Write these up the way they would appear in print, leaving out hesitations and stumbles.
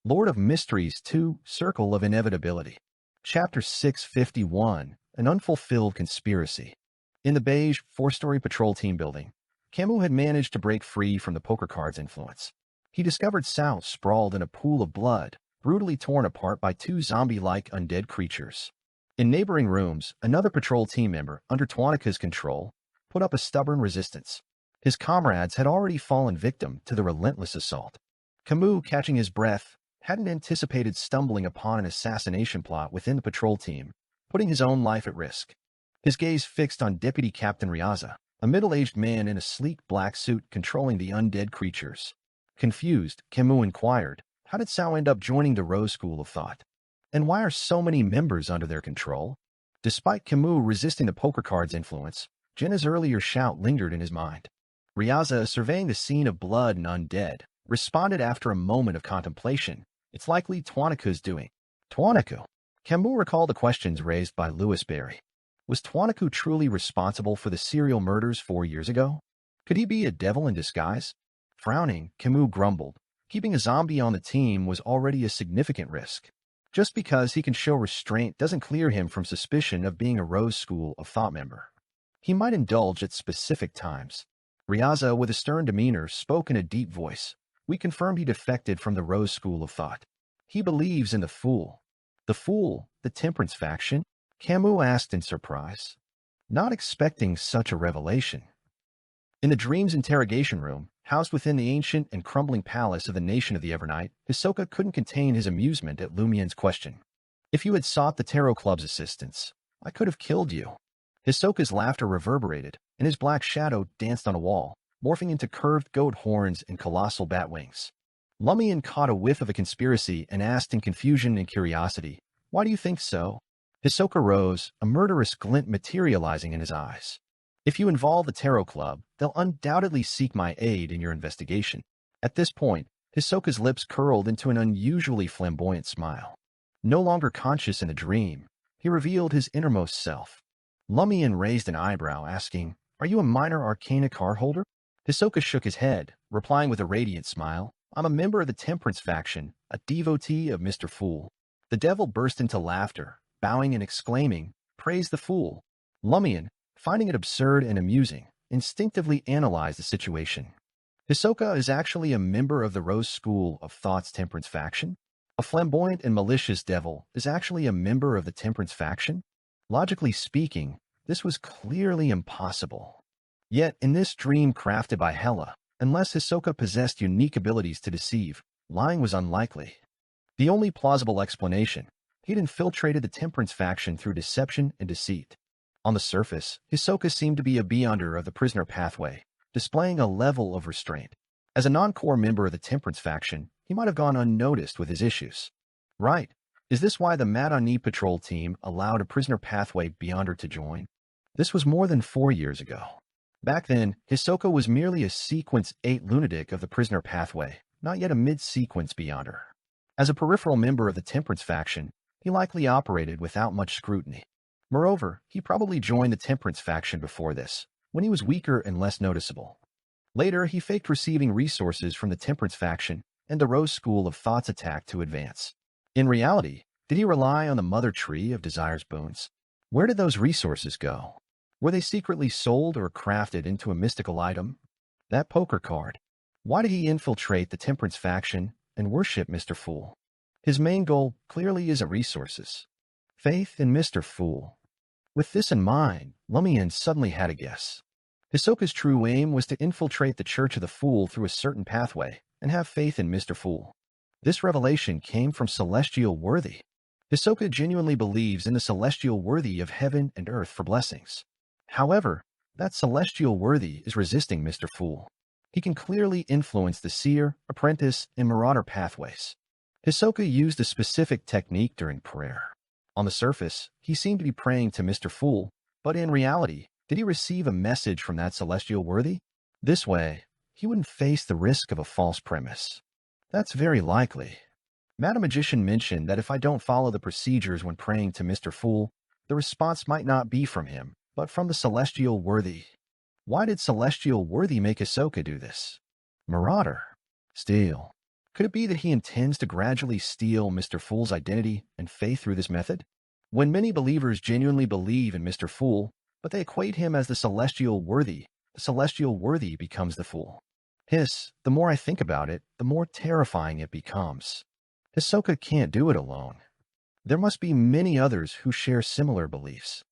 Lord of Mysteries 2, Circle of Inevitability. Chapter 651, An Unfulfilled Conspiracy. In the beige, four-story patrol team building, Camus had managed to break free from the poker cards influence. He discovered Sal sprawled in a pool of blood, brutally torn apart by two zombie-like undead creatures. In neighboring rooms, another patrol team member, under Tuanica's control, put up a stubborn resistance. His comrades had already fallen victim to the relentless assault. Camus, catching his breath, hadn't anticipated stumbling upon an assassination plot within the patrol team, putting his own life at risk. His gaze fixed on Deputy Captain Riaza, a middle-aged man in a sleek black suit controlling the undead creatures. Confused, Camus inquired, how did Sal end up joining the Rose School of Thought? And why are so many members under their control? Despite Camus resisting the poker card's influence, Jenna's earlier shout lingered in his mind. Riaza, surveying the scene of blood and undead, responded after a moment of contemplation. It's likely Tuanica's doing. Tuanica? Camus recalled the questions raised by Louis Barry. Was Tuanica truly responsible for the serial murders 4 years ago? Could he be a devil in disguise? Frowning, Camus grumbled. Keeping a zombie on the team was already a significant risk. Just because he can show restraint doesn't clear him from suspicion of being a Rose School of Thought member. He might indulge at specific times. Riaza, with a stern demeanor, spoke in a deep voice. We confirmed he defected from the Rose School of Thought. He believes in the Fool. The Fool? The Temperance faction? Camus asked in surprise, not expecting such a revelation. In the Dream's interrogation room, housed within the ancient and crumbling palace of the nation of the Evernight, Hisoka couldn't contain his amusement at Lumian's question. If you had sought the Tarot Club's assistance, I could have killed you. Hisoka's laughter reverberated, and his black shadow danced on a wall, morphing into curved goat horns and colossal bat wings. Lumian caught a whiff of the conspiracy and asked in confusion and curiosity, why do you think so? Hisoka rose, a murderous glint materializing in his eyes. If you involve the Tarot Club, they'll undoubtedly seek my aid in your investigation. At this point, Hisoka's lips curled into an unusually flamboyant smile. No longer conscious in the dream, he revealed his innermost self. Lumian raised an eyebrow, asking, are you a minor arcana card holder? Hisoka shook his head, replying with a radiant smile, I'm a member of the Temperance faction, a devotee of Mr. Fool. The devil burst into laughter, bowing and exclaiming, praise the Fool. Lumian, finding it absurd and amusing, instinctively analyzed the situation. Hisoka is actually a member of the Rose School of Thought's Temperance faction? A flamboyant and malicious devil is actually a member of the Temperance faction? Logically speaking, this was clearly impossible. Yet, in this dream crafted by Hela, unless Hisoka possessed unique abilities to deceive, lying was unlikely. The only plausible explanation, he'd infiltrated the Temperance faction through deception and deceit. On the surface, Hisoka seemed to be a beyonder of the prisoner pathway, displaying a level of restraint. As a non-core member of the Temperance faction, he might have gone unnoticed with his issues. Right. Is this why the Madani patrol team allowed a prisoner pathway beyonder to join? This was more than 4 years ago. Back then, Hisoka was merely a Sequence 8 lunatic of the prisoner pathway, not yet a mid-sequence beyonder. As a peripheral member of the Temperance faction, he likely operated without much scrutiny. Moreover, he probably joined the Temperance faction before this, when he was weaker and less noticeable. Later, he faked receiving resources from the Temperance faction and the Rose School of Thought's attack to advance. In reality, did he rely on the Mother Tree of Desire's boons? Where did those resources go? Were they secretly sold or crafted into a mystical item? That poker card. Why did he infiltrate the Temperance faction and worship Mr. Fool? His main goal clearly isn't resources. Faith in Mr. Fool. With this in mind, Lumian suddenly had a guess. Hisoka's true aim was to infiltrate the Church of the Fool through a certain pathway and have faith in Mr. Fool. This revelation came from Celestial Worthy. Hisoka genuinely believes in the Celestial Worthy of heaven and earth for blessings. However, that Celestial Worthy is resisting Mr. Fool. He can clearly influence the Seer, Apprentice, and Marauder pathways. Hisoka used a specific technique during prayer. On the surface, he seemed to be praying to Mr. Fool, but in reality, did he receive a message from that Celestial Worthy? This way, he wouldn't face the risk of a false premise. That's very likely. Madam Magician mentioned that if I don't follow the procedures when praying to Mr. Fool, the response might not be from him, but from the Celestial Worthy. Why did Celestial Worthy make Hisoka do this? Marauder. Steal. Could it be that he intends to gradually steal Mr. Fool's identity and faith through this method? When many believers genuinely believe in Mr. Fool, but they equate him as the celestial worthy becomes the fool. The more I think about it, the more terrifying it becomes. Hisoka can't do it alone. There must be many others who share similar beliefs.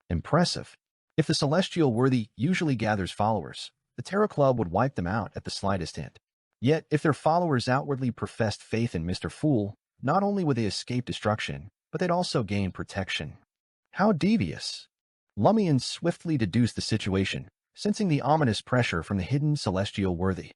Impressive. If the celestial worthy usually gathers followers, the Tarot Club would wipe them out at the slightest hint. Yet, if their followers outwardly professed faith in Mr. Fool, not only would they escape destruction, but they'd also gain protection. How devious! Lumian swiftly deduced the situation, sensing the ominous pressure from the hidden celestial worthy.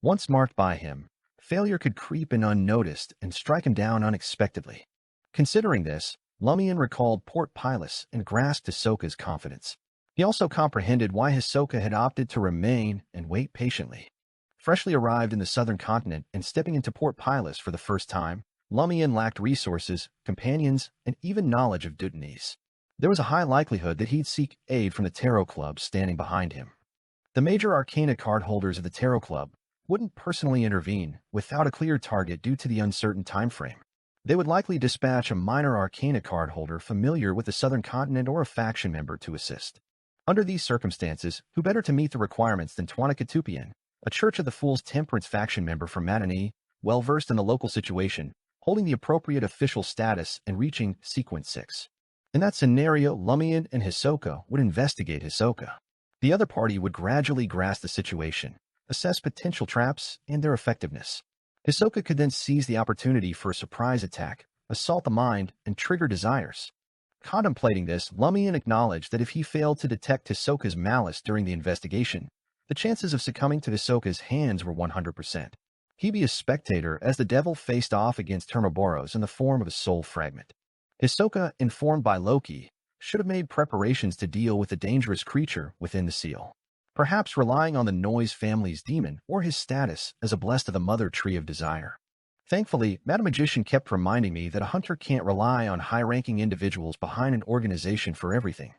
Once marked by him, failure could creep in unnoticed and strike him down unexpectedly. Considering this, Lumian recalled Port Pilus and grasped Hisoka's confidence. He also comprehended why Hisoka had opted to remain and wait patiently. Freshly arrived in the southern continent and stepping into Port Pilus for the first time, Lumian lacked resources, companions, and even knowledge of Dutanese. There was a high likelihood that he'd seek aid from the Tarot Club standing behind him. The major arcana card holders of the Tarot Club wouldn't personally intervene without a clear target due to the uncertain time frame. They would likely dispatch a minor arcana card holder familiar with the southern continent or a faction member to assist. Under these circumstances, who better to meet the requirements than Tuanakatupian, a Church of the Fool's Temperance faction member from Matani, well-versed in the local situation, holding the appropriate official status and reaching Sequence 6. In that scenario, Lumian and Hisoka would investigate Hisoka. The other party would gradually grasp the situation, assess potential traps and their effectiveness. Hisoka could then seize the opportunity for a surprise attack, assault the mind, and trigger desires. Contemplating this, Lumian acknowledged that if he failed to detect Hisoka's malice during the investigation, the chances of succumbing to Hisoka's hands were 100%. He'd be a spectator as the devil faced off against Termoboros in the form of a soul fragment. Hisoka, informed by Loki, should have made preparations to deal with the dangerous creature within the seal, perhaps relying on the Noise family's demon or his status as a blessed of the Mother Tree of Desire. Thankfully, Madam Magician kept reminding me that a hunter can't rely on high-ranking individuals behind an organization for everything.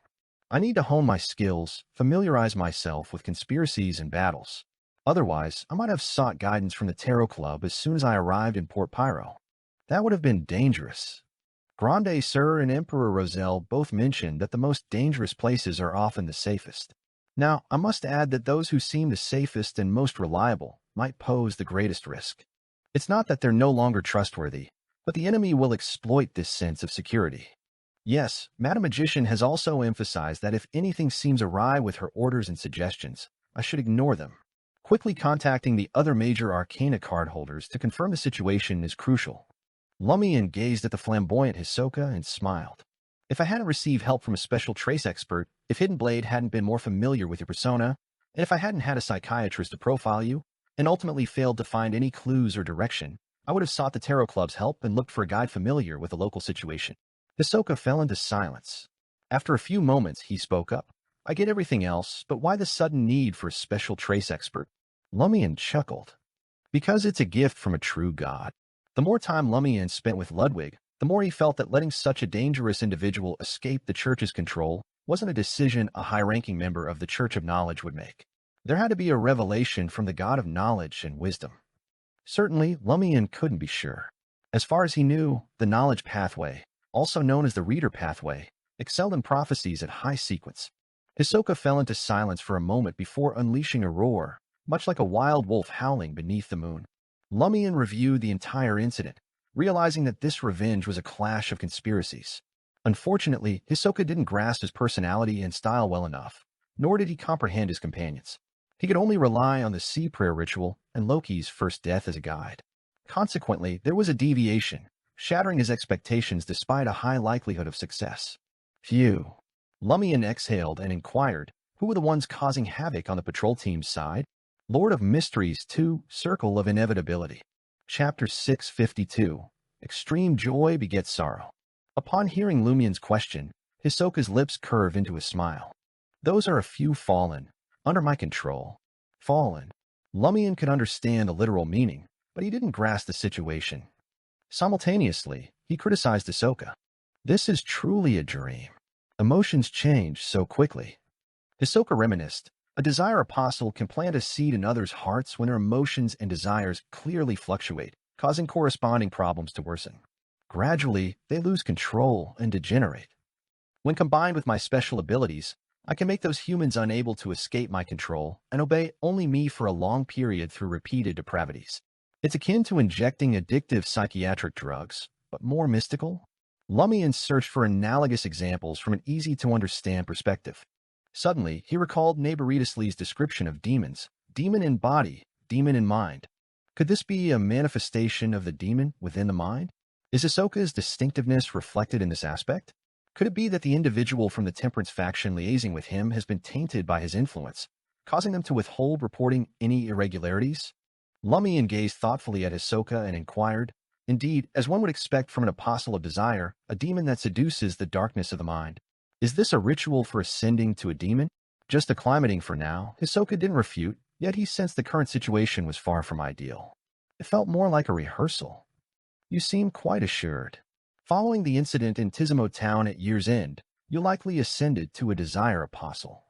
I need to hone my skills, familiarize myself with conspiracies and battles. Otherwise, I might have sought guidance from the Tarot Club as soon as I arrived in Port Pyro. That would have been dangerous. Grande Sir and Emperor Roselle both mentioned that the most dangerous places are often the safest. Now, I must add that those who seem the safest and most reliable might pose the greatest risk. It's not that they're no longer trustworthy, but the enemy will exploit this sense of security. Yes, Madam Magician has also emphasized that if anything seems awry with her orders and suggestions, I should ignore them. Quickly contacting the other major arcana card holders to confirm the situation is crucial. Lumian gazed at the flamboyant Hisoka and smiled. If I hadn't received help from a special trace expert, if Hidden Blade hadn't been more familiar with your persona, and if I hadn't had a psychiatrist to profile you, and ultimately failed to find any clues or direction, I would have sought the Tarot Club's help and looked for a guide familiar with the local situation. Hisoka fell into silence. After a few moments, he spoke up. I get everything else, but why the sudden need for a special trace expert? Lumian chuckled. Because it's a gift from a true god. The more time Lumian spent with Ludwig, the more he felt that letting such a dangerous individual escape the Church's control wasn't a decision a high-ranking member of the Church of Knowledge would make. There had to be a revelation from the god of knowledge and wisdom. Certainly, Lumian couldn't be sure. As far as he knew, the knowledge pathway, also known as the reader pathway, excelled in prophecies at high sequence. Hisoka fell into silence for a moment before unleashing a roar, much like a wild wolf howling beneath the moon. Lumian reviewed the entire incident, realizing that this revenge was a clash of conspiracies. Unfortunately, Hisoka didn't grasp his personality and style well enough, nor did he comprehend his companions. He could only rely on the sea prayer ritual and Loki's first death as a guide. Consequently, there was a deviation, shattering his expectations despite a high likelihood of success. Phew. Lumian exhaled and inquired, who were the ones causing havoc on the patrol team's side? Lord of Mysteries 2, Circle of Inevitability. Chapter 652. Extreme Joy Begets Sorrow. Upon hearing Lumian's question, Hisoka's lips curved into a smile. Those are a few fallen, under my control. Fallen. Lumian could understand the literal meaning, but he didn't grasp the situation. Simultaneously, he criticized Hisoka. This is truly a dream. Emotions change so quickly. Hisoka reminisced. A desire apostle can plant a seed in others' hearts when their emotions and desires clearly fluctuate, causing corresponding problems to worsen. Gradually, they lose control and degenerate. When combined with my special abilities, I can make those humans unable to escape my control and obey only me for a long period through repeated depravities. It's akin to injecting addictive psychiatric drugs, but more mystical. Lumian searched for analogous examples from an easy-to-understand perspective. Suddenly, he recalled Naboritus Lee's description of demons: demon in body, demon in mind. Could this be a manifestation of the demon within the mind? Is Hisoka's distinctiveness reflected in this aspect? Could it be that the individual from the Temperance faction liaising with him has been tainted by his influence, causing them to withhold reporting any irregularities? Lumian gazed thoughtfully at Hisoka and inquired, "Indeed, as one would expect from an apostle of desire, a demon that seduces the darkness of the mind. Is this a ritual for ascending to a demon?" Just acclimating for now, Hisoka didn't refute, yet he sensed the current situation was far from ideal. It felt more like a rehearsal. "You seem quite assured. Following the incident in Tizimo Town at year's end, you likely ascended to a desire apostle.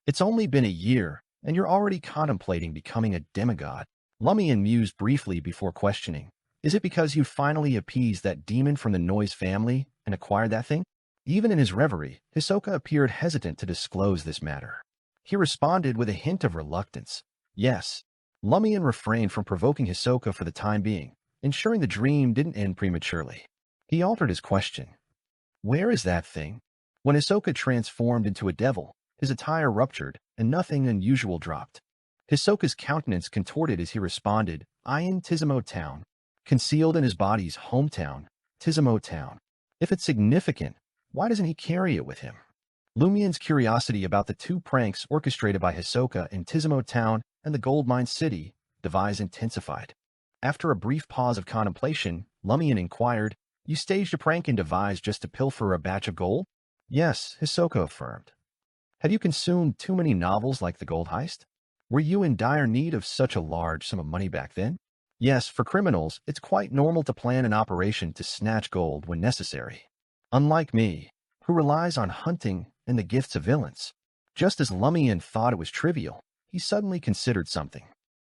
It's only been a year, and you're already contemplating becoming a demigod." Lumian mused briefly before questioning, "Is it because you finally appeased that demon from the Noise family and acquired that thing?" Even in his reverie, Hisoka appeared hesitant to disclose this matter. He responded with a hint of reluctance. "Yes." Lumian refrained from provoking Hisoka for the time being, ensuring the dream didn't end prematurely. He altered his question. "Where is that thing?" When Hisoka transformed into a devil, his attire ruptured, and nothing unusual dropped. Hisoka's countenance contorted as he responded, "I in Tizimo Town." Concealed in his body's hometown, Tizimo Town. If it's significant, why doesn't he carry it with him? Lumian's curiosity about the two pranks orchestrated by Hisoka in Tizimo Town and the Gold Mine City devise intensified. After a brief pause of contemplation, Lumian inquired, "You staged a prank in Devise just to pilfer a batch of gold?" "Yes," Hisoka affirmed. "Had you consumed too many novels like The Gold Heist? Were you in dire need of such a large sum of money back then?" "Yes, for criminals, it's quite normal to plan an operation to snatch gold when necessary. Unlike me, who relies on hunting and the gifts of villains." Just as Lumian thought it was trivial, he suddenly considered something.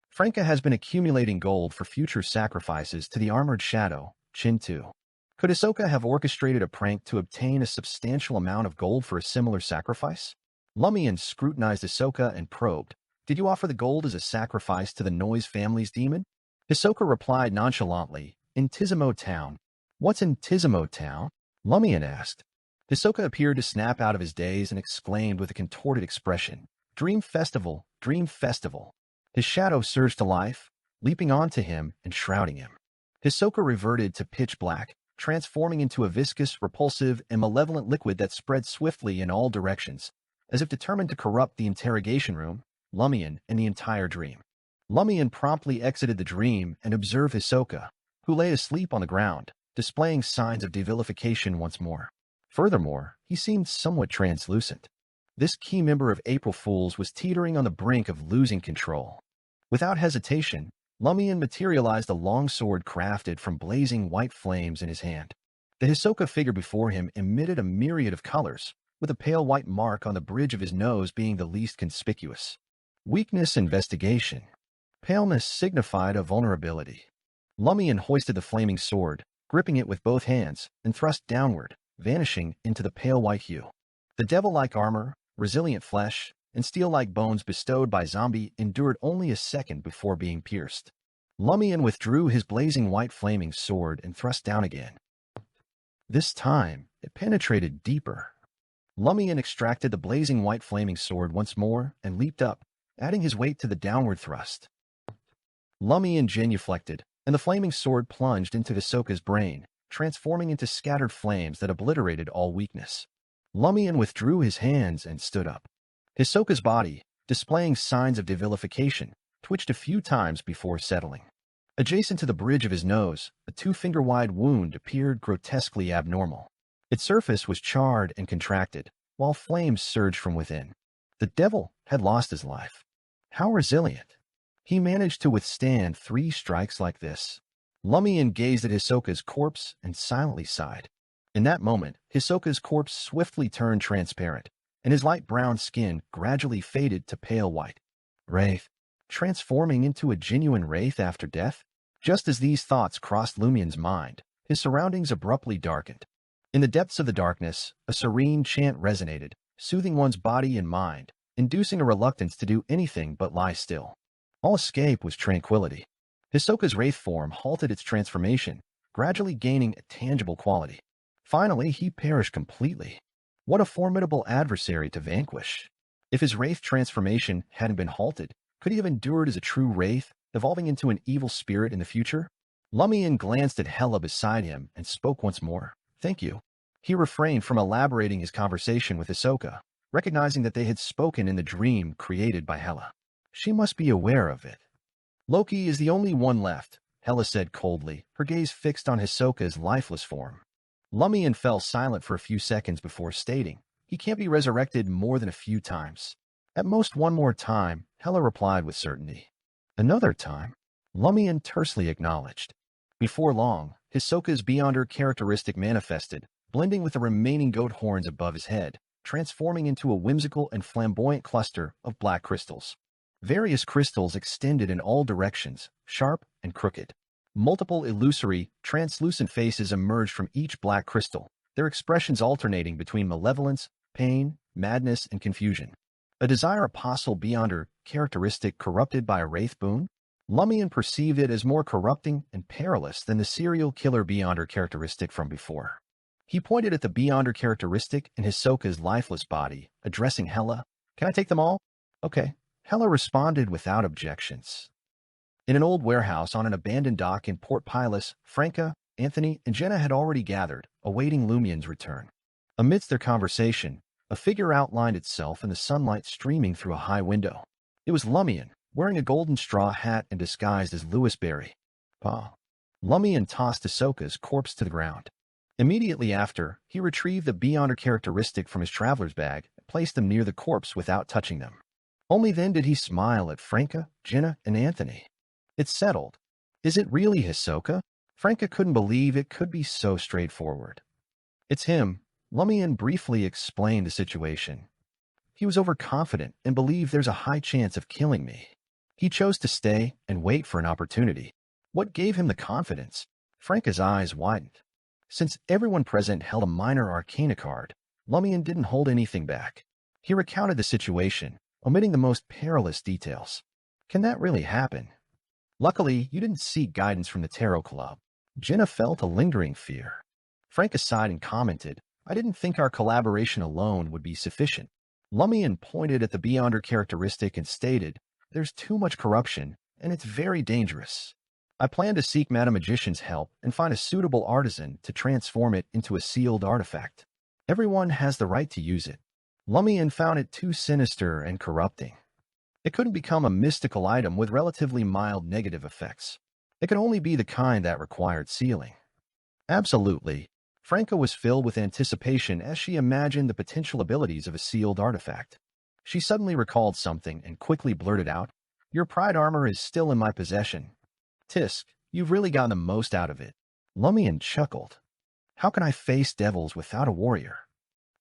Franca has been accumulating gold for future sacrifices to the Armored Shadow, Chin-2. Could Hisoka have orchestrated a prank to obtain a substantial amount of gold for a similar sacrifice? Lumian scrutinized Hisoka and probed, "Did you offer the gold as a sacrifice to the Noise family's demon?" Hisoka replied nonchalantly, "In Tizimo Town." "What's in Tizimo Town?" Lumian asked. Hisoka appeared to snap out of his daze and exclaimed with a contorted expression, "Dream Festival, Dream Festival." His shadow surged to life, leaping onto him and shrouding him. Hisoka reverted to pitch black, transforming into a viscous, repulsive, and malevolent liquid that spread swiftly in all directions, as if determined to corrupt the interrogation room, Lumian, and the entire dream. Lumian promptly exited the dream and observed Hisoka, who lay asleep on the ground, displaying signs of devilification once more. Furthermore, he seemed somewhat translucent. This key member of April Fools was teetering on the brink of losing control. Without hesitation, Lumian materialized a long sword crafted from blazing white flames in his hand. The Hisoka figure before him emitted a myriad of colors, with a pale white mark on the bridge of his nose being the least conspicuous. Weakness investigation. Paleness signified a vulnerability. Lumian hoisted the flaming sword, gripping it with both hands, and thrust downward, vanishing into the pale white hue. The devil-like armor, resilient flesh, and steel-like bones bestowed by Zombie endured only a second before being pierced. Lumian withdrew his blazing white flaming sword and thrust down again. This time, it penetrated deeper. Lumian extracted the blazing white flaming sword once more and leaped up, adding his weight to the downward thrust. Lumian genuflected, and the flaming sword plunged into Hisoka's brain, transforming into scattered flames that obliterated all weakness. Lumian withdrew his hands and stood up. Hisoka's body, displaying signs of devilification, twitched a few times before settling. Adjacent to the bridge of his nose, a 2-finger-wide wound appeared grotesquely abnormal. Its surface was charred and contracted, while flames surged from within. The devil had lost his life. How resilient! He managed to withstand 3 strikes like this. Lumian gazed at Hisoka's corpse and silently sighed. In that moment, Hisoka's corpse swiftly turned transparent, and his light brown skin gradually faded to pale white. Wraith. Transforming into a genuine wraith after death? Just as these thoughts crossed Lumian's mind, his surroundings abruptly darkened. In the depths of the darkness, a serene chant resonated, soothing one's body and mind, inducing a reluctance to do anything but lie still. All escape was tranquility. Hisoka's wraith form halted its transformation, gradually gaining a tangible quality. Finally, he perished completely. What a formidable adversary to vanquish. If his wraith transformation hadn't been halted, could he have endured as a true wraith, evolving into an evil spirit in the future? Lumian glanced at Hela beside him and spoke once more. "Thank you." He refrained from elaborating his conversation with Hisoka, recognizing that they had spoken in the dream created by Hela. She must be aware of it. "Loki is the only one left," Hela said coldly, her gaze fixed on Hisoka's lifeless form. Lumian fell silent for a few seconds before stating, "He can't be resurrected more than a few times." "At most one more time," Hela replied with certainty. "Another time?" Lumian tersely acknowledged. Before long, Hisoka's Beyonder characteristic manifested, blending with the remaining goat horns above his head, transforming into a whimsical and flamboyant cluster of black crystals. Various crystals extended in all directions, sharp and crooked. Multiple illusory, translucent faces emerged from each black crystal, their expressions alternating between malevolence, pain, madness, and confusion. A desire apostle Beyonder characteristic corrupted by a wraith boon? Lumian perceived it as more corrupting and perilous than the serial killer Beyonder characteristic from before. He pointed at the Beyonder characteristic in Hisoka's lifeless body, addressing Hela. "Can I take them all?" "Okay." Hela responded without objections. In an old warehouse on an abandoned dock in Port Pilus, Franca, Anthony, and Jenna had already gathered, awaiting Lumian's return. Amidst their conversation, a figure outlined itself in the sunlight streaming through a high window. It was Lumian, wearing a golden straw hat and disguised as Louis Berry. "Pa." Lumian tossed Hisoka's corpse to the ground. Immediately after, he retrieved the Beyonder characteristic from his traveler's bag and placed them near the corpse without touching them. Only then did he smile at Franca, Jenna, and Anthony. "It's settled." "Is it really Hisoka?" Franca couldn't believe it could be so straightforward. "It's him." Lumian briefly explained the situation. "He was overconfident and believed there's a high chance of killing me. He chose to stay and wait for an opportunity." "What gave him the confidence?" Franca's eyes widened. Since everyone present held a minor arcana card, Lumian didn't hold anything back. He recounted the situation, omitting the most perilous details. "Can that really happen?" "Luckily, you didn't seek guidance from the Tarot Club." Jenna felt a lingering fear. Franca sighed and commented, "I didn't think our collaboration alone would be sufficient." Lumian pointed at the Beyonder characteristic and stated, "There's too much corruption, and it's very dangerous. I plan to seek Madam Magician's help and find a suitable artisan to transform it into a sealed artifact. Everyone has the right to use it." Lumian found it too sinister and corrupting. It couldn't become a mystical item with relatively mild negative effects. It could only be the kind that required sealing. Absolutely. Franca was filled with anticipation as she imagined the potential abilities of a sealed artifact. She suddenly recalled something and quickly blurted out, "Your pride armor is still in my possession." "Tisk, you've really gotten the most out of it." Lumian chuckled. "How can I face devils without a warrior?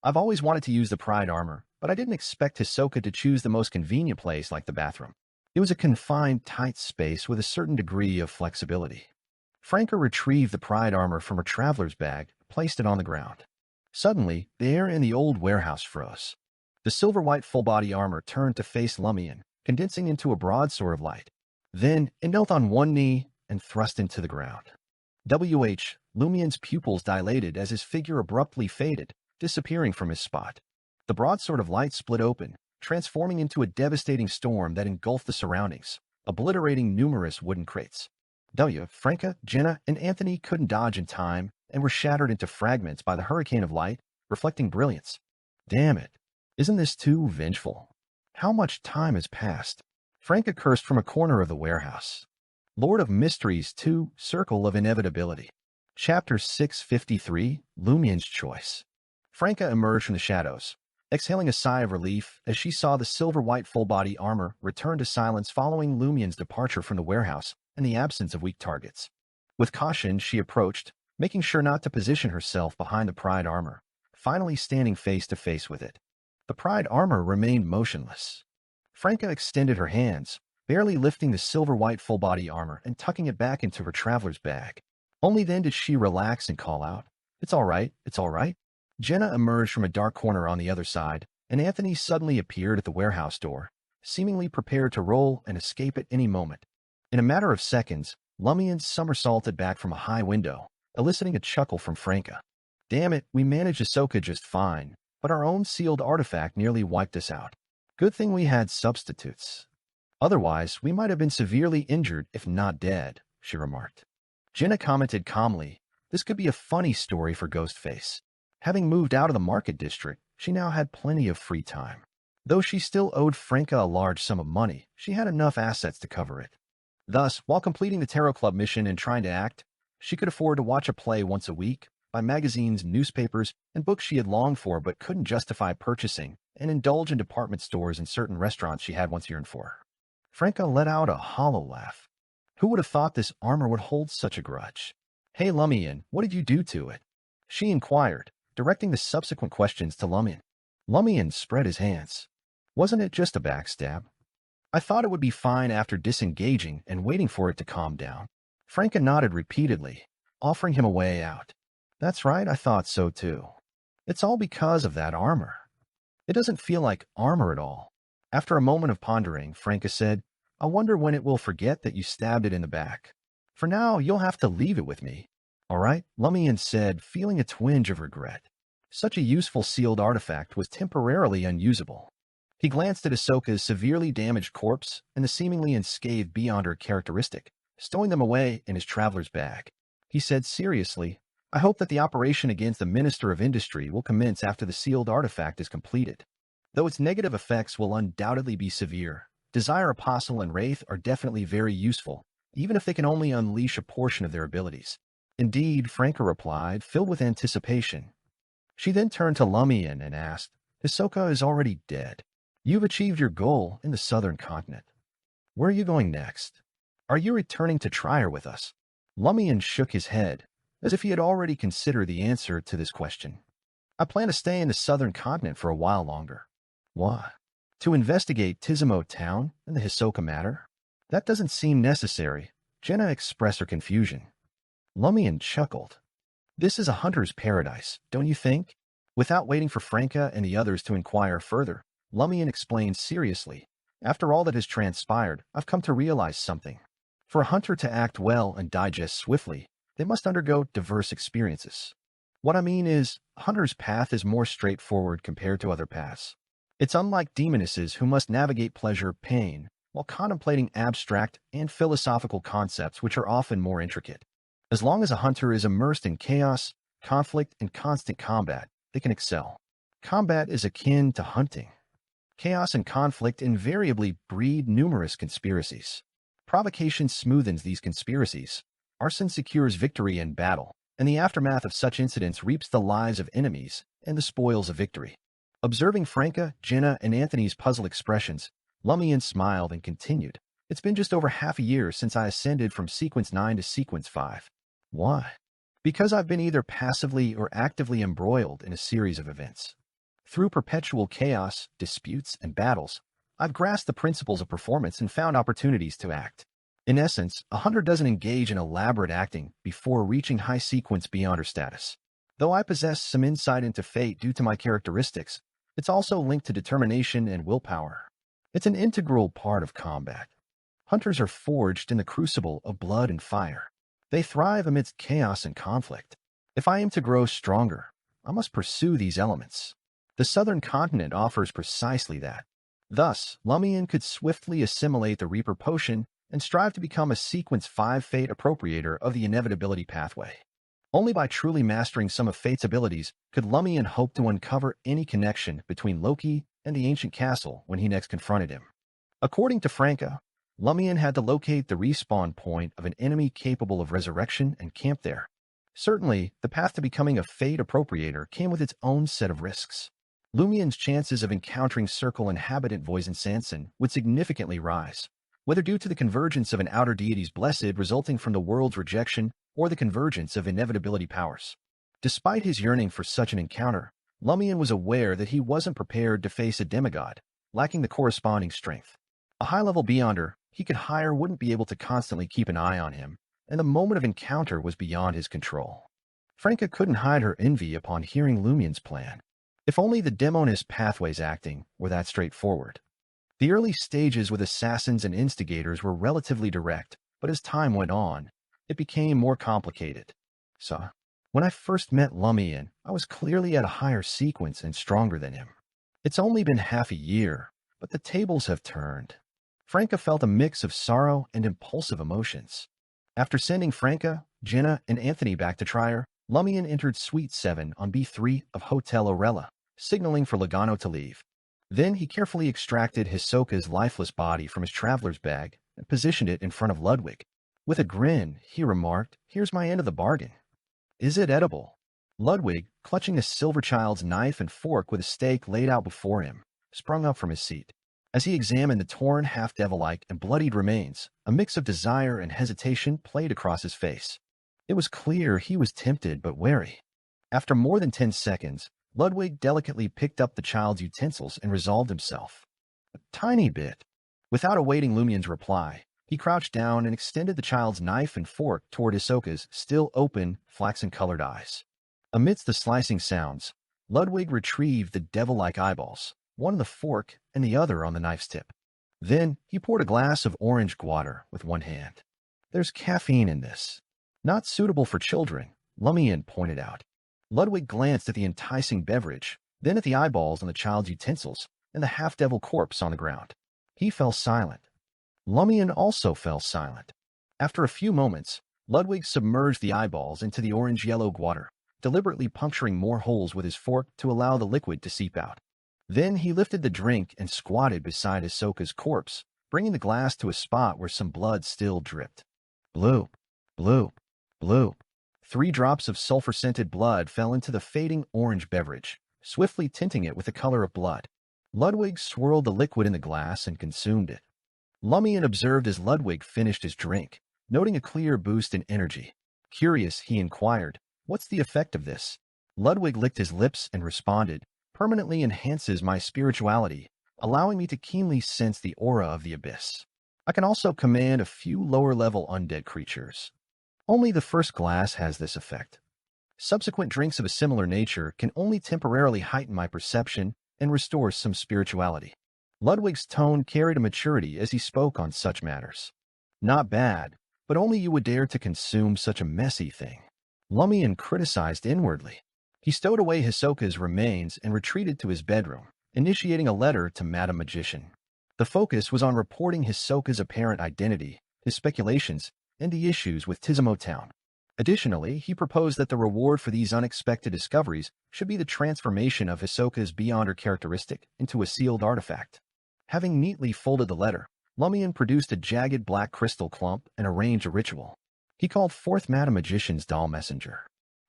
I've always wanted to use the pride armor, but I didn't expect Hisoka to choose the most convenient place like the bathroom. It was a confined, tight space with a certain degree of flexibility." Franca retrieved the pride armor from her traveler's bag, placed it on the ground. Suddenly, the air in the old warehouse froze. The silver-white full-body armor turned to face Lumian, condensing into a broadsword of light. Then, it knelt on one knee and thrust into the ground. Lumian's pupils dilated as his figure abruptly faded, disappearing from his spot. The broadsword of light split open, transforming into a devastating storm that engulfed the surroundings, obliterating numerous wooden crates. Franca, Jenna, and Anthony couldn't dodge in time and were shattered into fragments by the hurricane of light, reflecting brilliance. "Damn it. Isn't this too vengeful? How much time has passed?" Franca cursed from a corner of the warehouse. Lord of Mysteries 2, Circle of Inevitability. Chapter 653, Lumian's Choice. Franca emerged from the shadows, exhaling a sigh of relief as she saw the silver-white full-body armor return to silence following Lumian's departure from the warehouse and the absence of weak targets. With caution, she approached, making sure not to position herself behind the pride armor, finally standing face to face with it. The pride armor remained motionless. Franca extended her hands, barely lifting the silver-white full-body armor and tucking it back into her traveler's bag. Only then did she relax and call out, "It's all right, it's all right." Jenna emerged from a dark corner on the other side, and Anthony suddenly appeared at the warehouse door, seemingly prepared to roll and escape at any moment. In a matter of seconds, Lumian somersaulted back from a high window, eliciting a chuckle from Franca. "Damn it, we managed Ahsoka just fine, but our own sealed artifact nearly wiped us out. Good thing we had substitutes. Otherwise, we might have been severely injured if not dead," she remarked. Jenna commented calmly, "This could be a funny story for Ghostface." Having moved out of the market district, she now had plenty of free time. Though she still owed Franca a large sum of money, she had enough assets to cover it. Thus, while completing the Tarot Club mission and trying to act, she could afford to watch a play once a week, buy magazines, newspapers, and books she had longed for but couldn't justify purchasing, and indulge in department stores and certain restaurants she had once yearned for. Franca let out a hollow laugh. Who would have thought this armor would hold such a grudge? "Hey, Lumian, what did you do to it?" she inquired, directing the subsequent questions to Lumian. Lumian spread his hands. "Wasn't it just a backstab? I thought it would be fine after disengaging and waiting for it to calm down." Franca nodded repeatedly, offering him a way out. "That's right, I thought so too. It's all because of that armor. It doesn't feel like armor at all." After a moment of pondering, Franca said, "I wonder when it will forget that you stabbed it in the back. For now, you'll have to leave it with me." "All right," Lumian said, feeling a twinge of regret. Such a useful sealed artifact was temporarily unusable. He glanced at Ahsoka's severely damaged corpse and the seemingly unscathed Beyonder characteristic, stowing them away in his traveler's bag. He said seriously, "I hope that the operation against the Minister of Industry will commence after the sealed artifact is completed. Though its negative effects will undoubtedly be severe, Desire Apostle and Wraith are definitely very useful, even if they can only unleash a portion of their abilities." "Indeed," Franca replied, filled with anticipation. She then turned to Lumian and asked, "Ahsoka is already dead. You've achieved your goal in the southern continent. Where are you going next? Are you returning to try her with us?" Lumian shook his head, as if he had already considered the answer to this question. "I plan to stay in the southern continent for a while longer." "Why? To investigate Tizimo Town and the Hisoka matter?" "That doesn't seem necessary." Jenna expressed her confusion. Lumian chuckled. "This is a hunter's paradise, don't you think?" Without waiting for Franca and the others to inquire further, Lumian explained seriously, "After all that has transpired, I've come to realize something. For a hunter to act well and digest swiftly, they must undergo diverse experiences. What I mean is, a hunter's path is more straightforward compared to other paths. It's unlike demonesses who must navigate pleasure, pain, while contemplating abstract and philosophical concepts which are often more intricate. As long as a hunter is immersed in chaos, conflict, and constant combat, they can excel. Combat is akin to hunting. Chaos and conflict invariably breed numerous conspiracies. Provocation smoothens these conspiracies. Arson secures victory in battle, and the aftermath of such incidents reaps the lives of enemies and the spoils of victory." Observing Franca, Jenna, and Anthony's puzzled expressions, Lumian smiled and continued, "It's been just over half a year since I ascended from Sequence 9 to Sequence 5. Why? Because I've been either passively or actively embroiled in a series of events. Through perpetual chaos, disputes, and battles, I've grasped the principles of performance and found opportunities to act. In essence, a hunter doesn't engage in elaborate acting before reaching high sequence Beyonder status. Though I possess some insight into fate due to my characteristics, it's also linked to determination and willpower. It's an integral part of combat. Hunters are forged in the crucible of blood and fire. They thrive amidst chaos and conflict. If I aim to grow stronger, I must pursue these elements. The southern continent offers precisely that. Thus, Lumian could swiftly assimilate the Reaper Potion and strive to become a Sequence 5 Fate appropriator of the Inevitability pathway. Only by truly mastering some of Fate's abilities could Lumian hope to uncover any connection between Loki and the ancient castle when he next confronted him. According to Franca, Lumian had to locate the respawn point of an enemy capable of resurrection and camp there. Certainly, the path to becoming a Fate appropriator came with its own set of risks. Lumian's chances of encountering Circle inhabitant Voisin Sanson would significantly rise, whether due to the convergence of an outer deity's blessed resulting from the world's rejection or the convergence of inevitability powers. Despite his yearning for such an encounter, Lumian was aware that he wasn't prepared to face a demigod, lacking the corresponding strength. A high-level Beyonder He could hire wouldn't be able to constantly keep an eye on him, and the moment of encounter was beyond his control. Franca couldn't hide her envy upon hearing Lumian's plan. If only the demonist pathways acting were that straightforward. The early stages with assassins and instigators were relatively direct, but as time went on, it became more complicated. So, when I first met Lumian, I was clearly at a higher sequence and stronger than him. It's only been half a year, but the tables have turned. Franca felt a mix of sorrow and impulsive emotions. After sending Franca, Jenna, and Anthony back to Trier, Lumian entered Suite 7 on B3 of Hotel Orella, signaling for Logano to leave. Then he carefully extracted Hisoka's lifeless body from his traveler's bag and positioned it in front of Ludwig. With a grin, he remarked, "Here's my end of the bargain." "Is it edible?" Ludwig, clutching a silver child's knife and fork with a steak laid out before him, sprung up from his seat. As he examined the torn, half-devil-like and bloodied remains, a mix of desire and hesitation played across his face. It was clear he was tempted but wary. After more than 10 seconds, Ludwig delicately picked up the child's utensils and resolved himself. A tiny bit. Without awaiting Lumian's reply, he crouched down and extended the child's knife and fork toward Hisoka's still open, flaxen-colored eyes. Amidst the slicing sounds, Ludwig retrieved the devil-like eyeballs, one on the fork and the other on the knife's tip. Then he poured a glass of orange water with one hand. "There's caffeine in this. Not suitable for children," Lumian pointed out. Ludwig glanced at the enticing beverage, then at the eyeballs on the child's utensils and the half-devil corpse on the ground. He fell silent. Lumian also fell silent. After a few moments, Ludwig submerged the eyeballs into the orange-yellow water, deliberately puncturing more holes with his fork to allow the liquid to seep out. Then he lifted the drink and squatted beside Hisoka's corpse, bringing the glass to a spot where some blood still dripped. Bloop, bloop, bloop. 3 drops of sulfur-scented blood fell into the fading orange beverage, swiftly tinting it with the color of blood. Ludwig swirled the liquid in the glass and consumed it. Lumian observed as Ludwig finished his drink, noting a clear boost in energy. Curious, he inquired, "What's the effect of this?" Ludwig licked his lips and responded, "Permanently enhances my spirituality, allowing me to keenly sense the aura of the abyss. I can also command a few lower-level undead creatures. Only the first glass has this effect. Subsequent drinks of a similar nature can only temporarily heighten my perception and restore some spirituality." Ludwig's tone carried a maturity as he spoke on such matters. "Not bad, but only you would dare to consume such a messy thing." Lumian criticized inwardly. He stowed away Hisoka's remains and retreated to his bedroom, initiating a letter to Madam Magician. The focus was on reporting Hisoka's apparent identity, his speculations, and the issues with Tizimo Town. Additionally, he proposed that the reward for these unexpected discoveries should be the transformation of Hisoka's Beyonder characteristic into a sealed artifact. Having neatly folded the letter, Lumian produced a jagged black crystal clump and arranged a ritual. He called forth Madam Magician's doll messenger.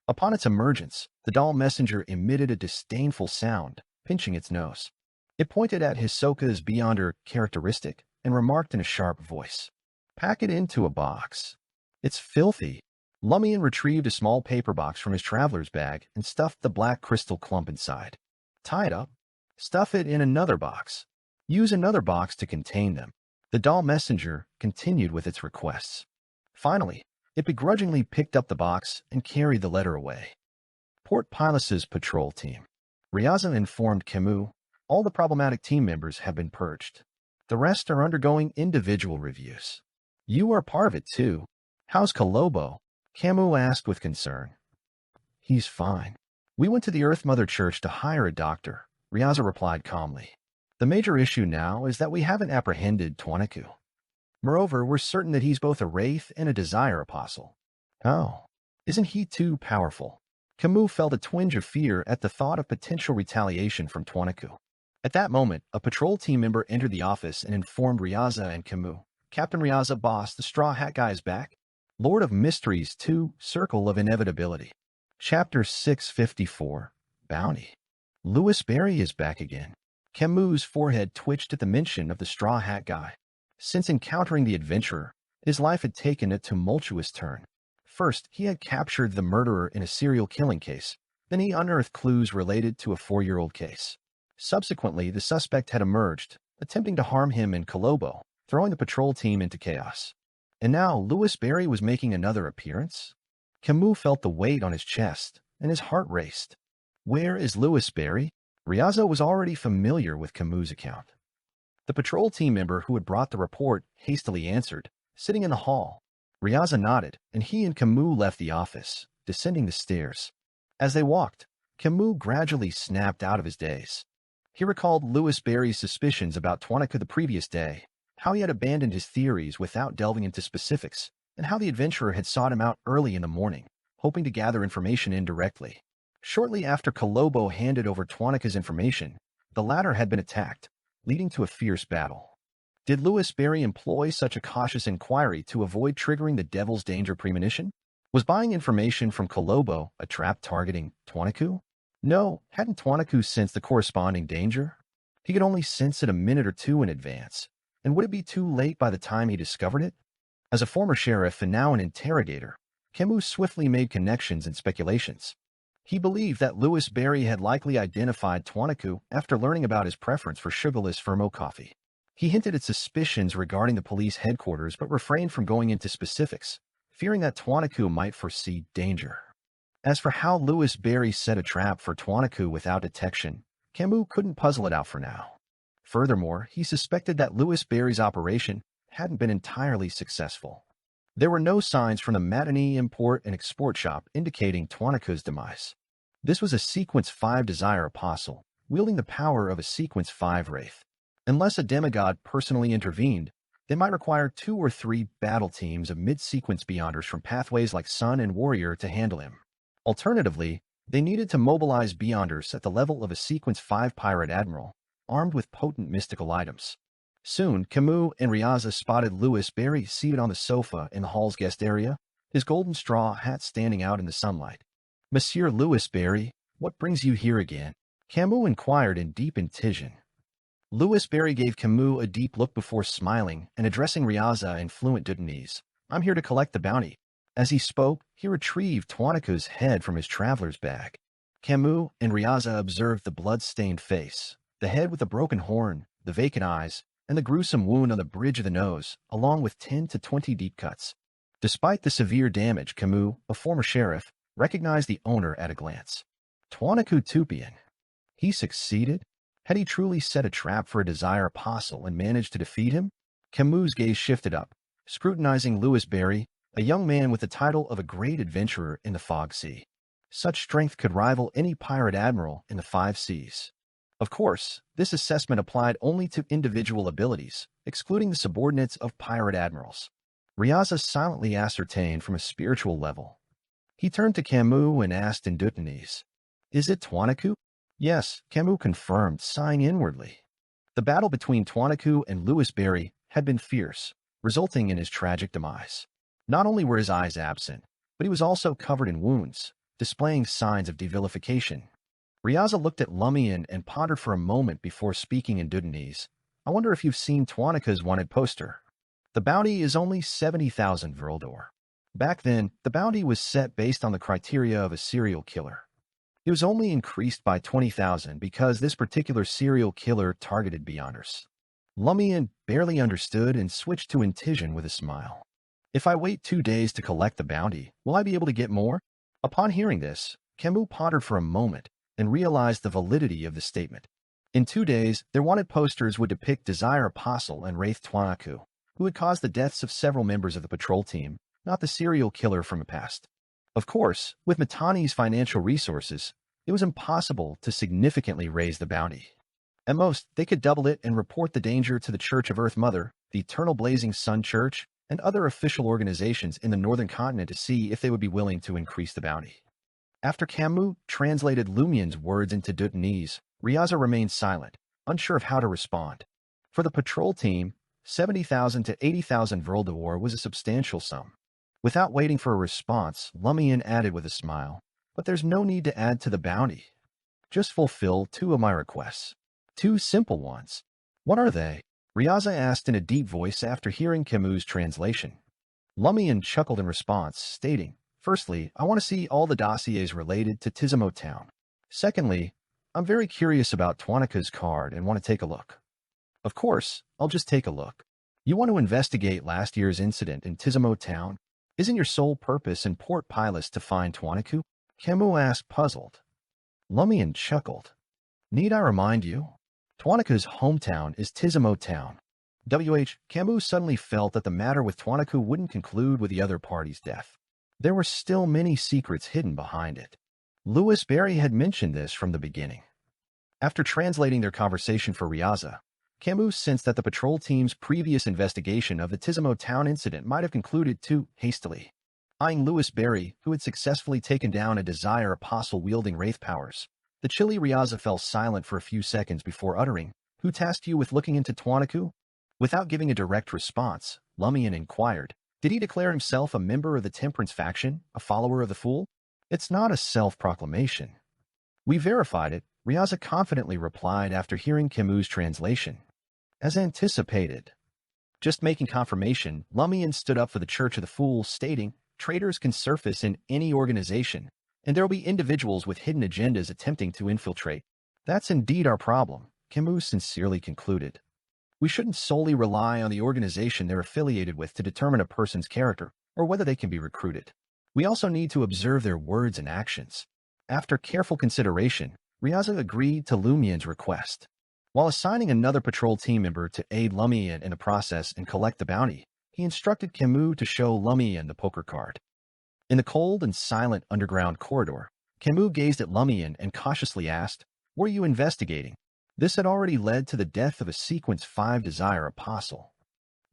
Upon its emergence, the doll messenger emitted a disdainful sound, pinching its nose. It pointed at Hisoka's Beyonder characteristic and remarked in a sharp voice, "Pack it into a box. It's filthy." Lumian retrieved a small paper box from his traveler's bag and stuffed the black crystal clump inside. "Tie it up. Stuff it in another box. Use another box to contain them." The doll messenger continued with its requests. Finally, it begrudgingly picked up the box and carried the letter away. Port Pilas's patrol team. Ryaza informed Camus, "All the problematic team members have been purged. The rest are undergoing individual reviews. You are part of it, too. How's Kolobo?" Camus asked with concern. "He's fine. We went to the Earth Mother Church to hire a doctor," Ryaza replied calmly. "The major issue now is that we haven't apprehended Tuanaku. Moreover, we're certain that he's both a wraith and a desire apostle." "Oh, isn't he too powerful?" Camus felt a twinge of fear at the thought of potential retaliation from Tuanaku. At that moment, a patrol team member entered the office and informed Ryaza and Camus, "Captain Ryaza, boss, the Straw Hat Guy is back. Lord of Mysteries 2, Circle of Inevitability." Chapter 654, Bounty. Louis Berry is back again. Camus' forehead twitched at the mention of the Straw Hat Guy. Since encountering the adventurer, his life had taken a tumultuous turn. First, he had captured the murderer in a serial killing case. Then he unearthed clues related to a 4-year-old case. Subsequently, the suspect had emerged, attempting to harm him in Kolobo, throwing the patrol team into chaos. And now Louis Berry was making another appearance? Camus felt the weight on his chest, and his heart raced. Where is Louis Berry? Riaza was already familiar with Camus' account. The patrol team member who had brought the report hastily answered, sitting in the hall. Riaza nodded, and he and Camus left the office, descending the stairs. As they walked, Camus gradually snapped out of his daze. He recalled Louis Berry's suspicions about Toinica the previous day, how he had abandoned his theories without delving into specifics, and how the adventurer had sought him out early in the morning, hoping to gather information indirectly. Shortly after Colombo handed over Toinica's information, the latter had been attacked, leading to a fierce battle. Did Louis Berry employ such a cautious inquiry to avoid triggering the Devil's Danger premonition? Was buying information from Colombo a trap targeting Toinica? No, hadn't Toinica sensed the corresponding danger? He could only sense it a minute or two in advance, and would it be too late by the time he discovered it? As a former sheriff and now an interrogator, Camus swiftly made connections and speculations. He believed that Louis Berry had likely identified Toinica after learning about his preference for sugarless Fermo coffee. He hinted at suspicions regarding the police headquarters but refrained from going into specifics, fearing that Toinica might foresee danger. As for how Louis Berry set a trap for Toinica without detection, Camus couldn't puzzle it out for now. Furthermore, he suspected that Louis Berry's operation hadn't been entirely successful. There were no signs from the matinee import and export shop indicating Toinica's demise. This was a Sequence 5 Desire Apostle, wielding the power of a Sequence 5 Wraith. Unless a demigod personally intervened, they might require 2 or 3 battle teams of mid-sequence Beyonders from pathways like Sun and Warrior to handle him. Alternatively, they needed to mobilize Beyonders at the level of a Sequence 5 Pirate Admiral, armed with potent mystical items. Soon, Camus and Riaza spotted Louis Berry seated on the sofa in the hall's guest area, his golden straw hat standing out in the sunlight. "Monsieur Louis Berry, what brings you here again?" Camus inquired in deep intention. Louis Berry gave Camus a deep look before smiling and addressing Riaza in fluent Dutanese. "I'm here to collect the bounty." As he spoke, he retrieved Toinica's head from his traveler's bag. Camus and Riaza observed the blood-stained face, the head with the broken horn, the vacant eyes, and the gruesome wound on the bridge of the nose, along with 10 to 20 deep cuts. Despite the severe damage, Camus, a former sheriff, recognized the owner at a glance. Toinica Tupian. He succeeded? Had he truly set a trap for a Desire Apostle and managed to defeat him? Camus' gaze shifted up, scrutinizing Louis Berry, a young man with the title of a great adventurer in the Fog Sea. Such strength could rival any pirate admiral in the 5 seas. Of course, this assessment applied only to individual abilities, excluding the subordinates of pirate admirals. Riaza silently ascertained from a spiritual level. He turned to Camus and asked in Dutanese, "Is it Toinica?" "Yes," Camus confirmed, sighing inwardly. The battle between Toinica and Louis Berry had been fierce, resulting in his tragic demise. Not only were his eyes absent, but he was also covered in wounds, displaying signs of devilification. Riaza looked at Lumian and pondered for a moment before speaking in Dutanese. "I wonder if you've seen Toinica's wanted poster. The bounty is only 70,000 Vrildor. Back then, the bounty was set based on the criteria of a serial killer. It was only increased by 20,000 because this particular serial killer targeted Beyonders." Lumian barely understood and switched to Intision with a smile. "If I wait 2 days to collect the bounty, will I be able to get more?" Upon hearing this, Camus pondered for a moment and realized the validity of the statement. In 2 days, their wanted posters would depict Desire Apostle and Wraith Toinica, who had caused the deaths of several members of the patrol team, not the serial killer from the past. Of course, with Mittani's financial resources, it was impossible to significantly raise the bounty. At most, they could double it and report the danger to the Church of Earth Mother, the Eternal Blazing Sun Church, and other official organizations in the northern continent to see if they would be willing to increase the bounty. After Camus translated Lumian's words into Dutanese, Riaza remained silent, unsure of how to respond. For the patrol team, 70,000 to 80,000 Vrildor was a substantial sum. Without waiting for a response, Lumian added with a smile, "But there's no need to add to the bounty. Just fulfill 2 of my requests. 2 simple ones." "What are they?" Riaza asked in a deep voice after hearing Camus' translation. Lumian chuckled in response, stating, "Firstly, I want to see all the dossiers related to Tizimo Town. Secondly, I'm very curious about Toinica's card and want to take a look." "Of course, I'll just take a look." You want to investigate last year's incident in Tizimo Town? Isn't your sole purpose in Port Pilas to find Twanaku? Camus asked, puzzled. Lumian chuckled. Need I remind you? Twanaku's hometown is Tizimo Town. Camus suddenly felt that the matter with Twanaku wouldn't conclude with the other party's death. There were still many secrets hidden behind it. Louis Barry had mentioned this from the beginning. After translating their conversation for Riaza, Camus sensed that the patrol team's previous investigation of the Tizimo Town incident might have concluded too hastily. Eyeing Louis Barry, who had successfully taken down a Desire Apostle wielding wraith powers, the chilly Riaza fell silent for a few seconds before uttering, "Who tasked you with looking into Twanaku?" Without giving a direct response, Lumian inquired, "Did he declare himself a member of the Temperance faction, a follower of the Fool?" "It's not a self-proclamation." "We verified it," Riaza confidently replied after hearing Camus' translation. As anticipated. Just making confirmation, Lumian stood up for the Church of the Fool, stating, "Traitors can surface in any organization, and there will be individuals with hidden agendas attempting to infiltrate. That's indeed our problem," Camus sincerely concluded. "We shouldn't solely rely on the organization they're affiliated with to determine a person's character or whether they can be recruited. We also need to observe their words and actions." After careful consideration, Riaza agreed to Lumian's request. While assigning another patrol team member to aid Lumian in the process and collect the bounty, he instructed Camus to show Lumian the poker card. In the cold and silent underground corridor, Camus gazed at Lumian and cautiously asked, "What are you investigating?" This had already led to the death of a Sequence 5 Desire Apostle.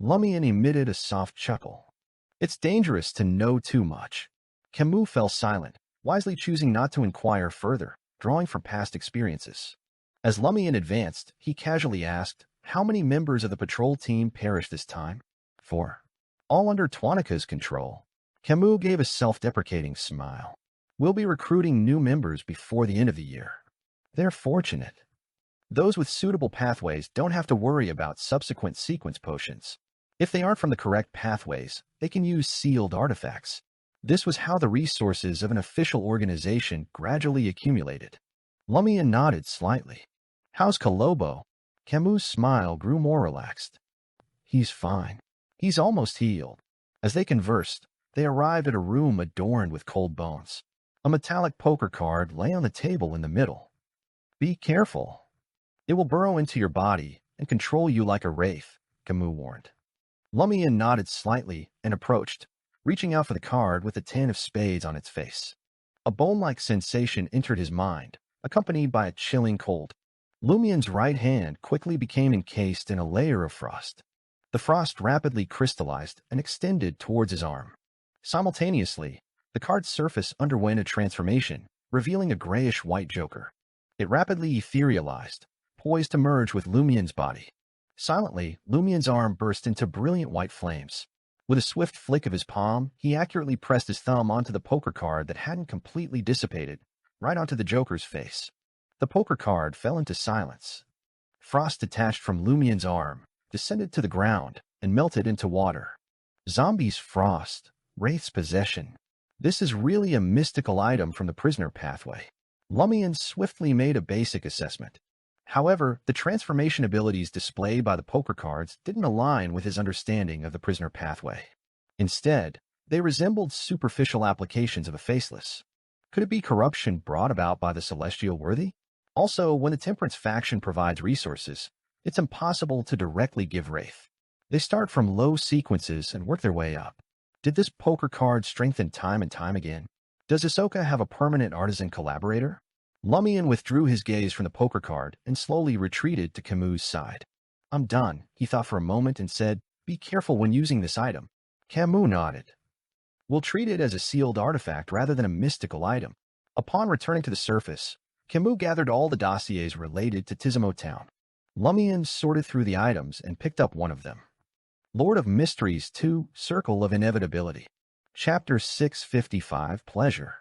Lumian emitted a soft chuckle. "It's dangerous to know too much." Camus fell silent, wisely choosing not to inquire further, drawing from past experiences. As Lumian advanced, he casually asked, "How many members of the patrol team perished this time?" "4. All under Twanaku's control." Camus gave a self-deprecating smile. "We'll be recruiting new members before the end of the year." "They're fortunate. Those with suitable pathways don't have to worry about subsequent sequence potions. If they aren't from the correct pathways, they can use sealed artifacts." This was how the resources of an official organization gradually accumulated. Lumian nodded slightly. "How's Kalobo?" Camus' smile grew more relaxed. "He's fine. He's almost healed." As they conversed, they arrived at a room adorned with cold bones. A metallic poker card lay on the table in the middle. "Be careful. It will burrow into your body and control you like a wraith," Camus warned. Lumian nodded slightly and approached, reaching out for the card with the 10 of spades on its face. A bone-like sensation entered his mind, accompanied by a chilling cold. Lumian's right hand quickly became encased in a layer of frost. The frost rapidly crystallized and extended towards his arm. Simultaneously, the card's surface underwent a transformation, revealing a grayish-white joker. It rapidly etherealized, poised to merge with Lumian's body. Silently, Lumian's arm burst into brilliant white flames. With a swift flick of his palm, he accurately pressed his thumb onto the poker card that hadn't completely dissipated, right onto the joker's face. The poker card fell into silence. Frost detached from Lumian's arm, descended to the ground, and melted into water. Zombie's frost, Wraith's possession. This is really a mystical item from the prisoner pathway. Lumian swiftly made a basic assessment. However, the transformation abilities displayed by the poker cards didn't align with his understanding of the prisoner pathway. Instead, they resembled superficial applications of a faceless. Could it be corruption brought about by the celestial worthy? Also, when the Temperance faction provides resources, it's impossible to directly give wraith. They start from low sequences and work their way up. Did this poker card strengthen time and time again? Does Ahsoka have a permanent artisan collaborator? Lumian withdrew his gaze from the poker card and slowly retreated to Camus' side. "I'm done," he thought for a moment and said, "Be careful when using this item." Camus nodded. "We'll treat it as a sealed artifact rather than a mystical item." Upon returning to the surface, Camus gathered all the dossiers related to Tizimo Town. Lumian sorted through the items and picked up one of them. Lord of Mysteries 2, Circle of Inevitability. Chapter 655, Pleasure.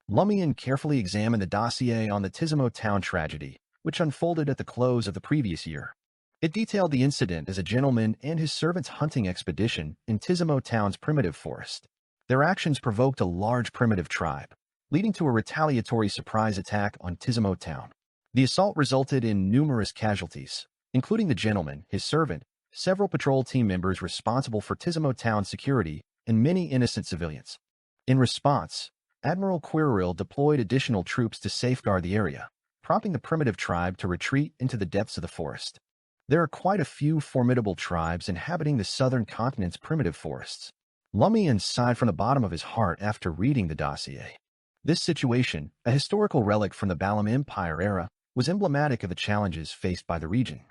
Lumian carefully examined the dossier on the Tizimo Town tragedy, which unfolded at the close of the previous year. It detailed the incident as a gentleman and his servant's hunting expedition in Tizimo Town's primitive forest. Their actions provoked a large primitive tribe, leading to a retaliatory surprise attack on Tizimo Town. The assault resulted in numerous casualties, including the gentleman, his servant, several patrol team members responsible for Tizimo Town's security, and many innocent civilians. In response, Admiral Quirrell deployed additional troops to safeguard the area, prompting the primitive tribe to retreat into the depths of the forest. There are quite a few formidable tribes inhabiting the southern continent's primitive forests. Lumian sighed from the bottom of his heart after reading the dossier. This situation, a historical relic from the Balam Empire era, was emblematic of the challenges faced by the region.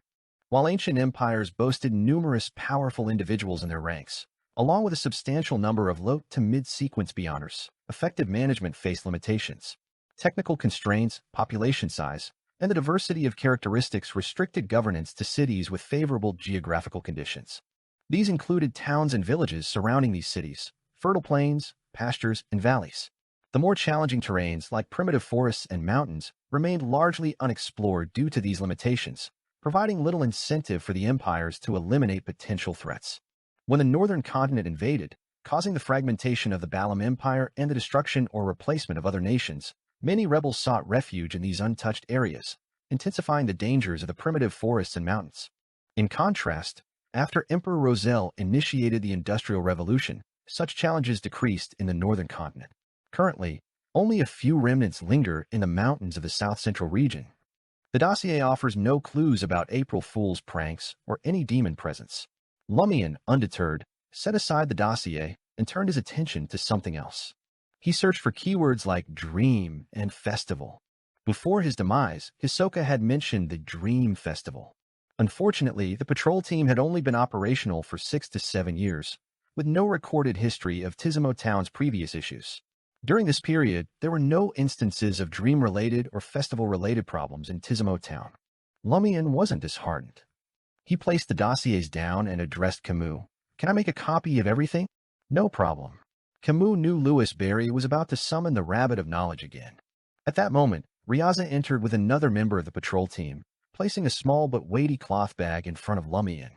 While ancient empires boasted numerous powerful individuals in their ranks, along with a substantial number of low to mid-sequence beyonders, effective management faced limitations. Technical constraints, population size, and the diversity of characteristics restricted governance to cities with favorable geographical conditions. These included towns and villages surrounding these cities, fertile plains, pastures, and valleys. The more challenging terrains, like primitive forests and mountains, remained largely unexplored due to these limitations, providing little incentive for the empires to eliminate potential threats. When the northern continent invaded, causing the fragmentation of the Balam Empire and the destruction or replacement of other nations, many rebels sought refuge in these untouched areas, intensifying the dangers of the primitive forests and mountains. In contrast, after Emperor Roselle initiated the Industrial Revolution, such challenges decreased in the northern continent. Currently, only a few remnants linger in the mountains of the south-central region. The dossier offers no clues about April Fool's pranks or any demon presence. Lumian, undeterred, set aside the dossier and turned his attention to something else. He searched for keywords like dream and festival. Before his demise, Hisoka had mentioned the Dream Festival. Unfortunately, the patrol team had only been operational for 6 to 7 years, with no recorded history of Tizimo Town's previous issues. During this period, there were no instances of dream-related or festival-related problems in Tizimo Town. Lumian wasn't disheartened. He placed the dossiers down and addressed Camus. "Can I make a copy of everything?" "No problem." Camus knew Louis Barry was about to summon the Rabbit of Knowledge again. At that moment, Riaza entered with another member of the patrol team, placing a small but weighty cloth bag in front of Lumian.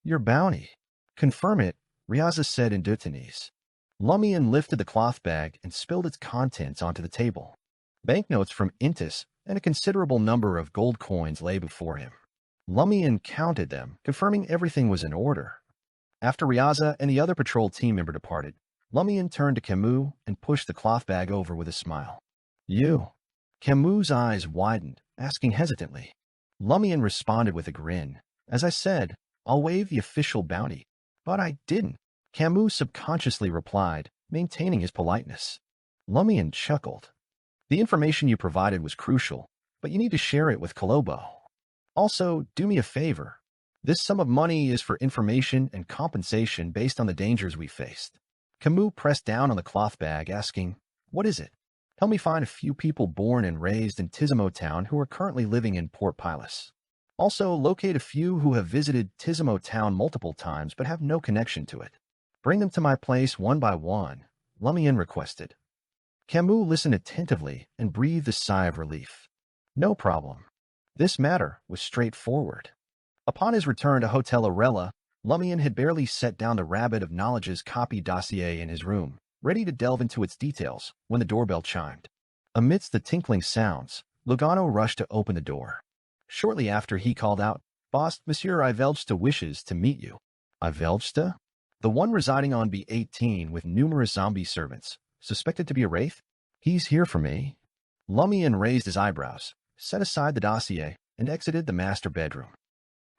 "Your bounty." "Confirm it," Riaza said in Deutanese. Lumian lifted the cloth bag and spilled its contents onto the table. Banknotes from Intis and a considerable number of gold coins lay before him. Lumian counted them, confirming everything was in order. After Riaza and the other patrol team member departed, Lumian turned to Camus and pushed the cloth bag over with a smile. "You?" Camus' eyes widened, asking hesitantly. Lumian responded with a grin. "As I said, I'll waive the official bounty." "But I didn't," Camus subconsciously replied, maintaining his politeness. Lumian chuckled. "The information you provided was crucial, but you need to share it with Kolobo. Also, do me a favor. This sum of money is for information and compensation based on the dangers we faced." Camus pressed down on the cloth bag, asking, "What is it?" "Help me find a few people born and raised in Tizimo Town who are currently living in Port Pilas. Also, locate a few who have visited Tizimo Town multiple times but have no connection to it. Bring them to my place one by one," Lumian requested. Camus listened attentively and breathed a sigh of relief. "No problem." This matter was straightforward. Upon his return to Hotel Arella, Lumian had barely set down the Rabbit of Knowledge's copy dossier in his room, ready to delve into its details, when the doorbell chimed. Amidst the tinkling sounds, Lugano rushed to open the door. Shortly after, he called out, "Boss, Monsieur Ivelsta wishes to meet you." "Ivelsta?" "The one residing on B18 with numerous zombie servants, suspected to be a wraith?" "He's here for me." Lumian raised his eyebrows, set aside the dossier, and exited the master bedroom.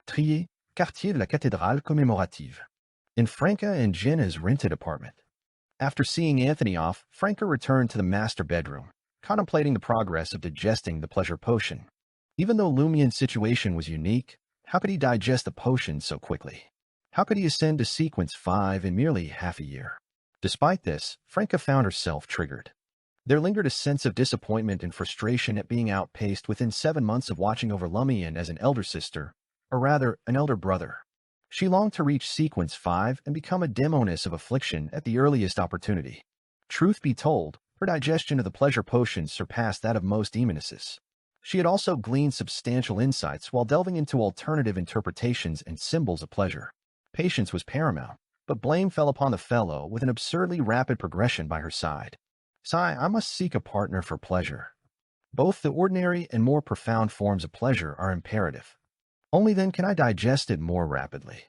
Trier, Quartier de la Cathédrale Commémorative. In Franca and Jenna's rented apartment. After seeing Anthony off, Franca returned to the master bedroom, contemplating the progress of digesting the pleasure potion. Even though Lumian's situation was unique, how could he digest the potion so quickly? How could he ascend to sequence 5 in merely half a year? Despite this, Franca found herself triggered. There lingered a sense of disappointment and frustration at being outpaced within 7 months of watching over Lumian as an elder sister, or rather, an elder brother. She longed to reach sequence 5 and become a demoness of affliction at the earliest opportunity. Truth be told, her digestion of the pleasure potion surpassed that of most demonesses. She had also gleaned substantial insights while delving into alternative interpretations and symbols of pleasure. Patience was paramount, but blame fell upon the fellow with an absurdly rapid progression by her side. "Sai, I must seek a partner for pleasure. Both the ordinary and more profound forms of pleasure are imperative. Only then can I digest it more rapidly."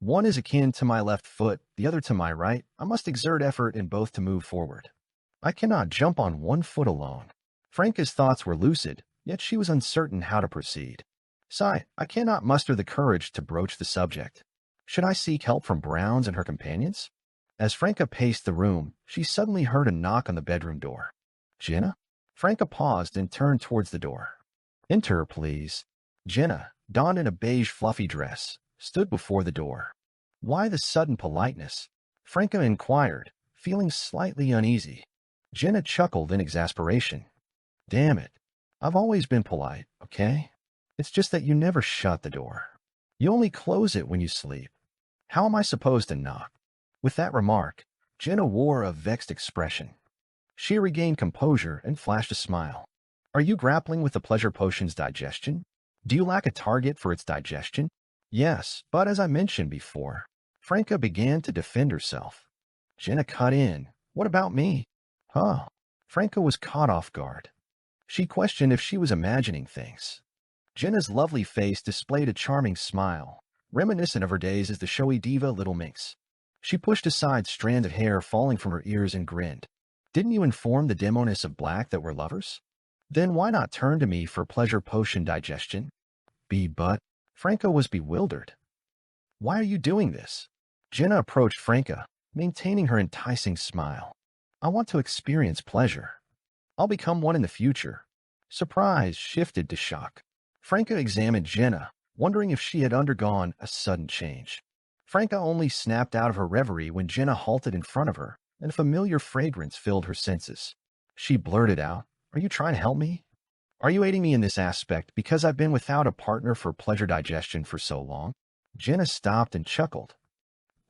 One is akin to my left foot, the other to my right. I must exert effort in both to move forward. I cannot jump on one foot alone. Franca's thoughts were lucid, yet she was uncertain how to proceed. Sigh, I cannot muster the courage to broach the subject. Should I seek help from Browns and her companions? As Franca paced the room, she suddenly heard a knock on the bedroom door. Jenna? Franca paused and turned towards the door. Enter, please. Jenna, donned in a beige fluffy dress, stood before the door. Why the sudden politeness? Franca inquired, feeling slightly uneasy. Jenna chuckled in exasperation. Damn it. I've always been polite, okay? It's just that you never shut the door. You only close it when you sleep. How am I supposed to knock? With that remark, Jenna wore a vexed expression. She regained composure and flashed a smile. Are you grappling with the pleasure potion's digestion? Do you lack a target for its digestion? Yes, but as I mentioned before, Franca began to defend herself. Jenna cut in. What about me? Huh. Franca was caught off guard. She questioned if she was imagining things. Jenna's lovely face displayed a charming smile, reminiscent of her days as the showy diva Little Minx. She pushed aside strands of hair falling from her ears and grinned. Didn't you inform the demoness of black that we're lovers? Then why not turn to me for pleasure potion digestion? But Franca was bewildered. Why are you doing this? Jenna approached Franca, maintaining her enticing smile. I want to experience pleasure. I'll become one in the future. Surprise shifted to shock. Franca examined Jenna, wondering if she had undergone a sudden change. Franca only snapped out of her reverie when Jenna halted in front of her, and a familiar fragrance filled her senses. She blurted out, Are you trying to help me? Are you aiding me in this aspect because I've been without a partner for pleasure digestion for so long? Jenna stopped and chuckled.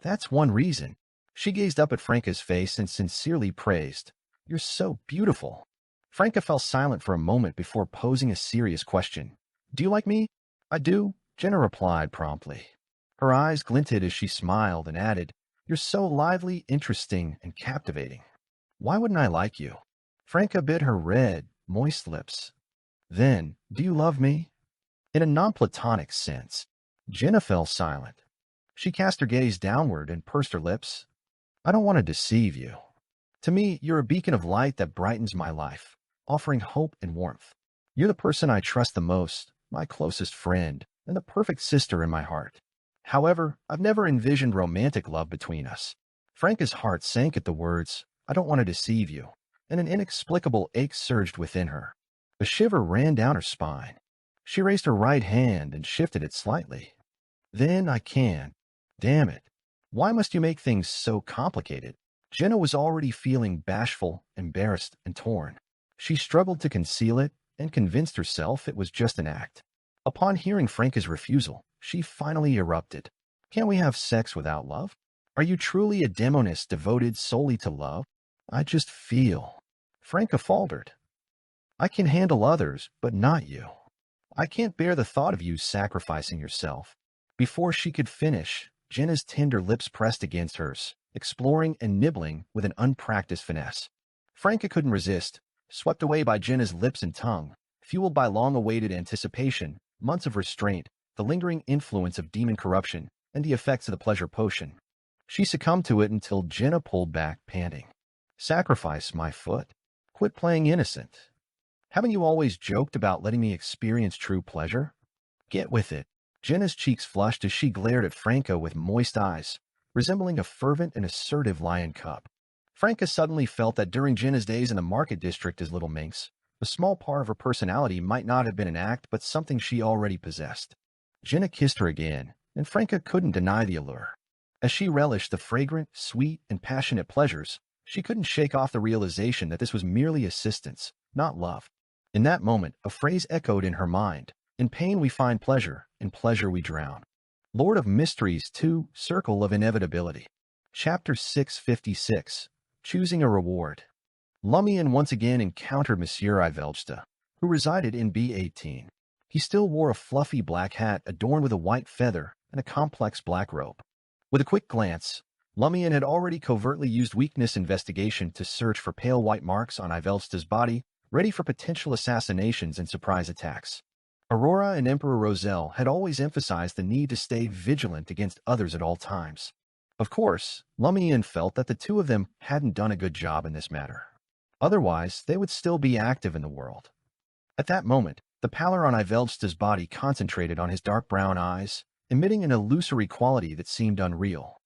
That's one reason. She gazed up at Franca's face and sincerely praised. You're so beautiful. Franca fell silent for a moment before posing a serious question. Do you like me? I do, Jenna replied promptly. Her eyes glinted as she smiled and added, You're so lively, interesting, and captivating. Why wouldn't I like you? Franca bit her red, moist lips. Then, do you love me? In a non-platonic sense. Jenna fell silent. She cast her gaze downward and pursed her lips. I don't want to deceive you. To me, you're a beacon of light that brightens my life, offering hope and warmth. You're the person I trust the most, my closest friend, and the perfect sister in my heart. However, I've never envisioned romantic love between us. Franca's heart sank at the words, I don't want to deceive you, and an inexplicable ache surged within her. A shiver ran down her spine. She raised her right hand and shifted it slightly. Then I can. Damn it. Why must you make things so complicated? Jenna was already feeling bashful, embarrassed, and torn. She struggled to conceal it and convinced herself it was just an act. Upon hearing Franca's refusal, she finally erupted. Can't we have sex without love? Are you truly a demoness devoted solely to love? I just feel. Franca faltered. I can handle others, but not you. I can't bear the thought of you sacrificing yourself. Before she could finish, Jenna's tender lips pressed against hers, exploring and nibbling with an unpracticed finesse. Franca couldn't resist, swept away by Jenna's lips and tongue, fueled by long-awaited anticipation, months of restraint, the lingering influence of demon corruption, and the effects of the pleasure potion. She succumbed to it until Jenna pulled back, panting. Sacrifice my foot? Quit playing innocent. Haven't you always joked about letting me experience true pleasure? Get with it. Jenna's cheeks flushed as she glared at Franca with moist eyes, resembling a fervent and assertive lion cub. Franca suddenly felt that during Jenna's days in the market district as Little Minx, a small part of her personality might not have been an act but something she already possessed. Jenna kissed her again, and Franca couldn't deny the allure. As she relished the fragrant, sweet, and passionate pleasures, she couldn't shake off the realization that this was merely assistance, not love. In that moment, a phrase echoed in her mind. In pain we find pleasure, in pleasure we drown. Lord of Mysteries 2, Circle of Inevitability. Chapter 656, Choosing a Reward. Lumian once again encountered Monsieur Ivelsta, who resided in B18. He still wore a fluffy black hat adorned with a white feather and a complex black robe. With a quick glance, Lumian had already covertly used weakness investigation to search for pale white marks on Ivelsta's body, ready for potential assassinations and surprise attacks. Aurora and Emperor Roselle had always emphasized the need to stay vigilant against others at all times. Of course, Lumian felt that the two of them hadn't done a good job in this matter. Otherwise, they would still be active in the world. At that moment, the pallor on Ivelsta's body concentrated on his dark brown eyes, emitting an illusory quality that seemed unreal.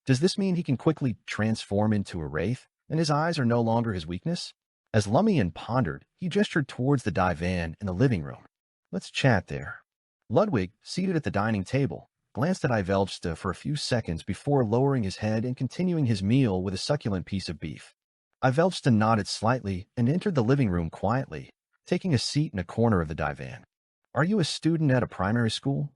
Does this mean he can quickly transform into a wraith, and his eyes are no longer his weakness? As Lumian pondered, he gestured towards the divan in the living room. Let's chat there. Ludwig, seated at the dining table, glanced at Ivelsta for a few seconds before lowering his head and continuing his meal with a succulent piece of beef. Ivelsta nodded slightly and entered the living room quietly, taking a seat in a corner of the divan. Are you a student at a primary school?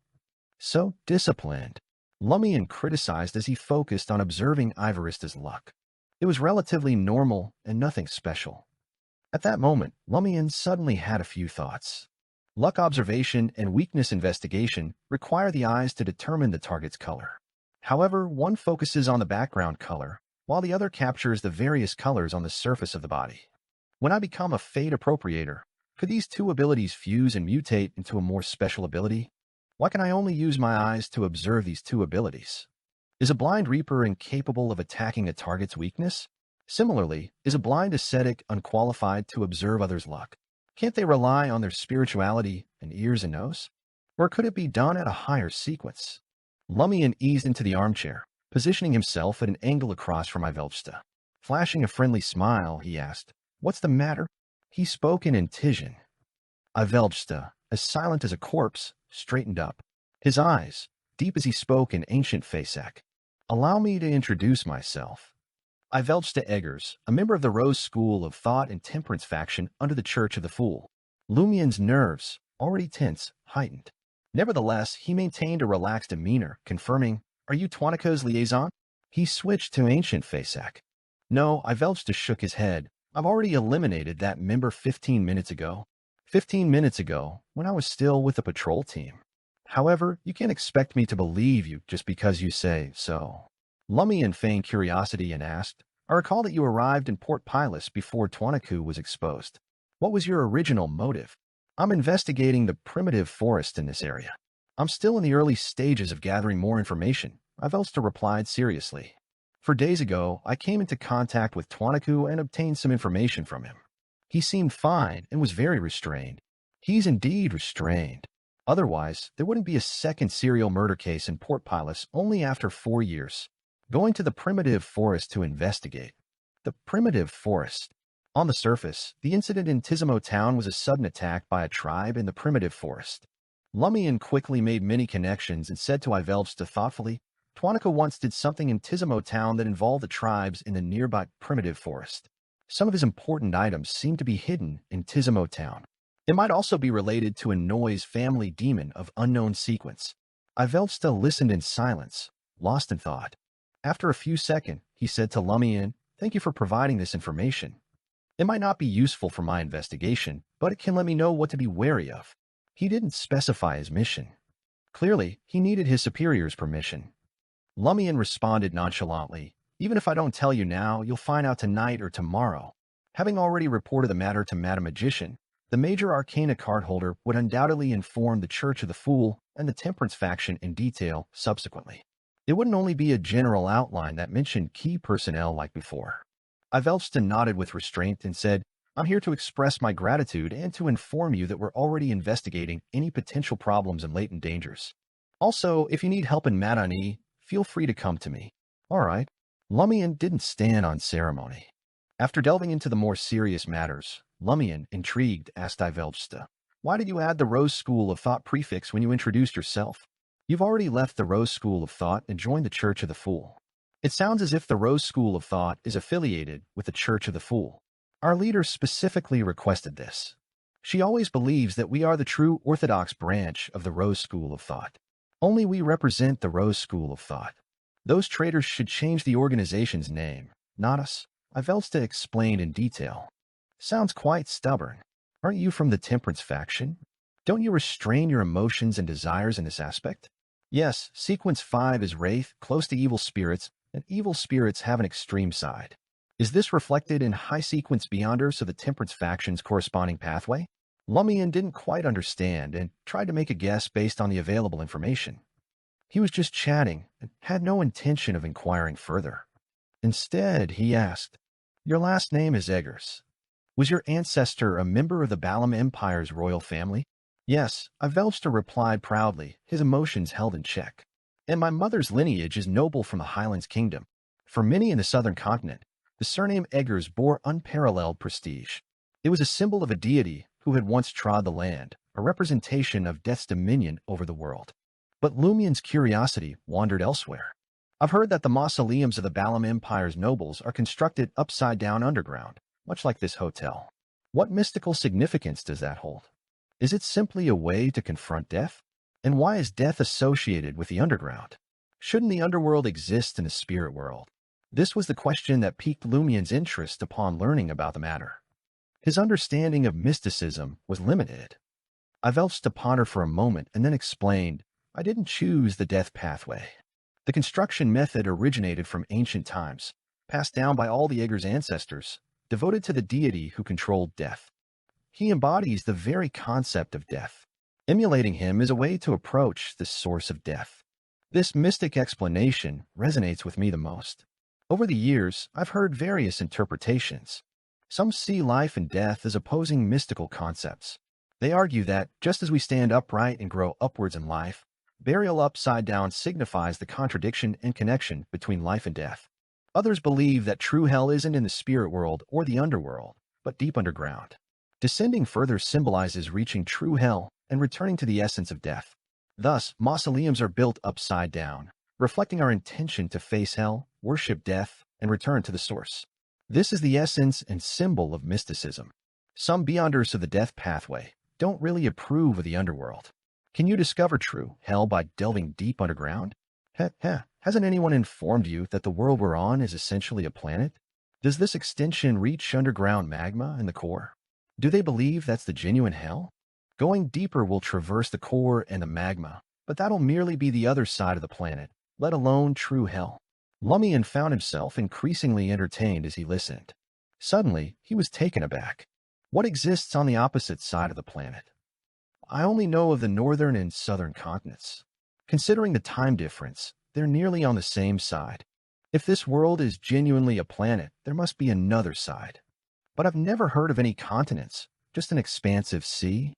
So disciplined. Lumian criticized as he focused on observing Ivarista's luck. It was relatively normal and nothing special. At that moment, Lumian suddenly had a few thoughts. Luck observation and weakness investigation require the eyes to determine the target's color. However, one focuses on the background color, while the other captures the various colors on the surface of the body. When I become a Fate Appropriator, could these two abilities fuse and mutate into a more special ability? Why can I only use my eyes to observe these two abilities? Is a blind reaper incapable of attacking a target's weakness? Similarly, is a blind ascetic unqualified to observe others' luck? Can't they rely on their spirituality and ears and nose? Or could it be done at a higher sequence? Lumian eased into the armchair, positioning himself at an angle across from Ivelsta. Flashing a friendly smile, he asked, "What's the matter?" He spoke in Intisian. Ivelsta, as silent as a corpse, straightened up. His eyes, deep as he spoke in ancient Fasak. "Allow me to introduce myself. Ivelsta Eggers, a member of the Rose School of Thought and Temperance faction under the Church of the Fool." Lumian's nerves, already tense, heightened. Nevertheless, he maintained a relaxed demeanor, confirming, "Are you Tuanica's liaison?" He switched to ancient Fasak. "No," Ivelsta shook his head. "I've already eliminated that member 15 minutes ago. 15 minutes ago, when I was still with the patrol team. However, you can't expect me to believe you just because you say so." Lumian feigned curiosity and asked, "I recall that you arrived in Port Pilus before Tuaniku was exposed. What was your original motive?" "I'm investigating the primitive forest in this area. I'm still in the early stages of gathering more information," Ivelsta replied seriously. "For days ago, I came into contact with Tuaniku and obtained some information from him. He seemed fine and was very restrained. He's indeed restrained. Otherwise, there wouldn't be a second serial murder case in Port Pilus only after 4 years. Going to the primitive forest to investigate." The primitive forest. On the surface, the incident in Tizimo town was a sudden attack by a tribe in the primitive forest. Lumian quickly made many connections and said to Ivelsta thoughtfully, "Tuanica once did something in Tizimo town that involved the tribes in the nearby primitive forest. Some of his important items seem to be hidden in Tizimo town. It might also be related to a Noise family demon of unknown sequence." Ivelsta listened in silence, lost in thought. After a few seconds, he said to Lumian, "Thank you for providing this information. It might not be useful for my investigation, but it can let me know what to be wary of." He didn't specify his mission. Clearly, he needed his superior's permission. Lumian responded nonchalantly, "Even if I don't tell you now, you'll find out tonight or tomorrow." Having already reported the matter to Madam Magician, the major arcana card holder would undoubtedly inform the Church of the Fool and the Temperance faction in detail subsequently. It wouldn't only be a general outline that mentioned key personnel like before. Ivelsta nodded with restraint and said, "I'm here to express my gratitude and to inform you that we're already investigating any potential problems and latent dangers. Also, if you need help in Madani, feel free to come to me." All right. Lumian didn't stand on ceremony. After delving into the more serious matters, Lumian, intrigued, asked Ivelsta, "Why did you add the Rose School of Thought prefix when you introduced yourself? You've already left the Rose School of Thought and joined the Church of the Fool. It sounds as if the Rose School of Thought is affiliated with the Church of the Fool. Our leader specifically requested this. She always believes that we are the true orthodox branch of the Rose School of Thought. Only we represent the Rose School of Thought. Those traitors should change the organization's name, not us," Ivelsta explained in detail. "Sounds quite stubborn. Aren't you from the Temperance faction? Don't you restrain your emotions and desires in this aspect?" "Yes, Sequence 5 is Wraith, close to evil spirits, and evil spirits have an extreme side. Is this reflected in High Sequence Beyonders of the Temperance faction's corresponding pathway?" Lumian didn't quite understand and tried to make a guess based on the available information. He was just chatting and had no intention of inquiring further. Instead, he asked, "Your last name is Eggers. Was your ancestor a member of the Balam Empire's royal family?" "Yes," Ivelster replied proudly, his emotions held in check. "And my mother's lineage is noble from the Highlands Kingdom. For many in the southern continent, the surname Eggers bore unparalleled prestige. It was a symbol of a deity who had once trod the land, a representation of death's dominion over the world." But Lumian's curiosity wandered elsewhere. "I've heard that the mausoleums of the Balam Empire's nobles are constructed upside down underground, much like this hotel. What mystical significance does that hold? Is it simply a way to confront death? And why is death associated with the underground? Shouldn't the underworld exist in the spirit world?" This was the question that piqued Lumian's interest upon learning about the matter. His understanding of mysticism was limited. Ivelfs pondered for a moment and then explained, "I didn't choose the death pathway. The construction method originated from ancient times, passed down by all the Eggers' ancestors, devoted to the deity who controlled death. He embodies the very concept of death. Emulating him is a way to approach the source of death. This mystic explanation resonates with me the most. Over the years, I've heard various interpretations. Some see life and death as opposing mystical concepts. They argue that, just as we stand upright and grow upwards in life, burial upside down signifies the contradiction and connection between life and death. Others believe that true hell isn't in the spirit world or the underworld, but deep underground. Descending further symbolizes reaching true hell and returning to the essence of death. Thus, mausoleums are built upside down, reflecting our intention to face hell, worship death, and return to the source. This is the essence and symbol of mysticism. Some beyonders of the death pathway don't really approve of the underworld. Can you discover true hell by delving deep underground? Hasn't anyone informed you that the world we're on is essentially a planet? Does this extension reach underground magma in the core? Do they believe that's the genuine hell? Going deeper will traverse the core and the magma, but that'll merely be the other side of the planet, let alone true hell. Lumian found himself increasingly entertained as he listened. Suddenly, he was taken aback. What exists on the opposite side of the planet? I only know of the northern and southern continents. Considering the time difference, they're nearly on the same side. If this world is genuinely a planet, there must be another side. But I've never heard of any continents, just an expansive sea.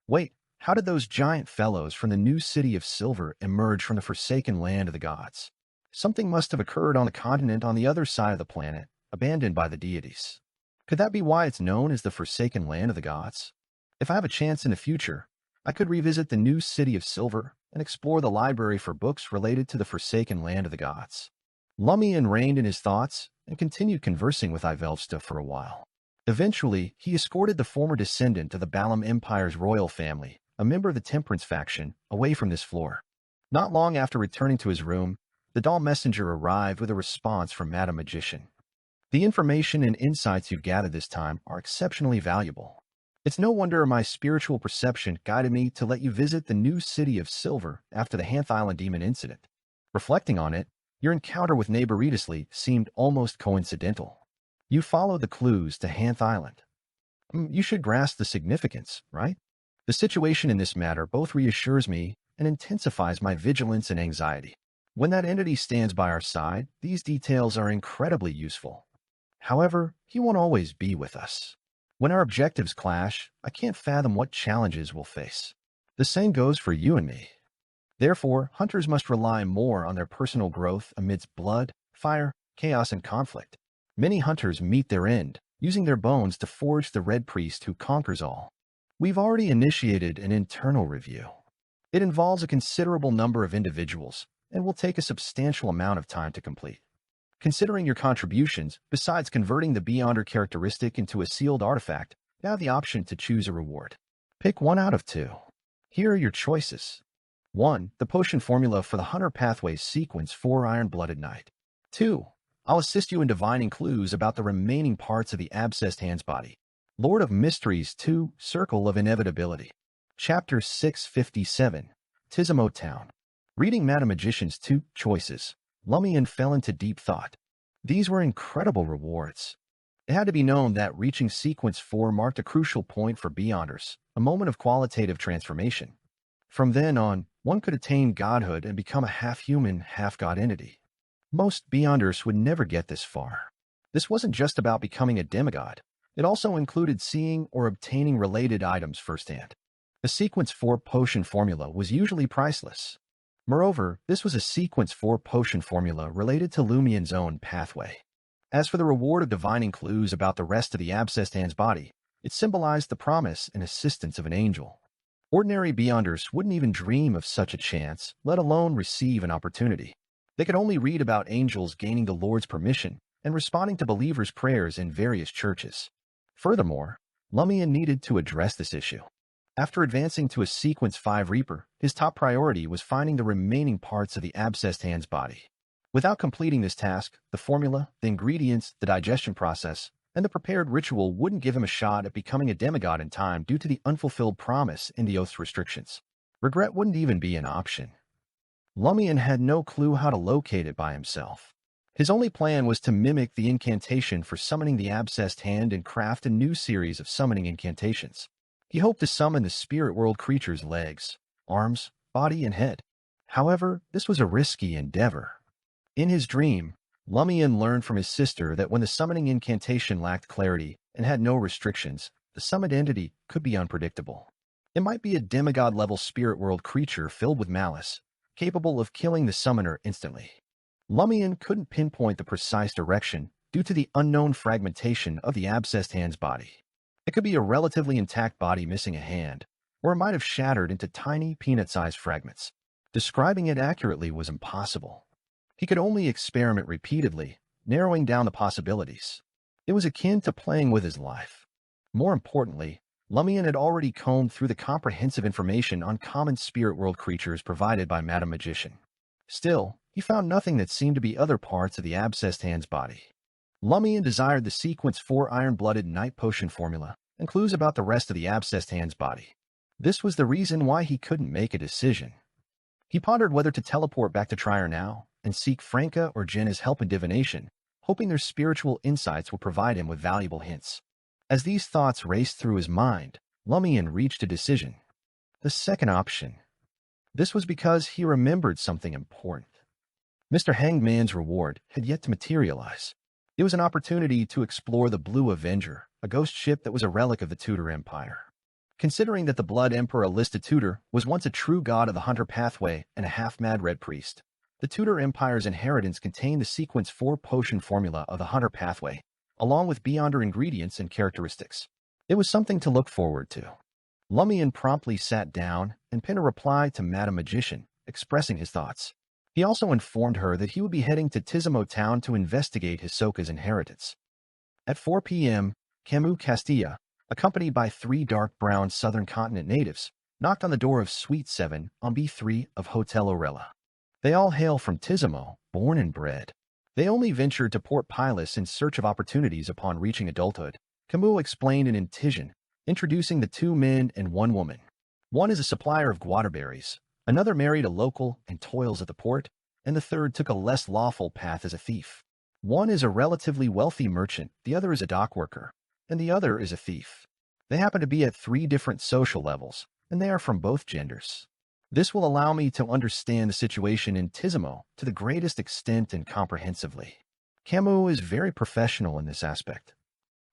Wait, how did those giant fellows from the new city of Silver emerge from the forsaken land of the gods? Something must have occurred on the continent on the other side of the planet, abandoned by the deities. Could that be why it's known as the forsaken land of the gods? If I have a chance in the future, I could revisit the new city of Silver and explore the library for books related to the forsaken land of the gods. Lumian reined in his thoughts and continued conversing with Ivelfsta for a while. Eventually, he escorted the former descendant of the Balam Empire's royal family, a member of the Temperance faction, away from this floor. Not long after returning to his room, the doll messenger arrived with a response from Madam Magician. "The information and insights you've gathered this time are exceptionally valuable. It's no wonder my spiritual perception guided me to let you visit the new city of Silver after the Hanth Island demon incident. Reflecting on it, your encounter with Neighboritus Lee seemed almost coincidental. You followed the clues to Hanth Island. You should grasp the significance, right? The situation in this matter both reassures me and intensifies my vigilance and anxiety. When that entity stands by our side, these details are incredibly useful. However, he won't always be with us. When our objectives clash, I can't fathom what challenges we'll face. The same goes for you and me. Therefore, hunters must rely more on their personal growth amidst blood, fire, chaos, and conflict. Many hunters meet their end, using their bones to forge the Red Priest who conquers all. We've already initiated an internal review. It involves a considerable number of individuals and will take a substantial amount of time to complete. Considering your contributions, besides converting the Beyonder characteristic into a sealed artifact, you have the option to choose a reward. Pick one out of two. Here are your choices. 1. The potion formula for the Hunter Pathways sequence for Iron-Blooded Knight. 2. I'll assist you in divining clues about the remaining parts of the Abscessed Hand's body. Lord of Mysteries 2, Circle of Inevitability. Chapter 657, Tizimo Town. Reading Madam Magician's 2 choices, Lumian fell into deep thought. These were incredible rewards. It had to be known that reaching Sequence 4 marked a crucial point for Beyonders, a moment of qualitative transformation. From then on, one could attain godhood and become a half-human, half-god entity. Most Beyonders would never get this far. This wasn't just about becoming a demigod. It also included seeing or obtaining related items firsthand. A Sequence 4 potion formula was usually priceless. Moreover, this was a Sequence 4 potion formula related to Lumian's own pathway. As for the reward of divining clues about the rest of the abscessed hand's body, it symbolized the promise and assistance of an angel. Ordinary Beyonders wouldn't even dream of such a chance, let alone receive an opportunity. They could only read about angels gaining the Lord's permission and responding to believers' prayers in various churches. Furthermore, Lumian needed to address this issue. After advancing to a Sequence 5 Reaper, his top priority was finding the remaining parts of the abscessed hand's body. Without completing this task, the formula, the ingredients, the digestion process, and the prepared ritual wouldn't give him a shot at becoming a demigod in time due to the unfulfilled promise in the oath's restrictions. Regret wouldn't even be an option. Lumian had no clue how to locate it by himself. His only plan was to mimic the incantation for summoning the abscessed hand and craft a new series of summoning incantations. He hoped to summon the spirit world creature's legs, arms, body, and head. However, this was a risky endeavor. In his dream, Lumian learned from his sister that when the summoning incantation lacked clarity and had no restrictions, the summoned entity could be unpredictable. It might be a demigod-level spirit world creature filled with malice, capable of killing the summoner instantly. Lumian couldn't pinpoint the precise direction due to the unknown fragmentation of the abscessed hand's body. It could be a relatively intact body missing a hand, or it might have shattered into tiny peanut-sized fragments. Describing it accurately was impossible. He could only experiment repeatedly, narrowing down the possibilities. It was akin to playing with his life. More importantly, Lumian had already combed through the comprehensive information on common spirit world creatures provided by Madam Magician. Still, he found nothing that seemed to be other parts of the abscessed hand's body. Lumian desired the Sequence 4 iron-blooded night potion formula and clues about the rest of the abscessed hand's body. This was the reason why he couldn't make a decision. He pondered whether to teleport back to Trier now and seek Franca or Jenna's help in divination, hoping their spiritual insights would provide him with valuable hints. As these thoughts raced through his mind, Lumian reached a decision. The second option. This was because he remembered something important. Mr. Hangman's reward had yet to materialize. It was an opportunity to explore the Blue Avenger, a ghost ship that was a relic of the Tudor Empire. Considering that the Blood Emperor listed Tudor was once a true god of the Hunter pathway and a half-mad red priest, the Tudor Empire's inheritance contained the Sequence 4 potion formula of the Hunter pathway, along with Beyonder ingredients and characteristics. It was something to look forward to. Lumian promptly sat down and penned a reply to Madam Magician, expressing his thoughts. He also informed her that he would be heading to Tizimo Town to investigate Hisoka's inheritance. At 4 p.m., Camus Castilla, accompanied by 3 dark brown Southern Continent natives, knocked on the door of Suite 7 on B3 of Hotel Orella. They all hail from Tizimo, born and bred. They only ventured to Port Pilus in search of opportunities upon reaching adulthood. Camus explained in incision, introducing the 2 men and 1 woman. One is a supplier of guaterberries, another married a local and toils at the port, and the third took a less lawful path as a thief. One is a relatively wealthy merchant, the other is a dock worker, and the other is a thief. They happen to be at 3 different social levels, and they are from both genders. This will allow me to understand the situation in Tizimo to the greatest extent and comprehensively. Camus is very professional in this aspect.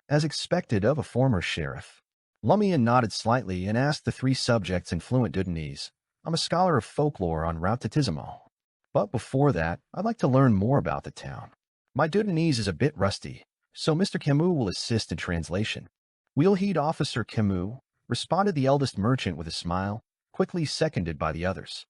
As expected of a former sheriff. Lumian nodded slightly and asked the 3 subjects in fluent Dudanese, "I'm a scholar of folklore en route to Tizimo. But before that, I'd like to learn more about the town. My Dudanese is a bit rusty, so Mr. Camus will assist in translation." "We'll heed Officer Camus," responded the eldest merchant with a smile, quickly seconded by the others.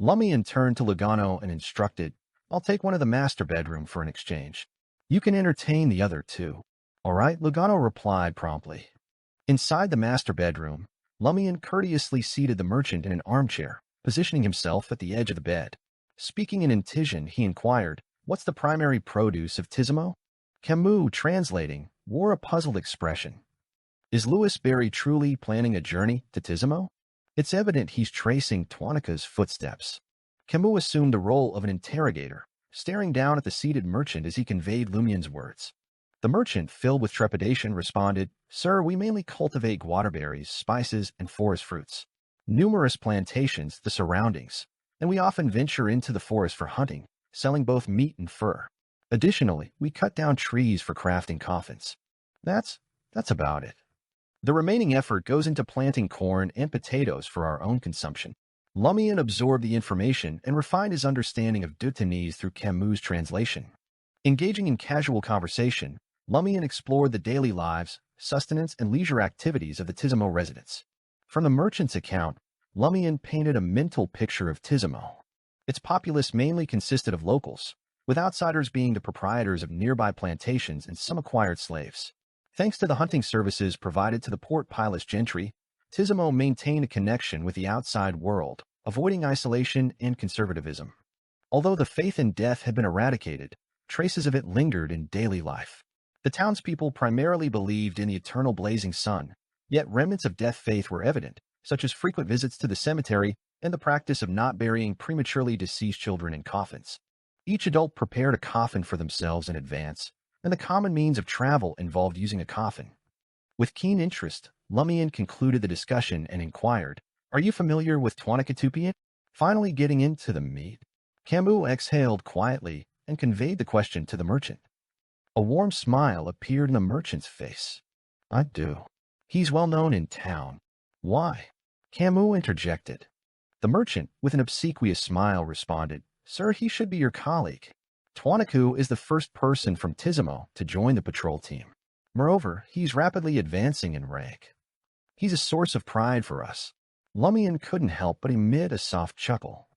Lumian turned to Lugano and instructed, "I'll take one of the master bedroom for an exchange. You can entertain the other 2. "All right," Lugano replied promptly. Inside the master bedroom, Lumian courteously seated the merchant in an armchair, positioning himself at the edge of the bed. Speaking in incision, he inquired, "What's the primary produce of Tizimo?" Camus, translating, wore a puzzled expression. "Is Louis Berry truly planning a journey to Tizimo? It's evident he's tracing Tuanaka's footsteps." Camus assumed the role of an interrogator, staring down at the seated merchant as he conveyed Lumian's words. The merchant, filled with trepidation, responded, "Sir, we mainly cultivate guarberries, spices, and forest fruits. Numerous plantations, the surroundings, and we often venture into the forest for hunting, selling both meat and fur. Additionally, we cut down trees for crafting coffins. That's about it. The remaining effort goes into planting corn and potatoes for our own consumption." Lumian absorbed the information and refined his understanding of Dutanese through Camus' translation. Engaging in casual conversation, Lumian explored the daily lives, sustenance, and leisure activities of the Tizimo residents. From the merchant's account, Lumian painted a mental picture of Tizimo. Its populace mainly consisted of locals, with outsiders being the proprietors of nearby plantations and some acquired slaves. Thanks to the hunting services provided to the Port Pilas gentry, Tizimo maintained a connection with the outside world, avoiding isolation and conservatism. Although the faith in death had been eradicated, traces of it lingered in daily life. The townspeople primarily believed in the eternal blazing sun, yet remnants of death faith were evident, such as frequent visits to the cemetery and the practice of not burying prematurely deceased children in coffins. Each adult prepared a coffin for themselves in advance, and the common means of travel involved using a coffin. With keen interest, Lumian concluded the discussion and inquired, "Are you familiar with Twanakatupian?" Finally getting into the meat, Camus exhaled quietly and conveyed the question to the merchant. A warm smile appeared in the merchant's face. "I do. He's well known in town." "Why?" Camus interjected. The merchant, with an obsequious smile, responded, "Sir, he should be your colleague. Twanaku is the first person from Tizimo to join the patrol team. Moreover, he's rapidly advancing in rank. He's a source of pride for us." Lumian couldn't help but emit a soft chuckle.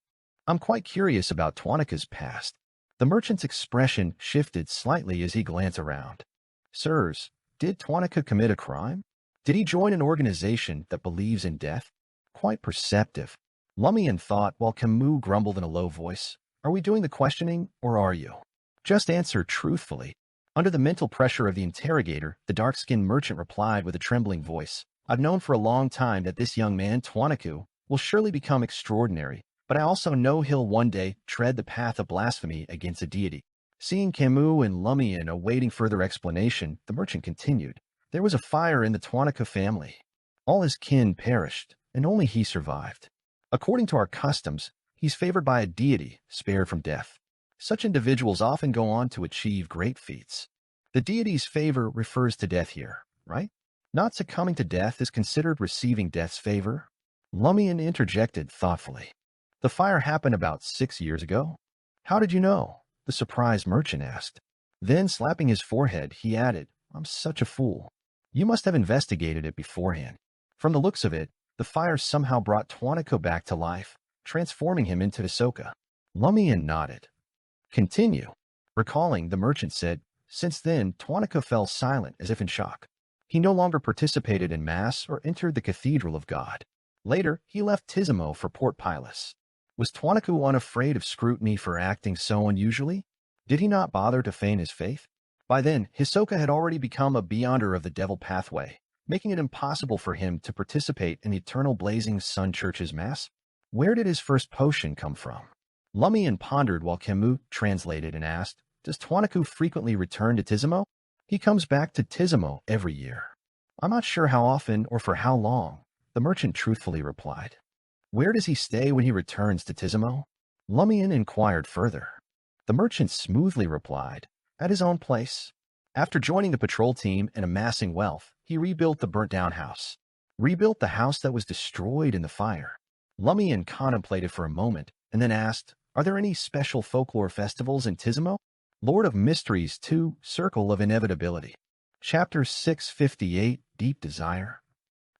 "I'm quite curious about Twanaku's past." The merchant's expression shifted slightly as he glanced around. "Sirs, did Twanaku commit a crime? Did he join an organization that believes in death?" "Quite perceptive," Lumian thought while Camus grumbled in a low voice. "Are we doing the questioning, or are you? Just answer truthfully." Under the mental pressure of the interrogator, the dark-skinned merchant replied with a trembling voice, "I've known for a long time that this young man, Twanaku, will surely become extraordinary, but I also know he'll one day tread the path of blasphemy against a deity." Seeing Camus and Lumian awaiting further explanation, the merchant continued, "There was a fire in the Twanaku family. All his kin perished, and only he survived. According to our customs, he's favored by a deity, spared from death. Such individuals often go on to achieve great feats. The deity's favor refers to death here, right? Not succumbing to death is considered receiving death's favor." Lumian interjected thoughtfully. "The fire happened about 6 years ago." "How did you know?" the surprised merchant asked. Then, slapping his forehead, he added, "I'm such a fool. You must have investigated it beforehand. From the looks of it, the fire somehow brought Twanaku back to life, transforming him into Hisoka." Lumian nodded. "Continue." Recalling, the merchant said, "Since then, Twanaku fell silent as if in shock. He no longer participated in Mass or entered the Cathedral of God. Later, he left Tizimo for Port Pilas. Was Twanaku unafraid of scrutiny for acting so unusually? Did he not bother to feign his faith? By then, Hisoka had already become a beyonder of the Devil Pathway, making it impossible for him to participate in the Eternal Blazing Sun Church's Mass. Where did his first potion come from?" Lumian pondered while Camus translated and asked, "Does Twanaku frequently return to Tizimo?" "He comes back to Tizimo every year. I'm not sure how often or for how long," the merchant truthfully replied. "Where does he stay when he returns to Tizimo?" Lumian inquired further. The merchant smoothly replied, "At his own place." After joining the patrol team and amassing wealth, he rebuilt the burnt-down house. Rebuilt the house that was destroyed in the fire. Lumian contemplated for a moment and then asked, "Are there any special folklore festivals in Tizimo?" Lord of Mysteries 2, Circle of Inevitability. Chapter 658, Deep Desire.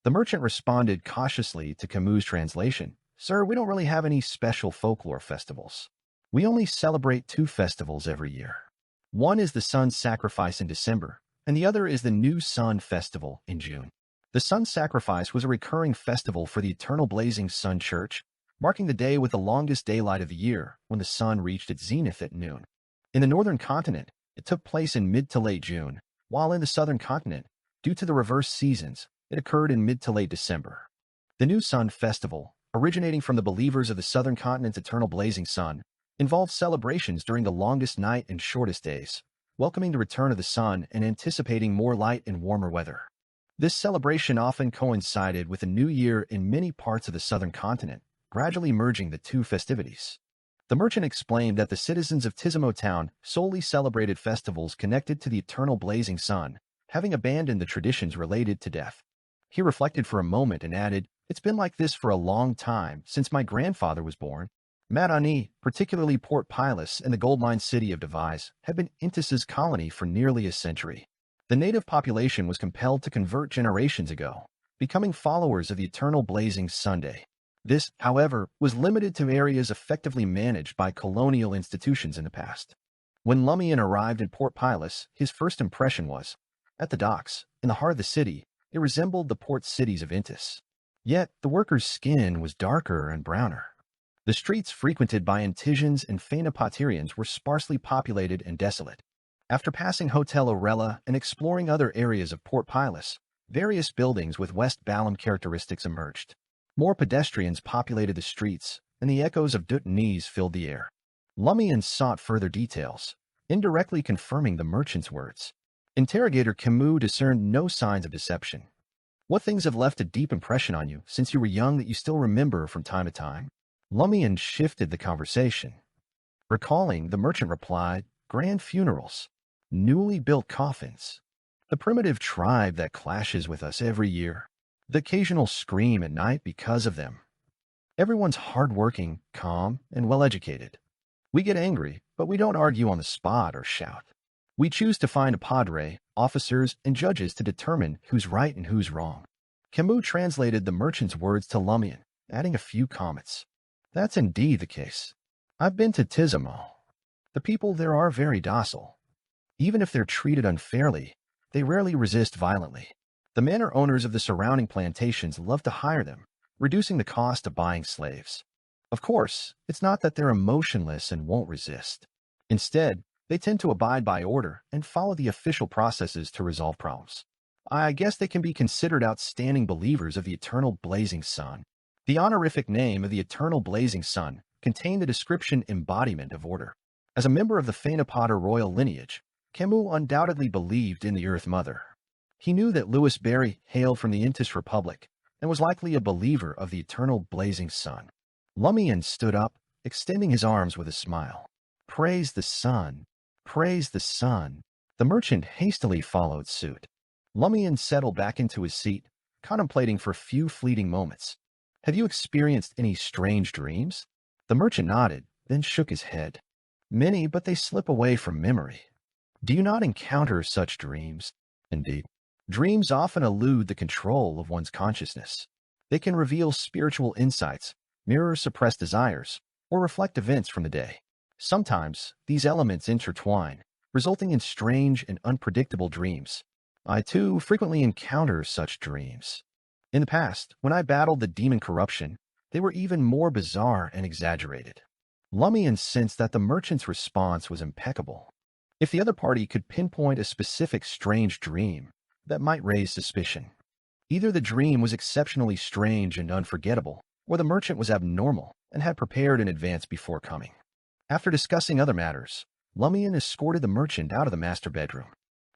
The merchant responded cautiously to Camus' translation, "Sir, we don't really have any special folklore festivals. We only celebrate 2 festivals every year. One is the Sun's Sacrifice in December, and the other is the New Sun Festival in June. The Sun Sacrifice was a recurring festival for the Eternal Blazing Sun Church, marking the day with the longest daylight of the year when the sun reached its zenith at noon. In the northern continent, it took place in mid to late June, while in the southern continent, due to the reverse seasons, it occurred in mid to late December. The New Sun Festival, originating from the believers of the southern continent's eternal blazing sun, involved celebrations during the longest night and shortest days, welcoming the return of the sun and anticipating more light and warmer weather. This celebration often coincided with a new year in many parts of the southern continent, gradually merging the two festivities. The merchant explained that the citizens of Tizimo town solely celebrated festivals connected to the eternal blazing sun, having abandoned the traditions related to death. He reflected for a moment and added, "It's been like this for a long time, since my grandfather was born. Madani, particularly Port Pilas and the gold mine city of Devise, have been Intis's colony for nearly a century. The native population was compelled to convert generations ago, becoming followers of the eternal blazing Sunday. This, however, was limited to areas effectively managed by colonial institutions in the past. When Lumian arrived in Port Pilas, his first impression was, at the docks, in the heart of the city, it resembled the port cities of Intis. Yet, the workers' skin was darker and browner. The streets frequented by Intisians and Phaenopoterians were sparsely populated and desolate. After passing Hotel Orella and exploring other areas of Port Pilas, various buildings with West Balam characteristics emerged. More pedestrians populated the streets, and the echoes of Dutanese filled the air. Lumian sought further details, indirectly confirming the merchant's words. Interrogator Camus discerned no signs of deception. What things have left a deep impression on you since you were young that you still remember from time to time? Lumian shifted the conversation. Recalling, the merchant replied, grand funerals, newly built coffins, the primitive tribe that clashes with us every year, the occasional scream at night because of them. Everyone's hardworking, calm, and well-educated. We get angry, but we don't argue on the spot or shout. We choose to find a padre, officers, and judges to determine who's right and who's wrong. Camus translated the merchant's words to Lumian, adding a few comments. That's indeed the case. I've been to Tizimo. The people there are very docile. Even if they're treated unfairly, they rarely resist violently. The manor owners of the surrounding plantations love to hire them, reducing the cost of buying slaves. Of course, it's not that they're emotionless and won't resist. Instead, they tend to abide by order and follow the official processes to resolve problems. I guess they can be considered outstanding believers of the eternal blazing sun. The honorific name of the eternal blazing sun contained the description embodiment of order. As a member of the Phaenopoter royal lineage, Camus undoubtedly believed in the Earth Mother. He knew that Louis Berry hailed from the Intis Republic and was likely a believer of the eternal blazing sun. Lumian stood up, extending his arms with a smile. Praise the sun! Praise the sun! The merchant hastily followed suit. Lumian settled back into his seat, contemplating for a few fleeting moments. Have you experienced any strange dreams? The merchant nodded, then shook his head. Many, but they slip away from memory. Do you not encounter such dreams? Indeed. Dreams often elude the control of one's consciousness. They can reveal spiritual insights, mirror suppressed desires, or reflect events from the day. Sometimes, these elements intertwine, resulting in strange and unpredictable dreams. I, too, frequently encounter such dreams. In the past, when I battled the demon corruption, they were even more bizarre and exaggerated. Lumian sensed that the merchant's response was impeccable. If the other party could pinpoint a specific strange dream, that might raise suspicion. Either the dream was exceptionally strange and unforgettable, or the merchant was abnormal and had prepared in advance before coming. After discussing other matters, Lumian escorted the merchant out of the master bedroom.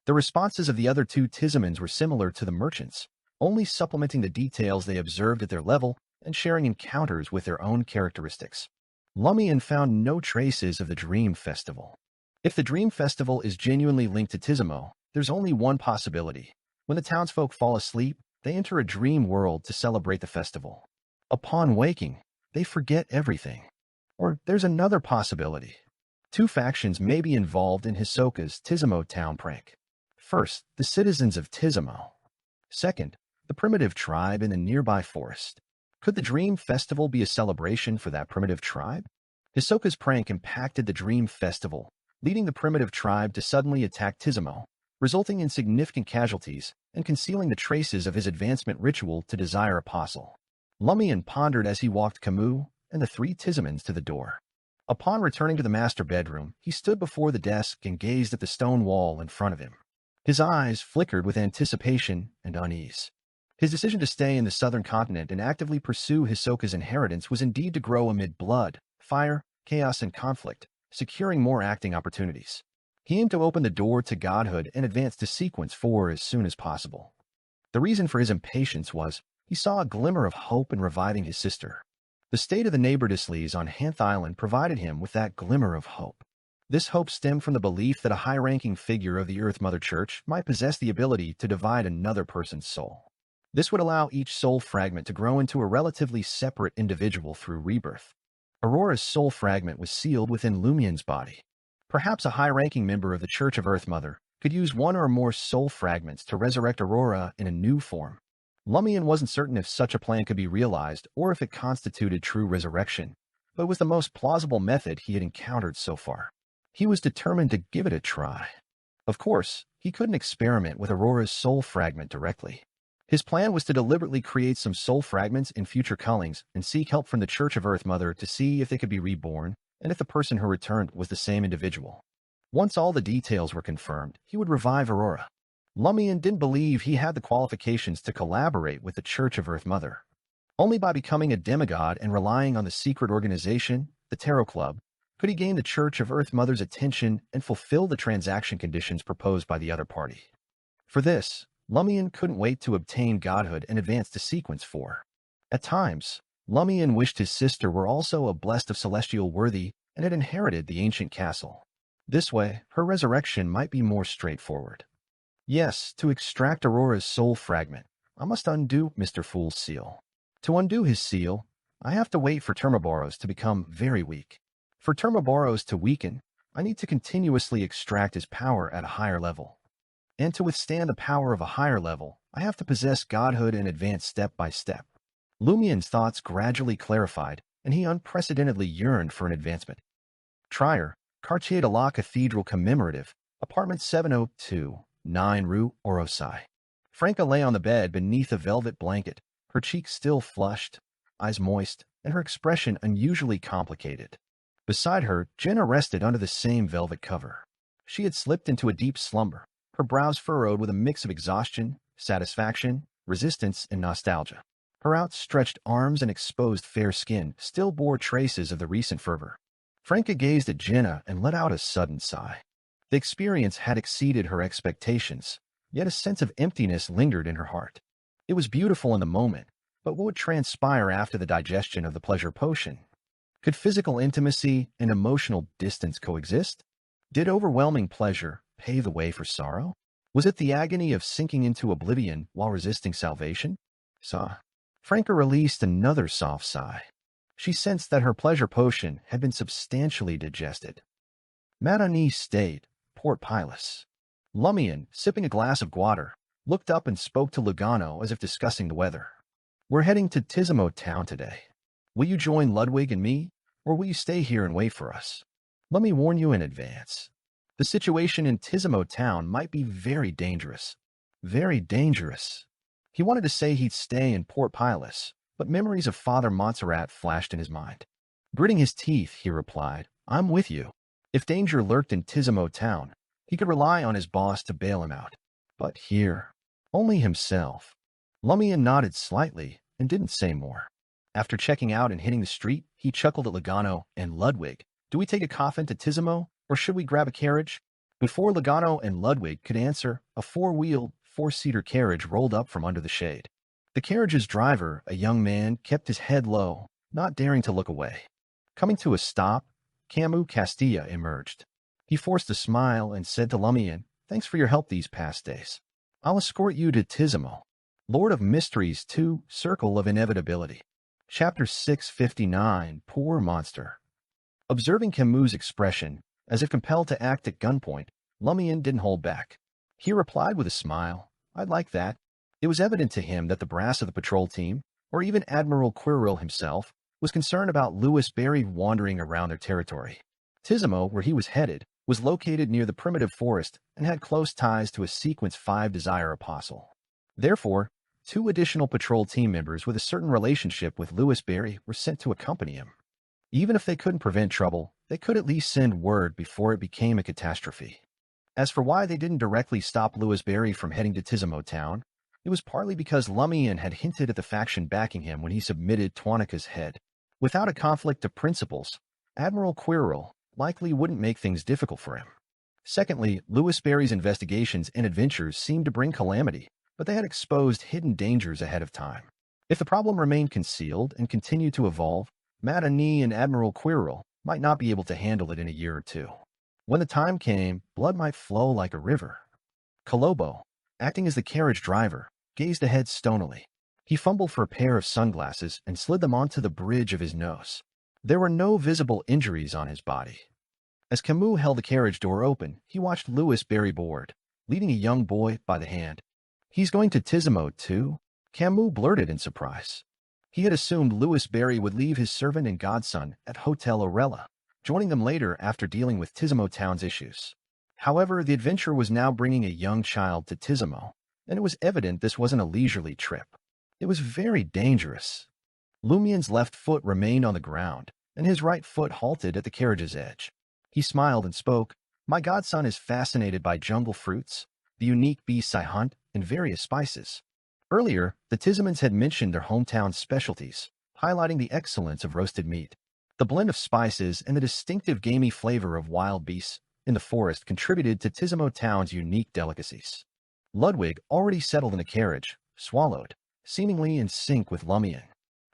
The responses of the other two Tizimans were similar to the merchant's, only supplementing the details they observed at their level and sharing encounters with their own characteristics. Lumian found no traces of the Dream Festival. If the Dream Festival is genuinely linked to Tizimo, there's only one possibility. When the townsfolk fall asleep, they enter a dream world to celebrate the festival. Upon waking, they forget everything. Or there's another possibility. Two factions may be involved in Hisoka's Tizimo town prank. First, the citizens of Tizimo. Second, the primitive tribe in the nearby forest. Could the Dream Festival be a celebration for that primitive tribe? Hisoka's prank impacted the Dream Festival, leading the primitive tribe to suddenly attack Tizimo, resulting in significant casualties and concealing the traces of his advancement ritual to Desire Apostle. Lumian pondered as he walked Camus and the three Tizimans to the door. Upon returning to the master bedroom, he stood before the desk and gazed at the stone wall in front of him. His eyes flickered with anticipation and unease. His decision to stay in the southern continent and actively pursue Hisoka's inheritance was indeed to grow amid blood, fire, chaos, and conflict, securing more acting opportunities. He aimed to open the door to godhood and advance to Sequence 4 as soon as possible. The reason for his impatience was he saw a glimmer of hope in reviving his sister. The state of the neighborlesslies on Hanth Island provided him with that glimmer of hope. This hope stemmed from the belief that a high-ranking figure of the Earth Mother Church might possess the ability to divide another person's soul. This would allow each soul fragment to grow into a relatively separate individual through rebirth. Aurora's soul fragment was sealed within Lumian's body. Perhaps a high-ranking member of the Church of Earth Mother could use one or more soul fragments to resurrect Aurora in a new form. Lumian wasn't certain if such a plan could be realized or if it constituted true resurrection, but it was the most plausible method he had encountered so far. He was determined to give it a try. Of course, he couldn't experiment with Aurora's soul fragment directly. His plan was to deliberately create some soul fragments in future cullings and seek help from the Church of Earth Mother to see if they could be reborn and if the person who returned was the same individual. Once all the details were confirmed, he would revive Aurora. Lumian didn't believe he had the qualifications to collaborate with the Church of Earth Mother. Only by becoming a demigod and relying on the secret organization, the Tarot Club, could he gain the Church of Earth Mother's attention and fulfill the transaction conditions proposed by the other party. For this, Lumian couldn't wait to obtain godhood and advance to Sequence 4. At times, Lumian wished his sister were also a blessed of celestial worthy and had inherited the ancient castle. This way, her resurrection might be more straightforward. Yes, to extract Aurora's soul fragment, I must undo Mr. Fool's seal. To undo his seal, I have to wait for Termaboros to become very weak. For Termaboros to weaken, I need to continuously extract his power at a higher level. And to withstand the power of a higher level, I have to possess godhood and advance step by step. Lumian's thoughts gradually clarified, and he unprecedentedly yearned for an advancement. Trier, Quartier de la Cathedral Commemorative, Apartment 702, 9 Rue Orosai. Franca lay on the bed beneath a velvet blanket, her cheeks still flushed, eyes moist, and her expression unusually complicated. Beside her, Jenna rested under the same velvet cover. She had slipped into a deep slumber, her brows furrowed with a mix of exhaustion, satisfaction, resistance, and nostalgia. Her outstretched arms and exposed fair skin still bore traces of the recent fervor. Franca gazed at Jenna and let out a sudden sigh. The experience had exceeded her expectations, yet a sense of emptiness lingered in her heart. It was beautiful in the moment, but what would transpire after the digestion of the pleasure potion? Could physical intimacy and emotional distance coexist? Did overwhelming pleasure pave the way for sorrow? Was it the agony of sinking into oblivion while resisting salvation? Franca released another soft sigh. She sensed that her pleasure potion had been substantially digested. Madame stayed, Port Pilus. Lumian, sipping a glass of water, looked up and spoke to Lugano as if discussing the weather. We're heading to Tizimo town today. Will you join Ludwig and me, or will you stay here and wait for us? Let me warn you in advance. The situation in Tizimo town might be very dangerous. Very dangerous. He wanted to say he'd stay in Port Pilus, but memories of Father Montserrat flashed in his mind. Gritting his teeth, he replied, I'm with you. If danger lurked in Tizimo town, he could rely on his boss to bail him out. But here, only himself. Lumian nodded slightly and didn't say more. After checking out and hitting the street, he chuckled at Lugano and Ludwig. Do we take a coffin to Tizimo, or should we grab a carriage? Before Lugano and Ludwig could answer, a four-wheeled, four-seater carriage rolled up from under the shade. The carriage's driver, a young man, kept his head low, not daring to look away. Coming to a stop, Camus Castilla emerged. He forced a smile and said to Lumian, Thanks for your help these past days. I'll escort you to Tizimo. Lord of Mysteries 2, Circle of Inevitability. Chapter 659, Poor Monster. Observing Camus' expression, as if compelled to act at gunpoint, Lumian didn't hold back. He replied with a smile, I'd like that. It was evident to him that the brass of the patrol team, or even Admiral Quirrell himself, was concerned about Louis Berry wandering around their territory. Tizimo, where he was headed, was located near the primitive forest and had close ties to a Sequence 5 Desire Apostle. Therefore, 2 additional patrol team members with a certain relationship with Louis Berry were sent to accompany him. Even if they couldn't prevent trouble, they could at least send word before it became a catastrophe. As for why they didn't directly stop Louis Berry from heading to Tizimo town, it was partly because Lumian had hinted at the faction backing him when he submitted Tuanica's head. Without a conflict of principles, Admiral Quirrell likely wouldn't make things difficult for him. Secondly, Lewis Berry's investigations and adventures seemed to bring calamity, but they had exposed hidden dangers ahead of time. If the problem remained concealed and continued to evolve, Madani and Admiral Quirrell might not be able to handle it in a year or two. When the time came, blood might flow like a river. Colombo, acting as the carriage driver, gazed ahead stonily. He fumbled for a pair of sunglasses and slid them onto the bridge of his nose. There were no visible injuries on his body. As Camus held the carriage door open, he watched Lewis Berry board, leading a young boy by the hand. "He's going to Tizimo, too?" Camus blurted in surprise. He had assumed Lewis Berry would leave his servant and godson at Hotel Orella, joining them later after dealing with Tizimo Town's issues. However, the adventure was now bringing a young child to Tizimo, and it was evident this wasn't a leisurely trip. It was very dangerous. Lumian's left foot remained on the ground, and his right foot halted at the carriage's edge. He smiled and spoke. "My godson is fascinated by jungle fruits, the unique beasts I hunt, and various spices." Earlier, the Tizimans had mentioned their hometown specialties, highlighting the excellence of roasted meat. The blend of spices and the distinctive gamey flavor of wild beasts in the forest contributed to Tizimo Town's unique delicacies. Ludwig, already settled in the carriage, swallowed, seemingly in sync with Lumian.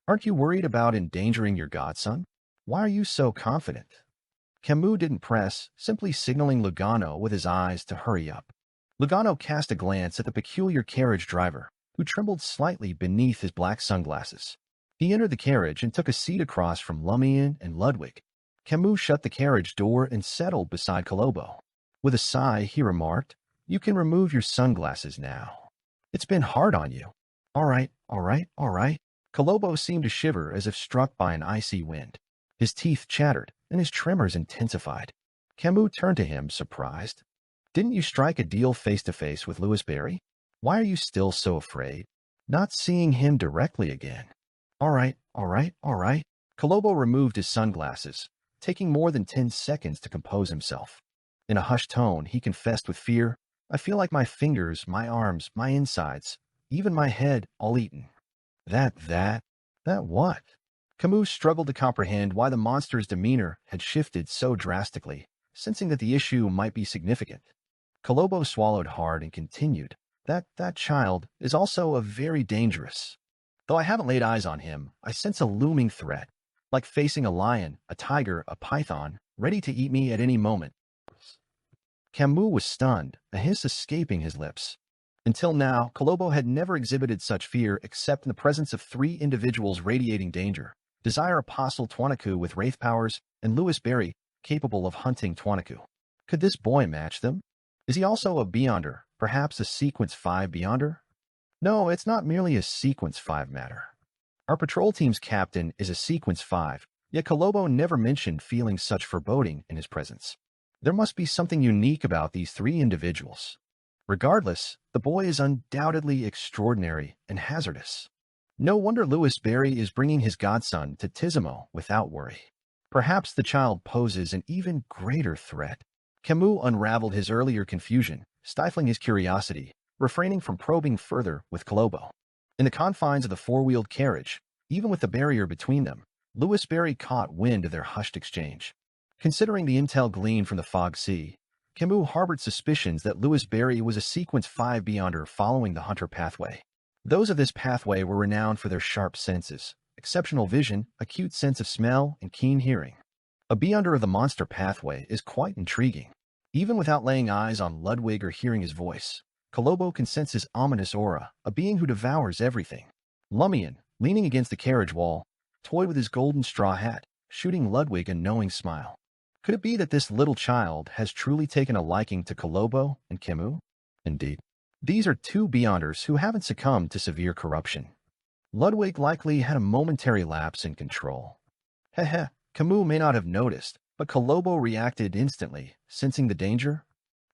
"Aren't you worried about endangering your godson? Why are you so confident?" Camus didn't press, simply signaling Lugano with his eyes to hurry up. Lugano cast a glance at the peculiar carriage driver, who trembled slightly beneath his black sunglasses. He entered the carriage and took a seat across from Lumian and Ludwig. Camus shut the carriage door and settled beside Colombo. With a sigh, he remarked, "You can remove your sunglasses now. It's been hard on you." All right. Colombo seemed to shiver as if struck by an icy wind. His teeth chattered, and his tremors intensified. Camus turned to him, surprised. "Didn't you strike a deal face-to-face with Lewis Berry? Why are you still so afraid? Not seeing him directly again." All right. Colombo removed his sunglasses, taking more than 10 seconds to compose himself. In a hushed tone, he confessed with fear, "I feel like my fingers, my arms, my insides, even my head, all eaten." That what? Camus struggled to comprehend why the monster's demeanor had shifted so drastically, sensing that the issue might be significant. Colombo swallowed hard and continued, That child is also a very dangerous. Though I haven't laid eyes on him, I sense a looming threat, like facing a lion, a tiger, a python, ready to eat me at any moment." Camus was stunned, a hiss escaping his lips. Until now, Colombo had never exhibited such fear except in the presence of 3 individuals radiating danger: Desire Apostle Twanaku with wraith powers and Lewis Berry, capable of hunting Twanaku. Could this boy match them? Is he also a Beyonder, perhaps a Sequence 5 Beyonder? No, it's not merely a Sequence 5 matter. Our patrol team's captain is a Sequence 5, yet Colombo never mentioned feeling such foreboding in his presence. There must be something unique about these 3 individuals. Regardless, the boy is undoubtedly extraordinary and hazardous. No wonder Lewis Berry is bringing his godson to Tizimo without worry. Perhaps the child poses an even greater threat. Camus unraveled his earlier confusion, stifling his curiosity, refraining from probing further with Colombo. In the confines of the 4-wheeled carriage, even with the barrier between them, Lewis Berry caught wind of their hushed exchange. Considering the intel gleaned from the fog sea, Camus harbored suspicions that Lewis Berry was a Sequence 5 Beyonder following the Hunter pathway. Those of this pathway were renowned for their sharp senses, exceptional vision, acute sense of smell, and keen hearing. A Beyonder of the Monster pathway is quite intriguing. Even without laying eyes on Ludwig or hearing his voice, Colombo can sense his ominous aura, a being who devours everything. Lumian, leaning against the carriage wall, toyed with his golden straw hat, shooting Ludwig a knowing smile. Could it be that this little child has truly taken a liking to Colombo and Camus? Indeed. These are 2 Beyonders who haven't succumbed to severe corruption. Ludwig likely had a momentary lapse in control. Camus may not have noticed, but Colombo reacted instantly, sensing the danger.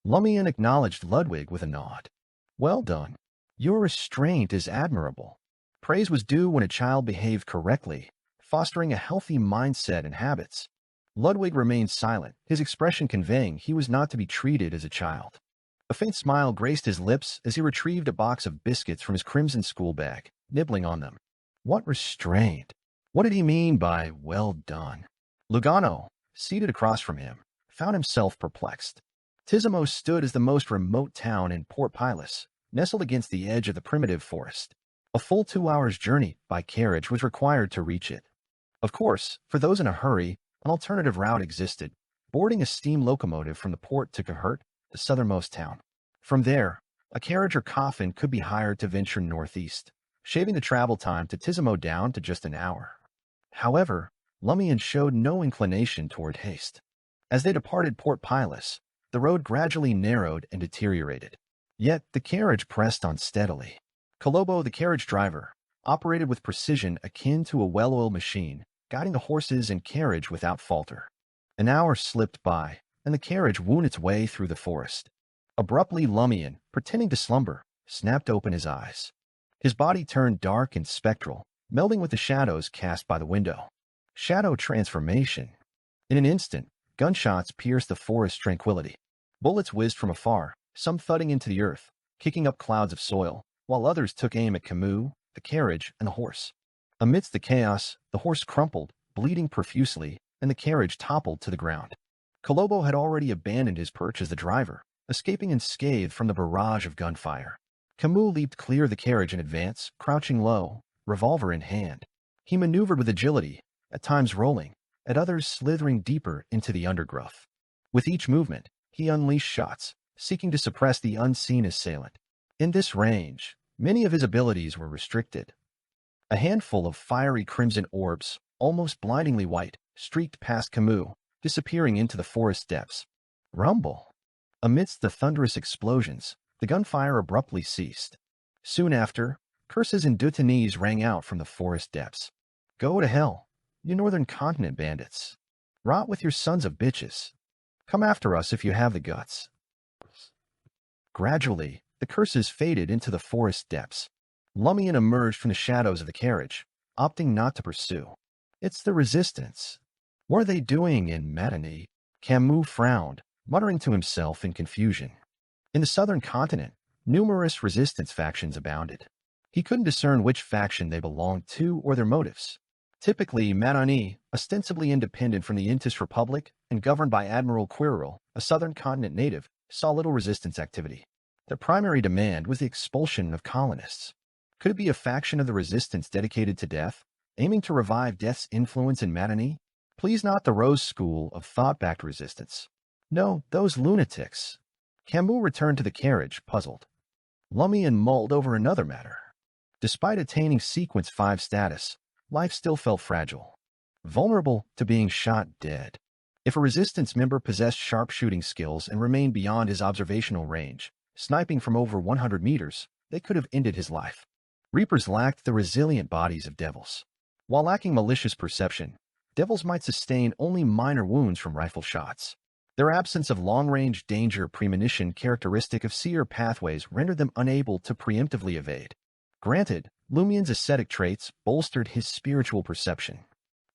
Lumian acknowledged Ludwig with a nod. "Well done. Your restraint is admirable." Praise was due when a child behaved correctly, fostering a healthy mindset and habits. Ludwig remained silent, his expression conveying he was not to be treated as a child. A faint smile graced his lips as he retrieved a box of biscuits from his crimson school bag, nibbling on them. What restraint? What did he mean by "well done"? Lugano, seated across from him, found himself perplexed. Tizimo stood as the most remote town in Port Pilas, nestled against the edge of the primitive forest. A full 2 hours' journey by carriage was required to reach it. Of course, for those in a hurry, an alternative route existed, boarding a steam locomotive from the port to Cahert, the southernmost town. From there, a carriage or coffin could be hired to venture northeast, shaving the travel time to Tizimo down to just an hour. However, Lumian showed no inclination toward haste. As they departed Port Pilas, the road gradually narrowed and deteriorated. Yet the carriage pressed on steadily. Kolobo, the carriage driver, operated with precision akin to a well-oiled machine, guiding the horses and carriage without falter. An hour slipped by, and the carriage wound its way through the forest. Abruptly, Lumian, pretending to slumber, snapped open his eyes. His body turned dark and spectral, melding with the shadows cast by the window. Shadow transformation. In an instant, gunshots pierced the forest's tranquility. Bullets whizzed from afar, some thudding into the earth, kicking up clouds of soil, while others took aim at Camus, the carriage, and the horse. Amidst the chaos, the horse crumpled, bleeding profusely, and the carriage toppled to the ground. Kolobo had already abandoned his perch as the driver, escaping unscathed from the barrage of gunfire. Camus leaped clear of the carriage in advance, crouching low, revolver in hand. He maneuvered with agility, at times rolling, at others slithering deeper into the undergrowth. With each movement, he unleashed shots, seeking to suppress the unseen assailant. In this range, many of his abilities were restricted. A handful of fiery crimson orbs, almost blindingly white, streaked past Camus, disappearing into the forest depths. Rumble. Amidst the thunderous explosions, the gunfire abruptly ceased. Soon after, curses and Dutanese rang out from the forest depths. Go to hell, you northern continent bandits. Rot with your sons of bitches. Come after us if you have the guts. Gradually, the curses faded into the forest depths. Lumian emerged from the shadows of the carriage, opting not to pursue. It's the resistance. What are they doing in Matani? Camus frowned, muttering to himself in confusion. In the southern continent, numerous resistance factions abounded. He couldn't discern which faction they belonged to or their motives. Typically, Matani, ostensibly independent from the Intis Republic and governed by Admiral Quirrell, a southern continent native, saw little resistance activity. Their primary demand was the expulsion of colonists. Could it be a faction of the resistance dedicated to death, aiming to revive death's influence in Matani? Please not the Rose School of thought-backed resistance. No, those lunatics. Camus returned to the carriage, puzzled. Lumian mulled over another matter. Despite attaining Sequence 5 status, life still felt fragile, vulnerable to being shot dead. If a resistance member possessed sharpshooting skills and remained beyond his observational range, sniping from over 100 meters, they could have ended his life. Reapers lacked the resilient bodies of devils. While lacking malicious perception, devils might sustain only minor wounds from rifle shots. Their absence of long-range danger premonition characteristic of seer pathways rendered them unable to preemptively evade. Granted, Lumian's ascetic traits bolstered his spiritual perception.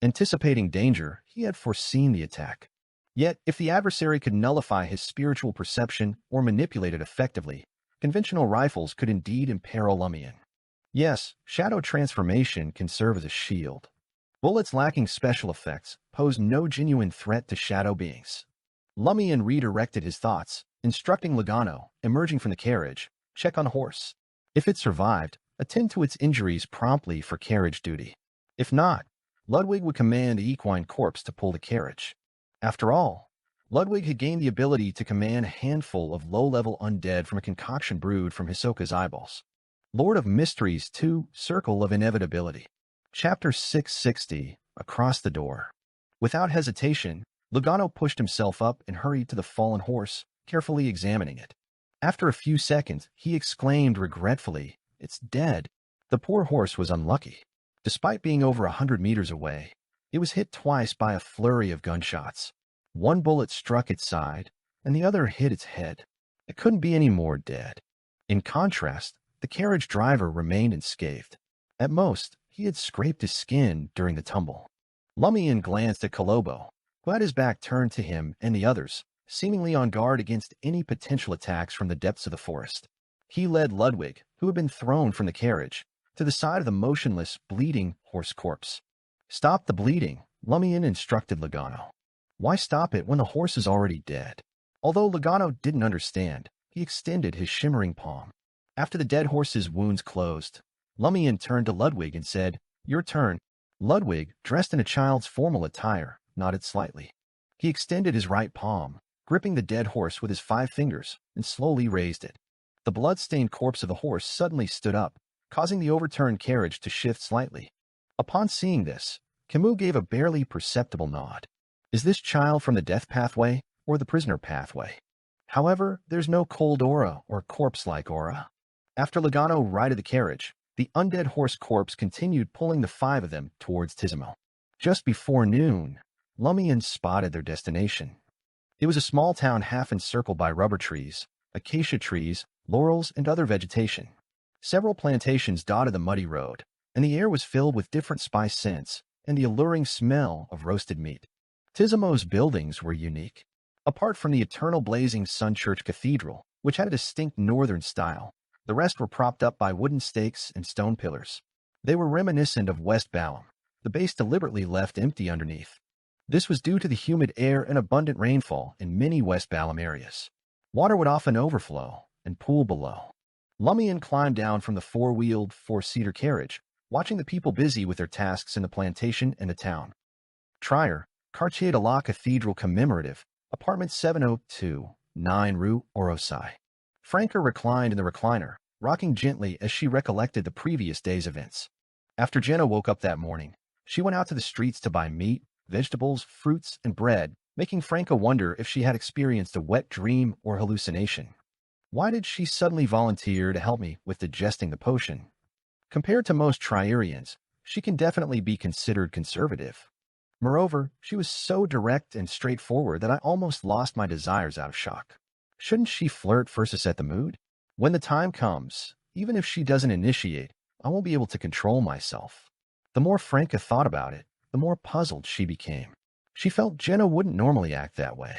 Anticipating danger, he had foreseen the attack. Yet, if the adversary could nullify his spiritual perception or manipulate it effectively, conventional rifles could indeed imperil Lumian. Yes, shadow transformation can serve as a shield. Bullets lacking special effects pose no genuine threat to shadow beings. Lumian redirected his thoughts, instructing Logano, emerging from the carriage, check on horse. If it survived, attend to its injuries promptly for carriage duty. If not, Ludwig would command the equine corpse to pull the carriage. After all, Ludwig had gained the ability to command a handful of low-level undead from a concoction brewed from Hisoka's eyeballs. Lord of Mysteries 2, Circle of Inevitability. Chapter 660, Across the Door. Without hesitation, Logano pushed himself up and hurried to the fallen horse, carefully examining it. After a few seconds, he exclaimed regretfully, "It's dead." The poor horse was unlucky. Despite being over 100 meters away, it was hit twice by a flurry of gunshots. One bullet struck its side, and the other hit its head. It couldn't be any more dead. In contrast, the carriage driver remained unscathed. At most, he had scraped his skin during the tumble. Lumian glanced at Kolobo, who had his back turned to him and the others, seemingly on guard against any potential attacks from the depths of the forest. He led Ludwig, who had been thrown from the carriage, to the side of the motionless, bleeding horse corpse. "Stop the bleeding," Lumian instructed Logano. "Why stop it when the horse is already dead?" Although Logano didn't understand, he extended his shimmering palm. After the dead horse's wounds closed, Lumian turned to Ludwig and said, "Your turn." Ludwig, dressed in a child's formal attire, nodded slightly. He extended his right palm, gripping the dead horse with his 5 fingers, and slowly raised it. The blood-stained corpse of the horse suddenly stood up, causing the overturned carriage to shift slightly. Upon seeing this, Camus gave a barely perceptible nod. Is this child from the death pathway or the prisoner pathway? However, there's no cold aura or corpse-like aura. After Logano righted the carriage, the undead horse corpse continued pulling the 5 of them towards Tizimo. Just before noon, Lumian spotted their destination. It was a small town half encircled by rubber trees, acacia trees, laurels, and other vegetation. Several plantations dotted the muddy road, and the air was filled with different spice scents and the alluring smell of roasted meat. Tizimo's buildings were unique. Apart from the eternal blazing Sun Church Cathedral, which had a distinct northern style, the rest were propped up by wooden stakes and stone pillars. They were reminiscent of West Balham, the base deliberately left empty underneath. This was due to the humid air and abundant rainfall in many West Balham areas. Water would often overflow and pool below. Lumian climbed down from the 4-wheeled, 4-seater carriage, watching the people busy with their tasks in the plantation and the town. Trier, Quartier de la Cathedral Commemorative, Apartment 702, 9 Rue Orosai. Franca reclined in the recliner, rocking gently as she recollected the previous day's events. After Jenna woke up that morning, she went out to the streets to buy meat, vegetables, fruits, and bread, making Franca wonder if she had experienced a wet dream or hallucination. Why did she suddenly volunteer to help me with digesting the potion? Compared to most Trierians, she can definitely be considered conservative. Moreover, she was so direct and straightforward that I almost lost my desires out of shock. Shouldn't she flirt first to set the mood? When the time comes, even if she doesn't initiate, I won't be able to control myself. The more Franca thought about it, the more puzzled she became. She felt Jenna wouldn't normally act that way.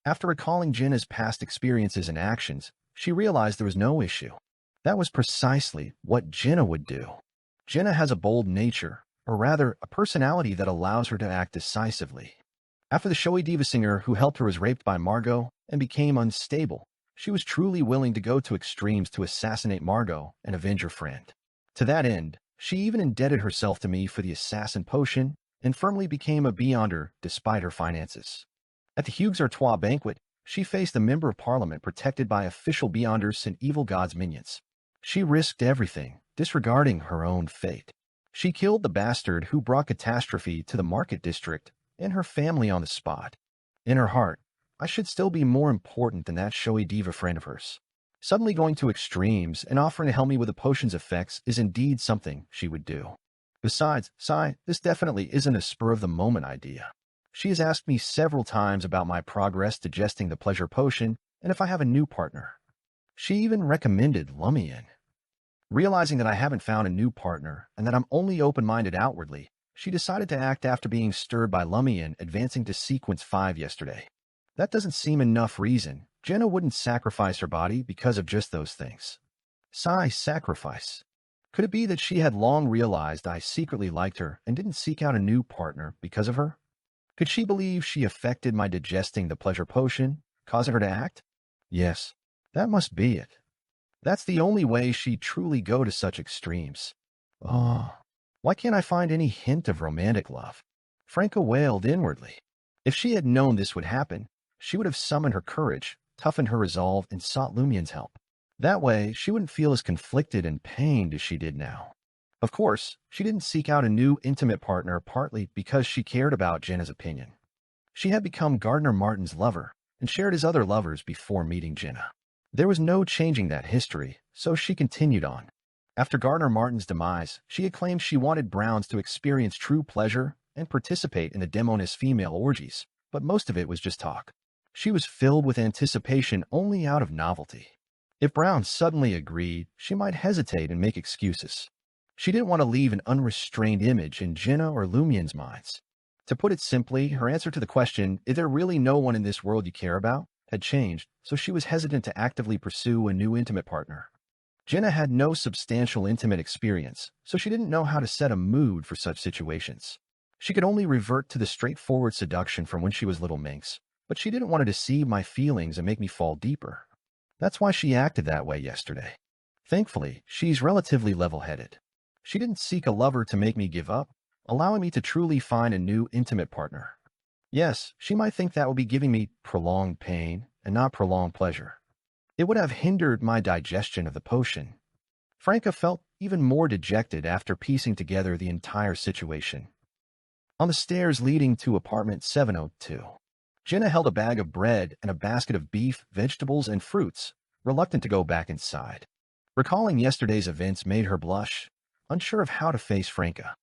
After recalling Jenna's past experiences and actions, she realized there was no issue. That was precisely what Jenna would do. Jenna has a bold nature, or rather, a personality that allows her to act decisively. After the showy diva singer who helped her was raped by Margot and became unstable, she was truly willing to go to extremes to assassinate Margot and avenge her friend. To that end, she even indebted herself to me for the assassin potion and firmly became a Beyonder despite her finances. At the Hugues Artois banquet, she faced a member of parliament protected by official Beyonders and evil god's minions. She risked everything, disregarding her own fate. She killed the bastard who brought catastrophe to the market district and her family on the spot. In her heart, I should still be more important than that showy diva friend of hers. Suddenly going to extremes and offering to help me with the potion's effects is indeed something she would do. Besides, this definitely isn't a spur-of-the-moment idea. She has asked me several times about my progress digesting the pleasure potion and if I have a new partner. She even recommended Lumian. Realizing that I haven't found a new partner and that I'm only open-minded outwardly, she decided to act after being stirred by Lumian advancing to Sequence 5 yesterday. That doesn't seem enough reason. Jenna wouldn't sacrifice her body because of just those things. Sacrifice. Could it be that she had long realized I secretly liked her and didn't seek out a new partner because of her? Could she believe she affected my digesting the pleasure potion, causing her to act? Yes, that must be it. That's the only way she'd truly go to such extremes. Oh, why can't I find any hint of romantic love? Franca wailed inwardly. If she had known this would happen, she would have summoned her courage, toughened her resolve, and sought Lumian's help. That way, she wouldn't feel as conflicted and pained as she did now. Of course, she didn't seek out a new intimate partner partly because she cared about Jenna's opinion. She had become Gardner Martin's lover and shared his other lovers before meeting Jenna. There was no changing that history, so she continued on. After Gardner Martin's demise, she had claimed she wanted Browns to experience true pleasure and participate in the Demoness female orgies, but most of it was just talk. She was filled with anticipation only out of novelty. If Brown suddenly agreed, she might hesitate and make excuses. She didn't want to leave an unrestrained image in Jenna or Lumian's minds. To put it simply, her answer to the question, "Is there really no one in this world you care about?" had changed, so she was hesitant to actively pursue a new intimate partner. Jenna had no substantial intimate experience, so she didn't know how to set a mood for such situations. She could only revert to the straightforward seduction from when she was little minx, but she didn't want to deceive my feelings and make me fall deeper. That's why she acted that way yesterday. Thankfully, she's relatively level-headed. She didn't seek a lover to make me give up, allowing me to truly find a new intimate partner. Yes, she might think that would be giving me prolonged pain and not prolonged pleasure. It would have hindered my digestion of the potion. Franca felt even more dejected after piecing together the entire situation. On the stairs leading to apartment 702, Jenna held a bag of bread and a basket of beef, vegetables, and fruits, reluctant to go back inside. Recalling yesterday's events made her blush, unsure of how to face Franca.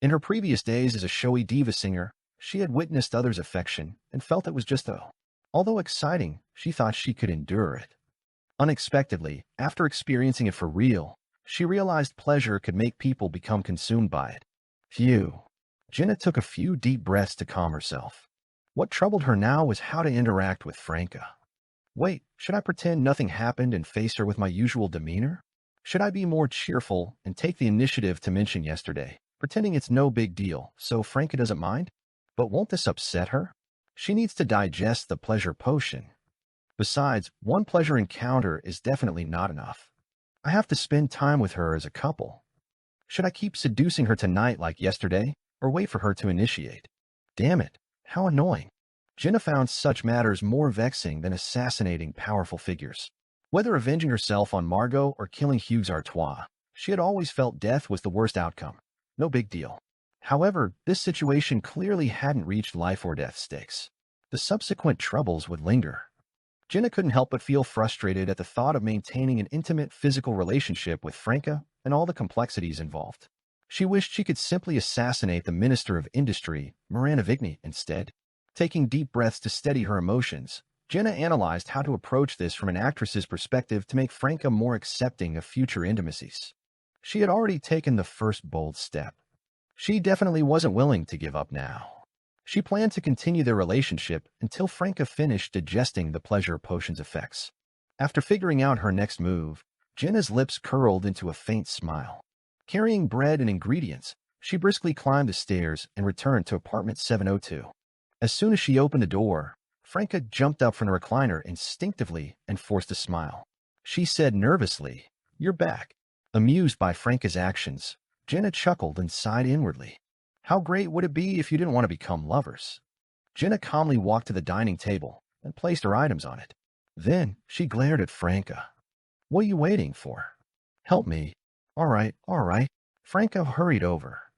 In her previous days as a showy diva singer, she had witnessed others' affection and felt it was just although exciting, she thought she could endure it. Unexpectedly, after experiencing it for real, she realized pleasure could make people become consumed by it. Phew. Jenna took a few deep breaths to calm herself. What troubled her now was how to interact with Franca. Wait, should I pretend nothing happened and face her with my usual demeanor? Should I be more cheerful and take the initiative to mention yesterday, pretending it's no big deal so Franca doesn't mind? But won't this upset her? She needs to digest the pleasure potion. Besides, one pleasure encounter is definitely not enough. I have to spend time with her as a couple. Should I keep seducing her tonight like yesterday, or wait for her to initiate? Damn it, how annoying. Jenna found such matters more vexing than assassinating powerful figures. Whether avenging herself on Margot or killing Hugues Artois, she had always felt death was the worst outcome. No big deal. However, this situation clearly hadn't reached life or death stakes. The subsequent troubles would linger. Jenna couldn't help but feel frustrated at the thought of maintaining an intimate physical relationship with Franca and all the complexities involved. She wished she could simply assassinate the Minister of Industry, Miranda Vigny, instead. Taking deep breaths to steady her emotions, Jenna analyzed how to approach this from an actress's perspective to make Franca more accepting of future intimacies. She had already taken the first bold step. She definitely wasn't willing to give up now. She planned to continue their relationship until Franca finished digesting the pleasure potion's effects. After figuring out her next move, Jenna's lips curled into a faint smile. Carrying bread and ingredients, she briskly climbed the stairs and returned to apartment 702. As soon as she opened the door, Franca jumped up from the recliner instinctively and forced a smile. She said nervously, "You're back." Amused by Franca's actions, Jenna chuckled and sighed inwardly. How great would it be if you didn't want to become lovers? Jenna calmly walked to the dining table and placed her items on it. Then she glared at Franca. "What are you waiting for? Help me." All right. Franca hurried over.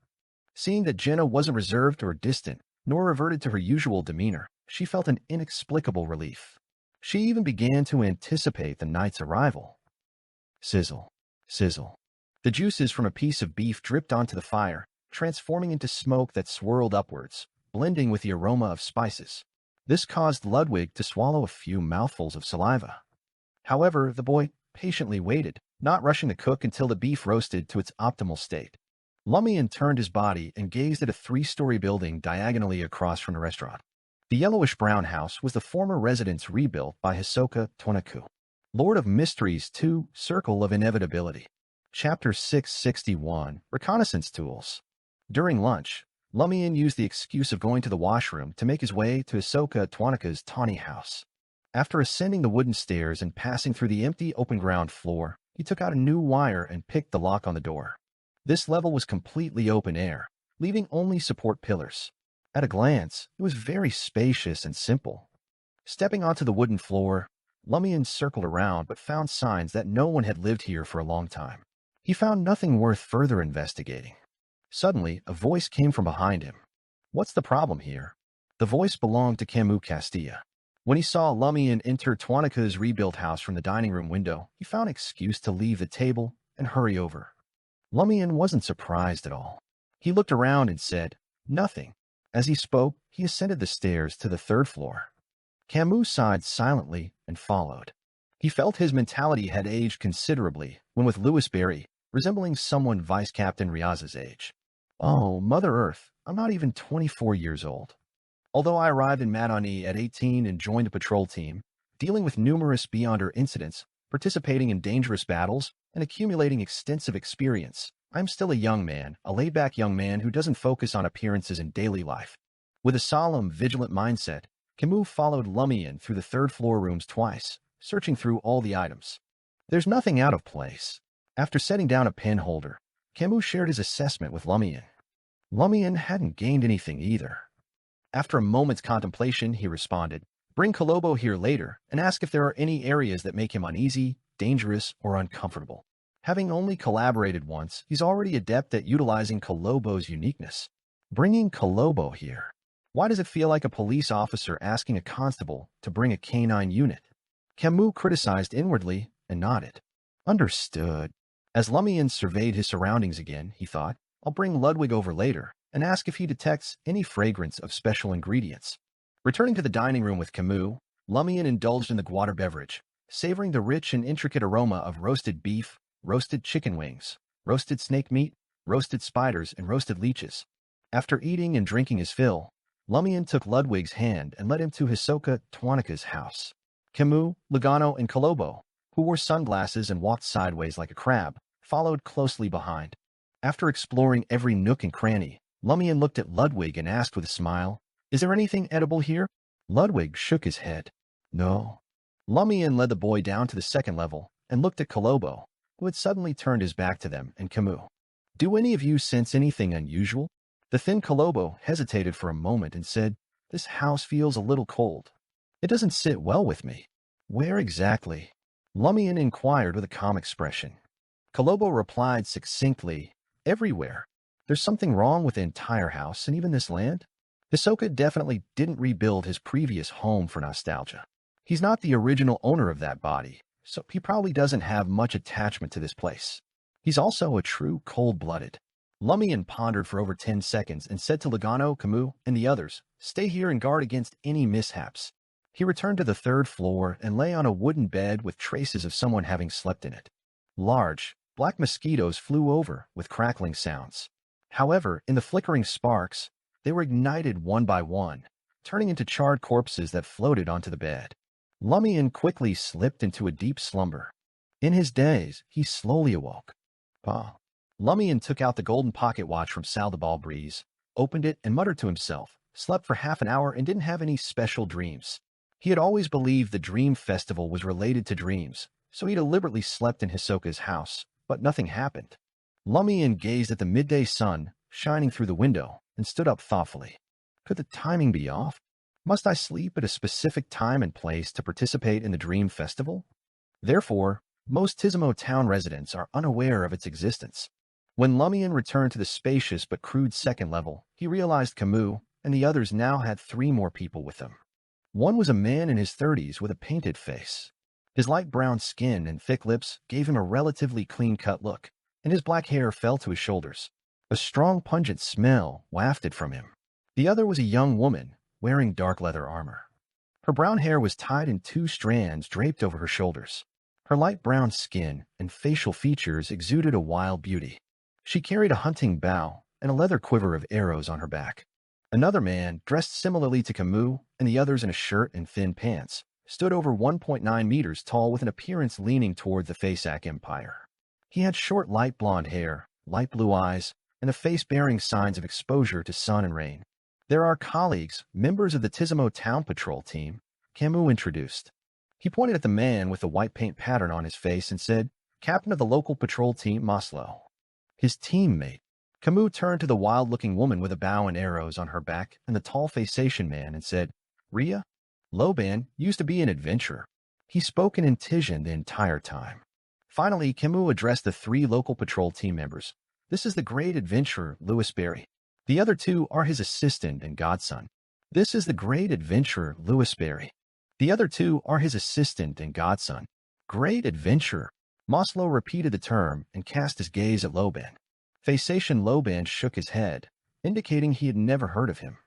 Seeing that Jenna wasn't reserved or distant, nor reverted to her usual demeanor, she felt an inexplicable relief. She even began to anticipate the night's arrival. Sizzle, sizzle. The juices from a piece of beef dripped onto the fire, transforming into smoke that swirled upwards, blending with the aroma of spices. This caused Ludwig to swallow a few mouthfuls of saliva. However, the boy patiently waited, not rushing to cook until the beef roasted to its optimal state. Lumian turned his body and gazed at a 3-story building diagonally across from the restaurant. The yellowish-brown house was the former residence rebuilt by Hisoka Tonaku, Lord of Mysteries 2, Circle of Inevitability. Chapter 661, Reconnaissance Tools. During lunch, Lumian used the excuse of going to the washroom to make his way to Hisoka Tonaku's tawny house. After ascending the wooden stairs and passing through the empty open-ground floor, he took out a new wire and picked the lock on the door. This level was completely open air, leaving only support pillars. At a glance, it was very spacious and simple. Stepping onto the wooden floor, Lumian circled around but found signs that no one had lived here for a long time. He found nothing worth further investigating. Suddenly, a voice came from behind him. "What's the problem here?" The voice belonged to Camus Castilla. When he saw Lumian enter Tonaku's rebuilt house from the dining room window, he found an excuse to leave the table and hurry over. Lumian wasn't surprised at all. He looked around and said, "Nothing." As he spoke, he ascended the stairs to the 3rd floor. Camus sighed silently and followed. He felt his mentality had aged considerably when with Louis Berry, resembling someone Vice Captain Riaz's age. Oh, Mother Earth, I'm not even 24 years old. Although I arrived in Madoni at 18 and joined a patrol team, dealing with numerous beyonder incidents, participating in dangerous battles, and accumulating extensive experience, I'm still a young man, a laid-back young man who doesn't focus on appearances in daily life. With a solemn, vigilant mindset, Camus followed Lumian through the third-floor rooms twice, searching through all the items. There's nothing out of place. After setting down a pen holder, Camus shared his assessment with Lumian. Lumian hadn't gained anything either. After a moment's contemplation, he responded, "Bring Colombo here later and ask if there are any areas that make him uneasy, dangerous, or uncomfortable." Having only collaborated once, he's already adept at utilizing Colombo's uniqueness. Bringing Colombo here. Why does it feel like a police officer asking a constable to bring a canine unit? Camus criticized inwardly and nodded. Understood. As Lumian surveyed his surroundings again, he thought, I'll bring Ludwig over later and ask if he detects any fragrance of special ingredients. Returning to the dining room with Camus, Lumian indulged in the water beverage, savoring the rich and intricate aroma of roasted beef, roasted chicken wings, roasted snake meat, roasted spiders, and roasted leeches. After eating and drinking his fill, Lumian took Ludwig's hand and led him to Hisoka Twanika's house. Camus, Lugano, and Colombo, who wore sunglasses and walked sideways like a crab, followed closely behind. After exploring every nook and cranny, Lumian looked at Ludwig and asked with a smile, "Is there anything edible here?" Ludwig shook his head. "No." Lumian led the boy down to the second level and looked at Colombo, who had suddenly turned his back to them, and Camus. "Do any of you sense anything unusual?" The thin Colombo hesitated for a moment and said, "This house feels a little cold. It doesn't sit well with me." "Where exactly?" Lumian inquired with a calm expression. Colombo replied succinctly, "Everywhere. There's something wrong with the entire house and even this land." Hisoka definitely didn't rebuild his previous home for nostalgia. He's not the original owner of that body, so he probably doesn't have much attachment to this place. He's also a true cold-blooded. Lumian pondered for over 10 seconds and said to Lugano, Camus, and the others, "Stay here and guard against any mishaps." He returned to the third floor and lay on a wooden bed with traces of someone having slept in it. Large, black mosquitoes flew over with crackling sounds. However, in the flickering sparks, they were ignited one by one, turning into charred corpses that floated onto the bed. Lumian quickly slipped into a deep slumber. In his daze, he slowly awoke. Lumian took out the golden pocket watch from Sal the Ball Breeze, opened it, and muttered to himself, slept for half an hour and didn't have any special dreams. He had always believed the Dream Festival was related to dreams, so he deliberately slept in Hisoka's house, but nothing happened. Lumian gazed at the midday sun shining through the window and stood up thoughtfully. Could the timing be off? Must I sleep at a specific time and place to participate in the Dream Festival? Therefore, most Tizimo town residents are unaware of its existence. When Lumian returned to the spacious but crude second level, he realized Camus and the others now had 3 more people with them. One was a man in his 30s with a painted face. His light brown skin and thick lips gave him a relatively clean-cut look, and his black hair fell to his shoulders. A strong, pungent smell wafted from him. The other was a young woman, wearing dark leather armor. Her brown hair was tied in 2 strands draped over her shoulders. Her light brown skin and facial features exuded a wild beauty. She carried a hunting bow and a leather quiver of arrows on her back. Another man, dressed similarly to Camus and the others in a shirt and thin pants, stood over 1.9 meters tall with an appearance leaning toward the Fasak Empire. He had short light blonde hair, light blue eyes, and a face bearing signs of exposure to sun and rain. "There are colleagues, members of the Tizimo Town Patrol team," Camus introduced. He pointed at the man with the white paint pattern on his face and said, "Captain of the local patrol team, Maslow." His teammate. Camus turned to the wild-looking woman with a bow and arrows on her back and the tall Fasation man and said, "Ria? Loban used to be an adventurer." He spoke in Intisian the entire time. Finally, Camus addressed the 3 local patrol team members. "This is the great adventurer, Louis Berry. The other 2 are his assistant and godson." "This is the great adventurer, Louis Berry. The other 2 are his assistant and godson." "Great adventurer." Maslow repeated the term and cast his gaze at Loban. Fasation Loban shook his head, indicating he had never heard of him.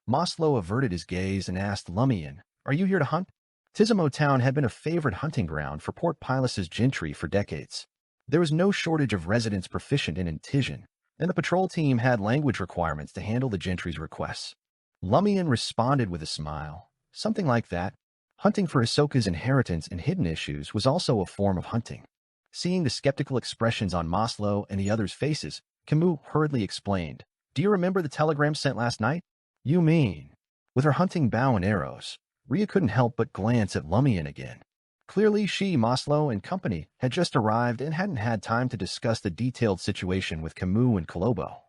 Maslow averted his gaze and asked Lumian, "Are you here to hunt?" Tizimo Town had been a favorite hunting ground for Port Pilus's gentry for decades. There was no shortage of residents proficient in Intisian, and the patrol team had language requirements to handle the gentry's requests. Lumian responded with a smile, something like that. Hunting for Hisoka's inheritance and hidden issues was also a form of hunting. Seeing the skeptical expressions on Maslow and the others' faces, Camus hurriedly explained, "Do you remember the telegram sent last night?" "You mean?" With her hunting bow and arrows, Rhea couldn't help but glance at Lumian again. Clearly she, Maslow, and company had just arrived and hadn't had time to discuss the detailed situation with Camus and Colombo.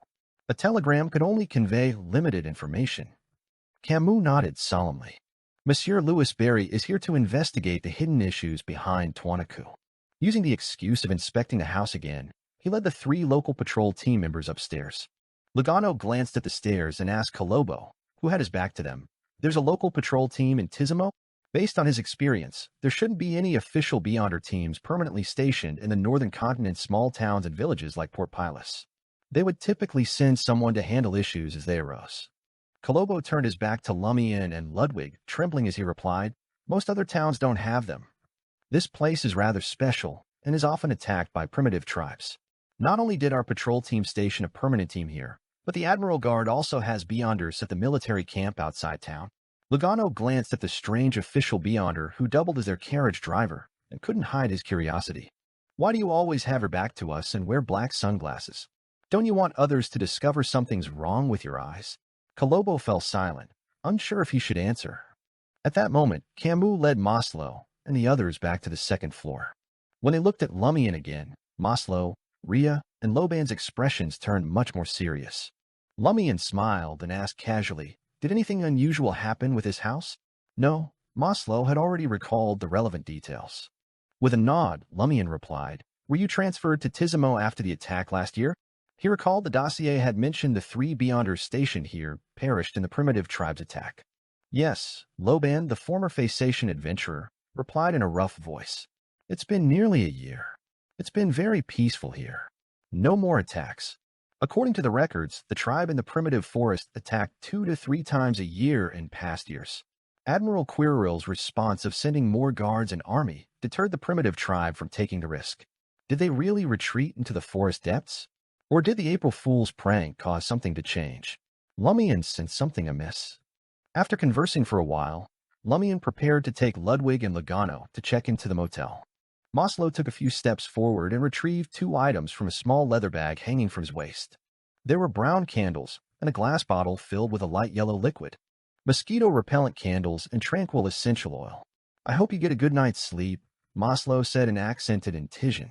A telegram could only convey limited information. Camus nodded solemnly. Monsieur Louis Barry is here to investigate the hidden issues behind Tuanaku. Using the excuse of inspecting the house again, he led the 3 local patrol team members upstairs. Logano glanced at the stairs and asked Colombo, who had his back to them, "There's a local patrol team in Tizimo?" Based on his experience, there shouldn't be any official Beyonder teams permanently stationed in the northern continent's small towns and villages like Port Pilas. They would typically send someone to handle issues as they arose. Colombo turned his back to Lumian and Ludwig, trembling as he replied, "Most other towns don't have them. This place is rather special and is often attacked by primitive tribes. Not only did our patrol team station a permanent team here, but the Admiral Guard also has Beyonders at the military camp outside town." Logano glanced at the strange official Beyonder who doubled as their carriage driver and couldn't hide his curiosity. "Why do you always have your back to us and wear black sunglasses? Don't you want others to discover something's wrong with your eyes?" Colombo fell silent, unsure if he should answer. At that moment, Camus led Maslow and the others back to the second floor. When they looked at Lumian again, Maslow, Rhea, and Loban's expressions turned much more serious. Lumian smiled and asked casually, "Did anything unusual happen with his house?" No, Maslow had already recalled the relevant details. With a nod, Lumian replied, "Were you transferred to Tizimo after the attack last year?" He recalled the dossier had mentioned the 3 Beyonders stationed here perished in the primitive tribe's attack. "Yes," Loban, the former Phasation adventurer, replied in a rough voice. "It's been nearly a year. It's been very peaceful here. No more attacks. According to the records, the tribe in the primitive forest attacked 2 to 3 times a year in past years. Admiral Quiril's response of sending more guards and army deterred the primitive tribe from taking the risk. Did they really retreat into the forest depths? Or did the April Fool's prank cause something to change?" Lumian sensed something amiss. After conversing for a while, Lumian prepared to take Ludwig and Logano to check into the motel. Maslow took a few steps forward and retrieved 2 items from a small leather bag hanging from his waist. There were brown candles and a glass bottle filled with a light yellow liquid, mosquito-repellent candles, and tranquil essential oil. "I hope you get a good night's sleep," Maslow said in accented Intisian.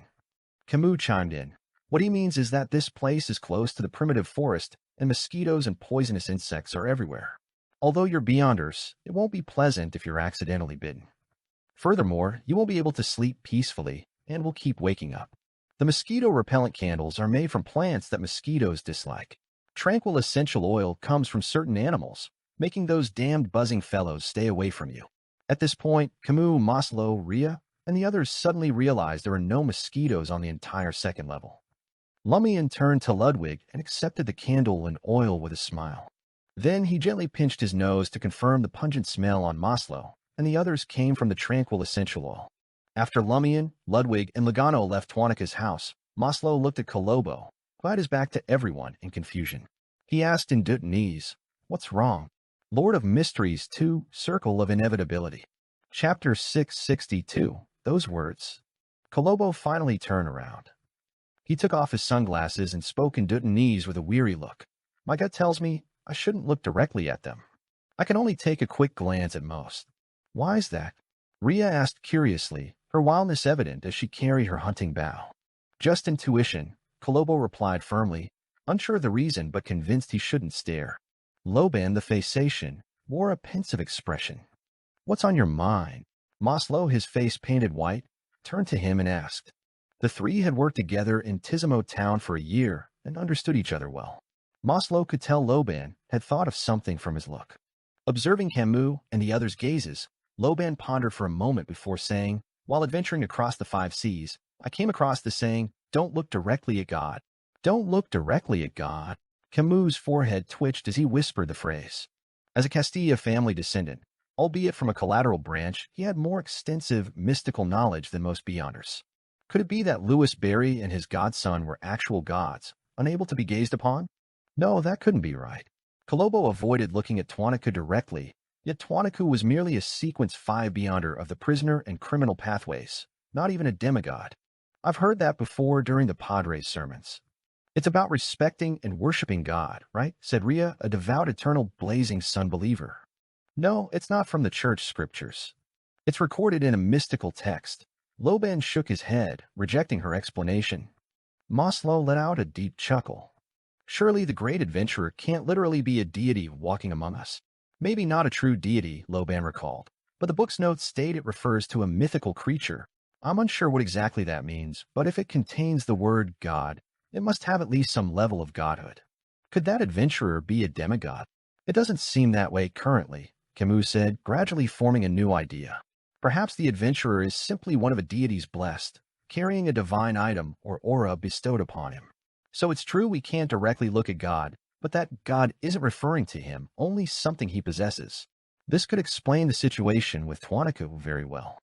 Camus chimed in. "What he means is that this place is close to the primitive forest, and mosquitoes and poisonous insects are everywhere. Although you're Beyonders, it won't be pleasant if you're accidentally bitten. Furthermore, you won't be able to sleep peacefully and will keep waking up. The mosquito-repellent candles are made from plants that mosquitoes dislike. Tranquil essential oil comes from certain animals, making those damned buzzing fellows stay away from you." At this point, Camus, Maslow, Rhea, and the others suddenly realized there were no mosquitoes on the entire second level. Lumian turned to Ludwig and accepted the candle and oil with a smile. Then he gently pinched his nose to confirm the pungent smell on Maslow, and the others came from the tranquil essential oil. After Lumian, Ludwig, and Logano left Tuanaka's house, Maslow looked at Colombo, who had his back to everyone in confusion. He asked in Dutanese, "What's wrong?" Lord of Mysteries 2, Circle of Inevitability. Chapter 662, those words. Colombo finally turned around. He took off his sunglasses and spoke in Dutanese with a weary look. "My gut tells me I shouldn't look directly at them. I can only take a quick glance at most." "Why is that?" Rhea asked curiously, her wildness evident as she carried her hunting bow. "Just intuition," Colombo replied firmly, unsure of the reason but convinced he shouldn't stare. Loban, the Phasation, wore a pensive expression. "What's on your mind?" Maslow, his face painted white, turned to him and asked. The 3 had worked together in Tizimo town for a year and understood each other well. Maslow could tell Loban had thought of something from his look. Observing Camus and the others' gazes, Loban pondered for a moment before saying, "While adventuring across the 5 seas, I came across the saying, 'Don't look directly at God.'" "Don't look directly at God." Camus' forehead twitched as he whispered the phrase. As a Castilla family descendant, albeit from a collateral branch, he had more extensive mystical knowledge than most Beyonders. Could it be that Louis Barry and his godson were actual gods, unable to be gazed upon? No, that couldn't be right. Colombo avoided looking at Tuanaka directly, yet Tuanaka was merely a Sequence 5 Beyonder of the prisoner and criminal pathways, not even a demigod. I've heard that before during the Padre's sermons. "It's about respecting and worshiping God, right?" said Rhea, a devout eternal blazing sun believer. No, it's not from the church scriptures. It's recorded in a mystical text. Loban shook his head, rejecting her explanation. Maslow let out a deep chuckle. Surely the great adventurer can't literally be a deity walking among us. Maybe not a true deity, Loban recalled, but the book's notes state it refers to a mythical creature. I'm unsure what exactly that means, but if it contains the word God, it must have at least some level of godhood. Could that adventurer be a demigod? It doesn't seem that way currently, Camus said, gradually forming a new idea. Perhaps the adventurer is simply one of a deity's blessed, carrying a divine item or aura bestowed upon him. So it's true we can't directly look at God, but that God isn't referring to him, only something he possesses. This could explain the situation with Tuanaku very well.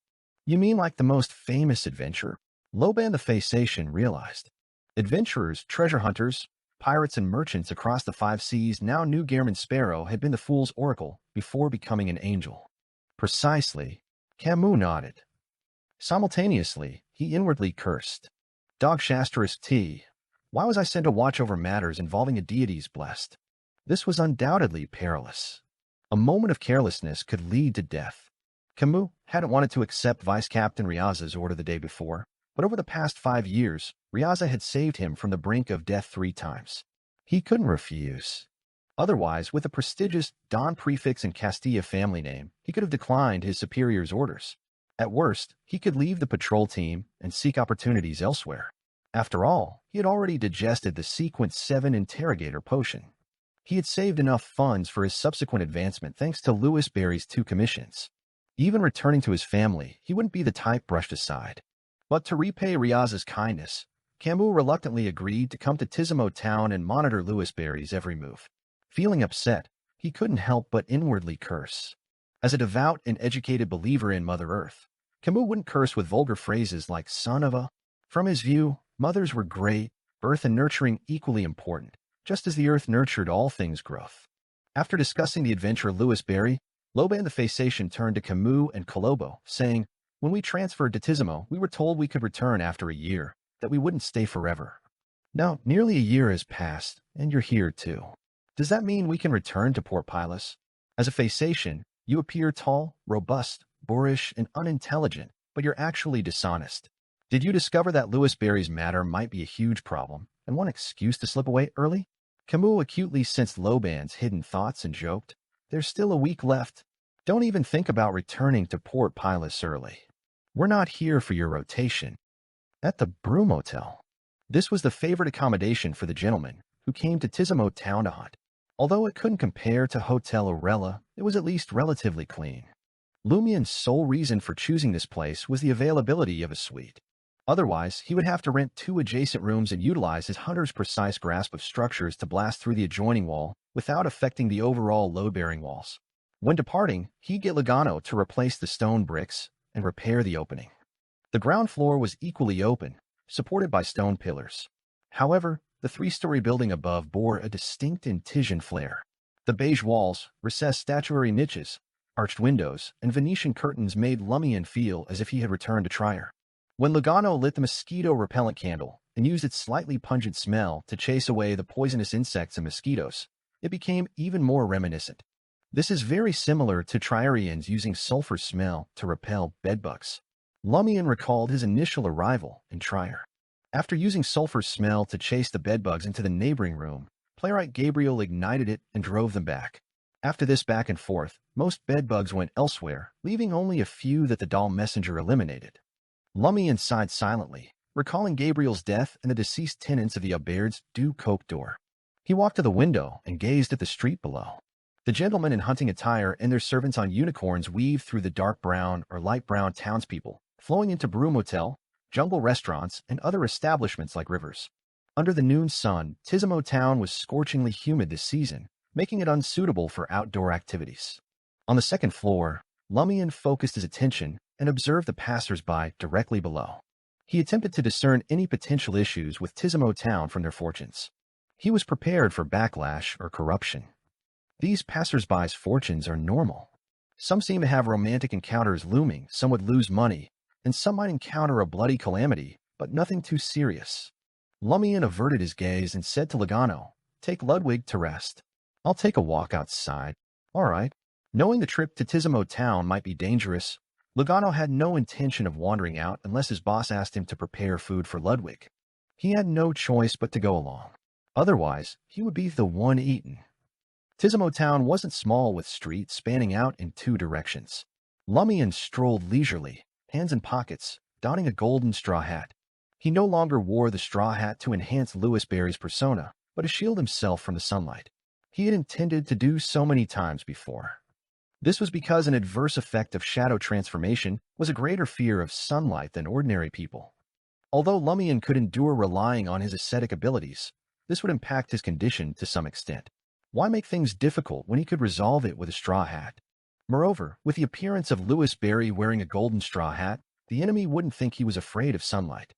You mean like the most famous adventurer? Loban the Phasacian realized. Adventurers, treasure hunters, pirates and merchants across the five seas now knew Gehrman Sparrow had been the fool's oracle before becoming an angel. Precisely. Camus nodded. Simultaneously, he inwardly cursed. Dog Shastrus T. Why was I sent to watch over matters involving a deity's blessed? This was undoubtedly perilous. A moment of carelessness could lead to death. Camus hadn't wanted to accept Vice Captain Riaza's order the day before, but over the past 5 years, Riaza had saved him from the brink of death 3 times. He couldn't refuse. Otherwise, with a prestigious Don prefix and Castilla family name, he could have declined his superior's orders. At worst, he could leave the patrol team and seek opportunities elsewhere. After all, he had already digested the Sequence 7 interrogator potion. He had saved enough funds for his subsequent advancement thanks to Louis Barry's 2 commissions. Even returning to his family, he wouldn't be the type brushed aside. But to repay Riaza's kindness, Camus reluctantly agreed to come to Tizimo town and monitor Louis Barry's every move. Feeling upset, he couldn't help but inwardly curse. As a devout and educated believer in Mother Earth, Camus wouldn't curse with vulgar phrases like son of a. From his view, mothers were great, birth and nurturing equally important, just as the earth nurtured all things growth. After discussing the adventurer Louis Barry, Loban the Phasacian turned to Camus and Colombo, saying, "When we transferred to Tizimo, we were told we could return after a year, that we wouldn't stay forever. Now, nearly a year has passed, and you're here too. Does that mean we can return to Port Pilus? As a Phasacian, you appear tall, robust, boorish, and unintelligent, but you're actually dishonest. Did you discover that Louis Barry's matter might be a huge problem, and one excuse to slip away early?" Camus acutely sensed Loban's hidden thoughts and joked, "There's still a week left. Don't even think about returning to Port Pilus early. We're not here for your rotation." At the Broom Hotel. This was the favorite accommodation for the gentleman who came to Tizimo town to hunt. Although it couldn't compare to Hotel Orella, it was at least relatively clean. Lumian's sole reason for choosing this place was the availability of a suite. Otherwise, he would have to rent 2 adjacent rooms and utilize his hunter's precise grasp of structures to blast through the adjoining wall without affecting the overall load-bearing walls. When departing, he'd get Logano to replace the stone bricks and repair the opening. The ground floor was equally open, supported by stone pillars. However, the 3-story building above bore a distinct Intisian flair. The beige walls, recessed statuary niches, arched windows, and Venetian curtains made Lumian feel as if he had returned to Trier. When Logano lit the mosquito-repellent candle and used its slightly pungent smell to chase away the poisonous insects and mosquitoes, it became even more reminiscent. This is very similar to Trierians using sulfur smell to repel bedbugs. Lumian recalled his initial arrival in Trier. After using sulfur smell to chase the bedbugs into the neighboring room, playwright Gabriel ignited it and drove them back. After this back and forth, most bedbugs went elsewhere, leaving only a few that the doll messenger eliminated. Lumian sighed silently, recalling Gabriel's death and the deceased tenants of the Aubaird's Du Coq d'Or. He walked to the window and gazed at the street below. The gentlemen in hunting attire and their servants on unicorns weaved through the dark brown or light brown townspeople, flowing into Broom Hotel, jungle restaurants, and other establishments like rivers. Under the noon sun, Tizimo town was scorchingly humid this season, making it unsuitable for outdoor activities. On the second floor, Lumian focused his attention and observed the passers-by directly below. He attempted to discern any potential issues with Tizimo town from their fortunes. He was prepared for backlash or corruption. These passers-by's fortunes are normal. Some seem to have romantic encounters looming, some would lose money, and some might encounter a bloody calamity, but nothing too serious. Lumian averted his gaze and said to Logano, "Take Ludwig to rest. I'll take a walk outside." "All right." Knowing the trip to Tizimo town might be dangerous, Logano had no intention of wandering out unless his boss asked him to prepare food for Ludwig. He had no choice but to go along. Otherwise, he would be the one eaten. Tizimo town wasn't small with streets spanning out in two directions. Lumian strolled leisurely, hands in pockets, donning a golden straw hat. He no longer wore the straw hat to enhance Louis Barry's persona, but to shield himself from the sunlight. He had intended to do so many times before. This was because an adverse effect of shadow transformation was a greater fear of sunlight than ordinary people. Although Lumian could endure relying on his ascetic abilities, this would impact his condition to some extent. Why make things difficult when he could resolve it with a straw hat? Moreover, with the appearance of Louis Barry wearing a golden straw hat, the enemy wouldn't think he was afraid of sunlight.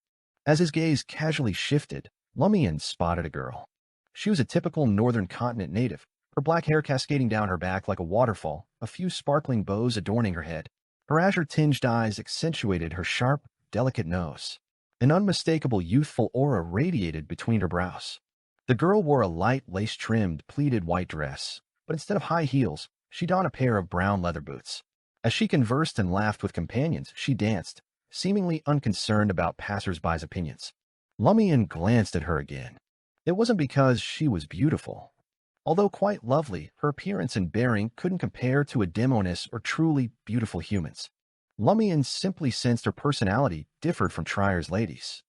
As his gaze casually shifted, Lumian spotted a girl. She was a typical northern continent native, her black hair cascading down her back like a waterfall, a few sparkling bows adorning her head. Her azure-tinged eyes accentuated her sharp, delicate nose. An unmistakable youthful aura radiated between her brows. The girl wore a light lace-trimmed, pleated white dress, but instead of high heels, she donned a pair of brown leather boots. As she conversed and laughed with companions, she danced, seemingly unconcerned about passers-by's opinions. Lumian glanced at her again. It wasn't because she was beautiful. Although quite lovely, her appearance and bearing couldn't compare to a demoness or truly beautiful humans. Lumian simply sensed her personality differed from Trier's ladies.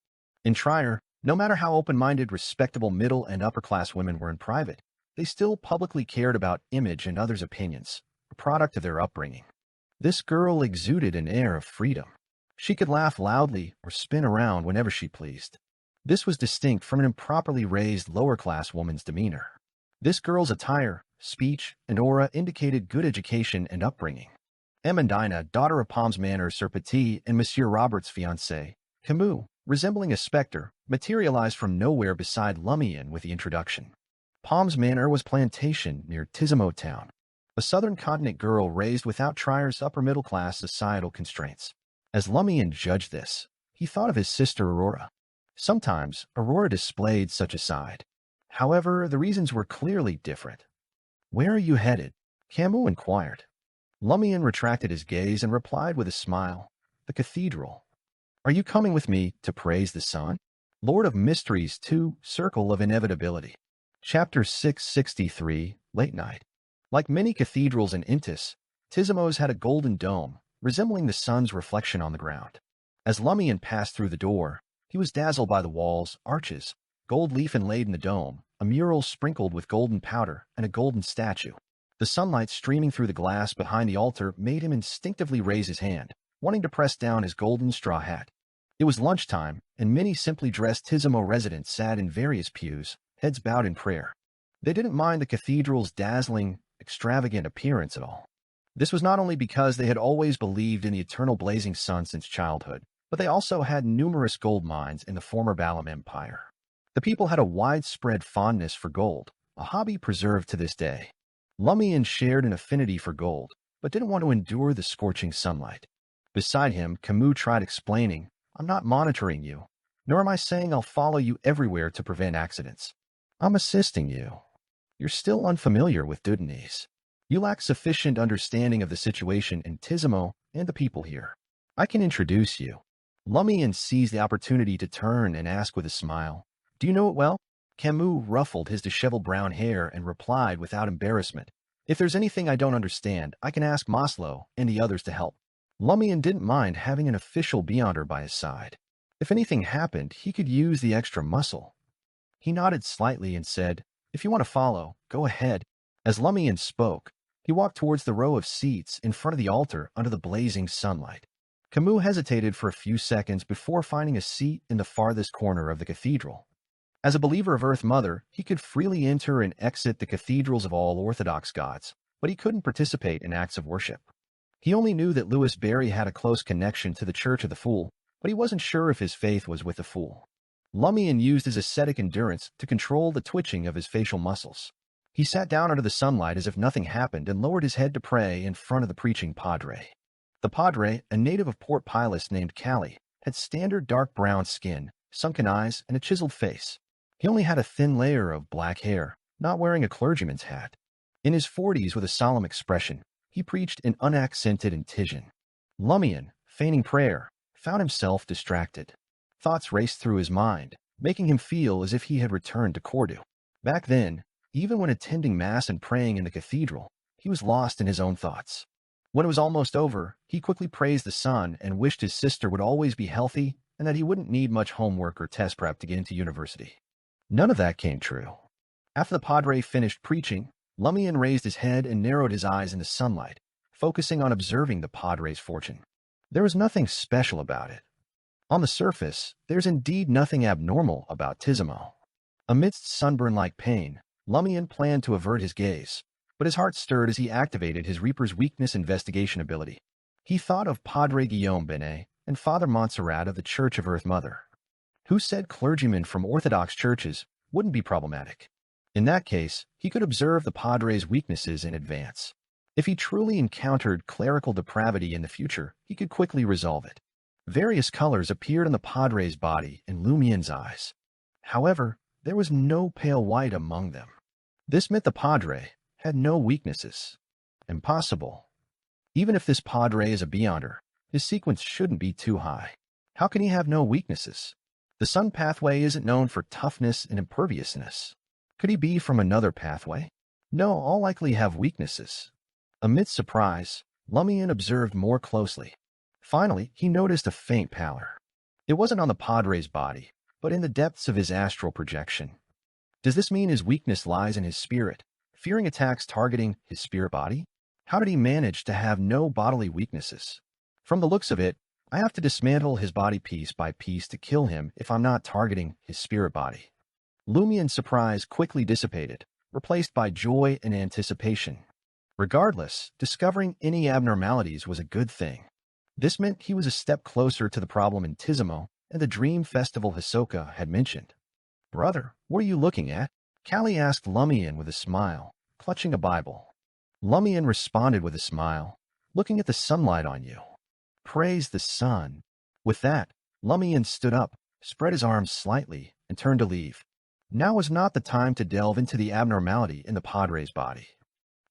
In Trier, no matter how open-minded respectable middle and upper-class women were in private, they still publicly cared about image and others' opinions, a product of their upbringing. This girl exuded an air of freedom. She could laugh loudly or spin around whenever she pleased. This was distinct from an improperly raised lower-class woman's demeanor. This girl's attire, speech, and aura indicated good education and upbringing. Amandina, daughter of Palms Manor Sir Petit and Monsieur Robert's fiancé, Camus, resembling a specter, materialized from nowhere beside Lumian with the introduction. Palms Manor was plantation near Tizimo town, a southern continent girl raised without Trier's upper-middle-class societal constraints. As Lumian judged this, he thought of his sister Aurora. Sometimes, Aurora displayed such a side. However, the reasons were clearly different. "Where are you headed?" Camus inquired. Lumian retracted his gaze and replied with a smile, "The cathedral." "Are you coming with me to praise the sun?" Lord of Mysteries 2, Circle of Inevitability. Chapter 663, Late Night. Like many cathedrals in Intis, Tizimo's had a golden dome, resembling the sun's reflection on the ground. As Lumian passed through the door, he was dazzled by the walls, arches, gold leaf inlaid in the dome, a mural sprinkled with golden powder, and a golden statue. The sunlight streaming through the glass behind the altar made him instinctively raise his hand, wanting to press down his golden straw hat. It was lunchtime, and many simply dressed Tizimo residents sat in various pews, heads bowed in prayer. They didn't mind the cathedral's dazzling, extravagant appearance at all. This was not only because they had always believed in the eternal blazing sun since childhood, but they also had numerous gold mines in the former Balam Empire. The people had a widespread fondness for gold, a hobby preserved to this day. Lumian shared an affinity for gold, but didn't want to endure the scorching sunlight. Beside him, Camus tried explaining, "I'm not monitoring you, nor am I saying I'll follow you everywhere to prevent accidents. I'm assisting you. You're still unfamiliar with Dudenese. You lack sufficient understanding of the situation in Tizimo and the people here. I can introduce you." Lumian seized the opportunity to turn and ask with a smile, "Do you know it well?" Camus ruffled his disheveled brown hair and replied without embarrassment, "If there's anything I don't understand, I can ask Maslow and the others to help." Lumian didn't mind having an official beyonder by his side. If anything happened, he could use the extra muscle. He nodded slightly and said, "If you want to follow, go ahead." As Lumian spoke, he walked towards the row of seats in front of the altar under the blazing sunlight. Camus hesitated for a few seconds before finding a seat in the farthest corner of the cathedral. As a believer of Earth Mother, he could freely enter and exit the cathedrals of all Orthodox gods, but he couldn't participate in acts of worship. He only knew that Louis Barry had a close connection to the Church of the Fool, but he wasn't sure if his faith was with the Fool. Lumian used his ascetic endurance to control the twitching of his facial muscles. He sat down under the sunlight as if nothing happened and lowered his head to pray in front of the preaching padre. The padre, a native of Port Pilus named Callie, had standard dark brown skin, sunken eyes, and a chiseled face. He only had a thin layer of black hair, not wearing a clergyman's hat. In his 40s with a solemn expression, he preached in unaccented incision. Lumian, feigning prayer, found himself distracted. Thoughts raced through his mind, making him feel as if he had returned to Cordu. Back then, even when attending Mass and praying in the cathedral, he was lost in his own thoughts. When it was almost over, he quickly praised the sun and wished his sister would always be healthy and that he wouldn't need much homework or test prep to get into university. None of that came true. After the padre finished preaching, Lumian raised his head and narrowed his eyes in the sunlight, focusing on observing the padre's fortune. There was nothing special about it. On the surface, there's indeed nothing abnormal about Tisimo. Amidst sunburn-like pain, Lumian planned to avert his gaze, but his heart stirred as he activated his Reaper's Weakness investigation ability. He thought of Padre Guillaume Benet and Father Montserrat of the Church of Earth Mother, who said clergymen from Orthodox churches wouldn't be problematic. In that case, he could observe the Padre's weaknesses in advance. If he truly encountered clerical depravity in the future, he could quickly resolve it. Various colors appeared on the Padre's body and Lumian's eyes. However, there was no pale white among them. This meant the Padre had no weaknesses. Impossible. Even if this Padre is a Beyonder, his sequence shouldn't be too high. How can he have no weaknesses? The sun pathway isn't known for toughness and imperviousness. Could he be from another pathway? No, all likely have weaknesses. Amidst surprise, Lumian observed more closely. Finally, he noticed a faint pallor. It wasn't on the Padre's body, but in the depths of his astral projection. Does this mean his weakness lies in his spirit, fearing attacks targeting his spirit body? How did he manage to have no bodily weaknesses? From the looks of it, I have to dismantle his body piece by piece to kill him if I'm not targeting his spirit body. Lumian's surprise quickly dissipated, replaced by joy and anticipation. Regardless, discovering any abnormalities was a good thing. This meant he was a step closer to the problem in Tisimo and the dream festival Hisoka had mentioned. "Brother, what are you looking at?" Callie asked Lumian with a smile, clutching a Bible. Lumian responded with a smile, "Looking at the sunlight on you." Praise the sun. With that, Lumian stood up, spread his arms slightly, and turned to leave. Now was not the time to delve into the abnormality in the Padre's body.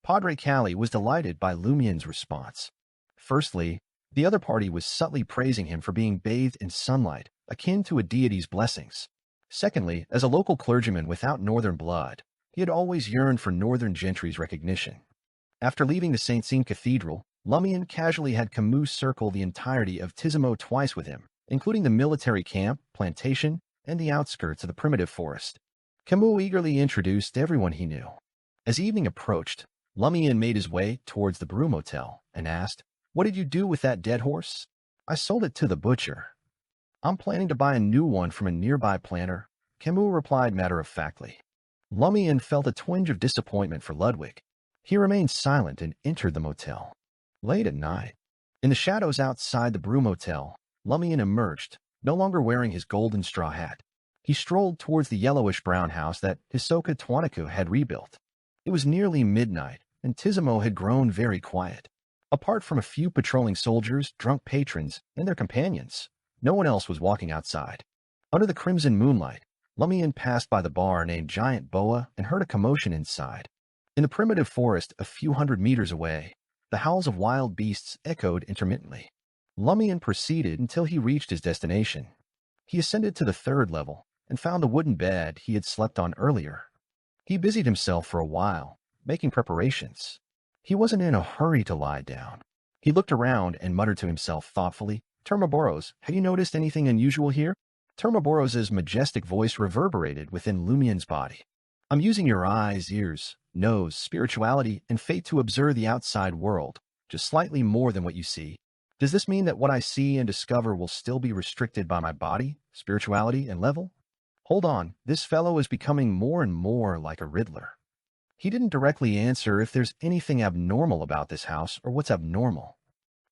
Padre Callie was delighted by Lumian's response. Firstly, the other party was subtly praising him for being bathed in sunlight, akin to a deity's blessings. Secondly, as a local clergyman without northern blood, he had always yearned for northern gentry's recognition. After leaving the St. Seine Cathedral, Lumian casually had Camus circle the entirety of Tisimo twice with him, including the military camp, plantation, and the outskirts of the primitive forest. Camus eagerly introduced everyone he knew. As evening approached, Lumian made his way towards the Brew Motel and asked, "What did you do with that dead horse?" "I sold it to the butcher." "I'm planning to buy a new one from a nearby planter," Camus replied matter-of-factly. Lumian felt a twinge of disappointment for Ludwig. He remained silent and entered the motel. Late at night, in the shadows outside the Brew Motel, Lumian emerged, no longer wearing his golden straw hat. He strolled towards the yellowish-brown house that Hisoka Twanaku had rebuilt. It was nearly midnight, and Tisimo had grown very quiet. Apart from a few patrolling soldiers, drunk patrons, and their companions, no one else was walking outside. Under the crimson moonlight, Lumian passed by the bar named Giant Boa and heard a commotion inside. In the primitive forest a few hundred meters away, the howls of wild beasts echoed intermittently. Lumian proceeded until he reached his destination. He ascended to the third level and found the wooden bed he had slept on earlier. He busied himself for a while, making preparations. He wasn't in a hurry to lie down. He looked around and muttered to himself thoughtfully, "Termaboros, have you noticed anything unusual here?" Termaboros' majestic voice reverberated within Lumian's body. "I'm using your eyes, ears, nose, spirituality, and fate to observe the outside world, just slightly more than what you see. Does this mean that what I see and discover will still be restricted by my body, spirituality, and level?" Hold on, this fellow is becoming more and more like a Riddler. He didn't directly answer if there's anything abnormal about this house or what's abnormal.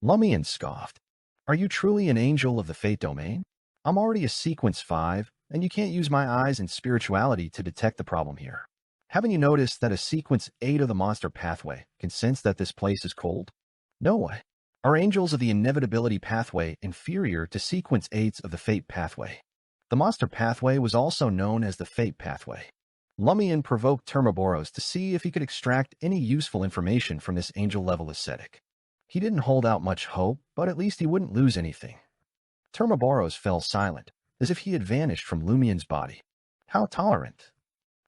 Lumian scoffed. "Are you truly an angel of the fate domain? I'm already a sequence 5, and you can't use my eyes and spirituality to detect the problem here. Haven't you noticed that a sequence 8 of the monster pathway can sense that this place is cold? No way. Are angels of the inevitability pathway inferior to sequence 8s of the fate pathway? The monster pathway was also known as the fate pathway." Lumian provoked Termaboros to see if he could extract any useful information from this angel-level ascetic. He didn't hold out much hope, but at least he wouldn't lose anything. Termaboros fell silent, as if he had vanished from Lumian's body. How tolerant.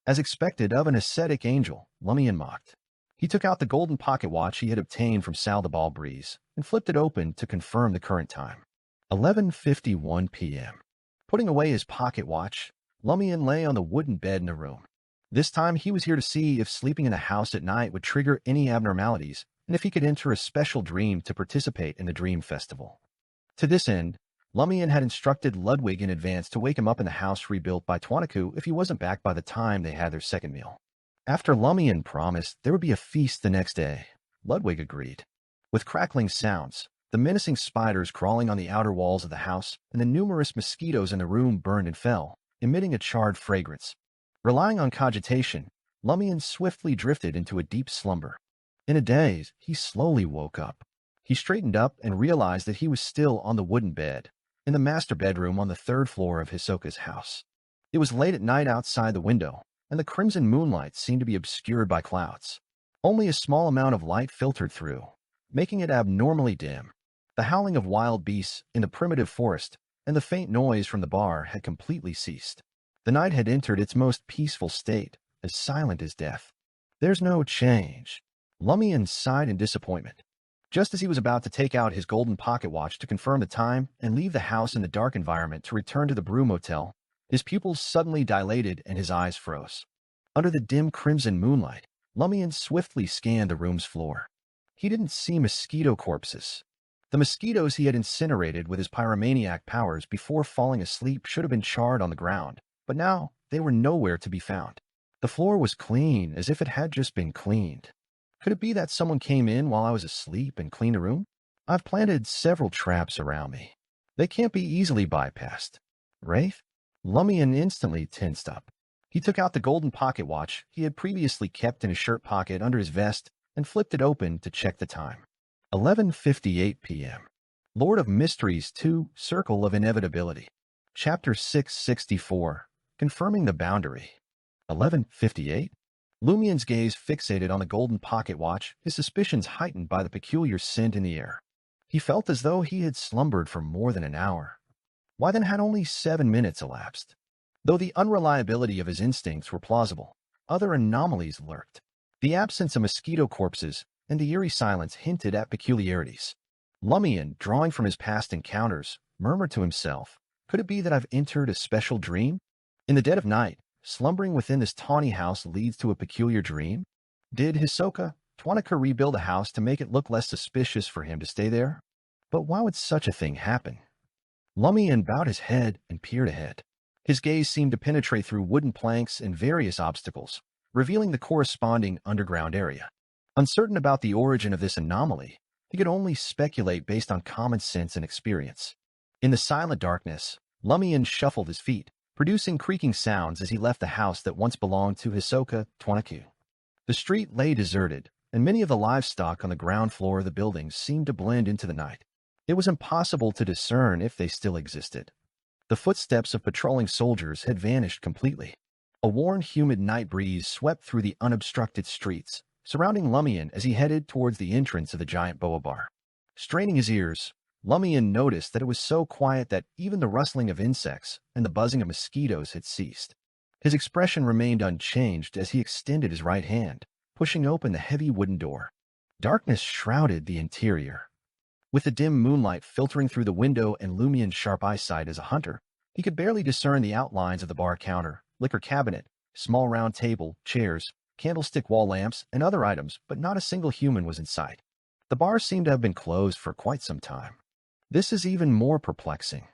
As expected of an ascetic angel, Lumian mocked. He took out the golden pocket watch he had obtained from Sal the Ball Breeze and flipped it open to confirm the current time. 11:51 p.m. Putting away his pocket watch, Lumian lay on the wooden bed in the room. This time he was here to see if sleeping in the house at night would trigger any abnormalities and if he could enter a special dream to participate in the dream festival. To this end, Lumian had instructed Ludwig in advance to wake him up in the house rebuilt by Twanaku if he wasn't back by the time they had their second meal. After Lumian promised there would be a feast the next day, Ludwig agreed. With crackling sounds, the menacing spiders crawling on the outer walls of the house and the numerous mosquitoes in the room burned and fell, emitting a charred fragrance. Relying on cogitation, Lumian swiftly drifted into a deep slumber. In a daze, he slowly woke up. He straightened up and realized that he was still on the wooden bed, in the master bedroom on the third floor of Hisoka's house. It was late at night outside the window, and the crimson moonlight seemed to be obscured by clouds. Only a small amount of light filtered through, making it abnormally dim. The howling of wild beasts in the primitive forest and the faint noise from the bar had completely ceased. The night had entered its most peaceful state, as silent as death. There's no change. Lumian sighed in disappointment. Just as he was about to take out his golden pocket watch to confirm the time and leave the house in the dark environment to return to the Brew Motel, his pupils suddenly dilated and his eyes froze. Under the dim crimson moonlight, Lumian swiftly scanned the room's floor. He didn't see mosquito corpses. The mosquitoes he had incinerated with his pyromaniac powers before falling asleep should have been charred on the ground, but now they were nowhere to be found. The floor was clean, as if it had just been cleaned. Could it be that someone came in while I was asleep and cleaned the room? I've planted several traps around me. They can't be easily bypassed. Wraith? Lumian instantly tensed up. He took out the golden pocket watch he had previously kept in his shirt pocket under his vest and flipped it open to check the time. 11:58 p.m. Lord of Mysteries 2, Circle of Inevitability. Chapter 664, Confirming the Boundary. 11:58? Lumian's gaze fixated on the golden pocket watch, his suspicions heightened by the peculiar scent in the air. He felt as though he had slumbered for more than an hour. Why then had only 7 minutes elapsed? Though the unreliability of his instincts were plausible, other anomalies lurked. The absence of mosquito corpses and the eerie silence hinted at peculiarities. Lumian, drawing from his past encounters, murmured to himself, could it be that I've entered a special dream? In the dead of night, slumbering within this tawny house leads to a peculiar dream? Did Hisoka Twanaku rebuild a house to make it look less suspicious for him to stay there? But why would such a thing happen? Lumian bowed his head and peered ahead. His gaze seemed to penetrate through wooden planks and various obstacles, revealing the corresponding underground area. Uncertain about the origin of this anomaly, he could only speculate based on common sense and experience. In the silent darkness, Lumian shuffled his feet, producing creaking sounds as he left the house that once belonged to Hisoka Twanaku. The street lay deserted, and many of the livestock on the ground floor of the buildings seemed to blend into the night. It was impossible to discern if they still existed. The footsteps of patrolling soldiers had vanished completely. A warm, humid night breeze swept through the unobstructed streets, surrounding Lumian as he headed towards the entrance of the giant boa bar. Straining his ears, Lumian noticed that it was so quiet that even the rustling of insects and the buzzing of mosquitoes had ceased. His expression remained unchanged as he extended his right hand, pushing open the heavy wooden door. Darkness shrouded the interior. With the dim moonlight filtering through the window and Lumian's sharp eyesight as a hunter, he could barely discern the outlines of the bar counter, liquor cabinet, small round table, chairs, candlestick wall lamps, and other items, but not a single human was in sight. The bar seemed to have been closed for quite some time. This is even more perplexing.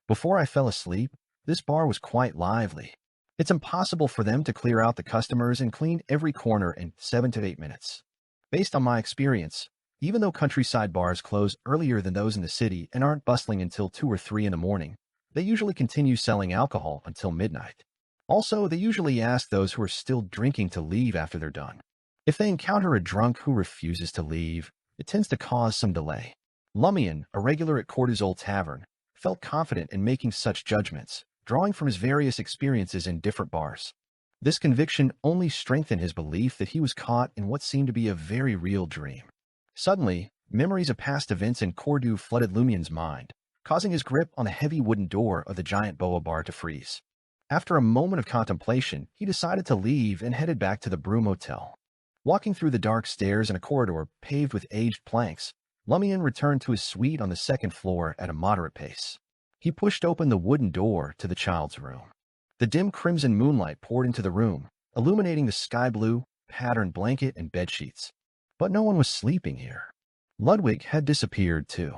Before I fell asleep, this bar was quite lively. It's impossible for them to clear out the customers and clean every corner in 7 to 8 minutes. Based on my experience, even though countryside bars close earlier than those in the city and aren't bustling until 2 or 3 in the morning, they usually continue selling alcohol until midnight. Also, they usually ask those who are still drinking to leave after they're done. If they encounter a drunk who refuses to leave, it tends to cause some delay. Lumian, a regular at Cortisol Tavern, felt confident in making such judgments, drawing from his various experiences in different bars. This conviction only strengthened his belief that he was caught in what seemed to be a very real dream. Suddenly, memories of past events in Cordu flooded Lumian's mind, causing his grip on the heavy wooden door of the giant boa bar to freeze. After a moment of contemplation, he decided to leave and headed back to the Broom Hotel. Walking through the dark stairs in a corridor paved with aged planks, Lumian returned to his suite on the second floor at a moderate pace. He pushed open the wooden door to the child's room. The dim crimson moonlight poured into the room, illuminating the sky-blue, patterned blanket and bedsheets. But no one was sleeping here. Ludwig had disappeared too.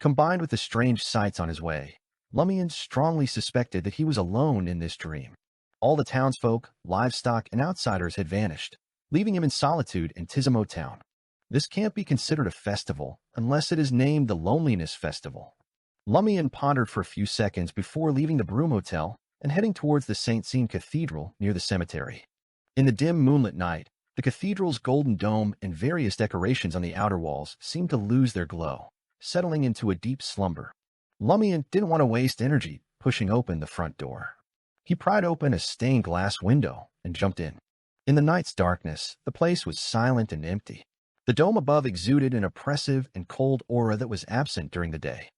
Combined with the strange sights on his way, Lumian strongly suspected that he was alone in this dream. All the townsfolk, livestock, and outsiders had vanished, leaving him in solitude in Tizimo town. This can't be considered a festival unless it is named the Loneliness Festival. Lumian pondered for a few seconds before leaving the Broom Hotel and heading towards the St. Sean Cathedral near the cemetery. In the dim moonlit night, the cathedral's golden dome and various decorations on the outer walls seemed to lose their glow, settling into a deep slumber. Lumian didn't want to waste energy pushing open the front door. He pried open a stained glass window and jumped in. In the night's darkness, the place was silent and empty. The dome above exuded an oppressive and cold aura that was absent during the day.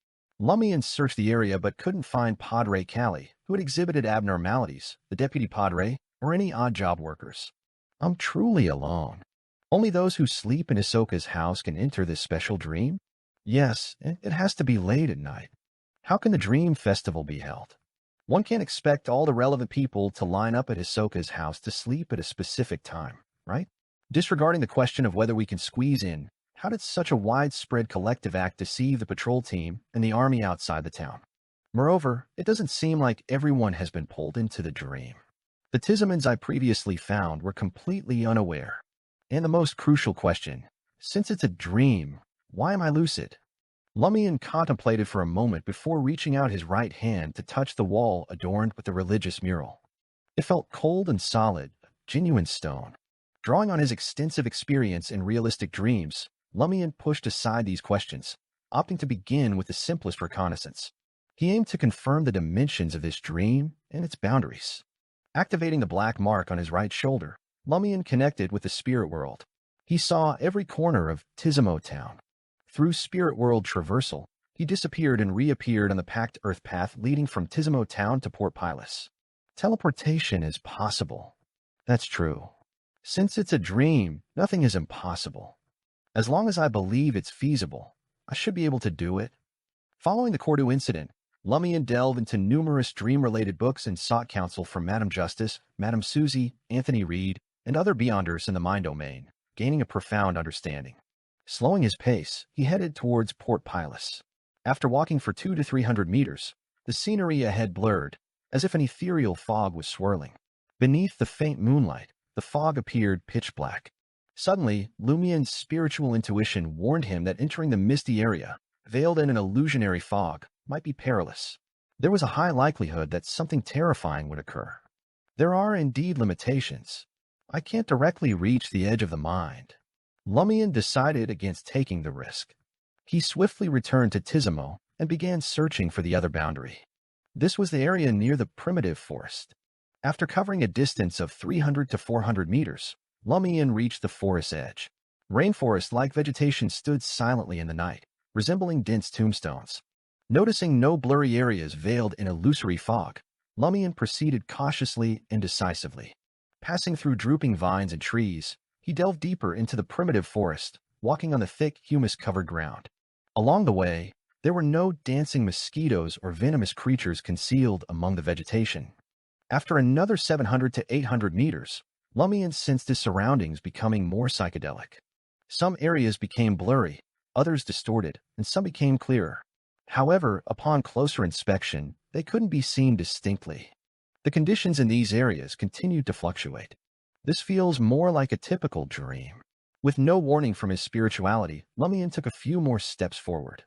Lumian searched the area but couldn't find Padre Callie, who had exhibited abnormalities, the deputy padre, or any odd job workers. I'm truly alone. Only those who sleep in Hisoka's house can enter this special dream? Yes, it has to be late at night. How can the dream festival be held? One can't expect all the relevant people to line up at Hisoka's house to sleep at a specific time, right? Disregarding the question of whether we can squeeze in, how did such a widespread collective act deceive the patrol team and the army outside the town? Moreover, it doesn't seem like everyone has been pulled into the dream. The Tizimans I previously found were completely unaware. And the most crucial question, since it's a dream, why am I lucid? Lumian contemplated for a moment before reaching out his right hand to touch the wall adorned with the religious mural. It felt cold and solid, genuine stone. Drawing on his extensive experience in realistic dreams, Lumian pushed aside these questions, opting to begin with the simplest reconnaissance. He aimed to confirm the dimensions of this dream and its boundaries. Activating the black mark on his right shoulder, Lumian connected with the spirit world. He saw every corner of Tizimo town. Through spirit world traversal, he disappeared and reappeared on the packed earth path leading from Tizimo town to Port Pilas. Teleportation is possible. That's true. Since it's a dream, nothing is impossible. As long as I believe it's feasible, I should be able to do it. Following the Cordu incident, Lumian delved into numerous dream-related books and sought counsel from Madame Justice, Madame Susie, Anthony Reed, and other beyonders in the mind domain, gaining a profound understanding. Slowing his pace, he headed towards Port Pilas. After walking for 200 to 300 meters, the scenery ahead blurred, as if an ethereal fog was swirling. Beneath the faint moonlight, the fog appeared pitch black. Suddenly, Lumian's spiritual intuition warned him that entering the misty area, veiled in an illusionary fog, might be perilous. There was a high likelihood that something terrifying would occur. There are indeed limitations. I can't directly reach the edge of the mind. Lumian decided against taking the risk. He swiftly returned to Tizimo and began searching for the other boundary. This was the area near the primitive forest. After covering a distance of 300 to 400 meters, Lumian reached the forest's edge. Rainforest-like vegetation stood silently in the night, resembling dense tombstones. Noticing no blurry areas veiled in illusory fog, Lumian proceeded cautiously and decisively. Passing through drooping vines and trees, he delved deeper into the primitive forest, walking on the thick, humus-covered ground. Along the way, there were no dancing mosquitoes or venomous creatures concealed among the vegetation. After another 700 to 800 meters, Lumian sensed his surroundings becoming more psychedelic. Some areas became blurry, others distorted, and some became clearer. However, upon closer inspection, they couldn't be seen distinctly. The conditions in these areas continued to fluctuate. This feels more like a typical dream. With no warning from his spirituality, Lumian took a few more steps forward.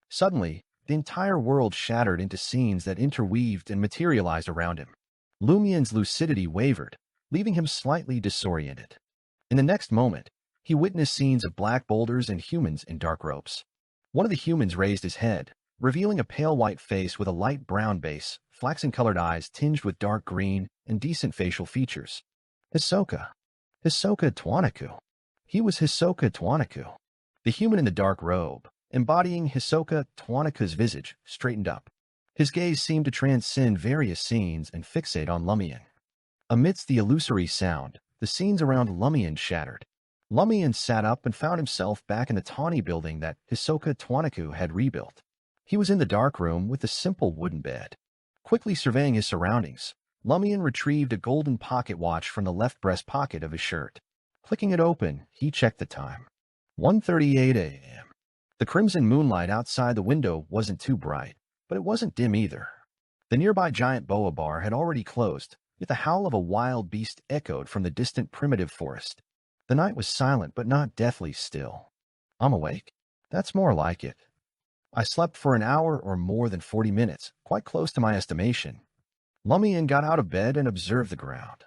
Suddenly, the entire world shattered into scenes that interweaved and materialized around him. Lumian's lucidity wavered, leaving him slightly disoriented. In the next moment, he witnessed scenes of black boulders and humans in dark robes. One of the humans raised his head, revealing a pale white face with a light brown base, flaxen-colored eyes tinged with dark green, and decent facial features. Hisoka. Hisoka Tuanaku. He was Hisoka Tuanaku. The human in the dark robe, embodying Hisoka Tuanaku's visage, straightened up. His gaze seemed to transcend various scenes and fixate on Lumian. Amidst the illusory sound, the scenes around Lumian shattered. Lumian sat up and found himself back in the tawny building that Hisoka Tuanaku had rebuilt. He was in the dark room with a simple wooden bed. Quickly surveying his surroundings, Lumian retrieved a golden pocket watch from the left breast pocket of his shirt. Clicking it open, he checked the time. 1:38 a.m. The crimson moonlight outside the window wasn't too bright, but it wasn't dim either. The nearby giant boa bar had already closed, yet the howl of a wild beast echoed from the distant primitive forest. The night was silent but not deathly still. I'm awake. That's more like it. I slept for an hour or more than 40 minutes, quite close to my estimation. Lumian got out of bed and observed the ground.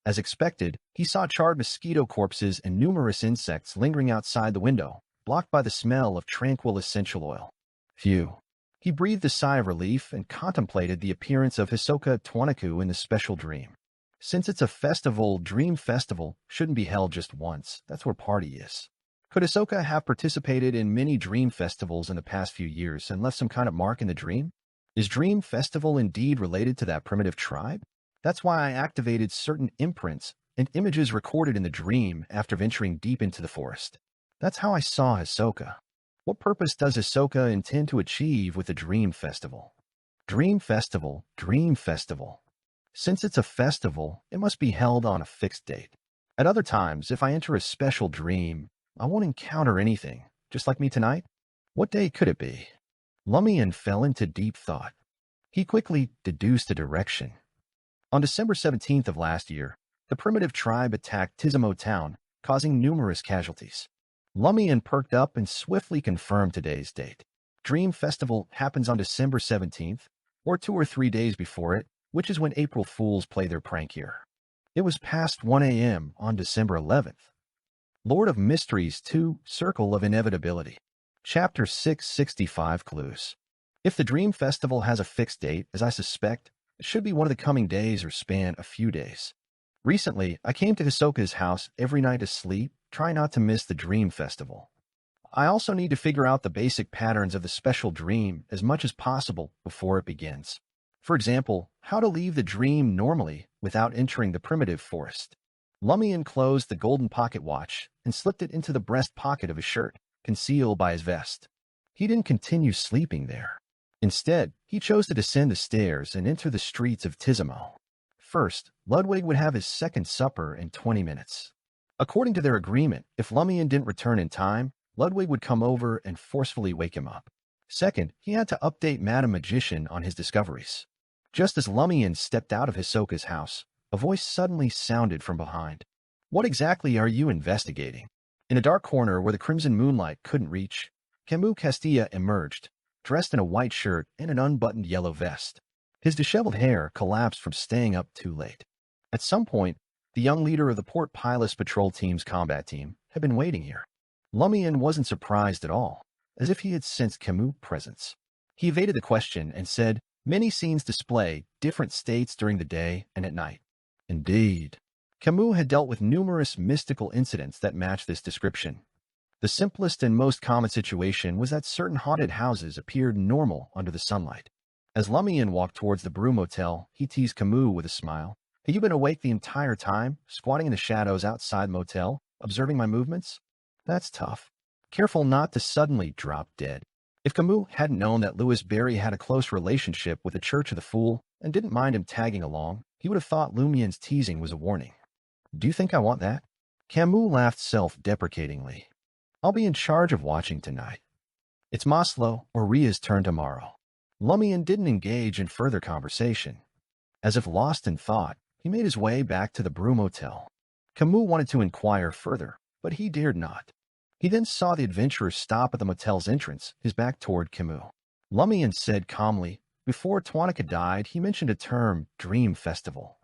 As expected, he saw charred mosquito corpses and numerous insects lingering outside the window, blocked by the smell of tranquil essential oil. Phew. He breathed a sigh of relief and contemplated the appearance of Hisoka Tuanaku in the special dream. Since it's a festival, Dream Festival shouldn't be held just once. That's where party is. Could Hisoka have participated in many dream festivals in the past few years and left some kind of mark in the dream? Is Dream Festival indeed related to that primitive tribe? That's why I activated certain imprints and images recorded in the dream after venturing deep into the forest. That's how I saw Hisoka. What purpose does Hisoka intend to achieve with the Dream Festival? Dream Festival, Dream Festival. Since it's a festival, it must be held on a fixed date. At other times, if I enter a special dream, I won't encounter anything, just like me tonight. What day could it be? Lumian fell into deep thought. He quickly deduced a direction. On December 17th of last year, the primitive tribe attacked Tizimo town, causing numerous casualties. Lumian perked up and swiftly confirmed today's date. Dream Festival happens on December 17th, or 2 or 3 days before it, which is when April Fools play their prank here. It was past 1 a.m. on December 11th. Lord of Mysteries 2, Circle of Inevitability. Chapter 665 Clues. If the Dream Festival has a fixed date, as I suspect, it should be one of the coming days or span a few days. Recently, I came to Hisoka's house every night to sleep, trying not to miss the Dream Festival. I also need to figure out the basic patterns of the special dream as much as possible before it begins. For example, how to leave the dream normally without entering the primitive forest. Lumian closed the golden pocket watch and slipped it into the breast pocket of his shirt, concealed by his vest. He didn't continue sleeping there. Instead, he chose to descend the stairs and enter the streets of Tizimo. First, Ludwig would have his second supper in 20 minutes. According to their agreement, if Lumian didn't return in time, Ludwig would come over and forcefully wake him up. Second, he had to update Madam Magician on his discoveries. Just as Lumian stepped out of Hisoka's house, a voice suddenly sounded from behind. What exactly are you investigating? In a dark corner where the crimson moonlight couldn't reach, Camus Castilla emerged, dressed in a white shirt and an unbuttoned yellow vest. His disheveled hair collapsed from staying up too late. At some point, the young leader of the Port Pilus Patrol Team's combat team had been waiting here. Lumian wasn't surprised at all, as if he had sensed Camus' presence. He evaded the question and said, "Many scenes display different states during the day and at night." Indeed. Camus had dealt with numerous mystical incidents that matched this description. The simplest and most common situation was that certain haunted houses appeared normal under the sunlight. As Lumian walked towards the Brew Motel, he teased Camus with a smile. "Have you been awake the entire time, squatting in the shadows outside the motel, observing my movements? That's tough. Careful not to suddenly drop dead." If Camus hadn't known that Louis Berry had a close relationship with the Church of the Fool and didn't mind him tagging along, he would have thought Lumian's teasing was a warning. "Do you think I want that?" Camus laughed self-deprecatingly. "I'll be in charge of watching tonight. It's Maslow or Ria's turn tomorrow." Lumian didn't engage in further conversation. As if lost in thought, he made his way back to the Brew Motel. Camus wanted to inquire further, but he dared not. He then saw the adventurer stop at the motel's entrance, his back toward Camus. Lumian said calmly, "Before Tuanica died, he mentioned a term, Dream Festival.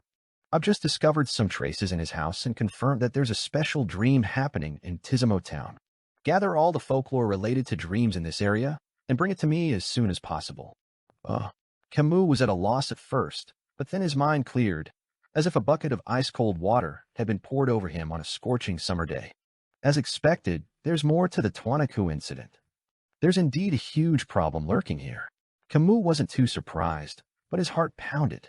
I've just discovered some traces in his house and confirmed that there's a special dream happening in Tizimo town. Gather all the folklore related to dreams in this area and bring it to me as soon as possible." Camus was at a loss at first, but then his mind cleared. as if a bucket of ice-cold water had been poured over him on a scorching summer day. As expected, there's more to the Twanaku incident. There's indeed a huge problem lurking here. Camus wasn't too surprised, but his heart pounded.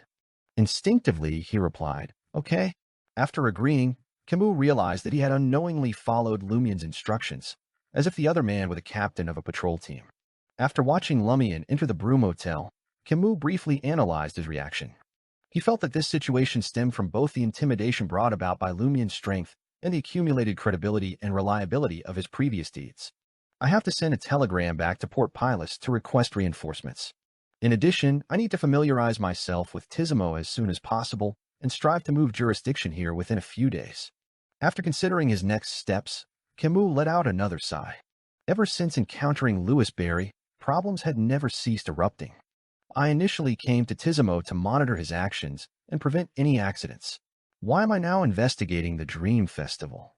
Instinctively, he replied, "Okay." After agreeing, Camus realized that he had unknowingly followed Lumian's instructions, as if the other man were the captain of a patrol team. After watching Lumian enter the Broom Hotel, Camus briefly analyzed his reaction. He felt that this situation stemmed from both the intimidation brought about by Lumian's strength and the accumulated credibility and reliability of his previous deeds. "I have to send a telegram back to Port Pilas to request reinforcements. In addition, I need to familiarize myself with Tizimo as soon as possible and strive to move jurisdiction here within a few days." After considering his next steps, Camus let out another sigh. Ever since encountering Louis Barry, problems had never ceased erupting. "I initially came to Tizimo to monitor his actions and prevent any accidents. Why am I now investigating the Dream Festival?"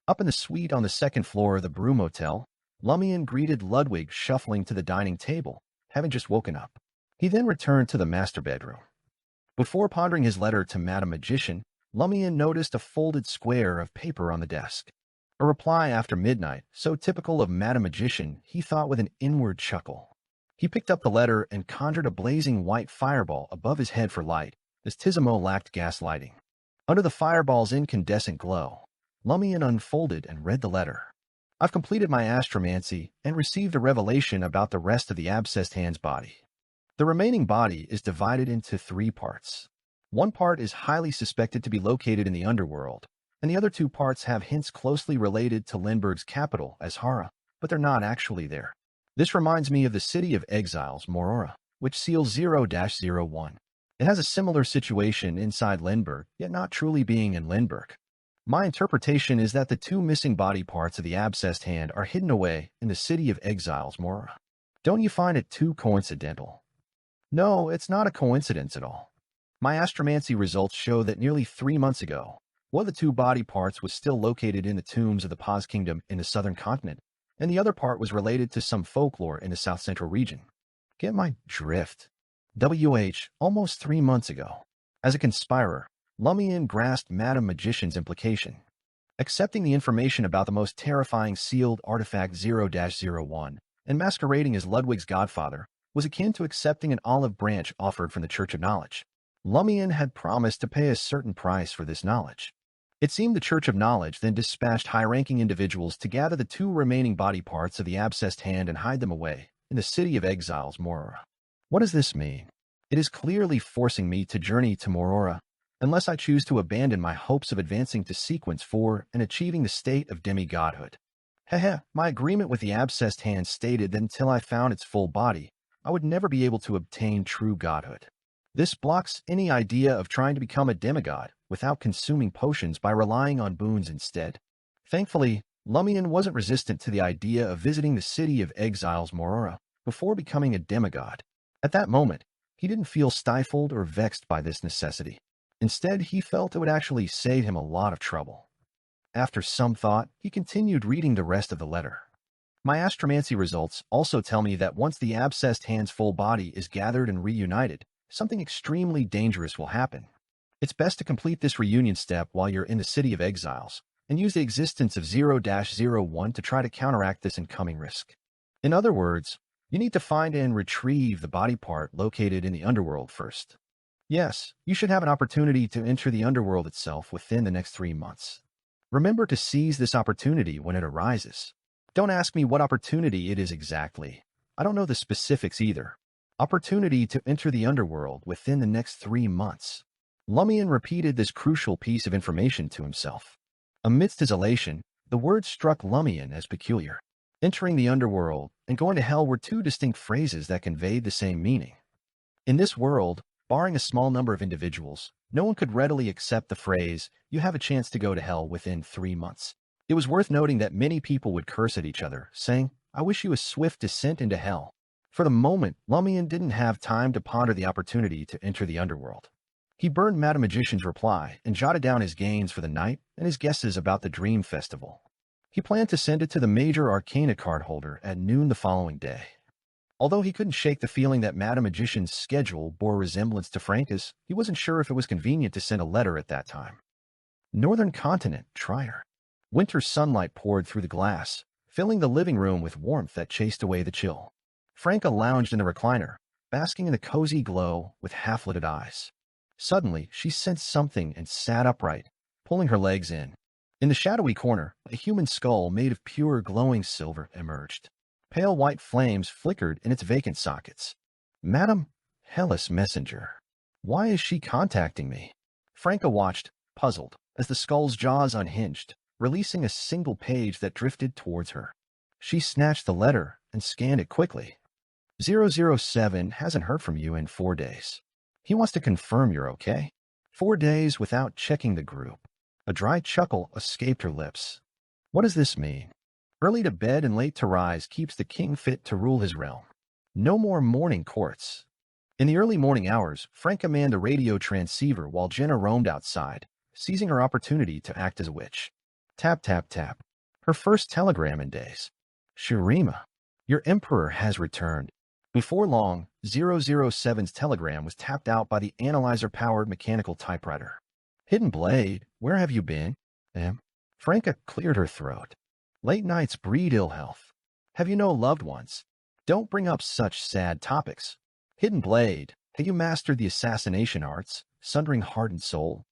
Up in the suite on the second floor of the Broom Hotel, Lumian greeted Ludwig shuffling to the dining table, having just woken up. He then returned to the master bedroom. Before pondering his letter to Madame Magician, Lumian noticed a folded square of paper on the desk. A reply after midnight, so typical of Madame Magician, he thought with an inward chuckle. He picked up the letter and conjured a blazing white fireball above his head for light, as Tizimo lacked gas lighting. Under the fireball's incandescent glow, Lumian unfolded and read the letter. "I've completed my astromancy and received a revelation about the rest of the abscessed hand's body. The remaining body is divided into 3 parts. One part is highly suspected to be located in the underworld, and the other 2 parts have hints closely related to Lindbergh's capital, Azhara, but they're not actually there. This reminds me of the city of exiles, Morora, which seals 0-01. It has a similar situation inside Lindbergh, yet not truly being in Lindbergh. My interpretation is that the 2 missing body parts of the abscessed hand are hidden away in the city of exiles, Morora. Don't you find it too coincidental?" "No, it's not a coincidence at all. My astromancy results show that nearly 3 months ago, one of the 2 body parts was still located in the tombs of the Paz Kingdom in the southern continent, and the other part was related to some folklore in the south-central region. Get my drift? Almost 3 months ago. As a conspirer, Lumian grasped Madame Magician's implication. Accepting the information about the most terrifying sealed artifact 0-01 and masquerading as Ludwig's godfather was akin to accepting an olive branch offered from the Church of Knowledge. Lumian had promised to pay a certain price for this knowledge. It seemed the Church of Knowledge then dispatched high-ranking individuals to gather the 2 remaining body parts of the abscessed hand and hide them away in the city of exiles, Morora. What does this mean? It is clearly forcing me to journey to Morora, unless I choose to abandon my hopes of advancing to Sequence 4 and achieving the state of demigodhood. My agreement with the abscessed hand stated that until I found its full body, I would never be able to obtain true godhood. This blocks any idea of trying to become a demigod without consuming potions by relying on boons instead. Thankfully, Lumian wasn't resistant to the idea of visiting the city of exiles, Morora, before becoming a demigod. At that moment, he didn't feel stifled or vexed by this necessity. Instead, he felt it would actually save him a lot of trouble. After some thought, he continued reading the rest of the letter. "My astromancy results also tell me that once the abscessed hand's full body is gathered and reunited, something extremely dangerous will happen. It's best to complete this reunion step while you're in the city of exiles, and use the existence of 0-01 to try to counteract this incoming risk. In other words, you need to find and retrieve the body part located in the underworld first. Yes, you should have an opportunity to enter the underworld itself within the next 3 months. Remember to seize this opportunity when it arises. Don't ask me what opportunity it is exactly. I don't know the specifics either. Opportunity to enter the underworld within the next 3 months." Lumian repeated this crucial piece of information to himself. Amidst his elation, the words struck Lumian as peculiar. Entering the underworld and going to hell were 2 distinct phrases that conveyed the same meaning. In this world, barring a small number of individuals, no one could readily accept the phrase, "you have a chance to go to hell within 3 months." It was worth noting that many people would curse at each other, saying, "I wish you a swift descent into hell." For the moment, Lumian didn't have time to ponder the opportunity to enter the underworld. He burned Madame Magician's reply and jotted down his gains for the night and his guesses about the Dream Festival. He planned to send it to the Major Arcana card holder at noon the following day. Although he couldn't shake the feeling that Madame Magician's schedule bore resemblance to Franca's, he wasn't sure if it was convenient to send a letter at that time. Northern Continent, Trier. Winter sunlight poured through the glass, filling the living room with warmth that chased away the chill. Franca lounged in the recliner, basking in the cozy glow with half-lidded eyes. Suddenly, she sensed something and sat upright, pulling her legs in. In the shadowy corner, a human skull made of pure glowing silver emerged. Pale white flames flickered in its vacant sockets. Madame Hellas Messenger. Why is she contacting me? Franca watched, puzzled, as the skull's jaws unhinged, releasing a single page that drifted towards her. She snatched the letter and scanned it quickly. 007 hasn't heard from you in 4 days. He wants to confirm you're okay. 4 days without checking the group. A dry chuckle escaped her lips. What does this mean? Early to bed and late to rise keeps the king fit to rule his realm. No more morning courts. In the early morning hours, Franca manned the radio transceiver while Jenna roamed outside, seizing her opportunity to act as a witch. Tap, tap, tap. Her first telegram in days. Shirima, your emperor has returned. Before long, 007's telegram was tapped out by the analyzer-powered mechanical typewriter. Hidden Blade, where have you been? Franca cleared her throat. Late nights breed ill health. Have you no loved ones? Don't bring up such sad topics. Hidden Blade, have you mastered the assassination arts, sundering heart and soul?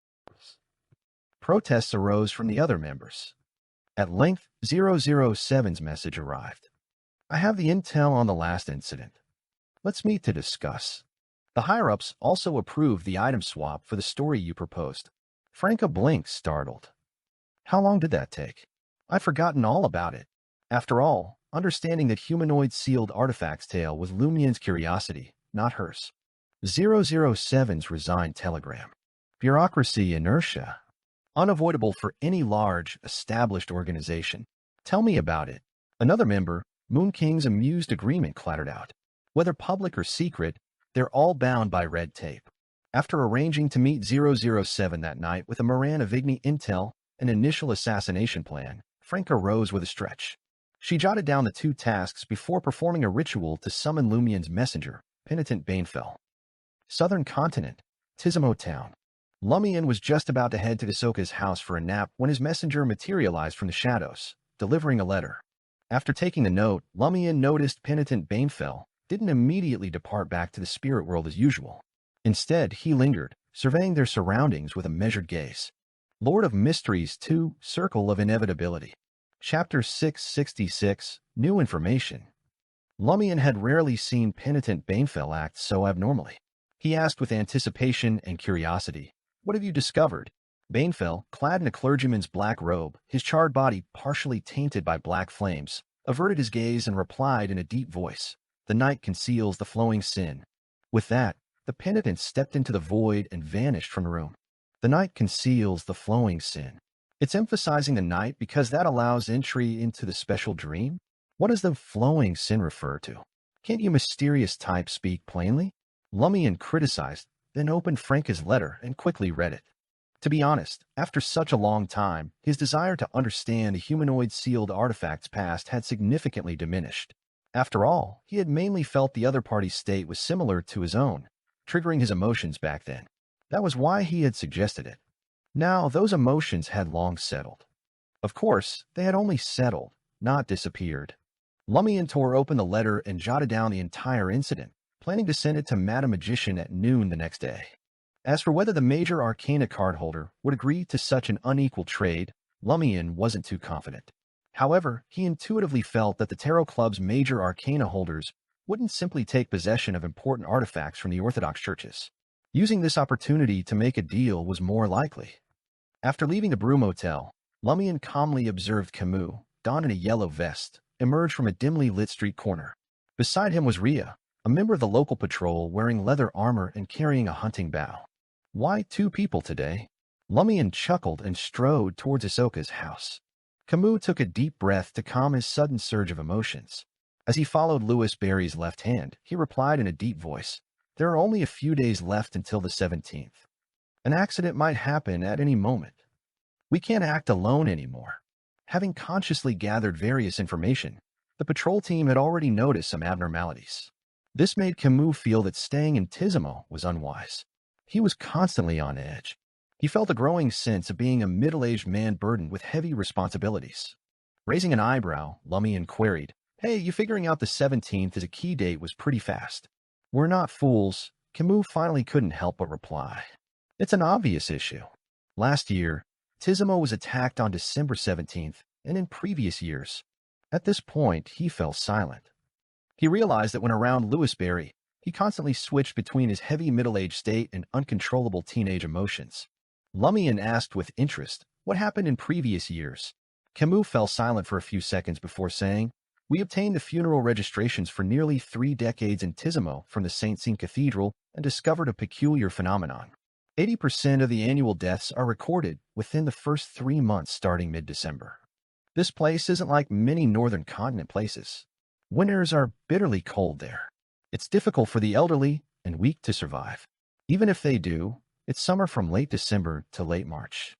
Protests arose from the other members. At length, 007's message arrived. I have the intel on the last incident. Let's meet to discuss. The higher-ups also approved the item swap for the story you proposed. Franca blinked, startled. How long did that take? I'd forgotten all about it. After all, understanding that humanoid sealed artifacts tale was Lumian's curiosity, not hers. 007's resigned telegram. Bureaucracy inertia. Unavoidable for any large, established organization. Tell me about it. Another member, Moon King's amused agreement clattered out. Whether public or secret, they're all bound by red tape. After arranging to meet 007 that night with a Moran of Igni intel, an initial assassination plan, Franca rose with a stretch. She jotted down the 2 tasks before performing a ritual to summon Lumian's messenger, Penitent Banefell. Southern Continent, Tizimo Town. Lumian was just about to head to Hisoka's house for a nap when his messenger materialized from the shadows, delivering a letter. After taking the note, Lumian noticed Penitent Banefell didn't immediately depart back to the spirit world as usual. Instead, he lingered, surveying their surroundings with a measured gaze. Lord of Mysteries 2, Circle of Inevitability. Chapter 666, New Information. Lumian had rarely seen Penitent Banefell act so abnormally. He asked with anticipation and curiosity, What have you discovered? Banefell, clad in a clergyman's black robe, his charred body partially tainted by black flames, averted his gaze and replied in a deep voice, The night conceals the flowing sin. With that, the penitent stepped into the void and vanished from the room. The night conceals the flowing sin. It's emphasizing the night because that allows entry into the special dream? What does the flowing sin refer to? Can't you mysterious type speak plainly? Lumian criticized, then opened Franca's letter and quickly read it. To be honest, after such a long time, his desire to understand a humanoid sealed artifact's past had significantly diminished. After all, he had mainly felt the other party's state was similar to his own, triggering his emotions back then. That was why he had suggested it. Now, those emotions had long settled. Of course, they had only settled, not disappeared. Lumian tore open the letter and jotted down the entire incident, planning to send it to Madame Magician at noon the next day. As for whether the major arcana cardholder would agree to such an unequal trade, Lumian wasn't too confident. However, he intuitively felt that the Tarot Club's major arcana holders wouldn't simply take possession of important artifacts from the Orthodox churches. Using this opportunity to make a deal was more likely. After leaving the Broom Hotel, Lumian calmly observed Camus, donned in a yellow vest, emerge from a dimly lit street corner. Beside him was Ria, a member of the local patrol wearing leather armor and carrying a hunting bow. Why 2 people today? Lumian chuckled and strode towards Hisoka's house. Camus took a deep breath to calm his sudden surge of emotions. As he followed Louis Barry's left hand, he replied in a deep voice, There are only a few days left until the 17th. An accident might happen at any moment. We can't act alone anymore. Having consciously gathered various information, the patrol team had already noticed some abnormalities. This made Camus feel that staying in Tizimo was unwise. He was constantly on edge. He felt a growing sense of being a middle-aged man burdened with heavy responsibilities. Raising an eyebrow, Lumian queried, "Hey, you figuring out the 17th as a key date was pretty fast." "We're not fools," Camus finally couldn't help but reply. "It's an obvious issue. Last year, Tizimo was attacked on December 17th, and in previous years." At this point, he fell silent. He realized that when around Lewisberry, he constantly switched between his heavy middle-aged state and uncontrollable teenage emotions. Lumian asked with interest, "What happened in previous years?" Camus fell silent for a few seconds before saying, "We obtained the funeral registrations for nearly 3 decades in Tizimo from the St. Seine Cathedral and discovered a peculiar phenomenon. 80% of the annual deaths are recorded within the first 3 months starting mid-December. This place isn't like many northern continent places. Winters are bitterly cold there. It's difficult for the elderly and weak to survive. Even if they do, it's summer from late December to late March.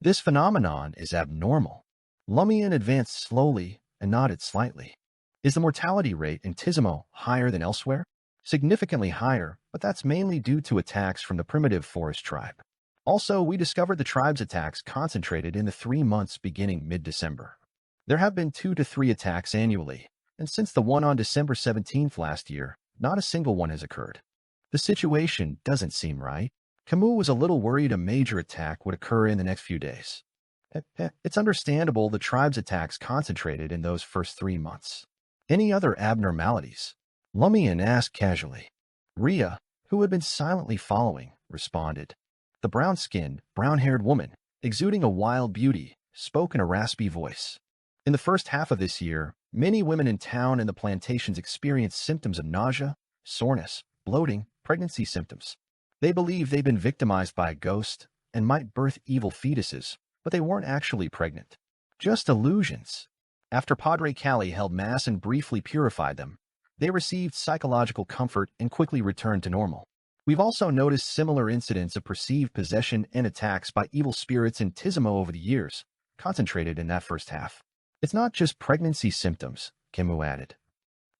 This phenomenon is abnormal." Lumian advanced slowly and nodded slightly. "Is the mortality rate in Tizimo higher than elsewhere?" "Significantly higher, but that's mainly due to attacks from the primitive forest tribe. Also, we discovered the tribe's attacks concentrated in the 3 months beginning mid-December. There have been 2 to 3 attacks annually, and since the one on December 17th last year, not a single one has occurred. The situation doesn't seem right." Camus was a little worried a major attack would occur in the next few days. "It's understandable the tribe's attacks concentrated in those first 3 months. Any other abnormalities?" Lumian asked casually. Rhea, who had been silently following, responded. The brown-skinned, brown-haired woman, exuding a wild beauty, spoke in a raspy voice. "In the first half of this year, many women in town and the plantations experienced symptoms of nausea, soreness, bloating, pregnancy symptoms. They believe they've been victimized by a ghost and might birth evil fetuses, but they weren't actually pregnant. Just illusions. After Padre Cali held mass and briefly purified them, they received psychological comfort and quickly returned to normal. We've also noticed similar incidents of perceived possession and attacks by evil spirits in Tizimo over the years, concentrated in that first half. It's not just pregnancy symptoms," Camus added.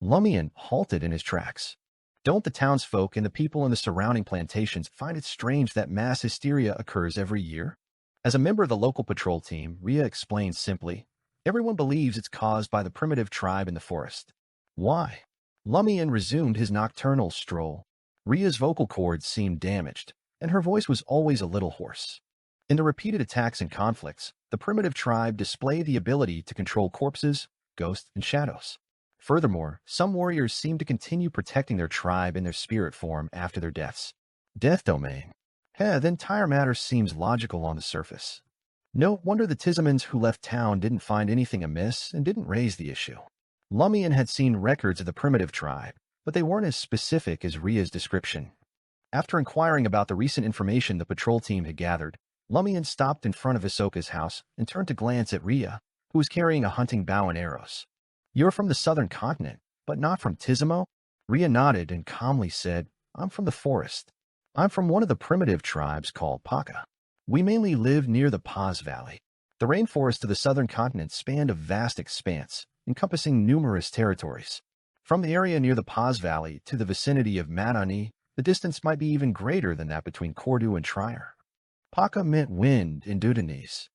Lumian halted in his tracks. "Don't the townsfolk and the people in the surrounding plantations find it strange that mass hysteria occurs every year?" As a member of the local patrol team, Rhea explained simply, "Everyone believes it's caused by the primitive tribe in the forest." "Why?" Lumian resumed his nocturnal stroll. Rhea's vocal cords seemed damaged, and her voice was always a little hoarse. "In the repeated attacks and conflicts, the primitive tribe displayed the ability to control corpses, ghosts, and shadows. Furthermore, some warriors seem to continue protecting their tribe in their spirit form after their deaths. Death domain. The entire matter seems logical on the surface. No wonder the Tizimans who left town didn't find anything amiss and didn't raise the issue." Lumian had seen records of the primitive tribe, but they weren't as specific as Rhea's description. After inquiring about the recent information the patrol team had gathered, Lumian stopped in front of Hisoka's house and turned to glance at Rhea, who was carrying a hunting bow and arrows. "You're from the southern continent, but not from Tizimo?" Rhea nodded and calmly said, "I'm from the forest. I'm from one of the primitive tribes called Paka. We mainly live near the Paz Valley. The rainforest of the southern continent spanned a vast expanse, encompassing numerous territories. From the area near the Paz Valley to the vicinity of Madani, the distance might be even greater than that between Cordu and Trier." Paka meant wind in Dudanese.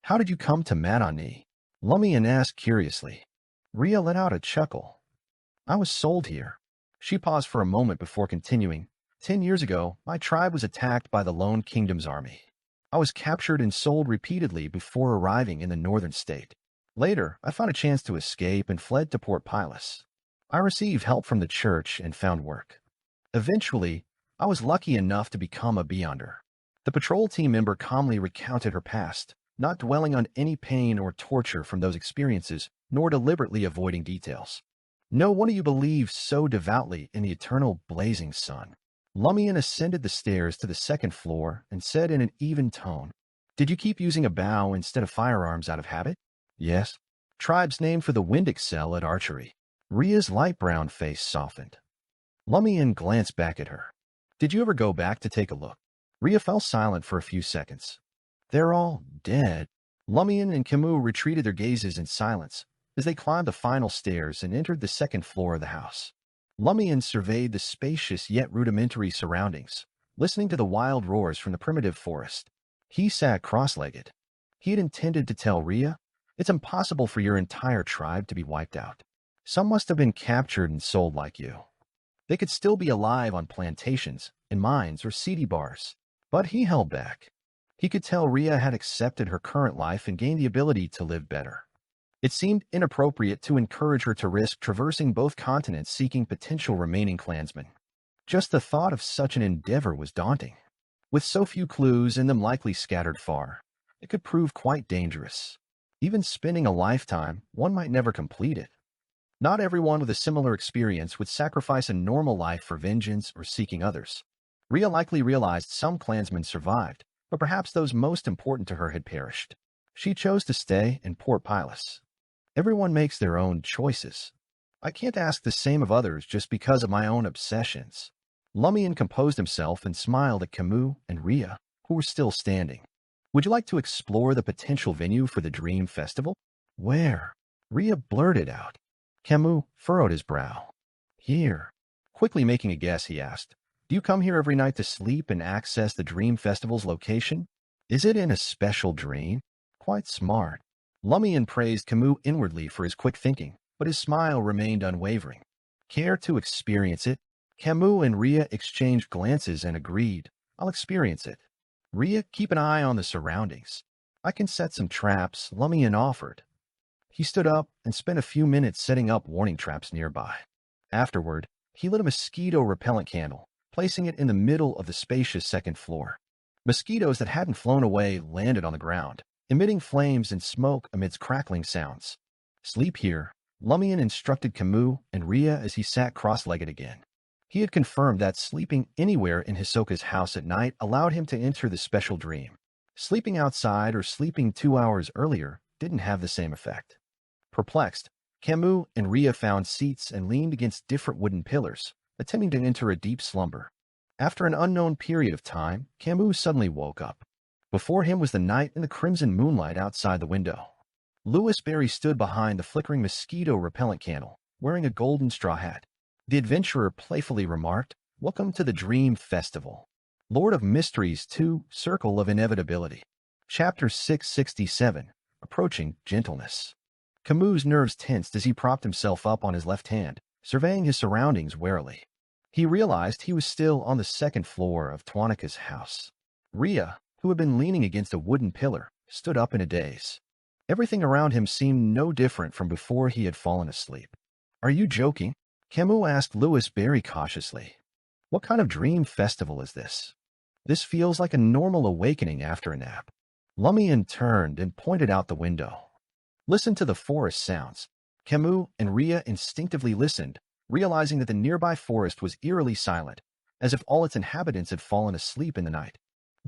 "How did you come to Madani?" Lumian asked curiously. Rhea let out a chuckle. "I was sold here." She paused for a moment before continuing. 10 years ago, my tribe was attacked by the Lone Kingdom's army. I was captured and sold repeatedly before arriving in the northern state. Later, I found a chance to escape and fled to Port Pilas. I received help from the church and found work. Eventually, I was lucky enough to become a Beyonder." The patrol team member calmly recounted her past, not dwelling on any pain or torture from those experiences, nor deliberately avoiding details. "No wonder you believe so devoutly in the eternal blazing sun." Lumian ascended the stairs to the second floor and said in an even tone, "Did you keep using a bow instead of firearms out of habit?" "Yes." "Tribe's name for the wind excel at archery." Rhea's light brown face softened. Lumian glanced back at her. "Did you ever go back to take a look?" Rhea fell silent for a few seconds. "They're all dead." Lumian and Camus retreated their gazes in silence as they climbed the final stairs and entered the second floor of the house. Lumian surveyed the spacious yet rudimentary surroundings, listening to the wild roars from the primitive forest. He sat cross-legged. He had intended to tell Rhea, "It's impossible for your entire tribe to be wiped out. Some must have been captured and sold like you. They could still be alive on plantations, in mines, or seedy bars." But he held back. He could tell Rhea had accepted her current life and gained the ability to live better. It seemed inappropriate to encourage her to risk traversing both continents seeking potential remaining clansmen. Just the thought of such an endeavor was daunting. With so few clues and them likely scattered far, it could prove quite dangerous. Even spending a lifetime, one might never complete it. Not everyone with a similar experience would sacrifice a normal life for vengeance or seeking others. Rhea likely realized some clansmen survived, but perhaps those most important to her had perished. She chose to stay in Port Pilus. Everyone makes their own choices. I can't ask the same of others just because of my own obsessions. Lumian composed himself and smiled at Camus and Rhea, who were still standing. "Would you like to explore the potential venue for the Dream Festival?" "Where?" Rhea blurted out. Camus furrowed his brow. "Here." Quickly making a guess, he asked, "Do you come here every night to sleep and access the Dream Festival's location? Is it in a special dream?" "Quite smart." Lumian praised Camus inwardly for his quick thinking, but his smile remained unwavering. "Care to experience it?" Camus and Rhea exchanged glances and agreed. "I'll experience it." "Rhea, keep an eye on the surroundings." "I can set some traps," Lumian offered. He stood up and spent a few minutes setting up warning traps nearby. Afterward, he lit a mosquito-repellent candle, placing it in the middle of the spacious second floor. Mosquitoes that hadn't flown away landed on the ground, emitting flames and smoke amidst crackling sounds. "Sleep here," Lumian instructed Camus and Rhea as he sat cross-legged again. He had confirmed that sleeping anywhere in Hisoka's house at night allowed him to enter the special dream. Sleeping outside or sleeping 2 hours earlier didn't have the same effect. Perplexed, Camus and Rhea found seats and leaned against different wooden pillars, attempting to enter a deep slumber. After an unknown period of time, Camus suddenly woke up. Before him was the night and the crimson moonlight outside the window. Louis Berry stood behind the flickering mosquito-repellent candle, wearing a golden straw hat. The adventurer playfully remarked, "Welcome to the Dream Festival. Lord of Mysteries 2, Circle of Inevitability." Chapter 667, Approaching Gentleness. Camus' nerves tensed as he propped himself up on his left hand, surveying his surroundings warily. He realized he was still on the second floor of Tuanika's house. Rhea, who had been leaning against a wooden pillar, stood up in a daze. Everything around him seemed no different from before he had fallen asleep. "Are you joking?" Camus asked Louis Berry cautiously. "What kind of dream festival is this? This feels like a normal awakening after a nap." Lumian turned and pointed out the window. "Listen to the forest sounds." Camus and Rhea instinctively listened, realizing that the nearby forest was eerily silent, as if all its inhabitants had fallen asleep in the night.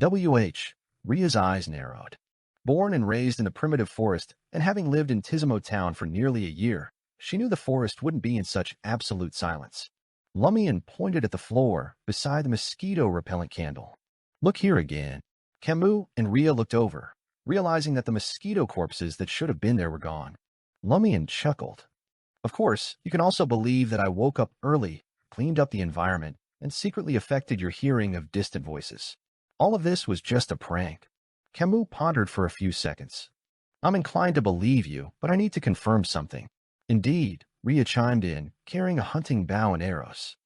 Rhea's eyes narrowed. Born and raised in the primitive forest, and having lived in Tizimo Town for nearly a year, she knew the forest wouldn't be in such absolute silence. Lumian pointed at the floor beside the mosquito-repellent candle. "Look here again." Camus and Rhea looked over, realizing that the mosquito corpses that should have been there were gone. Lumian chuckled. "Of course, you can also believe that I woke up early, cleaned up the environment, and secretly affected your hearing of distant voices. All of this was just a prank." Camus pondered for a few seconds. "I'm inclined to believe you, but I need to confirm something." "Indeed," Rhea chimed in, carrying a hunting bow and arrows.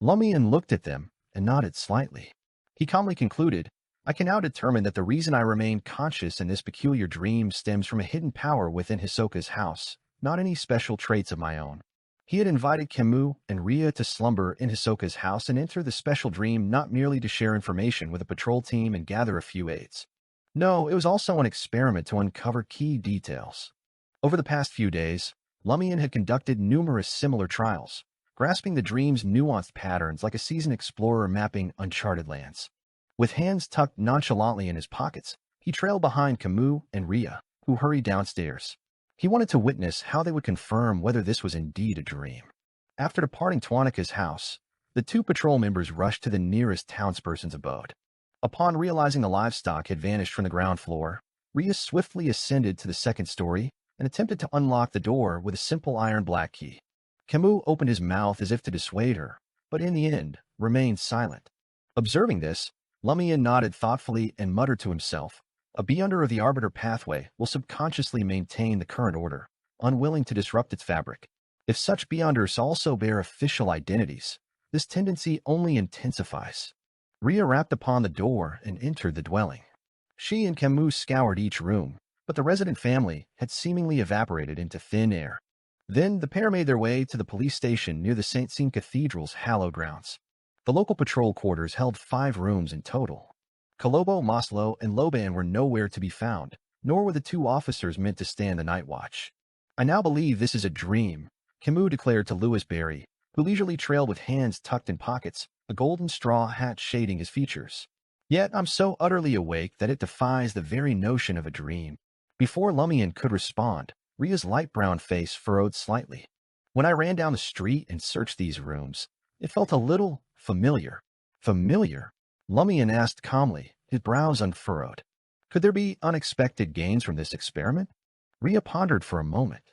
Lumian looked at them and nodded slightly. He calmly concluded, "I can now determine that the reason I remain conscious in this peculiar dream stems from a hidden power within Hisoka's house, not any special traits of my own." He had invited Camus and Rhea to slumber in Hisoka's house and enter the special dream not merely to share information with a patrol team and gather a few aids. No, it was also an experiment to uncover key details. Over the past few days, Lumian had conducted numerous similar trials, grasping the dream's nuanced patterns like a seasoned explorer mapping uncharted lands. With hands tucked nonchalantly in his pockets, he trailed behind Camus and Rhea, who hurried downstairs. He wanted to witness how they would confirm whether this was indeed a dream. After departing Tuanika's house, the two patrol members rushed to the nearest townsperson's abode. Upon realizing the livestock had vanished from the ground floor, Rhea swiftly ascended to the second story and attempted to unlock the door with a simple iron black key. Camus opened his mouth as if to dissuade her, but in the end, remained silent. Observing this, Lumian nodded thoughtfully and muttered to himself, "A beyonder of the arbiter pathway will subconsciously maintain the current order, unwilling to disrupt its fabric. If such beyonders also bear official identities, this tendency only intensifies." Rhea rapped upon the door and entered the dwelling. She and Camus scoured each room, but the resident family had seemingly evaporated into thin air. Then the pair made their way to the police station near the St. Seine Cathedral's hallowed grounds. The local patrol quarters held 5 rooms in total. Kolobo, Maslow, and Loban were nowhere to be found, nor were the 2 officers meant to stand the night watch. "I now believe this is a dream," Camus declared to Louis Barry, who leisurely trailed with hands tucked in pockets, a golden straw hat shading his features. "Yet I'm so utterly awake that it defies the very notion of a dream." Before Lumian could respond, Rhea's light brown face furrowed slightly. "When I ran down the street and searched these rooms, it felt a little familiar." "Familiar?" Lumian asked calmly, his brows unfurrowed. Could there be unexpected gains from this experiment? Rhea pondered for a moment.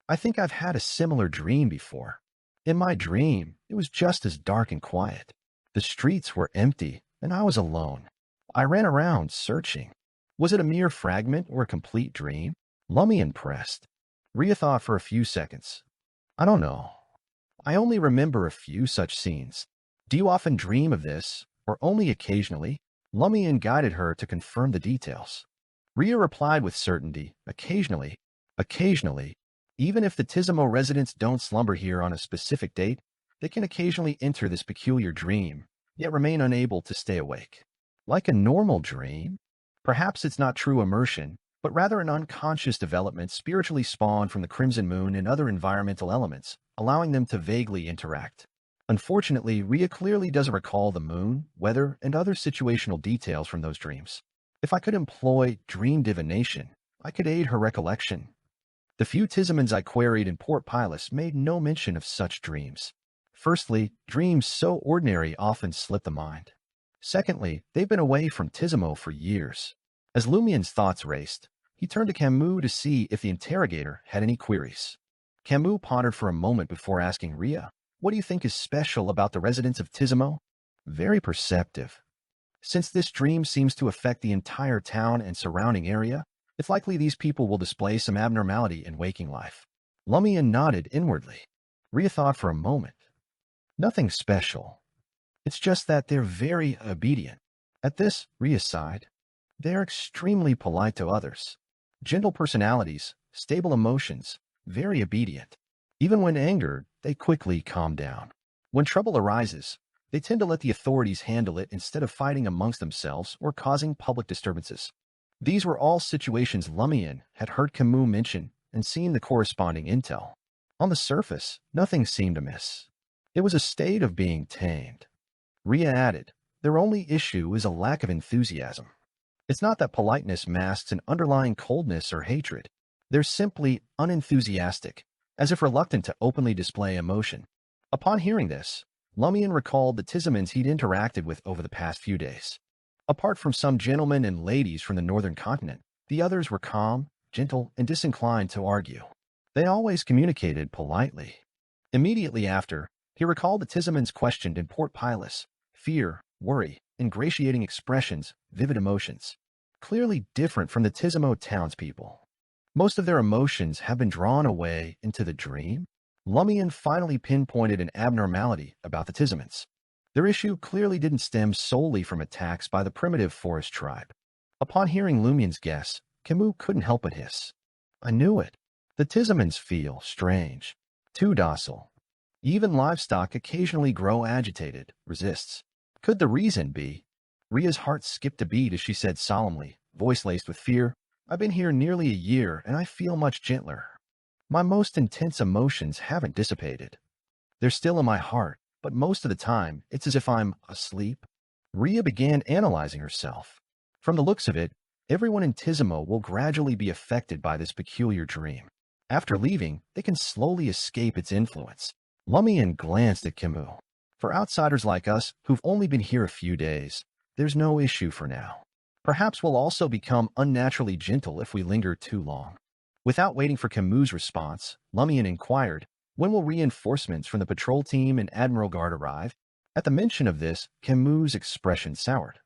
"I think I've had a similar dream before. In my dream, it was just as dark and quiet. The streets were empty, and I was alone. I ran around searching. Was it a mere fragment or a complete dream?" Lumian pressed. Rhea thought for a few seconds. "I don't know. I only remember a few such scenes. Do you often dream of this, or only occasionally?" Lumian guided her to confirm the details. Rhea replied with certainty, "Occasionally. Occasionally. Even if the Tizimo residents don't slumber here on a specific date, they can occasionally enter this peculiar dream, yet remain unable to stay awake. Like a normal dream? Perhaps it's not true immersion, but rather an unconscious development spiritually spawned from the crimson moon and other environmental elements, allowing them to vaguely interact. Unfortunately, Rhea clearly doesn't recall the moon, weather, and other situational details from those dreams. If I could employ dream divination, I could aid her recollection. The few Tizimans I queried in Port Pilus made no mention of such dreams. Firstly, dreams so ordinary often slip the mind. Secondly, they've been away from Tizimo for years." As Lumian's thoughts raced, he turned to Camus to see if the interrogator had any queries. Camus pondered for a moment before asking Rhea, "What do you think is special about the residents of Tizimo?" "Very perceptive. Since this dream seems to affect the entire town and surrounding area, it's likely these people will display some abnormality in waking life." Lumian nodded inwardly. Rhea thought for a moment. "Nothing special. It's just that they're very obedient." At this, Rhea sighed. "They're extremely polite to others. Gentle personalities, stable emotions, very obedient. Even when angered, they quickly calm down. When trouble arises, they tend to let the authorities handle it instead of fighting amongst themselves or causing public disturbances." These were all situations Lumian had heard Camus mention and seen the corresponding intel. On the surface, nothing seemed amiss. It was a state of being tamed. Rhea added, "Their only issue is a lack of enthusiasm. It's not that politeness masks an underlying coldness or hatred. They're simply unenthusiastic, as if reluctant to openly display emotion." Upon hearing this, Lumian recalled the Tizimans he'd interacted with over the past few days. Apart from some gentlemen and ladies from the northern continent, the others were calm, gentle, and disinclined to argue. They always communicated politely. Immediately after, he recalled the Tizimans questioned in Port Pilus: fear, worry, ingratiating expressions, vivid emotions. Clearly different from the Tizimo townspeople. Most of their emotions have been drawn away into the dream? Lumian finally pinpointed an abnormality about the Tizimans. Their issue clearly didn't stem solely from attacks by the primitive forest tribe. Upon hearing Lumian's guess, Camus couldn't help but hiss. "I knew it. The Tizimans feel strange. Too docile. Even livestock occasionally grow agitated, resists. Could the reason be?" Rhea's heart skipped a beat as she said solemnly, voice laced with fear, "I've been here nearly a year and I feel much gentler. My most intense emotions haven't dissipated. They're still in my heart, but most of the time it's as if I'm asleep." Rhea began analyzing herself. From the looks of it, everyone in Tizimo will gradually be affected by this peculiar dream. After leaving, they can slowly escape its influence. Lumian glanced at Camus. "For outsiders like us, who've only been here a few days, there's no issue for now. Perhaps we'll also become unnaturally gentle if we linger too long." Without waiting for Camus' response, Lumian inquired, When will reinforcements from the patrol team and Admiral Guard arrive? At the mention of this, Camus' expression soured.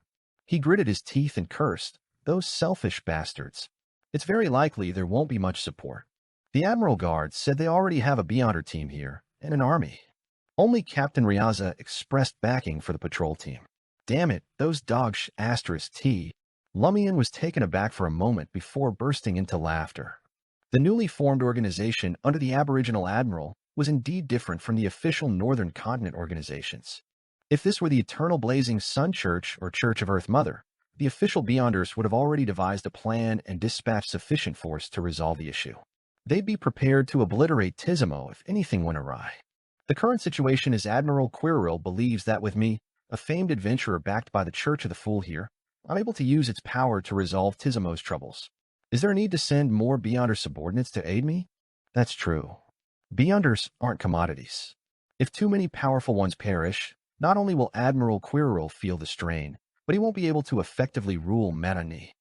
He gritted his teeth and cursed, "Those selfish bastards. It's very likely there won't be much support. The Admiral Guard said they already have a Beyonder team here, and an army." Only Captain Riaza expressed backing for the patrol team. "Damn it, those dogs *T. Lumian was taken aback for a moment before bursting into laughter. The newly formed organization under the Aboriginal Admiral was indeed different from the official Northern Continent organizations. If this were the Eternal Blazing Sun Church or Church of Earth Mother, the official Beyonders would have already devised a plan and dispatched sufficient force to resolve the issue. They'd be prepared to obliterate Tizimo if anything went awry. The current situation is Admiral Quirrell believes that with me, a famed adventurer backed by the Church of the Fool here, I'm able to use its power to resolve Tizimo's troubles. Is there a need to send more Beyonder subordinates to aid me? That's true. Beyonders aren't commodities. If too many powerful ones perish, not only will Admiral Quirrell feel the strain, but he won't be able to effectively rule Manani.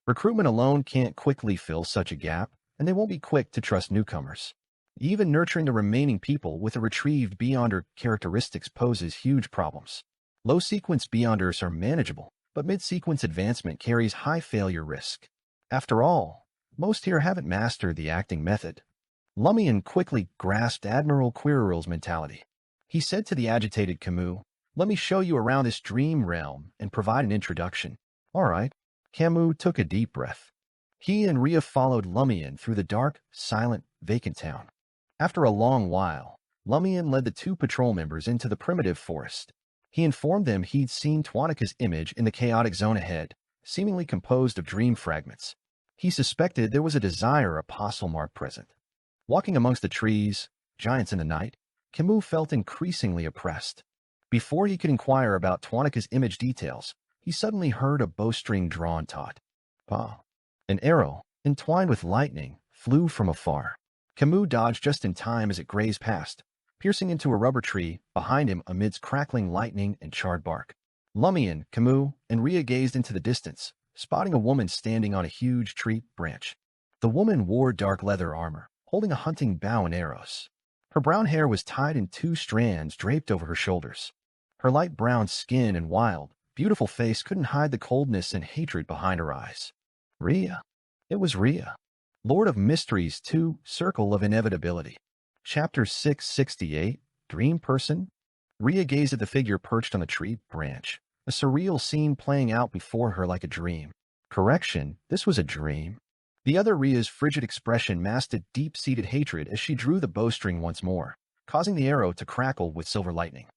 Recruitment alone can't quickly fill such a gap, and they won't be quick to trust newcomers. Even nurturing the remaining people with the retrieved Beyonder characteristics poses huge problems. Low-sequence Beyonders are manageable, but mid-sequence advancement carries high failure risk. After all, most here haven't mastered the acting method. Lumian quickly grasped Admiral Quirrell's mentality. He said to the agitated Camus, "Let me show you around this dream realm and provide an introduction." "All right." Camus took a deep breath. He and Rhea followed Lumian through the dark, silent, vacant town. After a long while, Lumian led the two patrol members into the primitive forest. He informed them he'd seen Tuanaka's image in the chaotic zone ahead, seemingly composed of dream fragments. He suspected there was a desire apostle mark present. Walking amongst the trees, giants in the night, Camus felt increasingly oppressed. Before he could inquire about Tuanaka's image details, he suddenly heard a bowstring drawn taut. "Pa!" An arrow, entwined with lightning, flew from afar. Camus dodged just in time as it grazed past, piercing into a rubber tree behind him amidst crackling lightning and charred bark. Lumian, Camus, and Rhea gazed into the distance, spotting a woman standing on a huge tree branch. The woman wore dark leather armor, holding a hunting bow and arrows. Her brown hair was tied in two strands draped over her shoulders. Her light brown skin and wild, beautiful face couldn't hide the coldness and hatred behind her eyes. Rhea. It was Rhea. Lord of Mysteries 2, Circle of Inevitability. Chapter 668, Dream Person. Rhea gazed at the figure perched on the tree branch, a surreal scene playing out before her like a dream. Correction, this was a dream. The other Rhea's frigid expression masked a deep-seated hatred as she drew the bowstring once more, causing the arrow to crackle with silver lightning.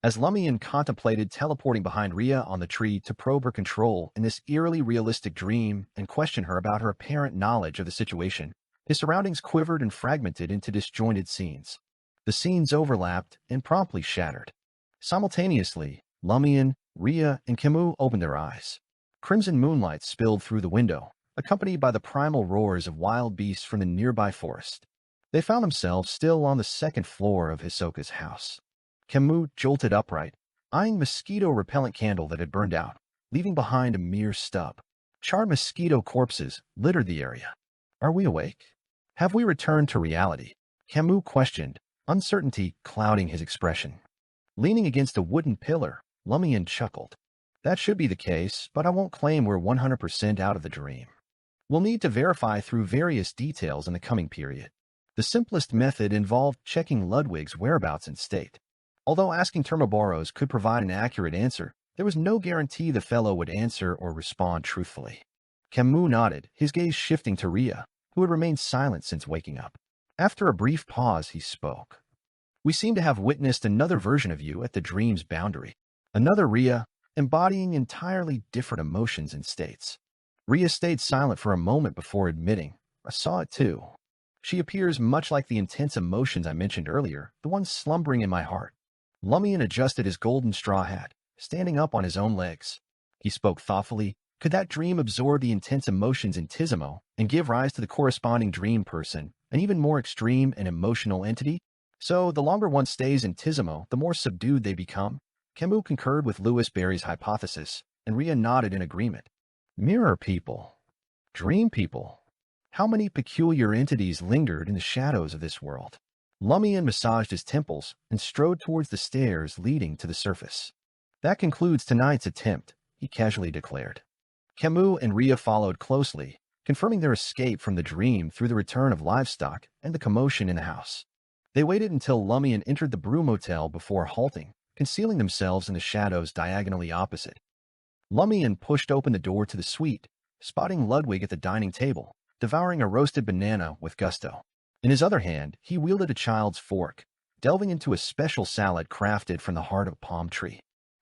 As Lumian contemplated teleporting behind Rhea on the tree to probe her control in this eerily realistic dream and question her about her apparent knowledge of the situation, his surroundings quivered and fragmented into disjointed scenes. The scenes overlapped and promptly shattered. Simultaneously, Lumian, Rhea, and Camus opened their eyes. Crimson moonlight spilled through the window, accompanied by the primal roars of wild beasts from the nearby forest. They found themselves still on the second floor of Hisoka's house. Camus jolted upright, eyeing mosquito-repellent candle that had burned out, leaving behind a mere stub. Charred mosquito corpses littered the area. Are we awake? Have we returned to reality? Camus questioned, uncertainty clouding his expression. Leaning against a wooden pillar, Lumian chuckled. That should be the case, but I won't claim we're 100% out of the dream. We'll need to verify through various details in the coming period. The simplest method involved checking Ludwig's whereabouts and state. Although asking Termoboros could provide an accurate answer, there was no guarantee the fellow would answer or respond truthfully. Camus nodded, his gaze shifting to Rhea, who had remained silent since waking up. After a brief pause, he spoke. "We seem to have witnessed another version of you at the dream's boundary. Another Rhea, embodying entirely different emotions and states." Rhea stayed silent for a moment before admitting, "I saw it too. She appears much like the intense emotions I mentioned earlier, the ones slumbering in my heart." Lumian adjusted his golden straw hat, standing up on his own legs. He spoke thoughtfully. Could that dream absorb the intense emotions in Tizimo and give rise to the corresponding dream person, an even more extreme and emotional entity? So, the longer one stays in Tizimo, the more subdued they become? Camus concurred with Louis Berry's hypothesis, and Rhea nodded in agreement. Mirror people. Dream people. How many peculiar entities lingered in the shadows of this world? Lumian massaged his temples and strode towards the stairs leading to the surface. That concludes tonight's attempt, he casually declared. Camus and Rhea followed closely, confirming their escape from the dream through the return of livestock and the commotion in the house. They waited until Lumian entered the Brew Motel before halting, concealing themselves in the shadows diagonally opposite. Lumian pushed open the door to the suite, spotting Ludwig at the dining table, devouring a roasted banana with gusto. In his other hand, he wielded a child's fork, delving into a special salad crafted from the heart of a palm tree.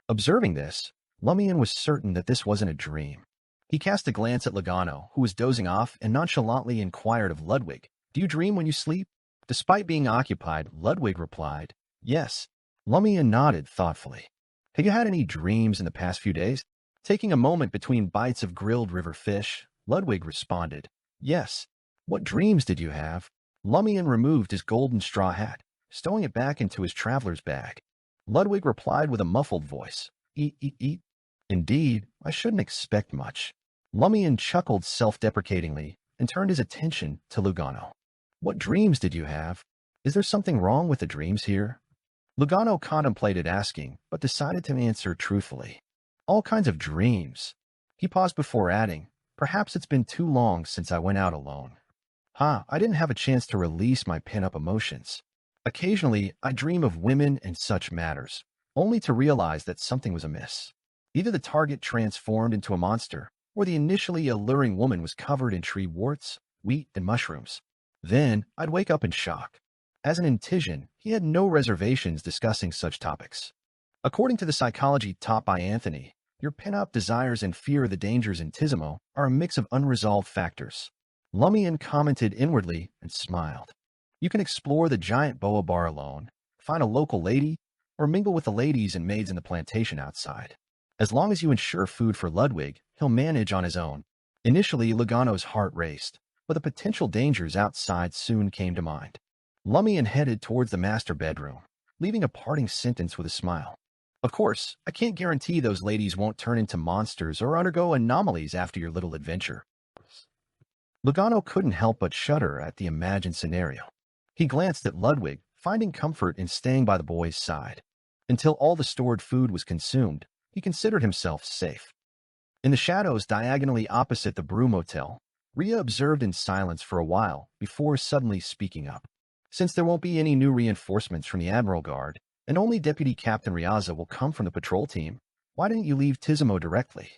Observing this, Lumian was certain that this wasn't a dream. He cast a glance at Logano, who was dozing off, and nonchalantly inquired of Ludwig, "Do you dream when you sleep?" Despite being occupied, Ludwig replied, "Yes." Lumian nodded thoughtfully. "Have you had any dreams in the past few days?" Taking a moment between bites of grilled river fish, Ludwig responded, "Yes." "What dreams did you have?" Lumian removed his golden straw hat, stowing it back into his traveler's bag. Ludwig replied with a muffled voice, "Eat, eat, eat." "Indeed, I shouldn't expect much." Lumian chuckled self-deprecatingly and turned his attention to Lugano. "What dreams did you have? Is there something wrong with the dreams here?" Lugano contemplated asking, but decided to answer truthfully. "All kinds of dreams." He paused before adding, "Perhaps it's been too long since I went out alone. I didn't have a chance to release my pent-up emotions. Occasionally, I dream of women and such matters, only to realize that something was amiss. Either the target transformed into a monster, or the initially alluring woman was covered in tree warts, wheat, and mushrooms. Then, I'd wake up in shock." As an Intision, he had no reservations discussing such topics. According to the psychology taught by Anthony, your pent-up desires and fear of the dangers in Tisimo are a mix of unresolved factors. Lumian commented inwardly and smiled. You can explore the giant boa bar alone, find a local lady, or mingle with the ladies and maids in the plantation outside. As long as you ensure food for Ludwig, he'll manage on his own. Initially, Lugano's heart raced, but the potential dangers outside soon came to mind. Lumian headed towards the master bedroom, leaving a parting sentence with a smile. "Of course, I can't guarantee those ladies won't turn into monsters or undergo anomalies after your little adventure." Lugano couldn't help but shudder at the imagined scenario. He glanced at Ludwig, finding comfort in staying by the boy's side. Until all the stored food was consumed, he considered himself safe. In the shadows diagonally opposite the Brew Motel, Rhea observed in silence for a while before suddenly speaking up. "Since there won't be any new reinforcements from the Admiral Guard, and only Deputy Captain Riaza will come from the patrol team, why didn't you leave Tisimo directly?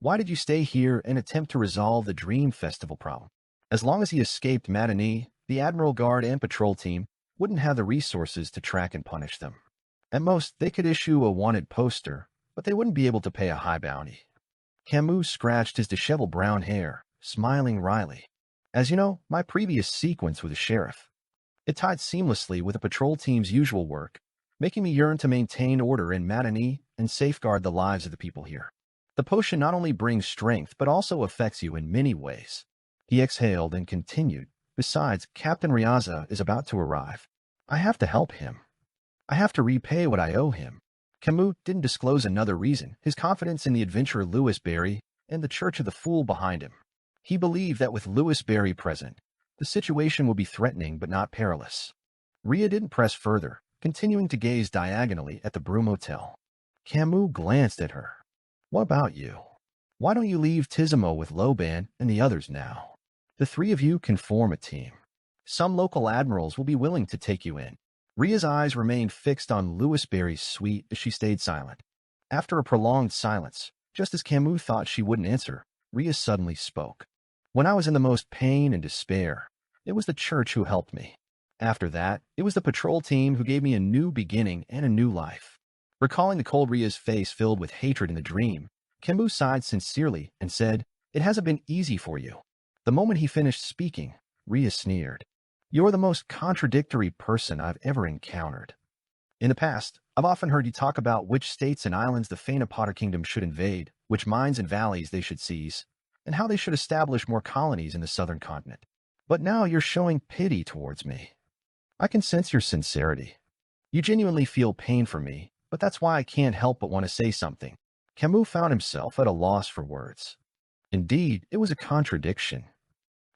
Why did you stay here and attempt to resolve the Dream Festival problem? As long as he escaped Matinee, the Admiral Guard and patrol team wouldn't have the resources to track and punish them. At most, they could issue a wanted poster, but they wouldn't be able to pay a high bounty." Camus scratched his disheveled brown hair, smiling wryly. "As you know, my previous sequence with the sheriff. It tied seamlessly with the patrol team's usual work, making me yearn to maintain order in Matinee and safeguard the lives of the people here. The potion not only brings strength, but also affects you in many ways." He exhaled and continued, "Besides, Captain Riaza is about to arrive. I have to help him. I have to repay what I owe him." Camus didn't disclose another reason, his confidence in the adventurer Louis Barry and the Church of the Fool behind him. He believed that with Louis Barry present, the situation would be threatening but not perilous. Rhea didn't press further, continuing to gaze diagonally at the Brew Motel. Camus glanced at her. "What about you? Why don't you leave Tisimo with Loban and the others now? The three of you can form a team. Some local admirals will be willing to take you in." Rhea's eyes remained fixed on Louis Barry's suite as she stayed silent. After a prolonged silence, just as Camus thought she wouldn't answer, Rhea suddenly spoke. "When I was in the most pain and despair, it was the church who helped me. After that, it was the patrol team who gave me a new beginning and a new life." Recalling the cold Rhea's face filled with hatred in the dream, Camus sighed sincerely and said, "It hasn't been easy for you." The moment he finished speaking, Rhea sneered. "You're the most contradictory person I've ever encountered. In the past, I've often heard you talk about which states and islands the Faina Potter Kingdom should invade, which mines and valleys they should seize, and how they should establish more colonies in the southern continent. But now you're showing pity towards me. I can sense your sincerity. You genuinely feel pain for me, but that's why I can't help but want to say something." Camus found himself at a loss for words. Indeed, it was a contradiction.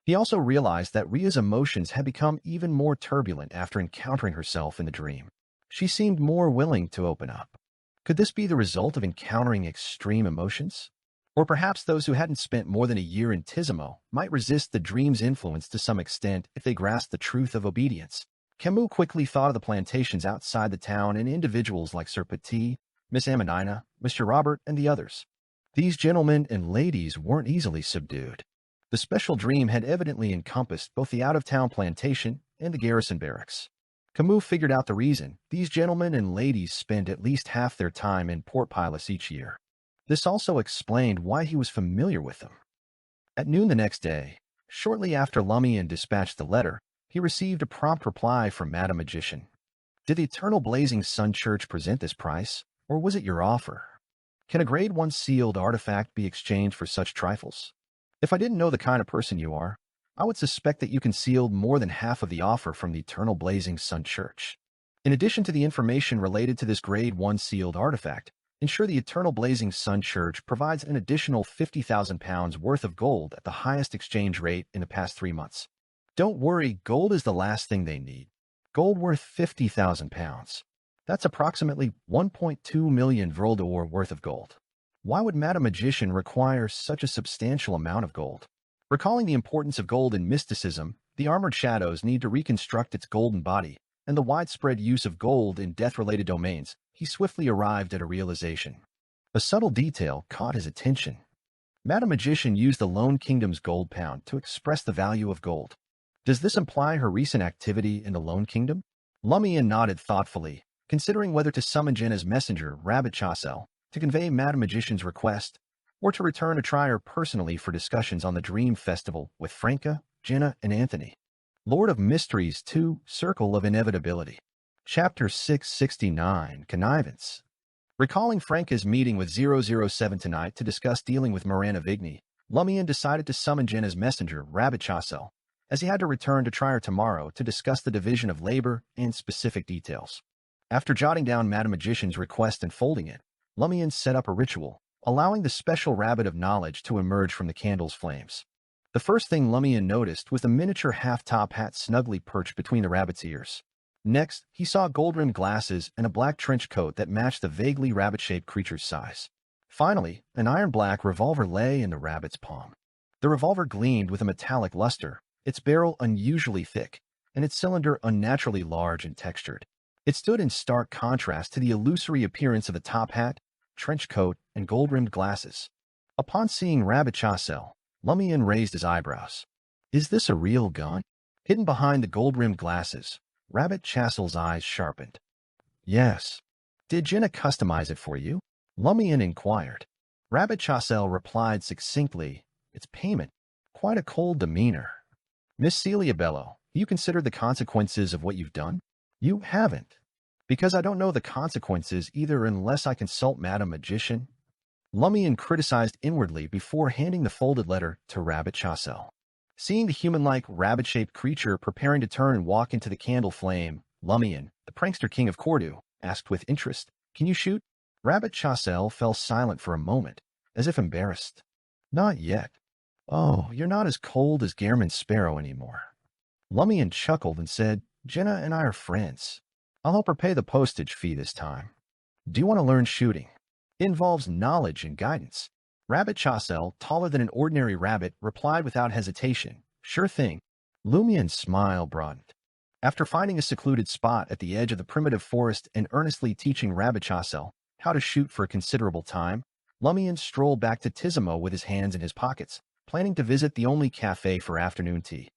He also realized that Ria's emotions had become even more turbulent after encountering herself in the dream. She seemed more willing to open up. Could this be the result of encountering extreme emotions? Or perhaps those who hadn't spent more than a year in Tizimo might resist the dream's influence to some extent if they grasped the truth of obedience. Camus quickly thought of the plantations outside the town and individuals like Sir Petit, Miss Amanina, Mr. Robert, and the others. These gentlemen and ladies weren't easily subdued. The special dream had evidently encompassed both the out-of-town plantation and the garrison barracks. Camus figured out the reason. These gentlemen and ladies spend at least half their time in Port Pilas each year. This also explained why he was familiar with them. At noon the next day, shortly after Lumian dispatched the letter, he received a prompt reply from Madame Magician. Did the Eternal Blazing Sun Church present this price, or was it your offer? Can a Grade 1 sealed artifact be exchanged for such trifles? If I didn't know the kind of person you are, I would suspect that you concealed more than half of the offer from the Eternal Blazing Sun Church. In addition to the information related to this Grade 1 sealed artifact, ensure the Eternal Blazing Sun Church provides an additional £50,000 worth of gold at the highest exchange rate in the past 3 months. Don't worry, gold is the last thing they need. Gold worth £50,000. That's approximately 1.2 million Vril worth of gold. Why would Madame Magician require such a substantial amount of gold? Recalling the importance of gold in mysticism, the Armored Shadows need to reconstruct its golden body, and the widespread use of gold in death-related domains, he swiftly arrived at a realization. A subtle detail caught his attention. Madame Magician used the Lone Kingdom's gold pound to express the value of gold. Does this imply her recent activity in the Lone Kingdom? Lumian nodded thoughtfully, considering whether to summon Jenna's messenger, Rabbit Chassel, to convey Madame Magician's request, or to return to Trier personally for discussions on the Dream Festival with Franca, Jenna, and Anthony. Lord of Mysteries 2, Circle of Inevitability. Chapter 669, Connivance. Recalling Franca's meeting with 007 tonight to discuss dealing with Miranda Vigny, Lumian decided to summon Jenna's messenger, Rabbit Chassel, as he had to return to Trier tomorrow to discuss the division of labor and specific details. After jotting down Madame Magician's request and folding it, Lumian set up a ritual, allowing the special rabbit of knowledge to emerge from the candle's flames. The first thing Lumian noticed was the miniature half-top hat snugly perched between the rabbit's ears. Next, he saw gold-rimmed glasses and a black trench coat that matched the vaguely rabbit-shaped creature's size. Finally, an iron-black revolver lay in the rabbit's palm. The revolver gleamed with a metallic luster, its barrel unusually thick, and its cylinder unnaturally large and textured. It stood in stark contrast to the illusory appearance of the top hat, trench coat, and gold-rimmed glasses. Upon seeing Rabbit Chassel, Lumian raised his eyebrows. Is this a real gun? Hidden behind the gold-rimmed glasses, Rabbit Chassel's eyes sharpened. Yes. Did Jenna customize it for you? Lumian inquired. Rabbit Chassel replied succinctly, it's payment. Quite a cold demeanor. Miss Celia Bello, you consider the consequences of what you've done? You haven't. Because I don't know the consequences either unless I consult Madame Magician. Lumian criticized inwardly before handing the folded letter to Rabbit Chassel. Seeing the human-like rabbit-shaped creature preparing to turn and walk into the candle flame, Lumian, the prankster king of Cordu, asked with interest, Can you shoot? Rabbit Chassel fell silent for a moment, as if embarrassed. Not yet. Oh, you're not as cold as Gehrman Sparrow anymore. Lumian chuckled and said, Jenna and I are friends. I'll help her pay the postage fee this time. Do you want to learn shooting? It involves knowledge and guidance. Rabbit Chassel, taller than an ordinary rabbit, replied without hesitation, Sure thing. Lumian's smile broadened. After finding a secluded spot at the edge of the primitive forest and earnestly teaching Rabbit Chassel how to shoot for a considerable time, Lumian strolled back to Tizimo with his hands in his pockets, planning to visit the only cafe for afternoon tea.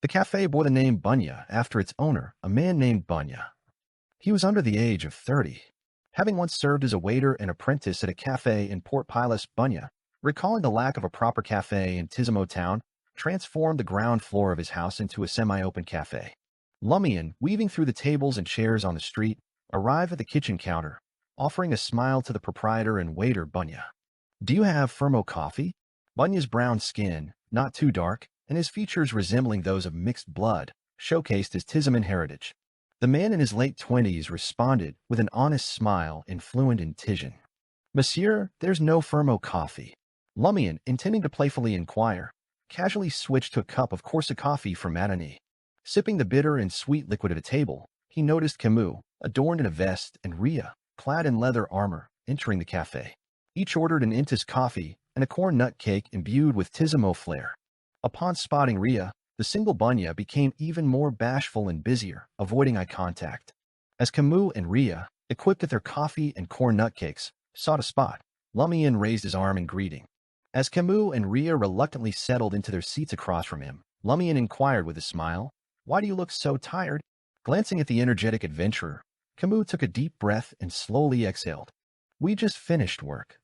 The cafe bore the name Bunya after its owner, a man named Bunya. He was under the age of 30. Having once served as a waiter and apprentice at a cafe in Port Pilas, Bunya, recalling the lack of a proper cafe in Tizimo town, transformed the ground floor of his house into a semi-open cafe. Lumian, weaving through the tables and chairs on the street, arrived at the kitchen counter, offering a smile to the proprietor and waiter Bunya. Do you have Fermo coffee? Bunya's brown skin, not too dark, and his features resembling those of mixed blood, showcased his Tiziman heritage. The man in his late 20s responded with an honest smile and fluent in Tizan. Monsieur, there's no Fermo coffee. Lumian, intending to playfully inquire, casually switched to a cup of Corsa coffee from Madani. Sipping the bitter and sweet liquid at a table, he noticed Camus, adorned in a vest, and Ria, clad in leather armor, entering the cafe. Each ordered an Intis coffee and a corn nut cake imbued with Tizimo flair. Upon spotting Ria, the single Bunya became even more bashful and busier, avoiding eye contact. As Camus and Ria, equipped with their coffee and corn nut cakes, sought a spot, Lumian raised his arm in greeting. As Camus and Ria reluctantly settled into their seats across from him, Lumian inquired with a smile, "Why do you look so tired?" Glancing at the energetic adventurer, Camus took a deep breath and slowly exhaled. "We just finished work.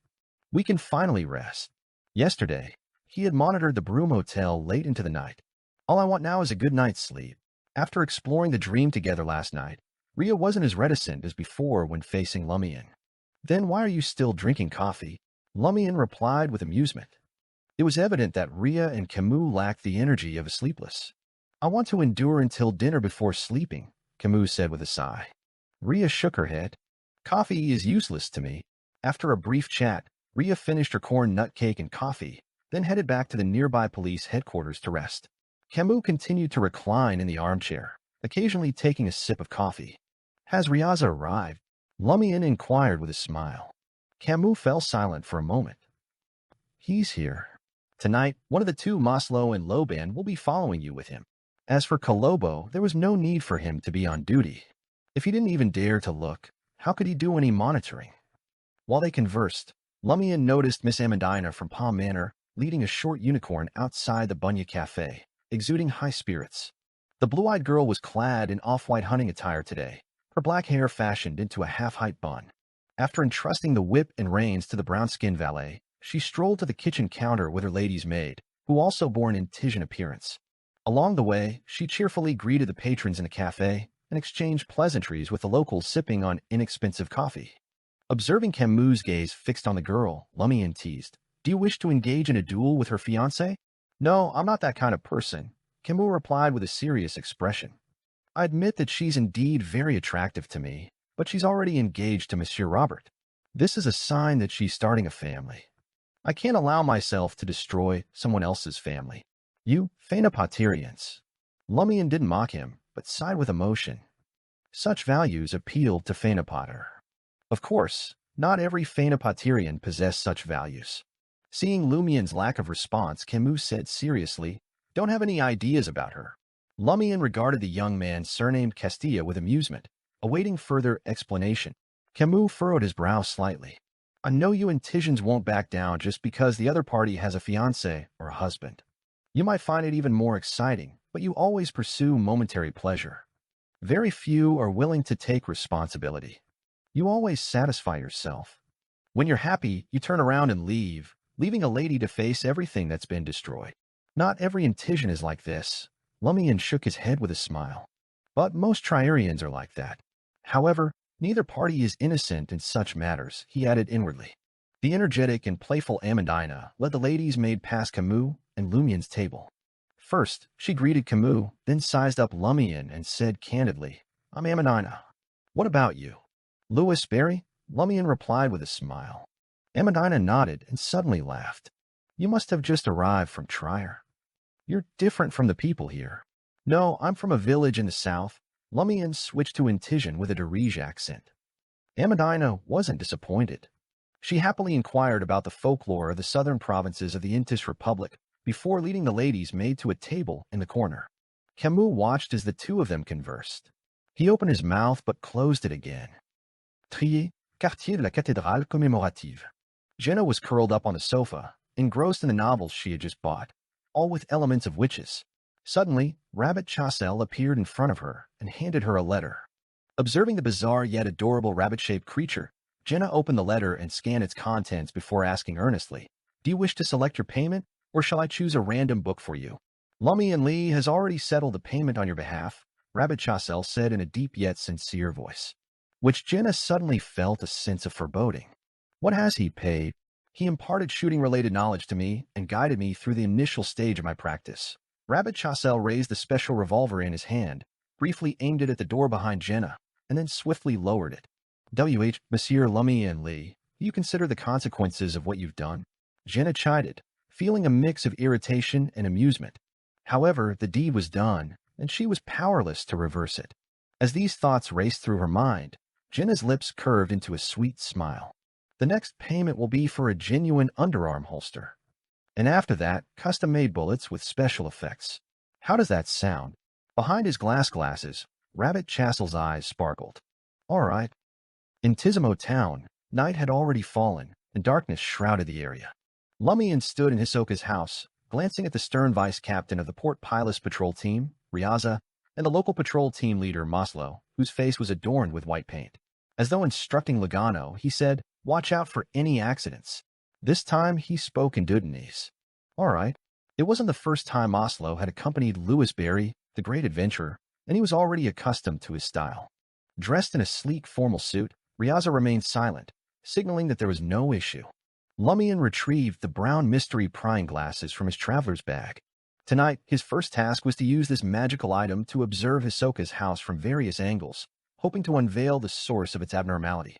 We can finally rest." Yesterday, he had monitored the Broom Hotel late into the night. "All I want now is a good night's sleep." After exploring the dream together last night, Ria wasn't as reticent as before when facing Lumian. "Then why are you still drinking coffee?" Lumian replied with amusement. It was evident that Ria and Camus lacked the energy of a sleepless. "I want to endure until dinner before sleeping," Camus said with a sigh. Ria shook her head. "Coffee is useless to me." After a brief chat, Ria finished her corn nut cake and coffee, then headed back to the nearby police headquarters to rest. Camus continued to recline in the armchair, occasionally taking a sip of coffee. "Has Riaza arrived?" Lumian inquired with a smile. Camus fell silent for a moment. "He's here. Tonight, one of the two, Maslow and Loban, will be following you with him." As for Kolobo, there was no need for him to be on duty. If he didn't even dare to look, how could he do any monitoring? While they conversed, Lumian noticed Miss Amandina from Palm Manor leading a short unicorn outside the Bunya Cafe, exuding high spirits. The blue-eyed girl was clad in off-white hunting attire today, her black hair fashioned into a half-height bun. After entrusting the whip and reins to the brown-skinned valet, she strolled to the kitchen counter with her lady's maid, who also bore an Intisian appearance. Along the way, she cheerfully greeted the patrons in the cafe and exchanged pleasantries with the locals sipping on inexpensive coffee. Observing Camus' gaze fixed on the girl, Lumian teased, "Do you wish to engage in a duel with her fiancé?" "No, I'm not that kind of person," Camus replied with a serious expression. "I admit that she's indeed very attractive to me, but she's already engaged to Monsieur Robert. This is a sign that she's starting a family. I can't allow myself to destroy someone else's family. You Phaenopoterians." Lumian didn't mock him, but sighed with emotion. Such values appealed to Phaenopoter. Of course, not every Phaenopoterian possessed such values. Seeing Lumian's lack of response, Camus said seriously, "Don't have any ideas about her." Lumian regarded the young man surnamed Castilla with amusement, awaiting further explanation. Camus furrowed his brow slightly. "I know you Intisians won't back down just because the other party has a fiancé or a husband. You might find it even more exciting, but you always pursue momentary pleasure. Very few are willing to take responsibility. You always satisfy yourself. When you're happy, you turn around and leave, leaving a lady to face everything that's been destroyed. Not every Intisian is like this." Lumian shook his head with a smile. "But most Triarians are like that. However, neither party is innocent in such matters," he added inwardly. The energetic and playful Amandina led the ladies maid past Camus and Lumian's table. First, she greeted Camus, then sized up Lumian and said candidly, "I'm Amandina. What about you?" "Louis Barry?" Lumian replied with a smile. Amandina nodded and suddenly laughed. "You must have just arrived from Trier. You're different from the people here." "No, I'm from a village in the south." Lumian switched to Intisian with a Dirige accent. Amandina wasn't disappointed. She happily inquired about the folklore of the southern provinces of the Intis Republic before leading the ladies maid to a table in the corner. Camus watched as the two of them conversed. He opened his mouth but closed it again. Trier, quartier de la cathédrale commémorative. Jenna was curled up on the sofa, engrossed in the novels she had just bought, all with elements of witches. Suddenly, Rabbit Chassel appeared in front of her and handed her a letter. Observing the bizarre yet adorable rabbit-shaped creature, Jenna opened the letter and scanned its contents before asking earnestly, "Do you wish to select your payment, or shall I choose a random book for you?" "Lumian Lee has already settled the payment on your behalf," Rabbit Chassel said in a deep yet sincere voice, which Jenna suddenly felt a sense of foreboding. "What has he paid?" "He imparted shooting-related knowledge to me and guided me through the initial stage of my practice." Rabbit Chassel raised the special revolver in his hand, briefly aimed it at the door behind Jenna, and then swiftly lowered it. Monsieur Lumian Lee, do you consider the consequences of what you've done?" Jenna chided, feeling a mix of irritation and amusement. However, the deed was done, and she was powerless to reverse it. As these thoughts raced through her mind, Jenna's lips curved into a sweet smile. The next payment will be for a genuine underarm holster. And after that, custom-made bullets with special effects. How does that sound? Behind his glasses, Rabbit Chassel's eyes sparkled. All right. In Tizimo town, night had already fallen, and darkness shrouded the area. Lumian stood in Hisoka's house, glancing at the stern vice-captain of the Port Pilots patrol team, Ryaza, and the local patrol team leader, Maslow, whose face was adorned with white paint. As though instructing Logano, he said, "Watch out for any accidents." This time, he spoke in Dudanese. All right. It wasn't the first time Maslow had accompanied Louis Berry, the great adventurer, and he was already accustomed to his style. Dressed in a sleek formal suit, Ryaza remained silent, signaling that there was no issue. Lumian retrieved the brown mystery prying glasses from his traveler's bag. Tonight, his first task was to use this magical item to observe Hisoka's house from various angles, hoping to unveil the source of its abnormality.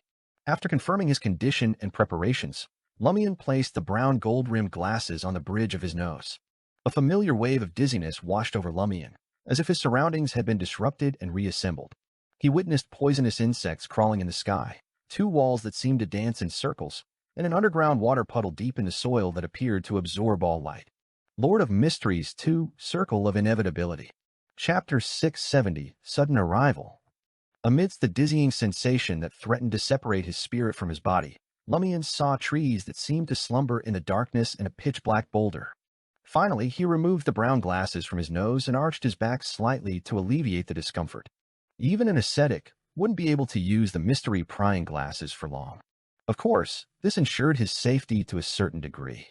After confirming his condition and preparations, Lumian placed the brown gold-rimmed glasses on the bridge of his nose. A familiar wave of dizziness washed over Lumian, as if his surroundings had been disrupted and reassembled. He witnessed poisonous insects crawling in the sky, two walls that seemed to dance in circles, and an underground water puddle deep in the soil that appeared to absorb all light. Lord of Mysteries 2, Circle of Inevitability. Chapter 670, Sudden Arrival. Amidst the dizzying sensation that threatened to separate his spirit from his body, Lumian saw trees that seemed to slumber in the darkness and a pitch-black boulder. Finally, he removed the brown glasses from his nose and arched his back slightly to alleviate the discomfort. Even an ascetic wouldn't be able to use the mystery prying glasses for long. Of course, this ensured his safety to a certain degree.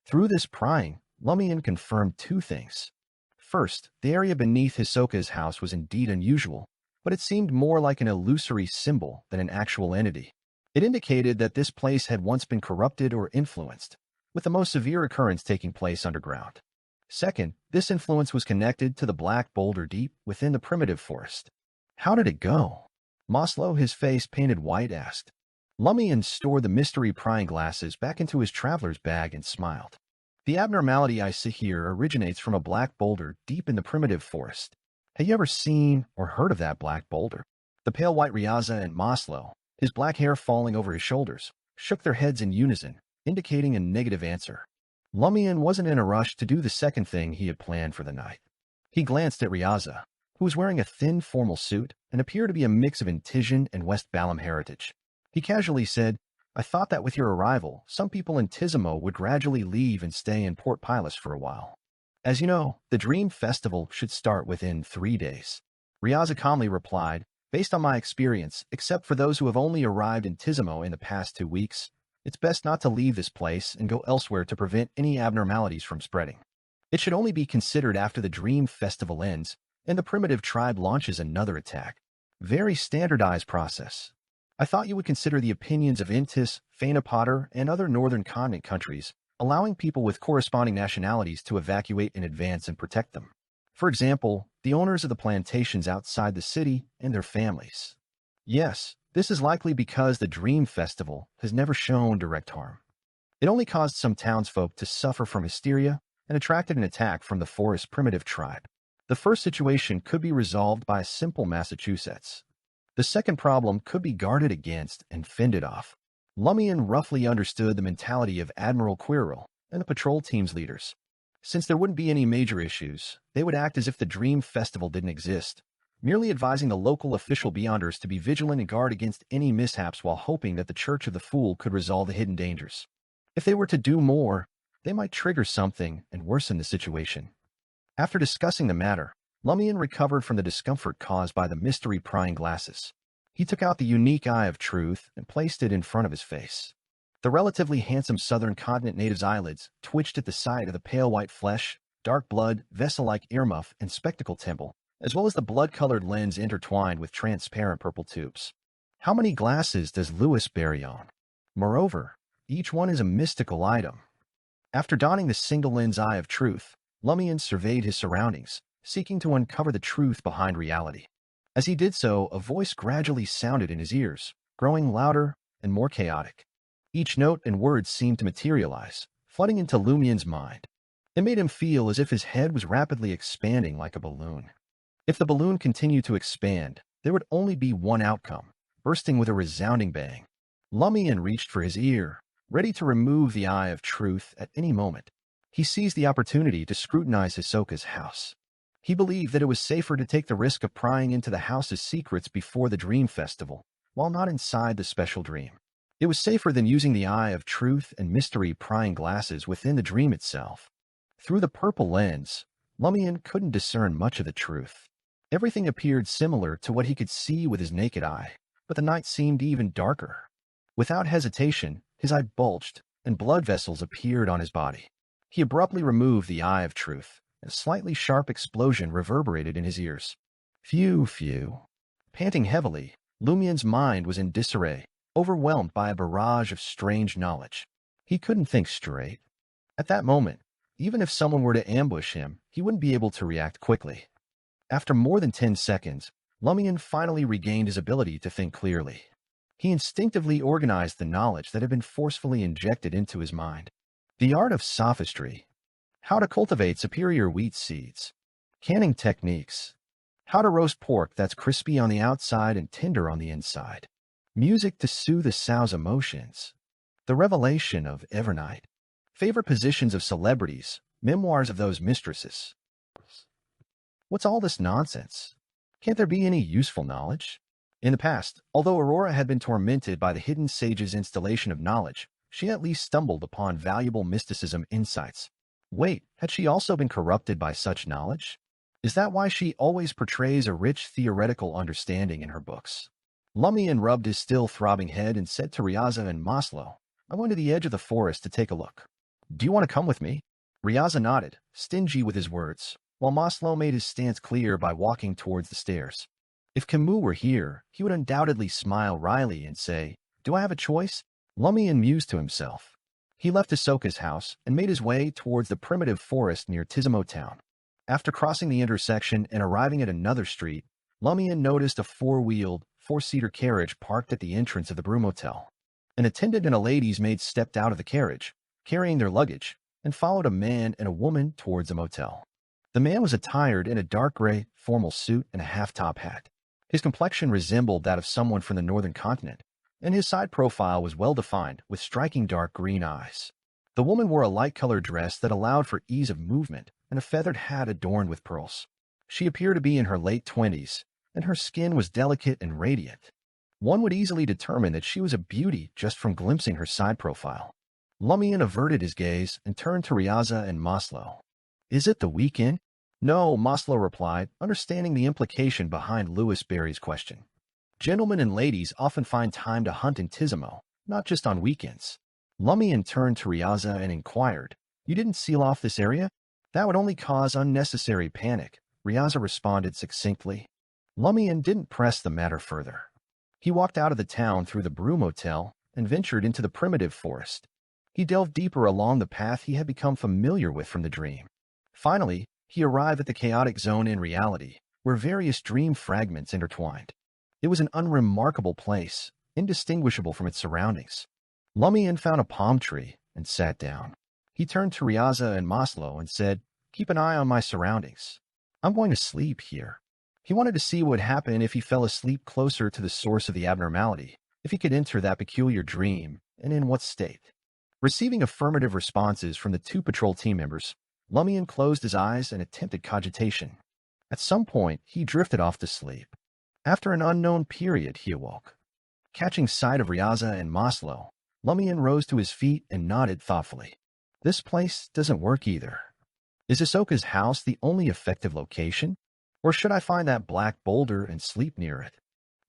Through this prying, Lumian confirmed two things. First, the area beneath Hisoka's house was indeed unusual, but it seemed more like an illusory symbol than an actual entity. It indicated that this place had once been corrupted or influenced, with the most severe occurrence taking place underground. Second, this influence was connected to the black boulder deep within the primitive forest. How did it go? Maslow, his face painted white, asked. Lumian stored the mystery prying glasses back into his traveler's bag and smiled. The abnormality I see here originates from a black boulder deep in the primitive forest. Have you ever seen or heard of that black boulder? The pale white Ryaza and Maslow, his black hair falling over his shoulders, shook their heads in unison, indicating a negative answer. Lumian wasn't in a rush to do the second thing he had planned for the night. He glanced at Ryaza, who was wearing a thin formal suit and appeared to be a mix of Intisian and West Balam heritage. He casually said, "I thought that with your arrival, some people in Tizimo would gradually leave and stay in Port Pilots for a while. As you know, the Dream Festival should start within 3 days." Ryaza calmly replied, "Based on my experience, except for those who have only arrived in Tizimo in the past 2 weeks, it's best not to leave this place and go elsewhere to prevent any abnormalities from spreading. It should only be considered after the Dream Festival ends and the primitive tribe launches another attack. Very standardized process. I thought you would consider the opinions of Intis, Fainapotter, and other northern continent countries, allowing people with corresponding nationalities to evacuate in advance and protect them. For example, the owners of the plantations outside the city and their families. Yes, this is likely because the Dream Festival has never shown direct harm. It only caused some townsfolk to suffer from hysteria and attracted an attack from the forest primitive tribe. The first situation could be resolved by a simple Massachusetts. The second problem could be guarded against and fended off. Lumian roughly understood the mentality of Admiral Quirrell and the patrol team's leaders. Since there wouldn't be any major issues, they would act as if the Dream Festival didn't exist, merely advising the local official beyonders to be vigilant and guard against any mishaps while hoping that the Church of the Fool could resolve the hidden dangers. If they were to do more, they might trigger something and worsen the situation. After discussing the matter, Lumian recovered from the discomfort caused by the mystery prying glasses. He took out the unique eye of truth and placed it in front of his face. The relatively handsome southern continent native's eyelids twitched at the sight of the pale white flesh, dark blood, vessel-like earmuff, and spectacle temple, as well as the blood-colored lens intertwined with transparent purple tubes. How many glasses does Louis Berry own? Moreover, each one is a mystical item. After donning the single-lens eye of truth, Lumian surveyed his surroundings, seeking to uncover the truth behind reality. As he did so, a voice gradually sounded in his ears, growing louder and more chaotic. Each note and word seemed to materialize, flooding into Lumian's mind. It made him feel as if his head was rapidly expanding like a balloon. If the balloon continued to expand, there would only be one outcome, bursting with a resounding bang. Lumian reached for his ear, ready to remove the eye of truth at any moment. He seized the opportunity to scrutinize Hisoka's house. He believed that it was safer to take the risk of prying into the house's secrets before the Dream Festival, while not inside the special dream. It was safer than using the eye of truth and mystery prying glasses within the dream itself. Through the purple lens, Lumian couldn't discern much of the truth. Everything appeared similar to what he could see with his naked eye, but the night seemed even darker. Without hesitation, his eye bulged, and blood vessels appeared on his body. He abruptly removed the eye of truth, and a slightly sharp explosion reverberated in his ears. Phew, phew. Panting heavily, Lumian's mind was in disarray, overwhelmed by a barrage of strange knowledge. He couldn't think straight. At that moment, even if someone were to ambush him, he wouldn't be able to react quickly. After more than 10 seconds, Lumian finally regained his ability to think clearly. He instinctively organized the knowledge that had been forcefully injected into his mind. The art of sophistry, how to cultivate superior wheat seeds, canning techniques, how to roast pork that's crispy on the outside and tender on the inside, music to soothe a sow's emotions, the revelation of Evernight, favorite positions of celebrities, memoirs of those mistresses. What's all this nonsense? Can't there be any useful knowledge? In the past, although Aurora had been tormented by the hidden sage's installation of knowledge, she at least stumbled upon valuable mysticism insights. Wait, had she also been corrupted by such knowledge? Is that why she always portrays a rich theoretical understanding in her books? Lumian rubbed his still throbbing head and said to Ryaza and Maslow, "I went to the edge of the forest to take a look. Do you want to come with me?" Ryaza nodded, stingy with his words, while Maslow made his stance clear by walking towards the stairs. If Camus were here, he would undoubtedly smile wryly and say, "Do I have a choice?" Lumian mused to himself. He left Hisoka's house and made his way towards the primitive forest near Tizimo Town. After crossing the intersection and arriving at another street, Lumian noticed a four-wheeled, four-seater carriage parked at the entrance of the Broom Hotel. An attendant and a lady's maid stepped out of the carriage, carrying their luggage, and followed a man and a woman towards the motel. The man was attired in a dark gray, formal suit and a half-top hat. His complexion resembled that of someone from the northern continent, and his side profile was well-defined with striking dark green eyes. The woman wore a light-colored dress that allowed for ease of movement and a feathered hat adorned with pearls. She appeared to be in her late 20s, and her skin was delicate and radiant. One would easily determine that she was a beauty just from glimpsing her side profile. Lumian averted his gaze and turned to Ryaza and Maslow. "Is it the weekend?" "No," Maslow replied, understanding the implication behind Louis Berry's question. "Gentlemen and ladies often find time to hunt in Tizimo, not just on weekends." Lumian turned to Ryaza and inquired, "You didn't seal off this area?" "That would only cause unnecessary panic," Ryaza responded succinctly. Lumian didn't press the matter further. He walked out of the town through the Broom Hotel and ventured into the primitive forest. He delved deeper along the path he had become familiar with from the dream. Finally, he arrived at the chaotic zone in reality, where various dream fragments intertwined. It was an unremarkable place, indistinguishable from its surroundings. Lumian found a palm tree and sat down. He turned to Ryaza and Maslow and said, "Keep an eye on my surroundings. I'm going to sleep here." He wanted to see what would happen if he fell asleep closer to the source of the abnormality, if he could enter that peculiar dream, and in what state. Receiving affirmative responses from the two patrol team members, Lumian closed his eyes and attempted cogitation. At some point, he drifted off to sleep. After an unknown period, he awoke. Catching sight of Ryaza and Maslow, Lumian rose to his feet and nodded thoughtfully. "This place doesn't work either. Is Hisoka's house the only effective location? Or should I find that black boulder and sleep near it?"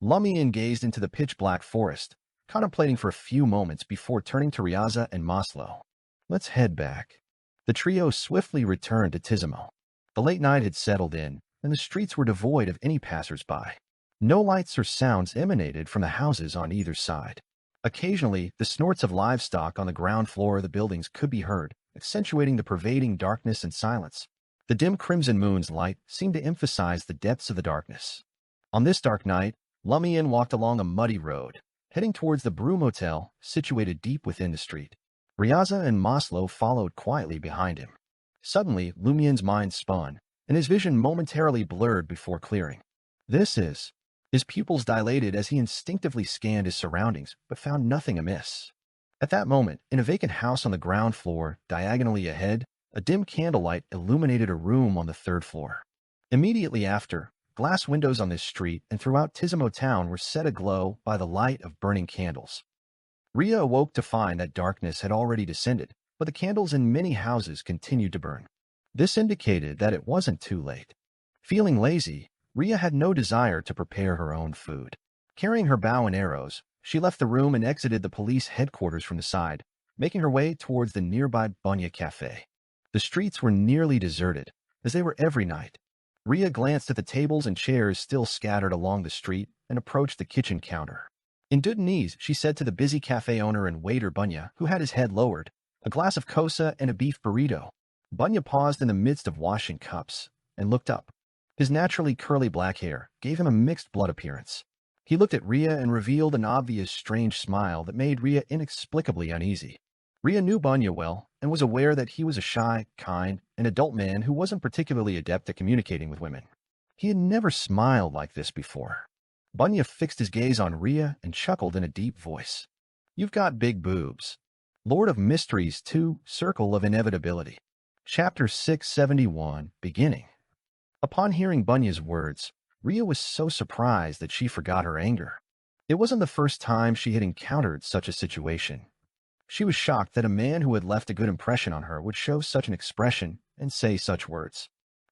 Lumian gazed into the pitch-black forest, contemplating for a few moments before turning to Ryaza and Maslow. "Let's head back." The trio swiftly returned to Tizimo. The late night had settled in, and the streets were devoid of any passers-by. No lights or sounds emanated from the houses on either side. Occasionally, the snorts of livestock on the ground floor of the buildings could be heard, accentuating the pervading darkness and silence. The dim crimson moon's light seemed to emphasize the depths of the darkness. On this dark night, Lumian walked along a muddy road, heading towards the Broom Hotel, situated deep within the street. Ryaza and Maslow followed quietly behind him. Suddenly, Lumian's mind spun, and his vision momentarily blurred before clearing. This is... His pupils dilated as he instinctively scanned his surroundings, but found nothing amiss. At that moment, in a vacant house on the ground floor, diagonally ahead, a dim candlelight illuminated a room on the third floor. Immediately after, glass windows on this street and throughout Tizimo town were set aglow by the light of burning candles. Rhea awoke to find that darkness had already descended, but the candles in many houses continued to burn. This indicated that it wasn't too late. Feeling lazy, Rhea had no desire to prepare her own food. Carrying her bow and arrows, she left the room and exited the police headquarters from the side, making her way towards the nearby Bunya Cafe. The streets were nearly deserted, as they were every night. Rhea glanced at the tables and chairs still scattered along the street and approached the kitchen counter. In Dudanese, she said to the busy cafe owner and waiter Bunya, who had his head lowered, "A glass of kosa and a beef burrito." Bunya paused in the midst of washing cups and looked up. His naturally curly black hair gave him a mixed blood appearance. He looked at Rhea and revealed an obvious strange smile that made Rhea inexplicably uneasy. Rhea knew Bunya well and was aware that he was a shy, kind, and adult man who wasn't particularly adept at communicating with women. He had never smiled like this before. Bunya fixed his gaze on Rhea and chuckled in a deep voice. "You've got big boobs." Lord of Mysteries 2, Circle of Inevitability. Chapter 671, Beginning. Upon hearing Bunya's words, Rhea was so surprised that she forgot her anger. It wasn't the first time she had encountered such a situation. She was shocked that a man who had left a good impression on her would show such an expression and say such words.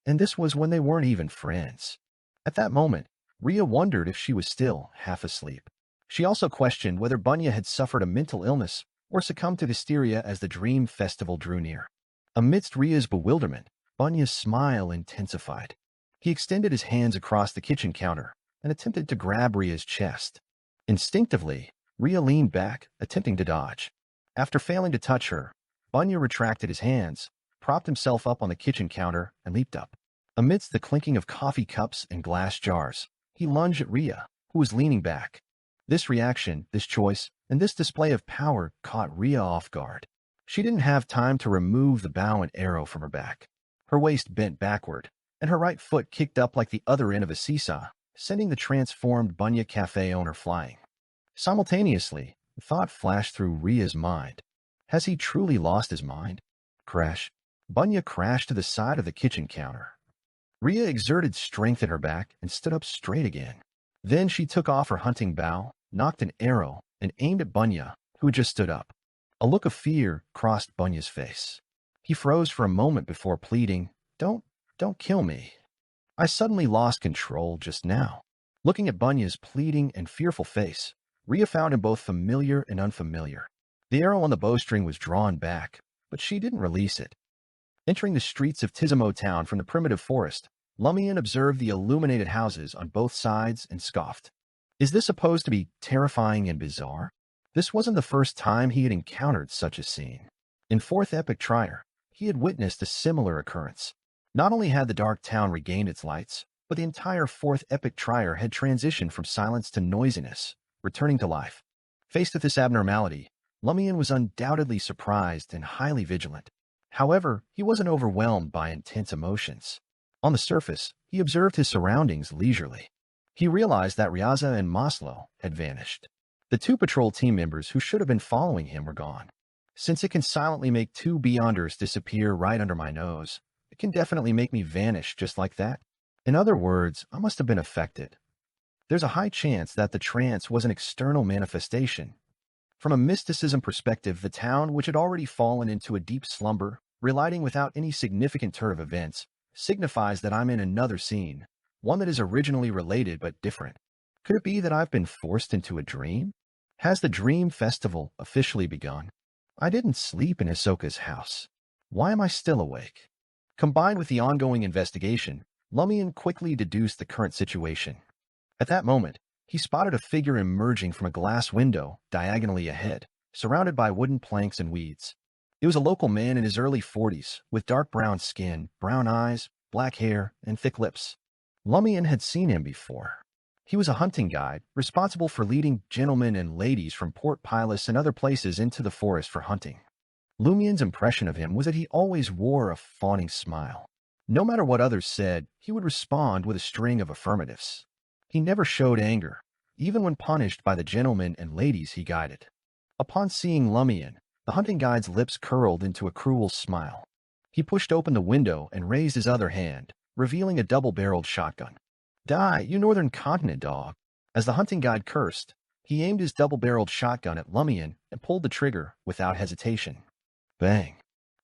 And this was when they weren't even friends. At that moment, Rhea wondered if she was still half asleep. She also questioned whether Bunya had suffered a mental illness or succumbed to hysteria as the Dream Festival drew near. Amidst Rhea's bewilderment, Bunya's smile intensified. He extended his hands across the kitchen counter and attempted to grab Rhea's chest. Instinctively, Rhea leaned back, attempting to dodge. After failing to touch her, Bunya retracted his hands, propped himself up on the kitchen counter, and leaped up. Amidst the clinking of coffee cups and glass jars, he lunged at Rhea, who was leaning back. This reaction, this choice, and this display of power caught Rhea off guard. She didn't have time to remove the bow and arrow from her back. Her waist bent backward, and her right foot kicked up like the other end of a seesaw, sending the transformed Bunya Cafe owner flying. Simultaneously, the thought flashed through Rhea's mind. Has he truly lost his mind? Crash. Bunya crashed to the side of the kitchen counter. Rhea exerted strength in her back and stood up straight again. Then she took off her hunting bow, knocked an arrow, and aimed at Bunya, who had just stood up. A look of fear crossed Bunya's face. He froze for a moment before pleading, Don't kill me. I suddenly lost control just now." Looking at Bunya's pleading and fearful face, Rhea found him both familiar and unfamiliar. The arrow on the bowstring was drawn back, but she didn't release it. Entering the streets of Tizimo town from the primitive forest, Lumian observed the illuminated houses on both sides and scoffed. Is this supposed to be terrifying and bizarre? This wasn't the first time he had encountered such a scene. In Fourth Epic Trier, he had witnessed a similar occurrence. Not only had the dark town regained its lights, but the entire Fourth Epic Trier had transitioned from silence to noisiness, returning to life. Faced with this abnormality, Lumian was undoubtedly surprised and highly vigilant. However, he wasn't overwhelmed by intense emotions. On the surface, he observed his surroundings leisurely. He realized that Ryaza and Maslow had vanished. The two patrol team members who should have been following him were gone. Since it can silently make two Beyonders disappear right under my nose, it can definitely make me vanish just like that. In other words, I must have been affected. There's a high chance that the trance was an external manifestation. From a mysticism perspective, the town, which had already fallen into a deep slumber, relighting without any significant turn of events, signifies that I'm in another scene, one that is originally related but different. Could it be that I've been forced into a dream? Has the Dream Festival officially begun? I didn't sleep in Hisoka's house. Why am I still awake? Combined with the ongoing investigation, Lumian quickly deduced the current situation. At that moment, he spotted a figure emerging from a glass window diagonally ahead, surrounded by wooden planks and weeds. It was a local man in his early 40s, with dark brown skin, brown eyes, black hair, and thick lips. Lumian had seen him before. He was a hunting guide, responsible for leading gentlemen and ladies from Port Pilus and other places into the forest for hunting. Lumian's impression of him was that he always wore a fawning smile. No matter what others said, he would respond with a string of affirmatives. He never showed anger, even when punished by the gentlemen and ladies he guided. Upon seeing Lumian, the hunting guide's lips curled into a cruel smile. He pushed open the window and raised his other hand, revealing a double-barreled shotgun. "Die, you northern continent dog." As the hunting guide cursed, he aimed his double-barreled shotgun at Lumian and pulled the trigger without hesitation. Bang!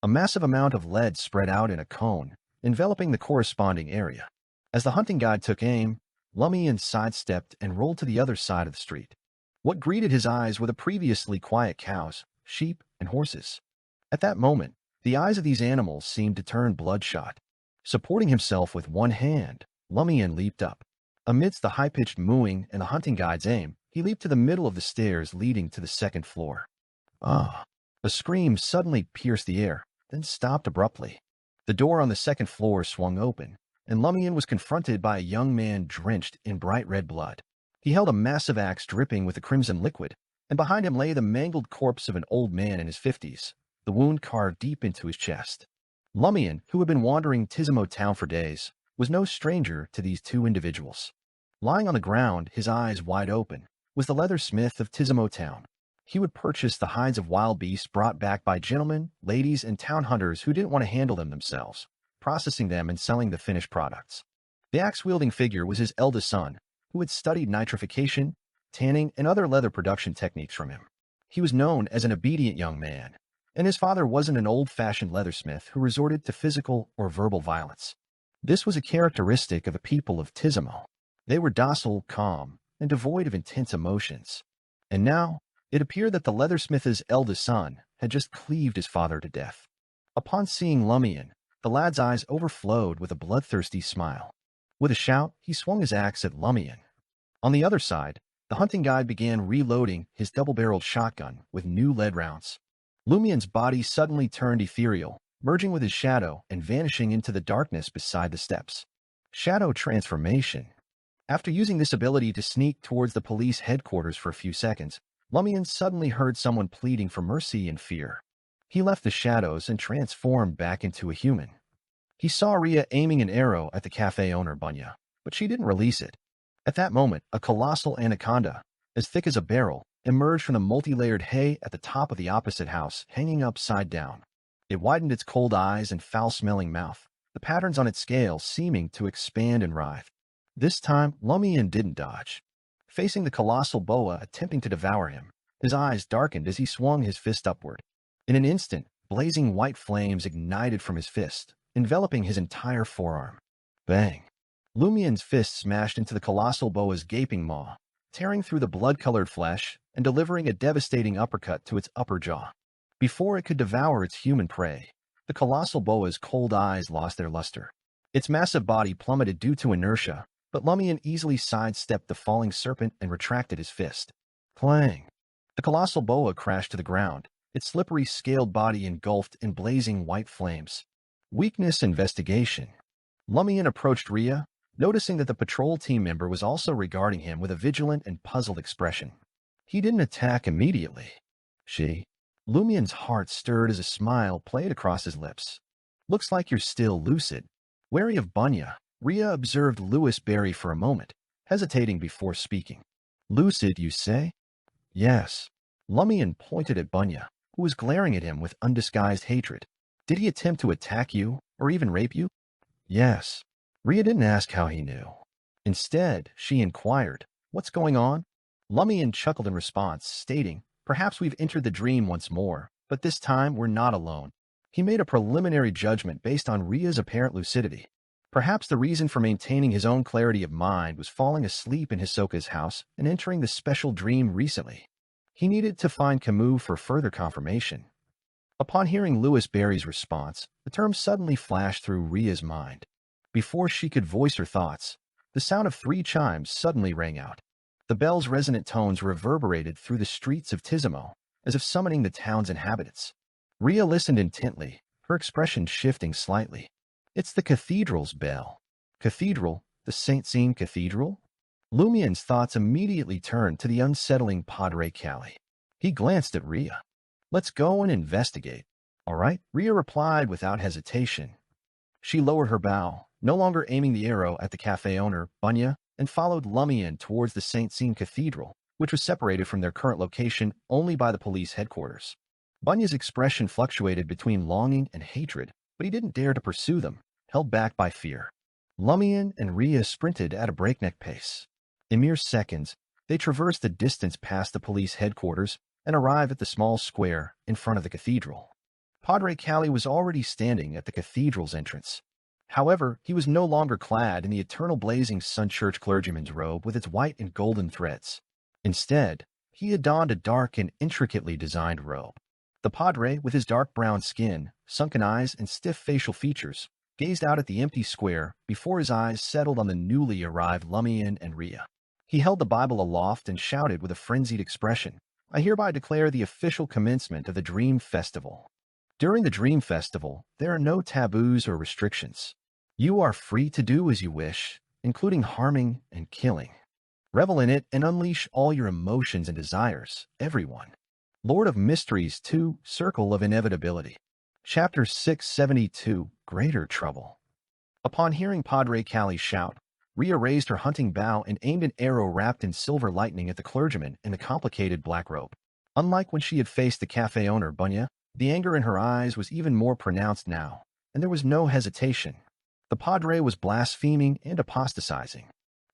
A massive amount of lead spread out in a cone, enveloping the corresponding area. As the hunting guide took aim, Lumian sidestepped and rolled to the other side of the street. What greeted his eyes were the previously quiet cows, sheep, and horses. At that moment, the eyes of these animals seemed to turn bloodshot. Supporting himself with one hand, Lumian leaped up. Amidst the high-pitched mooing and the hunting guide's aim, he leaped to the middle of the stairs leading to the second floor. Ah! A scream suddenly pierced the air, then stopped abruptly. The door on the second floor swung open, and Lumian was confronted by a young man drenched in bright red blood. He held a massive axe dripping with the crimson liquid, and behind him lay the mangled corpse of an old man in his 50s, the wound carved deep into his chest. Lumian, who had been wandering Tizimo town for days, was no stranger to these two individuals. Lying on the ground, his eyes wide open, was the leathersmith of Tizimo town. He would purchase the hides of wild beasts brought back by gentlemen, ladies, and town hunters who didn't want to handle them themselves, processing them and selling the finished products. The axe-wielding figure was his eldest son, who had studied nitrification, tanning, and other leather production techniques from him. He was known as an obedient young man, and his father wasn't an old-fashioned leathersmith who resorted to physical or verbal violence. This was a characteristic of the people of Tizimo. They were docile, calm, and devoid of intense emotions. And now, it appeared that the leathersmith's eldest son had just cleaved his father to death. Upon seeing Lumian, the lad's eyes overflowed with a bloodthirsty smile. With a shout, he swung his axe at Lumian. On the other side, the hunting guide began reloading his double-barreled shotgun with new lead rounds. Lumian's body suddenly turned ethereal, merging with his shadow and vanishing into the darkness beside the steps. Shadow transformation. After using this ability to sneak towards the police headquarters for a few seconds, Lumian suddenly heard someone pleading for mercy and fear. He left the shadows and transformed back into a human. He saw Rhea aiming an arrow at the cafe owner, Bunya, but she didn't release it. At that moment, a colossal anaconda, as thick as a barrel, emerged from the multi-layered hay at the top of the opposite house, hanging upside down. It widened its cold eyes and foul-smelling mouth, the patterns on its scales seeming to expand and writhe. This time, Lumian didn't dodge. Facing the colossal boa attempting to devour him, his eyes darkened as he swung his fist upward. In an instant, blazing white flames ignited from his fist, enveloping his entire forearm. Bang! Lumian's fist smashed into the colossal boa's gaping maw, tearing through the blood-colored flesh and delivering a devastating uppercut to its upper jaw. Before it could devour its human prey, the colossal boa's cold eyes lost their luster. Its massive body plummeted due to inertia, but Lumian easily sidestepped the falling serpent and retracted his fist. Clang! The colossal boa crashed to the ground, its slippery scaled body engulfed in blazing white flames. Weakness investigation. Lumian approached Rhea, noticing that the patrol team member was also regarding him with a vigilant and puzzled expression. He didn't attack immediately. Lumian's heart stirred as a smile played across his lips. Looks like you're still lucid. Wary of Bunya, Rhea observed Louis Berry for a moment, hesitating before speaking. Lucid, you say? Yes. Lumian pointed at Bunya, who was glaring at him with undisguised hatred. Did he attempt to attack you, or even rape you? Yes. Rhea didn't ask how he knew. Instead, she inquired, what's going on? Lumian chuckled in response, stating, perhaps we've entered the dream once more, but this time we're not alone. He made a preliminary judgment based on Rhea's apparent lucidity. Perhaps the reason for maintaining his own clarity of mind was falling asleep in Hisoka's house and entering the special dream recently. He needed to find Camus for further confirmation. Upon hearing Louis Berry's response, the term suddenly flashed through Rhea's mind. Before she could voice her thoughts, the sound of 3 chimes suddenly rang out. The bell's resonant tones reverberated through the streets of Tizimo, as if summoning the town's inhabitants. Rhea listened intently, her expression shifting slightly. It's the cathedral's bell. Cathedral? The St. Seam Cathedral? Lumian's thoughts immediately turned to the unsettling Padre Cali. He glanced at Rhea. Let's go and investigate. All right, Rhea replied without hesitation. She lowered her bow, no longer aiming the arrow at the cafe owner, Bunya, and followed Lumian towards the St. Sean Cathedral, which was separated from their current location only by the police headquarters. Bunya's expression fluctuated between longing and hatred, but he didn't dare to pursue them, held back by fear. Lumian and Rhea sprinted at a breakneck pace. In mere seconds, they traversed the distance past the police headquarters and arrived at the small square in front of the cathedral. Padre Calli was already standing at the cathedral's entrance. However, he was no longer clad in the eternal blazing Sun Church clergyman's robe with its white and golden threads. Instead, he had donned a dark and intricately designed robe. The Padre, with his dark brown skin, sunken eyes, and stiff facial features, gazed out at the empty square before his eyes settled on the newly arrived Lumian and Rhea. He held the Bible aloft and shouted with a frenzied expression, "I hereby declare the official commencement of the Dream Festival." During the Dream Festival, there are no taboos or restrictions. You are free to do as you wish, including harming and killing. Revel in it and unleash all your emotions and desires, everyone. Lord of Mysteries 2, Circle of Inevitability. Chapter 672, Greater Trouble. Upon hearing Padre Calli's shout, Rhea raised her hunting bow and aimed an arrow wrapped in silver lightning at the clergyman in the complicated black robe. Unlike when she had faced the cafe owner, Bunya, the anger in her eyes was even more pronounced now, and there was no hesitation. The Padre was blaspheming and apostatizing.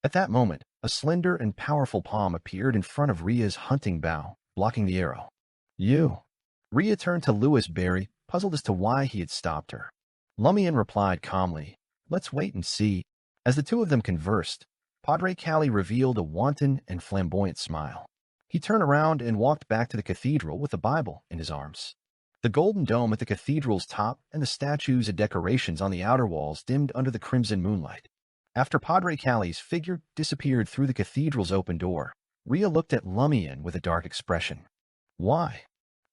At that moment, a slender and powerful palm appeared in front of Rhea's hunting bow, blocking the arrow. "You." Rhea turned to Louis Barry, puzzled as to why he had stopped her. Lumian replied calmly, "Let's wait and see." As the two of them conversed, Padre Calli revealed a wanton and flamboyant smile. He turned around and walked back to the cathedral with the Bible in his arms. The golden dome at the cathedral's top and the statues and decorations on the outer walls dimmed under the crimson moonlight. After Padre Calli's figure disappeared through the cathedral's open door, Rhea looked at Lumian with a dark expression. "Why?"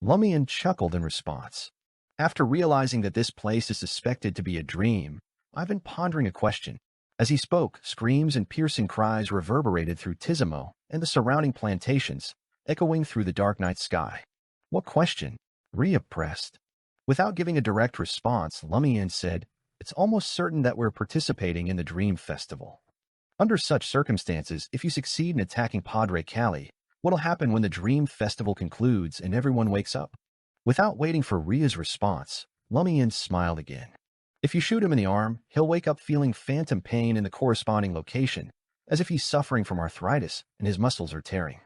Lumian chuckled in response. "After realizing that this place is suspected to be a dream, I've been pondering a question." As he spoke, screams and piercing cries reverberated through Tizimo and the surrounding plantations, echoing through the dark night sky. "What question?" Rhea pressed. Without giving a direct response, Lumian said, "It's almost certain that we're participating in the Dream Festival. Under such circumstances, if you succeed in attacking Padre Calli, what'll happen when the Dream Festival concludes and everyone wakes up?" Without waiting for Rhea's response, Lumian smiled again. "If you shoot him in the arm, he'll wake up feeling phantom pain in the corresponding location, as if he's suffering from arthritis and his muscles are tearing.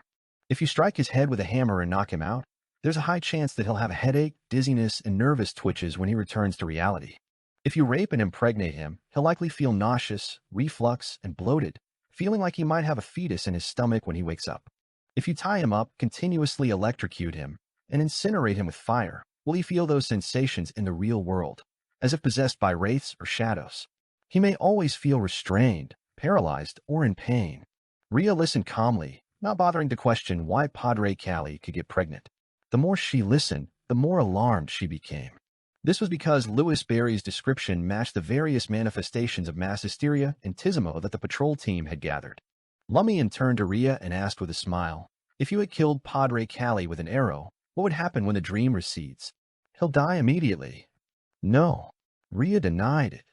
If you strike his head with a hammer and knock him out, there's a high chance that he'll have a headache, dizziness, and nervous twitches when he returns to reality. If you rape and impregnate him, he'll likely feel nauseous, reflux, and bloated, feeling like he might have a fetus in his stomach when he wakes up. If you tie him up, continuously electrocute him, and incinerate him with fire, will he feel those sensations in the real world, as if possessed by wraiths or shadows? He may always feel restrained, paralyzed, or in pain." Rhea listened calmly, not bothering to question why Padre Calli could get pregnant. The more she listened, the more alarmed she became. This was because Louis Barry's description matched the various manifestations of mass hysteria and Tizimo that the patrol team had gathered. Lumian turned to Rhea and asked with a smile, "If you had killed Padre Calli with an arrow, what would happen when the dream recedes?" "He'll die immediately." "No." Rhea denied it.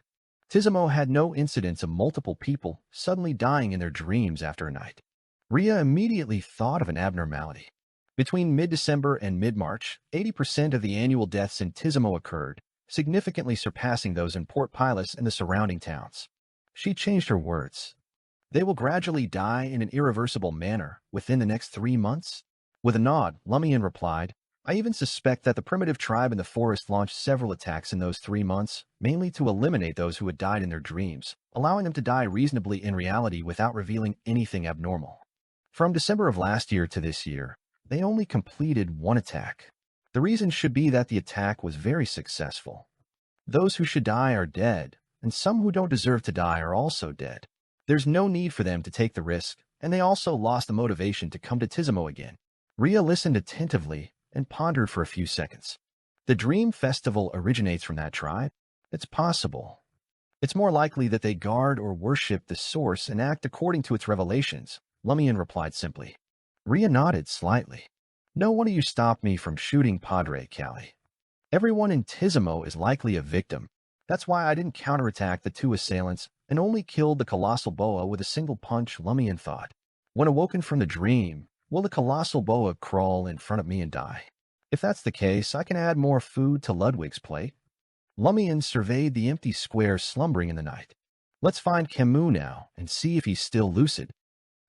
Tizimo had no incidents of multiple people suddenly dying in their dreams after a night. Rhea immediately thought of an abnormality. Between mid-December and mid-March, 80% of the annual deaths in Tizimo occurred, significantly surpassing those in Port Pilas and the surrounding towns. She changed her words. "They will gradually die in an irreversible manner within the next 3 months?" With a nod, Lumian replied, "I even suspect that the primitive tribe in the forest launched several attacks in those 3 months, mainly to eliminate those who had died in their dreams, allowing them to die reasonably in reality without revealing anything abnormal. From December of last year to this year, they only completed 1 attack. The reason should be that the attack was very successful. Those who should die are dead, and some who don't deserve to die are also dead. There's no need for them to take the risk, and they also lost the motivation to come to Tizimo again." Rhea listened attentively and pondered for a few seconds. "The Dream Festival originates from that tribe? It's possible. It's more likely that they guard or worship the source and act according to its revelations," Lumian replied simply. Rhea nodded slightly. "No one of you stopped me from shooting Padre Calli." Everyone in Tizimo is likely a victim. That's why I didn't counterattack the two assailants and only killed the colossal boa with a single punch, Lumian thought. When awoken from the dream, will the colossal boa crawl in front of me and die? If that's the case, I can add more food to Ludwig's plate. Lumian surveyed the empty square slumbering in the night. Let's find Camus now and see if he's still lucid.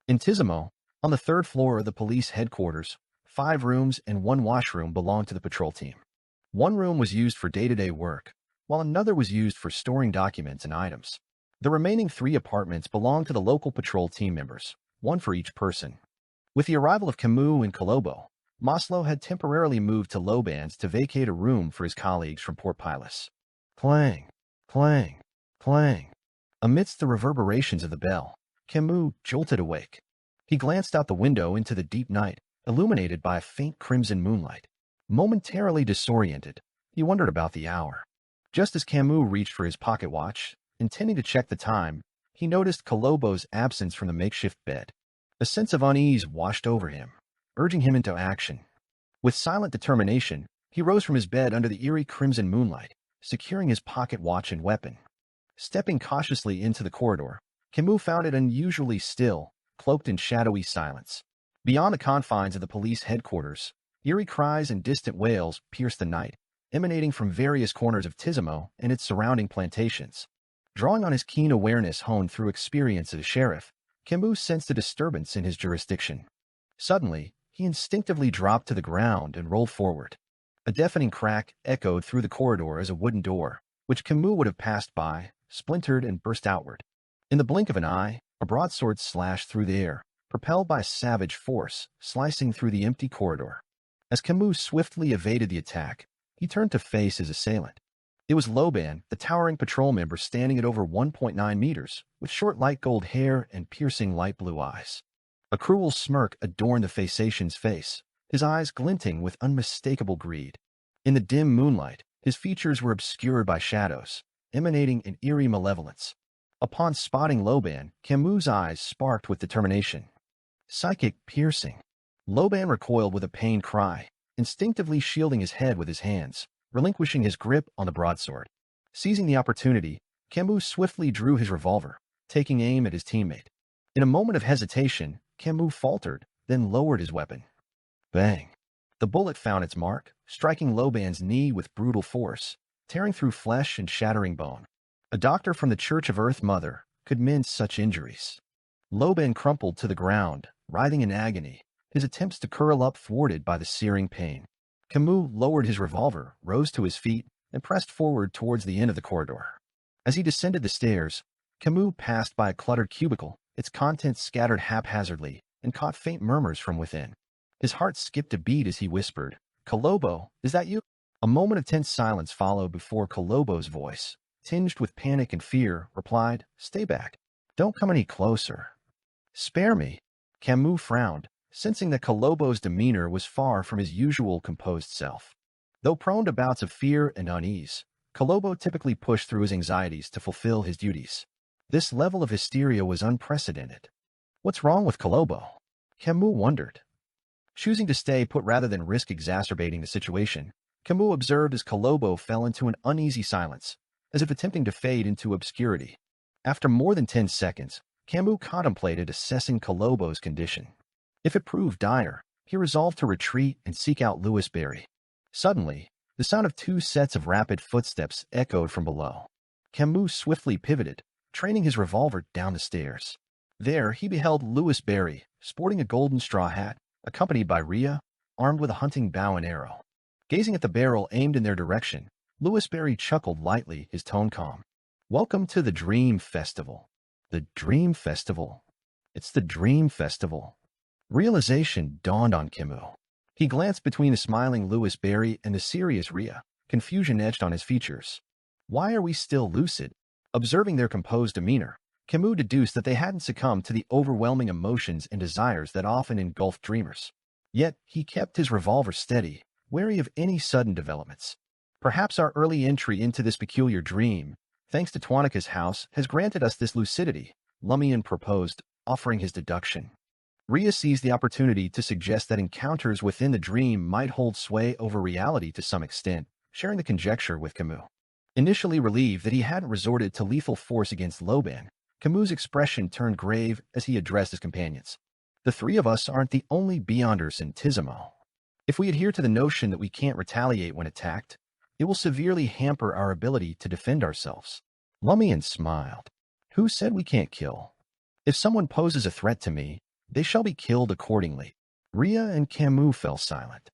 In Tizimo, on the third floor of the police headquarters, 5 rooms and 1 washroom belonged to the patrol team. One room was used for day-to-day work, while another was used for storing documents and items. The remaining 3 apartments belonged to the local patrol team members, 1 for each person. With the arrival of Camus and Colobo, Maslow had temporarily moved to Lobans to vacate a room for his colleagues from Port Pilas. Clang, clang, clang. Amidst the reverberations of the bell, Camus jolted awake. He glanced out the window into the deep night, illuminated by a faint crimson moonlight. Momentarily disoriented, he wondered about the hour. Just as Camus reached for his pocket watch, intending to check the time, he noticed Colobo's absence from the makeshift bed. A sense of unease washed over him, urging him into action. With silent determination, he rose from his bed under the eerie crimson moonlight, securing his pocket watch and weapon. Stepping cautiously into the corridor, Camus found it unusually still, cloaked in shadowy silence. Beyond the confines of the police headquarters, eerie cries and distant wails pierced the night, emanating from various corners of Tizimo and its surrounding plantations. Drawing on his keen awareness honed through experience as a sheriff, Camus sensed a disturbance in his jurisdiction. Suddenly, he instinctively dropped to the ground and rolled forward. A deafening crack echoed through the corridor as a wooden door, which Camus would have passed by, splintered and burst outward. In the blink of an eye, a broadsword slashed through the air, propelled by savage force, slicing through the empty corridor. As Camus swiftly evaded the attack, he turned to face his assailant. It was Loban, the towering patrol member standing at over 1.9 meters, with short light gold hair and piercing light blue eyes. A cruel smirk adorned the Phasacian's face, his eyes glinting with unmistakable greed. In the dim moonlight, his features were obscured by shadows, emanating an eerie malevolence. Upon spotting Loban, Camus' eyes sparked with determination. Psychic piercing. Loban recoiled with a pained cry, instinctively shielding his head with his hands, relinquishing his grip on the broadsword. Seizing the opportunity, Camus swiftly drew his revolver, taking aim at his teammate. In a moment of hesitation, Camus faltered, then lowered his weapon. Bang! The bullet found its mark, striking Loban's knee with brutal force, tearing through flesh and shattering bone. A doctor from the Church of Earth Mother could mend such injuries. Loban crumpled to the ground, writhing in agony, his attempts to curl up thwarted by the searing pain. Camus lowered his revolver, rose to his feet, and pressed forward towards the end of the corridor. As he descended the stairs, Camus passed by a cluttered cubicle, its contents scattered haphazardly, and caught faint murmurs from within. His heart skipped a beat as he whispered, "Colobo, is that you?" A moment of tense silence followed before Colobo's voice, tinged with panic and fear, replied, "Stay back. Don't come any closer." "Spare me." Camus frowned, sensing that Colobo's demeanor was far from his usual composed self. Though prone to bouts of fear and unease, Colobo typically pushed through his anxieties to fulfill his duties. This level of hysteria was unprecedented. What's wrong with Colobo? Camus wondered. Choosing to stay put rather than risk exacerbating the situation, Camus observed as Colobo fell into an uneasy silence, as if attempting to fade into obscurity. After more than 10 seconds, Camus contemplated assessing Colobo's condition. If it proved dire, he resolved to retreat and seek out Louis Berry. Suddenly, the sound of 2 sets of rapid footsteps echoed from below. Camus swiftly pivoted, training his revolver down the stairs. There he beheld Louis Berry, sporting a golden straw hat, accompanied by Rhea, armed with a hunting bow and arrow. Gazing at the barrel aimed in their direction, Louis Berry chuckled lightly, his tone calm. "Welcome to the Dream Festival." The Dream Festival? It's the Dream Festival. Realization dawned on Camus. He glanced between the smiling Louis Berry and the serious Rhea, confusion etched on his features. Why are we still lucid? Observing their composed demeanor, Camus deduced that they hadn't succumbed to the overwhelming emotions and desires that often engulf dreamers. Yet, he kept his revolver steady, wary of any sudden developments. Perhaps our early entry into this peculiar dream, thanks to Tuanika's house, has granted us this lucidity, Lumian proposed, offering his deduction. Rhea seized the opportunity to suggest that encounters within the dream might hold sway over reality to some extent, sharing the conjecture with Camus. Initially relieved that he hadn't resorted to lethal force against Loban, Camus' expression turned grave as he addressed his companions. The three of us aren't the only beyonders in Tizimo. If we adhere to the notion that we can't retaliate when attacked, it will severely hamper our ability to defend ourselves. Lumian smiled. Who said we can't kill? If someone poses a threat to me, they shall be killed accordingly. Rhea and Camus fell silent.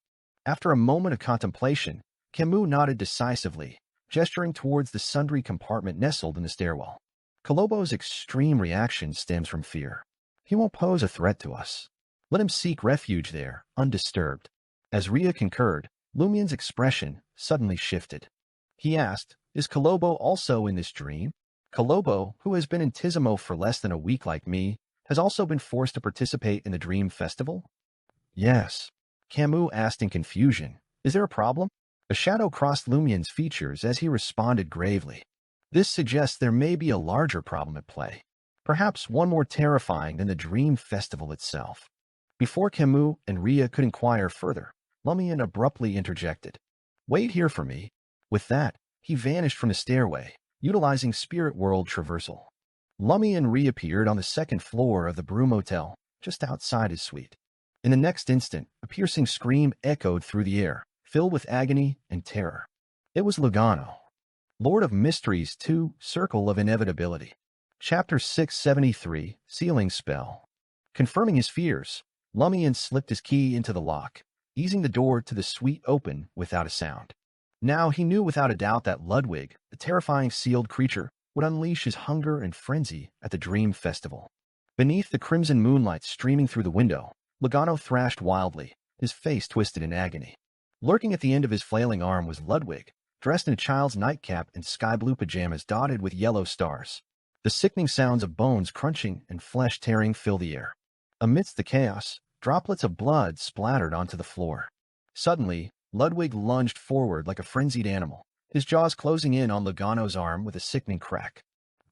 After a moment of contemplation, Camus nodded decisively, gesturing towards the sundry compartment nestled in the stairwell. Kolobo's extreme reaction stems from fear. He won't pose a threat to us. Let him seek refuge there, undisturbed. As Rhea concurred, Lumian's expression suddenly shifted. He asked, is Kolobo also in this dream? Kolobo, who has been in Tizimo for less than a week like me, has also been forced to participate in the Dream Festival? Yes. Camus asked in confusion. Is there a problem? A shadow crossed Lumian's features as he responded gravely. This suggests there may be a larger problem at play. Perhaps one more terrifying than the Dream Festival itself. Before Camus and Rhea could inquire further, Lumian abruptly interjected. Wait here for me. With that, he vanished from the stairway, utilizing spirit world traversal. Lumian reappeared on the second floor of the Broom Hotel, just outside his suite. In the next instant, a piercing scream echoed through the air, filled with agony and terror. It was Lugano. Lord of Mysteries 2, Circle of Inevitability. Chapter 673, Sealing Spell. Confirming his fears, Lumian slipped his key into the lock, easing the door to the suite open without a sound. Now he knew without a doubt that Ludwig, the terrifying sealed creature, would unleash his hunger and frenzy at the Dream Festival. Beneath the crimson moonlight streaming through the window, Lugano thrashed wildly, his face twisted in agony. Lurking at the end of his flailing arm was Ludwig, dressed in a child's nightcap and sky-blue pajamas dotted with yellow stars. The sickening sounds of bones crunching and flesh tearing fill the air. Amidst the chaos, droplets of blood splattered onto the floor. Suddenly, Ludwig lunged forward like a frenzied animal, his jaws closing in on Lugano's arm with a sickening crack.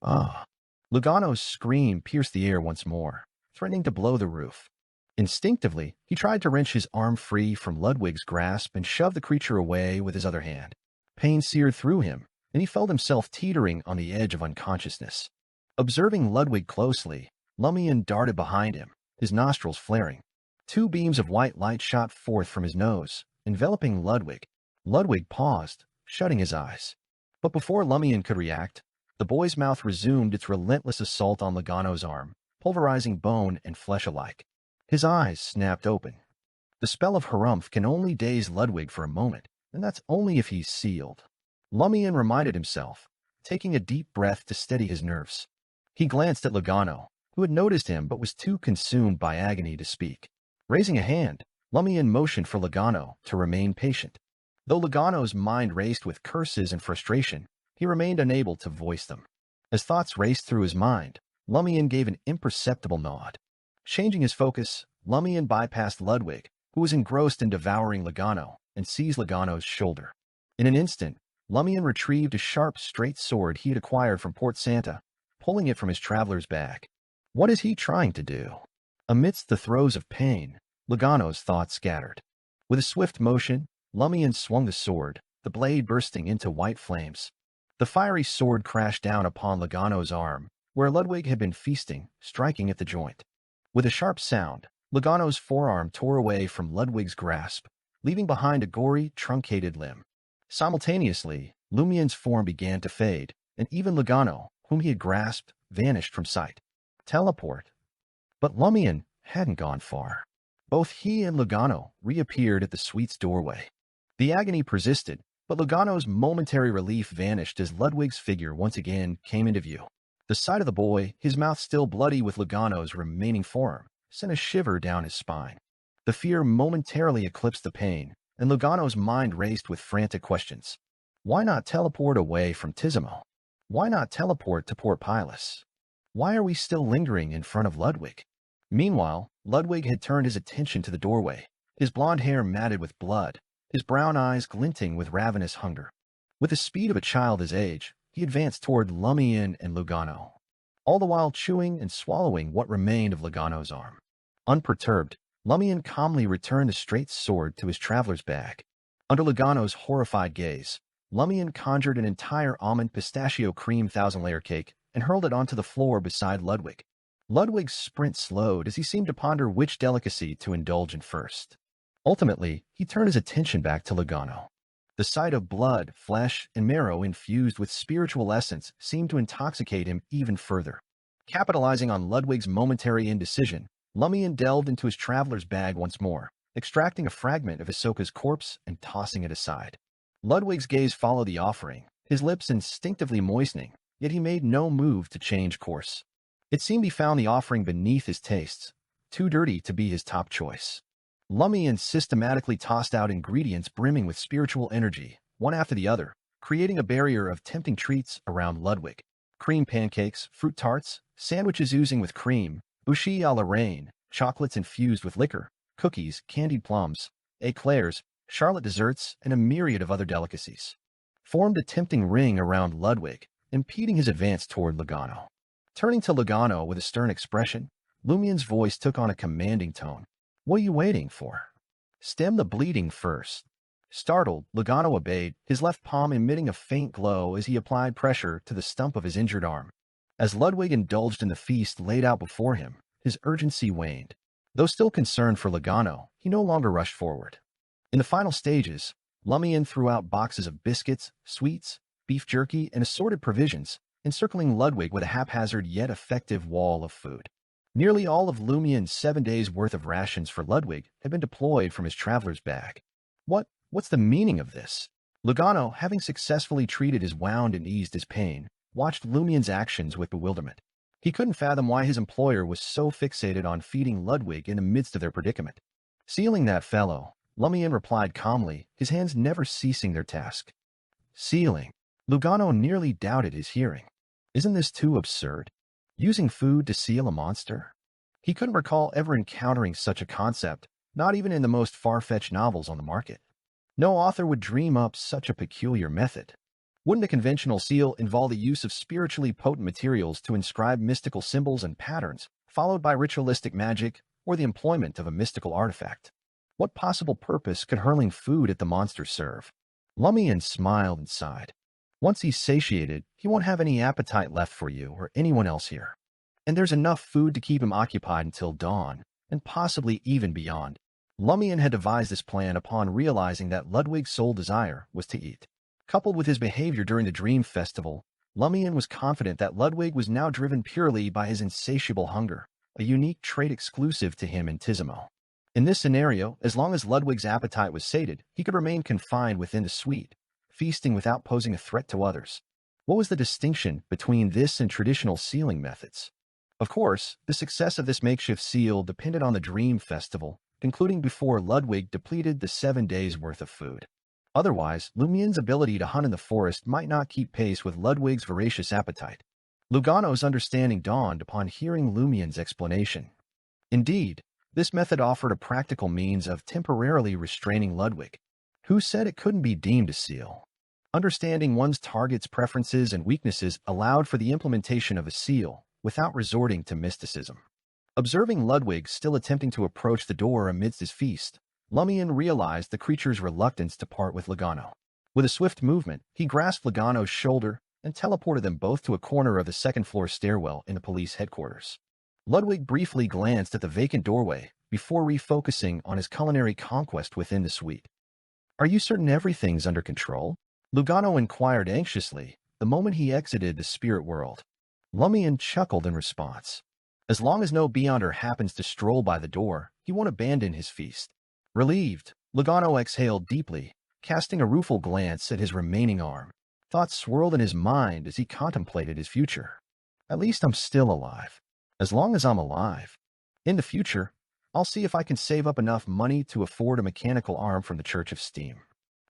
Ah! Lugano's scream pierced the air once more, threatening to blow the roof. Instinctively, he tried to wrench his arm free from Ludwig's grasp and shove the creature away with his other hand. Pain seared through him, and he felt himself teetering on the edge of unconsciousness. Observing Ludwig closely, Lumian darted behind him, his nostrils flaring. Two beams of white light shot forth from his nose, enveloping Ludwig. Ludwig paused, shutting his eyes. But before Lumian could react, the boy's mouth resumed its relentless assault on Lugano's arm, pulverizing bone and flesh alike. His eyes snapped open. The spell of Harumph can only daze Ludwig for a moment, and that's only if he's sealed. Lumian reminded himself, taking a deep breath to steady his nerves. He glanced at Lugano, who had noticed him but was too consumed by agony to speak. Raising a hand, Lumian motioned for Lugano to remain patient. Though Lugano's mind raced with curses and frustration, he remained unable to voice them. As thoughts raced through his mind, Lumian gave an imperceptible nod. Changing his focus, Lumian bypassed Ludwig, who was engrossed in devouring Lugano, and seized Lugano's shoulder. In an instant, Lumian retrieved a sharp, straight sword he had acquired from Port Santa, pulling it from his traveler's bag. What is he trying to do? Amidst the throes of pain, Lugano's thoughts scattered. With a swift motion, Lumian swung the sword, the blade bursting into white flames. The fiery sword crashed down upon Lugano's arm, where Ludwig had been feasting, striking at the joint. With a sharp sound, Lugano's forearm tore away from Ludwig's grasp, leaving behind a gory, truncated limb. Simultaneously, Lumian's form began to fade, and even Lugano, whom he had grasped, vanished from sight. Teleport. But Lumian hadn't gone far. Both he and Lugano reappeared at the suite's doorway. The agony persisted, but Lugano's momentary relief vanished as Ludwig's figure once again came into view. The sight of the boy, his mouth still bloody with Lugano's remaining forearm, sent a shiver down his spine. The fear momentarily eclipsed the pain, and Lugano's mind raced with frantic questions. Why not teleport away from Tizimo? Why not teleport to Port Pilus? Why are we still lingering in front of Ludwig? Meanwhile, Ludwig had turned his attention to the doorway, his blonde hair matted with blood, his brown eyes glinting with ravenous hunger. With the speed of a child his age, he advanced toward Lumian and Lugano, all the while chewing and swallowing what remained of Lugano's arm. Unperturbed, Lumian calmly returned the straight sword to his traveler's bag. Under Lugano's horrified gaze, Lumian conjured an entire almond pistachio cream thousand-layer cake and hurled it onto the floor beside Ludwig. Ludwig's sprint slowed as he seemed to ponder which delicacy to indulge in first. Ultimately, he turned his attention back to Lugano. The sight of blood, flesh, and marrow infused with spiritual essence seemed to intoxicate him even further. Capitalizing on Ludwig's momentary indecision, Lumian delved into his traveler's bag once more, extracting a fragment of Hisoka's corpse and tossing it aside. Ludwig's gaze followed the offering, his lips instinctively moistening, yet he made no move to change course. It seemed he found the offering beneath his tastes, too dirty to be his top choice. Lumian systematically tossed out ingredients brimming with spiritual energy, one after the other, creating a barrier of tempting treats around Ludwig. Cream pancakes, fruit tarts, sandwiches oozing with cream, bouchées à la reine, chocolates infused with liquor, cookies, candied plums, eclairs, charlotte desserts, and a myriad of other delicacies formed a tempting ring around Ludwig, impeding his advance toward Lugano. Turning to Lugano with a stern expression, Lumian's voice took on a commanding tone. "What are you waiting for? Stem the bleeding first." Startled, Lugano obeyed, his left palm emitting a faint glow as he applied pressure to the stump of his injured arm. As Ludwig indulged in the feast laid out before him, his urgency waned. Though still concerned for Lugano, he no longer rushed forward. In the final stages, Lumian threw out boxes of biscuits, sweets, beef jerky, and assorted provisions, encircling Ludwig with a haphazard yet effective wall of food. Nearly all of Lumian's 7 days' worth of rations for Ludwig had been deployed from his traveler's bag. What's the meaning of this? Lugano, having successfully treated his wound and eased his pain, watched Lumian's actions with bewilderment. He couldn't fathom why his employer was so fixated on feeding Ludwig in the midst of their predicament. "Sealing that fellow," Lumian replied calmly, his hands never ceasing their task. "Sealing?" Lugano nearly doubted his hearing. Isn't this too absurd? Using food to seal a monster? He couldn't recall ever encountering such a concept, not even in the most far-fetched novels on the market. No author would dream up such a peculiar method. Wouldn't a conventional seal involve the use of spiritually potent materials to inscribe mystical symbols and patterns, followed by ritualistic magic or the employment of a mystical artifact? What possible purpose could hurling food at the monster serve? Lumian smiled and sighed. Once he's satiated, he won't have any appetite left for you or anyone else here. And there's enough food to keep him occupied until dawn, and possibly even beyond. Lumian had devised this plan upon realizing that Ludwig's sole desire was to eat. Coupled with his behavior during the Dream Festival, Lumian was confident that Ludwig was now driven purely by his insatiable hunger, a unique trait exclusive to him and Tizimo. In this scenario, as long as Ludwig's appetite was sated, he could remain confined within the suite, feasting without posing a threat to others. What was the distinction between this and traditional sealing methods? Of course, the success of this makeshift seal depended on the Dream Festival, concluding before Ludwig depleted the 7 days' worth of food. Otherwise, Lumian's ability to hunt in the forest might not keep pace with Ludwig's voracious appetite. Lugano's understanding dawned upon hearing Lumian's explanation. Indeed, this method offered a practical means of temporarily restraining Ludwig. Who said it couldn't be deemed a seal? Understanding one's target's preferences and weaknesses allowed for the implementation of a seal without resorting to mysticism. Observing Ludwig still attempting to approach the door amidst his feast, Lumian realized the creature's reluctance to part with Lugano. With a swift movement, he grasped Lugano's shoulder and teleported them both to a corner of the second-floor stairwell in the police headquarters. Ludwig briefly glanced at the vacant doorway before refocusing on his culinary conquest within the suite. "Are you certain everything's under control?" Lugano inquired anxiously the moment he exited the spirit world. Lumian chuckled in response. As long as no Beyonder happens to stroll by the door, he won't abandon his feast. Relieved, Lugano exhaled deeply, casting a rueful glance at his remaining arm. Thoughts swirled in his mind as he contemplated his future. At least I'm still alive. As long as I'm alive. In the future, I'll see if I can save up enough money to afford a mechanical arm from the Church of Steam.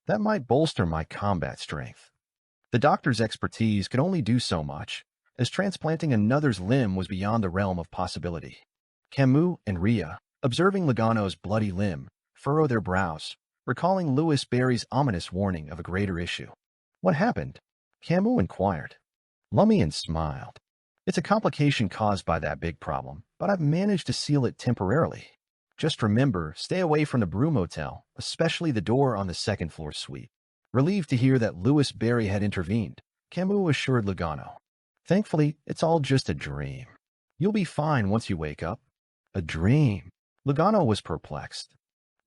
That might bolster my combat strength. The doctor's expertise could only do so much, as transplanting another's limb was beyond the realm of possibility. Camus and Rhea, observing Lugano's bloody limb, furrowed their brows, recalling Louis Barry's ominous warning of a greater issue. "What happened?" Camus inquired. Lumian smiled. "It's a complication caused by that big problem, but I've managed to seal it temporarily. Just remember, stay away from the Broom Hotel, especially the door on the second-floor suite. Relieved to hear that Louis Barry had intervened, Camus assured Logano. Thankfully, it's all just a dream. You'll be fine once you wake up. A dream? Logano was perplexed.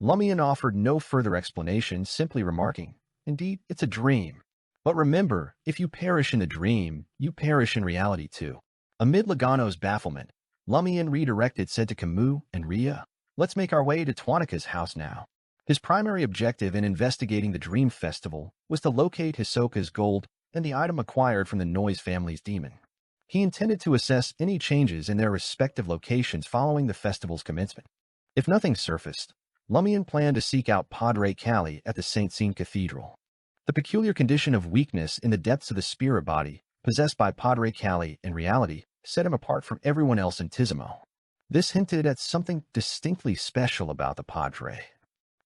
Lumian offered no further explanation, simply remarking, "Indeed, it's a dream. But remember, if you perish in the dream, you perish in reality too." Amid Logano's bafflement, Lumian redirected said to Camus and Ria, "Let's make our way to Twanika's house now." His primary objective in investigating the Dream Festival was to locate Hisoka's gold and the item acquired from the Noise family's demon. He intended to assess any changes in their respective locations following the festival's commencement. If nothing surfaced, Lumian planned to seek out Padre Cali at the St. Sean Cathedral. The peculiar condition of weakness in the depths of the spirit body possessed by Padre Cali in reality set him apart from everyone else in Tizimo. This hinted at something distinctly special about the Padre.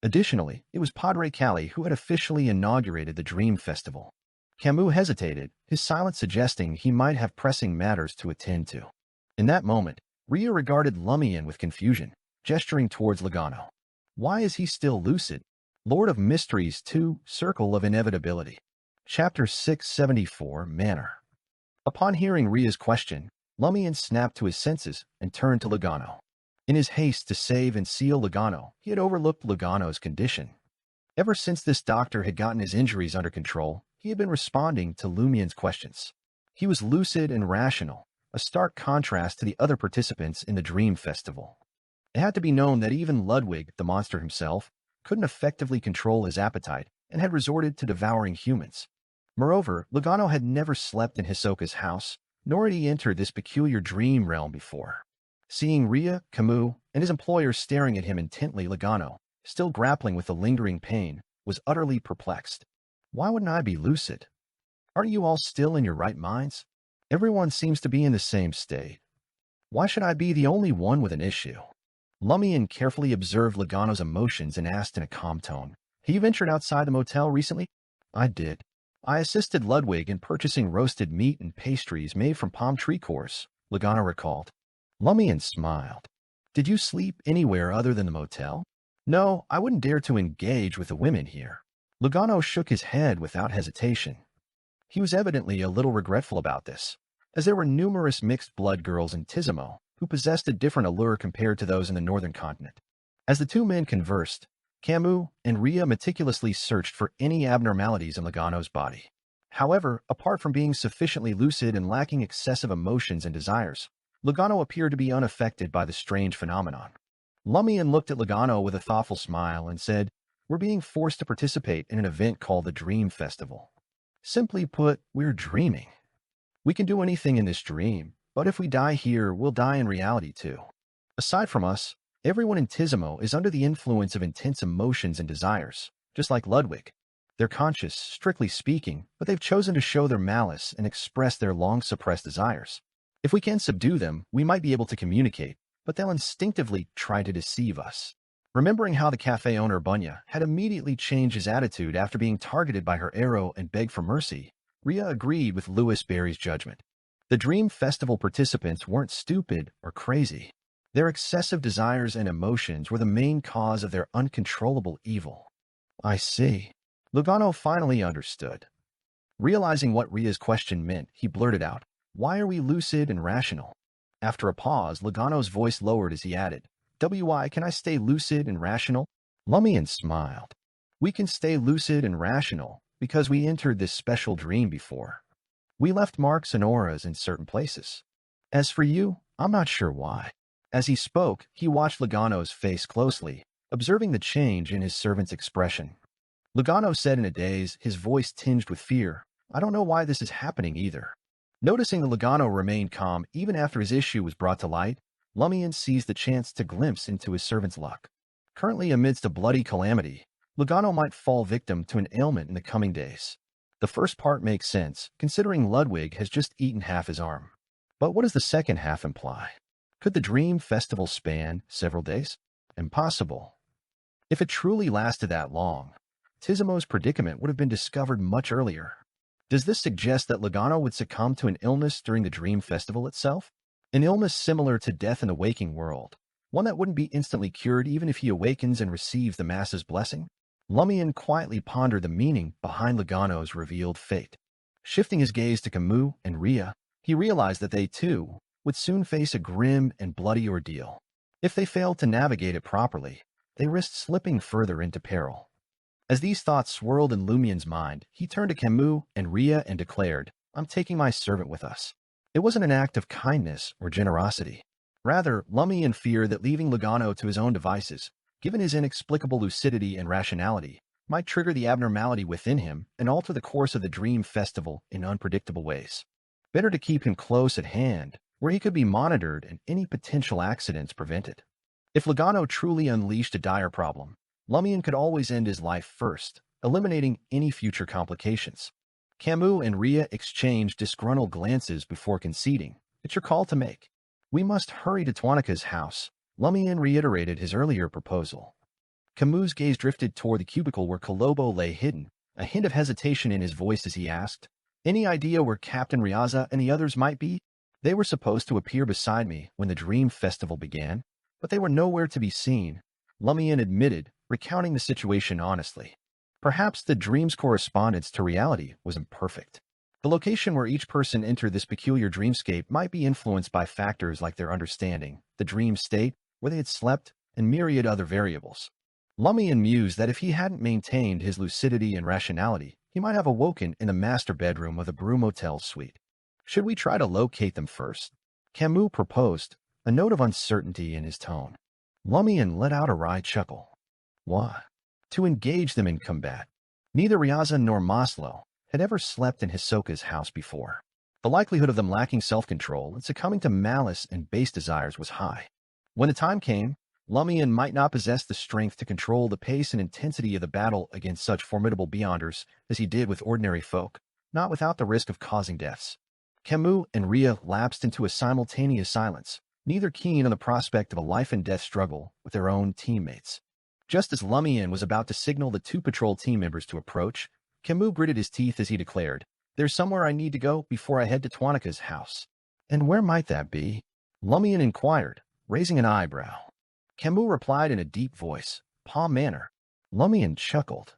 Additionally, it was Padre Cali who had officially inaugurated the Dream Festival. Camus hesitated, his silence suggesting he might have pressing matters to attend to. In that moment, Ria regarded Lumian with confusion, gesturing towards Logano. Why is he still lucid? Lord of Mysteries 2, Circle of Inevitability. Chapter 674, Manner. Upon hearing Ria's question, Lumian snapped to his senses and turned to Logano. In his haste to save and seal Logano, he had overlooked Logano's condition. Ever since this doctor had gotten his injuries under control, he had been responding to Lumian's questions. He was lucid and rational, a stark contrast to the other participants in the Dream Festival. It had to be known that even Ludwig, the monster himself, couldn't effectively control his appetite and had resorted to devouring humans. Moreover, Logano had never slept in Hisoka's house, nor had he entered this peculiar dream realm before. Seeing Ria, Camus, and his employer staring at him intently, Logano, still grappling with the lingering pain, was utterly perplexed. Why wouldn't I be lucid? Aren't you all still in your right minds? Everyone seems to be in the same state. Why should I be the only one with an issue? Lumian carefully observed Logano's emotions and asked in a calm tone, "Have you ventured outside the motel recently?" "I did. I assisted Ludwig in purchasing roasted meat and pastries made from palm tree cores," Logano recalled. Lumian smiled. "Did you sleep anywhere other than the motel?" "No, I wouldn't dare to engage with the women here." Logano shook his head without hesitation. He was evidently a little regretful about this, as there were numerous mixed-blood girls in Tizimo who possessed a different allure compared to those in the northern continent. As the two men conversed, Camus and Ria meticulously searched for any abnormalities in Logano's body. However, apart from being sufficiently lucid and lacking excessive emotions and desires, Logano appeared to be unaffected by the strange phenomenon. Lumian looked at Logano with a thoughtful smile and said, "We're being forced to participate in an event called the Dream Festival. Simply put, we're dreaming. We can do anything in this dream, but if we die here, we'll die in reality too. Aside from us, everyone in Tizimo is under the influence of intense emotions and desires, just like Ludwig. They're conscious, strictly speaking, but they've chosen to show their malice and express their long-suppressed desires. If we can subdue them, we might be able to communicate, but they'll instinctively try to deceive us." Remembering how the cafe owner Bunya had immediately changed his attitude after being targeted by her arrow and begged for mercy, Ria agreed with Louis Barry's judgment. The Dream Festival participants weren't stupid or crazy. Their excessive desires and emotions were the main cause of their uncontrollable evil. "I see." Logano finally understood. Realizing what Ria's question meant, he blurted out, "Why are we lucid and rational?" After a pause, Logano's voice lowered as he added, "Why can I stay lucid and rational?" Lumian smiled. "We can stay lucid and rational because we entered this special dream before. We left marks and auras in certain places. As for you, I'm not sure why." As he spoke, he watched Logano's face closely, observing the change in his servant's expression. Logano said in a daze, his voice tinged with fear, "I don't know why this is happening either." Noticing that Logano remained calm even after his issue was brought to light, Lumian seized the chance to glimpse into his servant's luck. Currently amidst a bloody calamity, Logano might fall victim to an ailment in the coming days. The first part makes sense, considering Ludwig has just eaten half his arm. But what does the second half imply? Could the Dream Festival span several days? Impossible. If it truly lasted that long, Tizimo's predicament would have been discovered much earlier. Does this suggest that Logano would succumb to an illness during the Dream Festival itself? An illness similar to death in the waking world, One that wouldn't be instantly cured even if he awakens and receives the Mass's blessing? Lumian quietly pondered the meaning behind Logano's revealed fate. Shifting his gaze to Camus and Rhea, he realized that they, too, would soon face a grim and bloody ordeal. If they failed to navigate it properly, they risked slipping further into peril. As these thoughts swirled in Lumian's mind, he turned to Camus and Rhea and declared, "I'm taking my servant with us." It wasn't an act of kindness or generosity. Rather, Lumian feared that leaving Logano to his own devices, given his inexplicable lucidity and rationality, might trigger the abnormality within him and alter the course of the dream festival in unpredictable ways. Better to keep him close at hand, where he could be monitored and any potential accidents prevented. If Logano truly unleashed a dire problem, Lumian could always end his life first, eliminating any future complications. Camus and Rhea exchanged disgruntled glances before conceding. "It's your call to make." "We must hurry to Tuanaka's house," Lumian reiterated his earlier proposal. Camus' gaze drifted toward the cubicle where Colombo lay hidden, a hint of hesitation in his voice as he asked, "Any idea where Captain Riaza and the others might be?" "They were supposed to appear beside me when the dream festival began, but they were nowhere to be seen," Lumian admitted, recounting the situation honestly. Perhaps the dream's correspondence to reality was imperfect. The location where each person entered this peculiar dreamscape might be influenced by factors like their understanding, the dream state, where they had slept, and myriad other variables. Lumian mused that if he hadn't maintained his lucidity and rationality, he might have awoken in the master bedroom of the Broom Motel suite. "Should we try to locate them first?" Camus proposed, a note of uncertainty in his tone. Lumian let out a wry chuckle. "Why?" "To engage them in combat." Neither Riaza nor Maslow had ever slept in Hisoka's house before. The likelihood of them lacking self-control and succumbing to malice and base desires was high. When the time came, Lumian might not possess the strength to control the pace and intensity of the battle against such formidable beyonders as he did with ordinary folk, not without the risk of causing deaths. Camus and Rhea lapsed into a simultaneous silence, neither keen on the prospect of a life-and-death struggle with their own teammates. Just as Lumian was about to signal the two patrol team members to approach, Camus gritted his teeth as he declared, "There's somewhere I need to go before I head to Tuanaka's house." "And where might that be?" Lumian inquired, raising an eyebrow. Camus replied in a deep voice, "Palm Manor." Lumian chuckled.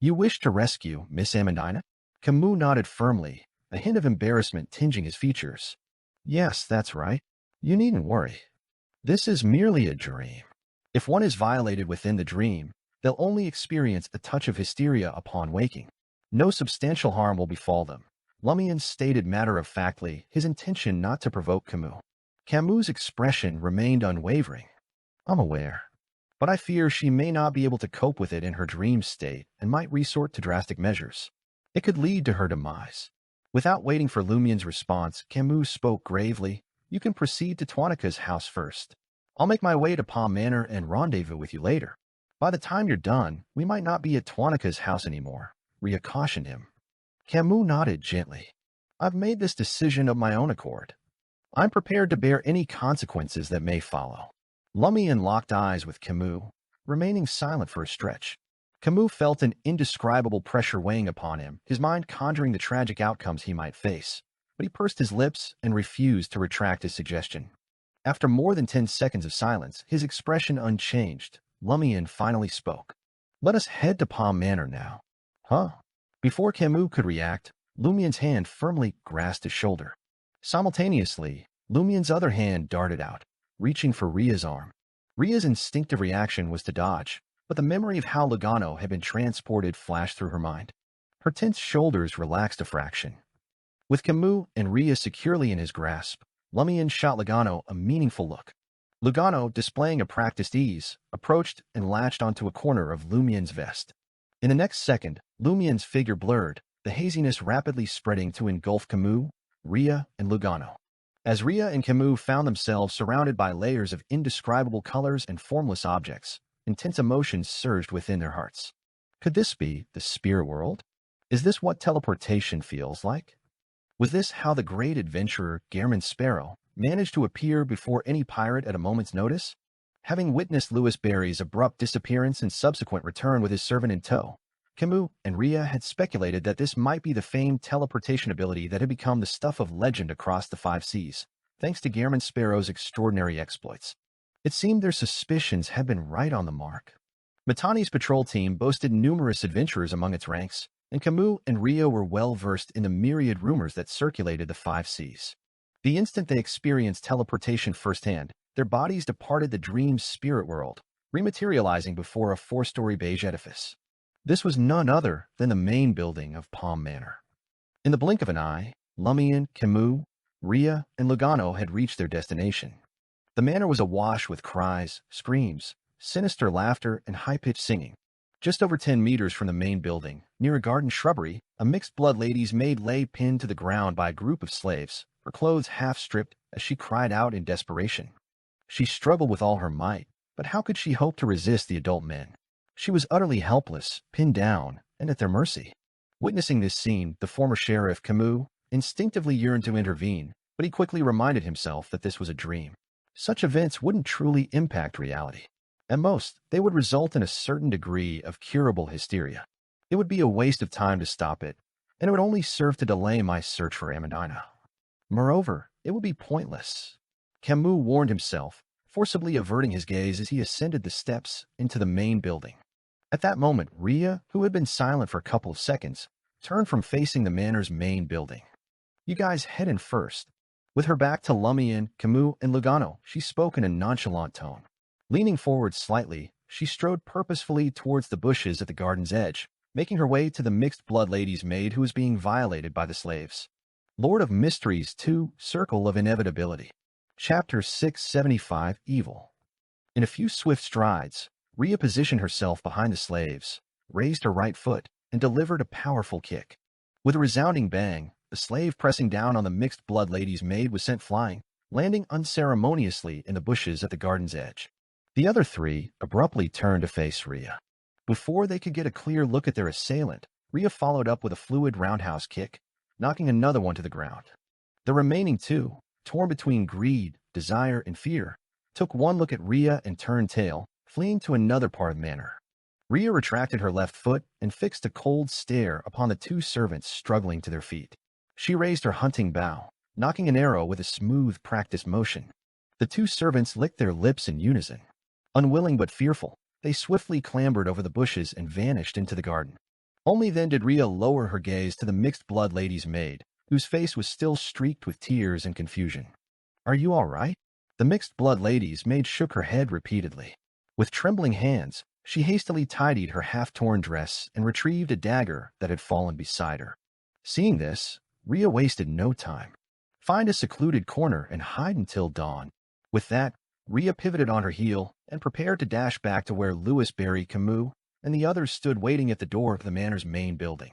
"You wish to rescue Miss Amandina?" Camus nodded firmly, a hint of embarrassment tinging his features. "Yes, that's right. You needn't worry. This is merely a dream. If one is violated within the dream, they'll only experience a touch of hysteria upon waking. No substantial harm will befall them." Lumian stated matter-of-factly, his intention not to provoke Camus. Camus' expression remained unwavering. "I'm aware, but I fear she may not be able to cope with it in her dream state and might resort to drastic measures. It could lead to her demise." Without waiting for Lumian's response, Camus spoke gravely, "You can proceed to Tuanaka's house first. I'll make my way to Palm Manor and rendezvous with you later. By the time you're done, we might not be at Tuanaka's house anymore," Rhea cautioned him. Camus nodded gently. "I've made this decision of my own accord. I'm prepared to bear any consequences that may follow." Lumian locked eyes with Camus, remaining silent for a stretch. Camus felt an indescribable pressure weighing upon him, his mind conjuring the tragic outcomes he might face, but he pursed his lips and refused to retract his suggestion. After more than 10 seconds of silence, his expression unchanged, Lumian finally spoke. "Let us head to Palm Manor now." "Huh?" Before Camus could react, Lumian's hand firmly grasped his shoulder. Simultaneously, Lumian's other hand darted out, reaching for Rhea's arm. Rhea's instinctive reaction was to dodge, but the memory of how Logano had been transported flashed through her mind. Her tense shoulders relaxed a fraction. With Camus and Rhea securely in his grasp, Lumian shot Logano a meaningful look. Logano, displaying a practiced ease, approached and latched onto a corner of Lumian's vest. In the next second, Lumian's figure blurred, the haziness rapidly spreading to engulf Camus, Rhea, and Logano. As Rhea and Camus found themselves surrounded by layers of indescribable colors and formless objects, intense emotions surged within their hearts. Could this be the spirit world? Is this what teleportation feels like? Was this how the great adventurer Gehrman Sparrow managed to appear before any pirate at a moment's notice? Having witnessed Louis Barry's abrupt disappearance and subsequent return with his servant in tow, Camus and Rhea had speculated that this might be the famed teleportation ability that had become the stuff of legend across the 5 seas, thanks to Gehrman Sparrow's extraordinary exploits. It seemed their suspicions had been right on the mark. Matani's patrol team boasted numerous adventurers among its ranks, and Camus and Rio were well versed in the myriad rumors that circulated the five seas. The instant they experienced teleportation firsthand, their bodies departed the dream's spirit world, rematerializing before a four-story beige edifice. This was none other than the main building of Palm Manor. In the blink of an eye, Lumian, Camus, Ria, and Lugano had reached their destination. The manor was awash with cries, screams, sinister laughter, and high-pitched singing. Just over 10 meters from the main building, near a garden shrubbery, a mixed-blood lady's maid lay pinned to the ground by a group of slaves, her clothes half-stripped as she cried out in desperation. She struggled with all her might, but how could she hope to resist the adult men? She was utterly helpless, pinned down, and at their mercy. Witnessing this scene, the former sheriff, Camus, instinctively yearned to intervene, but he quickly reminded himself that this was a dream. Such events wouldn't truly impact reality. At most, they would result in a certain degree of curable hysteria. It would be a waste of time to stop it, and it would only serve to delay my search for Amandina. Moreover, it would be pointless. Camus warned himself, forcibly averting his gaze as he ascended the steps into the main building. At that moment, Ria, who had been silent for a couple of seconds, turned from facing the manor's main building. "You guys head in first." With her back to Lumian, Camus, and Lugano, she spoke in a nonchalant tone. Leaning forward slightly, she strode purposefully towards the bushes at the garden's edge, making her way to the mixed-blood lady's maid who was being violated by the slaves. Lord of Mysteries 2, Circle of Inevitability. Chapter 675, Evil. In a few swift strides, Ria positioned herself behind the slaves, raised her right foot, and delivered a powerful kick. With a resounding bang, the slave pressing down on the mixed-blood lady's maid was sent flying, landing unceremoniously in the bushes at the garden's edge. The other three abruptly turned to face Ria. Before they could get a clear look at their assailant, Ria followed up with a fluid roundhouse kick, knocking another one to the ground. The remaining two, torn between greed, desire, and fear, took one look at Ria and turned tail, fleeing to another part of the manor. Ria retracted her left foot and fixed a cold stare upon the two servants struggling to their feet. She raised her hunting bow, knocking an arrow with a smooth, practiced motion. The two servants licked their lips in unison. Unwilling but fearful, they swiftly clambered over the bushes and vanished into the garden. Only then did Ria lower her gaze to the mixed-blood lady's maid, whose face was still streaked with tears and confusion. "Are you all right?" The mixed-blood lady's maid shook her head repeatedly. With trembling hands, she hastily tidied her half-torn dress and retrieved a dagger that had fallen beside her. Seeing this, Ria wasted no time. "Find a secluded corner and hide until dawn." With that, Ria pivoted on her heel and prepared to dash back to where Louis Barry, Camus, and the others stood waiting at the door of the manor's main building.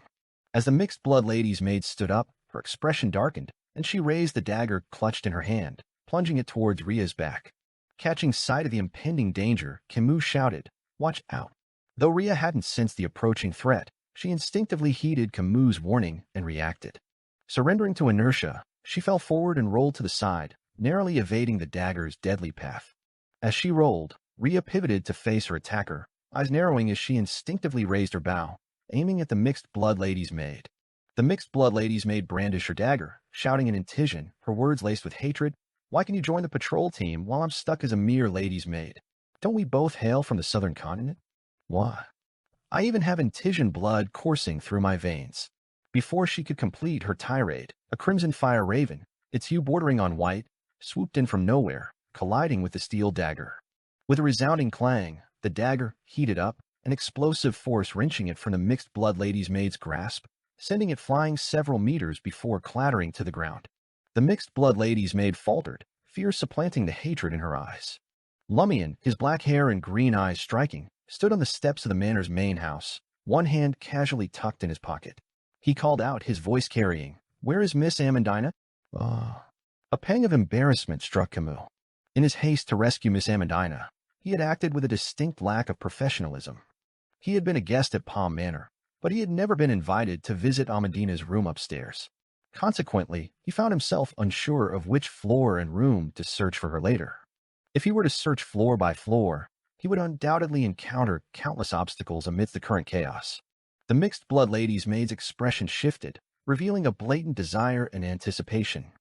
As the mixed-blood lady's maid stood up, her expression darkened, and she raised the dagger clutched in her hand, plunging it towards Ria's back. Catching sight of the impending danger, Camus shouted, "Watch out." Though Ria hadn't sensed the approaching threat, she instinctively heeded Camus' warning and reacted. Surrendering to inertia, she fell forward and rolled to the side, narrowly evading the dagger's deadly path. As she rolled, Ria pivoted to face her attacker, eyes narrowing as she instinctively raised her bow, aiming at the mixed-blood lady's maid. The mixed-blood lady's maid brandished her dagger, shouting in Intijan, her words laced with hatred, "Why can you join the patrol team while I'm stuck as a mere lady's maid? Don't we both hail from the southern continent? Why? I even have Intijan blood coursing through my veins." Before she could complete her tirade, a crimson fire raven, its hue bordering on white, swooped in from nowhere, colliding with the steel dagger. With a resounding clang, the dagger heated up, an explosive force wrenching it from the mixed-blood lady's maid's grasp, sending it flying several meters before clattering to the ground. The mixed-blood lady's maid faltered, fear supplanting the hatred in her eyes. Lumian, his black hair and green eyes striking, stood on the steps of the manor's main house, one hand casually tucked in his pocket. He called out, his voice carrying, "Where is Miss Amandina?" A pang of embarrassment struck Camus. In his haste to rescue Miss Amandina, he had acted with a distinct lack of professionalism. He had been a guest at Palm Manor, but he had never been invited to visit Amandina's room upstairs. Consequently, he found himself unsure of which floor and room to search for her later. If he were to search floor by floor, he would undoubtedly encounter countless obstacles amidst the current chaos. The mixed-blood lady's maid's expression shifted, revealing a blatant desire and anticipation.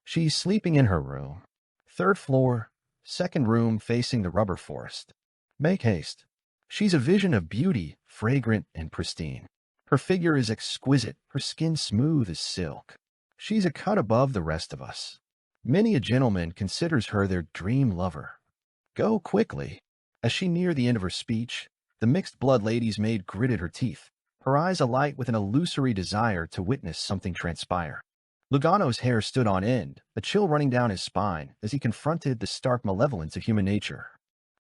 "She's sleeping in her room. Third floor, second room facing the rubber forest. Make haste. She's a vision of beauty, fragrant and pristine. Her figure is exquisite, her skin smooth as silk. She's a cut above the rest of us. Many a gentleman considers her their dream lover. Go quickly. As she neared the end of her speech, the mixed-blood lady's maid gritted her teeth, her eyes alight with an illusory desire to witness something transpire. Lugano's hair stood on end, a chill running down his spine as he confronted the stark malevolence of human nature.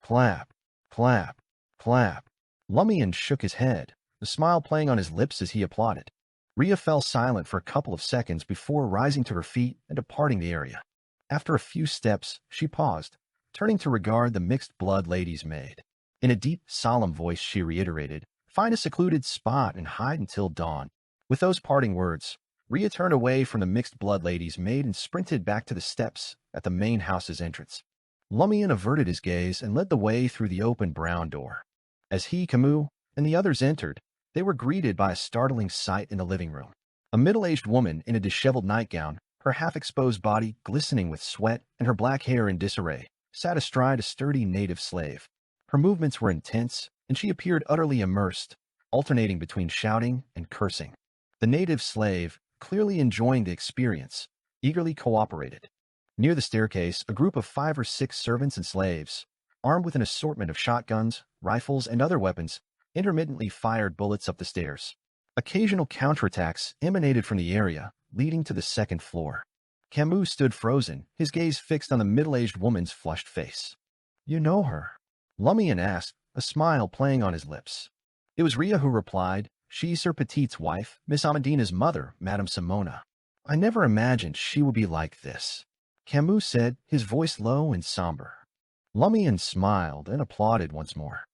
Clap, clap, clap. Lumian shook his head, a smile playing on his lips as he applauded. Rhea fell silent for a couple of seconds before rising to her feet and departing the area. After a few steps, she paused, turning to regard the mixed-blood lady's maid. In a deep, solemn voice, she reiterated, "Find a secluded spot and hide until dawn." With those parting words, Rhea turned away from the mixed-blood lady's maid and sprinted back to the steps at the main house's entrance. Lumian averted his gaze and led the way through the open brown door. As he, Camus, and the others entered, they were greeted by a startling sight in the living room. A middle-aged woman in a disheveled nightgown, her half-exposed body glistening with sweat and her black hair in disarray, sat astride a sturdy native slave. Her movements were intense, and she appeared utterly immersed, alternating between shouting and cursing. The native slave, clearly enjoying the experience, eagerly cooperated. Near the staircase, a group of 5 or 6 servants and slaves, armed with an assortment of shotguns, rifles, and other weapons, intermittently fired bullets up the stairs. Occasional counterattacks emanated from the area, leading to the second floor. Camus stood frozen, his gaze fixed on the middle-aged woman's flushed face. "You know her?" Lumian asked, a smile playing on his lips. It was Rhea who replied, "She's Sir Petit's wife, Miss Amandina's mother, Madame Simona. I never imagined she would be like this," Camus said, his voice low and somber. Lumian smiled and applauded once more.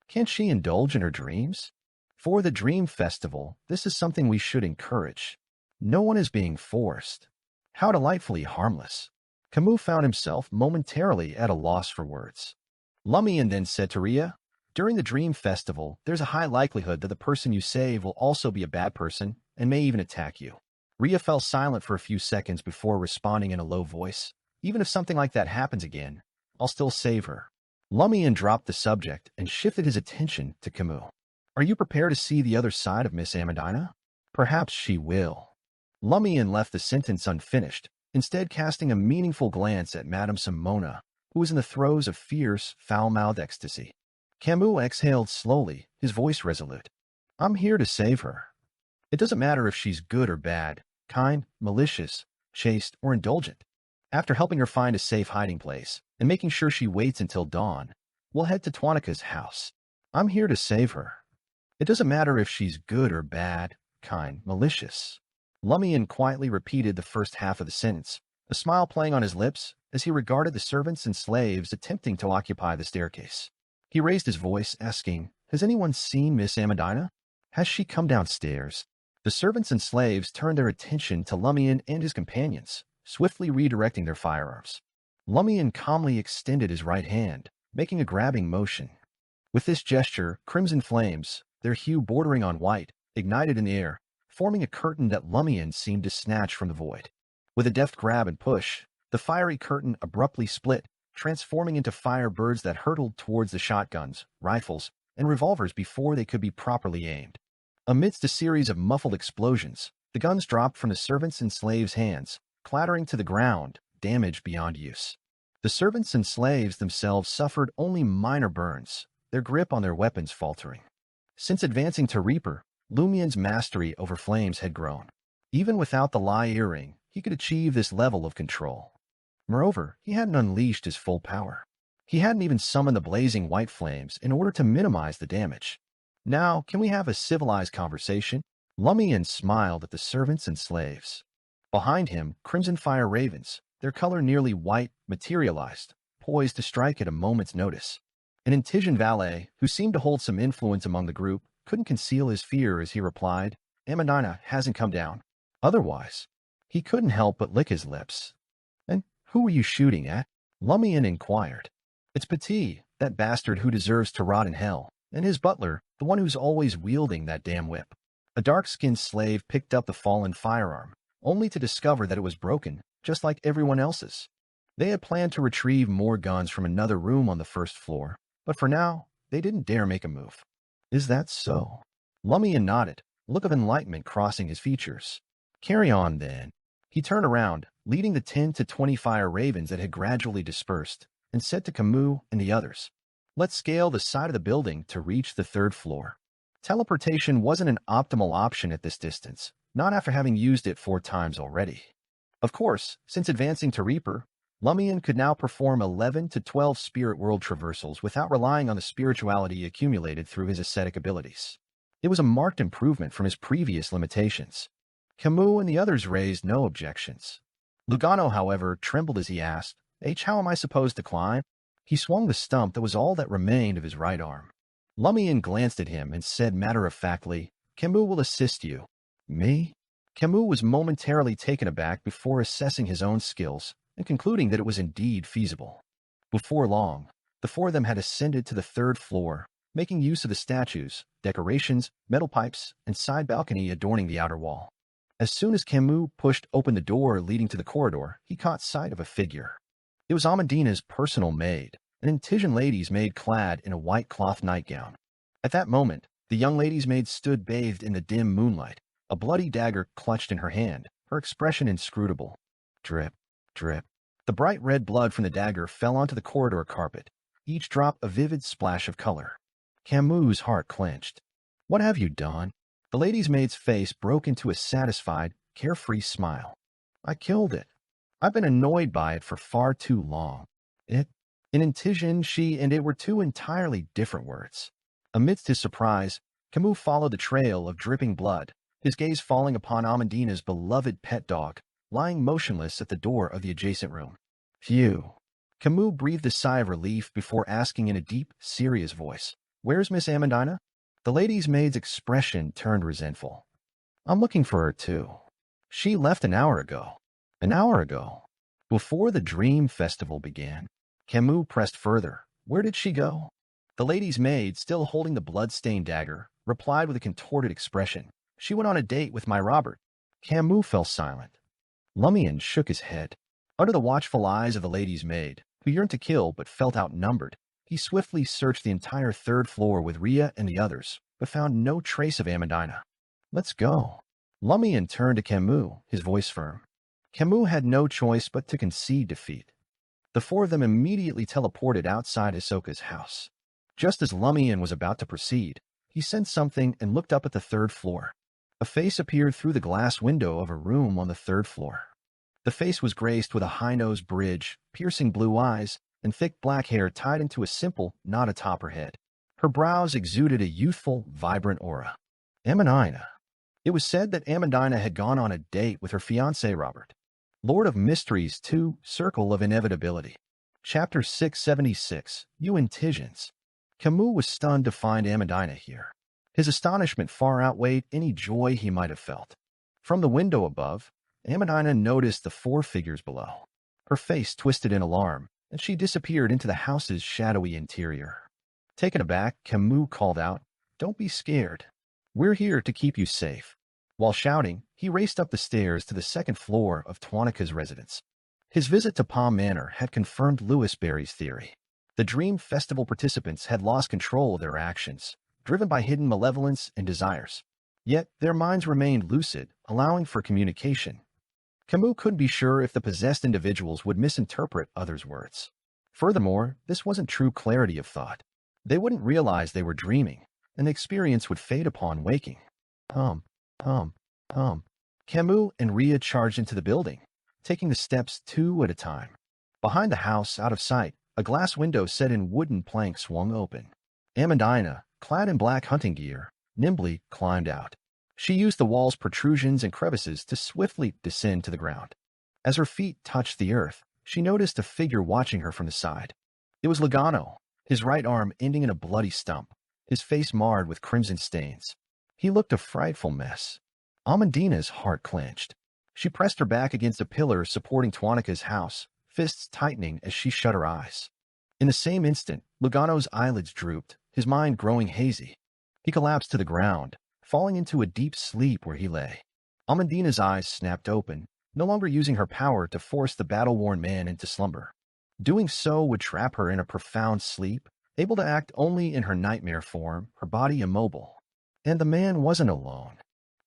Can't she indulge in her dreams? For the Dream Festival, this is something we should encourage. No one is being forced. How delightfully harmless. Camus found himself momentarily at a loss for words. Lumian then said to Rhea, "During the Dream Festival, there's a high likelihood that the person you save will also be a bad person and may even attack you." Rhea fell silent for a few seconds before responding in a low voice. "Even if something like that happens again, I'll still save her." Lumian dropped the subject and shifted his attention to Camus. "Are you prepared to see the other side of Miss Amandina? Perhaps she will." Lumian left the sentence unfinished, instead casting a meaningful glance at Madame Simona, who was in the throes of fierce, foul-mouthed ecstasy. Camus exhaled slowly, his voice resolute. "I'm here to save her. It doesn't matter if she's good or bad, kind, malicious, chaste, or indulgent. After helping her find a safe hiding place and making sure she waits until dawn, we'll head to Tuanika's house. I'm here to save her. It doesn't matter if she's good or bad, kind, malicious." Lumian quietly repeated the first half of the sentence, a smile playing on his lips as he regarded the servants and slaves attempting to occupy the staircase. He raised his voice, asking, "Has anyone seen Miss Amandina? Has she come downstairs?" The servants and slaves turned their attention to Lumian and his companions, swiftly redirecting their firearms. Lumian calmly extended his right hand, making a grabbing motion. With this gesture, crimson flames, their hue bordering on white, ignited in the air, forming a curtain that Lumian seemed to snatch from the void. With a deft grab and push, the fiery curtain abruptly split, transforming into firebirds that hurtled towards the shotguns, rifles, and revolvers before they could be properly aimed. Amidst a series of muffled explosions, the guns dropped from the servants' and slaves' hands, clattering to the ground, damaged beyond use. The servants and slaves themselves suffered only minor burns, their grip on their weapons faltering. Since advancing to Reaper, Lumian's mastery over flames had grown. Even without the lie earring, he could achieve this level of control. Moreover, he hadn't unleashed his full power. He hadn't even summoned the blazing white flames in order to minimize the damage. "Now, can we have a civilized conversation?" Lumian smiled at the servants and slaves. Behind him, crimson fire ravens, their color nearly white, materialized, poised to strike at a moment's notice. An Intisian valet, who seemed to hold some influence among the group, couldn't conceal his fear as he replied, "Amandina hasn't come down." Otherwise, he couldn't help but lick his lips. "And who were you shooting at?" Lumian inquired. "It's Petit, that bastard who deserves to rot in hell, and his butler, the one who's always wielding that damn whip." A dark-skinned slave picked up the fallen firearm, only to discover that it was broken, just like everyone else's. They had planned to retrieve more guns from another room on the first floor, but for now, they didn't dare make a move. Is that so? Lumian nodded, a look of enlightenment crossing his features. Carry on, then. He turned around, leading the 10 to 20 fire ravens that had gradually dispersed, and said to Camus and the others, "Let's scale the side of the building to reach the third floor." Teleportation wasn't an optimal option at this distance, not after having used it 4 times already. Of course, since advancing to Reaper, Lumian could now perform 11 to 12 spirit world traversals without relying on the spirituality accumulated through his ascetic abilities. It was a marked improvement from his previous limitations. Camus and the others raised no objections. Lugano, however, trembled as he asked, "How am I supposed to climb?" He swung the stump that was all that remained of his right arm. Lumian glanced at him and said matter-of-factly, "Camus will assist you." "Me?" Camus was momentarily taken aback before assessing his own skills and concluding that it was indeed feasible. Before long, the 4 of them had ascended to the 3rd floor, making use of the statues, decorations, metal pipes, and side balcony adorning the outer wall. As soon as Camus pushed open the door leading to the corridor, he caught sight of a figure. It was Amandina's personal maid, an Intijan lady's maid clad in a white cloth nightgown. At that moment, the young lady's maid stood bathed in the dim moonlight, a bloody dagger clutched in her hand, her expression inscrutable. Drip, drip. The bright red blood from the dagger fell onto the corridor carpet, each drop a vivid splash of color. Camus' heart clenched. "What have you done?" The lady's maid's face broke into a satisfied, carefree smile. "I killed it. I've been annoyed by it for far too long." It? In Intijan, she and it were 2 entirely different words. Amidst his surprise, Camus followed the trail of dripping blood, his gaze falling upon Amandina's beloved pet dog, lying motionless at the door of the adjacent room. Phew. Camus breathed a sigh of relief before asking in a deep, serious voice, "Where's Miss Amandina?" The lady's maid's expression turned resentful. "I'm looking for her, too. She left an hour ago." An hour ago? Before the Dream Festival began. Camus pressed further. "Where did she go?" The lady's maid, still holding the blood-stained dagger, replied with a contorted expression, "She went on a date with my Robert." Camus fell silent. Lumian shook his head. Under the watchful eyes of the lady's maid, who yearned to kill but felt outnumbered, he swiftly searched the entire 3rd floor with Rhea and the others, but found no trace of Amandina. "Let's go." Lumian turned to Camus, his voice firm. Camus had no choice but to concede defeat. The 4 of them immediately teleported outside Hisoka's house. Just as Lumian was about to proceed, he sensed something and looked up at the 3rd floor. A face appeared through the glass window of a room on the 3rd floor. The face was graced with a high-nosed bridge, piercing blue eyes, and thick black hair tied into a simple knot atop her head. Her brows exuded a youthful, vibrant aura. Amandina. It was said that Amandina had gone on a date with her fiancé Robert. Lord of Mysteries 2, Circle of Inevitability. Chapter 676, You Intijans. Camus was stunned to find Amandina here. His astonishment far outweighed any joy he might have felt. From the window above, Amandina noticed the 4 figures below. Her face twisted in alarm, and she disappeared into the house's shadowy interior. Taken aback, Camus called out, "Don't be scared. We're here to keep you safe." While shouting, he raced up the stairs to the 2nd floor of Twanika's residence. His visit to Palm Manor had confirmed Louis Barry's theory. The Dream Festival participants had lost control of their actions, driven by hidden malevolence and desires. Yet their minds remained lucid, allowing for communication. Camus couldn't be sure if the possessed individuals would misinterpret others' words. Furthermore, this wasn't true clarity of thought. They wouldn't realize they were dreaming, and the experience would fade upon waking. Pum, pum. Camus and Rhea charged into the building, taking the steps 2 at a time. Behind the house, out of sight, a glass window set in wooden planks swung open. Amandina, clad in black hunting gear, nimbly climbed out. She used the wall's protrusions and crevices to swiftly descend to the ground. As her feet touched the earth, she noticed a figure watching her from the side. It was Lugano, his right arm ending in a bloody stump, his face marred with crimson stains. He looked a frightful mess. Amandina's heart clenched. She pressed her back against a pillar supporting Twanika's house, fists tightening as she shut her eyes. In the same instant, Lugano's eyelids drooped, his mind growing hazy. He collapsed to the ground, falling into a deep sleep where he lay. Amandina's eyes snapped open, no longer using her power to force the battle-worn man into slumber. Doing so would trap her in a profound sleep, able to act only in her nightmare form, her body immobile. And the man wasn't alone.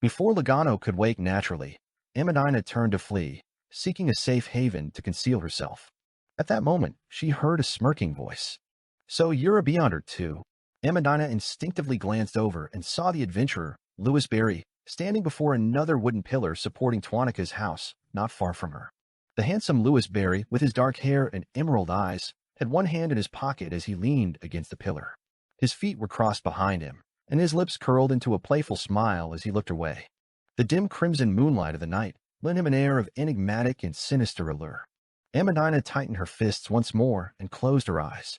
Before Logano could wake naturally, Amandina turned to flee, seeking a safe haven to conceal herself. At that moment, she heard a smirking voice. "So you're a beyonder too." Amandina instinctively glanced over and saw the adventurer, Louis Barry, standing before another wooden pillar supporting Twanika's house, not far from her. The handsome Louis Barry, with his dark hair and emerald eyes, had one hand in his pocket as he leaned against the pillar. His feet were crossed behind him, and his lips curled into a playful smile as he looked her way. The dim crimson moonlight of the night lent him an air of enigmatic and sinister allure. Amandina tightened her fists once more and closed her eyes.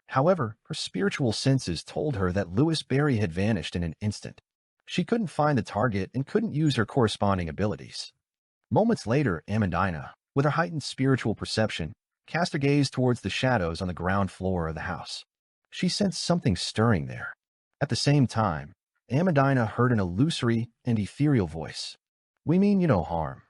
However, her spiritual senses told her that Louis Barry had vanished in an instant. She couldn't find the target and couldn't use her corresponding abilities. Moments later, Amandina, with her heightened spiritual perception, cast her gaze towards the shadows on the ground floor of the house. She sensed something stirring there. At the same time, Amandina heard an illusory and ethereal voice. "We mean you no harm.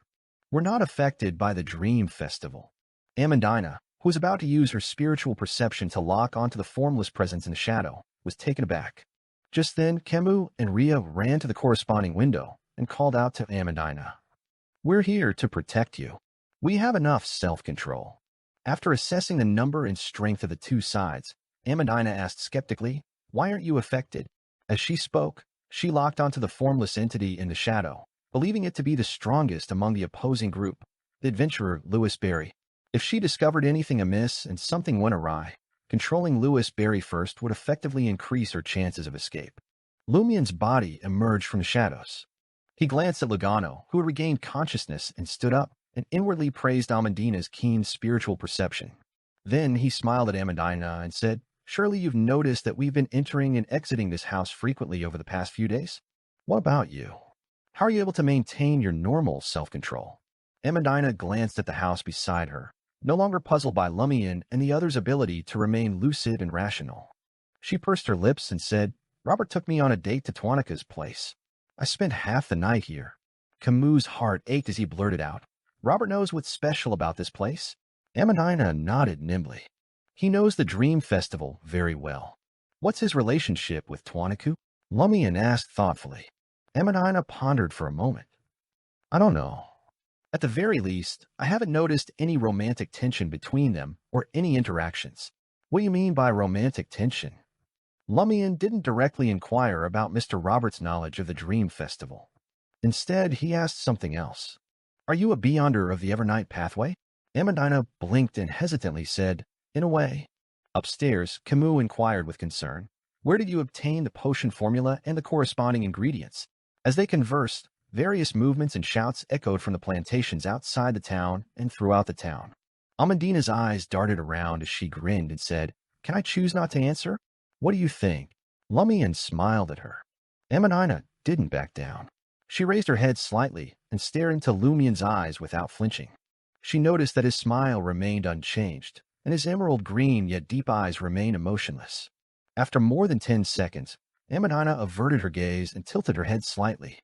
We're not affected by the Dream Festival." Amandina, who was about to use her spiritual perception to lock onto the formless presence in the shadow, was taken aback. Just then, Camus and Ria ran to the corresponding window and called out to Amandina. "We're here to protect you. We have enough self-control." After assessing the number and strength of the two sides, Amandina asked skeptically, "Why aren't you affected?" As she spoke, she locked onto the formless entity in the shadow, believing it to be the strongest among the opposing group, the adventurer Louis Barry. If she discovered anything amiss and something went awry, controlling Louis Barry first would effectively increase her chances of escape. Lumian's body emerged from the shadows. He glanced at Logano, who had regained consciousness and stood up, and inwardly praised Amandina's keen spiritual perception. Then he smiled at Amandina and said, "Surely you've noticed that we've been entering and exiting this house frequently over the past few days? What about you? How are you able to maintain your normal self-control?" Amandina glanced at the house beside her, no longer puzzled by Lumian and the other's ability to remain lucid and rational. She pursed her lips and said, "Robert took me on a date to Twanika's place. I spent half the night here." Camus' heart ached as he blurted out, "Robert knows what's special about this place." Amandina nodded nimbly. "He knows the Dream Festival very well. What's his relationship with Twanika?" Lumian asked thoughtfully. Amandina pondered for a moment. "I don't know. At the very least, I haven't noticed any romantic tension between them or any interactions." "What do you mean by romantic tension?" Lumian didn't directly inquire about Mr. Robert's knowledge of the Dream Festival. Instead, he asked something else. "Are you a beyonder of the Evernight pathway?" Amandina blinked and hesitantly said, "In a way." Upstairs, Camus inquired with concern, "Where did you obtain the potion formula and the corresponding ingredients?" As they conversed, various movements and shouts echoed from the plantations outside the town and throughout the town. Amandina's eyes darted around as she grinned and said, "Can I choose not to answer? What do you think?" Lumian smiled at her. Amandina didn't back down. She raised her head slightly and stared into Lumian's eyes without flinching. She noticed that his smile remained unchanged, and his emerald green yet deep eyes remained emotionless. After more than 10 seconds, Amandina averted her gaze and tilted her head slightly.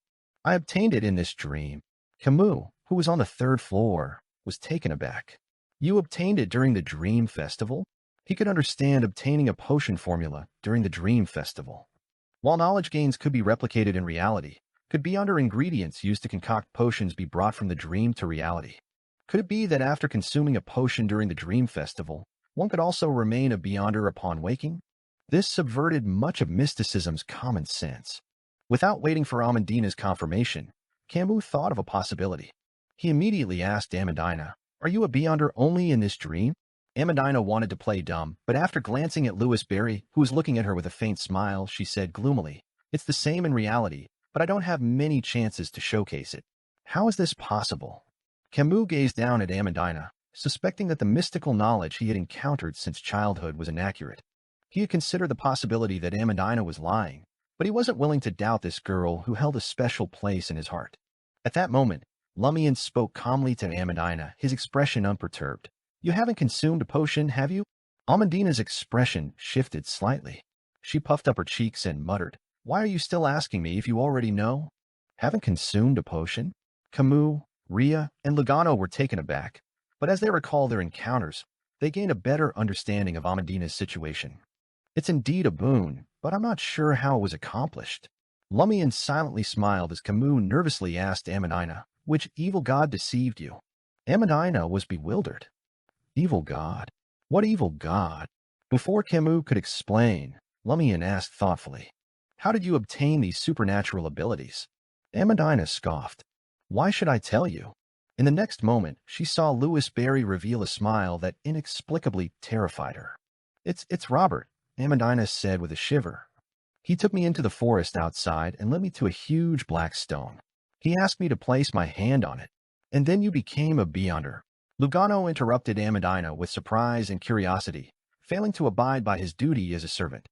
"I obtained it in this dream." Camus, who was on the 3rd floor, was taken aback. "You obtained it during the Dream Festival?" He could understand obtaining a potion formula during the Dream Festival. While knowledge gains could be replicated in reality, could beyonder ingredients used to concoct potions be brought from the dream to reality? Could it be that after consuming a potion during the Dream Festival, one could also remain a beyonder upon waking? This subverted much of mysticism's common sense. Without waiting for Amandina's confirmation, Camus thought of a possibility. He immediately asked Amandina, "Are you a beyonder only in this dream?" Amandina wanted to play dumb, but after glancing at Louis Barry, who was looking at her with a faint smile, she said gloomily, "It's the same in reality, but I don't have many chances to showcase it." "How is this possible?" Camus gazed down at Amandina, suspecting that the mystical knowledge he had encountered since childhood was inaccurate. He had considered the possibility that Amandina was lying, but he wasn't willing to doubt this girl who held a special place in his heart. At that moment, Lumian spoke calmly to Amandina, his expression unperturbed. "You haven't consumed a potion, have you?" Amandina's expression shifted slightly. She puffed up her cheeks and muttered, "Why are you still asking me if you already know?" "Haven't consumed a potion?" Camus Rhea, and Lugano were taken aback, but as they recall their encounters, they gained a better understanding of Amandina's situation. It's indeed a boon, but I'm not sure how it was accomplished. Lumian silently smiled as Camus nervously asked Amandina, which evil god deceived you? Amandina was bewildered. Evil god? What evil god? Before Camus could explain, Lumian asked thoughtfully, how did you obtain these supernatural abilities? Amandina scoffed. Why should I tell you? In the next moment, she saw Louis Barry reveal a smile that inexplicably terrified her. It's Robert, Amandina said with a shiver. He took me into the forest outside and led me to a huge black stone. He asked me to place my hand on it. And then you became a beyonder. Lugano interrupted Amandina with surprise and curiosity, failing to abide by his duty as a servant.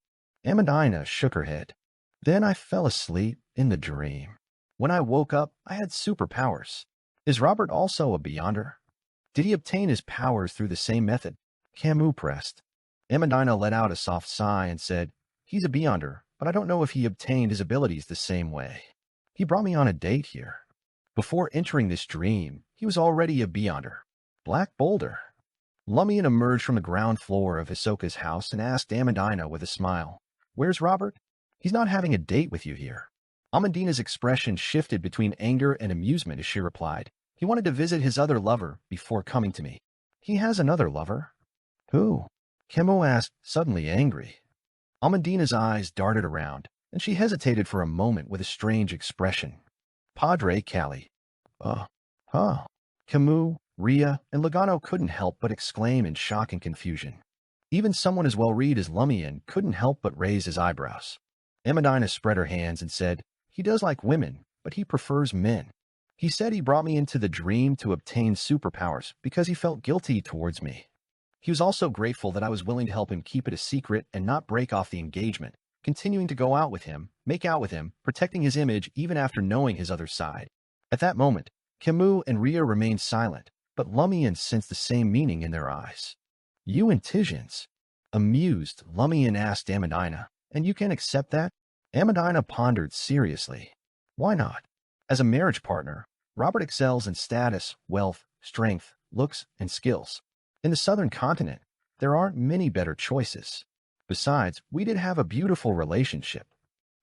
Amandina shook her head. Then I fell asleep in the dream. When I woke up, I had superpowers. Is Robert also a beyonder? Did he obtain his powers through the same method? Camus pressed. Amandina let out a soft sigh and said, he's a beyonder, but I don't know if he obtained his abilities the same way. He brought me on a date here. Before entering this dream, he was already a beyonder. Black Boulder. Lumian emerged from the ground floor of Hisoka's house and asked Amandina with a smile, where's Robert? He's not having a date with you here. Amandina's expression shifted between anger and amusement as she replied, he wanted to visit his other lover before coming to me. He has another lover? Who? Camus asked, suddenly angry. Amandina's eyes darted around, and she hesitated for a moment with a strange expression. Padre Cali. Camus, Rhea, and Lugano couldn't help but exclaim in shock and confusion. Even someone as well-read as Lumian couldn't help but raise his eyebrows. Amandina spread her hands and said, he does like women, but he prefers men. He said he brought me into the dream to obtain superpowers because he felt guilty towards me. He was also grateful that I was willing to help him keep it a secret and not break off the engagement, continuing to go out with him, make out with him, protecting his image even after knowing his other side. At that moment, Camus and Rhea remained silent, but Lumian sensed the same meaning in their eyes. You and Tijans. Amused, Lumian asked Amandina, and you can accept that? Amandina pondered seriously. Why not? As a marriage partner, Robert excels in status, wealth, strength, looks, and skills. In the southern continent, there aren't many better choices. Besides, we did have a beautiful relationship.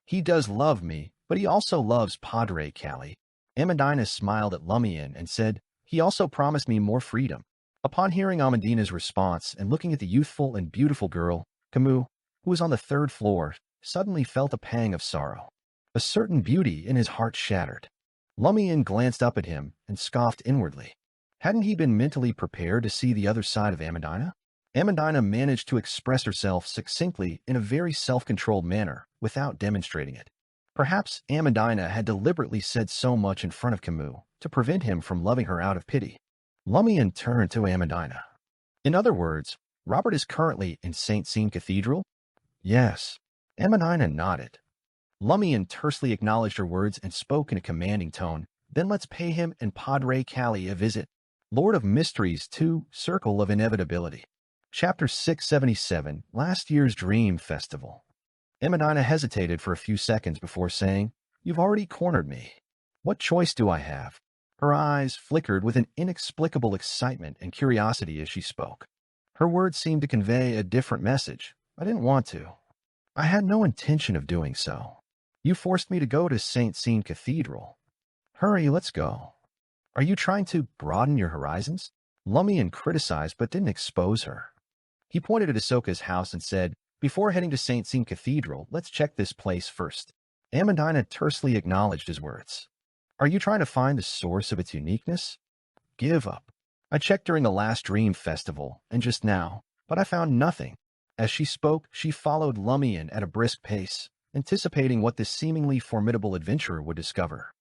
He does love me, but he also loves Padre Cali. Amandina smiled at Lumian and said, he also promised me more freedom. Upon hearing Amandina's response and looking at the youthful and beautiful girl, Camus, who was on the third floor, suddenly felt a pang of sorrow. A certain beauty in his heart shattered. Lumian glanced up at him and scoffed inwardly. Hadn't he been mentally prepared to see the other side of Amandina? Amandina managed to express herself succinctly in a very self-controlled manner without demonstrating it. Perhaps Amandina had deliberately said so much in front of Camus to prevent him from loving her out of pity. Lumian turned to Amandina. In other words, Robert is currently in St. Sean Cathedral? Yes. Amandina nodded. Lumian tersely acknowledged her words and spoke in a commanding tone. Then let's pay him and Padre Cali a visit. Lord of Mysteries 2, Circle of Inevitability. Chapter 677, Last Year's Dream Festival. Amandina hesitated for a few seconds before saying, You've already cornered me. What choice do I have? Her eyes flickered with an inexplicable excitement and curiosity as she spoke. Her words seemed to convey a different message. I didn't want to. I had no intention of doing so. You forced me to go to St. Sean Cathedral. Hurry, let's go. Are you trying to broaden your horizons? Lumian criticized but didn't expose her. He pointed at Hisoka's house and said, Before heading to St. Sean Cathedral, let's check this place first. Amandina tersely acknowledged his words. Are you trying to find the source of its uniqueness? Give up. I checked during the last Dream Festival, and just now, but I found nothing. As she spoke, she followed Lumian at a brisk pace, anticipating what this seemingly formidable adventurer would discover.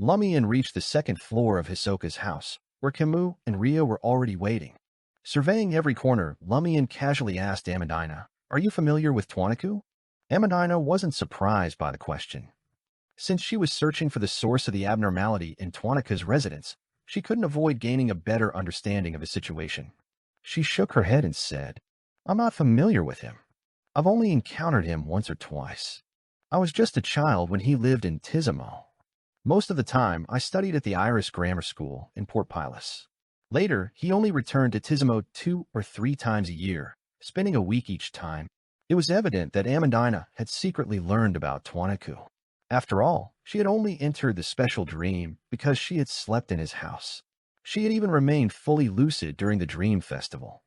Lumian reached the second floor of Hisoka's house, where Camus and Rhea were already waiting. Surveying every corner, Lumian casually asked Amandina, Are you familiar with Tuanaku? Amandina wasn't surprised by the question. Since she was searching for the source of the abnormality in Tuanaku's residence, she couldn't avoid gaining a better understanding of his situation. She shook her head and said, I'm not familiar with him. I've only encountered him once or twice. I was just a child when he lived in Tizamo. Most of the time, I studied at the Irish Grammar School in Port Pilas. Later, he only returned to Tisimo 2 or 3 times a year, spending a week each time. It was evident that Amandina had secretly learned about Tuanaku. After all, she had only entered the special dream because she had slept in his house. She had even remained fully lucid during the dream festival.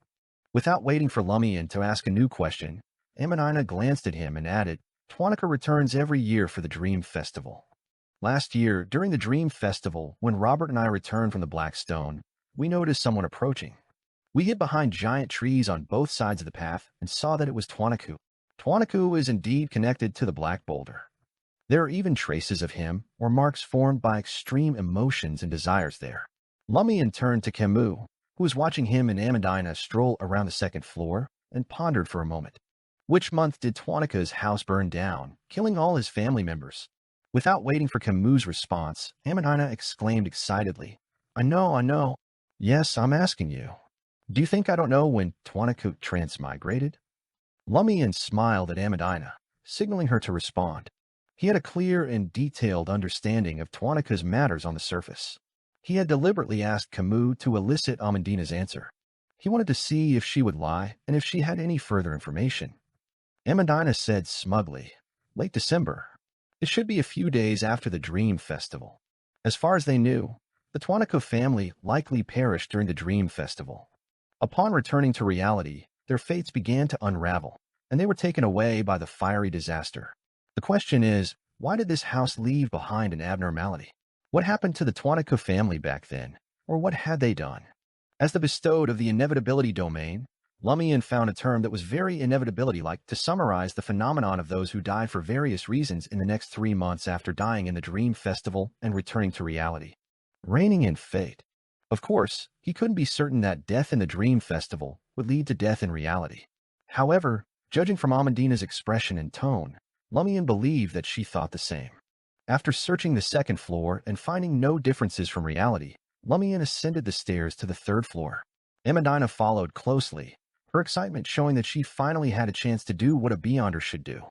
Without waiting for Lumian to ask a new question, Amandina glanced at him and added, Tuanaku returns every year for the dream festival. Last year, during the dream festival, when Robert and I returned from the Black Stone, we noticed someone approaching. We hid behind giant trees on both sides of the path and saw that it was Tuanaku. Tuanaku is indeed connected to the Black Boulder. There are even traces of him, or marks formed by extreme emotions and desires there. Lumian turned to Camus, who was watching him and Amandina stroll around the second floor, and pondered for a moment. Which month did Tuanaku's house burn down, killing all his family members? Without waiting for Camus' response, Amandina exclaimed excitedly, I know. Yes, I'm asking you. Do you think I don't know when Tuanaku transmigrated? Lumian smiled at Amandina, signaling her to respond. He had a clear and detailed understanding of Tuanaku's matters on the surface. He had deliberately asked Camus to elicit Amandina's answer. He wanted to see if she would lie and if she had any further information. Amandina said smugly, late December. It should be a few days after the Dream Festival. As far as they knew, the Tuanaku family likely perished during the Dream Festival. Upon returning to reality, their fates began to unravel, and they were taken away by the fiery disaster. The question is, why did this house leave behind an abnormality? What happened to the Tuanaku family back then, or what had they done? As the bestowed of the inevitability domain, Lumian found a term that was very inevitability-like to summarize the phenomenon of those who died for various reasons in the next 3 months after dying in the Dream Festival and returning to reality. Reigning in fate. Of course, he couldn't be certain that death in the Dream Festival would lead to death in reality. However, judging from Amandina's expression and tone, Lumian believed that she thought the same. After searching the second floor and finding no differences from reality, Lumian ascended the stairs to the 3rd floor. Amandina followed closely, her excitement showing that she finally had a chance to do what a Beyonder should do.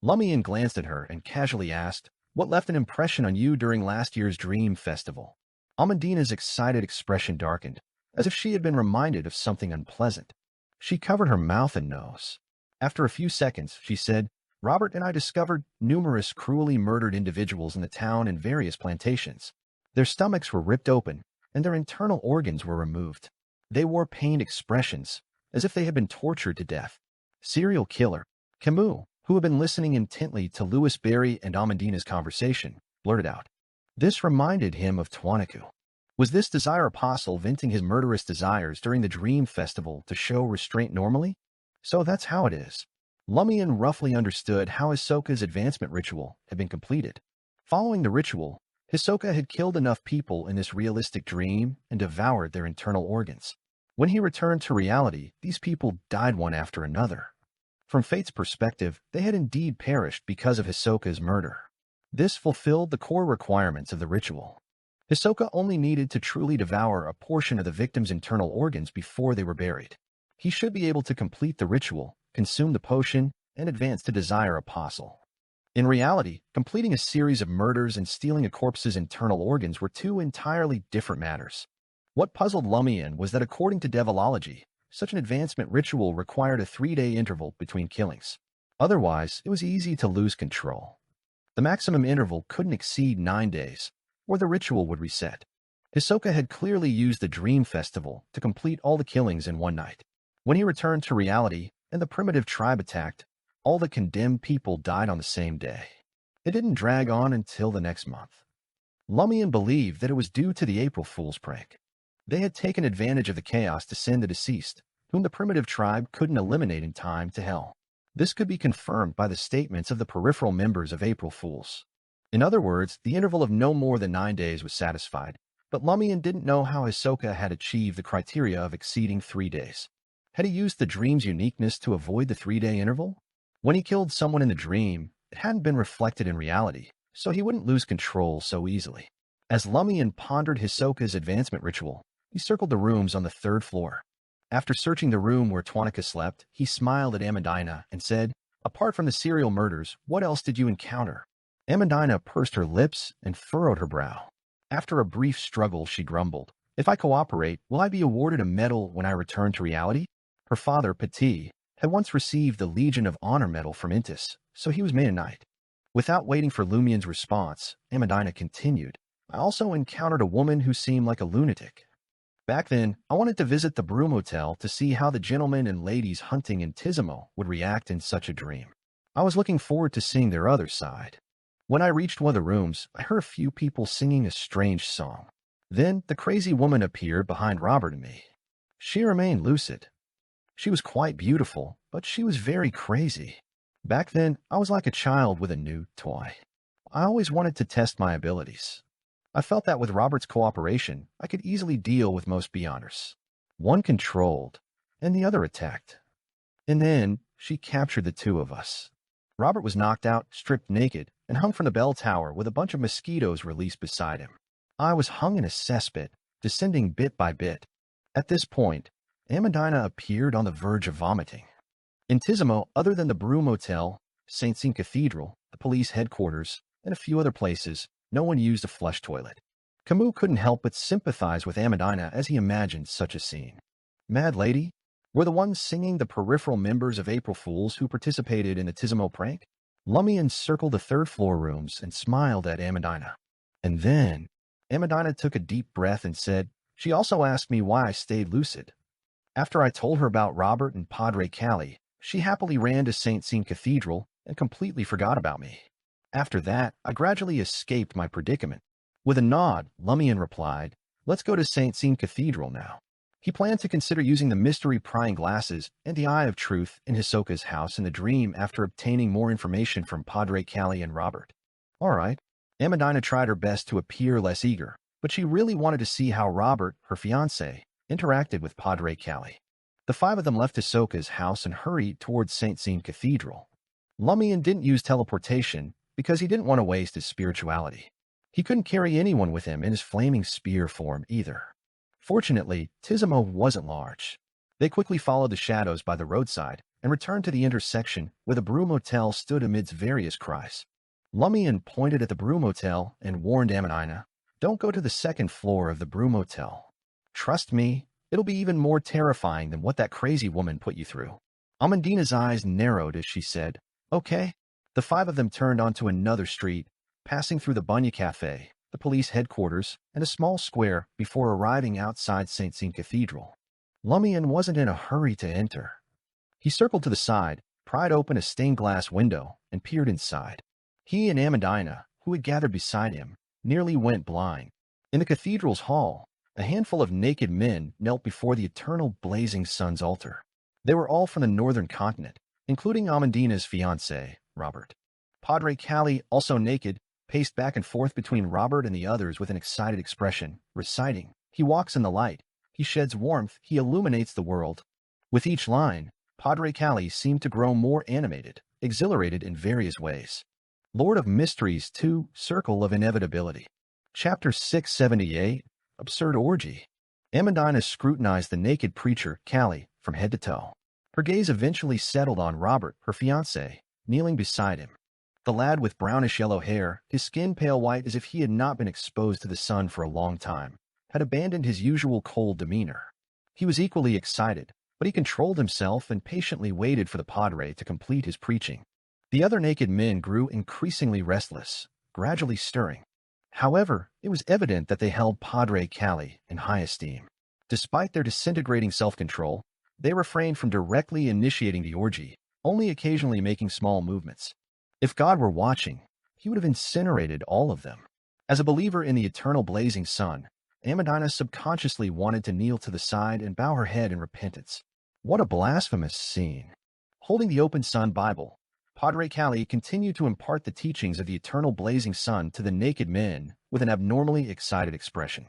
Lumian glanced at her and casually asked, What left an impression on you during last year's Dream Festival? Amandina's excited expression darkened, as if she had been reminded of something unpleasant. She covered her mouth and nose. After a few seconds, she said, Robert and I discovered numerous cruelly murdered individuals in the town and various plantations. Their stomachs were ripped open, and their internal organs were removed. They wore pained expressions, as if they had been tortured to death. Serial killer. Camus, who had been listening intently to Louis Berry and Amandina's conversation, blurted out. This reminded him of Tuanaku. Was this desire apostle venting his murderous desires during the Dream Festival to show restraint normally? So that's how it is. Lumian roughly understood how Hisoka's advancement ritual had been completed. Following the ritual, Hisoka had killed enough people in this realistic dream and devoured their internal organs. When he returned to reality, these people died one after another. From Fate's perspective, they had indeed perished because of Hisoka's murder. This fulfilled the core requirements of the ritual. Hisoka only needed to truly devour a portion of the victim's internal organs before they were buried. He should be able to complete the ritual, consume the potion, and advance to Desire Apostle. In reality, completing a series of murders and stealing a corpse's internal organs were 2 entirely different matters. What puzzled Lumian was that according to Devilology, such an advancement ritual required a 3-day interval between killings. Otherwise, it was easy to lose control. The maximum interval couldn't exceed 9 days, or the ritual would reset. Hisoka had clearly used the Dream Festival to complete all the killings in one night. When he returned to reality and the primitive tribe attacked, all the condemned people died on the same day. It didn't drag on until the next month. Lumian believed that it was due to the April Fool's prank. They had taken advantage of the chaos to send the deceased, whom the primitive tribe couldn't eliminate in time, to hell. This could be confirmed by the statements of the peripheral members of April Fools. In other words, the interval of no more than 9 days was satisfied, but Lumian didn't know how Hisoka had achieved the criteria of exceeding 3 days. Had he used the dream's uniqueness to avoid the 3-day interval? When he killed someone in the dream, it hadn't been reflected in reality, so he wouldn't lose control so easily. As Lumian pondered Hisoka's advancement ritual, he circled the rooms on the 3rd floor. After searching the room where Tuanaku slept, he smiled at Amandina and said, Apart from the serial murders, what else did you encounter? Amandina pursed her lips and furrowed her brow. After a brief struggle, she grumbled, "If I cooperate, will I be awarded a medal when I return to reality?" Her father, Petit, had once received the Legion of Honor medal from Intis, so he was made a knight. Without waiting for Lumian's response, Amandina continued, "I also encountered a woman who seemed like a lunatic. Back then, I wanted to visit the Broom Hotel to see how the gentlemen and ladies hunting in Tizimo would react in such a dream. I was looking forward to seeing their other side. When I reached one of the rooms, I heard a few people singing a strange song. Then the crazy woman appeared behind Robert and me. She remained lucid. She was quite beautiful, but she was very crazy. Back then, I was like a child with a new toy. I always wanted to test my abilities. I felt that with Robert's cooperation, I could easily deal with most Beyonders. One controlled, and the other attacked. And then, she captured the two of us. Robert was knocked out, stripped naked, and hung from the bell tower with a bunch of mosquitoes released beside him. I was hung in a cesspit, descending bit by bit. At this point, Amandina appeared on the verge of vomiting. In Tizimo, other than the Broom Hotel, St. Sean Cathedral, the police headquarters, and a few other places, no one used a flush toilet. Camus couldn't help but sympathize with Amandina as he imagined such a scene. Mad Lady? Were the ones singing the peripheral members of April Fools who participated in the Tizimo prank? Lumian circled the third-floor rooms and smiled at Amandina. And then, Amandina took a deep breath and said, "She also asked me why I stayed lucid. After I told her about Robert and Padre Calli, she happily ran to St. Sean Cathedral and completely forgot about me. After that, I gradually escaped my predicament." With a nod, Lumian replied, "Let's go to St. Sean Cathedral now." He planned to consider using the mystery-prying glasses and the Eye of Truth in Hisoka's house in the dream after obtaining more information from Padre Calli and Robert. All right. Amandina tried her best to appear less eager, but she really wanted to see how Robert, her fiancé, interacted with Padre Calli. The five of them left Hisoka's house and hurried towards St. Sean Cathedral. Lumian didn't use teleportation because he didn't want to waste his spirituality. He couldn't carry anyone with him in his flaming spear form either. Fortunately, Tizimo wasn't large. They quickly followed the shadows by the roadside and returned to the intersection where the Broom Hotel stood amidst various cries. Lumian pointed at the Broom Hotel and warned Amandina, "Don't go to the second floor of the Broom Hotel. Trust me, it'll be even more terrifying than what that crazy woman put you through." Amandina's eyes narrowed as she said, "Okay." The five of them turned onto another street, passing through the Bunya Cafe, the police headquarters, and a small square before arriving outside St. Sean Cathedral. Lumian wasn't in a hurry to enter. He circled to the side, pried open a stained glass window, and peered inside. He and Amandina, who had gathered beside him, nearly went blind. In the cathedral's hall, a handful of naked men knelt before the eternal blazing sun's altar. They were all from the northern continent, including Amandina's fiancé, Robert. Padre Calli, also naked, paced back and forth between Robert and the others with an excited expression, reciting, "He walks in the light. He sheds warmth. He illuminates the world." With each line, Padre Calli seemed to grow more animated, exhilarated in various ways. Lord of Mysteries 2, Circle of Inevitability. Chapter 678, Absurd Orgy. Amandina scrutinized the naked preacher, Calli, from head to toe. Her gaze eventually settled on Robert, her fiancé, kneeling beside him. The lad with brownish-yellow hair, his skin pale white as if he had not been exposed to the sun for a long time, had abandoned his usual cold demeanor. He was equally excited, but he controlled himself and patiently waited for the padre to complete his preaching. The other naked men grew increasingly restless, gradually stirring. However, it was evident that they held Padre Calli in high esteem. Despite their disintegrating self-control, they refrained from directly initiating the orgy, only occasionally making small movements. If God were watching, he would have incinerated all of them. As a believer in the eternal blazing sun, Amandina subconsciously wanted to kneel to the side and bow her head in repentance. What a blasphemous scene. Holding the open sun Bible, Padre Calli continued to impart the teachings of the eternal blazing sun to the naked men with an abnormally excited expression.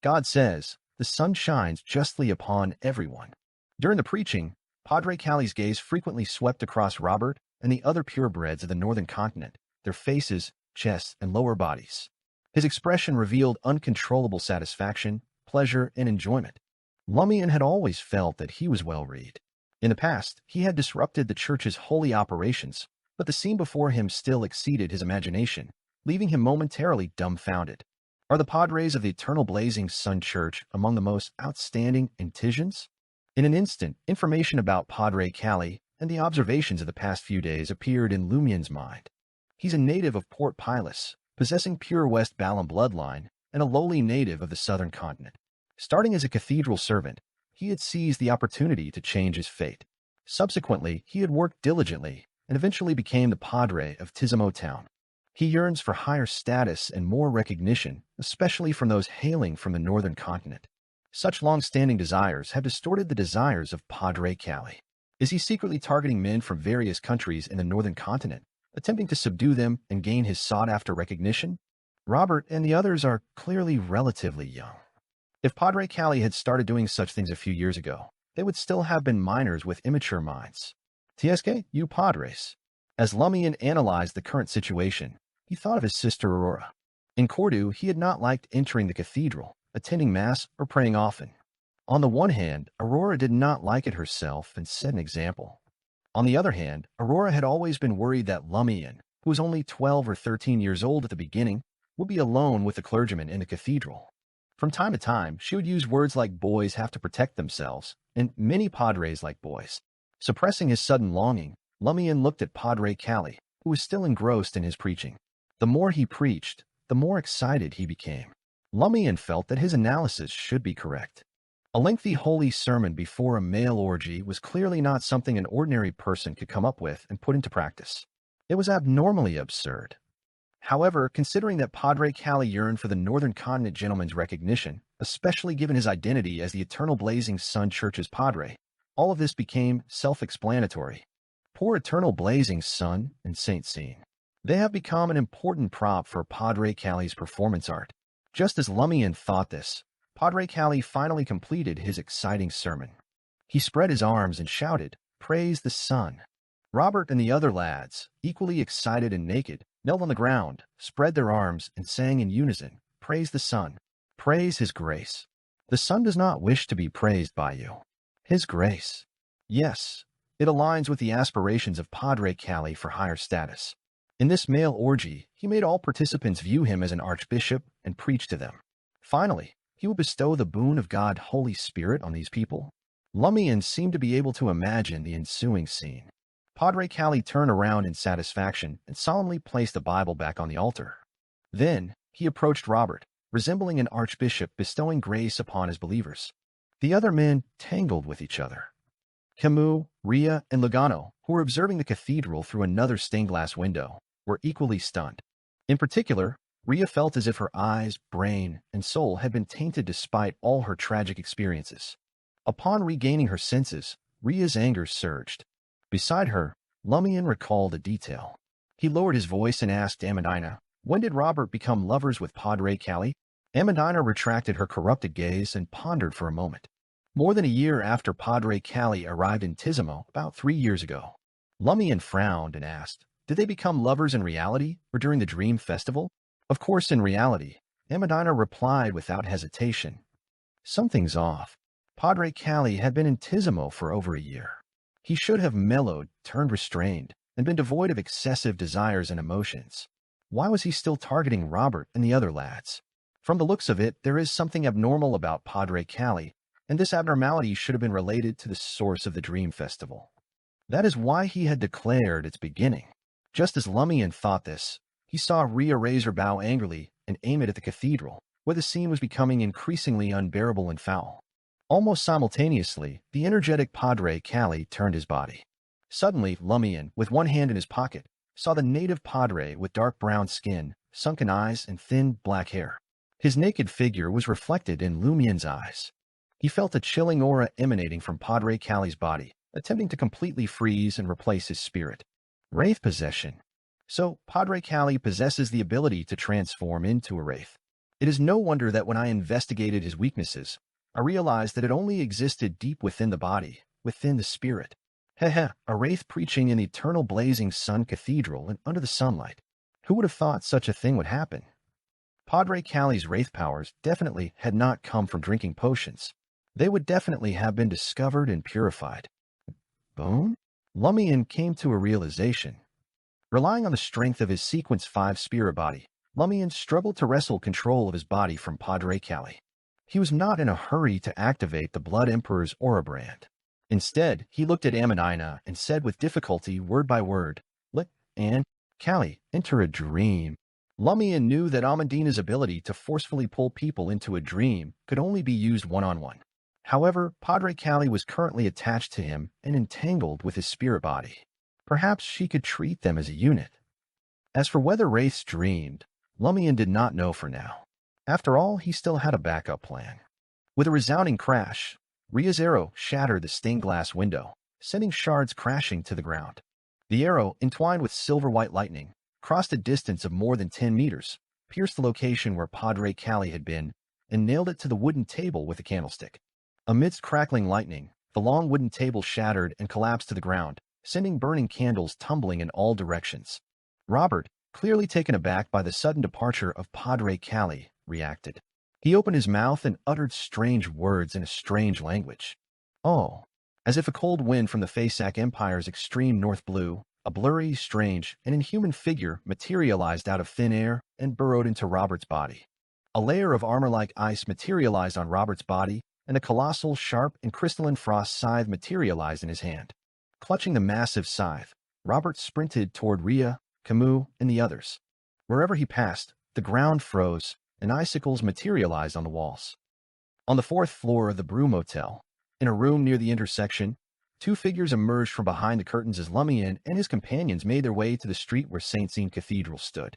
God says, "The sun shines justly upon everyone." During the preaching, Padre Calli's gaze frequently swept across Robert and the other purebreds of the northern continent, their faces, chests, and lower bodies. His expression revealed uncontrollable satisfaction, pleasure, and enjoyment. Lumian had always felt that he was well-read. In the past, he had disrupted the church's holy operations, but the scene before him still exceeded his imagination, leaving him momentarily dumbfounded. Are the padres of the Eternal Blazing Sun Church among the most outstanding Intisians? In an instant, information about Padre Cali and the observations of the past few days appeared in Lumian's mind. He's a native of Port Pilas, possessing pure West Balam bloodline, and a lowly native of the southern continent. Starting as a cathedral servant, he had seized the opportunity to change his fate. Subsequently, he had worked diligently and eventually became the padre of Tizimo town. He yearns for higher status and more recognition, especially from those hailing from the northern continent. Such long-standing desires have distorted the desires of Padre Cali. Is he secretly targeting men from various countries in the northern continent, attempting to subdue them and gain his sought-after recognition? Robert and the others are clearly relatively young. If Padre Cali had started doing such things a few years ago, they would still have been minors with immature minds. TSK, you padres. As Lumian analyzed the current situation, he thought of his sister Aurora. In Cordu, he had not liked entering the cathedral, attending Mass, or praying often. On the one hand, Aurora did not like it herself and set an example. On the other hand, Aurora had always been worried that Lumian, who was only 12 or 13 years old at the beginning, would be alone with the clergyman in the cathedral. From time to time, she would use words like boys have to protect themselves, and many padres like boys. Suppressing his sudden longing, Lumian looked at Padre Cali, who was still engrossed in his preaching. The more he preached, the more excited he became. Lumian felt that his analysis should be correct. A lengthy holy sermon before a male orgy was clearly not something an ordinary person could come up with and put into practice. It was abnormally absurd. However, considering that Padre Cali yearned for the Northern Continent gentleman's recognition, especially given his identity as the Eternal Blazing Sun Church's padre, all of this became self-explanatory. Poor Eternal Blazing Sun and Saint Scene. They have become an important prop for Padre Cali's performance art. Just as Lumian thought this, Padre Cali finally completed his exciting sermon. He spread his arms and shouted, "Praise the sun." Robert and the other lads, equally excited and naked, knelt on the ground, spread their arms, and sang in unison, "Praise the sun. Praise his grace. The sun does not wish to be praised by you. His grace." Yes, it aligns with the aspirations of Padre Cali for higher status. In this male orgy, he made all participants view him as an archbishop and preach to them. Finally, he would bestow the boon of God Holy Spirit on these people. Lumian seemed to be able to imagine the ensuing scene. Padre Cali turned around in satisfaction and solemnly placed the Bible back on the altar. Then, he approached Robert, resembling an archbishop bestowing grace upon his believers. The other men tangled with each other. Camus, Ria, and Lugano, who were observing the cathedral through another stained-glass window, were equally stunned. In particular, Ria felt as if her eyes, brain, and soul had been tainted despite all her tragic experiences. Upon regaining her senses, Ria's anger surged. Beside her, Lumian recalled a detail. He lowered his voice and asked Amandina, "When did Robert become lovers with Padre Cali?" Amandina retracted her corrupted gaze and pondered for a moment. More than a year after Padre Cali arrived in Tizimo, about 3 years ago. Lumian frowned and asked, "Did they become lovers in reality or during the dream festival?" "Of course in reality," Amandina replied without hesitation. Something's off. Padre Cali had been in Tizimo for over a year. He should have mellowed, turned restrained, and been devoid of excessive desires and emotions. Why was he still targeting Robert and the other lads? From the looks of it, there is something abnormal about Padre Cali, and this abnormality should have been related to the source of the dream festival. That is why he had declared its beginning. Just as Lumian thought this, he saw Ria raise her bow angrily and aim it at the cathedral, where the scene was becoming increasingly unbearable and foul. Almost simultaneously, the energetic Padre Cali turned his body. Suddenly, Lumian, with one hand in his pocket, saw the native padre with dark brown skin, sunken eyes, and thin black hair. His naked figure was reflected in Lumian's eyes. He felt a chilling aura emanating from Padre Cali's body, attempting to completely freeze and replace his spirit. Wraith possession. So, Padre Cali possesses the ability to transform into a wraith. It is no wonder that when I investigated his weaknesses, I realized that it only existed deep within the body, within the spirit. A wraith preaching in the Eternal Blazing Sun Cathedral and under the sunlight. Who would have thought such a thing would happen? Padre Cali's wraith powers definitely had not come from drinking potions. They would definitely have been discovered and purified. Bone? Lumian came to a realization. Relying on the strength of his Sequence 5 spirit body, Lumian struggled to wrestle control of his body from Padre Cali. He was not in a hurry to activate the Blood Emperor's aura brand. Instead, he looked at Amadina and said with difficulty, word by word, "Let and Cali enter a dream." Lumian knew that Amadina's ability to forcefully pull people into a dream could only be used one-on-one. However, Padre Cali was currently attached to him and entangled with his spirit body. Perhaps she could treat them as a unit. As for whether wraiths dreamed, Lumian did not know for now. After all, he still had a backup plan. With a resounding crash, Ria's arrow shattered the stained glass window, sending shards crashing to the ground. The arrow, entwined with silver-white lightning, crossed a distance of more than 10 meters, pierced the location where Padre Cali had been, and nailed it to the wooden table with a candlestick. Amidst crackling lightning, the long wooden table shattered and collapsed to the ground, sending burning candles tumbling in all directions. Robert, clearly taken aback by the sudden departure of Padre Cali, reacted. He opened his mouth and uttered strange words in a strange language. Oh, as if a cold wind from the Faesac Empire's extreme north blew, a blurry, strange, and inhuman figure materialized out of thin air and burrowed into Robert's body. A layer of armor-like ice materialized on Robert's body, and a colossal, sharp, and crystalline frost scythe materialized in his hand. Clutching the massive scythe, Robert sprinted toward Ria, Camus, and the others. Wherever he passed, the ground froze, and icicles materialized on the walls. On the 4th floor of the Brew Motel, in a room near the intersection, two figures emerged from behind the curtains as Lumian and his companions made their way to the street where St. Sean Cathedral stood.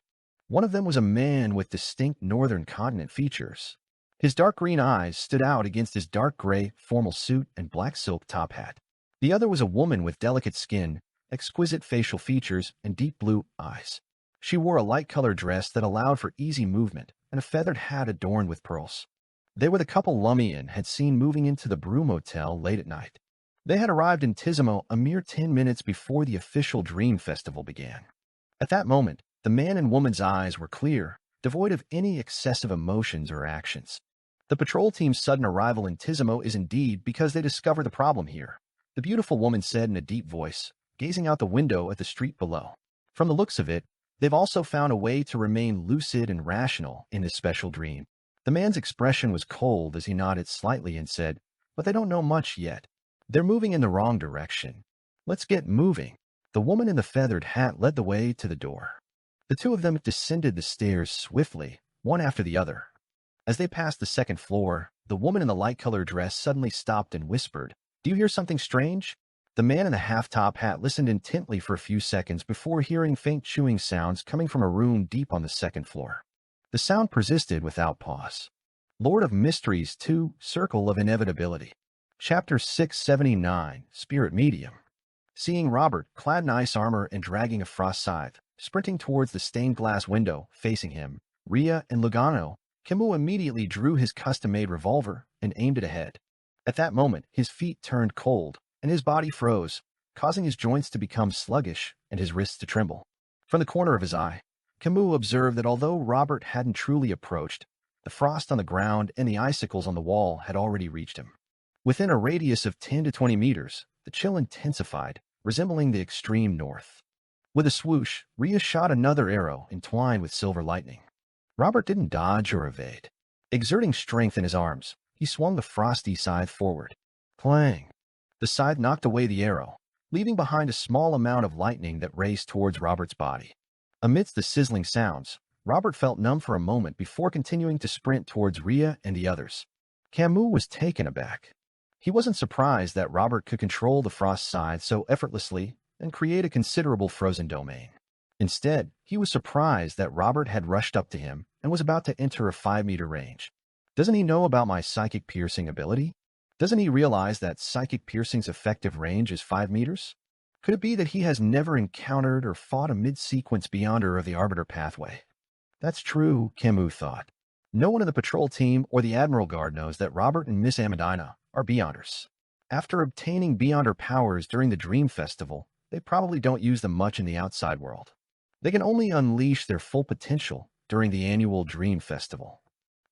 One of them was a man with distinct northern continent features. His dark green eyes stood out against his dark gray formal suit and black silk top hat. The other was a woman with delicate skin, exquisite facial features, and deep blue eyes. She wore a light-colored dress that allowed for easy movement and a feathered hat adorned with pearls. They were the couple Lumian had seen moving into the Brew Motel late at night. They had arrived in Tizimo a mere 10 minutes before the official Dream Festival began. At that moment, the man and woman's eyes were clear, devoid of any excessive emotions or actions. The patrol team's sudden arrival in Tizimo is indeed because they discover the problem here, the beautiful woman said in a deep voice, gazing out the window at the street below. From the looks of it, they've also found a way to remain lucid and rational in this special dream. The man's expression was cold as he nodded slightly and said, "But they don't know much yet. They're moving in the wrong direction. Let's get moving." The woman in the feathered hat led the way to the door. The two of them descended the stairs swiftly, one after the other. As they passed the 2nd floor, the woman in the light-colored dress suddenly stopped and whispered, "Do you hear something strange?" The man in the half-top hat listened intently for a few seconds before hearing faint chewing sounds coming from a room deep on the 2nd floor. The sound persisted without pause. Lord of Mysteries 2, Circle of Inevitability. Chapter 679, Spirit Medium. Seeing Robert, clad in ice armor and dragging a frost scythe, sprinting towards the stained glass window facing him, Ria and Lugano, Camus immediately drew his custom-made revolver and aimed it ahead. At that moment, his feet turned cold, and his body froze, causing his joints to become sluggish and his wrists to tremble. From the corner of his eye, Camus observed that although Robert hadn't truly approached, the frost on the ground and the icicles on the wall had already reached him. Within a radius of 10 to 20 meters, the chill intensified, resembling the extreme north. With a swoosh, Ria shot another arrow entwined with silver lightning. Robert didn't dodge or evade. Exerting strength in his arms, he swung the frosty scythe forward. Clang! The scythe knocked away the arrow, leaving behind a small amount of lightning that raced towards Robert's body. Amidst the sizzling sounds, Robert felt numb for a moment before continuing to sprint towards Ria and the others. Camus was taken aback. He wasn't surprised that Robert could control the frost scythe so effortlessly and create a considerable frozen domain. Instead, he was surprised that Robert had rushed up to him and was about to enter a 5-meter range. Doesn't he know about my psychic piercing ability? Doesn't he realize that psychic piercing's effective range is 5 meters? Could it be that he has never encountered or fought a mid-sequence beyonder of the Arbiter pathway? That's true, Camus thought. No one in the patrol team or the Admiral Guard knows that Robert and Miss Amadina are beyonders. After obtaining beyonder powers during the Dream Festival, they probably don't use them much in the outside world. They can only unleash their full potential during the annual Dream Festival.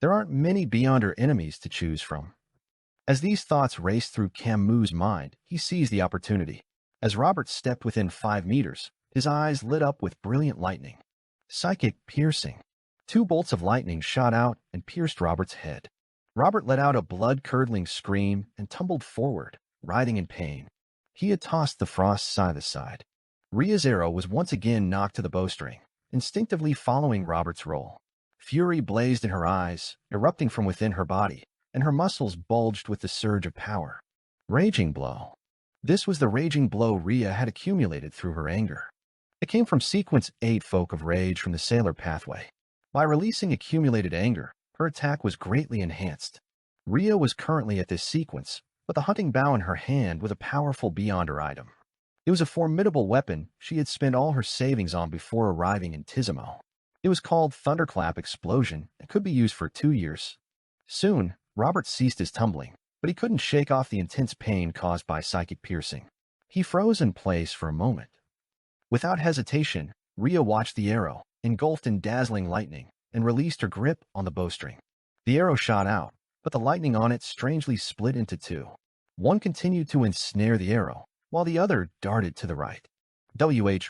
There aren't many beyonder enemies to choose from. As these thoughts raced through Camus' mind, he seized the opportunity. As Robert stepped within 5 meters, His eyes lit up with brilliant lightning. Psychic piercing. Two bolts of lightning shot out and pierced Robert's head. Robert let out a blood-curdling scream and tumbled forward, writhing in pain. He had tossed the frost side aside. Rhea's arrow was once again knocked to the bowstring, instinctively following Robert's roll. Fury blazed in her eyes, erupting from within her body, and her muscles bulged with the surge of power. Raging blow. This was the raging blow Rhea had accumulated through her anger. It came from Sequence 8 Folk of Rage from the Sailor Pathway. By releasing accumulated anger, her attack was greatly enhanced. Rhea was currently at this sequence, but the hunting bow in her hand was a powerful beyonder item. It was a formidable weapon she had spent all her savings on before arriving in Tizimo. It was called Thunderclap Explosion and could be used for 2 years. Soon, Robert ceased his tumbling, but he couldn't shake off the intense pain caused by psychic piercing. He froze in place for a moment. Without hesitation, Rhea watched the arrow, engulfed in dazzling lightning, and released her grip on the bowstring. The arrow shot out, but the lightning on it strangely split into two. One continued to ensnare the arrow, while the other darted to the right.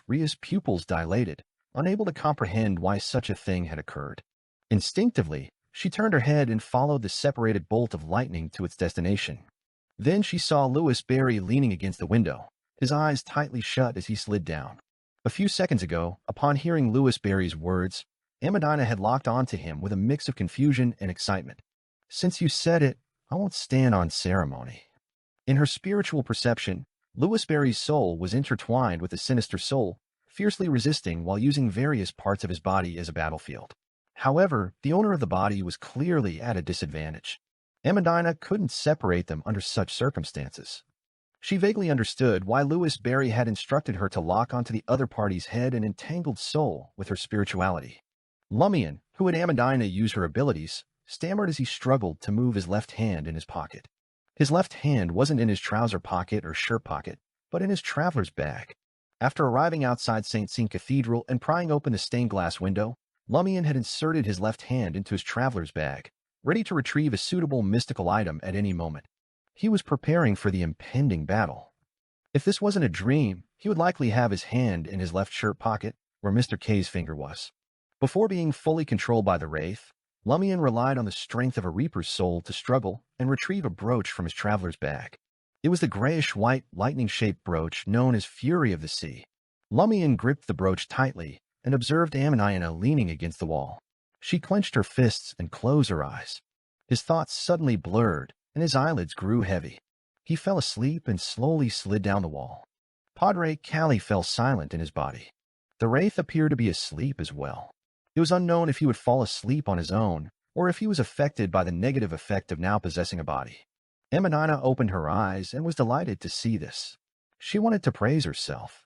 Rhea's pupils dilated, unable to comprehend why such a thing had occurred. Instinctively, she turned her head and followed the separated bolt of lightning to its destination. Then she saw Louis Barry leaning against the window, his eyes tightly shut as he slid down. A few seconds ago, upon hearing Louis Barry's words, Amandina had locked onto him with a mix of confusion and excitement. "Since you said it, I won't stand on ceremony." In her spiritual perception, Louis Barry's soul was intertwined with the sinister soul, fiercely resisting while using various parts of his body as a battlefield. However, the owner of the body was clearly at a disadvantage. Amandina couldn't separate them under such circumstances. She vaguely understood why Louis Barry had instructed her to lock onto the other party's head and entangled soul with her spirituality. Lumian, who had Amandina use her abilities, stammered as he struggled to move his left hand in his pocket. His left hand wasn't in his trouser pocket or shirt pocket, but in his traveler's bag. After arriving outside St. Sean Cathedral and prying open the stained glass window, Lumian had inserted his left hand into his traveler's bag, ready to retrieve a suitable mystical item at any moment. He was preparing for the impending battle. If this wasn't a dream, he would likely have his hand in his left shirt pocket, where Mr. K's finger was. Before being fully controlled by the Wraith, Lumian relied on the strength of a Reaper's soul to struggle and retrieve a brooch from his traveler's bag. It was the grayish-white, lightning-shaped brooch known as Fury of the Sea. Lumian gripped the brooch tightly and observed Amandina leaning against the wall. She clenched her fists and closed her eyes. His thoughts suddenly blurred, and his eyelids grew heavy. He fell asleep and slowly slid down the wall. Padre Callie fell silent in his body. The Wraith appeared to be asleep as well. It was unknown if he would fall asleep on his own, or if he was affected by the negative effect of now possessing a body. Amandina opened her eyes and was delighted to see this. She wanted to praise herself.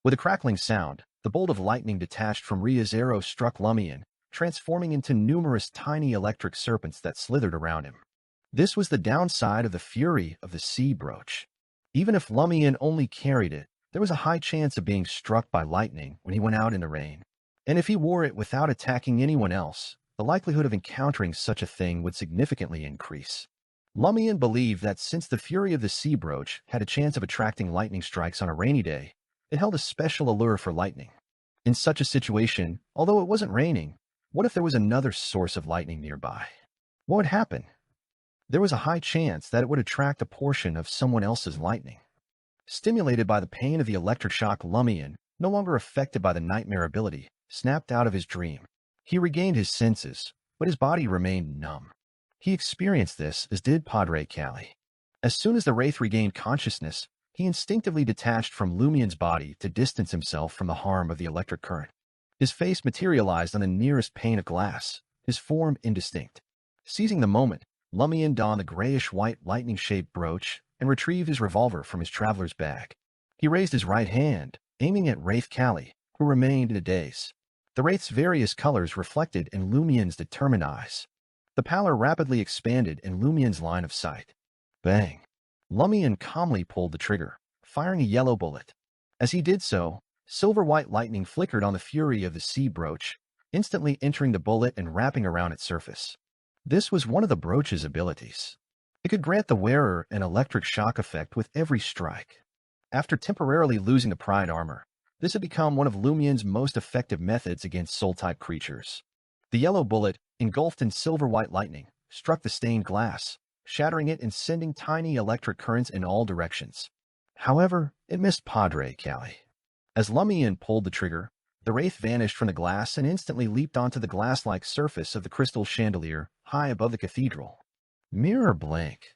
With a crackling sound, the bolt of lightning detached from Rhea's arrow struck Lumian, transforming into numerous tiny electric serpents that slithered around him. This was the downside of the Fury of the Sea brooch. Even if Lumian only carried it, there was a high chance of being struck by lightning when he went out in the rain. And if he wore it without attacking anyone else, the likelihood of encountering such a thing would significantly increase. Lumian believed that since the Fury of the Sea brooch had a chance of attracting lightning strikes on a rainy day, it held a special allure for lightning. In such a situation, although it wasn't raining, what if there was another source of lightning nearby? What would happen? There was a high chance that it would attract a portion of someone else's lightning. Stimulated by the pain of the electric shock, Lumian, no longer affected by the nightmare ability, snapped out of his dream. He regained his senses, but his body remained numb. He experienced this, as did Padre Callie. As soon as the Wraith regained consciousness, he instinctively detached from Lumian's body to distance himself from the harm of the electric current. His face materialized on the nearest pane of glass, his form indistinct. Seizing the moment, Lumian donned the grayish-white lightning-shaped brooch and retrieved his revolver from his traveler's bag. He raised his right hand, aiming at Wraith Callie, who remained in a daze. The Wraith's various colors reflected in Lumian's determined eyes. The pallor rapidly expanded in Lumian's line of sight. Bang! Lumian calmly pulled the trigger, firing a yellow bullet. As he did so, silver-white lightning flickered on the Fury of the Sea brooch, instantly entering the bullet and wrapping around its surface. This was one of the brooch's abilities. It could grant the wearer an electric shock effect with every strike. After temporarily losing the pride armor, This had become one of Lumian's most effective methods against soul-type creatures. The yellow bullet, engulfed in silver-white lightning, struck the stained glass, shattering it and sending tiny electric currents in all directions. However, it missed Padre Cali. As Lumian pulled the trigger, the wraith vanished from the glass and instantly leaped onto the glass-like surface of the crystal chandelier high above the cathedral. Mirror blank.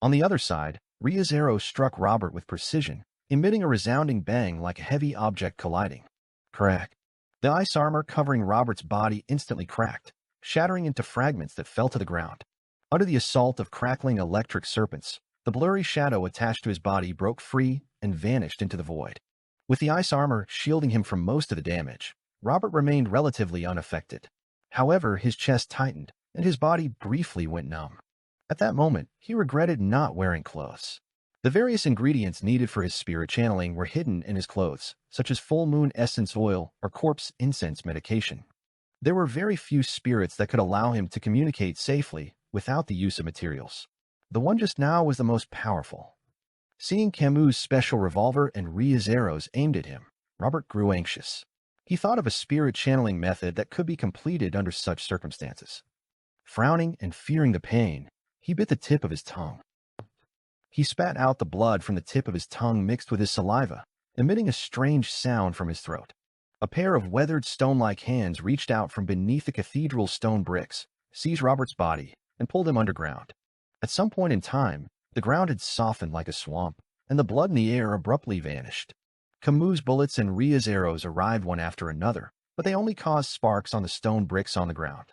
On the other side, Ria's arrow struck Robert with precision, emitting a resounding bang like a heavy object colliding. Crack. The ice armor covering Robert's body instantly cracked, shattering into fragments that fell to the ground. Under the assault of crackling electric serpents, the blurry shadow attached to his body broke free and vanished into the void. With the ice armor shielding him from most of the damage, Robert remained relatively unaffected. However, his chest tightened, and his body briefly went numb. At that moment, he regretted not wearing clothes. The various ingredients needed for his spirit channeling were hidden in his clothes, such as full moon essence oil or corpse incense medication. There were very few spirits that could allow him to communicate safely without the use of materials. The one just now was the most powerful. Seeing Camus' special revolver and Ria's arrows aimed at him, Robert grew anxious. He thought of a spirit channeling method that could be completed under such circumstances. Frowning and fearing the pain, he bit the tip of his tongue. He spat out the blood from the tip of his tongue mixed with his saliva, emitting a strange sound from his throat. A pair of weathered stone-like hands reached out from beneath the cathedral's stone bricks, seized Robert's body, and pulled him underground. At some point in time, the ground had softened like a swamp, and the blood in the air abruptly vanished. Camus' bullets and Ria's arrows arrived one after another, but they only caused sparks on the stone bricks on the ground.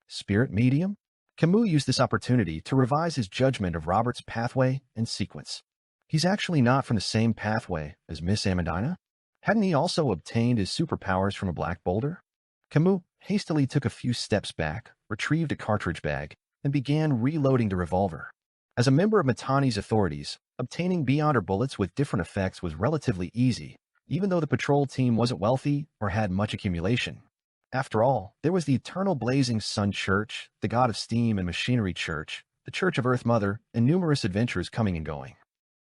Spirit medium? Camus used this opportunity to revise his judgment of Robert's pathway and sequence. He's actually not from the same pathway as Miss Amandina? Hadn't he also obtained his superpowers from a black boulder? Camus hastily took a few steps back, retrieved a cartridge bag, and began reloading the revolver. As a member of Matani's authorities, obtaining beyonder bullets with different effects was relatively easy, even though the patrol team wasn't wealthy or had much accumulation. After all, there was the Eternal Blazing Sun Church, the God of Steam and Machinery Church, the Church of Earth Mother, and numerous adventures coming and going.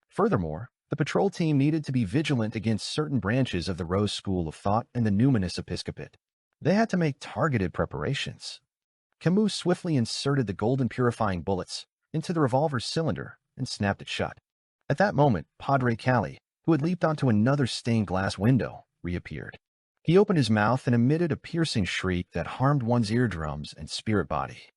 Furthermore, the patrol team needed to be vigilant against certain branches of the Rose School of Thought and the Numinous Episcopate. They had to make targeted preparations. Camus swiftly inserted the golden purifying bullets into the revolver's cylinder and snapped it shut. At that moment, Padre Cali, who had leaped onto another stained glass window, reappeared. He opened his mouth and emitted a piercing shriek that harmed one's eardrums and spirit body.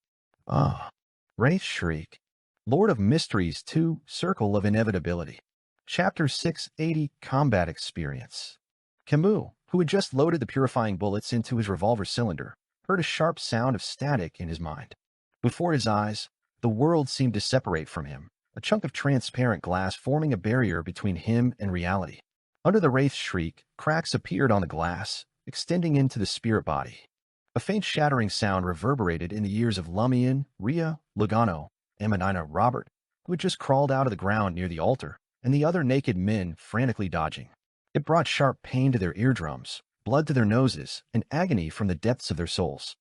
Ah, Wraith Shriek. Lord of Mysteries 2, Circle of Inevitability. Chapter 680, Combat Experience. Camus, who had just loaded the purifying bullets into his revolver cylinder, heard a sharp sound of static in his mind. Before his eyes, the world seemed to separate from him, a chunk of transparent glass forming a barrier between him and reality. Under the Wraith's shriek, cracks appeared on the glass, extending into the spirit body. A faint shattering sound reverberated in the ears of Lumian, Ria, Lugano, Amandina, Robert, who had just crawled out of the ground near the altar, and the other naked men frantically dodging. It brought sharp pain to their eardrums, blood to their noses, and agony from the depths of their souls.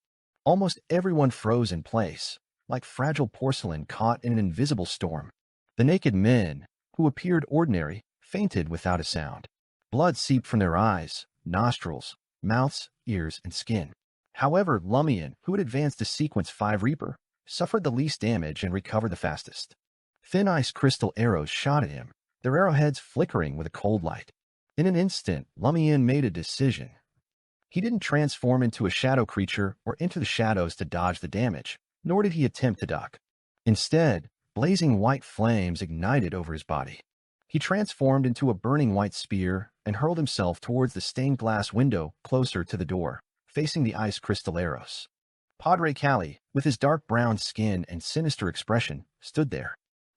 Almost everyone froze in place, like fragile porcelain caught in an invisible storm. The naked men, who appeared ordinary, fainted without a sound. Blood seeped from their eyes, nostrils, mouths, ears, and skin. However, Lumian, who had advanced to Sequence 5 Reaper, suffered the least damage and recovered the fastest. Thin ice crystal arrows shot at him, their arrowheads flickering with a cold light. In an instant, Lumian made a decision. He didn't transform into a shadow creature or into the shadows to dodge the damage, nor did he attempt to duck. Instead, blazing white flames ignited over his body. He transformed into a burning white spear and hurled himself towards the stained glass window closer to the door, facing the ice crystal arrows. Padre Cali, with his dark brown skin and sinister expression, stood there.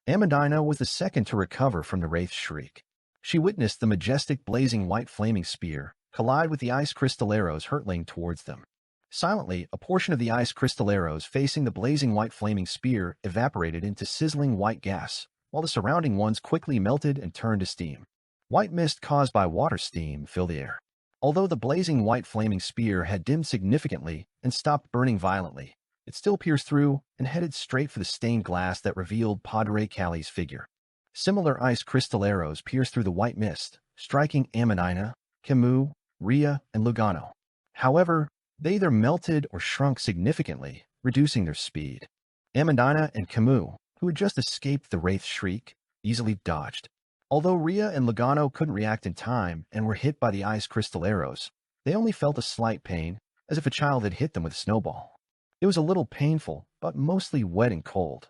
Amandina was the second to recover from the Wraith's shriek. She witnessed the majestic blazing white flaming spear collide with the ice crystal arrows hurtling towards them. Silently, a portion of the ice crystal arrows facing the blazing white flaming spear evaporated into sizzling white gas, while the surrounding ones quickly melted and turned to steam. White mist caused by water steam filled the air. Although the blazing white flaming spear had dimmed significantly and stopped burning violently, it still pierced through and headed straight for the stained glass that revealed Padre Cali's figure. Similar ice crystal arrows pierced through the white mist, striking Amandina, Camus, Rhea, and Lugano. However, they either melted or shrunk significantly, reducing their speed. Amandina and Camus, who had just escaped the Wraith's shriek, easily dodged. Although Rhea and Lugano couldn't react in time and were hit by the ice crystal arrows, they only felt a slight pain, as if a child had hit them with a snowball. It was a little painful, but mostly wet and cold.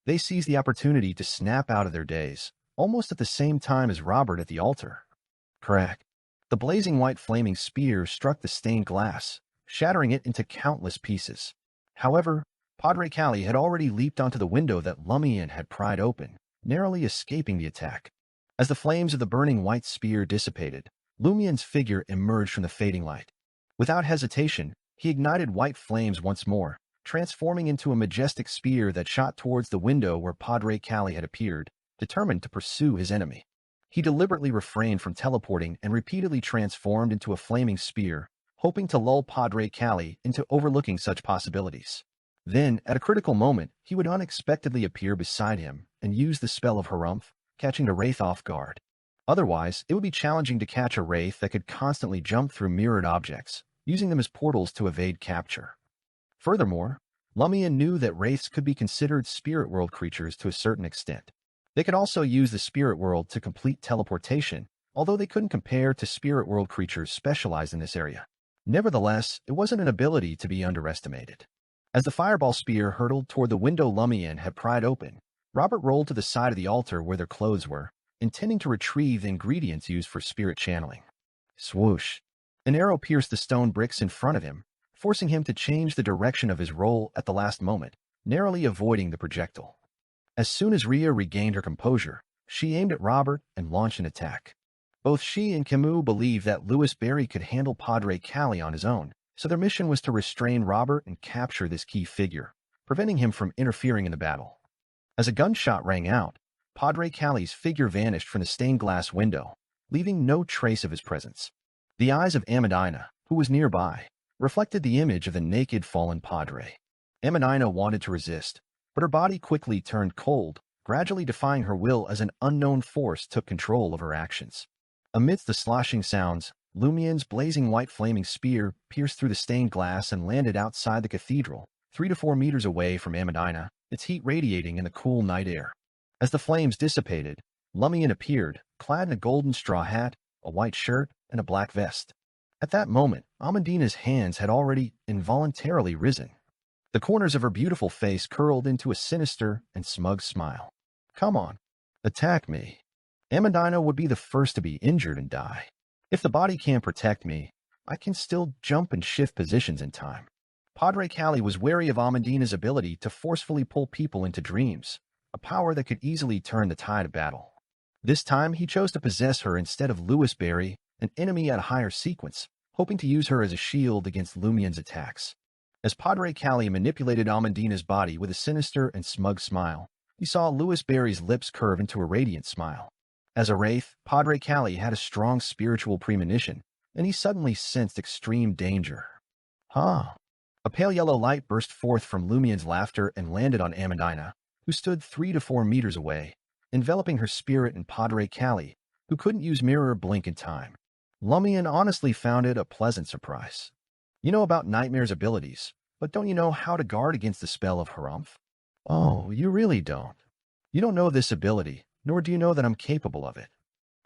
They seized the opportunity to snap out of their daze, almost at the same time as Robert at the altar. Crack! The blazing white flaming spear struck the stained glass, shattering it into countless pieces. However, Padre Cali had already leaped onto the window that Lumian had pried open, narrowly escaping the attack. As the flames of the burning white spear dissipated, Lumian's figure emerged from the fading light. Without hesitation, he ignited white flames once more, transforming into a majestic spear that shot towards the window where Padre Cali had appeared, determined to pursue his enemy. He deliberately refrained from teleporting and repeatedly transformed into a flaming spear, hoping to lull Padre Cali into overlooking such possibilities. Then, at a critical moment, he would unexpectedly appear beside him and use the spell of Harumph, catching the Wraith off guard. Otherwise, it would be challenging to catch a Wraith that could constantly jump through mirrored objects, using them as portals to evade capture. Furthermore, Lumian knew that Wraiths could be considered spirit world creatures to a certain extent. They could also use the spirit world to complete teleportation, although they couldn't compare to spirit world creatures specialized in this area. Nevertheless, it wasn't an ability to be underestimated. As the fireball spear hurtled toward the window Lumian had pried open, Robert rolled to the side of the altar where their clothes were, intending to retrieve the ingredients used for spirit channeling. Swoosh! An arrow pierced the stone bricks in front of him, forcing him to change the direction of his roll at the last moment, narrowly avoiding the projectile. As soon as Rhea regained her composure, she aimed at Robert and launched an attack. Both she and Camus believed that Louis Barry could handle Padre Cali on his own, so their mission was to restrain Robert and capture this key figure, preventing him from interfering in the battle. As a gunshot rang out, Padre Cali's figure vanished from the stained glass window, leaving no trace of his presence. The eyes of Amandina, who was nearby, reflected the image of the naked fallen Padre. Amandina wanted to resist, but her body quickly turned cold, gradually defying her will as an unknown force took control of her actions. Amidst the sloshing sounds, Lumian's blazing white flaming spear pierced through the stained glass and landed outside the cathedral, 3 to 4 meters away from Amandina, its heat radiating in the cool night air. As the flames dissipated, Lumian appeared, clad in a golden straw hat, a white shirt, and a black vest. At that moment, Amandina's hands had already involuntarily risen. The corners of her beautiful face curled into a sinister and smug smile. Come on, attack me. Amandina would be the first to be injured and die. If the body can't protect me, I can still jump and shift positions in time. Padre Cali was wary of Amandina's ability to forcefully pull people into dreams, a power that could easily turn the tide of battle. This time, he chose to possess her instead of Louis Barry, an enemy at a higher sequence, hoping to use her as a shield against Lumian's attacks. As Padre Cali manipulated Amandina's body with a sinister and smug smile, he saw Louis Barry's lips curve into a radiant smile. As a wraith, Padre Cali had a strong spiritual premonition, and he suddenly sensed extreme danger. Huh! A pale yellow light burst forth from Lumian's laughter and landed on Amandina, who stood 3 to 4 meters away, enveloping her spirit in Padre Cali, who couldn't use mirror or blink in time. Lumian honestly found it a pleasant surprise. You know about Nightmare's abilities, but don't you know how to guard against the spell of Harumph? Oh, you really don't. You don't know this ability, nor do you know that I'm capable of it.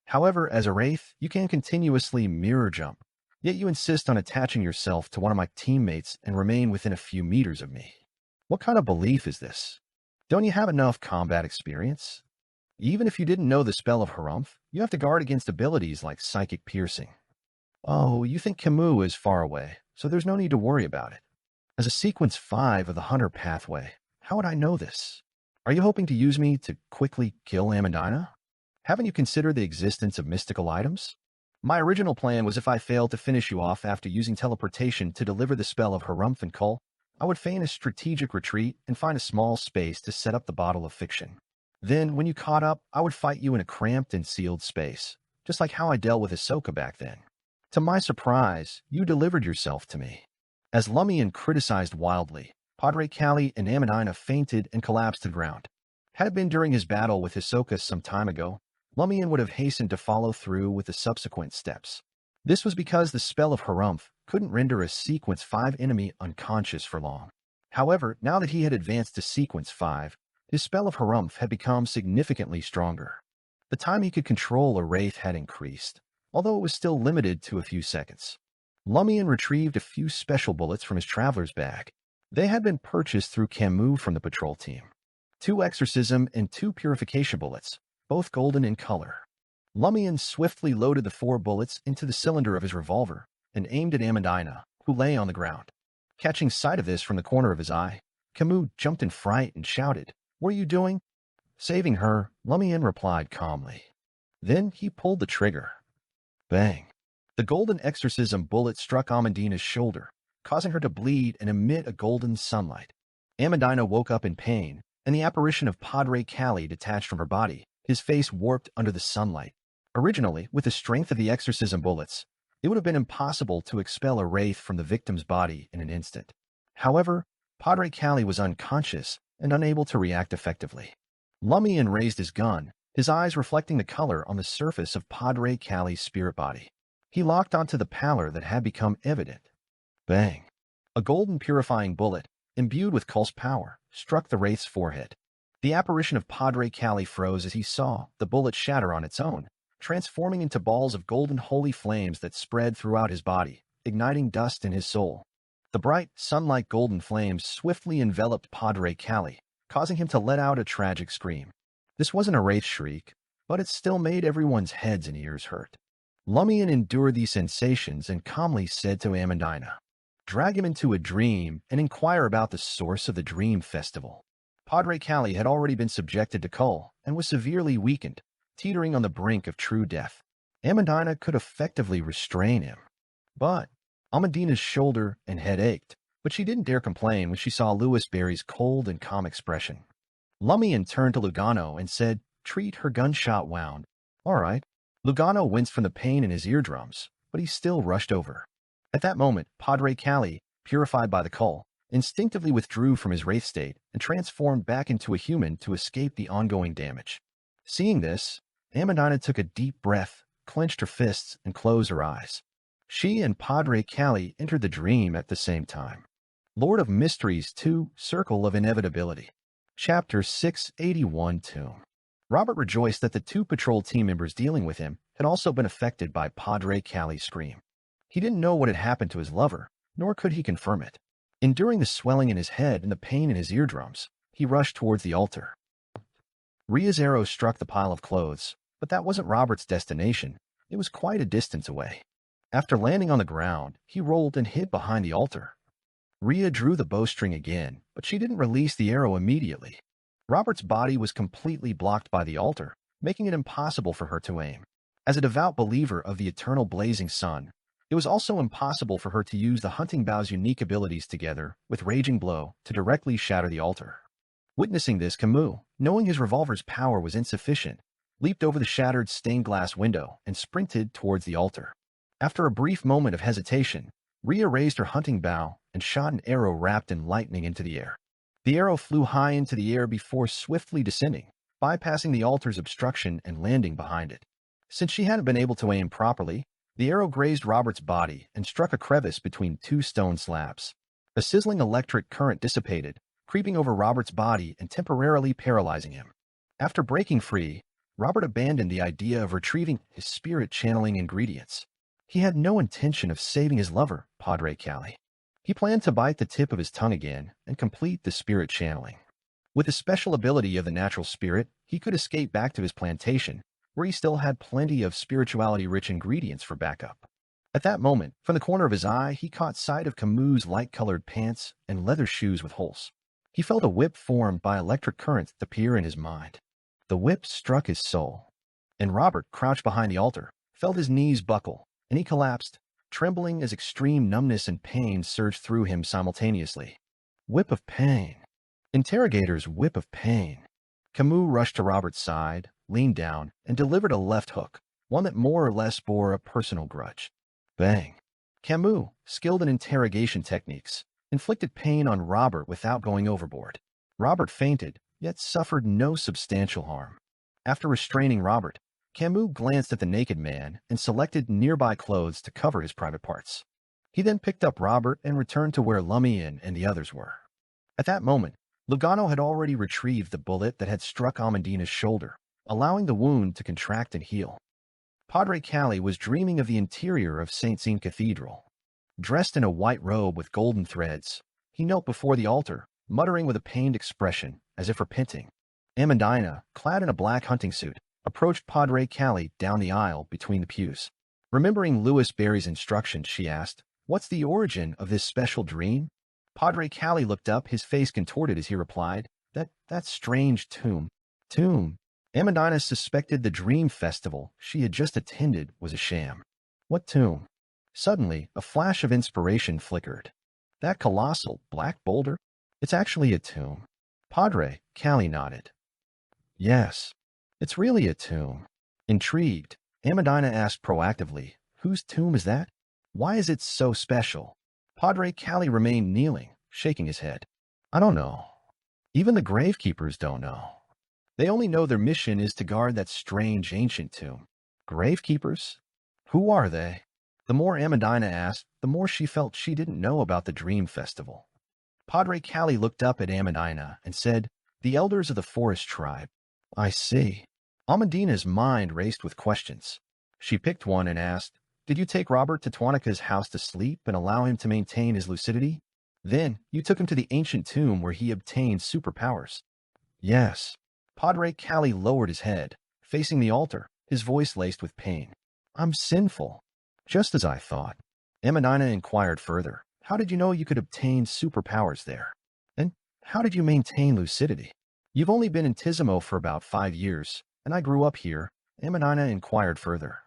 However, as a wraith, you can continuously mirror jump, yet you insist on attaching yourself to one of my teammates and remain within a few meters of me. What kind of belief is this? Don't you have enough combat experience? Even if you didn't know the spell of Harumph, you have to guard against abilities like psychic piercing. Oh, you think Camus is far away, so there's no need to worry about it. As a sequence 5 of the Hunter pathway, how would I know this? Are you hoping to use me to quickly kill Amandina? Haven't you considered the existence of mystical items? My original plan was if I failed to finish you off after using teleportation to deliver the spell of Harumph and Cull, I would feign a strategic retreat and find a small space to set up the bottle of fiction. Then, when you caught up, I would fight you in a cramped and sealed space, just like how I dealt with Ahsoka back then. To my surprise, you delivered yourself to me. As Lumian criticized wildly, Padre Cali and Amandina fainted and collapsed to the ground. Had it been during his battle with Ahsoka some time ago, Lumian would have hastened to follow through with the subsequent steps. This was because the spell of Harumph couldn't render a Sequence 5 enemy unconscious for long. However, now that he had advanced to Sequence 5, his spell of Harumph had become significantly stronger. The time he could control a wraith had increased, although it was still limited to a few seconds. Lumian retrieved a few special bullets from his traveler's bag. They had been purchased through Camus from the patrol team. 2 exorcism and 2 purification bullets, both golden in color. Lumian swiftly loaded the 4 bullets into the cylinder of his revolver and aimed at Amandina, who lay on the ground. Catching sight of this from the corner of his eye, Camus jumped in fright and shouted, "What are you doing?" "Saving her," Lumian replied calmly. Then he pulled the trigger. Bang! The golden exorcism bullet struck Amandina's shoulder, causing her to bleed and emit a golden sunlight. Amandina woke up in pain, and the apparition of Padre Cali detached from her body, his face warped under the sunlight. Originally, with the strength of the exorcism bullets, it would have been impossible to expel a wraith from the victim's body in an instant. However, Padre Cali was unconscious and unable to react effectively. Lumian raised his gun, his eyes reflecting the color on the surface of Padre Cali's spirit body. He locked onto the pallor that had become evident. Bang! A golden purifying bullet, imbued with Cult's power, struck the wraith's forehead. The apparition of Padre Cali froze as he saw the bullet shatter on its own, transforming into balls of golden holy flames that spread throughout his body, igniting dust in his soul. The bright, sun-like golden flames swiftly enveloped Padre Cali, causing him to let out a tragic scream. This wasn't a wraith shriek, but it still made everyone's heads and ears hurt. Lumian endured these sensations and calmly said to Amandina, "Drag him into a dream and inquire about the source of the dream festival." Padre Cali had already been subjected to Cull and was severely weakened, teetering on the brink of true death. Amandina could effectively restrain him. But Amandina's shoulder and head ached, but she didn't dare complain when she saw Louis Barry's cold and calm expression. Lumian turned to Lugano and said, "Treat her gunshot wound." "All right." Lugano winced from the pain in his eardrums, but he still rushed over. At that moment, Padre Cali, purified by the Cull, instinctively withdrew from his wraith state and transformed back into a human to escape the ongoing damage. Seeing this, Amandina took a deep breath, clenched her fists, and closed her eyes. She and Padre Cali entered the dream at the same time. Lord of Mysteries 2, Circle of Inevitability. Chapter 681 Tomb. Robert rejoiced that the 2 patrol team members dealing with him had also been affected by Padre Cali's scream. He didn't know what had happened to his lover, nor could he confirm it. Enduring the swelling in his head and the pain in his eardrums, he rushed towards the altar. Ria's arrow struck the pile of clothes, but that wasn't Robert's destination. It was quite a distance away. After landing on the ground, he rolled and hid behind the altar. Ria drew the bowstring again, but she didn't release the arrow immediately. Robert's body was completely blocked by the altar, making it impossible for her to aim. As a devout believer of the eternal blazing sun, it was also impossible for her to use the hunting bow's unique abilities together with Raging Blow to directly shatter the altar. Witnessing this, Camus, knowing his revolver's power was insufficient, leaped over the shattered stained glass window and sprinted towards the altar. After a brief moment of hesitation, Ria raised her hunting bow and shot an arrow wrapped in lightning into the air. The arrow flew high into the air before swiftly descending, bypassing the altar's obstruction and landing behind it. Since she hadn't been able to aim properly, the arrow grazed Robert's body and struck a crevice between 2 stone slabs. A sizzling electric current dissipated, creeping over Robert's body and temporarily paralyzing him. After breaking free, Robert abandoned the idea of retrieving his spirit-channeling ingredients. He had no intention of saving his lover, Padre Cali. He planned to bite the tip of his tongue again and complete the spirit channeling. With the special ability of the natural spirit, he could escape back to his plantation, where he still had plenty of spirituality-rich ingredients for backup. At that moment, from the corner of his eye, he caught sight of Camus' light-colored pants and leather shoes with holes. He felt a whip formed by electric currents appear in his mind. The whip struck his soul, and Robert, crouched behind the altar, felt his knees buckle, and he collapsed, trembling as extreme numbness and pain surged through him simultaneously. Whip of pain. Interrogator's whip of pain. Camus rushed to Robert's side, leaned down, and delivered a left hook, one that more or less bore a personal grudge. Bang. Camus, skilled in interrogation techniques, inflicted pain on Robert without going overboard. Robert fainted, yet suffered no substantial harm. After restraining Robert, Camus glanced at the naked man and selected nearby clothes to cover his private parts. He then picked up Robert and returned to where Lumian and the others were. At that moment, Lugano had already retrieved the bullet that had struck Amandina's shoulder, allowing the wound to contract and heal. Padre Calli was dreaming of the interior of St. Sean Cathedral. Dressed in a white robe with golden threads, he knelt before the altar, muttering with a pained expression, as if repenting. Amandina, clad in a black hunting suit, approached Padre Calli down the aisle between the pews. Remembering Louis Barry's instructions, she asked, "What's the origin of this special dream?" Padre Calli looked up, his face contorted as he replied, That strange tomb. Tomb. Amandina suspected the dream festival she had just attended was a sham. What tomb? Suddenly, a flash of inspiration flickered. That colossal black boulder? It's actually a tomb. Padre Calli nodded. Yes, it's really a tomb. Intrigued, Amandina asked proactively, "Whose tomb is that? Why is it so special?" Padre Calli remained kneeling, shaking his head. "I don't know. Even the gravekeepers don't know. They only know their mission is to guard that strange ancient tomb." Gravekeepers? Who are they? The more Amandina asked, the more she felt she didn't know about the Dream Festival. Padre Calli looked up at Amandina and said, "The elders of the forest tribe." "I see." Amandina's mind raced with questions. She picked one and asked, "Did you take Robert to Tuanica's house to sleep and allow him to maintain his lucidity? Then you took him to the ancient tomb where he obtained superpowers." "Yes." Padre Calli lowered his head, facing the altar, his voice laced with pain. "I'm sinful." "Just as I thought." Amandina inquired further, "How did you know you could obtain superpowers there? And how did you maintain lucidity? You've only been in Tizimo for about 5 years, and I grew up here." Amandina inquired further.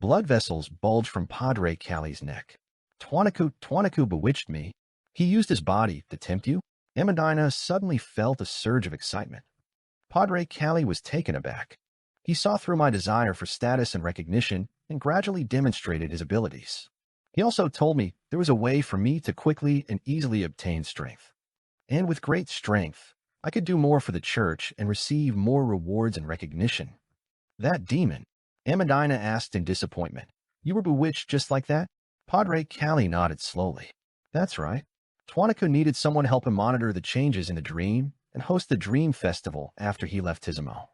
Blood vessels bulged from Padre Calli's neck. Tuanicu bewitched me. He used his body to tempt you?" Amandina suddenly felt a surge of excitement. Padre Calli was taken aback. He saw through my desire for status and recognition and gradually demonstrated his abilities. He also told me there was a way for me to quickly and easily obtain strength. And with great strength, I could do more for the church and receive more rewards and recognition. "That demon?" Amandina asked in disappointment. "You were bewitched just like that?" Padre Calli nodded slowly. "That's right. Tuanicu needed someone to help him monitor the changes in the dream and host the dream festival after he left Tizimo.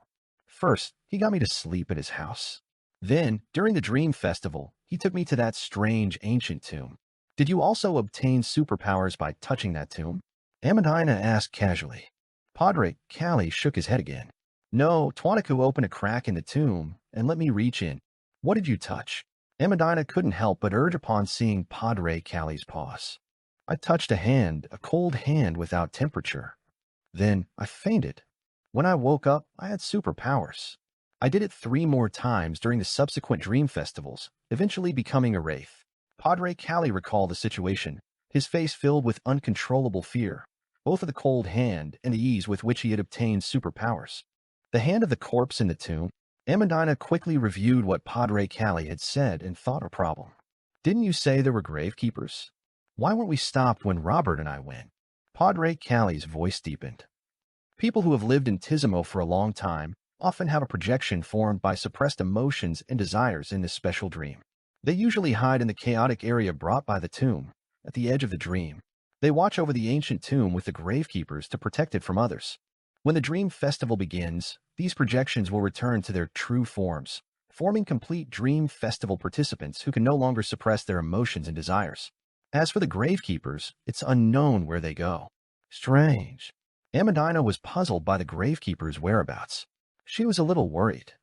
First, he got me to sleep at his house. Then, during the dream festival, he took me to that strange ancient tomb. Did you also obtain superpowers by touching that tomb?" Amandina asked casually. Padre Calli shook his head again. "No, Tuanicu opened a crack in the tomb and let me reach in." "What did you touch?" Amandina couldn't help but urge upon seeing Padre Calli's paws. "I touched a hand, a cold hand without temperature. Then I fainted. When I woke up, I had superpowers. I did it 3 more times during the subsequent dream festivals, eventually becoming a wraith." Padre Calli recalled the situation, his face filled with uncontrollable fear, both of the cold hand and the ease with which he had obtained superpowers. The hand of the corpse in the tomb. Amandina quickly reviewed what Padre Calli had said and thought a problem. "Didn't you say there were gravekeepers? Why weren't we stopped when Robert and I went?" Padre Calli's voice deepened. "People who have lived in Tizimo for a long time often have a projection formed by suppressed emotions and desires in this special dream. They usually hide in the chaotic area brought by the tomb, at the edge of the dream. They watch over the ancient tomb with the gravekeepers to protect it from others. When the dream festival begins, these projections will return to their true forms, forming complete dream festival participants who can no longer suppress their emotions and desires. As for the gravekeepers, it's unknown where they go." Strange. Amandina was puzzled by the gravekeepers' whereabouts. She was a little worried.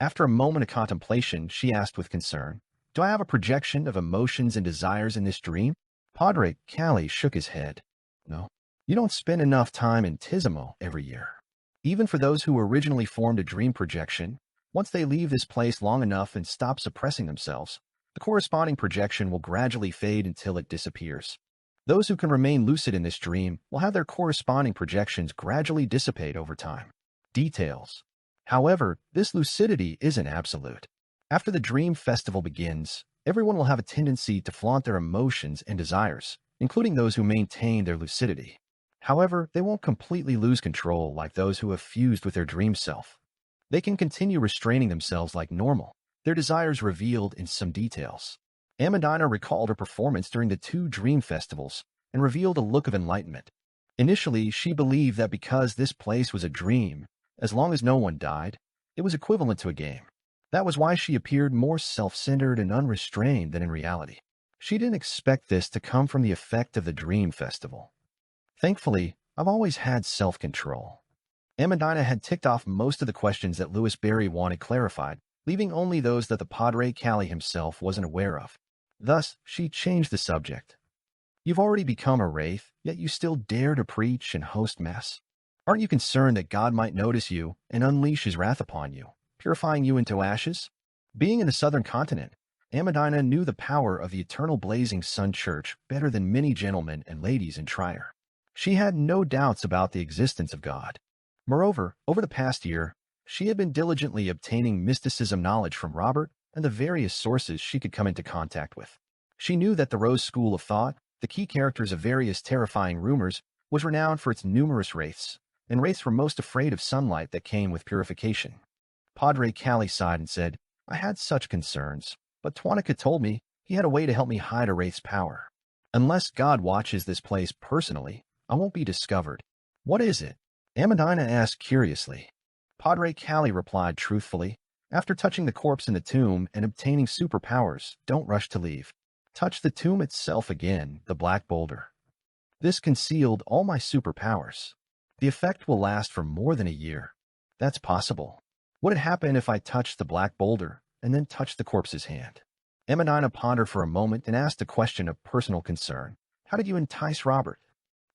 After a moment of contemplation, she asked with concern, "Do I have a projection of emotions and desires in this dream?" Padre Calli shook his head. "No. You don't spend enough time in Tizimo every year. Even for those who originally formed a dream projection, once they leave this place long enough and stop suppressing themselves, the corresponding projection will gradually fade until it disappears. Those who can remain lucid in this dream will have their corresponding projections gradually dissipate over time." Details. However, this lucidity isn't absolute. After the dream festival begins, everyone will have a tendency to flaunt their emotions and desires, including those who maintain their lucidity. However, they won't completely lose control like those who have fused with their dream self. They can continue restraining themselves like normal, their desires revealed in some details. Amandina recalled her performance during the 2 dream festivals and revealed a look of enlightenment. Initially, she believed that because this place was a dream, as long as no one died, it was equivalent to a game. That was why she appeared more self-centered and unrestrained than in reality. She didn't expect this to come from the effect of the dream festival. Thankfully, I've always had self-control. Amandina had ticked off most of the questions that Louis Berry wanted clarified, leaving only those that the Padre Cali himself wasn't aware of. Thus, she changed the subject. You've already become a wraith, yet you still dare to preach and host Mass. Aren't you concerned that God might notice you and unleash his wrath upon you, purifying you into ashes? Being in the southern continent, Amandina knew the power of the eternal blazing sun church better than many gentlemen and ladies in Trier. She had no doubts about the existence of God. Moreover, over the past year, she had been diligently obtaining mysticism knowledge from Robert and the various sources she could come into contact with. She knew that the Rose School of Thought, the key characters of various terrifying rumors, was renowned for its numerous wraiths, and wraiths were most afraid of sunlight that came with purification. Padre Cali sighed and said, I had such concerns, but Twanica told me he had a way to help me hide a wraith's power. Unless God watches this place personally, I won't be discovered. What is it? Amandina asked curiously. Padre Cali replied truthfully, after touching the corpse in the tomb and obtaining superpowers, don't rush to leave. Touch the tomb itself again, the black boulder. This concealed all my superpowers. The effect will last for more than a year. That's possible. What would happen if I touched the black boulder and then touched the corpse's hand? Amandina pondered for a moment and asked a question of personal concern. How did you entice Robert?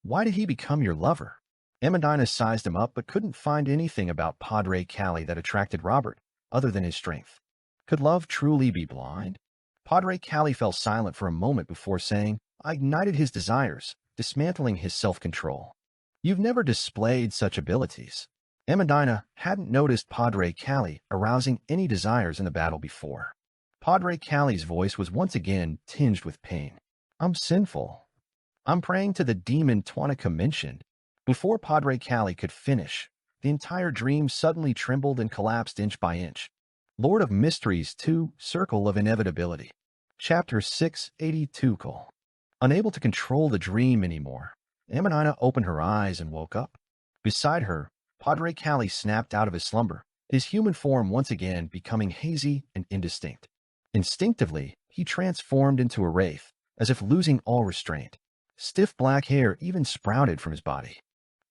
Why did he become your lover? Amandina sized him up but couldn't find anything about Padre Cali that attracted Robert, other than his strength. Could love truly be blind? Padre Cali fell silent for a moment before saying, I ignited his desires, dismantling his self-control. You've never displayed such abilities. Amandina hadn't noticed Padre Cali arousing any desires in the battle before. Padre Cali's voice was once again tinged with pain. I'm sinful. I'm praying to the demon Twanica mentioned. Before Padre Cali could finish, the entire dream suddenly trembled and collapsed inch by inch. Lord of Mysteries 2, Circle of Inevitability. Chapter 682. Unable to control the dream anymore, Amandina opened her eyes and woke up. Beside her, Padre Cali snapped out of his slumber, his human form once again becoming hazy and indistinct. Instinctively, he transformed into a wraith, as if losing all restraint. Stiff black hair even sprouted from his body.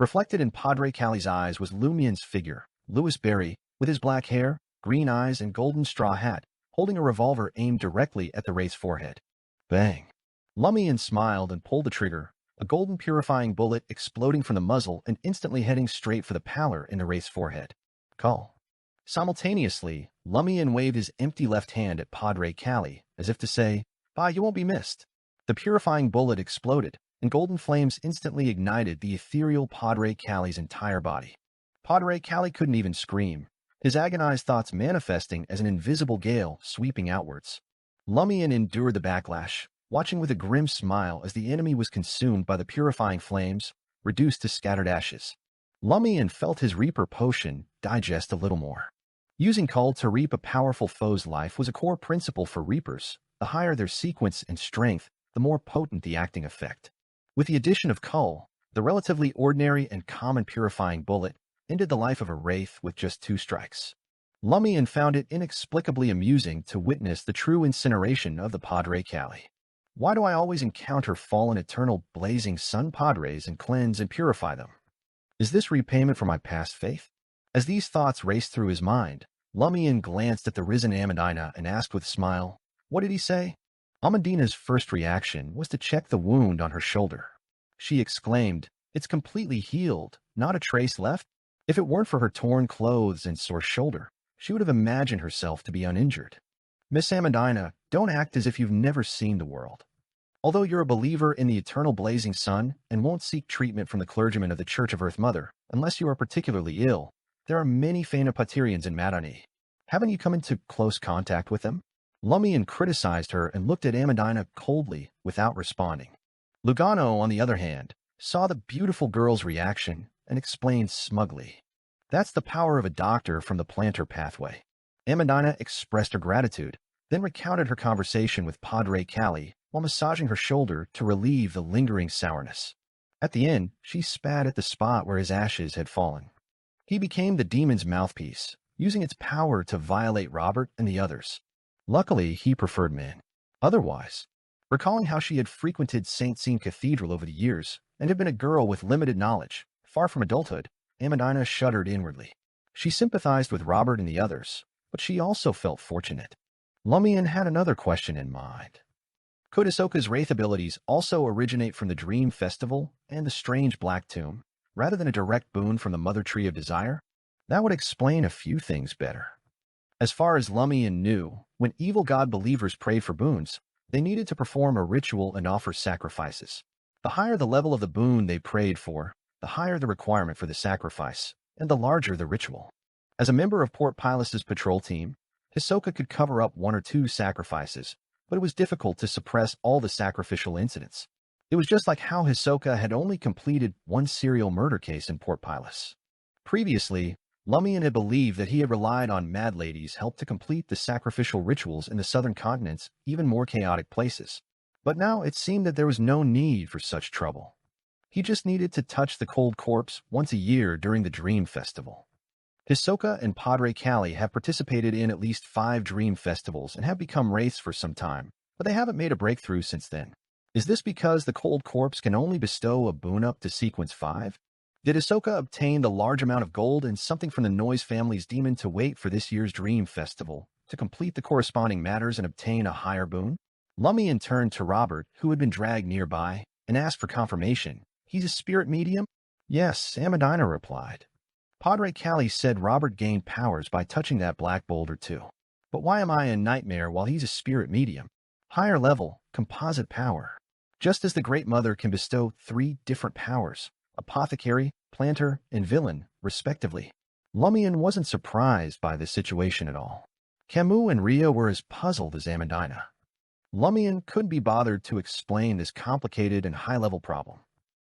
Reflected in Padre Cali's eyes was Lumian's figure, Louis Berry, with his black hair, green eyes, and golden straw hat, holding a revolver aimed directly at the wraith's forehead. Bang! Lumian smiled and pulled the trigger, a golden purifying bullet exploding from the muzzle and instantly heading straight for the pallor in the wraith's forehead. Call. Simultaneously, Lumian waved his empty left hand at Padre Cali, as if to say, Bye, you won't be missed. The purifying bullet exploded, and golden flames instantly ignited the ethereal Padre Cali's entire body. Padre Cali couldn't even scream, his agonized thoughts manifesting as an invisible gale sweeping outwards. Lumian endured the backlash, watching with a grim smile as the enemy was consumed by the purifying flames, reduced to scattered ashes. Lumian felt his Reaper potion digest a little more. Using Cull to reap a powerful foe's life was a core principle for Reapers. The higher their sequence and strength, the more potent the acting effect. With the addition of Cull, the relatively ordinary and common purifying bullet ended the life of a wraith with just 2 strikes. Lumian found it inexplicably amusing to witness the true incineration of the Padre Cali. Why do I always encounter fallen eternal blazing sun padres and cleanse and purify them? Is this repayment for my past faith? As these thoughts raced through his mind, Lumian glanced at the risen Amandina and asked with a smile, What did he say? Amandina's first reaction was to check the wound on her shoulder. She exclaimed, It's completely healed, not a trace left. If it weren't for her torn clothes and sore shoulder, she would have imagined herself to be uninjured. Miss Amandina, don't act as if you've never seen the world. Although you're a believer in the eternal blazing sun and won't seek treatment from the clergyman of the Church of Earth Mother, unless you are particularly ill, there are many Phaenopaterians in Madani. Haven't you come into close contact with them? Lumian criticized her and looked at Amandina coldly without responding. Lugano, on the other hand, saw the beautiful girl's reaction and explained smugly. That's the power of a doctor from the plantar pathway. Amandina expressed her gratitude, then recounted her conversation with Padre Callie while massaging her shoulder to relieve the lingering sourness. At the end, she spat at the spot where his ashes had fallen. He became the demon's mouthpiece, using its power to violate Robert and the others. Luckily, he preferred men. Otherwise, recalling how she had frequented St. Sean Cathedral over the years and had been a girl with limited knowledge, far from adulthood, Amandina shuddered inwardly. She sympathized with Robert and the others, but she also felt fortunate. Lumian had another question in mind. Could Ahsoka's wraith abilities also originate from the Dream Festival and the strange Black Tomb, rather than a direct boon from the Mother Tree of Desire? That would explain a few things better. As far as Lumian knew, when evil god believers prayed for boons, they needed to perform a ritual and offer sacrifices. The higher the level of the boon they prayed for, the higher the requirement for the sacrifice, and the larger the ritual. As a member of Port Pilus's patrol team, Hisoka could cover up 1 or 2 sacrifices, but it was difficult to suppress all the sacrificial incidents. It was just like how Hisoka had only completed 1 serial murder case in Port Pilus. Previously, Lumian had believed that he had relied on Mad Lady's help to complete the sacrificial rituals in the southern continent's even more chaotic places. But now it seemed that there was no need for such trouble. He just needed to touch the cold corpse once a year during the Dream Festival. Hisoka and Padre Callie have participated in at least 5 Dream Festivals and have become wraiths for some time, but they haven't made a breakthrough since then. Is this because the cold corpse can only bestow a boon up to sequence 5? Did Ahsoka obtain the large amount of gold and something from the Noise family's demon to wait for this year's Dream Festival to complete the corresponding matters and obtain a higher boon? Lumian turned to Robert, who had been dragged nearby, and asked for confirmation. He's a spirit medium? Yes, Amandina replied. Padre Callie said Robert gained powers by touching that black boulder too. But why am I a nightmare while he's a spirit medium? Higher level, composite power. Just as the Great Mother can bestow 3 different powers, apothecary, planter, and villain, respectively. Lumian wasn't surprised by this situation at all. Camus and Rhea were as puzzled as Amandina. Lumian couldn't be bothered to explain this complicated and high-level problem.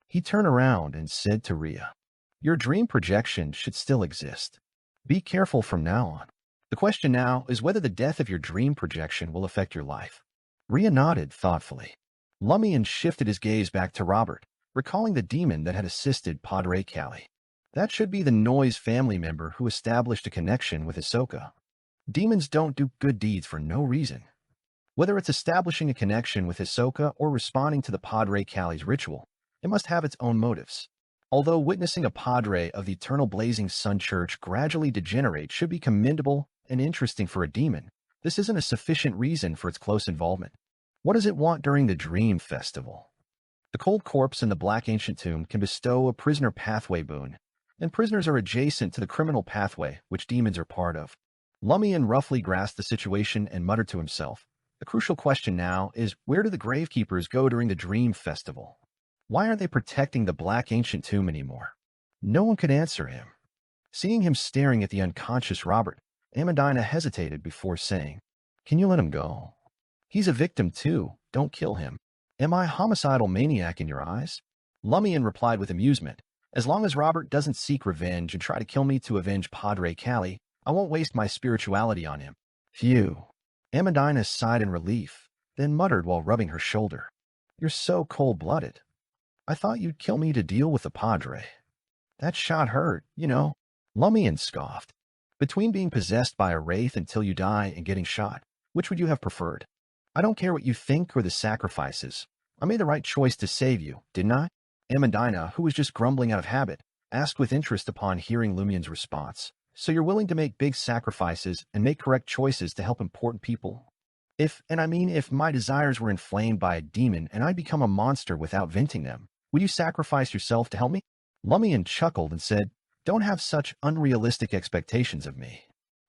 He turned around and said to Rhea, "Your dream projection should still exist. Be careful from now on. The question now is whether the death of your dream projection will affect your life." Rhea nodded thoughtfully. Lumian shifted his gaze back to Robert, recalling the demon that had assisted Padre Callie. That should be the Noise family member who established a connection with Ahsoka. Demons don't do good deeds for no reason. Whether it's establishing a connection with Ahsoka or responding to the Padre Callie's ritual, it must have its own motives. Although witnessing a Padre of the Eternal Blazing Sun Church gradually degenerate should be commendable and interesting for a demon, this isn't a sufficient reason for its close involvement. What does it want during the Dream Festival? The cold corpse in the Black Ancient Tomb can bestow a prisoner pathway boon, and prisoners are adjacent to the criminal pathway, which demons are part of. Lumian roughly grasped the situation and muttered to himself, "The crucial question now is, where do the Gravekeepers go during the Dream Festival? Why aren't they protecting the Black Ancient Tomb anymore?" No one could answer him. Seeing him staring at the unconscious Robert, Amandina hesitated before saying, "Can you let him go? He's a victim too. Don't kill him. Am I a homicidal maniac in your eyes?" Lumian replied with amusement, "As long as Robert doesn't seek revenge and try to kill me to avenge Padre Callie, I won't waste my spirituality on him." Phew. Amandina sighed in relief, then muttered while rubbing her shoulder, "You're so cold-blooded. I thought you'd kill me to deal with the Padre. That shot hurt, you know." Lumian scoffed. "Between being possessed by a wraith until you die and getting shot, which would you have preferred? I don't care what you think or the sacrifices. I made the right choice to save you, didn't I?" Amandina, who was just grumbling out of habit, asked with interest upon hearing Lumian's response. "So you're willing to make big sacrifices and make correct choices to help important people? If my desires were inflamed by a demon and I'd become a monster without venting them, would you sacrifice yourself to help me?" Lumian chuckled and said, "Don't have such unrealistic expectations of me.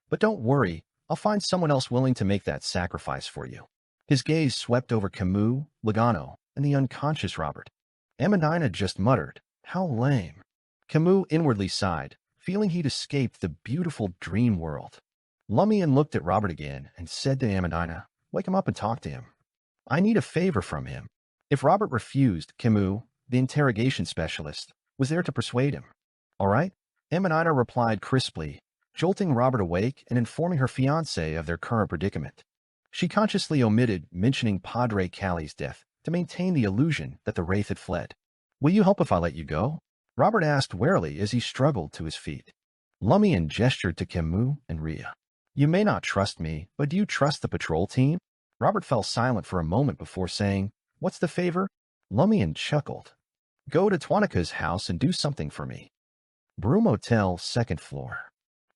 But don't worry, I'll find someone else willing to make that sacrifice for you." His gaze swept over Camus, Logano, and the unconscious Robert. Amandina just muttered, "How lame." Camus inwardly sighed, feeling he'd escaped the beautiful dream world. Lumian looked at Robert again and said to Amandina, "Wake him up and talk to him. I need a favor from him." If Robert refused, Camus, the interrogation specialist, was there to persuade him. "All right, Amanita replied crisply, jolting Robert awake and informing her fiancé of their current predicament. She consciously omitted mentioning Padre Callie's death to maintain the illusion that the wraith had fled. "Will you help if I let you go?" Robert asked warily as he struggled to his feet. Lumian gestured to Camus and Rhea. "You may not trust me, but do you trust the patrol team?" Robert fell silent for a moment before saying, "What's the favor?" Lumian chuckled. "Go to Twanika's house and do something for me." Broom Hotel, second floor.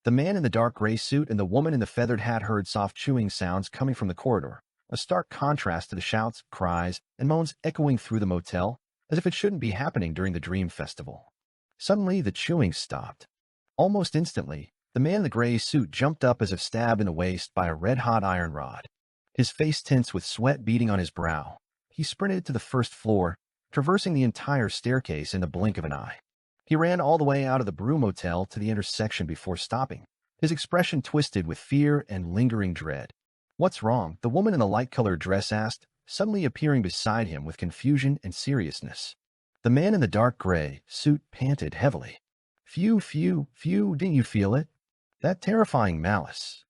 The man in the dark gray suit and the woman in the feathered hat heard soft chewing sounds coming from the corridor, a stark contrast to the shouts, cries, and moans echoing through the motel, as if it shouldn't be happening during the Dream Festival. Suddenly, the chewing stopped. Almost instantly, the man in the gray suit jumped up as if stabbed in the waist by a red-hot iron rod. His face tense with sweat beading on his brow. He sprinted to the first floor, traversing the entire staircase in the blink of an eye. He ran all the way out of the Broom Hotel to the intersection before stopping, his expression twisted with fear and lingering dread. "What's wrong?" the woman in the light-colored dress asked, suddenly appearing beside him with confusion and seriousness. The man in the dark gray suit panted heavily. Phew, didn't you feel it? That terrifying malice.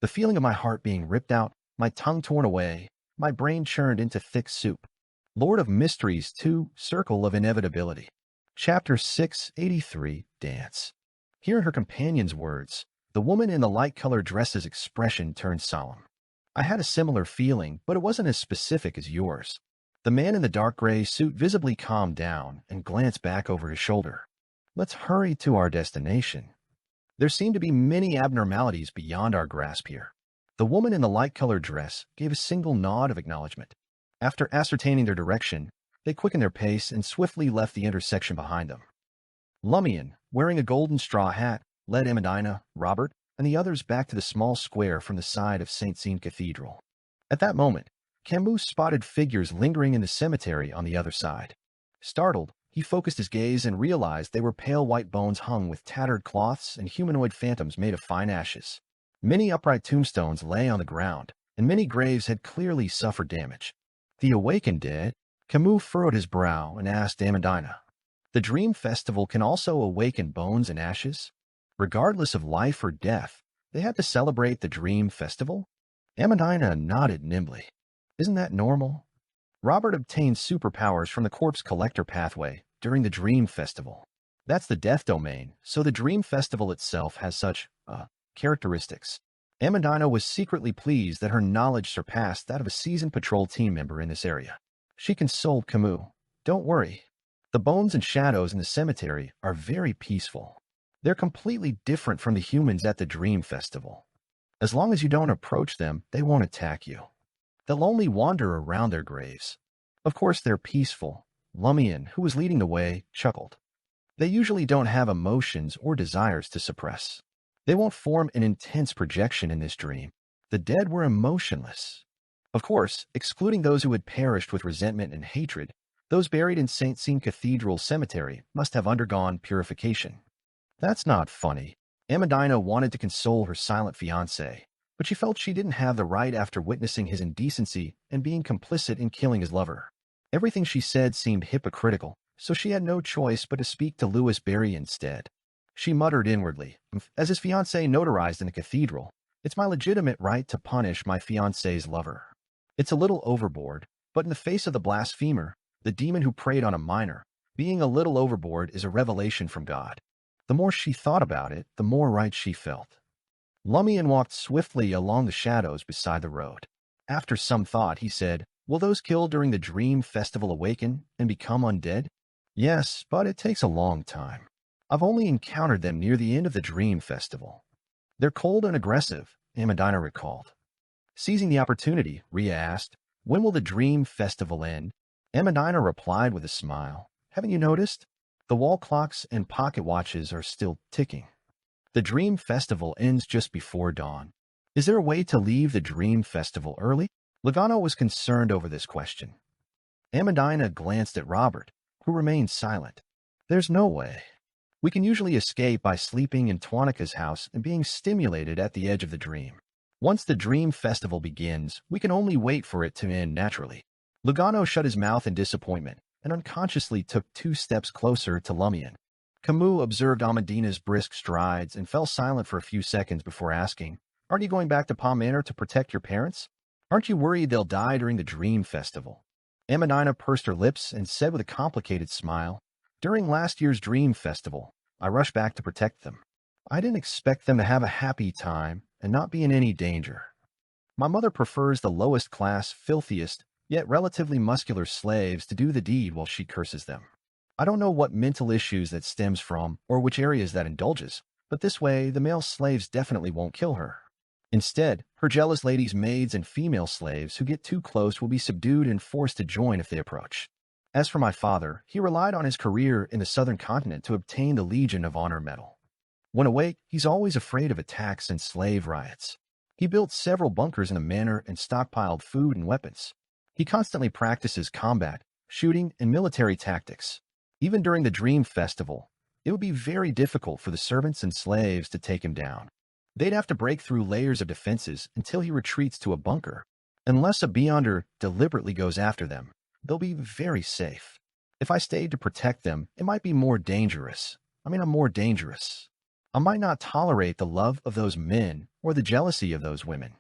The feeling of my heart being ripped out, my tongue torn away, my brain churned into thick soup. Lord of Mysteries 2, Circle of Inevitability. Chapter 683, Dance. Hearing her companion's words, the woman in the light-colored dress's expression turned solemn. "I had a similar feeling, but it wasn't as specific as yours." The man in the dark gray suit visibly calmed down and glanced back over his shoulder. "Let's hurry to our destination. There seem to be many abnormalities beyond our grasp here." The woman in the light-colored dress gave a single nod of acknowledgement. After ascertaining their direction, they quickened their pace and swiftly left the intersection behind them. Lumian, wearing a golden straw hat, led Amadina, Robert, and the others back to the small square from the side of St. Sean Cathedral. At that moment, Camus spotted figures lingering in the cemetery on the other side. Startled, he focused his gaze and realized they were pale white bones hung with tattered cloths and humanoid phantoms made of fine ashes. Many upright tombstones lay on the ground, and many graves had clearly suffered damage. "The awakened dead?" Camus furrowed his brow and asked Amandina. "The Dream Festival can also awaken bones and ashes? Regardless of life or death, they had to celebrate the Dream Festival?" Amandina nodded nimbly. "Isn't that normal?" Robert obtained superpowers from the Corpse Collector pathway during the Dream Festival. That's the death domain, so the Dream Festival itself has such, characteristics. Amandina was secretly pleased that her knowledge surpassed that of a seasoned patrol team member in this area. She consoled Camus. "Don't worry. The bones and shadows in the cemetery are very peaceful. They're completely different from the humans at the Dream Festival. As long as you don't approach them, they won't attack you. They'll only wander around their graves. Of course they're peaceful." Lumian, who was leading the way, chuckled. "They usually don't have emotions or desires to suppress. They won't form an intense projection in this dream. The dead were emotionless. Of course, excluding those who had perished with resentment and hatred, those buried in St. Sean Cathedral Cemetery must have undergone purification." "That's not funny." Amandina wanted to console her silent fiancé, but she felt she didn't have the right after witnessing his indecency and being complicit in killing his lover. Everything she said seemed hypocritical, so she had no choice but to speak to Louis Berry instead. She muttered inwardly, "As his fiancé notarized in the cathedral, it's my legitimate right to punish my fiancé's lover. It's a little overboard, but in the face of the blasphemer, the demon who preyed on a minor, being a little overboard is a revelation from God." The more she thought about it, the more right she felt. Lumian walked swiftly along the shadows beside the road. After some thought, he said, "Will those killed during the Dream Festival awaken and become undead?" "Yes, but it takes a long time. I've only encountered them near the end of the Dream Festival. They're cold and aggressive," Amandina recalled. Seizing the opportunity, Rhea asked, "When will the Dream Festival end?" Amandina replied with a smile, "Haven't you noticed? The wall clocks and pocket watches are still ticking. The Dream Festival ends just before dawn. Is there a way to leave the Dream Festival early?" Logano was concerned over this question. Amandina glanced at Robert, who remained silent. "There's no way. We can usually escape by sleeping in Twanika's house and being stimulated at the edge of the dream. Once the Dream Festival begins, we can only wait for it to end naturally." Logano shut his mouth in disappointment and unconsciously took 2 steps closer to Lumian. Camus observed Amandina's brisk strides and fell silent for a few seconds before asking, "Aren't you going back to Palm Manor to protect your parents? Aren't you worried they'll die during the Dream Festival?" Amandina pursed her lips and said with a complicated smile, "During last year's Dream Festival, I rushed back to protect them. I didn't expect them to have a happy time and not be in any danger. My mother prefers the lowest class, filthiest, yet relatively muscular slaves to do the deed while she curses them. I don't know what mental issues that stems from or which areas that indulges, but this way the male slaves definitely won't kill her. Instead, her jealous ladies' maids and female slaves who get too close will be subdued and forced to join if they approach. As for my father, he relied on his career in the southern continent to obtain the Legion of Honor medal. When awake, he's always afraid of attacks and slave riots. He built several bunkers in the manor and stockpiled food and weapons. He constantly practices combat, shooting, and military tactics. Even during the Dream Festival, it would be very difficult for the servants and slaves to take him down. They'd have to break through layers of defenses until he retreats to a bunker. Unless a Beyonder deliberately goes after them, they'll be very safe. If I stayed to protect them, it might be more dangerous. I'm more dangerous. I might not tolerate the love of those men or the jealousy of those women.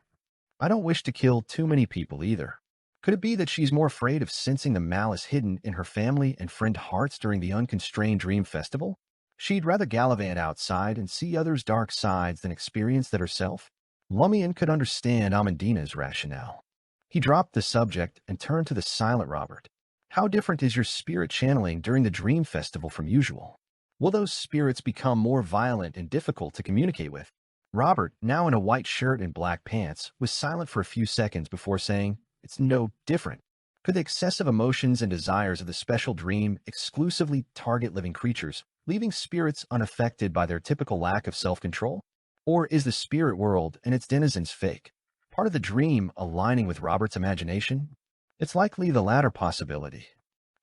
I don't wish to kill too many people either. Could it be that she's more afraid of sensing the malice hidden in her family and friend hearts during the unconstrained Dream Festival? She'd rather gallivant outside and see others' dark sides than experience that herself? Lumian could understand Amandina's rationale. He dropped the subject and turned to the silent Robert. "How different is your spirit channeling during the Dream Festival from usual? Will those spirits become more violent and difficult to communicate with?" Robert, now in a white shirt and black pants, was silent for a few seconds before saying, "It's no different. Could the excessive emotions and desires of the special dream exclusively target living creatures, leaving spirits unaffected by their typical lack of self-control? Or is the spirit world and its denizens fake, part of the dream aligning with Robert's imagination? It's likely the latter possibility.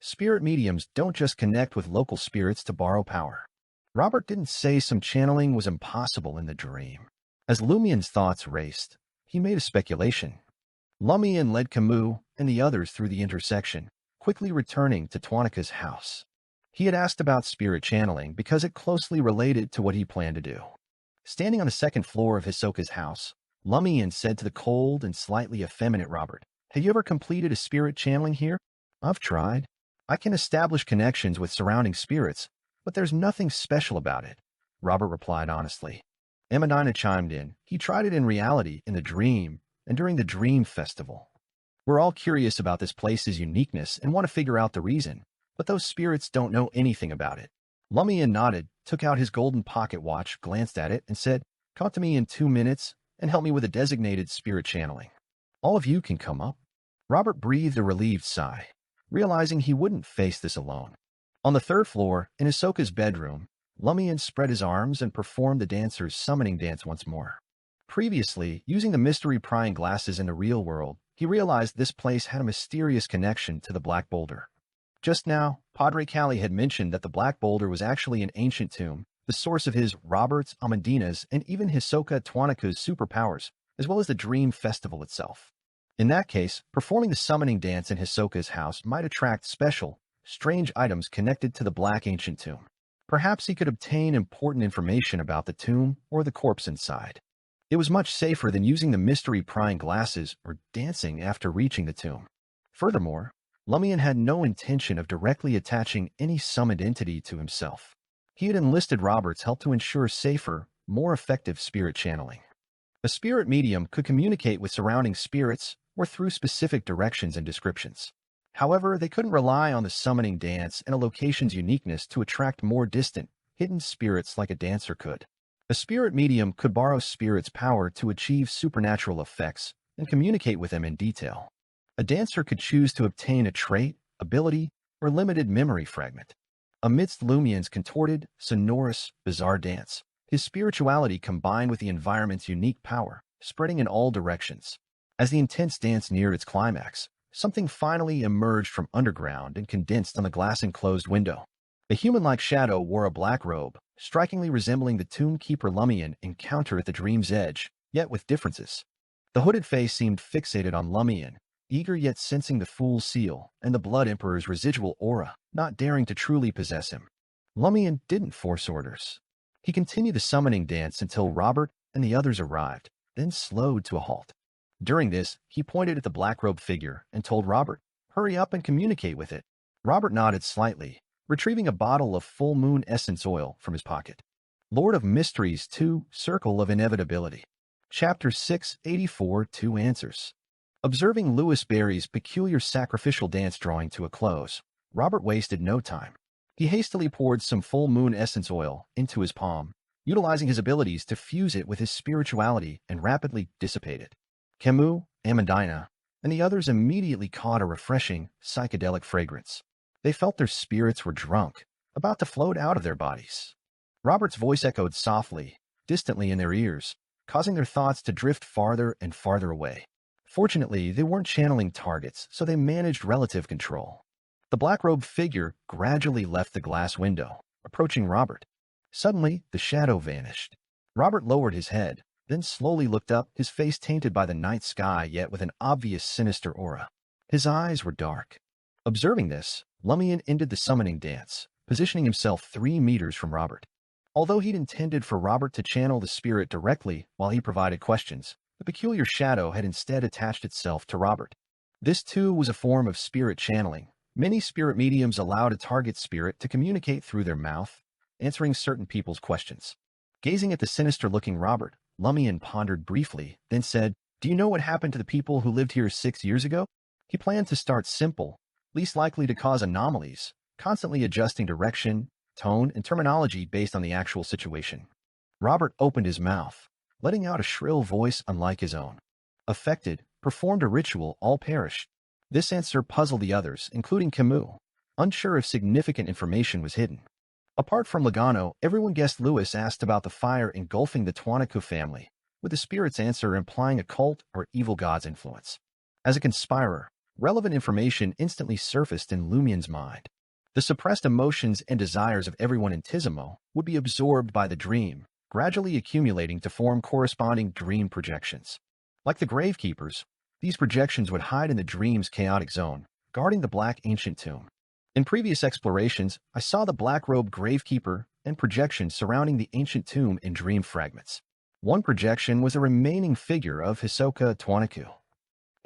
Spirit mediums don't just connect with local spirits to borrow power. Robert didn't say some channeling was impossible in the dream. As Lumian's thoughts raced, he made a speculation. Lumian led Camus and the others through the intersection, quickly returning to Tuanika's house. He had asked about spirit channeling because it closely related to what he planned to do. Standing on the second floor of Hisoka's house, Lumian said to the cold and slightly effeminate Robert, "Have you ever completed a spirit channeling here?" "I've tried. I can establish connections with surrounding spirits, but there's nothing special about it," Robert replied honestly. Amandina chimed in. "He tried it in reality, in the dream, and during the Dream Festival. We're all curious about this place's uniqueness and want to figure out the reason, but those spirits don't know anything about it." Lumian nodded, took out his golden pocket watch, glanced at it, and said, "Come to me in 2 minutes and help me with a designated spirit channeling. All of you can come up." Robert breathed a relieved sigh, realizing he wouldn't face this alone. On the third floor, in Hisoka's bedroom, Lumian spread his arms and performed the dancer's summoning dance once more. Previously, using the mystery prying glasses in the real world, he realized this place had a mysterious connection to the Black Boulder. Just now, Padre Cali had mentioned that the Black Boulder was actually an ancient tomb, the source of his, Robert's, Amandina's, and even Hisoka Tuanika's superpowers, as well as the Dream Festival itself. In that case, performing the summoning dance in Hisoka's house might attract special, strange items connected to the Black Ancient Tomb. Perhaps he could obtain important information about the tomb or the corpse inside. It was much safer than using the mystery prying glasses or dancing after reaching the tomb. Furthermore, Lumian had no intention of directly attaching any summoned entity to himself. He had enlisted Robert's help to ensure safer, more effective spirit channeling. A spirit medium could communicate with surrounding spirits or through specific directions and descriptions. However, they couldn't rely on the summoning dance and a location's uniqueness to attract more distant, hidden spirits like a dancer could. A spirit medium could borrow spirits' power to achieve supernatural effects and communicate with them in detail. A dancer could choose to obtain a trait, ability, or limited memory fragment. Amidst Lumian's contorted, sonorous, bizarre dance, his spirituality combined with the environment's unique power, spreading in all directions. As the intense dance neared its climax, something finally emerged from underground and condensed on the glass-enclosed window. A human-like shadow wore a black robe, strikingly resembling the tomb-keeper Lumian encountered at the dream's edge, yet with differences. The hooded face seemed fixated on Lumian, eager yet sensing the fool's seal and the Blood Emperor's residual aura, not daring to truly possess him. Lumian didn't force orders. He continued the summoning dance until Robert and the others arrived, then slowed to a halt. During this, he pointed at the black-robed figure and told Robert, "Hurry up and communicate with it." Robert nodded slightly, retrieving a bottle of full moon essence oil from his pocket. Lord of Mysteries 2, Circle of Inevitability. Chapter 684, 2 Answers. Observing Louis Barry's peculiar sacrificial dance drawing to a close, Robert wasted no time. He hastily poured some full moon essence oil into his palm, utilizing his abilities to fuse it with his spirituality and rapidly dissipate it. Camus, Amandina, and the others immediately caught a refreshing, psychedelic fragrance. They felt their spirits were drunk, about to float out of their bodies. Robert's voice echoed softly, distantly in their ears, causing their thoughts to drift farther and farther away. Fortunately, they weren't channeling targets, so they managed relative control. The black-robed figure gradually left the glass window, approaching Robert. Suddenly, the shadow vanished. Robert lowered his head, then slowly looked up, his face tainted by the night sky yet with an obvious sinister aura. His eyes were dark. Observing this, Lumian ended the summoning dance, positioning himself 3 meters from Robert. Although he'd intended for Robert to channel the spirit directly while he provided questions, the peculiar shadow had instead attached itself to Robert. This too was a form of spirit channeling. Many spirit mediums allowed a target spirit to communicate through their mouth, answering certain people's questions. Gazing at the sinister-looking Robert, Lumian pondered briefly, then said, "Do you know what happened to the people who lived here 6 years ago?" He planned to start simple, least likely to cause anomalies, constantly adjusting direction, tone, and terminology based on the actual situation. Robert opened his mouth, letting out a shrill voice unlike his own. Affected, performed a ritual, all perished. This answer puzzled the others, including Camus, unsure if significant information was hidden. Apart from Logano, everyone guessed Louis asked about the fire engulfing the Tuanicu family, with the spirit's answer implying occult or evil god's influence. As a conspirer, relevant information instantly surfaced in Lumian's mind. The suppressed emotions and desires of everyone in Tizimo would be absorbed by the dream, gradually accumulating to form corresponding dream projections. Like the gravekeepers, these projections would hide in the dream's chaotic zone, guarding the black ancient tomb. In previous explorations, I saw the black-robed gravekeeper and projections surrounding the ancient tomb in dream fragments. One projection was a remaining figure of Hisoka Tuanicu.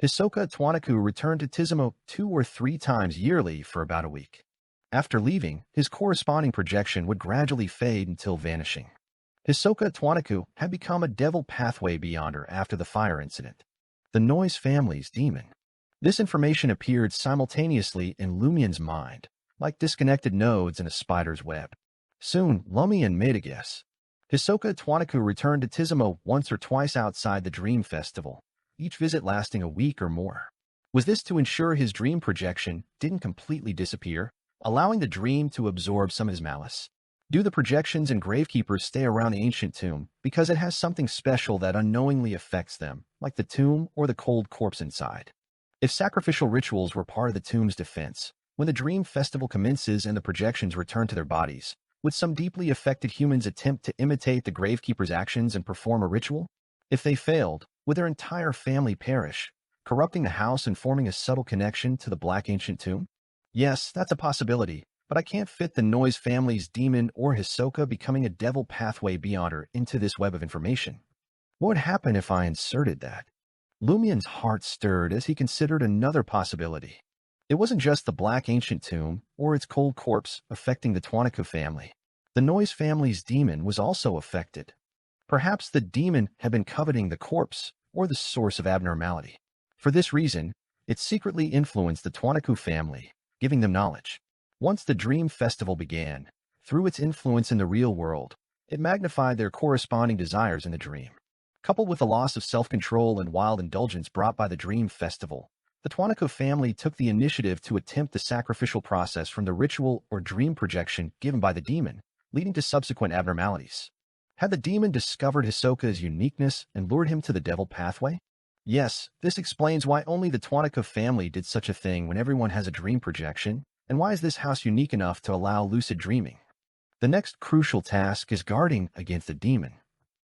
Hisoka Tuanicu returned to Tizimo 2 or 3 times yearly for about a week. After leaving, his corresponding projection would gradually fade until vanishing. Hisoka Tuanicu had become a devil pathway beyonder after the fire incident. The Noise family's demon. This information appeared simultaneously in Lumian's mind, like disconnected nodes in a spider's web. Soon, Lumian made a guess. Hisoka Tuanicu returned to Tizimo once or twice outside the Dream Festival, each visit lasting a week or more. Was this to ensure his dream projection didn't completely disappear, allowing the dream to absorb some of his malice? Do the projections and gravekeepers stay around the ancient tomb because it has something special that unknowingly affects them, like the tomb or the cold corpse inside? If sacrificial rituals were part of the tomb's defense, when the dream festival commences and the projections return to their bodies, would some deeply affected humans attempt to imitate the gravekeeper's actions and perform a ritual? If they failed, would their entire family perish, corrupting the house and forming a subtle connection to the black ancient tomb? Yes, that's a possibility, but I can't fit the Noise family's demon or Hisoka becoming a devil pathway beyonder into this web of information. What would happen if I inserted that? Lumian's heart stirred as he considered another possibility. It wasn't just the black ancient tomb or its cold corpse affecting the Tuanicu family. The Noise family's demon was also affected. Perhaps the demon had been coveting the corpse or the source of abnormality. For this reason, it secretly influenced the Tuanicu family, giving them knowledge. Once the Dream Festival began, through its influence in the real world, it magnified their corresponding desires in the dream. Coupled with the loss of self-control and wild indulgence brought by the Dream Festival, the Tuanicu family took the initiative to attempt the sacrificial process from the ritual or dream projection given by the demon, leading to subsequent abnormalities. Had the demon discovered Hisoka's uniqueness and lured him to the devil pathway? Yes, this explains why only the Tuanicu family did such a thing when everyone has a dream projection, and why is this house unique enough to allow lucid dreaming? The next crucial task is guarding against the demon.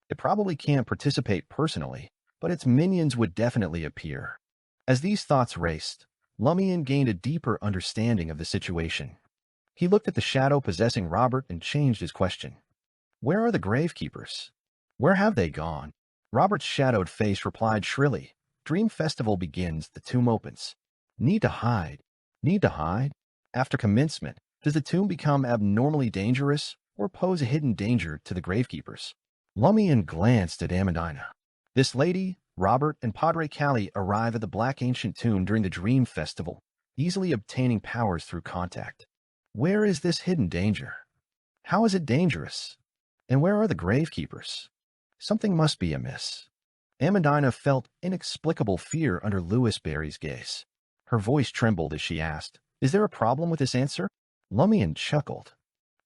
It probably can't participate personally, but its minions would definitely appear. As these thoughts raced, Lumian gained a deeper understanding of the situation. He looked at the shadow possessing Robert and changed his question. Where are the gravekeepers? Where have they gone? Robert's shadowed face replied shrilly. Dream festival begins, the tomb opens. Need to hide. Need to hide? After commencement, does the tomb become abnormally dangerous or pose a hidden danger to the gravekeepers? Lumian glanced at Amandina. This lady, Robert, and Padre Callie arrive at the Black Ancient Tomb during the Dream Festival, easily obtaining powers through contact. Where is this hidden danger? How is it dangerous? And where are the gravekeepers? Something must be amiss. Amandina felt inexplicable fear under Louis Barry's gaze. Her voice trembled as she asked, Is there a problem with this answer? Lumian chuckled.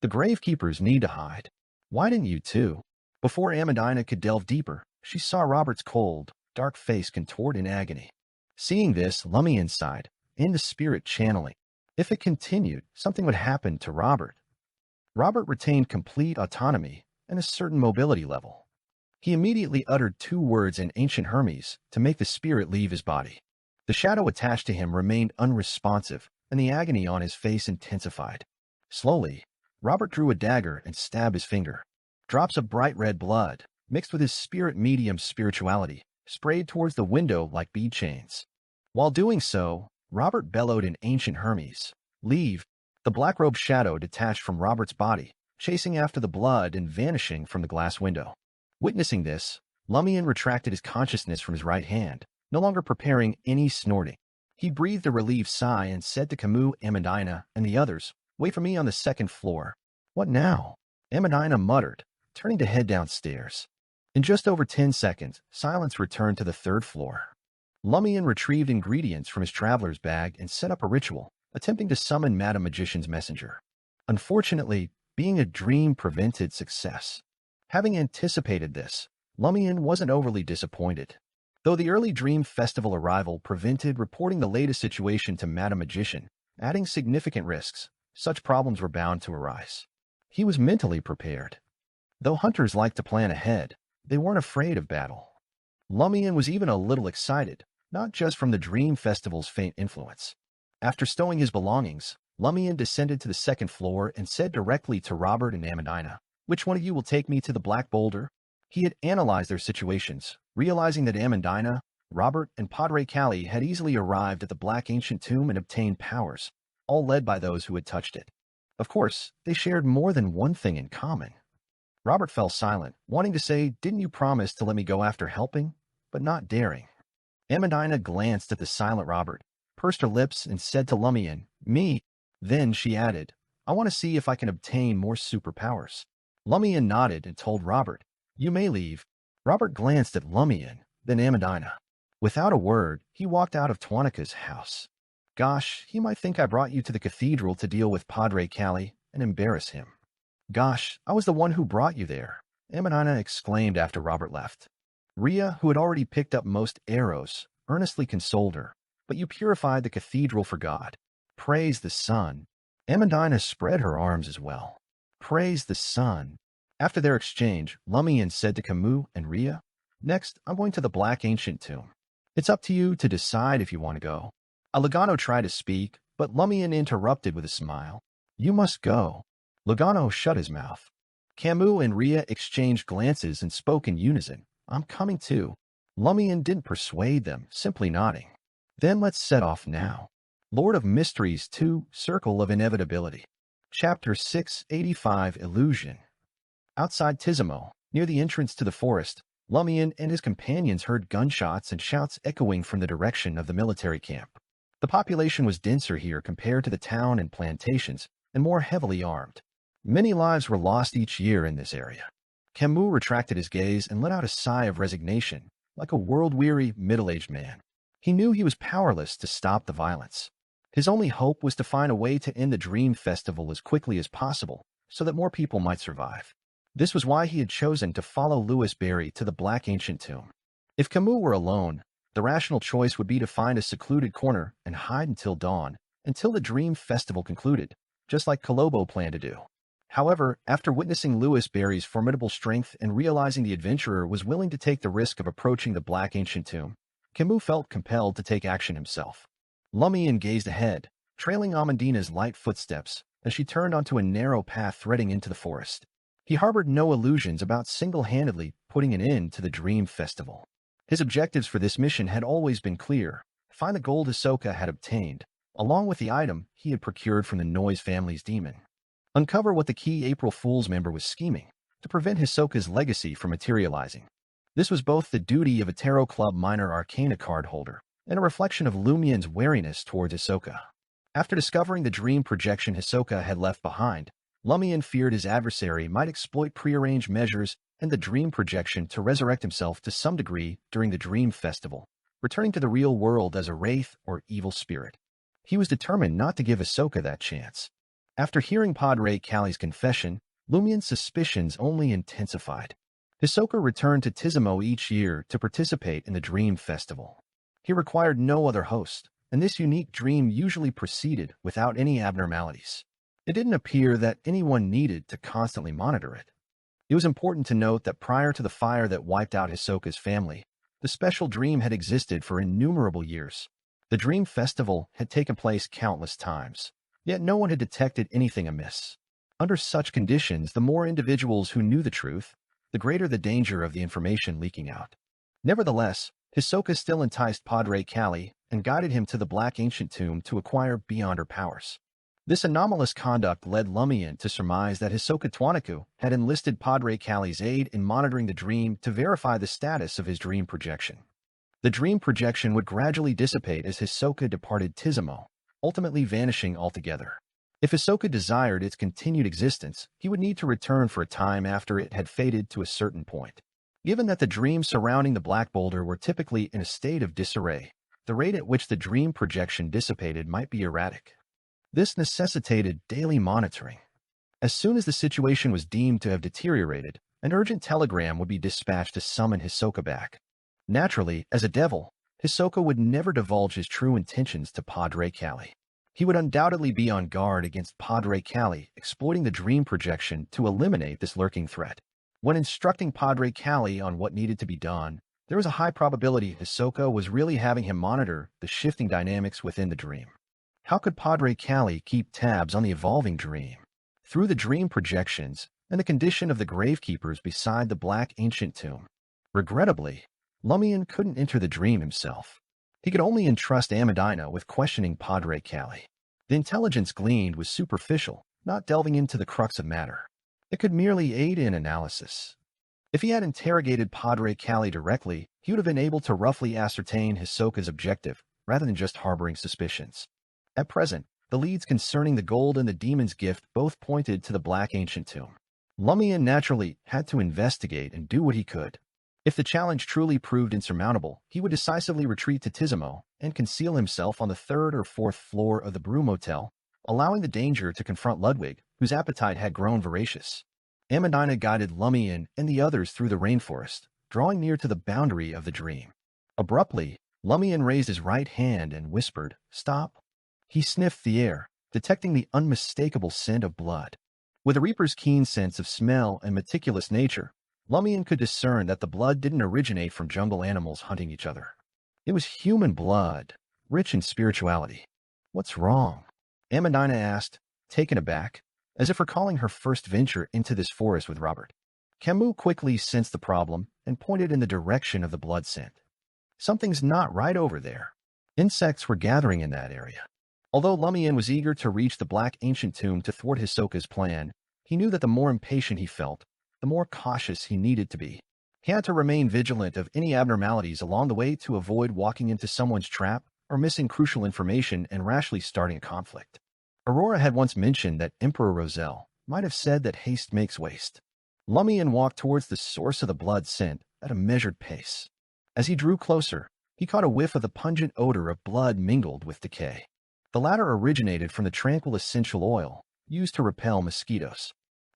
The gravekeepers need to hide. Why didn't you too? Before Amandina could delve deeper, she saw Robert's cold, dark face contort in agony. Seeing this, Lumian sighed, in the spirit channeling. If it continued, something would happen to Robert. Robert retained complete autonomy and a certain mobility level. He immediately uttered 2 words in ancient Hermes to make the spirit leave his body. The shadow attached to him remained unresponsive, and the agony on his face intensified. Slowly, Robert drew a dagger and stabbed his finger. Drops of bright red blood, mixed with his spirit medium spirituality, sprayed towards the window like bead chains. While doing so, Robert bellowed in ancient Hermes, Leave! The black-robed shadow detached from Robert's body, chasing after the blood and vanishing from the glass window. Witnessing this, Lumian retracted his consciousness from his right hand, no longer preparing any snorting. He breathed a relieved sigh and said to Camus, Amandina, and the others, Wait for me on the 2nd floor. What now? Amandina muttered, turning to head downstairs. In just over 10 seconds, silence returned to the 3rd floor. Lumian retrieved ingredients from his traveler's bag and set up a ritual, attempting to summon Madame Magician's messenger. Unfortunately, being a dream prevented success. Having anticipated this, Lumian wasn't overly disappointed. Though the early Dream Festival arrival prevented reporting the latest situation to Madame Magician, adding significant risks, such problems were bound to arise. He was mentally prepared. Though hunters like to plan ahead, they weren't afraid of battle. Lumian was even a little excited, not just from the Dream Festival's faint influence. After stowing his belongings, Lumian descended to the 2nd floor and said directly to Robert and Amandina, Which one of you will take me to the Black Boulder? He had analyzed their situations, realizing that Amandina, Robert, and Padre Callie had easily arrived at the Black Ancient Tomb and obtained powers, all led by those who had touched it. Of course, they shared more than one thing in common. Robert fell silent, wanting to say, Didn't you promise to let me go after helping? But not daring. Amandina glanced at the silent Robert, pursed her lips, and said to Lumian, Me. Then she added, I want to see if I can obtain more superpowers. Lumian nodded and told Robert, You may leave. Robert glanced at Lumian, then Amandina. Without a word, he walked out of Tuanica's house. Gosh, he might think I brought you to the cathedral to deal with Padre Callie and embarrass him. Gosh, I was the one who brought you there, Amandina exclaimed after Robert left. Rhea, who had already picked up most arrows, earnestly consoled her, But you purified the cathedral for God. Praise the sun. Amandina spread her arms as well. Praise the sun. After their exchange, Lumian said to Camus and Rhea, Next, I'm going to the Black Ancient Tomb. It's up to you to decide if you want to go. Lugano tried to speak, but Lumian interrupted with a smile. You must go. Lugano shut his mouth. Camus and Rhea exchanged glances and spoke in unison. I'm coming too. Lumian didn't persuade them, simply nodding. Then let's set off now. Lord of Mysteries 2, Circle of Inevitability. Chapter 685, Illusion. Outside Tizimo, near the entrance to the forest, Lumian and his companions heard gunshots and shouts echoing from the direction of the military camp. The population was denser here compared to the town and plantations, and more heavily armed. Many lives were lost each year in this area. Camus retracted his gaze and let out a sigh of resignation, like a world-weary, middle-aged man. He knew he was powerless to stop the violence. His only hope was to find a way to end the Dream Festival as quickly as possible, so that more people might survive. This was why he had chosen to follow Louis Barry to the Black Ancient Tomb. If Camus were alone, the rational choice would be to find a secluded corner and hide until dawn, until the Dream Festival concluded, just like Colombo planned to do. However, after witnessing Louis Barry's formidable strength and realizing the adventurer was willing to take the risk of approaching the Black Ancient Tomb, Camus felt compelled to take action himself. Lumian gazed ahead, trailing Amandina's light footsteps, as she turned onto a narrow path threading into the forest. He harbored no illusions about single-handedly putting an end to the Dream Festival. His objectives for this mission had always been clear: find the gold Hisoka had obtained, along with the item he had procured from the Noise family's demon. Uncover what the key April Fool's member was scheming to prevent Hisoka's legacy from materializing. This was both the duty of a Tarot Club Minor Arcana card holder and a reflection of Lumian's wariness towards Hisoka. After discovering the dream projection Hisoka had left behind, Lumian feared his adversary might exploit prearranged measures and the dream projection to resurrect himself to some degree during the Dream Festival, returning to the real world as a wraith or evil spirit. He was determined not to give Hisoka that chance. After hearing Padre Callie's confession, Lumian's suspicions only intensified. Hisoka returned to Tizimo each year to participate in the Dream Festival. He required no other host, and this unique dream usually proceeded without any abnormalities. It didn't appear that anyone needed to constantly monitor it. It was important to note that prior to the fire that wiped out Hisoka's family, the special dream had existed for innumerable years. The Dream Festival had taken place countless times, yet no one had detected anything amiss. Under such conditions, the more individuals who knew the truth, the greater the danger of the information leaking out. Nevertheless, Hisoka still enticed Padre Callie and guided him to the Black Ancient Tomb to acquire beyond her powers. This anomalous conduct led Lumian to surmise that Hisoka Twanaku had enlisted Padre Callie's aid in monitoring the dream to verify the status of his dream projection. The dream projection would gradually dissipate as Hisoka departed Tizimo, ultimately vanishing altogether. If Hisoka desired its continued existence, he would need to return for a time after it had faded to a certain point. Given that the dreams surrounding the Black Boulder were typically in a state of disarray, the rate at which the dream projection dissipated might be erratic. This necessitated daily monitoring. As soon as the situation was deemed to have deteriorated, an urgent telegram would be dispatched to summon Hisoka back. Naturally, as a devil, Hisoka would never divulge his true intentions to Padre Callie. He would undoubtedly be on guard against Padre Callie exploiting the dream projection to eliminate this lurking threat. When instructing Padre Callie on what needed to be done, there was a high probability Hisoka was really having him monitor the shifting dynamics within the dream. How could Padre Callie keep tabs on the evolving dream? Through the dream projections and the condition of the gravekeepers beside the Black Ancient Tomb. Regrettably, Lumian couldn't enter the dream himself. He could only entrust Amandina with questioning Padre Callie. The intelligence gleaned was superficial, not delving into the crux of matter. It could merely aid in analysis. If he had interrogated Padre Callie directly, he would have been able to roughly ascertain Hisoka's objective, rather than just harboring suspicions. At present, the leads concerning the gold and the demon's gift both pointed to the Black Ancient Tomb. Lumian naturally had to investigate and do what he could. If the challenge truly proved insurmountable, he would decisively retreat to Tizimo and conceal himself on the 3rd or 4th floor of the Brew Motel, allowing the danger to confront Ludwig, whose appetite had grown voracious. Amandina guided Lumian and the others through the rainforest, drawing near to the boundary of the dream. Abruptly, Lumian raised his right hand and whispered, "Stop." He sniffed the air, detecting the unmistakable scent of blood. With a reaper's keen sense of smell and meticulous nature, Lumian could discern that the blood didn't originate from jungle animals hunting each other. It was human blood, rich in spirituality. "What's wrong?" Amandina asked, taken aback, as if recalling her first venture into this forest with Robert. Camus quickly sensed the problem and pointed in the direction of the blood scent. "Something's not right over there." Insects were gathering in that area. Although Lumian was eager to reach the Black Ancient Tomb to thwart Hisoka's plan, he knew that the more impatient he felt, the more cautious he needed to be. He had to remain vigilant of any abnormalities along the way to avoid walking into someone's trap or missing crucial information and rashly starting a conflict. Aurora had once mentioned that Emperor Roselle might have said that haste makes waste. Lumian walked towards the source of the blood scent at a measured pace. As he drew closer, he caught a whiff of the pungent odor of blood mingled with decay. The latter originated from the tranquil essential oil used to repel mosquitoes.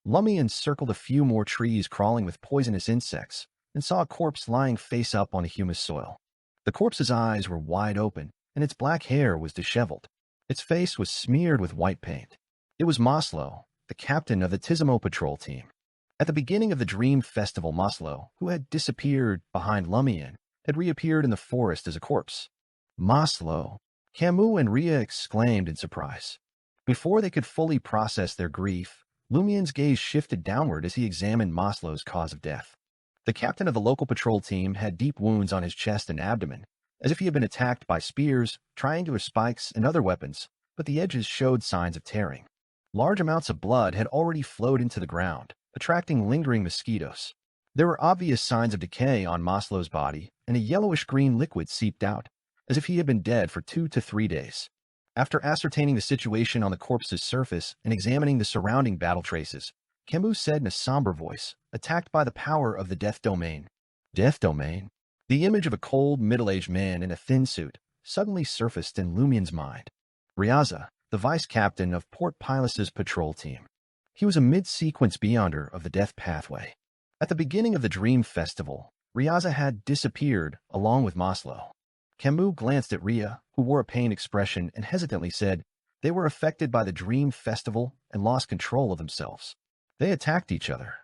Lumian circled a few more trees crawling with poisonous insects and saw a corpse lying face up on the humus soil. The corpse's eyes were wide open, and its black hair was disheveled. Its face was smeared with white paint. It was Maslow, the captain of the Tizimo patrol team. At the beginning of the Dream Festival, Maslow, who had disappeared behind Lumian, had reappeared in the forest as a corpse. "Maslow!" Camus and Ria exclaimed in surprise. Before they could fully process their grief, Lumian's gaze shifted downward as he examined Maslow's cause of death. The captain of the local patrol team had deep wounds on his chest and abdomen, as if he had been attacked by spears, triangular spikes, and other weapons, but the edges showed signs of tearing. Large amounts of blood had already flowed into the ground, attracting lingering mosquitoes. There were obvious signs of decay on Maslow's body, and a yellowish-green liquid seeped out, as if he had been dead for 2 to 3 days. After ascertaining the situation on the corpse's surface and examining the surrounding battle traces, Camus said in a somber voice, attacked by the power of the Death Domain. Death Domain? The image of a cold, middle-aged man in a thin suit suddenly surfaced in Lumian's mind. Riaza, the vice-captain of Port Pilus's patrol team. He was a mid-sequence beyonder of the Death Pathway. At the beginning of the Dream Festival, Riaza had disappeared along with Maslow. Camus glanced at Ria, who wore a pained expression, and hesitantly said, "They were affected by the Dream Festival and lost control of themselves. They attacked each other.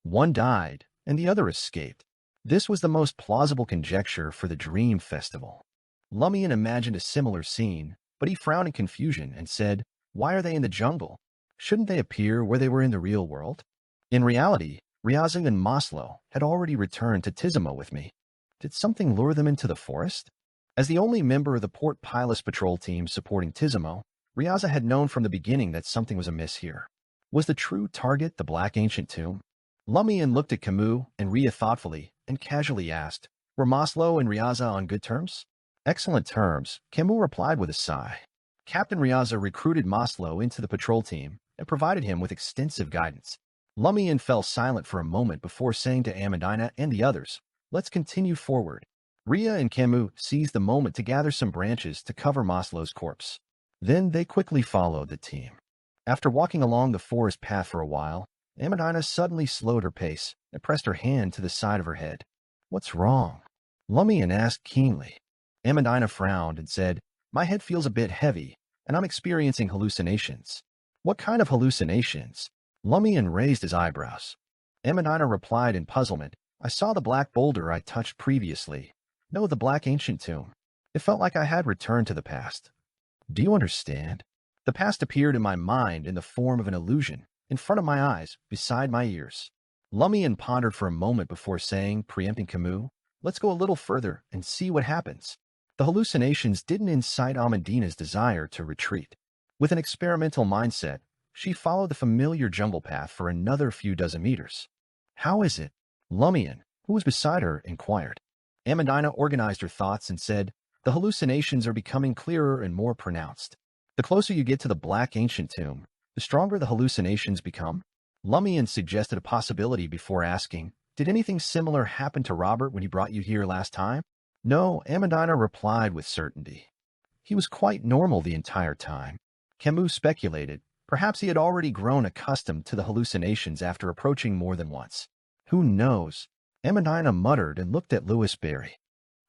One died, and the other escaped." This was the most plausible conjecture for the Dream Festival. Lumian imagined a similar scene, but he frowned in confusion and said, "Why are they in the jungle? Shouldn't they appear where they were in the real world?" In reality, Riaza and Maslow had already returned to Tizimo with me. Did something lure them into the forest? As the only member of the Port Pilus patrol team supporting Tizimo, Riaza had known from the beginning that something was amiss here. Was the true target the Black Ancient Tomb? Lumian looked at Camus and Ria thoughtfully and casually asked, "Were Maslow and Riaza on good terms?" "Excellent terms," Camus replied with a sigh. Captain Riaza recruited Maslow into the patrol team and provided him with extensive guidance. Lumian fell silent for a moment before saying to Amandina and the others, "Let's continue forward." Ria and Camus seized the moment to gather some branches to cover Maslow's corpse. Then they quickly followed the team. After walking along the forest path for a while, Amandina suddenly slowed her pace and pressed her hand to the side of her head. "What's wrong?" Lumian asked keenly. Amandina frowned and said, "My head feels a bit heavy, and I'm experiencing hallucinations." "What kind of hallucinations?" Lumian raised his eyebrows. Amandina replied in puzzlement, "I saw the black boulder I touched previously. No, the Black Ancient Tomb. It felt like I had returned to the past." "Do you understand?" "The past appeared in my mind in the form of an illusion, in front of my eyes, beside my ears." Lumian pondered for a moment before saying, preempting Camus, "Let's go a little further and see what happens." The hallucinations didn't incite Amandina's desire to retreat. With an experimental mindset, she followed the familiar jungle path for another few dozen meters. "How is it?" Lumian, who was beside her, inquired. Amandina organized her thoughts and said, "The hallucinations are becoming clearer and more pronounced. The closer you get to the Black Ancient Tomb, the stronger the hallucinations become." Lumian suggested a possibility before asking, "Did anything similar happen to Robert when he brought you here last time?" "No," Amandina replied with certainty. "He was quite normal the entire time." Camus speculated, perhaps he had already grown accustomed to the hallucinations after approaching more than once. "Who knows?" Amandina muttered and looked at Louis Berry.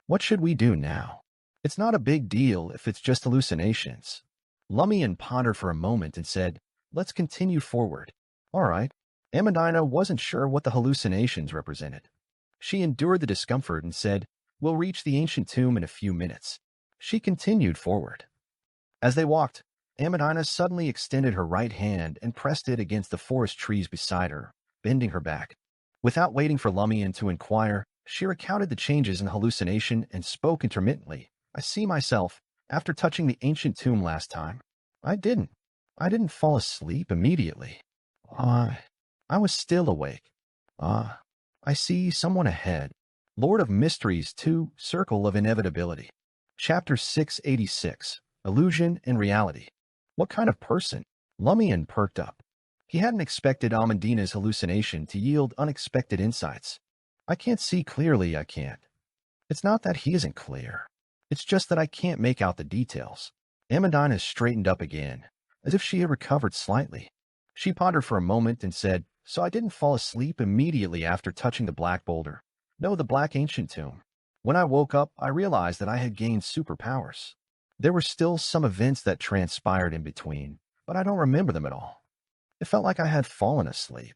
"What should we do now? It's not a big deal if it's just hallucinations." Lumian pondered for a moment and said, "Let's continue forward." "All right." Amandina wasn't sure what the hallucinations represented. She endured the discomfort and said, "We'll reach the ancient tomb in a few minutes." She continued forward. As they walked, Amandina suddenly extended her right hand and pressed it against the forest trees beside her, bending her back. Without waiting for Lumian to inquire, she recounted the changes in the hallucination and spoke intermittently. "I see myself, after touching the ancient tomb last time. I didn't fall asleep immediately. I was still awake. I see someone ahead. Lord of Mysteries 2, Circle of Inevitability. Chapter 686, Illusion and Reality. What kind of person?" Lumian perked up. He hadn't expected Amandina's hallucination to yield unexpected insights. "I can't see clearly, I can't." "It's not that he isn't clear. It's just that I can't make out the details." Amandina straightened up again, as if she had recovered slightly. She pondered for a moment and said, "So I didn't fall asleep immediately after touching the black boulder. No, the Black Ancient Tomb. When I woke up, I realized that I had gained superpowers. There were still some events that transpired in between, but I don't remember them at all. It felt like I had fallen asleep.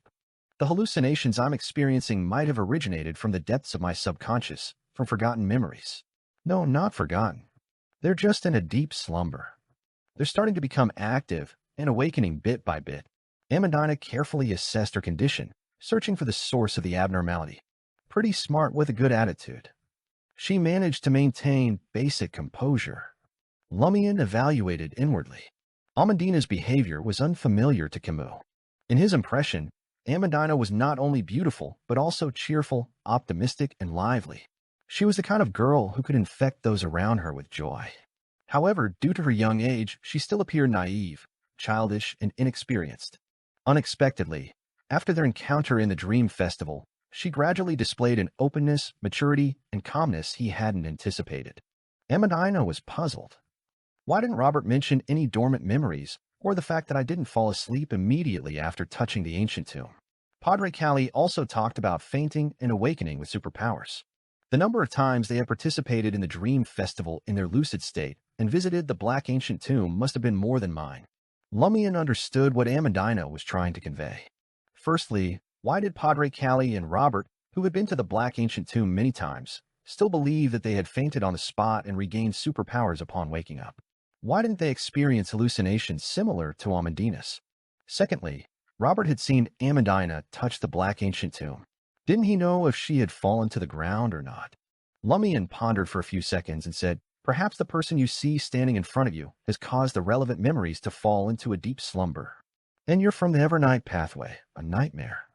The hallucinations I'm experiencing might have originated from the depths of my subconscious, from forgotten memories. No, not forgotten. They're just in a deep slumber. They're starting to become active, and awakening bit by bit. Amandina carefully assessed her condition, searching for the source of the abnormality. Pretty smart with a good attitude. She managed to maintain basic composure. Lumian evaluated inwardly. Amandina's behavior was unfamiliar to Camus. In his impression, Amandina was not only beautiful, but also cheerful, optimistic, and lively. She was the kind of girl who could infect those around her with joy. However, due to her young age, she still appeared naive, childish, and inexperienced. Unexpectedly, after their encounter in the Dream Festival, she gradually displayed an openness, maturity, and calmness he hadn't anticipated. Amandina was puzzled. Why didn't Robert mention any dormant memories, or the fact that I didn't fall asleep immediately after touching the ancient tomb? Padre Calli also talked about fainting and awakening with superpowers. The number of times they had participated in the Dream Festival in their lucid state and visited the Black Ancient Tomb must have been more than mine. Lumian understood what Amandina was trying to convey. Firstly, why did Padre Calli and Robert, who had been to the Black Ancient Tomb many times, still believe that they had fainted on the spot and regained superpowers upon waking up? Why didn't they experience hallucinations similar to Amandina's? Secondly, Robert had seen Amandina touch the Black Ancient Tomb. Didn't he know if she had fallen to the ground or not? Lumian pondered for a few seconds and said, "Perhaps the person you see standing in front of you has caused the relevant memories to fall into a deep slumber. And you're from the Evernight pathway, a nightmare.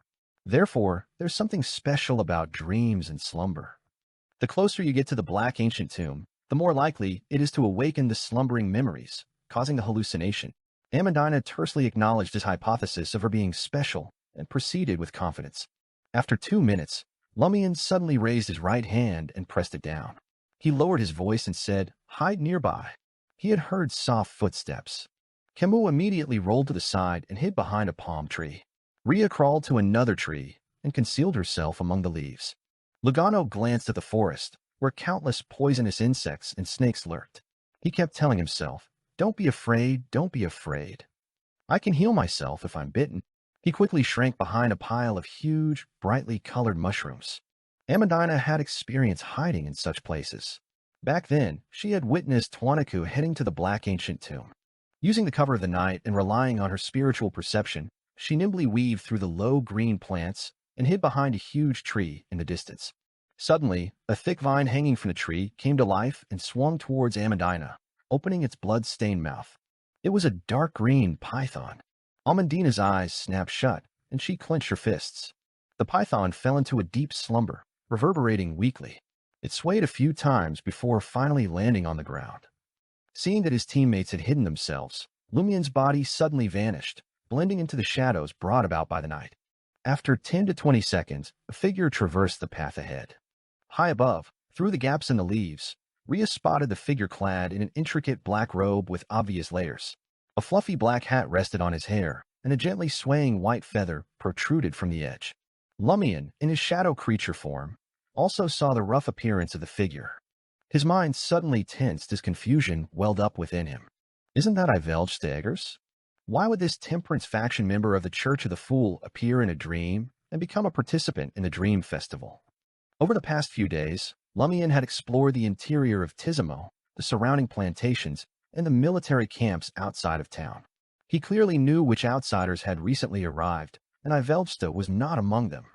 Therefore, there's something special about dreams and slumber. The closer you get to the Black Ancient Tomb, the more likely it is to awaken the slumbering memories, causing the hallucination." Amandina tersely acknowledged his hypothesis of her being special and proceeded with confidence. After 2 minutes, Lumian suddenly raised his right hand and pressed it down. He lowered his voice and said, "Hide nearby." He had heard soft footsteps. Camus immediately rolled to the side and hid behind a palm tree. Rhea crawled to another tree and concealed herself among the leaves. Lugano glanced at the forest, where countless poisonous insects and snakes lurked. He kept telling himself, "Don't be afraid, don't be afraid. I can heal myself if I'm bitten." He quickly shrank behind a pile of huge, brightly colored mushrooms. Amandina had experience hiding in such places. Back then, she had witnessed Tuanaku heading to the Black Ancient Tomb. Using the cover of the night and relying on her spiritual perception, she nimbly weaved through the low green plants and hid behind a huge tree in the distance. Suddenly, a thick vine hanging from the tree came to life and swung towards Amandina, opening its blood-stained mouth. It was a dark green python. Amandina's eyes snapped shut, and she clenched her fists. The python fell into a deep slumber, reverberating weakly. It swayed a few times before finally landing on the ground. Seeing that his teammates had hidden themselves, Lumian's body suddenly vanished, blending into the shadows brought about by the night. After 10 to 20 seconds, a figure traversed the path ahead. High above, through the gaps in the leaves, Rhea spotted the figure clad in an intricate black robe with obvious layers. A fluffy black hat rested on his hair, and a gently swaying white feather protruded from the edge. Lumian, in his shadow creature form, also saw the rough appearance of the figure. His mind suddenly tensed as confusion welled up within him. Isn't that Ivelge Steggers? Why would this temperance faction member of the Church of the Fool appear in a dream and become a participant in the Dream Festival? Over the past few days, Lumian had explored the interior of Tizimo, the surrounding plantations, and the military camps outside of town. He clearly knew which outsiders had recently arrived, and Ivelgsta was not among them.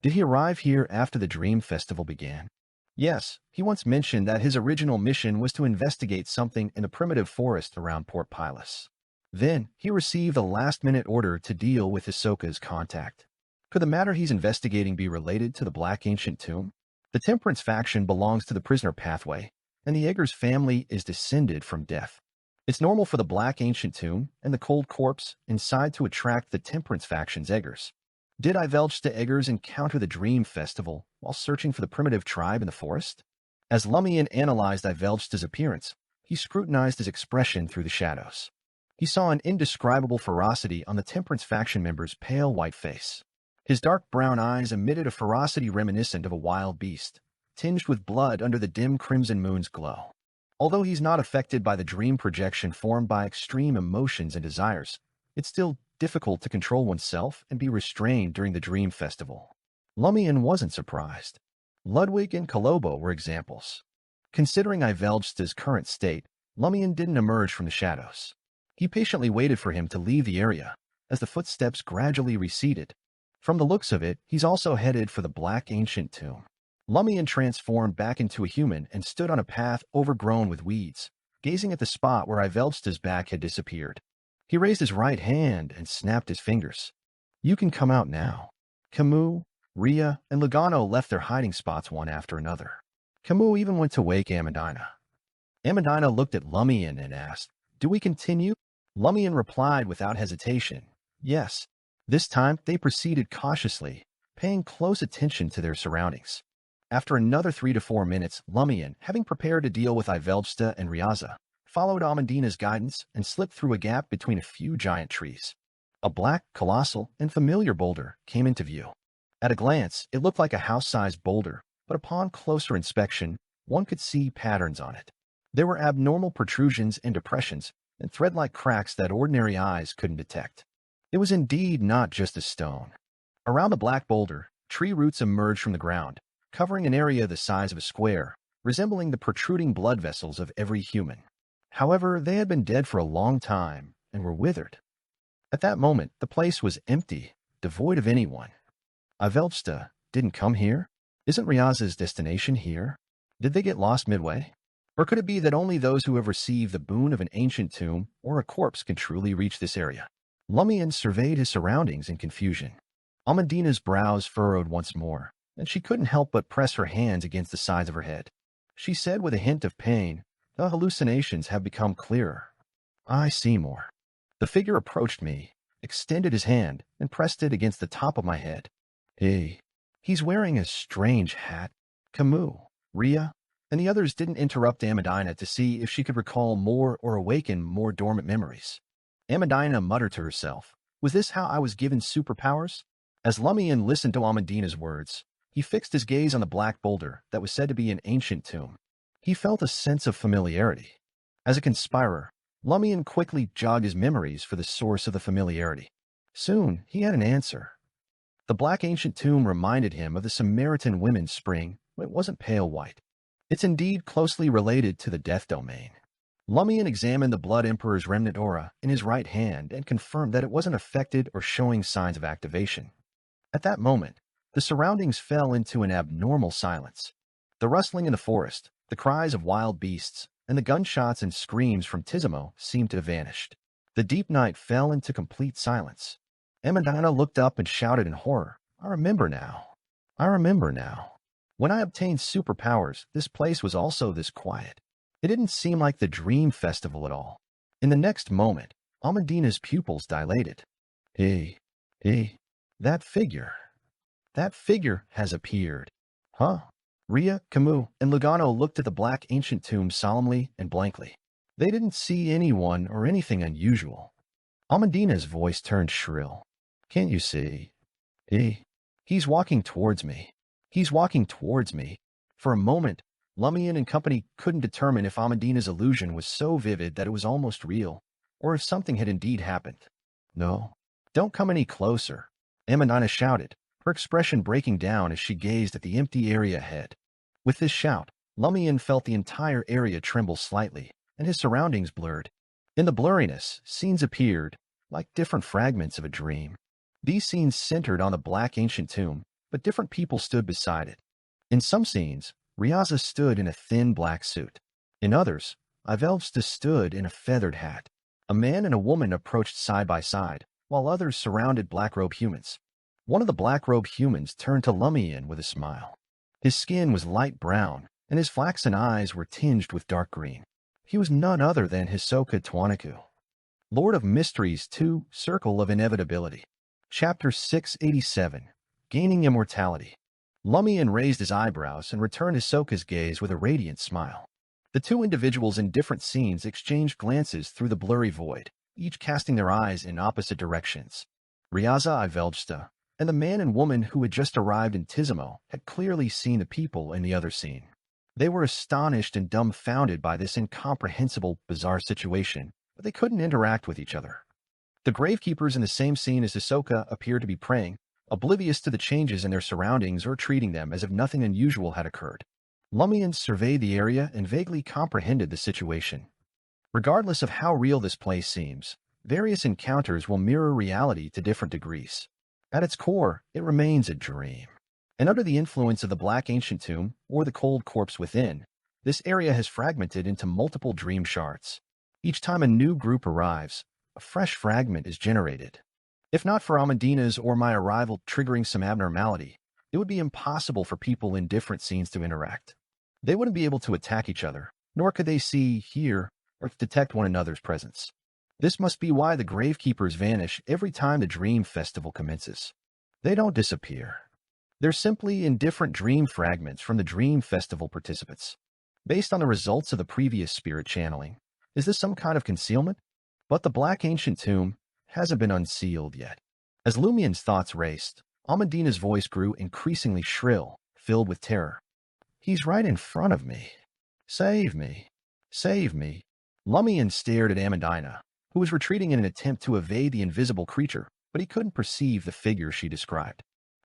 Did he arrive here after the Dream Festival began? Yes, he once mentioned that his original mission was to investigate something in the primitive forest around Port Pilus. Then, he received a last-minute order to deal with Hisoka's contact. Could the matter he's investigating be related to the Black Ancient Tomb? The Temperance faction belongs to the prisoner pathway, and the Eggers family is descended from death. It's normal for the Black Ancient Tomb and the cold corpse inside to attract the Temperance faction's Eggers. Did Ivelgsta Eggers encounter the Dream Festival while searching for the primitive tribe in the forest? As Lumian analyzed Ivelgsta's appearance, he scrutinized his expression through the shadows. He saw an indescribable ferocity on the Temperance faction member's pale white face. His dark brown eyes emitted a ferocity reminiscent of a wild beast, tinged with blood under the dim crimson moon's glow. Although he's not affected by the dream projection formed by extreme emotions and desires, it's still difficult to control oneself and be restrained during the Dream Festival. Lumian wasn't surprised. Ludwig and Kolobo were examples. Considering Ivelgsta's current state, Lumian didn't emerge from the shadows. He patiently waited for him to leave the area as the footsteps gradually receded. From the looks of it, he's also headed for the black ancient tomb. Lumian transformed back into a human and stood on a path overgrown with weeds, gazing at the spot where Ivelsta's back had disappeared. He raised his right hand and snapped his fingers. You can come out now. Camus, Rhea, and Lugano left their hiding spots one after another. Camus even went to wake Amandina. Amandina looked at Lumian and asked, "Do we continue?" Lumian replied without hesitation, "Yes." This time, they proceeded cautiously, paying close attention to their surroundings. After another 3 to 4 minutes, Lumian, having prepared to deal with Ivelsta and Riaza, followed Amandina's guidance and slipped through a gap between a few giant trees. A black, colossal, and familiar boulder came into view. At a glance, it looked like a house-sized boulder, but upon closer inspection, one could see patterns on it. There were abnormal protrusions and depressions, and thread-like cracks that ordinary eyes couldn't detect. It was indeed not just a stone. Around the black boulder, tree roots emerged from the ground, covering an area the size of a square, resembling the protruding blood vessels of every human. However, they had been dead for a long time and were withered. At that moment, the place was empty, devoid of anyone. Ivelsta didn't come here? Isn't Riaza's destination here? Did they get lost midway? Or could it be that only those who have received the boon of an ancient tomb or a corpse can truly reach this area? Lumian surveyed his surroundings in confusion. Amandina's brows furrowed once more, and she couldn't help but press her hands against the sides of her head. She said with a hint of pain, "The hallucinations have become clearer. I see more." The figure approached me, extended his hand, and pressed it against the top of my head. He's wearing a strange hat. Camus, Rhea, and the others didn't interrupt Amandina to see if she could recall more or awaken more dormant memories. Amandina muttered to herself, "Was this how I was given superpowers?" As Lumian listened to Amandina's words, he fixed his gaze on the black boulder that was said to be an ancient tomb. He felt a sense of familiarity. As a conspirer, Lumian quickly jogged his memories for the source of the familiarity. Soon, he had an answer. The black ancient tomb reminded him of the Samaritan women's spring, but it wasn't pale white. It's indeed closely related to the death domain. Lumian examined the Blood Emperor's remnant aura in his right hand and confirmed that it wasn't affected or showing signs of activation. At that moment, the surroundings fell into an abnormal silence. The rustling in the forest, the cries of wild beasts, and the gunshots and screams from Tizimo seemed to have vanished. The deep night fell into complete silence. Amandina looked up and shouted in horror, "I remember now. I remember now. When I obtained superpowers, this place was also this quiet. It didn't seem like the dream festival at all." In the next moment, Amandina's pupils dilated. That figure. That figure has appeared. Huh? Rhea, Camus, and Lugano looked at the black ancient tomb solemnly and blankly. They didn't see anyone or anything unusual. Amandina's voice turned shrill. "Can't you see? He's walking towards me. He's walking towards me." For a moment, Lumian and company couldn't determine if Amandina's illusion was so vivid that it was almost real, or if something had indeed happened. "No, don't come any closer," Amandina shouted, her expression breaking down as she gazed at the empty area ahead. With this shout, Lumian felt the entire area tremble slightly, and his surroundings blurred. In the blurriness, scenes appeared, like different fragments of a dream. These scenes centered on the black ancient tomb, but different people stood beside it. In some scenes, Riaza stood in a thin black suit. In others, Ivelsta stood in a feathered hat. A man and a woman approached side by side, while others surrounded black-robed humans. One of the black-robed humans turned to Lumian with a smile. His skin was light brown, and his flaxen eyes were tinged with dark green. He was none other than Hisoka Tawanaku, Lord of Mysteries 2, Circle of Inevitability. Chapter 687, Gaining Immortality. Lumian raised his eyebrows and returned Hisoka's gaze with a radiant smile. The two individuals in different scenes exchanged glances through the blurry void, each casting their eyes in opposite directions. Riaza Ivelsta and the man and woman who had just arrived in Tizimo had clearly seen the people in the other scene. They were astonished and dumbfounded by this incomprehensible, bizarre situation, but they couldn't interact with each other. The gravekeepers in the same scene as Hisoka appeared to be praying, oblivious to the changes in their surroundings or treating them as if nothing unusual had occurred. Lumian surveyed the area and vaguely comprehended the situation. Regardless of how real this place seems, various encounters will mirror reality to different degrees. At its core, it remains a dream. And under the influence of the Black Ancient Tomb, or the cold corpse within, this area has fragmented into multiple dream shards. Each time a new group arrives, a fresh fragment is generated. If not for Amandina's or my arrival triggering some abnormality, it would be impossible for people in different scenes to interact. They wouldn't be able to attack each other, nor could they see, hear, or detect one another's presence. This must be why the gravekeepers vanish every time the dream festival commences. They don't disappear. They're simply in different dream fragments from the dream festival participants. Based on the results of the previous spirit channeling, is this some kind of concealment? But the Black Ancient Tomb hasn't been unsealed yet. As Lumian's thoughts raced, Amandina's voice grew increasingly shrill, filled with terror. He's right in front of me. Save me. Save me. Lumian stared at Amandina, who was retreating in an attempt to evade the invisible creature, but he couldn't perceive the figure she described.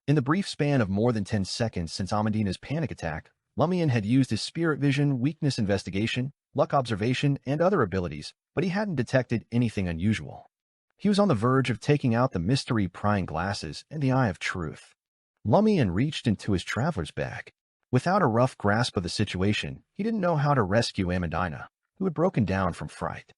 In the brief span of more than 10 seconds since Amandina's panic attack, Lumian had used his spirit vision, weakness investigation, luck observation, and other abilities, but he hadn't detected anything unusual. He was on the verge of taking out the mystery prying glasses and the eye of truth. Lumian reached into his traveler's bag. Without a rough grasp of the situation, he didn't know how to rescue Amandina, who had broken down from fright.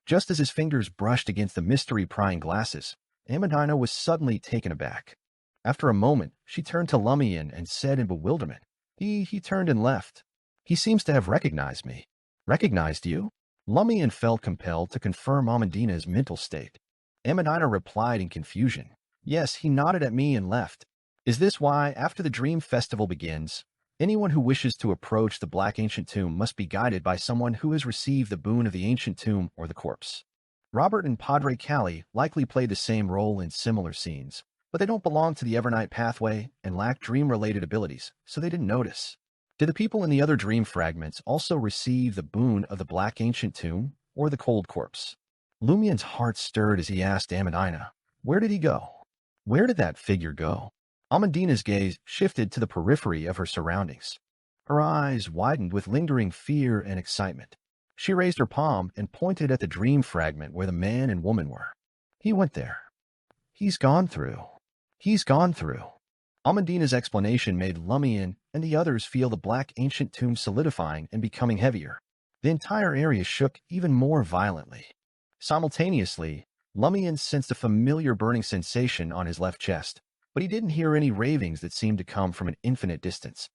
Just as his fingers brushed against the mystery prying glasses, Amandina was suddenly taken aback. After a moment, she turned to Lumian and said in bewilderment, He turned and left. He seems to have recognized me. Recognized you? Lumian felt compelled to confirm Amandina's mental state. Amandina replied in confusion. Yes, he nodded at me and left. Is this why, after the dream festival begins, anyone who wishes to approach the Black Ancient Tomb must be guided by someone who has received the boon of the Ancient Tomb or the corpse? Robert and Padre Callie likely played the same role in similar scenes, but they don't belong to the Evernight pathway and lack dream-related abilities, so they didn't notice. Did the people in the other dream fragments also receive the boon of the Black Ancient Tomb or the cold corpse? Lumian's heart stirred as he asked Amandina, where did he go? Where did that figure go? Amandina's gaze shifted to the periphery of her surroundings. Her eyes widened with lingering fear and excitement. She raised her palm and pointed at the dream fragment where the man and woman were. He went there. He's gone through. He's gone through. Amandina's explanation made Lumian and the others feel the Black Ancient Tomb solidifying and becoming heavier. The entire area shook even more violently. Simultaneously, Lumian sensed a familiar burning sensation on his left chest, but he didn't hear any ravings that seemed to come from an infinite distance.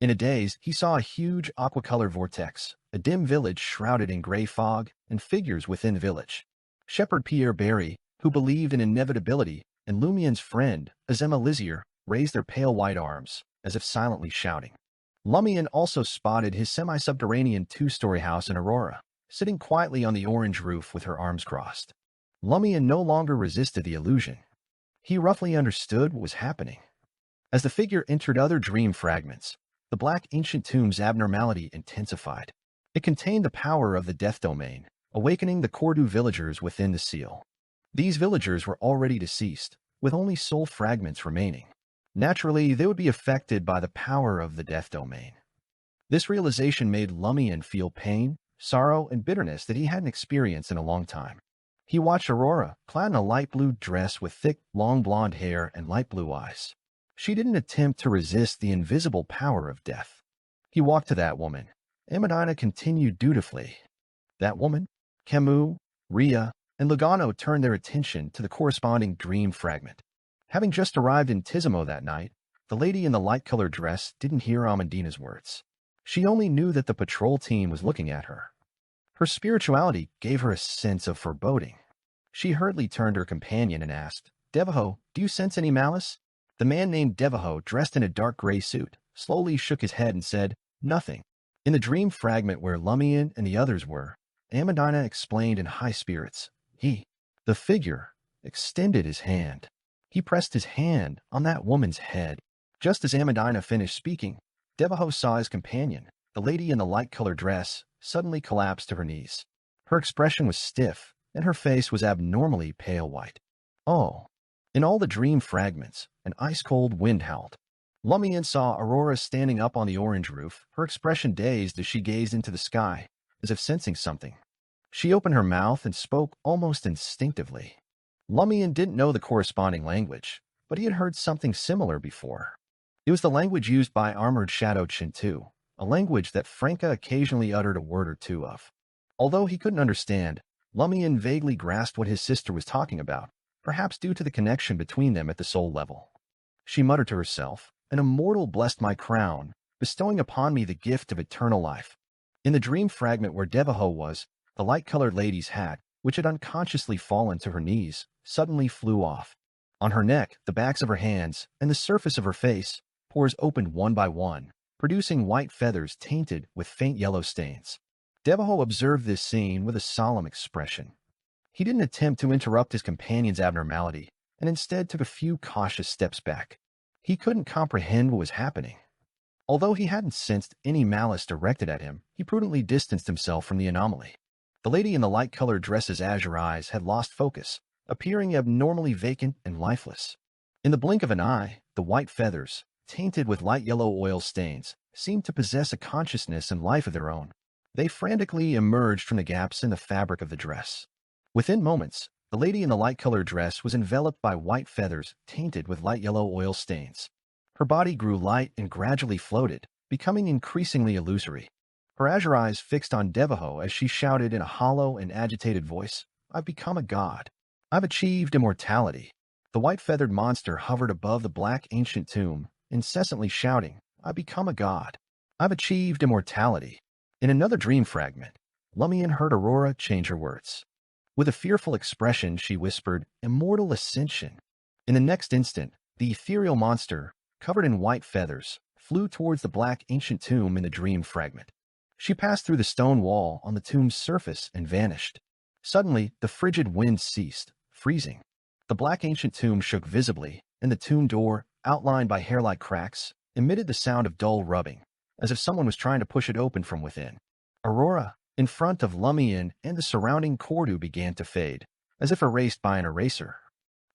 In a daze, he saw a huge aqua-colored vortex, a dim village shrouded in gray fog, and figures within the village. Shepherd Pierre Barry, who believed in inevitability, and Lumian's friend, Azema Lizier, raised their pale white arms, as if silently shouting. Lumian also spotted his semi-subterranean two-story house in Aurora, sitting quietly on the orange roof with her arms crossed. Lumian no longer resisted the illusion. He roughly understood what was happening. As the figure entered other dream fragments, the Black Ancient Tomb's abnormality intensified. It contained the power of the Death Domain, awakening the Cordu villagers within the seal. These villagers were already deceased, with only soul fragments remaining. Naturally, they would be affected by the power of the Death Domain. This realization made Lumian feel pain, sorrow, and bitterness that he hadn't experienced in a long time. He watched Aurora, clad in a light blue dress with thick, long blonde hair and light blue eyes. She didn't attempt to resist the invisible power of death. He walked to that woman. Amandina continued dutifully. That woman, Camus, Ria, and Lugano turned their attention to the corresponding dream fragment. Having just arrived in Tizimo that night, the lady in the light-colored dress didn't hear Amandina's words. She only knew that the patrol team was looking at her. Her spirituality gave her a sense of foreboding. She hurriedly turned to her companion and asked, Devaho, do you sense any malice? The man named Devaho, dressed in a dark gray suit, slowly shook his head and said, Nothing. In the dream fragment where Lumian and the others were, Amandina explained in high spirits. The figure, extended his hand. He pressed his hand on that woman's head. Just as Amandina finished speaking, Devaho saw his companion, the lady in the light-colored dress, suddenly collapse to her knees. Her expression was stiff, and her face was abnormally pale white. Oh. In all the dream fragments, an ice-cold wind howled. Lumian saw Aurora standing up on the orange roof, her expression dazed as she gazed into the sky, as if sensing something. She opened her mouth and spoke almost instinctively. Lumian didn't know the corresponding language, but he had heard something similar before. It was the language used by Armored Shadow Chintu, a language that Franca occasionally uttered a word or two of. Although he couldn't understand, Lumian vaguely grasped what his sister was talking about, perhaps due to the connection between them at the soul level. She muttered to herself, "An immortal blessed my crown, bestowing upon me the gift of eternal life." In the dream fragment where Devaho was, the light-colored lady's hat, which had unconsciously fallen to her knees, suddenly flew off. On her neck, the backs of her hands, and the surface of her face, pores opened one by one, producing white feathers tainted with faint yellow stains. Devaho observed this scene with a solemn expression. He didn't attempt to interrupt his companion's abnormality, and instead took a few cautious steps back. He couldn't comprehend what was happening. Although he hadn't sensed any malice directed at him, he prudently distanced himself from the anomaly. The lady in the light-colored dress's azure eyes had lost focus, appearing abnormally vacant and lifeless. In the blink of an eye, the white feathers, tainted with light yellow oil stains, seemed to possess a consciousness and life of their own. They frantically emerged from the gaps in the fabric of the dress. Within moments, the lady in the light-colored dress was enveloped by white feathers tainted with light yellow oil stains. Her body grew light and gradually floated, becoming increasingly illusory. Her azure eyes fixed on Devaho as she shouted in a hollow and agitated voice, "I've become a god. I've achieved immortality." The white-feathered monster hovered above the black ancient tomb, incessantly shouting, "I've become a god. I've achieved immortality." In another dream fragment, Lumian heard Aurora change her words. With a fearful expression, she whispered, "Immortal ascension." In the next instant, the ethereal monster, covered in white feathers, flew towards the black ancient tomb in the dream fragment. She passed through the stone wall on the tomb's surface and vanished. Suddenly, the frigid wind ceased, freezing. The black ancient tomb shook visibly, and the tomb door, outlined by hair-like cracks, emitted the sound of dull rubbing, as if someone was trying to push it open from within. Aurora, in front of Lumian and the surrounding Kordu, began to fade, as if erased by an eraser.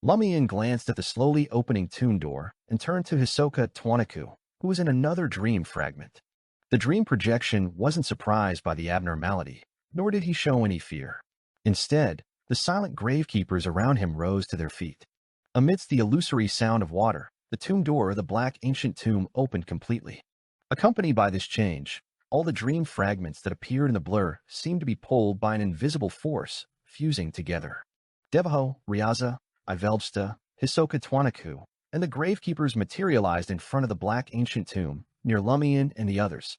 Lumian glanced at the slowly opening tomb door and turned to Hisoka Twanaku, who was in another dream fragment. The dream projection wasn't surprised by the abnormality, nor did he show any fear. Instead, the silent gravekeepers around him rose to their feet. Amidst the illusory sound of water, the tomb door of the black ancient tomb opened completely. Accompanied by this change, all the dream fragments that appeared in the blur seemed to be pulled by an invisible force, fusing together. Devaho, Ryaza, Ivelbsta, Hisoka Twanaku, and the gravekeepers materialized in front of the black ancient tomb, near Lumian and the others.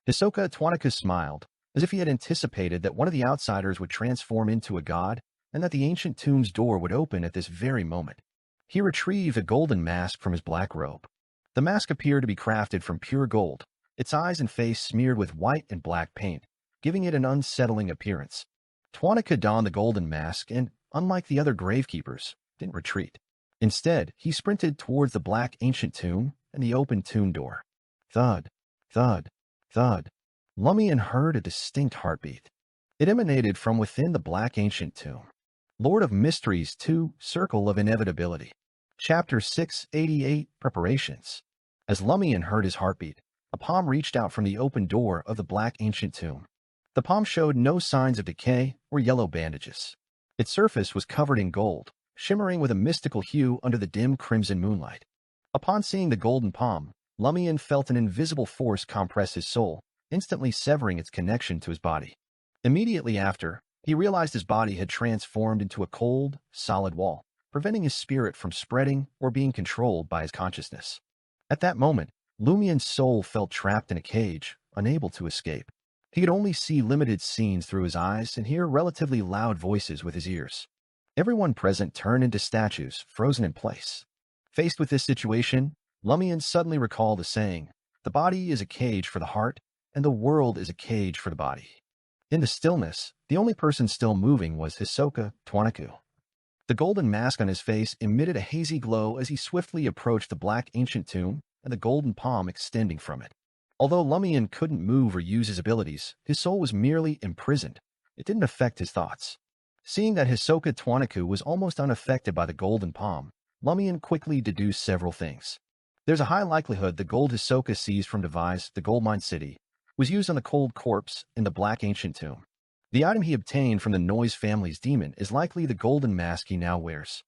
Hisoka Twanaku smiled, as if he had anticipated that one of the outsiders would transform into a god, and that the ancient tomb's door would open at this very moment. He retrieved a golden mask from his black robe. The mask appeared to be crafted from pure gold, its eyes and face smeared with white and black paint, giving it an unsettling appearance. Twanaku donned the golden mask and, unlike the other gravekeepers, didn't retreat. Instead, he sprinted towards the black ancient tomb and the open tomb door. Thud, thud, thud. Lumian heard a distinct heartbeat. It emanated from within the black ancient tomb. Lord of Mysteries 2, Circle of Inevitability. Chapter 688, Preparations. As Lumian heard his heartbeat, a palm reached out from the open door of the black ancient tomb. The palm showed no signs of decay or yellow bandages. Its surface was covered in gold, shimmering with a mystical hue under the dim crimson moonlight. Upon seeing the golden palm, Lumian felt an invisible force compress his soul, instantly severing its connection to his body. Immediately after, he realized his body had transformed into a cold, solid wall, preventing his spirit from spreading or being controlled by his consciousness. At that moment, Lumian's soul felt trapped in a cage, unable to escape. He could only see limited scenes through his eyes and hear relatively loud voices with his ears. Everyone present turned into statues, frozen in place. Faced with this situation, Lumian suddenly recalled the saying, "The body is a cage for the heart, and the world is a cage for the body." In the stillness, the only person still moving was Hisoka Twanaku. The golden mask on his face emitted a hazy glow as he swiftly approached the black ancient tomb and the golden palm extending from it. Although Lumian couldn't move or use his abilities, his soul was merely imprisoned. It didn't affect his thoughts. Seeing that Hisoka Twanaku was almost unaffected by the golden palm, Lumian quickly deduced several things. There's a high likelihood the gold Hisoka seized from Devise, the gold mine city, was used on the cold corpse in the black ancient tomb. The item he obtained from the Noise family's demon is likely the golden mask he now wears.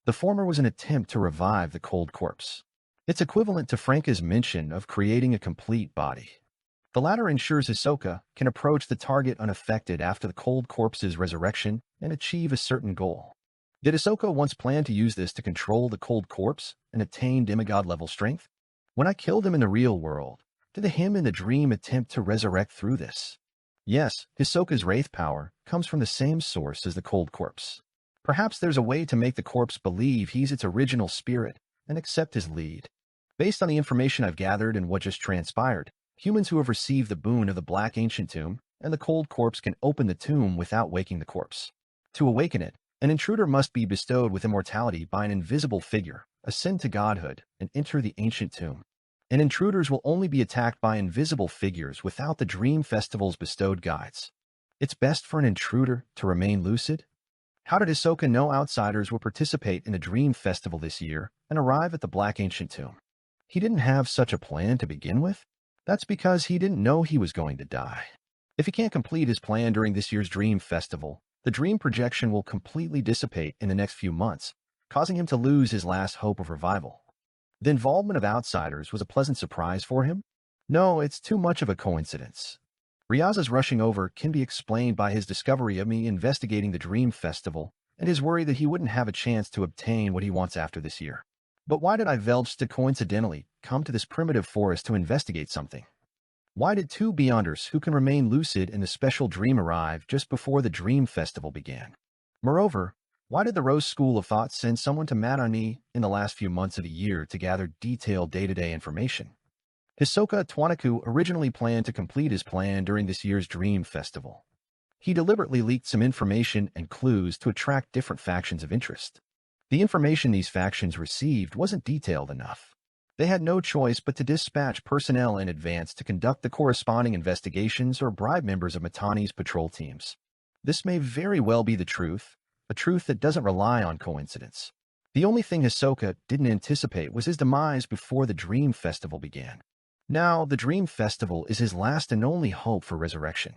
The former was an attempt to revive the cold corpse. It's equivalent to Franka's mention of creating a complete body. The latter ensures Hisoka can approach the target unaffected after the cold corpse's resurrection and achieve a certain goal. Did Hisoka once plan to use this to control the cold corpse and attain demigod-level strength? When I killed him in the real world, did him in the dream attempt to resurrect through this? Yes, Hisoka's wraith power comes from the same source as the cold corpse. Perhaps there's a way to make the corpse believe he's its original spirit and accept his lead. Based on the information I've gathered and what just transpired, humans who have received the boon of the Black Ancient Tomb and the cold corpse can open the tomb without waking the corpse. To awaken it, an intruder must be bestowed with immortality by an invisible figure, ascend to godhood, and enter the ancient tomb. And intruders will only be attacked by invisible figures without the Dream Festival's bestowed guides. It's best for an intruder to remain lucid. How did Hisoka know outsiders will participate in the Dream Festival this year and arrive at the Black Ancient Tomb? He didn't have such a plan to begin with? That's because he didn't know he was going to die. If he can't complete his plan during this year's Dream Festival, the dream projection will completely dissipate in the next few months, causing him to lose his last hope of revival. The involvement of outsiders was a pleasant surprise for him? No, it's too much of a coincidence. Ryaza's rushing over can be explained by his discovery of me investigating the Dream Festival and his worry that he wouldn't have a chance to obtain what he wants after this year. But why did I Velge to coincidentally come to this primitive forest to investigate something? Why did two Beyonders who can remain lucid in the special dream arrive just before the Dream Festival began? Moreover, why did the Rose School of Thought send someone to Madani in the last few months of the year to gather detailed day-to-day information? Hisoka Twanaku originally planned to complete his plan during this year's Dream Festival. He deliberately leaked some information and clues to attract different factions of interest. The information these factions received wasn't detailed enough. They had no choice but to dispatch personnel in advance to conduct the corresponding investigations or bribe members of Matani's patrol teams. This may very well be the truth, a truth that doesn't rely on coincidence. The only thing Hisoka didn't anticipate was his demise before the Dream Festival began. Now, the Dream Festival is his last and only hope for resurrection.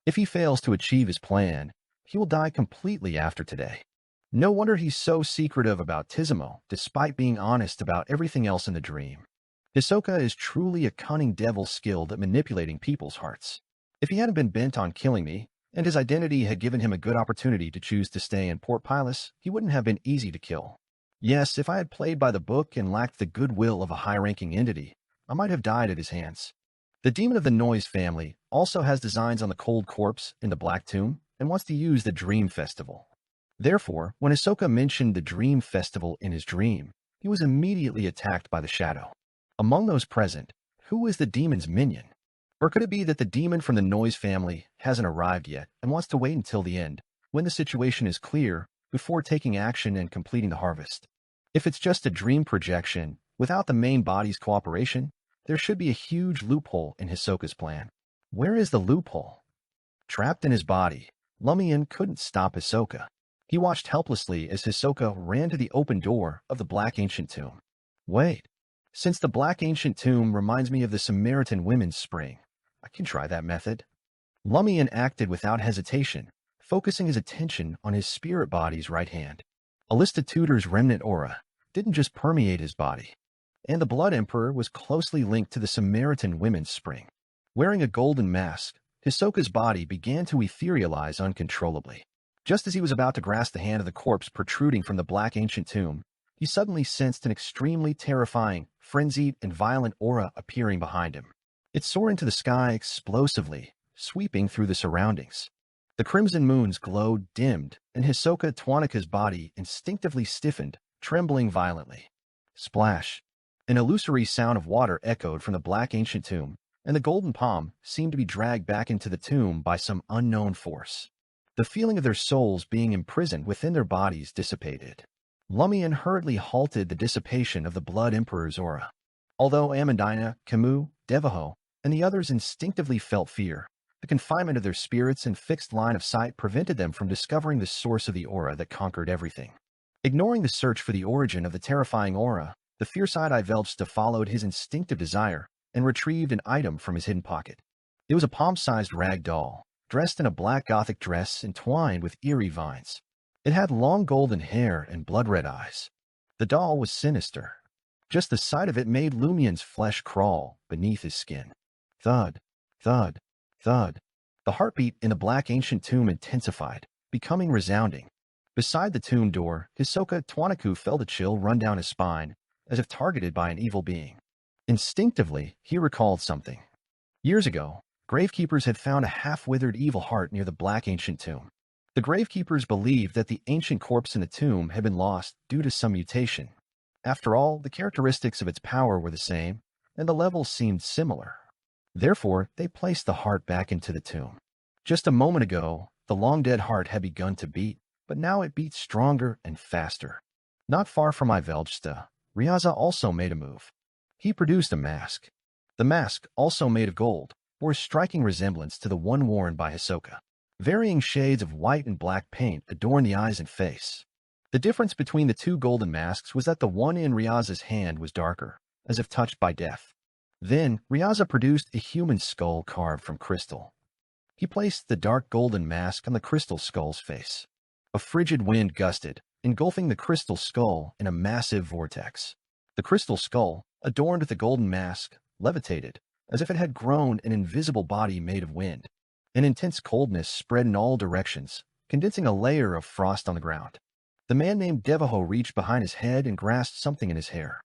If he fails to achieve his plan, he will die completely after today. No wonder he's so secretive about Tizimo, despite being honest about everything else in the dream. Hisoka is truly a cunning devil skilled at manipulating people's hearts. If he hadn't been bent on killing me, and his identity had given him a good opportunity to choose to stay in Port Pilus, he wouldn't have been easy to kill. Yes, if I had played by the book and lacked the goodwill of a high-ranking entity, I might have died at his hands. The demon of the Noise family also has designs on the cold corpse in the Black Tomb and wants to use the Dream Festival. Therefore, when Hisoka mentioned the Dream Festival in his dream, he was immediately attacked by the shadow. Among those present, who is the demon's minion? Or could it be that the demon from the Noise family hasn't arrived yet and wants to wait until the end, when the situation is clear, before taking action and completing the harvest? If it's just a dream projection, without the main body's cooperation, there should be a huge loophole in Hisoka's plan. Where is the loophole? Trapped in his body, Lumian couldn't stop Hisoka. He watched helplessly as Hisoka ran to the open door of the Black Ancient Tomb. Wait, since the Black Ancient Tomb reminds me of the Samaritan Women's Spring, I can try that method. Lumian acted without hesitation, focusing his attention on his spirit body's right hand. Alista Tudor's remnant aura didn't just permeate his body, and the Blood Emperor was closely linked to the Samaritan Women's Spring. Wearing a golden mask, Hisoka's body began to etherealize uncontrollably. Just as he was about to grasp the hand of the corpse protruding from the Black Ancient Tomb, he suddenly sensed an extremely terrifying, frenzied, and violent aura appearing behind him. It soared into the sky explosively, sweeping through the surroundings. The crimson moon's glow dimmed, and Hisoka Twanaka's body instinctively stiffened, trembling violently. Splash! An illusory sound of water echoed from the Black Ancient Tomb, and the golden palm seemed to be dragged back into the tomb by some unknown force. The feeling of their souls being imprisoned within their bodies dissipated. Lumian hurriedly halted the dissipation of the Blood Emperor's aura. Although Amandina, Camus, Devaho, and the others instinctively felt fear, the confinement of their spirits and fixed line of sight prevented them from discovering the source of the aura that conquered everything. Ignoring the search for the origin of the terrifying aura, the fierce-eyed Ivelsta followed his instinctive desire and retrieved an item from his hidden pocket. It was a palm-sized rag doll, dressed in a black Gothic dress entwined with eerie vines. It had long golden hair and blood-red eyes. The doll was sinister. Just the sight of it made Lumian's flesh crawl beneath his skin. Thud, thud, thud. The heartbeat in the black ancient tomb intensified, becoming resounding. Beside the tomb door, Hisoka Twanaku felt a chill run down his spine, as if targeted by an evil being. Instinctively, he recalled something. Years ago, gravekeepers had found a half-withered evil heart near the black ancient tomb. The gravekeepers believed that the ancient corpse in the tomb had been lost due to some mutation. After all, the characteristics of its power were the same, and the levels seemed similar. Therefore, they placed the heart back into the tomb. Just a moment ago, the long-dead heart had begun to beat, but now it beat stronger and faster. Not far from Iveljsta, Ryaza also made a move. He produced a mask. The mask, also made of gold, bore a striking resemblance to the one worn by Hisoka. Varying shades of white and black paint adorned the eyes and face. The difference between the two golden masks was that the one in Ryaza's hand was darker, as if touched by death. Then, Ryaza produced a human skull carved from crystal. He placed the dark golden mask on the crystal skull's face. A frigid wind gusted, engulfing the crystal skull in a massive vortex. The crystal skull, adorned with the golden mask, levitated, as if it had grown an invisible body made of wind. An intense coldness spread in all directions, condensing a layer of frost on the ground. The man named Devaho reached behind his head and grasped something in his hair.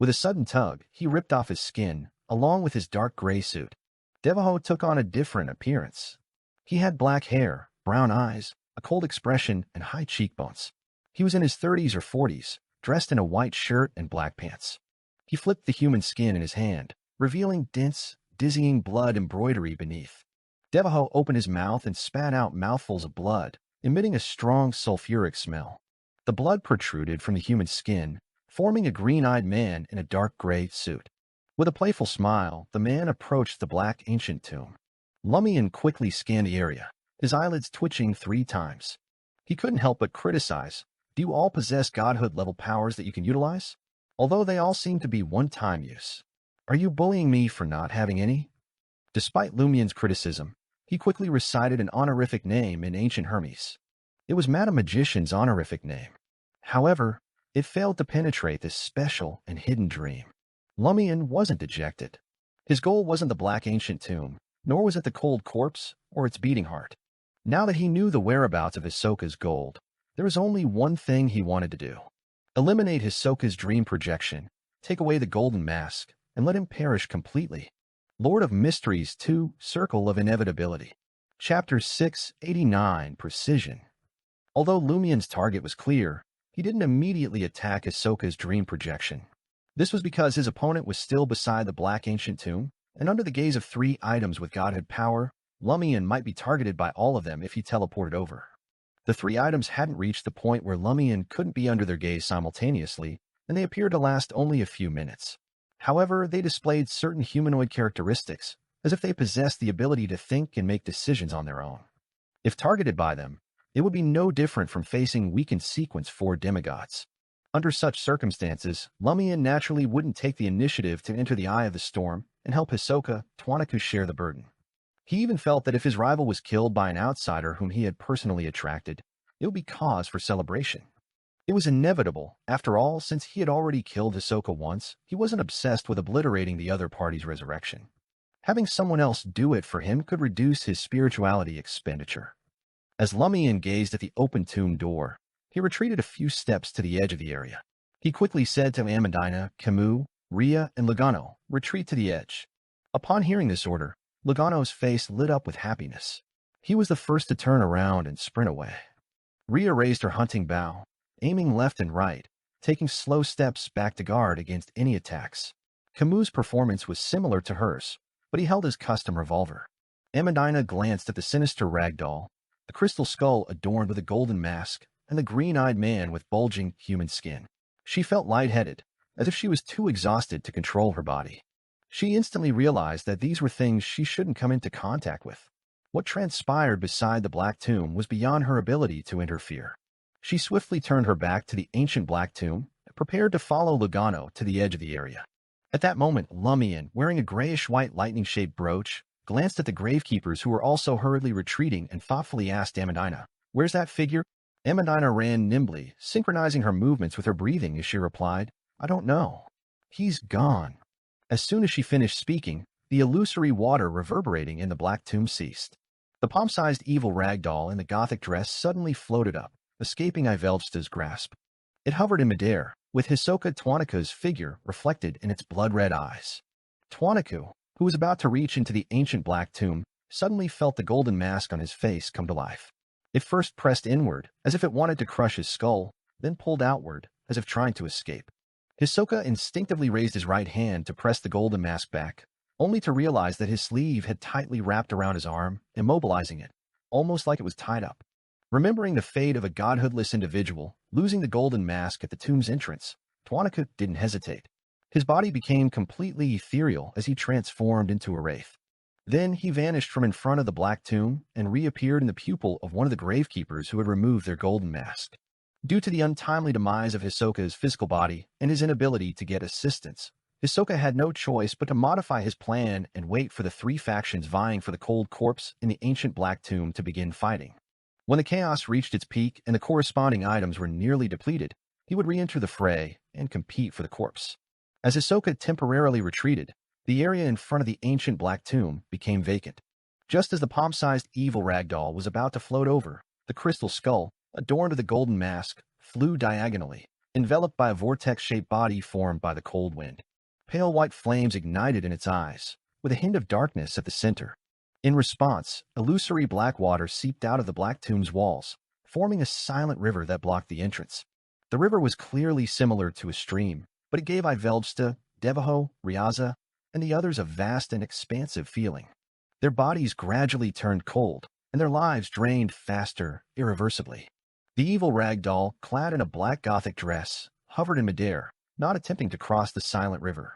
With a sudden tug, he ripped off his skin, along with his dark gray suit. Devaho took on a different appearance. He had black hair, brown eyes, a cold expression, and high cheekbones. He was in his 30s or 40s, dressed in a white shirt and black pants. He flipped the human skin in his hand, revealing dense, dizzying blood embroidery beneath. Devaho opened his mouth and spat out mouthfuls of blood, emitting a strong sulfuric smell. The blood protruded from the human skin, forming a green-eyed man in a dark gray suit. With a playful smile, the man approached the black ancient tomb. Lumian quickly scanned the area, his eyelids twitching 3 times. He couldn't help but criticize. Do you all possess godhood-level powers that you can utilize? Although they all seem to be one-time use. Are you bullying me for not having any? Despite Lumian's criticism, he quickly recited an honorific name in ancient Hermes. It was Madam Magician's honorific name. However, it failed to penetrate this special and hidden dream. Lumian wasn't dejected. His goal wasn't the black ancient tomb, nor was it the cold corpse or its beating heart. Now that he knew the whereabouts of Hisoka's gold, there was only one thing he wanted to do. Eliminate Hisoka's dream projection, take away the golden mask, and let him perish completely. Lord of Mysteries 2, Circle of Inevitability. Chapter 689, Precision. Although Lumian's target was clear, he didn't immediately attack Hisoka's dream projection. This was because his opponent was still beside the black ancient tomb, and under the gaze of 3 items with godhood power, Lumian might be targeted by all of them if he teleported over. The 3 items hadn't reached the point where Lumian couldn't be under their gaze simultaneously, and they appeared to last only a few minutes. However, they displayed certain humanoid characteristics, as if they possessed the ability to think and make decisions on their own. If targeted by them, it would be no different from facing weakened Sequence 4 demigods. Under such circumstances, Lumian naturally wouldn't take the initiative to enter the eye of the storm and help Hisoka Twanaku share the burden. He even felt that if his rival was killed by an outsider whom he had personally attracted, it would be cause for celebration. It was inevitable, after all, since he had already killed Hisoka once, he wasn't obsessed with obliterating the other party's resurrection. Having someone else do it for him could reduce his spirituality expenditure. As Lumian gazed at the open tomb door, he retreated a few steps to the edge of the area. He quickly said to Amandina, Camus, Ria, and Lugano, retreat to the edge. Upon hearing this order, Lugano's face lit up with happiness. He was the first to turn around and sprint away. Ria raised her hunting bow, aiming left and right, taking slow steps back to guard against any attacks. Camus' performance was similar to hers, but he held his custom revolver. Amandina glanced at the sinister ragdoll, the crystal skull adorned with a golden mask, and the green-eyed man with bulging human skin. She felt lightheaded, as if she was too exhausted to control her body. She instantly realized that these were things she shouldn't come into contact with. What transpired beside the black tomb was beyond her ability to interfere. She swiftly turned her back to the ancient black tomb and prepared to follow Lugano to the edge of the area. At that moment, Lumian, wearing a grayish-white lightning-shaped brooch, glanced at the gravekeepers who were also hurriedly retreating and thoughtfully asked Amandina, "Where's that figure?" Amandina ran nimbly, synchronizing her movements with her breathing as she replied, "I don't know. He's gone." As soon as she finished speaking, the illusory water reverberating in the black tomb ceased. The palm-sized evil ragdoll in the gothic dress suddenly floated up, escaping Ivelsta's grasp. It hovered in midair, with Hisoka Twaniku's figure reflected in its blood-red eyes. Twaniku, who was about to reach into the ancient black tomb, suddenly felt the golden mask on his face come to life. It first pressed inward, as if it wanted to crush his skull, then pulled outward, as if trying to escape. Hisoka instinctively raised his right hand to press the golden mask back, only to realize that his sleeve had tightly wrapped around his arm, immobilizing it, almost like it was tied up. Remembering the fate of a godhoodless individual losing the golden mask at the tomb's entrance, Twaniku didn't hesitate. His body became completely ethereal as he transformed into a wraith. Then he vanished from in front of the black tomb and reappeared in the pupil of one of the gravekeepers who had removed their golden mask. Due to the untimely demise of Hisoka's physical body and his inability to get assistance, Hisoka had no choice but to modify his plan and wait for the three factions vying for the cold corpse in the ancient black tomb to begin fighting. When the chaos reached its peak and the corresponding items were nearly depleted, he would re-enter the fray and compete for the corpse. As Hisoka temporarily retreated, the area in front of the ancient black tomb became vacant. Just as the palm-sized evil ragdoll was about to float over, the crystal skull, adorned with a golden mask, flew diagonally, enveloped by a vortex-shaped body formed by the cold wind. Pale white flames ignited in its eyes, with a hint of darkness at the center. In response, illusory black water seeped out of the black tomb's walls, forming a silent river that blocked the entrance. The river was clearly similar to a stream, but it gave Ivelsta, Devaho, Ryaza, and the others a vast and expansive feeling. Their bodies gradually turned cold, and their lives drained faster, irreversibly. The evil ragdoll, clad in a black gothic dress, hovered in midair, not attempting to cross the silent river.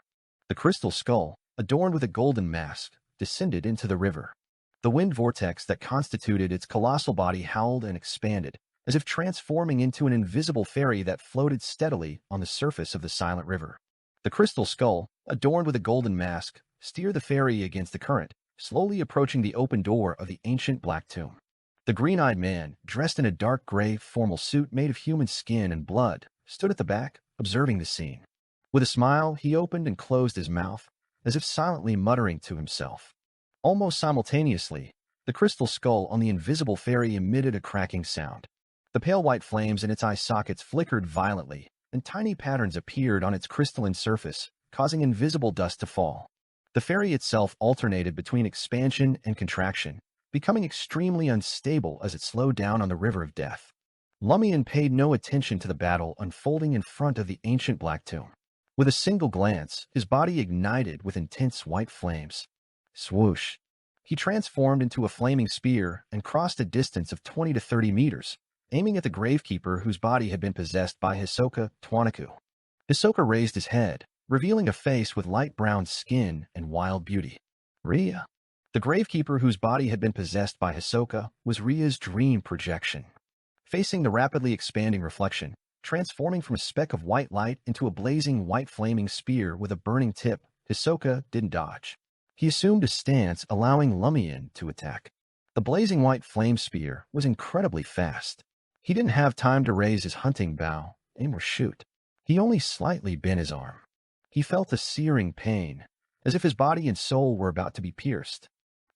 The crystal skull, adorned with a golden mask, descended into the river. The wind vortex that constituted its colossal body howled and expanded, as if transforming into an invisible fairy that floated steadily on the surface of the silent river. The crystal skull, adorned with a golden mask, steered the fairy against the current, slowly approaching the open door of the ancient black tomb. The green-eyed man, dressed in a dark gray formal suit made of human skin and blood, stood at the back, observing the scene. With a smile, he opened and closed his mouth, as if silently muttering to himself. Almost simultaneously, the crystal skull on the invisible fairy emitted a cracking sound. The pale white flames in its eye sockets flickered violently, and tiny patterns appeared on its crystalline surface, causing invisible dust to fall. The fairy itself alternated between expansion and contraction, becoming extremely unstable as it slowed down on the river of death. Lumian paid no attention to the battle unfolding in front of the ancient black tomb. With a single glance, his body ignited with intense white flames. Swoosh! He transformed into a flaming spear and crossed a distance of 20 to 30 meters, aiming at the gravekeeper whose body had been possessed by Hisoka Twaniku. Hisoka raised his head, revealing a face with light brown skin and wild beauty. Rhea. The gravekeeper whose body had been possessed by Hisoka was Rhea's dream projection. Facing the rapidly expanding reflection, transforming from a speck of white light into a blazing white flaming spear with a burning tip, Hisoka didn't dodge. He assumed a stance allowing Lumian to attack. The blazing white flame spear was incredibly fast. He didn't have time to raise his hunting bow, aim or shoot. He only slightly bent his arm. He felt a searing pain, as if his body and soul were about to be pierced.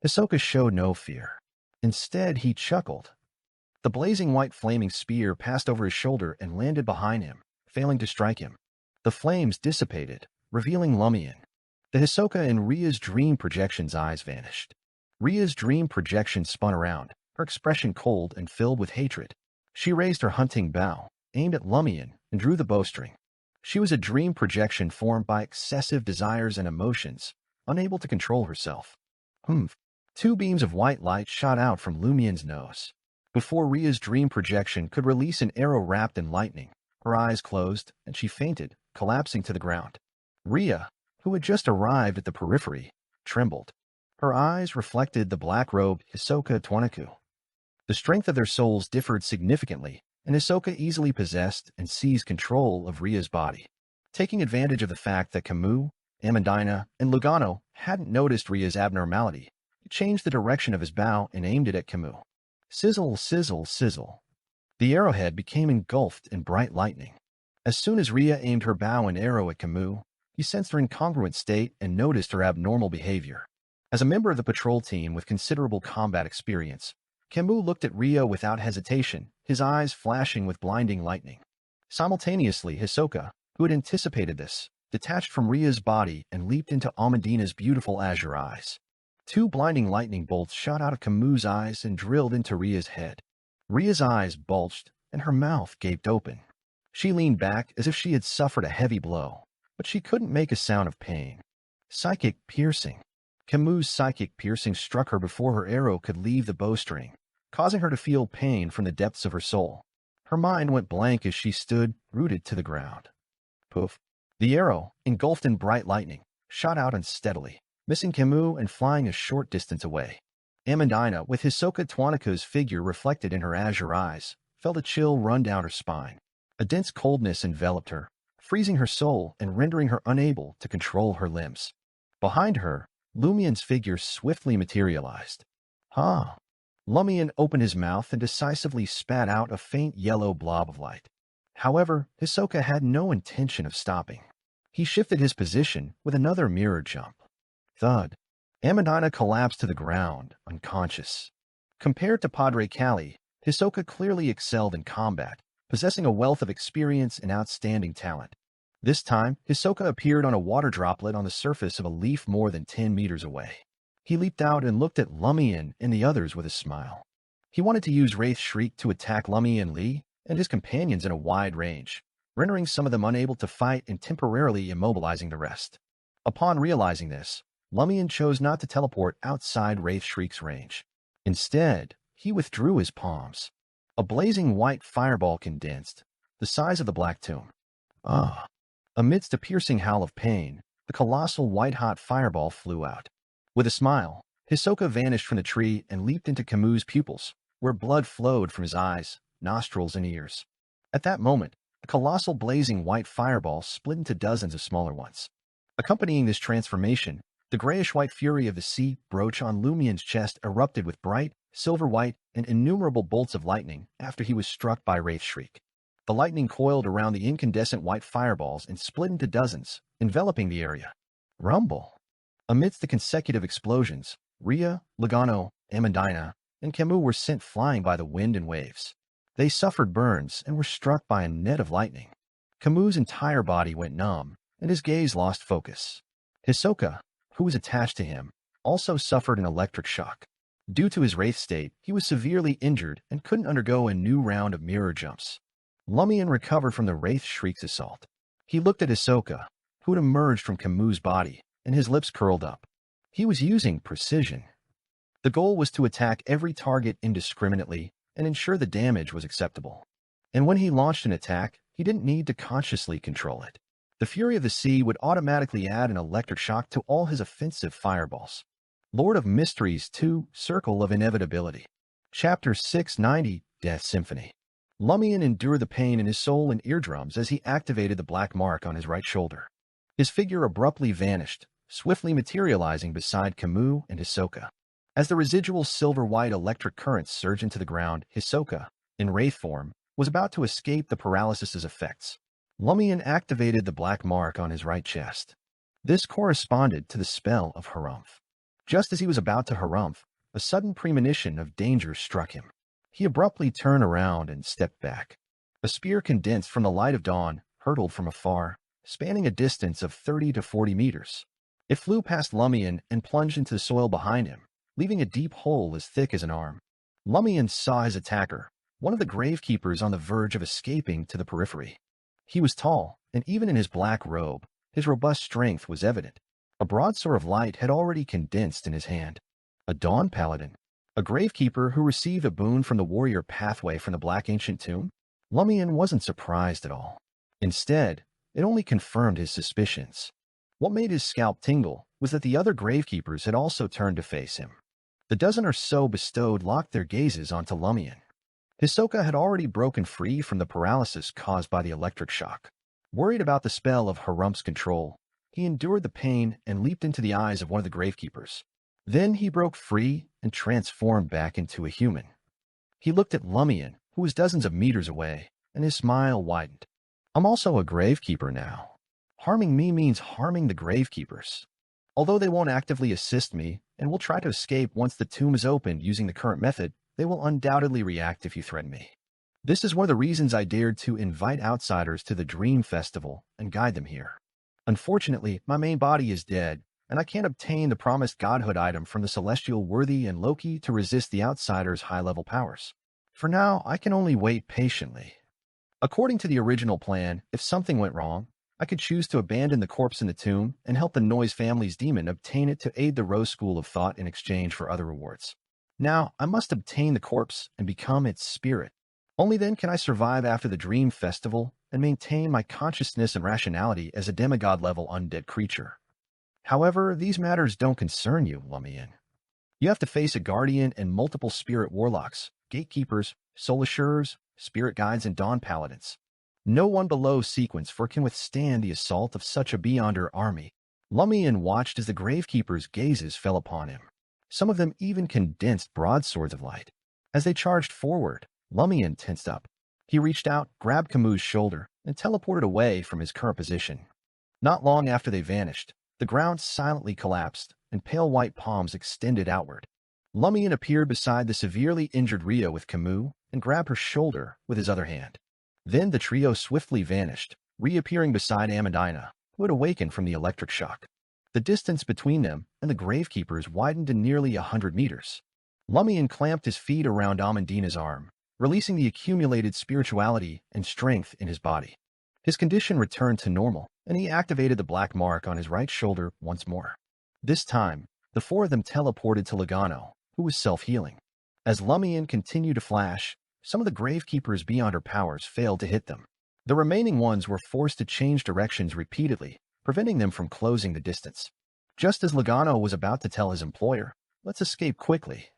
Hisoka showed no fear. Instead, he chuckled. The blazing white flaming spear passed over his shoulder and landed behind him, failing to strike him. The flames dissipated, revealing Lumian. The Hisoka in Rhea's dream projection's eyes vanished. Rhea's dream projection spun around, her expression cold and filled with hatred. She raised her hunting bow, aimed at Lumian, and drew the bowstring. She was a dream projection formed by excessive desires and emotions, unable to control herself. Humph! 2 beams of white light shot out from Lumian's nose. Before Rhea's dream projection could release an arrow wrapped in lightning, her eyes closed, and she fainted, collapsing to the ground. Rhea, who had just arrived at the periphery, trembled. Her eyes reflected the black-robed Hisoka Twaniku. The strength of their souls differed significantly, and Hisoka easily possessed and seized control of Rhea's body. Taking advantage of the fact that Camus, Amandina, and Lugano hadn't noticed Rhea's abnormality, He changed the direction of his bow and aimed it at Camus. Sizzle, sizzle, sizzle. The arrowhead became engulfed in bright lightning. As soon as Rhea aimed her bow and arrow at Camus, he sensed her incongruent state and noticed her abnormal behavior. As a member of the patrol team with considerable combat experience, Camus looked at Rhea without hesitation, his eyes flashing with blinding lightning. Simultaneously, Hisoka, who had anticipated this, detached from Rhea's body and leaped into Amandina's beautiful azure eyes. Two blinding lightning bolts shot out of Camus' eyes and drilled into Rhea's head. Rhea's eyes bulged, and her mouth gaped open. She leaned back as if she had suffered a heavy blow, but she couldn't make a sound of pain. Psychic piercing. Camus' psychic piercing struck her before her arrow could leave the bowstring, causing her to feel pain from the depths of her soul. Her mind went blank as she stood, rooted to the ground. Poof. The arrow, engulfed in bright lightning, shot out unsteadily, missing Camus and flying a short distance away. Amandina, with Hisoka Twanaka's figure reflected in her azure eyes, felt a chill run down her spine. A dense coldness enveloped her, freezing her soul and rendering her unable to control her limbs. Behind her, Lumian's figure swiftly materialized. Lumian opened his mouth and decisively spat out a faint yellow blob of light. However, Hisoka had no intention of stopping. He shifted his position with another mirror jump. Thud. Amandina collapsed to the ground, unconscious. Compared to Padre Cali, Hisoka clearly excelled in combat, possessing a wealth of experience and outstanding talent. This time, Hisoka appeared on a water droplet on the surface of a leaf more than 10 meters away. He leaped out and looked at Lumian and the others with a smile. He wanted to use Wraith Shriek to attack Lumian Lee and his companions in a wide range, rendering some of them unable to fight and temporarily immobilizing the rest. Upon realizing this, Lumian chose not to teleport outside Wraith Shriek's range. Instead, he withdrew his palms. A blazing white fireball condensed, the size of the Black Tomb. Amidst a piercing howl of pain, the colossal white-hot fireball flew out. With a smile, Hisoka vanished from the tree and leaped into Camus' pupils, where blood flowed from his eyes, nostrils, and ears. At that moment, the colossal blazing white fireball split into dozens of smaller ones. Accompanying this transformation, the grayish-white fury of the sea brooch on Lumian's chest erupted with bright, silver-white, and innumerable bolts of lightning after he was struck by Wraith Shriek. The lightning coiled around the incandescent white fireballs and split into dozens, enveloping the area. Rumble. Amidst the consecutive explosions, Rhea, Logano, Amandina, and Camus were sent flying by the wind and waves. They suffered burns and were struck by a net of lightning. Camus' entire body went numb, and his gaze lost focus. Hisoka, who was attached to him, also suffered an electric shock. Due to his wraith state, he was severely injured and couldn't undergo a new round of mirror jumps. Lumian recovered from the Wraith Shriek's assault. He looked at Hisoka, who had emerged from Camus' body, and his lips curled up. He was using precision. The goal was to attack every target indiscriminately and ensure the damage was acceptable. And when he launched an attack, he didn't need to consciously control it. The fury of the sea would automatically add an electric shock to all his offensive fireballs. Lord of Mysteries 2, Circle of Inevitability. Chapter 690, Death Symphony. Lumian endured the pain in his soul and eardrums as he activated the black mark on his right shoulder. His figure abruptly vanished, swiftly materializing beside Camus and Hisoka. As the residual silver-white electric currents surged into the ground, Hisoka, in wraith form, was about to escape the paralysis's effects. Lumian activated the black mark on his right chest. This corresponded to the spell of Harumph. Just as he was about to harumph, a sudden premonition of danger struck him. He abruptly turned around and stepped back. A spear condensed from the light of dawn hurtled from afar, spanning a distance of 30 to 40 meters. It flew past Lumian and plunged into the soil behind him, leaving a deep hole as thick as an arm. Lumian saw his attacker, one of the gravekeepers on the verge of escaping to the periphery. He was tall, and even in his black robe, his robust strength was evident. A broadsword of light had already condensed in his hand. A Dawn Paladin, a gravekeeper who received a boon from the warrior pathway from the Black Ancient Tomb? Lumian wasn't surprised at all. Instead, it only confirmed his suspicions. What made his scalp tingle was that the other gravekeepers had also turned to face him. The dozen or so bestowed locked their gazes onto Lumian. Hisoka had already broken free from the paralysis caused by the electric shock. Worried about the spell of Harumph's control, he endured the pain and leaped into the eyes of one of the gravekeepers. Then he broke free and transformed back into a human. He looked at Lumian, who was dozens of meters away, and his smile widened. I'm also a gravekeeper now. Harming me means harming the gravekeepers. Although they won't actively assist me and will try to escape once the tomb is opened using the current method, they will undoubtedly react if you threaten me. This is one of the reasons I dared to invite outsiders to the Dream Festival and guide them here. Unfortunately, my main body is dead, and I can't obtain the promised godhood item from the celestial Worthy and Loki to resist the outsiders' high-level powers. For now, I can only wait patiently. According to the original plan, if something went wrong, I could choose to abandon the corpse in the tomb and help the Noise family's demon obtain it to aid the Rose School of Thought in exchange for other rewards. Now, I must obtain the corpse and become its spirit. Only then can I survive after the Dream Festival and maintain my consciousness and rationality as a demigod-level undead creature. However, these matters don't concern you, Lumian. You have to face a guardian and multiple spirit warlocks, gatekeepers, soul assurers, spirit guides, and dawn paladins. No one below sequence 4 can withstand the assault of such a beyonder army. Lumian watched as the gravekeepers' gazes fell upon him. Some of them even condensed broadswords of light. As they charged forward, Lumian tensed up. He reached out, grabbed Camus' shoulder, and teleported away from his current position. Not long after they vanished, the ground silently collapsed, and pale white palms extended outward. Lumian appeared beside the severely injured Ria with Camus and grabbed her shoulder with his other hand. Then the trio swiftly vanished, reappearing beside Amandina, who had awakened from the electric shock. The distance between them and the gravekeepers widened to nearly 100 meters. Lumian clamped his feet around Amandina's arm, releasing the accumulated spirituality and strength in his body. His condition returned to normal, and he activated the black mark on his right shoulder once more. This time, the 4 of them teleported to Logano, who was self-healing. As Lumian continued to flash, some of the gravekeepers beyond her powers failed to hit them. The remaining ones were forced to change directions repeatedly, preventing them from closing the distance. Just as Logano was about to tell his employer, "Let's escape quickly.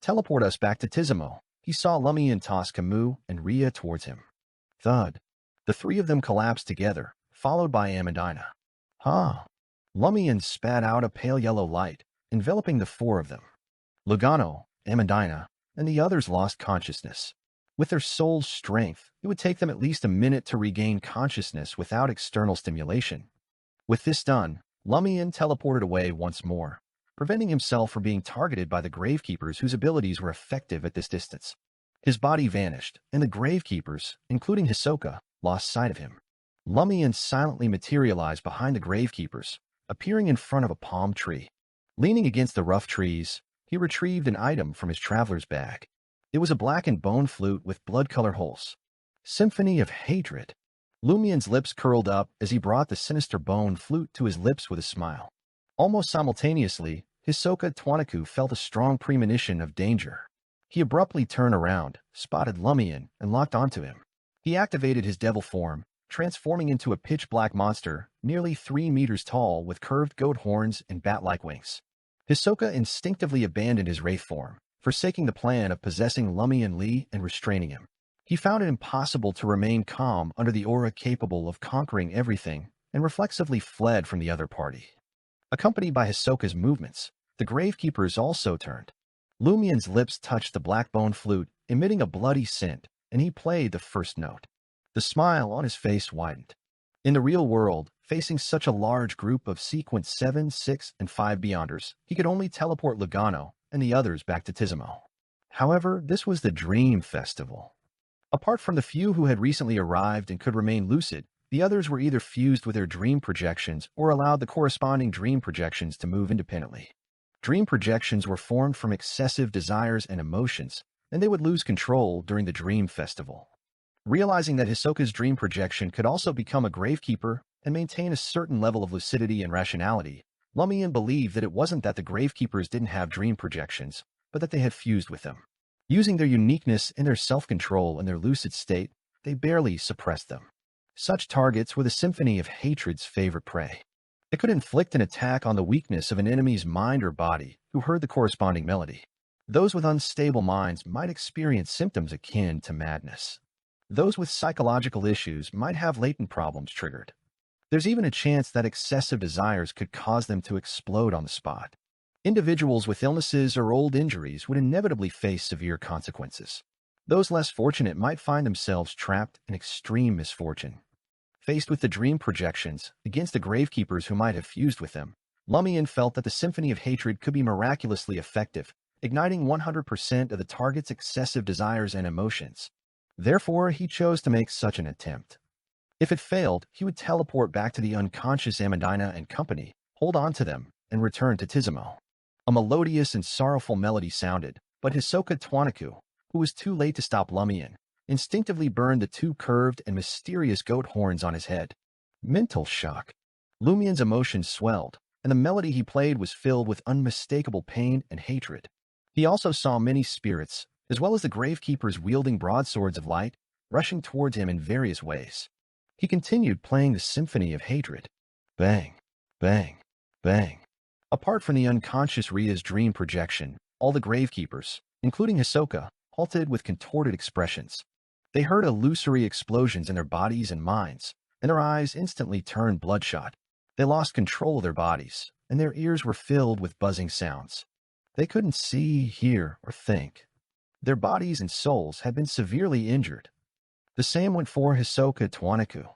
Teleport us back to Tizimo," he saw Lumian toss Camus and Ria towards him. Thud. The 3 of them collapsed together, followed by Amandina. Huh. Lumian spat out a pale yellow light, enveloping the 4 of them. Logano, Amandina, and the others lost consciousness. With their soul's strength, it would take them at least a minute to regain consciousness without external stimulation. With this done, Lumian teleported away once more, preventing himself from being targeted by the gravekeepers whose abilities were effective at this distance. His body vanished, and the gravekeepers, including Hisoka, lost sight of him. Lumian silently materialized behind the gravekeepers, appearing in front of a palm tree. Leaning against the rough trees, he retrieved an item from his traveler's bag. It was a blackened bone flute with blood-colored holes. Symphony of Hatred. Lumian's lips curled up as he brought the sinister bone flute to his lips with a smile. Almost simultaneously, Hisoka Twanaku felt a strong premonition of danger. He abruptly turned around, spotted Lumian, and locked onto him. He activated his devil form, transforming into a pitch-black monster, nearly 3 meters tall with curved goat horns and bat-like wings. Hisoka instinctively abandoned his wraith form, forsaking the plan of possessing Lumian Lee and restraining him. He found it impossible to remain calm under the aura capable of conquering everything, and reflexively fled from the other party. Accompanied by Hisoka's movements, the gravekeepers also turned. Lumian's lips touched the black bone flute, emitting a bloody scent, and he played the first note. The smile on his face widened. In the real world, facing such a large group of Sequence 7, 6, and 5 Beyonders, he could only teleport Logano and the others back to Tizimo. However, this was the Dream Festival. Apart from the few who had recently arrived and could remain lucid, the others were either fused with their dream projections or allowed the corresponding dream projections to move independently. Dream projections were formed from excessive desires and emotions, and they would lose control during the Dream Festival. Realizing that Hisoka's dream projection could also become a gravekeeper and maintain a certain level of lucidity and rationality, Lumian believed that it wasn't that the gravekeepers didn't have dream projections, but that they had fused with them. Using their uniqueness and their self-control in their lucid state, they barely suppressed them. Such targets were the Symphony of Hatred's favorite prey. It could inflict an attack on the weakness of an enemy's mind or body who heard the corresponding melody. Those with unstable minds might experience symptoms akin to madness. Those with psychological issues might have latent problems triggered. There's even a chance that excessive desires could cause them to explode on the spot. Individuals with illnesses or old injuries would inevitably face severe consequences. Those less fortunate might find themselves trapped in extreme misfortune. Faced with the dream projections against the gravekeepers who might have fused with them, Lumian felt that the symphony of hatred could be miraculously effective, igniting 100% of the target's excessive desires and emotions. Therefore, he chose to make such an attempt. If it failed, he would teleport back to the unconscious Amandina and company, hold on to them, and return to Tizimo. A melodious and sorrowful melody sounded, but Hisoka Twanaku, who was too late to stop Lumian, instinctively burned the two curved and mysterious goat horns on his head. Mental shock. Lumian's emotions swelled, and the melody he played was filled with unmistakable pain and hatred. He also saw many spirits, as well as the gravekeepers wielding broadswords of light, rushing towards him in various ways. He continued playing the symphony of hatred. Bang, bang, bang. Apart from the unconscious Ria's dream projection, all the gravekeepers, including Hisoka, halted with contorted expressions. They heard illusory explosions in their bodies and minds, and their eyes instantly turned bloodshot. They lost control of their bodies, and their ears were filled with buzzing sounds. They couldn't see, hear, or think. Their bodies and souls had been severely injured. The same went for Hisoka Twanaku.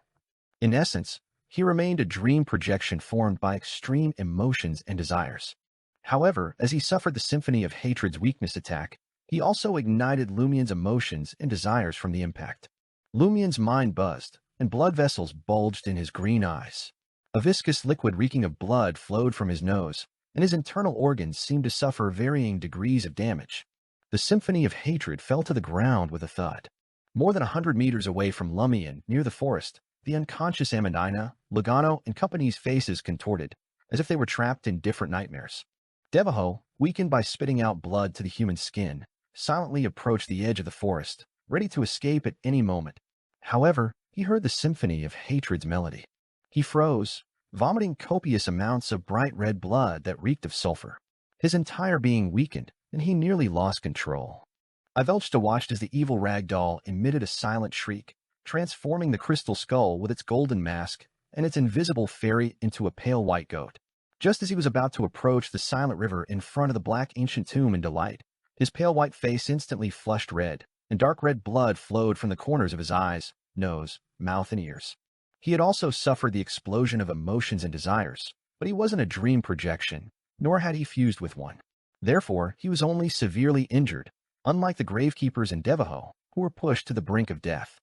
In essence, he remained a dream projection formed by extreme emotions and desires. However, as he suffered the symphony of hatred's weakness attack, he also ignited Lumian's emotions and desires from the impact. Lumian's mind buzzed, and blood vessels bulged in his green eyes. A viscous liquid reeking of blood flowed from his nose, and his internal organs seemed to suffer varying degrees of damage. The symphony of hatred fell to the ground with a thud. More than 100 meters away from Lumian, near the forest, the unconscious Amandina, Lugano, and company's faces contorted, as if they were trapped in different nightmares. Devaho, weakened by spitting out blood to the human skin, silently approached the edge of the forest, ready to escape at any moment. However, he heard the symphony of hatred's melody. He froze, vomiting copious amounts of bright red blood that reeked of sulfur. His entire being weakened, and he nearly lost control. Ivelchta watched as the evil rag doll emitted a silent shriek, transforming the crystal skull with its golden mask and its invisible fairy into a pale white goat. Just as he was about to approach the silent river in front of the black ancient tomb in delight, his pale white face instantly flushed red, and dark red blood flowed from the corners of his eyes, nose, mouth, and ears. He had also suffered the explosion of emotions and desires, but he wasn't a dream projection, nor had he fused with one. Therefore, he was only severely injured, unlike the gravekeepers in Devaho, who were pushed to the brink of death.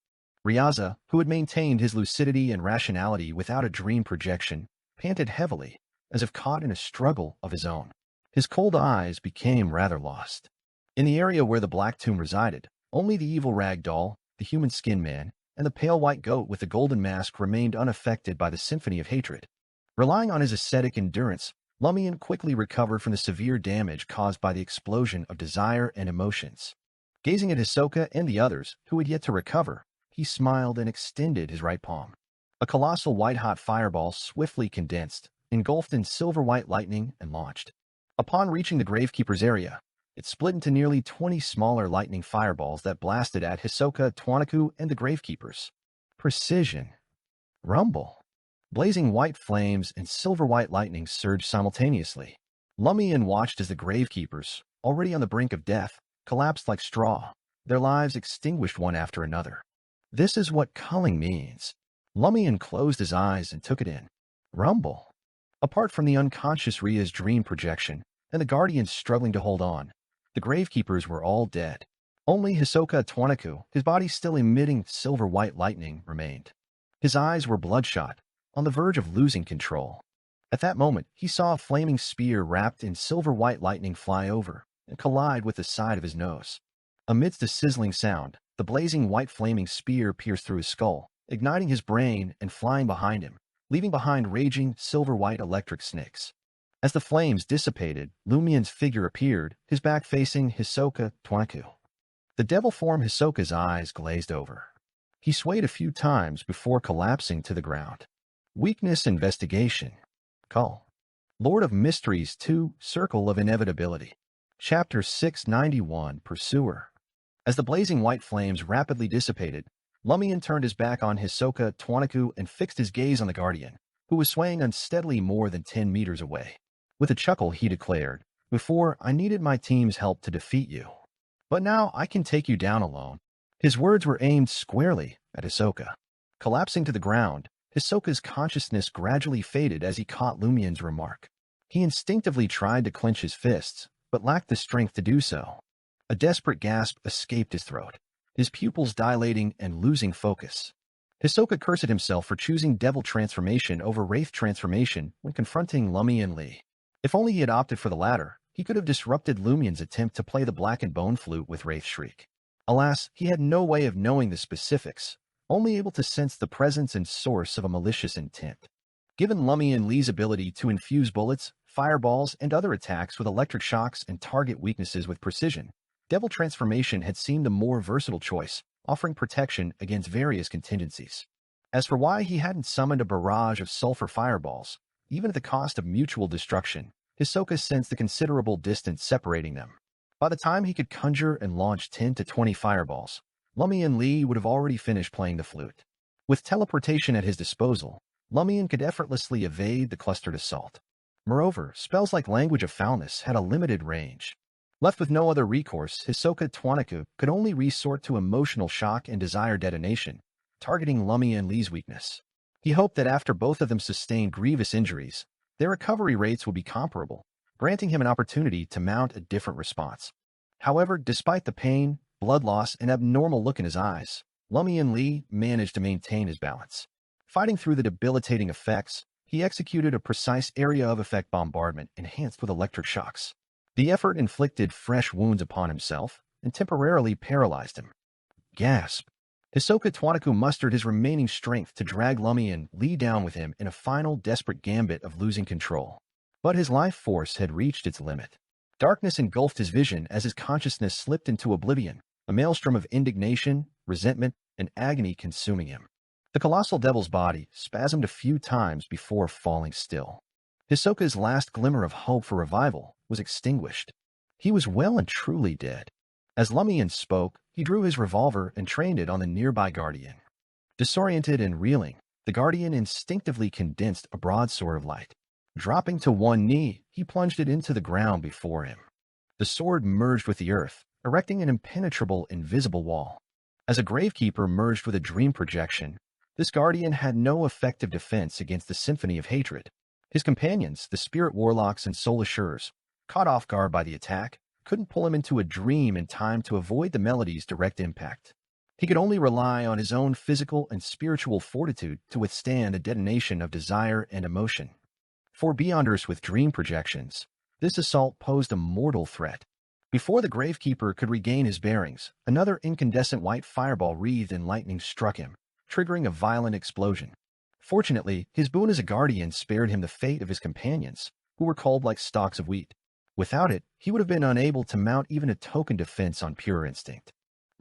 Ryaza, who had maintained his lucidity and rationality without a dream projection, panted heavily, as if caught in a struggle of his own. His cold eyes became rather lost. In the area where the black tomb resided, only the evil rag doll, the human skin man, and the pale white goat with the golden mask remained unaffected by the symphony of hatred. Relying on his ascetic endurance, Lumian quickly recovered from the severe damage caused by the explosion of desire and emotions. Gazing at Hisoka and the others, who had yet to recover, he smiled and extended his right palm. A colossal white-hot fireball swiftly condensed, engulfed in silver-white lightning, and launched. Upon reaching the gravekeeper's area, it split into nearly 20 smaller lightning fireballs that blasted at Hisoka, Twanaku, and the gravekeepers. Precision. Rumble. Blazing white flames and silver-white lightning surged simultaneously. Lumian watched as the gravekeepers, already on the brink of death, collapsed like straw, their lives extinguished one after another. This is what culling means. Lumian closed his eyes and took it in. Rumble. Apart from the unconscious Ria's dream projection and the guardians struggling to hold on, the gravekeepers were all dead. Only Hisoka Twanaku, his body still emitting silver-white lightning, remained. His eyes were bloodshot, on the verge of losing control. At that moment, he saw a flaming spear wrapped in silver-white lightning fly over and collide with the side of his nose. Amidst a sizzling sound, the blazing white flaming spear pierced through his skull, igniting his brain and flying behind him, leaving behind raging silver-white electric snakes. As the flames dissipated, Lumian's figure appeared, his back facing Hisoka Twanaku. The devil form Hisoka's eyes glazed over. He swayed a few times before collapsing to the ground. Weakness Investigation. Cull. Lord of Mysteries 2, Circle of Inevitability. Chapter 691, Pursuer. As the blazing white flames rapidly dissipated, Lumian turned his back on Hisoka Twanaku and fixed his gaze on the guardian, who was swaying unsteadily more than 10 meters away. With a chuckle, he declared, Before, I needed my team's help to defeat you. But now I can take you down alone. His words were aimed squarely at Hisoka. Collapsing to the ground, Hisoka's consciousness gradually faded as he caught Lumian's remark. He instinctively tried to clench his fists, but lacked the strength to do so. A desperate gasp escaped his throat, his pupils dilating and losing focus. Hisoka cursed himself for choosing Devil Transformation over Wraith Transformation when confronting Lumian Lee. If only he had opted for the latter, he could have disrupted Lumian's attempt to play the Black and Bone Flute with Wraith Shriek. Alas, he had no way of knowing the specifics, only able to sense the presence and source of a malicious intent. Given Lumian Lee's ability to infuse bullets, fireballs, and other attacks with electric shocks and target weaknesses with precision, Devil Transformation had seemed a more versatile choice, offering protection against various contingencies. As for why he hadn't summoned a barrage of sulfur fireballs, even at the cost of mutual destruction, Hisoka sensed the considerable distance separating them. By the time he could conjure and launch 10 to 20 fireballs, Lumian Lee would have already finished playing the flute. With teleportation at his disposal, Lumian could effortlessly evade the clustered assault. Moreover, spells like Language of Foulness had a limited range. Left with no other recourse, Hisoka Twanaku could only resort to emotional shock and desire detonation, targeting Lumian Lee's weakness. He hoped that after both of them sustained grievous injuries, their recovery rates would be comparable, granting him an opportunity to mount a different response. However, despite the pain, blood loss, and abnormal look in his eyes, Lumian Lee managed to maintain his balance. Fighting through the debilitating effects, he executed a precise area of effect bombardment enhanced with electric shocks. The effort inflicted fresh wounds upon himself and temporarily paralyzed him. Gasp! Hisoka Twanaku mustered his remaining strength to drag Lumian Lee down with him in a final desperate gambit of losing control. But his life force had reached its limit. Darkness engulfed his vision as his consciousness slipped into oblivion, a maelstrom of indignation, resentment, and agony consuming him. The colossal devil's body spasmed a few times before falling still. Hisoka's last glimmer of hope for revival was extinguished. He was well and truly dead. As Lumian spoke, he drew his revolver and trained it on the nearby guardian. Disoriented and reeling, the guardian instinctively condensed a broadsword of light. Dropping to one knee, he plunged it into the ground before him. The sword merged with the earth, erecting an impenetrable, invisible wall. As a gravekeeper merged with a dream projection, this guardian had no effective defense against the symphony of hatred. His companions, the spirit warlocks and soul assurers, caught off guard by the attack, couldn't pull him into a dream in time to avoid the melody's direct impact. He could only rely on his own physical and spiritual fortitude to withstand the detonation of desire and emotion. For Beyonders with dream projections, this assault posed a mortal threat. Before the gravekeeper could regain his bearings, another incandescent white fireball wreathed in lightning struck him, triggering a violent explosion. Fortunately, his boon as a guardian spared him the fate of his companions, who were culled like stalks of wheat. Without it, he would have been unable to mount even a token defense on pure instinct.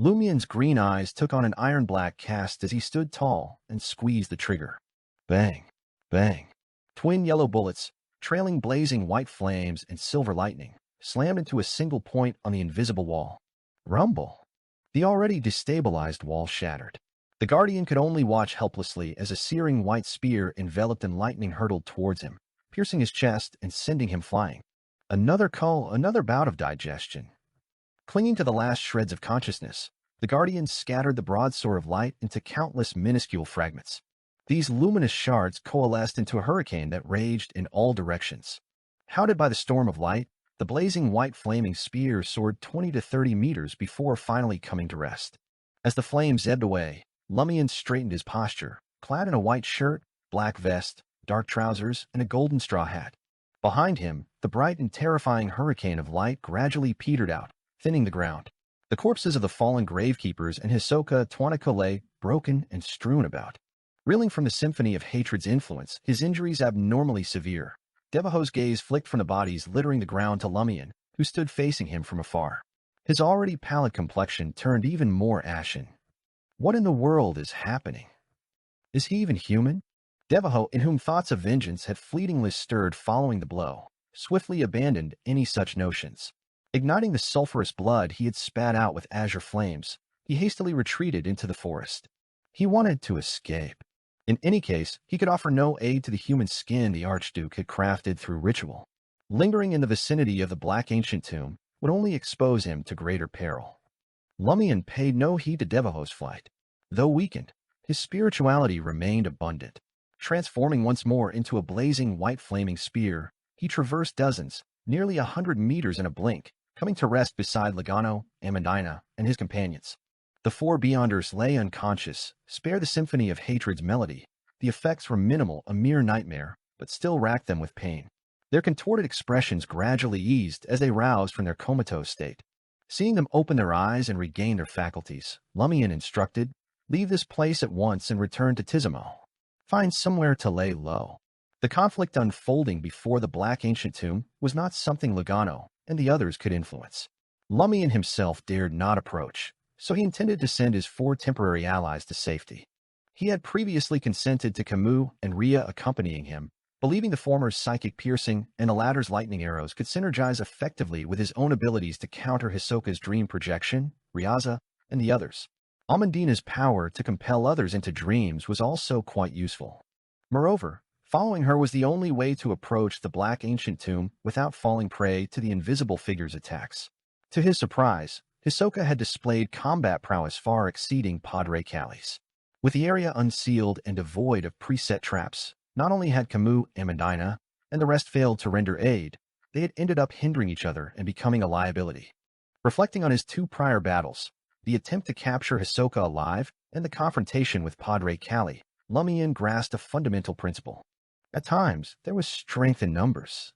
Lumian's green eyes took on an iron-black cast as he stood tall and squeezed the trigger. Bang! Bang! Twin yellow bullets, trailing blazing white flames and silver lightning, slammed into a single point on the invisible wall. Rumble! The already destabilized wall shattered. The guardian could only watch helplessly as a searing white spear enveloped in lightning hurtled towards him, piercing his chest and sending him flying. Another bout of digestion. Clinging to the last shreds of consciousness, the guardian scattered the broadsword of light into countless minuscule fragments. These luminous shards coalesced into a hurricane that raged in all directions. Hounded by the storm of light, the blazing white flaming spear soared 20 to 30 meters before finally coming to rest. As the flames ebbed away, Lumian straightened his posture, clad in a white shirt, black vest, dark trousers, and a golden straw hat. Behind him, the bright and terrifying hurricane of light gradually petered out, thinning the ground. The corpses of the fallen gravekeepers and Hisoka Twanaku lay broken and strewn about. Reeling from the symphony of hatred's influence, his injuries abnormally severe, Devaho's gaze flicked from the bodies littering the ground to Lumian, who stood facing him from afar. His already pallid complexion turned even more ashen. What in the world is happening? Is he even human? Devaho, in whom thoughts of vengeance had fleetingly stirred following the blow, swiftly abandoned any such notions. Igniting the sulphurous blood he had spat out with azure flames, he hastily retreated into the forest. He wanted to escape. In any case, he could offer no aid to the human skin the Archduke had crafted through ritual. Lingering in the vicinity of the Black Ancient Tomb would only expose him to greater peril. Lumian paid no heed to Devaho's flight. Though weakened, his spirituality remained abundant. Transforming once more into a blazing white flaming spear, he traversed dozens, nearly 100 meters in a blink, coming to rest beside Lugano, Amandina, and his companions. The four Beyonders lay unconscious. Spare the symphony of hatred's melody. The effects were minimal, a mere nightmare, but still racked them with pain. Their contorted expressions gradually eased as they roused from their comatose state. Seeing them open their eyes and regain their faculties, Lumian instructed, "Leave this place at once and return to Tizimo. Find somewhere to lay low." The conflict unfolding before the Black Ancient Tomb was not something Lugano and the others could influence. Lumian himself dared not approach, so he intended to send his four temporary allies to safety. He had previously consented to Camus and Rhea accompanying him, believing the former's psychic piercing and the latter's lightning arrows could synergize effectively with his own abilities to counter Hisoka's dream projection, Ryaza, and the others. Amandina's power to compel others into dreams was also quite useful. Moreover, following her was the only way to approach the Black Ancient Tomb without falling prey to the invisible figure's attacks. To his surprise, Hisoka had displayed combat prowess far exceeding Padre Cali's. With the area unsealed and devoid of preset traps, not only had Camus, Amandina, and the rest failed to render aid, they had ended up hindering each other and becoming a liability. Reflecting on his two prior battles, the attempt to capture Hisoka alive and the confrontation with Padre Cali, Lumian grasped a fundamental principle. At times, there was strength in numbers.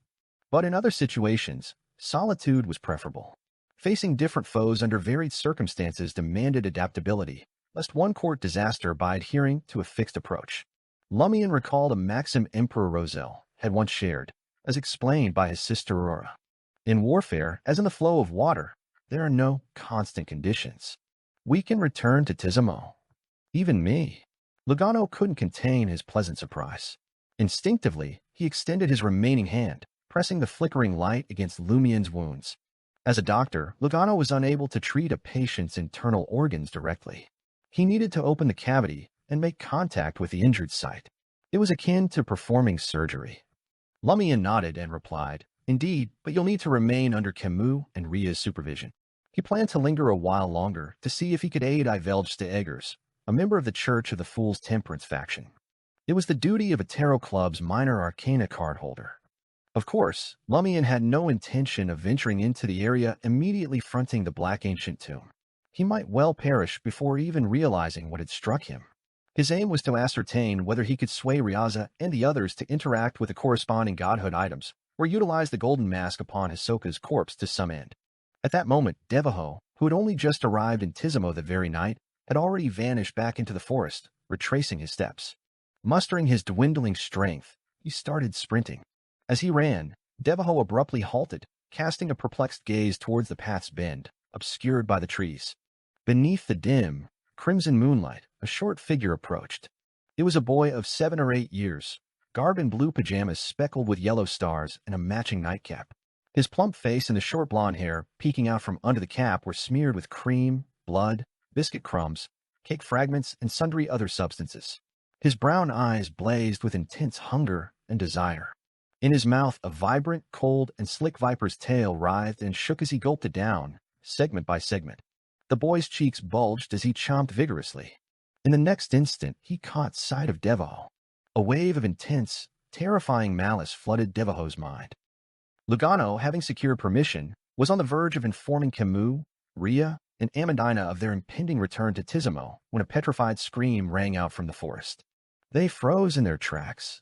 But in other situations, solitude was preferable. Facing different foes under varied circumstances demanded adaptability, lest one court disaster by adhering to a fixed approach. Lumian recalled a maxim Emperor Roselle had once shared, as explained by his sister Aurora. In warfare, as in the flow of water, there are no constant conditions. We can return to Tizimo. Even me. Lugano couldn't contain his pleasant surprise. Instinctively, he extended his remaining hand, pressing the flickering light against Lumian's wounds. As a doctor, Lugano was unable to treat a patient's internal organs directly. He needed to open the cavity and make contact with the injured site. It was akin to performing surgery. Lumian nodded and replied, "Indeed, but you'll need to remain under Camus and Rhea's supervision." He planned to linger a while longer to see if he could aid Ivelge de Eggers, a member of the Church of the Fool's Temperance faction. It was the duty of a tarot club's minor arcana card holder. Of course, Lumian had no intention of venturing into the area immediately fronting the Black Ancient Tomb. He might well perish before even realizing what had struck him. His aim was to ascertain whether he could sway Ryaza and the others to interact with the corresponding godhood items, or utilize the golden mask upon Hisoka's corpse to some end. At that moment, Devaho, who had only just arrived in Tizimo that very night, had already vanished back into the forest, retracing his steps. Mustering his dwindling strength, he started sprinting. As he ran, Devaho abruptly halted, casting a perplexed gaze towards the path's bend, obscured by the trees. Beneath the dim, crimson moonlight, a short figure approached. It was a boy of 7 or 8 years, garbed in blue pajamas speckled with yellow stars and a matching nightcap. His plump face and the short blonde hair peeking out from under the cap were smeared with cream, blood, biscuit crumbs, cake fragments, and sundry other substances. His brown eyes blazed with intense hunger and desire. In his mouth, a vibrant, cold, and slick viper's tail writhed and shook as he gulped it down, segment by segment. The boy's cheeks bulged as he chomped vigorously. In the next instant, he caught sight of Devaho. A wave of intense, terrifying malice flooded Devaho's mind. Lugano, having secured permission, was on the verge of informing Camus, Rhea, and Amandina of their impending return to Tizimo when a petrified scream rang out from the forest. They froze in their tracks.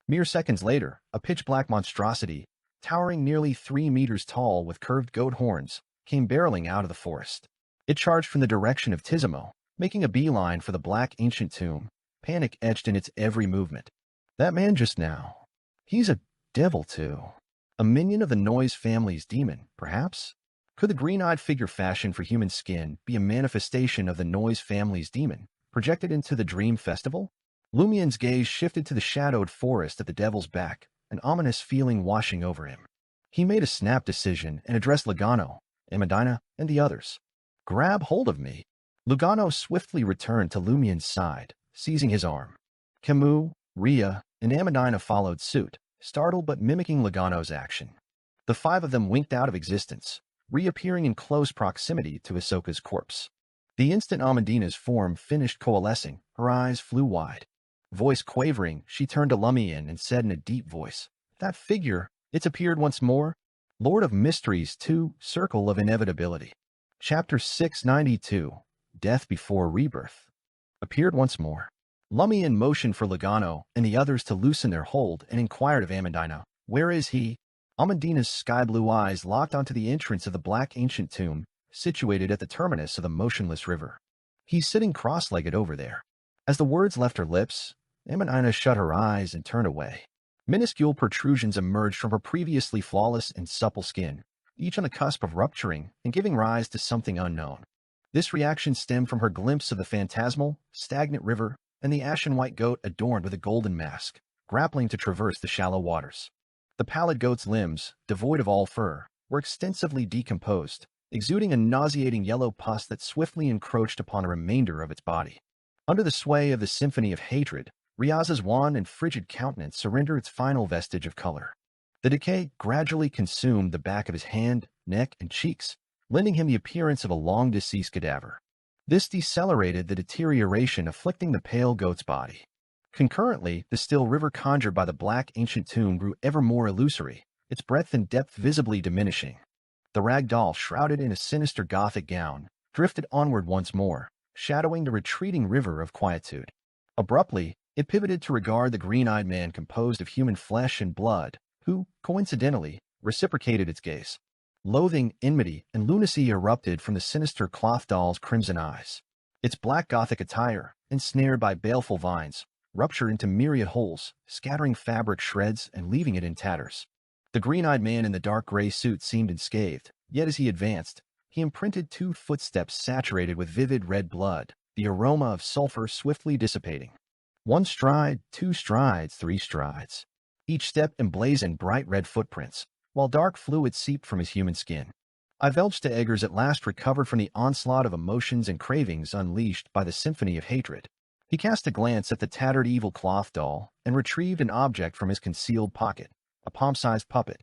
Mere seconds later, a pitch-black monstrosity, towering nearly 3 meters tall with curved goat horns, came barreling out of the forest. It charged from the direction of Tizimo, making a beeline for the Black Ancient Tomb, panic etched in its every movement. That man just now. He's a devil, too. A minion of the Noise family's demon, perhaps? Could the green-eyed figure fashioned for human skin be a manifestation of the Noise family's demon, projected into the Dream Festival? Lumian's gaze shifted to the shadowed forest at the devil's back, an ominous feeling washing over him. He made a snap decision and addressed Lugano, Amandina, and the others. "Grab hold of me." Lugano swiftly returned to Lumian's side, seizing his arm. Camus, Rhea, and Amandina followed suit, startled but mimicking Lugano's action. The five of them winked out of existence, reappearing in close proximity to Ahsoka's corpse. The instant Amandina's form finished coalescing, her eyes flew wide. Voice quavering, she turned to Lumian and said in a deep voice, "That figure, it's appeared once more? Lord of Mysteries 2, Circle of Inevitability." Chapter 692, Death Before Rebirth. Appeared once more. Lumian motioned for Logano and the others to loosen their hold and inquired of Amandina, "Where is he?" Amandina's sky-blue eyes locked onto the entrance of the black ancient tomb, situated at the terminus of the motionless river. "He's sitting cross-legged over there." As the words left her lips, Amandina shut her eyes and turned away. Minuscule protrusions emerged from her previously flawless and supple skin, each on the cusp of rupturing and giving rise to something unknown. This reaction stemmed from her glimpse of the phantasmal, stagnant river and the ashen-white goat adorned with a golden mask, grappling to traverse the shallow waters. The pallid goat's limbs, devoid of all fur, were extensively decomposed, exuding a nauseating yellow pus that swiftly encroached upon the remainder of its body. Under the sway of the symphony of hatred, Riaz's wan and frigid countenance surrendered its final vestige of color. The decay gradually consumed the back of his hand, neck, and cheeks, lending him the appearance of a long-deceased cadaver. This decelerated the deterioration afflicting the pale goat's body. Concurrently, the still river conjured by the black ancient tomb grew ever more illusory, its breadth and depth visibly diminishing. The rag doll, shrouded in a sinister Gothic gown, drifted onward once more, shadowing the retreating river of quietude. Abruptly, it pivoted to regard the green-eyed man composed of human flesh and blood, who, coincidentally, reciprocated its gaze. Loathing, enmity, and lunacy erupted from the sinister cloth doll's crimson eyes. Its black Gothic attire, ensnared by baleful vines, ruptured into myriad holes, scattering fabric shreds and leaving it in tatters. The green-eyed man in the dark gray suit seemed unscathed, yet as he advanced, he imprinted 2 footsteps saturated with vivid red blood, the aroma of sulfur swiftly dissipating. 1 stride, 2 strides, 3 strides. Each step emblazoned bright red footprints, while dark fluid seeped from his human skin. Ivelchta Eggers at last recovered from the onslaught of emotions and cravings unleashed by the symphony of hatred. He cast a glance at the tattered evil cloth doll and retrieved an object from his concealed pocket, a palm-sized puppet.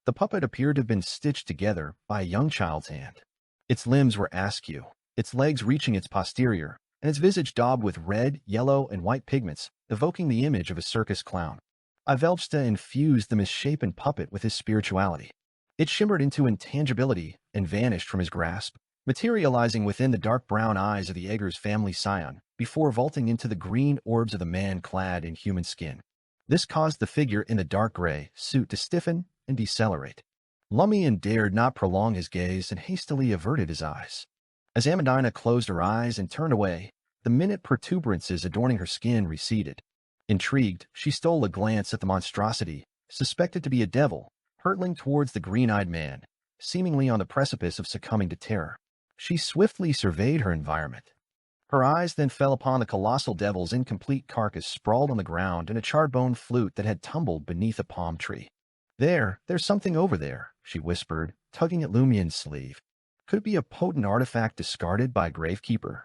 The puppet appeared to have been stitched together by a young child's hand. Its limbs were askew, its legs reaching its posterior, and its visage daubed with red, yellow, and white pigments, evoking the image of a circus clown. Ivelchta infused the misshapen puppet with his spirituality. It shimmered into intangibility and vanished from his grasp, materializing within the dark brown eyes of the Eggers family scion, before vaulting into the green orbs of the man clad in human skin. This caused the figure in the dark gray suit to stiffen and decelerate. Lumian dared not prolong his gaze and hastily averted his eyes. As Amandina closed her eyes and turned away, the minute protuberances adorning her skin receded. Intrigued, she stole a glance at the monstrosity, suspected to be a devil, hurtling towards the green-eyed man, seemingly on the precipice of succumbing to terror. She swiftly surveyed her environment. Her eyes then fell upon the colossal devil's incomplete carcass sprawled on the ground in a charred-bone flute that had tumbled beneath a palm tree. There's something over there," she whispered, tugging at Lumian's sleeve. "Could it be a potent artifact discarded by a gravekeeper?"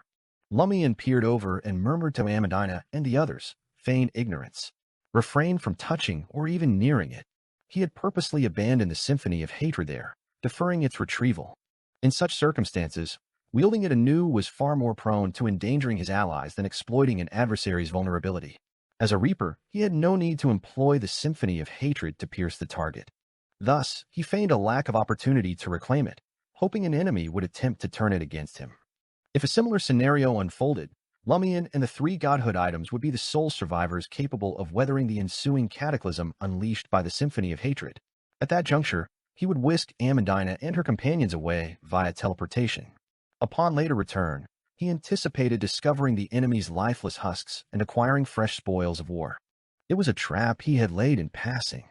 Lumian peered over and murmured to Amandina and the others, feign ignorance. Refrain from touching or even nearing it. He had purposely abandoned the symphony of hatred there, deferring its retrieval. In such circumstances, wielding it anew was far more prone to endangering his allies than exploiting an adversary's vulnerability. As a reaper, he had no need to employ the symphony of hatred to pierce the target. Thus, he feigned a lack of opportunity to reclaim it, hoping an enemy would attempt to turn it against him. If a similar scenario unfolded, Lumian and the 3 godhood items would be the sole survivors capable of weathering the ensuing cataclysm unleashed by the symphony of hatred. At that juncture, he would whisk Amandina and her companions away via teleportation. Upon later return, he anticipated discovering the enemy's lifeless husks and acquiring fresh spoils of war. It was a trap he had laid in passing.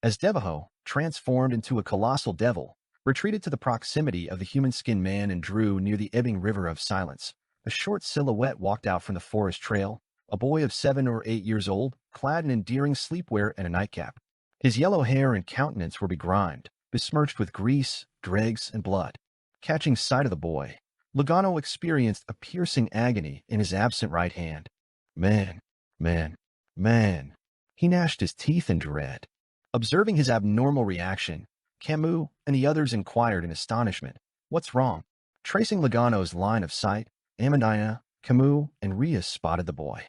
As Devaho, transformed into a colossal devil, retreated to the proximity of the human-skinned man and drew near the ebbing river of silence, a short silhouette walked out from the forest trail, a boy of 7 or 8 years old, clad in endearing sleepwear and a nightcap. His yellow hair and countenance were begrimed, besmirched with grease, dregs, and blood. Catching sight of the boy, Logano experienced a piercing agony in his absent right hand. Man. He gnashed his teeth in dread. Observing his abnormal reaction, Camus and the others inquired in astonishment. What's wrong? Tracing Logano's line of sight, Amandina, Camus, and Rias spotted the boy.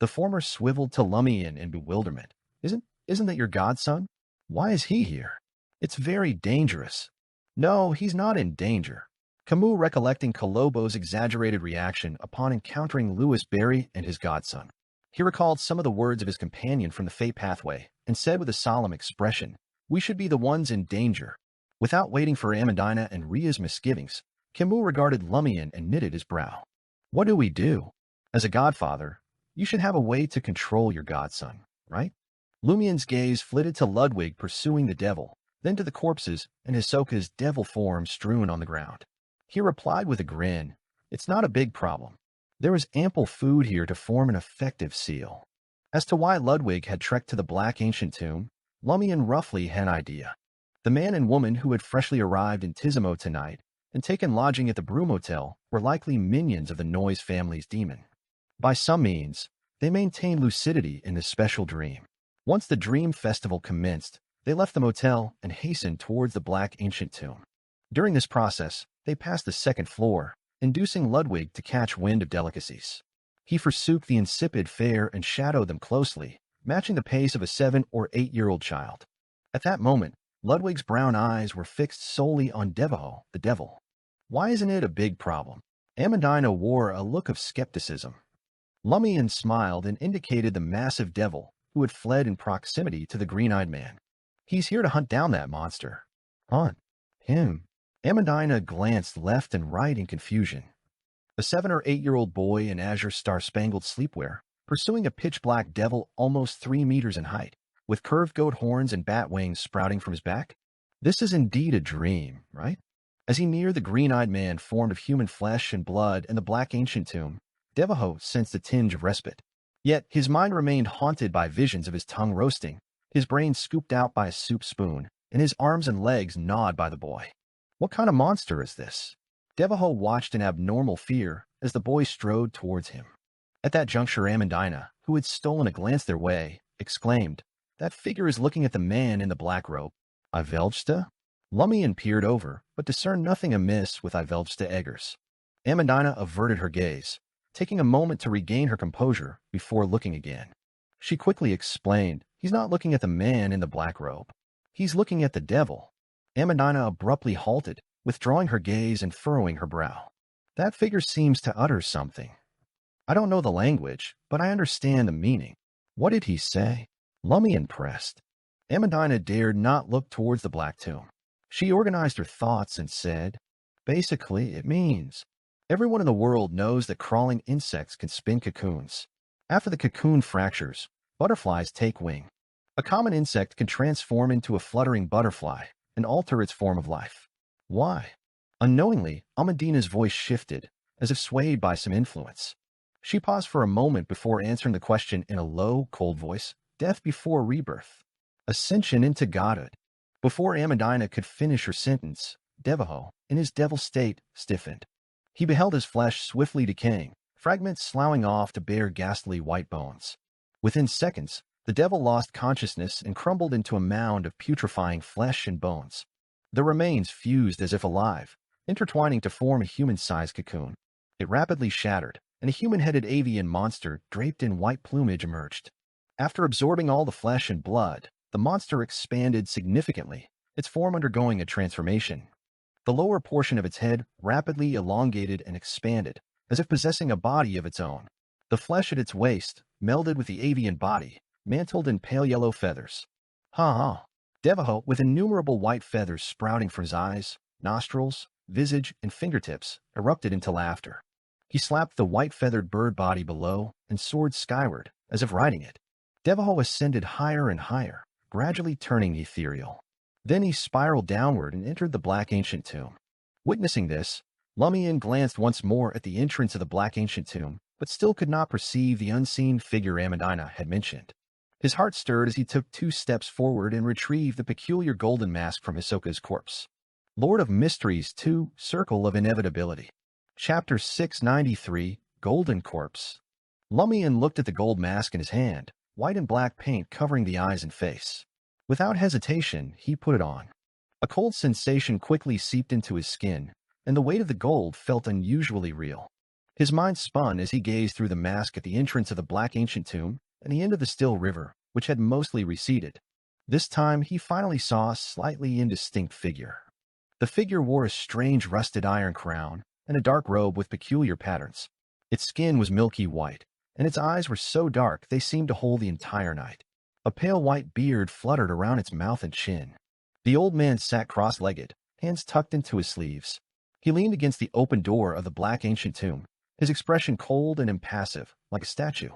The former swiveled to Lumian in bewilderment. Isn't that your godson? Why is he here? It's very dangerous. No, he's not in danger. Camus recollecting Colombo's exaggerated reaction upon encountering Louis Barry and his godson. He recalled some of the words of his companion from the Fate Pathway and said with a solemn expression, "We should be the ones in danger." Without waiting for Amandina and Ria's misgivings, Camus regarded Lumian and knitted his brow. What do we do? As a godfather, you should have a way to control your godson, right? Lumian's gaze flitted to Ludwig pursuing the devil, then to the corpses and Hisoka's devil form strewn on the ground. He replied with a grin, "It's not a big problem. There is ample food here to form an effective seal." As to why Ludwig had trekked to the Black Ancient Tomb, Lumian roughly had an idea. The man and woman who had freshly arrived in Tizimo tonight and taken lodging at the Broom Hotel were likely minions of the Noise family's demon. By some means, they maintained lucidity in this special dream. Once the dream festival commenced, they left the motel and hastened towards the Black Ancient Tomb. During this process, they passed the second floor, inducing Ludwig to catch wind of delicacies. He forsook the insipid fare and shadowed them closely, matching the pace of a 7 or 8-year-old child. At that moment, Ludwig's brown eyes were fixed solely on Devaho, the devil. Why isn't it a big problem? Amandina wore a look of skepticism. Lumian smiled and indicated the massive devil who had fled in proximity to the green-eyed man. He's here to hunt down that monster. Hunt him. Amandina glanced left and right in confusion. A 7 or 8-year-old boy in azure star-spangled sleepwear, pursuing a pitch-black devil almost 3 meters in height, with curved goat horns and bat wings sprouting from his back? This is indeed a dream, right? As he neared the green-eyed man formed of human flesh and blood in the Black Ancient Tomb, Devaho sensed a tinge of respite. Yet his mind remained haunted by visions of his tongue roasting, his brain scooped out by a soup spoon, and his arms and legs gnawed by the boy. What kind of monster is this? Devaho watched in abnormal fear as the boy strode towards him. At that juncture, Amandina, who had stolen a glance their way, exclaimed, "That figure is looking at the man in the black robe. Ivelgsta?" Lumian peered over, but discerned nothing amiss with Ivelgsta Eggers. Amandina averted her gaze, taking a moment to regain her composure before looking again. She quickly explained, "He's not looking at the man in the black robe. He's looking at the devil." Amandina abruptly halted, withdrawing her gaze and furrowing her brow. "That figure seems to utter something. I don't know the language, but I understand the meaning. What did he say?" Lumian pressed. Amandina dared not look towards the Black Tomb. She organized her thoughts and said, "Basically, it means everyone in the world knows that crawling insects can spin cocoons. After the cocoon fractures, butterflies take wing. A common insect can transform into a fluttering butterfly and alter its form of life. Why?" Unknowingly, Amandina's voice shifted, as if swayed by some influence. She paused for a moment before answering the question in a low, cold voice. "Death before rebirth. Ascension into godhood." Before Amandina could finish her sentence, Devaho, in his devil state, stiffened. He beheld his flesh swiftly decaying, fragments sloughing off to bare ghastly white bones. Within seconds, the devil lost consciousness and crumbled into a mound of putrefying flesh and bones. The remains fused as if alive, intertwining to form a human-sized cocoon. It rapidly shattered, and a human-headed avian monster draped in white plumage emerged. After absorbing all the flesh and blood, the monster expanded significantly, its form undergoing a transformation. The lower portion of its head rapidly elongated and expanded, as if possessing a body of its own. The flesh at its waist melded with the avian body, mantled in pale yellow feathers. Ha! Devaho, with innumerable white feathers sprouting from his eyes, nostrils, visage, and fingertips, erupted into laughter. He slapped the white-feathered bird body below and soared skyward, as if riding it. Devaho ascended higher and higher, gradually turning ethereal. Then he spiraled downward and entered the Black Ancient Tomb. Witnessing this, Lumian glanced once more at the entrance of the Black Ancient Tomb, but still could not perceive the unseen figure Amandina had mentioned. His heart stirred as he took 2 steps forward and retrieved the peculiar golden mask from Hisoka's corpse. Lord of Mysteries 2, Circle of Inevitability. Chapter 693, Golden Corpse. Lumian looked at the gold mask in his hand, white and black paint covering the eyes and face. Without hesitation, he put it on. A cold sensation quickly seeped into his skin, and the weight of the gold felt unusually real. His mind spun as he gazed through the mask at the entrance of the black ancient tomb and the end of the still river, which had mostly receded. This time he finally saw a slightly indistinct figure. The figure wore a strange rusted iron crown and a dark robe with peculiar patterns. Its skin was milky white, and its eyes were so dark they seemed to hold the entire night. A pale white beard fluttered around its mouth and chin. The old man sat cross-legged, hands tucked into his sleeves. He leaned against the open door of the black ancient tomb, his expression cold and impassive, like a statue.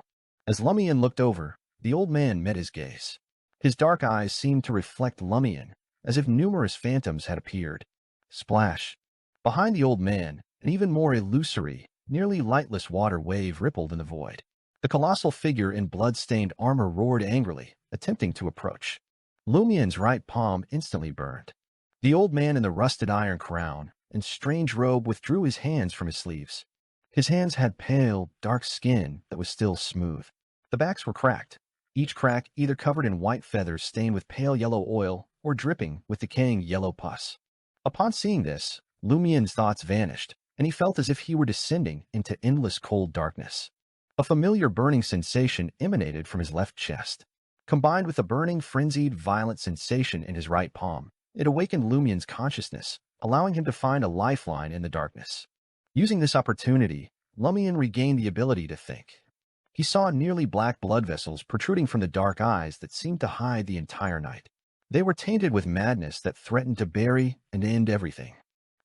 As Lumian looked over, the old man met his gaze. His dark eyes seemed to reflect Lumian, as if numerous phantoms had appeared. Splash! Behind the old man, an even more illusory, nearly lightless water wave rippled in the void. The colossal figure in blood-stained armor roared angrily, attempting to approach. Lumian's right palm instantly burned. The old man in the rusted iron crown and strange robe withdrew his hands from his sleeves. His hands had pale, dark skin that was still smooth. The backs were cracked, each crack either covered in white feathers stained with pale yellow oil or dripping with decaying yellow pus. Upon seeing this, Lumian's thoughts vanished, and he felt as if he were descending into endless cold darkness. A familiar burning sensation emanated from his left chest. Combined with a burning, frenzied, violent sensation in his right palm, it awakened Lumian's consciousness, allowing him to find a lifeline in the darkness. Using this opportunity, Lumian regained the ability to think. He saw nearly black blood vessels protruding from the dark eyes that seemed to hide the entire night. They were tainted with madness that threatened to bury and end everything.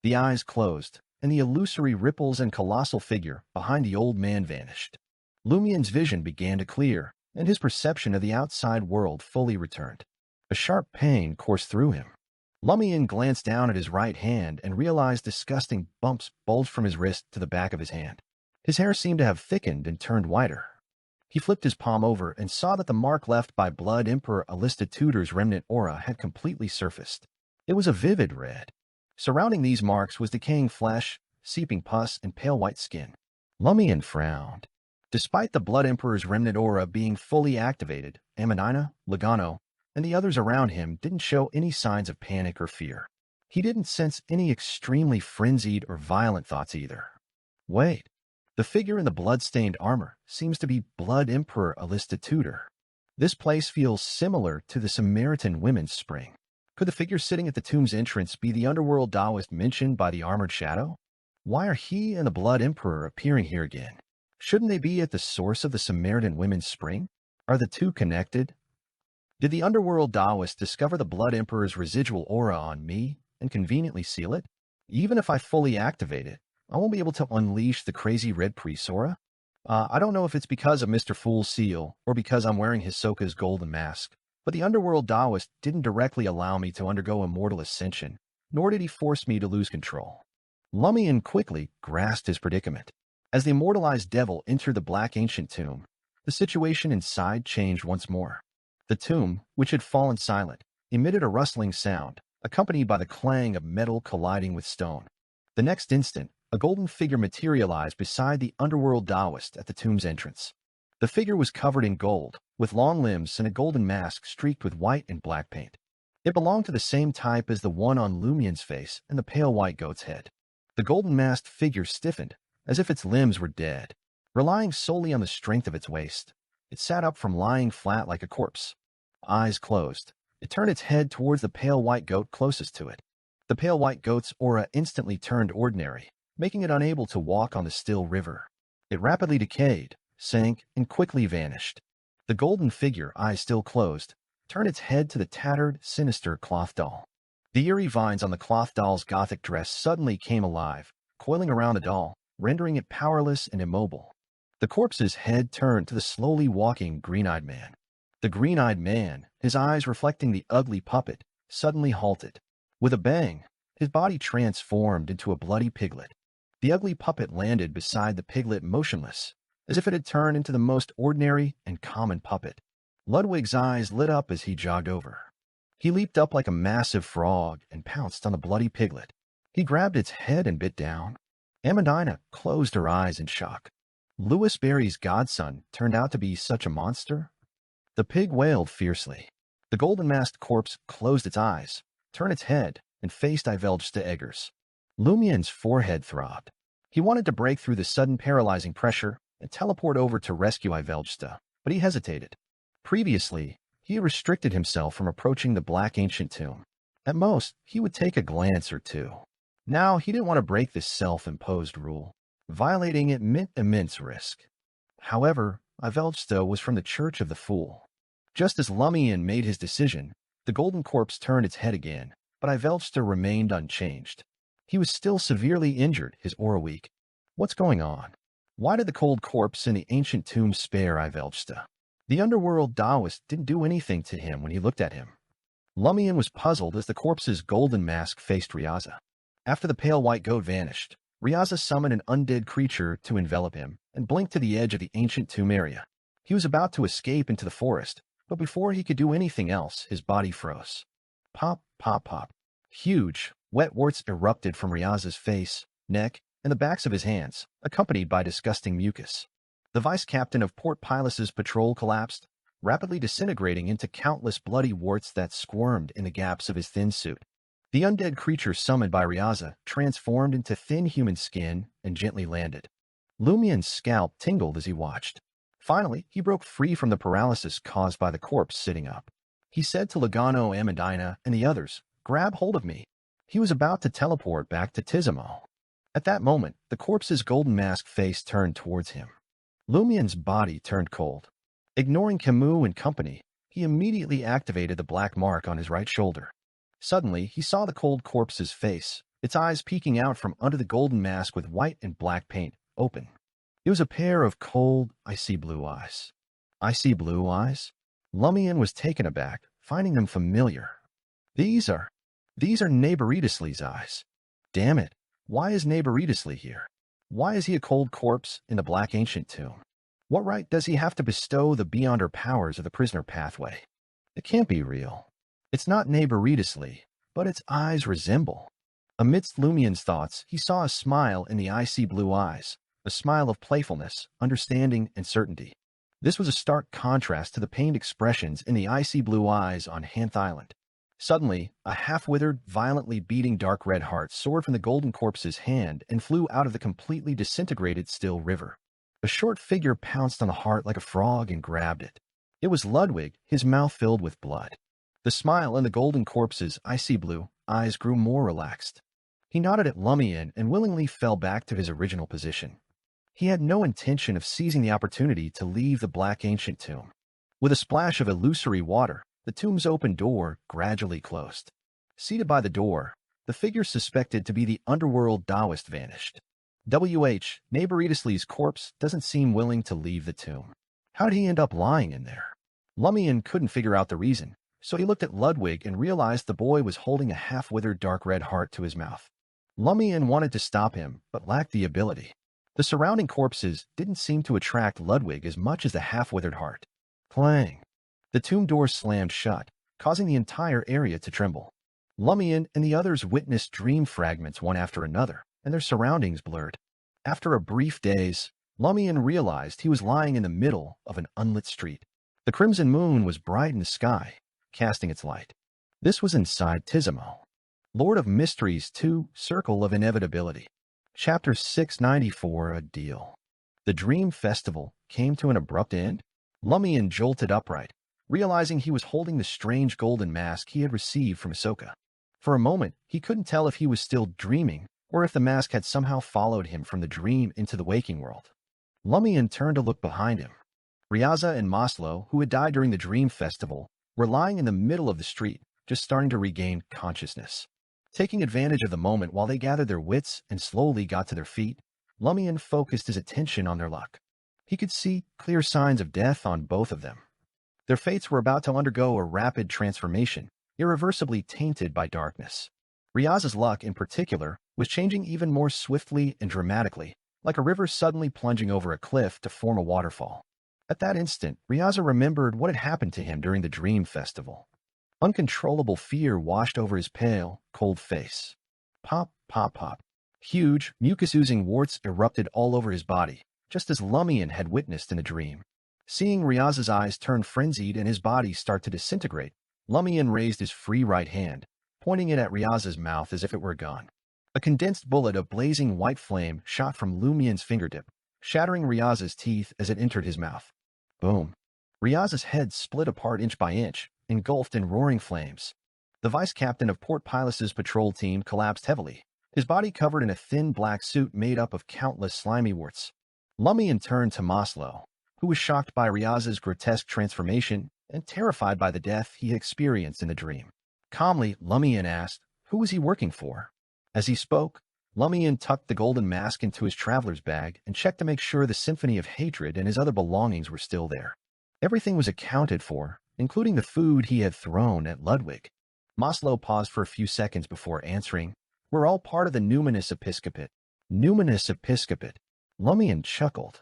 The eyes closed, and the illusory ripples and colossal figure behind the old man vanished. Lumian's vision began to clear, and his perception of the outside world fully returned. A sharp pain coursed through him. Lumian glanced down at his right hand and realized disgusting bumps bulged from his wrist to the back of his hand. His hair seemed to have thickened and turned whiter. He flipped his palm over and saw that the mark left by Blood Emperor Alista Tudor's remnant aura had completely surfaced. It was a vivid red. Surrounding these marks was decaying flesh, seeping pus, and pale white skin. Lumian frowned. Despite the Blood Emperor's remnant aura being fully activated, Amanina, Logano, and the others around him didn't show any signs of panic or fear. He didn't sense any extremely frenzied or violent thoughts either. Wait, the figure in the blood-stained armor seems to be Blood Emperor Alista Tudor. This place feels similar to the Samaritan Women's Spring. Could the figure sitting at the tomb's entrance be the underworld Taoist mentioned by the Armored Shadow? Why are he and the Blood Emperor appearing here again? Shouldn't they be at the source of the Samaritan Women's Spring? Are the two connected? Did the underworld Taoist discover the Blood Emperor's residual aura on me and conveniently seal it? Even if I fully activate it, I won't be able to unleash the crazy red priest's aura? I don't know if it's because of Mr. Fool's seal or because I'm wearing Hisoka's golden mask, but the underworld Taoist didn't directly allow me to undergo immortal ascension, nor did he force me to lose control. Lumian quickly grasped his predicament. As the immortalized devil entered the black ancient tomb, the situation inside changed once more. The tomb, which had fallen silent, emitted a rustling sound, accompanied by the clang of metal colliding with stone. The next instant, a golden figure materialized beside the underworld Taoist at the tomb's entrance. The figure was covered in gold, with long limbs and a golden mask streaked with white and black paint. It belonged to the same type as the one on Lumian's face and the pale white goat's head. The golden-masked figure stiffened, as if its limbs were dead. Relying solely on the strength of its waist, it sat up from lying flat like a corpse. Eyes closed, it turned its head towards the pale white goat closest to it. The pale white goat's aura instantly turned ordinary, making it unable to walk on the still river. It rapidly decayed, sank, and quickly vanished. The golden figure, eyes still closed, turned its head to the tattered, sinister cloth doll. The eerie vines on the cloth doll's gothic dress suddenly came alive, coiling around the doll, rendering it powerless and immobile. The corpse's head turned to the slowly walking green-eyed man. The green-eyed man, his eyes reflecting the ugly puppet, suddenly halted. With a bang, his body transformed into a bloody piglet. The ugly puppet landed beside the piglet motionless, as if it had turned into the most ordinary and common puppet. Ludwig's eyes lit up as he jogged over. He leaped up like a massive frog and pounced on the bloody piglet. He grabbed its head and bit down. Amandina closed her eyes in shock. Louis Barry's godson turned out to be such a monster? The pig wailed fiercely. The golden-masked corpse closed its eyes, turned its head, and faced Ivelgsta Eggers. Lumian's forehead throbbed. He wanted to break through the sudden paralyzing pressure and teleport over to rescue Ivelgsta, but he hesitated. Previously, he had restricted himself from approaching the Black Ancient Tomb. At most, he would take a glance or two. Now, he didn't want to break this self-imposed rule. Violating it meant immense risk. However, Ivelgsta was from the Church of the Fool. Just as Lumian made his decision, the golden corpse turned its head again, but Ivelgsta remained unchanged. He was still severely injured, his aura weak. What's going on? Why did the cold corpse in the ancient tomb spare Ivelgsta? The underworld Taoist didn't do anything to him when he looked at him. Lumian was puzzled as the corpse's golden mask faced Ryaza. After the pale white goat vanished, Ryaza summoned an undead creature to envelop him and blinked to the edge of the ancient tomb area. He was about to escape into the forest, but before he could do anything else, his body froze. Pop, pop, pop. Huge, wet warts erupted from Ryaza's face, neck, and the backs of his hands, accompanied by disgusting mucus. The vice-captain of Port Pilus's patrol collapsed, rapidly disintegrating into countless bloody warts that squirmed in the gaps of his thin suit. The undead creature summoned by Ryaza transformed into thin human skin and gently landed. Lumian's scalp tingled as he watched. Finally, he broke free from the paralysis caused by the corpse sitting up. He said to Lagano, Amandina, and the others, "Grab hold of me." He was about to teleport back to Tizimo. At that moment, the corpse's golden mask face turned towards him. Lumian's body turned cold. Ignoring Camus and company, he immediately activated the black mark on his right shoulder. Suddenly, he saw the cold corpse's face, its eyes peeking out from under the golden mask with white and black paint, open. It was a pair of cold, icy blue eyes. Icy blue eyes? Lumian was taken aback, finding them familiar. These are Neighboritislee's eyes. Damn it, why is Neighboritislee here? Why is he a cold corpse in the Black Ancient Tomb? What right does he have to bestow the beyonder powers of the prisoner pathway? It can't be real. It's not Neighboritislee, but its eyes resemble. Amidst Lumian's thoughts, he saw a smile in the icy blue eyes, a smile of playfulness, understanding, and certainty. This was a stark contrast to the pained expressions in the icy blue eyes on Hanth Island. Suddenly, a half-withered, violently beating dark red heart soared from the golden corpse's hand and flew out of the completely disintegrated still river. A short figure pounced on the heart like a frog and grabbed it. It was Ludwig, his mouth filled with blood. The smile in the golden corpse's icy blue eyes grew more relaxed. He nodded at Lumian and willingly fell back to his original position. He had no intention of seizing the opportunity to leave the Black Ancient Tomb. With a splash of illusory water, the tomb's open door gradually closed. Seated by the door, the figure suspected to be the underworld Taoist vanished. Neighboritislee's corpse doesn't seem willing to leave the tomb. How did he end up lying in there? Lumian couldn't figure out the reason, so he looked at Ludwig and realized the boy was holding a half-withered dark red heart to his mouth. Lumian wanted to stop him, but lacked the ability. The surrounding corpses didn't seem to attract Ludwig as much as the half-withered heart. Clang! The tomb door slammed shut, causing the entire area to tremble. Lumian and the others witnessed dream fragments one after another, and their surroundings blurred. After a brief daze, Lumian realized he was lying in the middle of an unlit street. The crimson moon was bright in the sky, casting its light. This was inside Tizimo. Lord of Mysteries 2, Circle of Inevitability. Chapter 694, A Deal. The Dream Festival came to an abrupt end. Lumian jolted upright, realizing he was holding the strange golden mask he had received from Ahsoka. For a moment, he couldn't tell if he was still dreaming or if the mask had somehow followed him from the dream into the waking world. Lumian turned to look behind him. Ryaza and Maslow, who had died during the Dream Festival, were lying in the middle of the street, just starting to regain consciousness. Taking advantage of the moment while they gathered their wits and slowly got to their feet, Lumian focused his attention on their luck. He could see clear signs of death on both of them. Their fates were about to undergo a rapid transformation, irreversibly tainted by darkness. Ryaza's luck, in particular, was changing even more swiftly and dramatically, like a river suddenly plunging over a cliff to form a waterfall. At that instant, Ryaza remembered what had happened to him during the Dream Festival. Uncontrollable fear washed over his pale, cold face. Pop, pop, pop. Huge, mucus-oozing warts erupted all over his body, just as Lumian had witnessed in the dream. Seeing Ryaza's eyes turn frenzied and his body start to disintegrate, Lumian raised his free right hand, pointing it at Riaza's mouth as if it were a gun. A condensed bullet of blazing white flame shot from Lumian's fingertip, shattering Riaza's teeth as it entered his mouth. Boom. Riaza's head split apart inch by inch, engulfed in roaring flames. The vice captain of Port Pilus's patrol team collapsed heavily, his body covered in a thin black suit made up of countless slimy warts. Lumian turned to Maslow, who was shocked by Riaza's grotesque transformation and terrified by the death he had experienced in the dream. Calmly, Lumian asked, who was he working for? As he spoke, Lumian tucked the golden mask into his traveler's bag and checked to make sure the symphony of hatred and his other belongings were still there. Everything was accounted for, including the food he had thrown at Ludwig. Maslow paused for a few seconds before answering, we're all part of the numinous episcopate. Numinous episcopate. Lumian chuckled.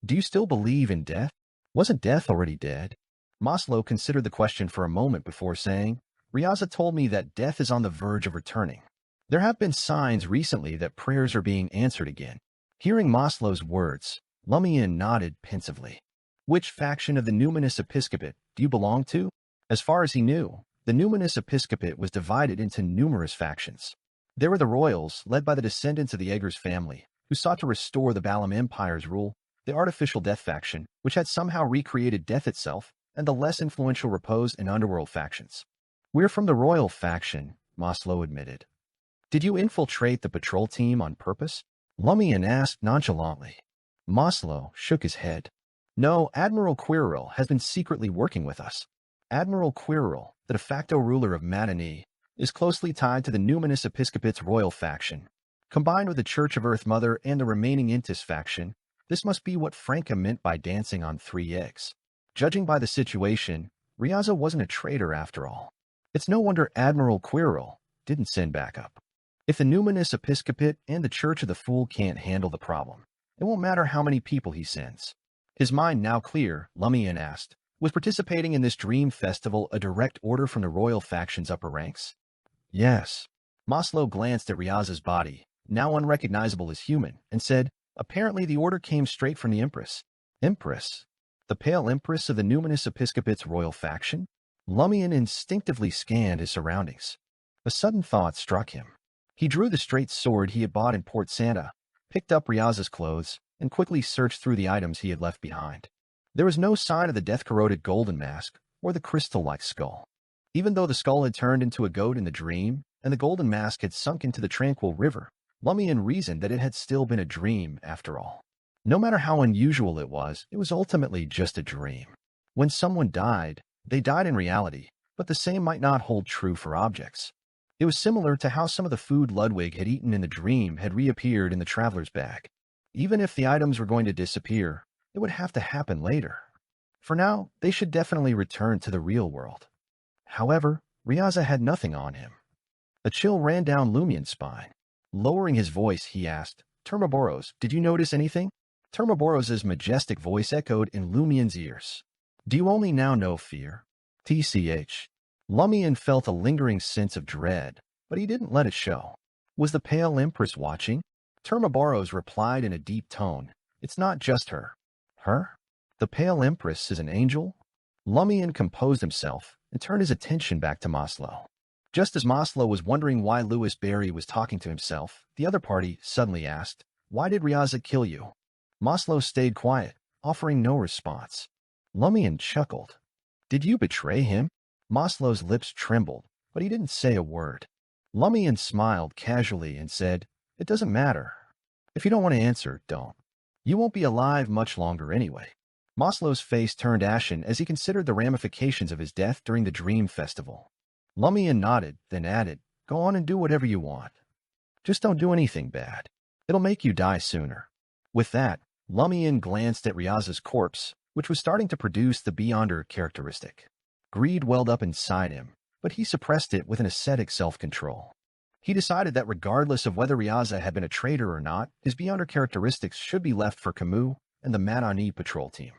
Do you still believe in death? Wasn't death already dead? Maslow considered the question for a moment before saying, Riaza told me that death is on the verge of returning. There have been signs recently that prayers are being answered again. Hearing Maslow's words, Lumian nodded pensively. Which faction of the numinous episcopate do you belong to? As far as he knew, the numinous episcopate was divided into numerous factions. There were the royals, led by the descendants of the Eggers family, who sought to restore the Balam Empire's rule, the artificial death faction, which had somehow recreated death itself, and the less influential repose and underworld factions. We're from the royal faction, Maslow admitted. Did you infiltrate the patrol team on purpose? Lumian asked nonchalantly. Maslow shook his head. No, Admiral Quirrell has been secretly working with us. Admiral Quirrell, the de facto ruler of Madani, is closely tied to the numinous episcopate's royal faction. Combined with the Church of Earth Mother and the remaining Intis faction, this must be what Franca meant by dancing on 3 eggs. Judging by the situation, Riaza wasn't a traitor after all. It's no wonder Admiral Quirrell didn't send backup. If the numinous episcopate and the Church of the Fool can't handle the problem, it won't matter how many people he sends. His mind now clear, Lumian asked, was participating in this dream festival a direct order from the royal faction's upper ranks? Yes. Maslow glanced at Riaza's body, now unrecognizable as human, and said, apparently the order came straight from the Empress. Empress? The pale Empress of the numinous episcopate's royal faction? Lumian instinctively scanned his surroundings. A sudden thought struck him. He drew the straight sword he had bought in Port Santa, picked up Riaza's clothes, and quickly searched through the items he had left behind. There was no sign of the death-corroded golden mask or the crystal-like skull. Even though the skull had turned into a goat in the dream, and the golden mask had sunk into the tranquil river, Lumian reasoned that it had still been a dream after all. No matter how unusual it was ultimately just a dream. When someone died, they died in reality, but the same might not hold true for objects. It was similar to how some of the food Ludwig had eaten in the dream had reappeared in the traveler's bag. Even if the items were going to disappear, it would have to happen later. For now, they should definitely return to the real world. However, Riaza had nothing on him. A chill ran down Lumian's spine. Lowering his voice, he asked, Termaboros, did you notice anything? Termaboros' majestic voice echoed in Lumian's ears. Do you only now know fear? TCH. Lumian felt a lingering sense of dread, but he didn't let it show. Was the pale Empress watching? Termaboros replied in a deep tone. It's not just her. Her? The pale Empress is an angel? Lumian composed himself and turned his attention back to Maslow. Just as Maslow was wondering why Louis Barry was talking to himself, the other party suddenly asked, Why did Riaza kill you? Maslow stayed quiet, offering no response. Lumian chuckled. Did you betray him? Maslow's lips trembled, but he didn't say a word. Lumian smiled casually and said, It doesn't matter. If you don't want to answer, don't. You won't be alive much longer anyway. Maslow's face turned ashen as he considered the ramifications of his death during the Dream Festival. Lumian nodded, then added, Go on and do whatever you want. Just don't do anything bad. It'll make you die sooner. With that, Lumian glanced at Riaza's corpse, which was starting to produce the Beyonder characteristic. Greed welled up inside him, but he suppressed it with an ascetic self-control. He decided that regardless of whether Riaza had been a traitor or not, his Beyonder characteristics should be left for Camus and the Madani patrol team.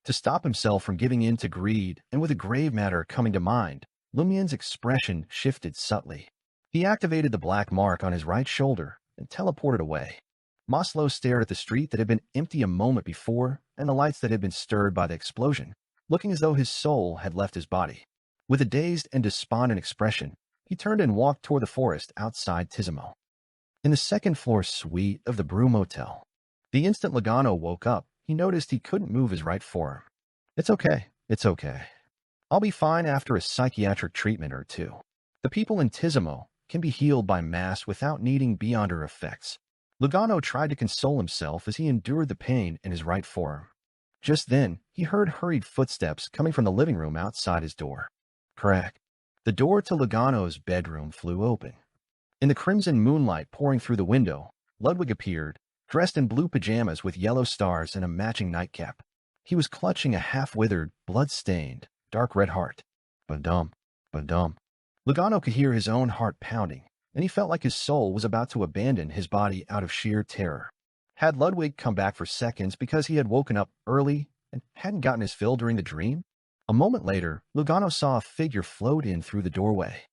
To stop himself from giving in to greed, and with a grave matter coming to mind, Lumian's expression shifted subtly. He activated the black mark on his right shoulder and teleported away. Maslow stared at the street that had been empty a moment before and the lights that had been stirred by the explosion, looking as though his soul had left his body. With a dazed and despondent expression, he turned and walked toward the forest outside Tizimo. In the second-floor suite of the Brew Motel, the instant Logano woke up, he noticed he couldn't move his right forearm. It's okay. I'll be fine after a psychiatric treatment or two. The people in Tizimo can be healed by mass without needing beyonder effects. Logano tried to console himself as he endured the pain in his right forearm. Just then, he heard hurried footsteps coming from the living room outside his door. Crack. The door to Logano's bedroom flew open. In the crimson moonlight pouring through the window, Ludwig appeared, dressed in blue pajamas with yellow stars and a matching nightcap. He was clutching a half-withered, blood-stained, dark red heart. Ba-dum, ba-dum. Logano could hear his own heart pounding, and he felt like his soul was about to abandon his body out of sheer terror. Had Ludwig come back for seconds because he had woken up early and hadn't gotten his fill during the dream? A moment later, Logano saw a figure float in through the doorway.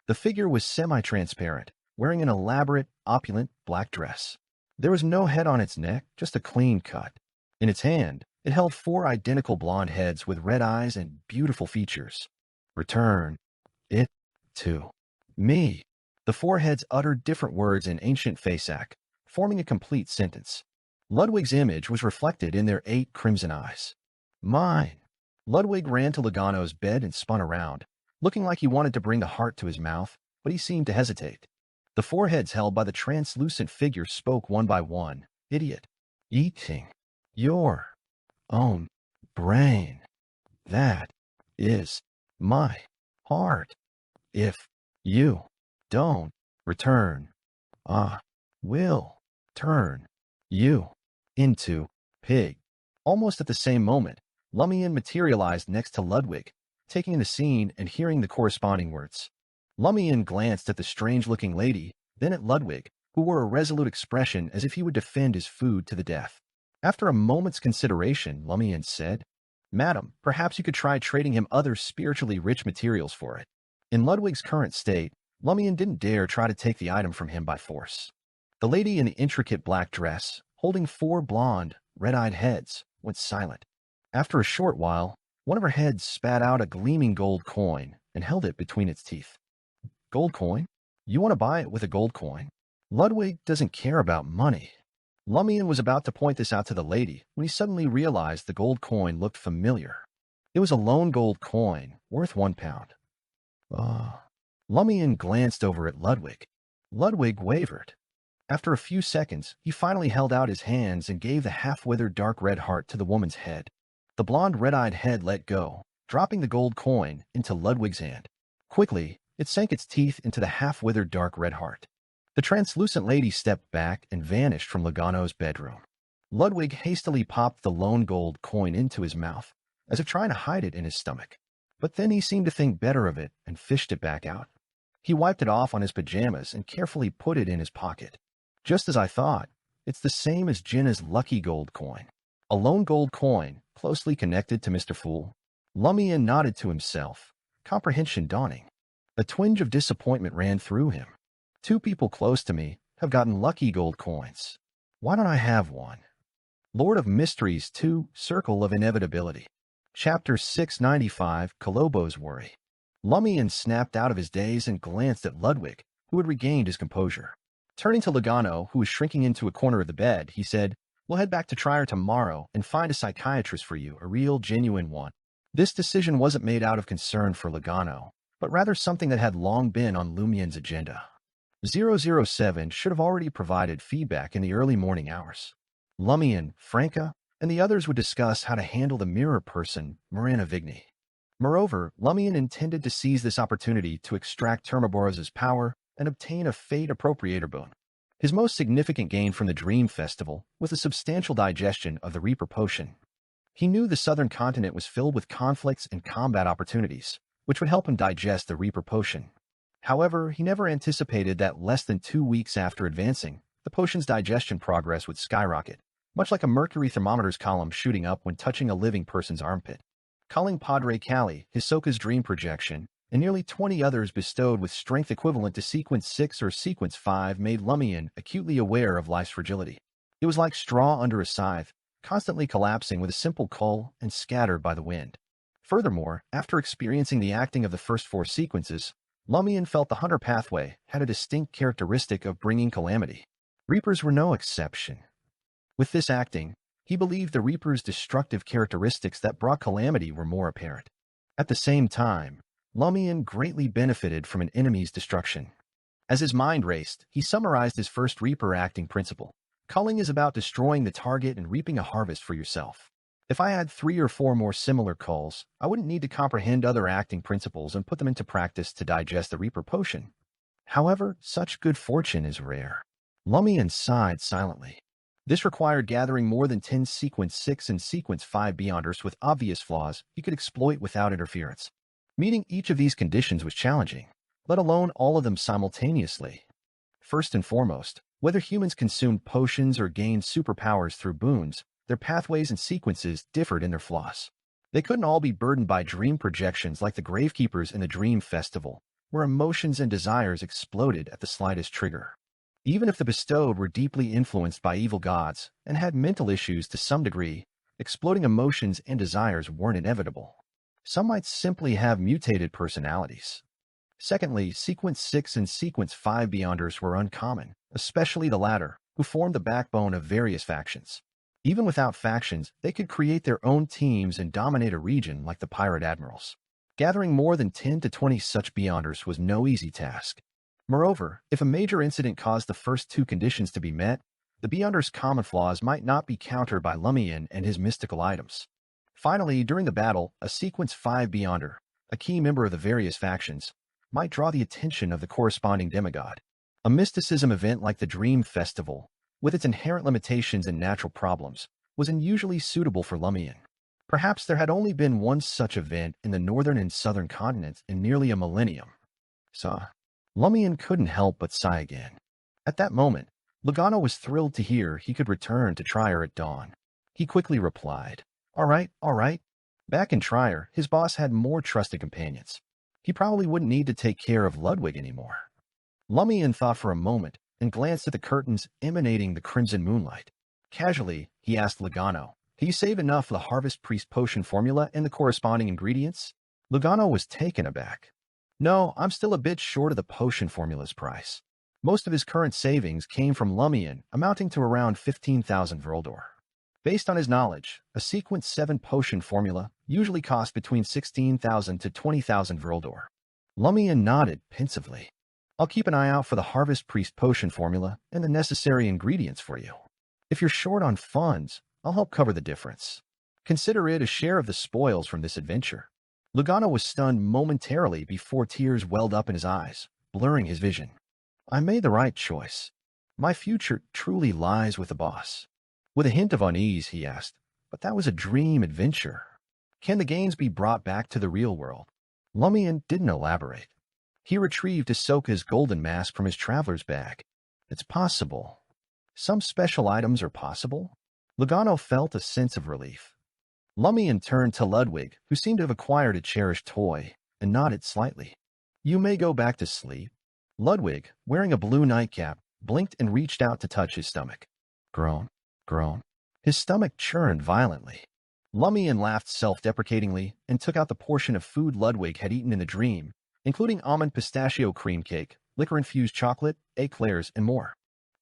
The figure was semi-transparent, wearing an elaborate, opulent black dress. There was no head on its neck, just a clean cut. In its hand, it held 4 identical blonde heads with red eyes and beautiful features. Return it to me. The 4 heads uttered different words in ancient Fasak, forming a complete sentence. Ludwig's image was reflected in their 8 crimson eyes. Mine. Ludwig ran to Logano's bed and spun around, looking like he wanted to bring the heart to his mouth, but he seemed to hesitate. The 4 heads held by the translucent figure spoke one by one. Idiot. Eating your own brain. That is my heart. If you don't return, I will turn you into pig. Almost at the same moment, Lumian materialized next to Ludwig, taking in the scene and hearing the corresponding words. Lumian glanced at the strange-looking lady, then at Ludwig, who wore a resolute expression as if he would defend his food to the death. After a moment's consideration, Lumian said, Madam, perhaps you could try trading him other spiritually rich materials for it. In Ludwig's current state, Lumian didn't dare try to take the item from him by force. The lady in the intricate black dress, holding 4 blonde, red-eyed heads, went silent. After a short while, one of her heads spat out a gleaming gold coin and held it between its teeth. Gold coin? You want to buy it with a gold coin? Ludwig doesn't care about money. Lumian was about to point this out to the lady when he suddenly realized the gold coin looked familiar. It was a lone gold coin, worth £1. Lumian glanced over at Ludwig. Ludwig wavered. After a few seconds, he finally held out his hands and gave the half-withered dark red heart to the woman's head. The blonde red-eyed head let go, dropping the gold coin into Ludwig's hand. Quickly, it sank its teeth into the half-withered dark red heart. The translucent lady stepped back and vanished from Logano's bedroom. Ludwig hastily popped the lone gold coin into his mouth, as if trying to hide it in his stomach. But then he seemed to think better of it and fished it back out. He wiped it off on his pajamas and carefully put it in his pocket. Just as I thought, it's the same as Jinna's lucky gold coin. A lone gold coin, closely connected to Mr. Fool. Lumian nodded to himself, comprehension dawning. A twinge of disappointment ran through him. 2 people close to me have gotten lucky gold coins. Why don't I have one? Lord of Mysteries 2, Circle of Inevitability. Chapter 695, Colombo's Worry. Lumian snapped out of his daze and glanced at Ludwig, who had regained his composure. Turning to Logano, who was shrinking into a corner of the bed, he said, We'll head back to Trier tomorrow and find a psychiatrist for you, a real, genuine one. This decision wasn't made out of concern for Logano, but rather something that had long been on Lumian's agenda. 007 should have already provided feedback in the early morning hours. Lumian, Franca, and the others would discuss how to handle the mirror person, Marina Vigny. Moreover, Lumian intended to seize this opportunity to extract Termaboros' power and obtain a Fate Appropriator boon. His most significant gain from the Dream Festival was the substantial digestion of the Reaper Potion. He knew the southern continent was filled with conflicts and combat opportunities, which would help him digest the Reaper Potion. However, he never anticipated that less than 2 weeks after advancing, the potion's digestion progress would skyrocket, much like a mercury thermometer's column shooting up when touching a living person's armpit. Calling Padre Cali, Hisoka's dream projection, and nearly 20 others bestowed with strength equivalent to Sequence 6 or Sequence 5 made Lumian acutely aware of life's fragility. It was like straw under a scythe, constantly collapsing with a simple cull and scattered by the wind. Furthermore, after experiencing the acting of the first 4 sequences, Lumian felt the hunter pathway had a distinct characteristic of bringing calamity. Reapers were no exception. With this acting, he believed the Reaper's destructive characteristics that brought calamity were more apparent. At the same time, Lumian greatly benefited from an enemy's destruction. As his mind raced, he summarized his first Reaper acting principle. Culling is about destroying the target and reaping a harvest for yourself. If I had 3 or 4 more similar culls, I wouldn't need to comprehend other acting principles and put them into practice to digest the Reaper potion. However, such good fortune is rare. Lumian sighed silently. This required gathering more than 10 Sequence 6 and Sequence 5 Beyonders with obvious flaws he could exploit without interference. Meeting each of these conditions was challenging, let alone all of them simultaneously. First and foremost, whether humans consumed potions or gained superpowers through boons, their pathways and sequences differed in their flaws. They couldn't all be burdened by dream projections like the Gravekeepers in the Dream Festival, where emotions and desires exploded at the slightest trigger. Even if the bestowed were deeply influenced by evil gods and had mental issues to some degree, exploding emotions and desires weren't inevitable. Some might simply have mutated personalities. Secondly, Sequence 6 and Sequence 5 Beyonders were uncommon, especially the latter, who formed the backbone of various factions. Even without factions, they could create their own teams and dominate a region like the Pirate Admirals. Gathering more than 10 to 20 such Beyonders was no easy task. Moreover, if a major incident caused the first 2 conditions to be met, the Beyonders' common flaws might not be countered by Lumian and his mystical items. Finally, during the battle, a Sequence 5 Beyonder, a key member of the various factions, might draw the attention of the corresponding demigod. A mysticism event like the Dream Festival, with its inherent limitations and natural problems, was unusually suitable for Lumian. Perhaps there had only been one such event in the northern and southern continents in nearly a millennium. Lumian couldn't help but sigh again. At that moment, Logano was thrilled to hear he could return to Trier at dawn. He quickly replied, all right. Back in Trier, his boss had more trusted companions. He probably wouldn't need to take care of Ludwig anymore. Lumian thought for a moment and glanced at the curtains emanating the crimson moonlight. Casually, he asked Logano, can you save enough for the Harvest Priest potion formula and the corresponding ingredients? Logano was taken aback. No, I'm still a bit short of the potion formula's price. Most of his current savings came from Lumian, amounting to around 15,000 Vrildor. Based on his knowledge, a Sequence 7 potion formula usually costs between 16,000 to 20,000 Vrildor. Lumian nodded pensively. I'll keep an eye out for the Harvest Priest potion formula and the necessary ingredients for you. If you're short on funds, I'll help cover the difference. Consider it a share of the spoils from this adventure. Logano was stunned momentarily before tears welled up in his eyes, blurring his vision. I made the right choice. My future truly lies with the boss. With a hint of unease, he asked, but that was a dream adventure. Can the gains be brought back to the real world? Lumian didn't elaborate. He retrieved Ahsoka's golden mask from his traveler's bag. It's possible. Some special items are possible? Logano felt a sense of relief. Lumian turned to Ludwig, who seemed to have acquired a cherished toy, and nodded slightly. You may go back to sleep. Ludwig, wearing a blue nightcap, blinked and reached out to touch his stomach. Groan. His stomach churned violently. Lumian laughed self-deprecatingly and took out the portion of food Ludwig had eaten in the dream, including almond pistachio cream cake, liquor-infused chocolate, eclairs, and more.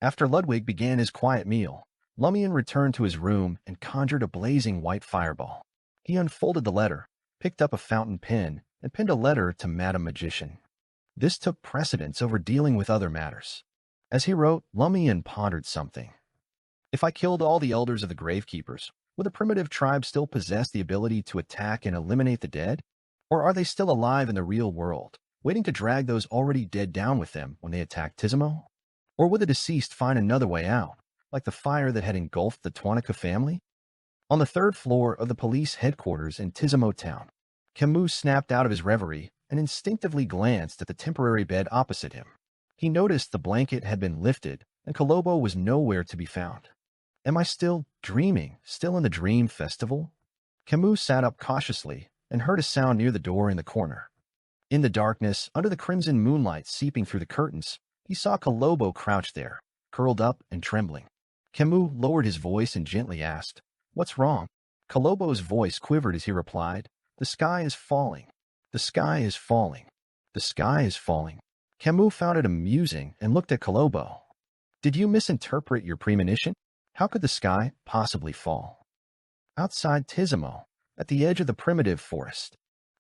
After Ludwig began his quiet meal, Lumian returned to his room and conjured a blazing white fireball. He unfolded the letter, picked up a fountain pen, and penned a letter to Madam Magician. This took precedence over dealing with other matters. As he wrote, Lumian pondered something. If I killed all the elders of the Gravekeepers, would the primitive tribe still possess the ability to attack and eliminate the dead? Or are they still alive in the real world, waiting to drag those already dead down with them when they attack Tizimo? Or would the deceased find another way out, like the fire that had engulfed the Twanica family? On the 3rd floor of the police headquarters in Tizimo town, Camus snapped out of his reverie and instinctively glanced at the temporary bed opposite him. He noticed the blanket had been lifted and Kolobo was nowhere to be found. Am I still dreaming, still in the Dream Festival? Camus sat up cautiously and heard a sound near the door in the corner. In the darkness, under the crimson moonlight seeping through the curtains, he saw Kolobo crouched there, curled up and trembling. Camus lowered his voice and gently asked, What's wrong? Kolobo's voice quivered as he replied, The sky is falling. The sky is falling. The sky is falling. Camus found it amusing and looked at Colombo. Did you misinterpret your premonition? How could the sky possibly fall? Outside Tizimo, at the edge of the primitive forest,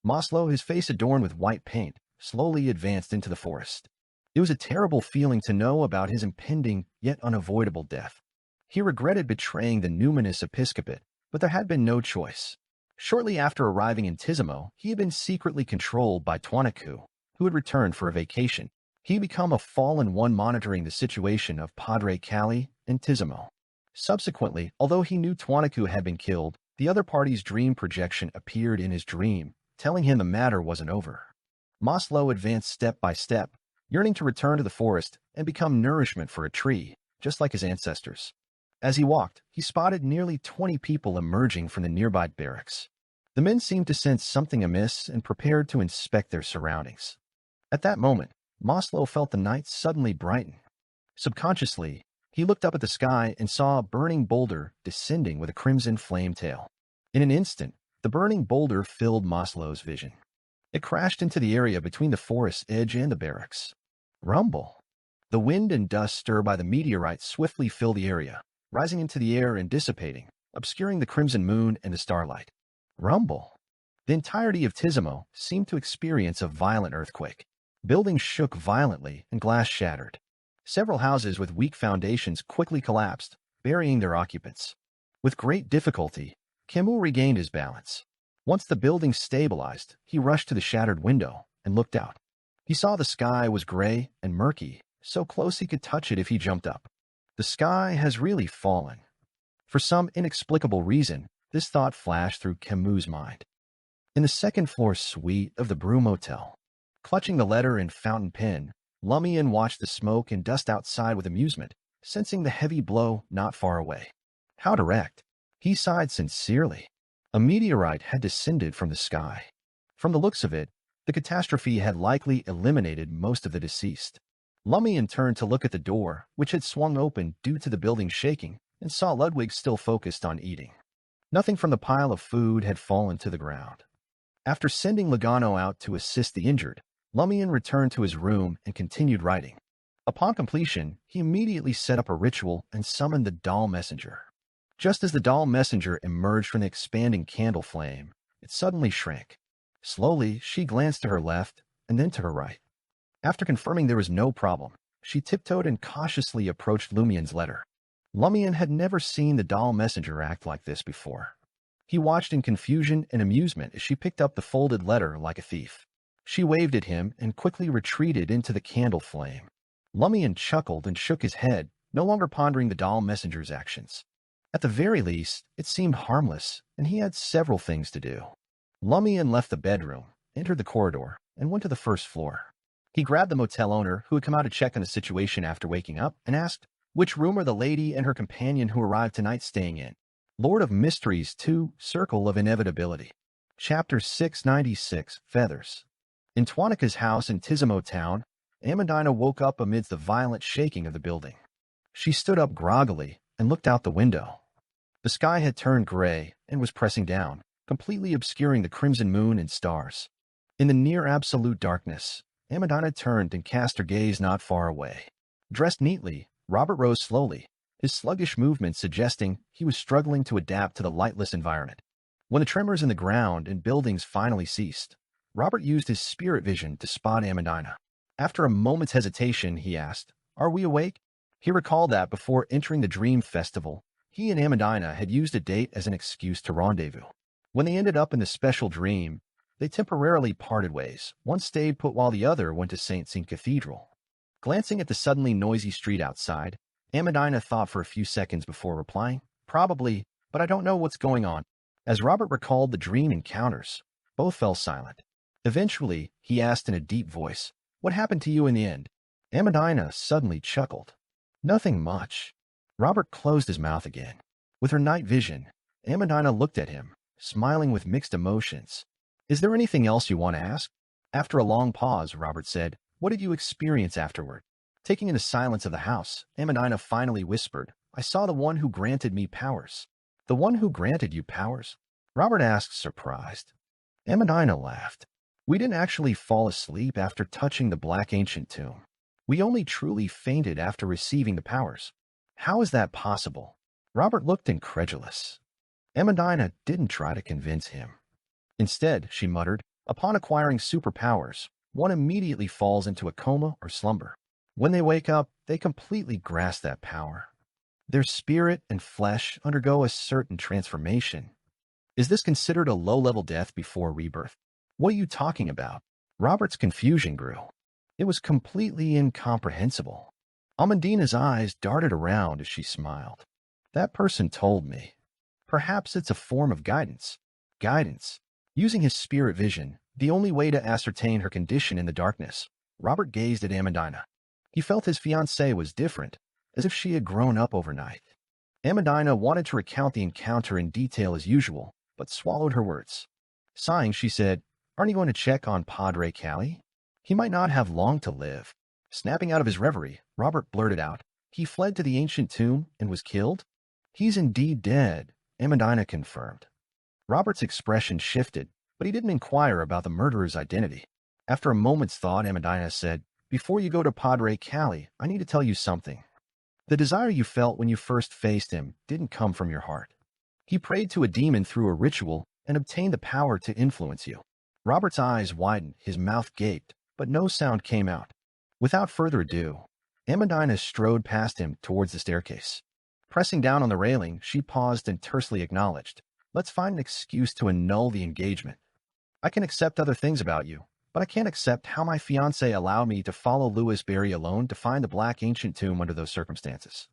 Maslow, his face adorned with white paint, slowly advanced into the forest. It was a terrible feeling to know about his impending, yet unavoidable death. He regretted betraying the numinous episcopate, but there had been no choice. Shortly after arriving in Tizimo, he had been secretly controlled by Tuanaku, who had returned for a vacation. He had become a fallen one monitoring the situation of Padre Cali and Tizimo. Subsequently, although he knew Tuanaku had been killed, the other party's dream projection appeared in his dream, telling him the matter wasn't over. Maslow advanced step by step, yearning to return to the forest and become nourishment for a tree, just like his ancestors. As he walked, he spotted nearly 20 people emerging from the nearby barracks. The men seemed to sense something amiss and prepared to inspect their surroundings. At that moment, Maslow felt the night suddenly brighten. Subconsciously, he looked up at the sky and saw a burning boulder descending with a crimson flame tail. In an instant, the burning boulder filled Maslow's vision. It crashed into the area between the forest's edge and the barracks. Rumble. The wind and dust stirred by the meteorite swiftly fill the area, rising into the air and dissipating, obscuring the crimson moon and the starlight. Rumble. The entirety of Tizimo seemed to experience a violent earthquake. Buildings shook violently and glass shattered. Several houses with weak foundations quickly collapsed, burying their occupants. With great difficulty, Camus regained his balance. Once the building stabilized, he rushed to the shattered window and looked out. He saw the sky was gray and murky, so close he could touch it if he jumped up. The sky has really fallen. For some inexplicable reason, this thought flashed through Camus' mind. In the second-floor suite of the Broom Hotel, clutching the letter and fountain pen, Lumian watched the smoke and dust outside with amusement, sensing the heavy blow not far away. How direct! He sighed sincerely. A meteorite had descended from the sky. From the looks of it, the catastrophe had likely eliminated most of the deceased. Lumian turned to look at the door, which had swung open due to the building shaking, and saw Ludwig still focused on eating. Nothing from the pile of food had fallen to the ground. After sending Logano out to assist the injured, Lumian returned to his room and continued writing. Upon completion, he immediately set up a ritual and summoned the doll messenger. Just as the doll messenger emerged from the expanding candle flame, it suddenly shrank. Slowly, she glanced to her left and then to her right. After confirming there was no problem, she tiptoed and cautiously approached Lumian's letter. Lumian had never seen the doll messenger act like this before. He watched in confusion and amusement as she picked up the folded letter like a thief. She waved at him and quickly retreated into the candle flame. Lumian chuckled and shook his head, no longer pondering the doll messenger's actions. At the very least, it seemed harmless, and he had several things to do. Lumian left the bedroom, entered the corridor, and went to the first floor. He grabbed the motel owner, who had come out to check on the situation after waking up, and asked, "Which room are the lady and her companion who arrived tonight staying in?" Lord of Mysteries 2, Circle of Inevitability. Chapter 696, Feathers. In Tuanaka's house in Tizimo town, Amandina woke up amidst the violent shaking of the building. She stood up groggily and looked out the window. The sky had turned gray and was pressing down, completely obscuring the crimson moon and stars. In the near-absolute darkness, Amandina turned and cast her gaze not far away. Dressed neatly, Robert rose slowly, his sluggish movements suggesting he was struggling to adapt to the lightless environment. When the tremors in the ground and buildings finally ceased, Robert used his spirit vision to spot Amandina. After a moment's hesitation, he asked, "Are we awake?" He recalled that before entering the Dream Festival, he and Amandina had used a date as an excuse to rendezvous. When they ended up in the special dream, they temporarily parted ways. One stayed put while the other went to St. Sean Cathedral. Glancing at the suddenly noisy street outside, Amandina thought for a few seconds before replying, "Probably, but I don't know what's going on." As Robert recalled the dream encounters, both fell silent. Eventually, he asked in a deep voice, "What happened to you in the end?" Amandina suddenly chuckled. "Nothing much." Robert closed his mouth again. With her night vision, Amandina looked at him, smiling with mixed emotions. "Is there anything else you want to ask?" After a long pause, Robert said, "What did you experience afterward?" Taking in the silence of the house, Amandina finally whispered, "I saw the one who granted me powers." "The one who granted you powers?" Robert asked, surprised. Amandina laughed. We didn't actually fall asleep after touching the Black Ancient Tomb. We only truly fainted after receiving the powers. How is that possible? Robert looked incredulous. Amandina didn't try to convince him. Instead, she muttered, upon acquiring superpowers, one immediately falls into a coma or slumber. When they wake up, they completely grasp that power. Their spirit and flesh undergo a certain transformation. Is this considered a low-level death before rebirth? What are you talking about? Robert's confusion grew. It was completely incomprehensible. Amandina's eyes darted around as she smiled. That person told me. Perhaps it's a form of guidance. Guidance. Using his spirit vision, the only way to ascertain her condition in the darkness, Robert gazed at Amandina. He felt his fiancée was different, as if she had grown up overnight. Amandina wanted to recount the encounter in detail as usual, but swallowed her words. Sighing, she said, "Aren't you going to check on Padre Callie? He might not have long to live." Snapping out of his reverie, Robert blurted out, "He fled to the ancient tomb and was killed?" "He's indeed dead," Amandina confirmed. Robert's expression shifted, but he didn't inquire about the murderer's identity. After a moment's thought, Amandina said, "Before you go to Padre Callie, I need to tell you something. The desire you felt when you first faced him didn't come from your heart. He prayed to a demon through a ritual and obtained the power to influence you." Robert's eyes widened, his mouth gaped, but no sound came out. Without further ado, Amandina strode past him towards the staircase. Pressing down on the railing, she paused and tersely acknowledged, "Let's find an excuse to annul the engagement. I can accept other things about you, but I can't accept how my fiancé allowed me to follow Louis Berry alone to find the Black Ancient Tomb under those circumstances.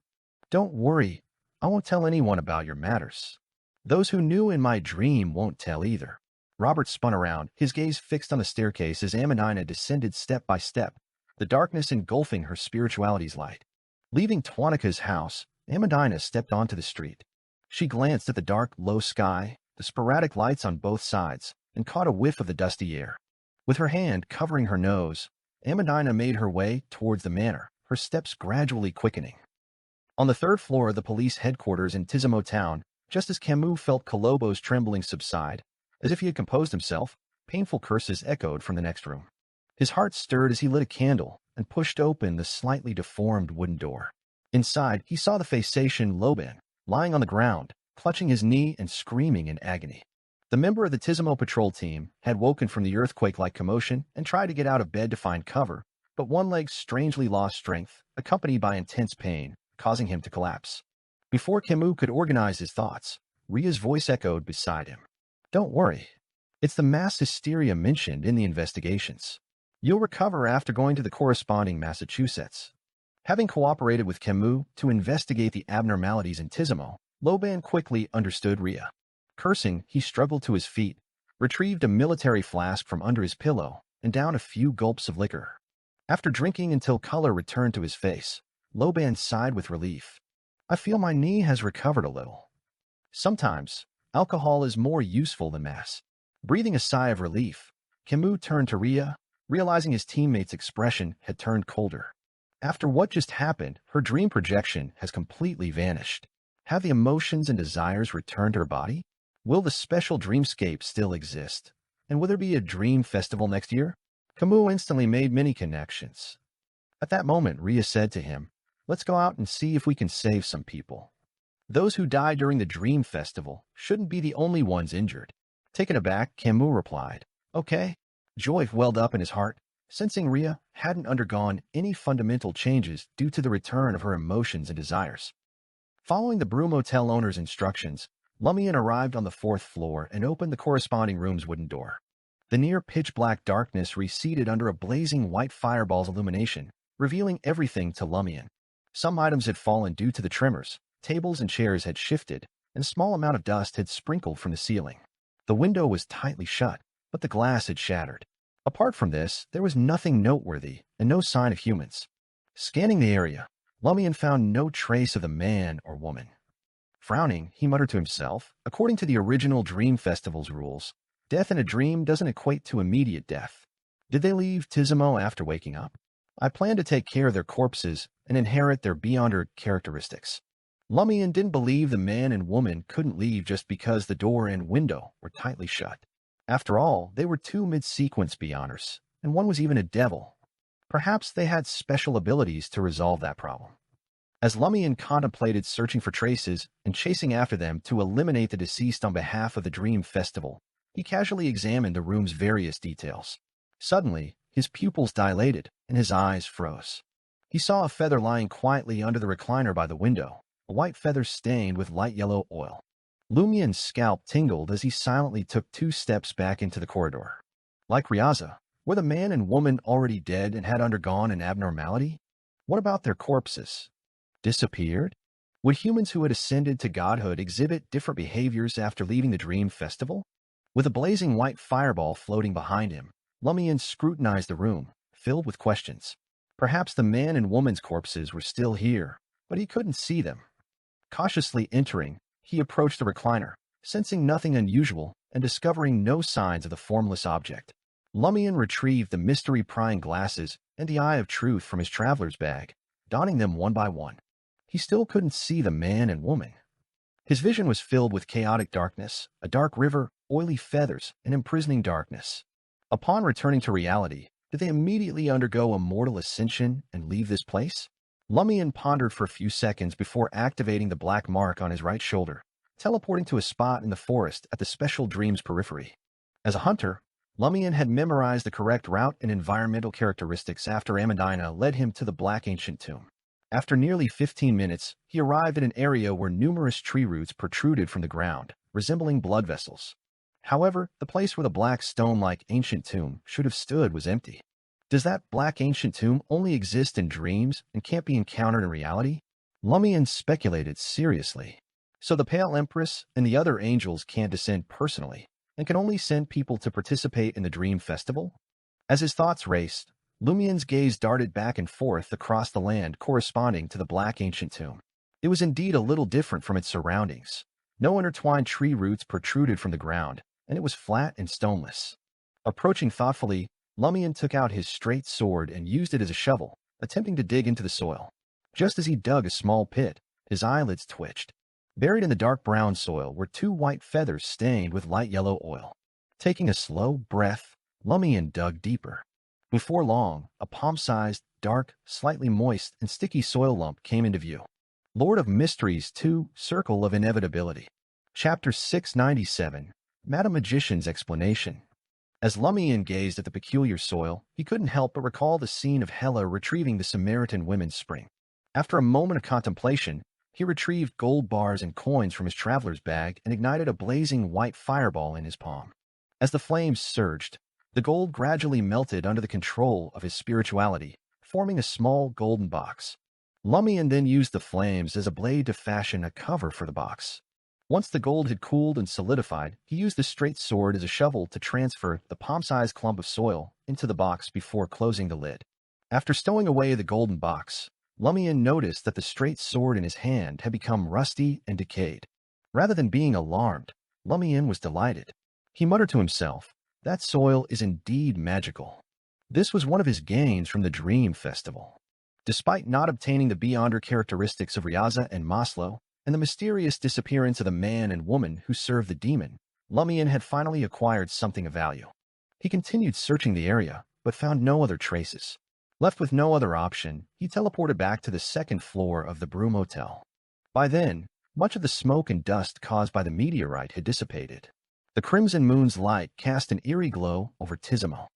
Don't worry, I won't tell anyone about your matters. Those who knew in my dream won't tell either." Robert spun around, his gaze fixed on the staircase as Amandina descended step by step, the darkness engulfing her spirituality's light. Leaving Twanika's house, Amandina stepped onto the street. She glanced at the dark, low sky, the sporadic lights on both sides, and caught a whiff of the dusty air. With her hand covering her nose, Amandina made her way towards the manor, her steps gradually quickening. On the third floor of the police headquarters in Tizimo Town, just as Camus felt Colombo's trembling subside, as if he had composed himself, painful curses echoed from the next room. His heart stirred as he lit a candle and pushed open the slightly deformed wooden door. Inside, he saw the Faysatian Loban, lying on the ground, clutching his knee and screaming in agony. The member of the Tizimo patrol team had woken from the earthquake-like commotion and tried to get out of bed to find cover, but one leg strangely lost strength, accompanied by intense pain, causing him to collapse. Before Camus could organize his thoughts, Ria's voice echoed beside him. "Don't worry. It's the mass hysteria mentioned in the investigations. You'll recover after going to the corresponding Massachusetts." Having cooperated with Camus to investigate the abnormalities in Tizimo, Loban quickly understood Ria. Cursing, he struggled to his feet, retrieved a military flask from under his pillow, and downed a few gulps of liquor. After drinking until color returned to his face, Loban sighed with relief. "I feel my knee has recovered a little." Sometimes, alcohol is more useful than mass. Breathing a sigh of relief, Camus turned to Ria, realizing his teammate's expression had turned colder. After what just happened, her dream projection has completely vanished. Have the emotions and desires returned to her body? Will the special dreamscape still exist? And will there be a dream festival next year? Camus instantly made many connections. At that moment, Ria said to him, "Let's go out and see if we can save some people. Those who died during the dream festival shouldn't be the only ones injured." Taken aback, Camus replied, "Okay." Joy welled up in his heart, sensing Ria hadn't undergone any fundamental changes due to the return of her emotions and desires. Following the Broom Hotel owner's instructions, Lumian arrived on the fourth floor and opened the corresponding room's wooden door. The near pitch-black darkness receded under a blazing white fireball's illumination, revealing everything to Lumian. Some items had fallen due to the tremors, tables and chairs had shifted, and a small amount of dust had sprinkled from the ceiling. The window was tightly shut, but the glass had shattered. Apart from this, there was nothing noteworthy and no sign of humans. Scanning the area, Lumian found no trace of the man or woman. Frowning, he muttered to himself, according to the original Dream Festival's rules, death in a dream doesn't equate to immediate death. Did they leave Tizimo after waking up? I plan to take care of their corpses and inherit their beyonder characteristics. Lumian didn't believe the man and woman couldn't leave just because the door and window were tightly shut. After all, they were two mid-sequence beyonders, and one was even a devil. Perhaps they had special abilities to resolve that problem. As Lumian contemplated searching for traces and chasing after them to eliminate the deceased on behalf of the Dream Festival, he casually examined the room's various details. Suddenly, his pupils dilated and his eyes froze. He saw a feather lying quietly under the recliner by the window, a white feather stained with light yellow oil. Lumian's scalp tingled as he silently took 2 steps back into the corridor. Like Ryaza, were the man and woman already dead and had undergone an abnormality? What about their corpses? Disappeared? Would humans who had ascended to godhood exhibit different behaviors after leaving the Dream Festival? With a blazing white fireball floating behind him, Lumian scrutinized the room, filled with questions. Perhaps the man and woman's corpses were still here, but he couldn't see them. Cautiously entering, he approached the recliner, sensing nothing unusual and discovering no signs of the formless object. Lumian retrieved the mystery-prying glasses and the Eye of Truth from his traveler's bag, donning them one by one. He still couldn't see the man and woman. His vision was filled with chaotic darkness, a dark river, oily feathers, and imprisoning darkness. Upon returning to reality, did they immediately undergo a mortal ascension and leave this place? Lumian pondered for a few seconds before activating the black mark on his right shoulder, teleporting to a spot in the forest at the Special Dreams periphery. As a hunter, Lumian had memorized the correct route and environmental characteristics after Amandina led him to the Black Ancient Tomb. After nearly 15 minutes, he arrived at an area where numerous tree roots protruded from the ground, resembling blood vessels. However, the place where the black stone-like ancient tomb should have stood was empty. Does that black ancient tomb only exist in dreams and can't be encountered in reality? Lumian speculated seriously. So the Pale Empress and the other angels can't descend personally, and can only send people to participate in the Dream Festival? As his thoughts raced, Lumian's gaze darted back and forth across the land corresponding to the Black Ancient Tomb. It was indeed a little different from its surroundings. No intertwined tree roots protruded from the ground, and it was flat and stoneless. Approaching thoughtfully, Lumian took out his straight sword and used it as a shovel, attempting to dig into the soil. Just as he dug a small pit, his eyelids twitched. Buried in the dark brown soil were 2 white feathers stained with light yellow oil. Taking a slow breath, Lumian dug deeper. Before long, a palm-sized, dark, slightly moist, and sticky soil lump came into view. Lord of Mysteries 2, Circle of Inevitability. Chapter 697, Madam Magician's Explanation. As Lumian gazed at the peculiar soil, he couldn't help but recall the scene of Hela retrieving the Samaritan women's spring. After a moment of contemplation, he retrieved gold bars and coins from his traveler's bag and ignited a blazing white fireball in his palm. As the flames surged, the gold gradually melted under the control of his spirituality, forming a small golden box. Lumian then used the flames as a blade to fashion a cover for the box. Once the gold had cooled and solidified, he used the straight sword as a shovel to transfer the palm-sized clump of soil into the box before closing the lid. After stowing away the golden box, Lumian noticed that the straight sword in his hand had become rusty and decayed. Rather than being alarmed, Lumian was delighted. He muttered to himself, "That soil is indeed magical." This was one of his gains from the Dream Festival. Despite not obtaining the Beyonder characteristics of Ryaza and Maslow, and the mysterious disappearance of the man and woman who served the demon, Lumian had finally acquired something of value. He continued searching the area, but found no other traces. Left with no other option, he teleported back to the 2nd floor of the Broom Hotel. By then, much of the smoke and dust caused by the meteorite had dissipated. The crimson moon's light cast an eerie glow over Tizimo.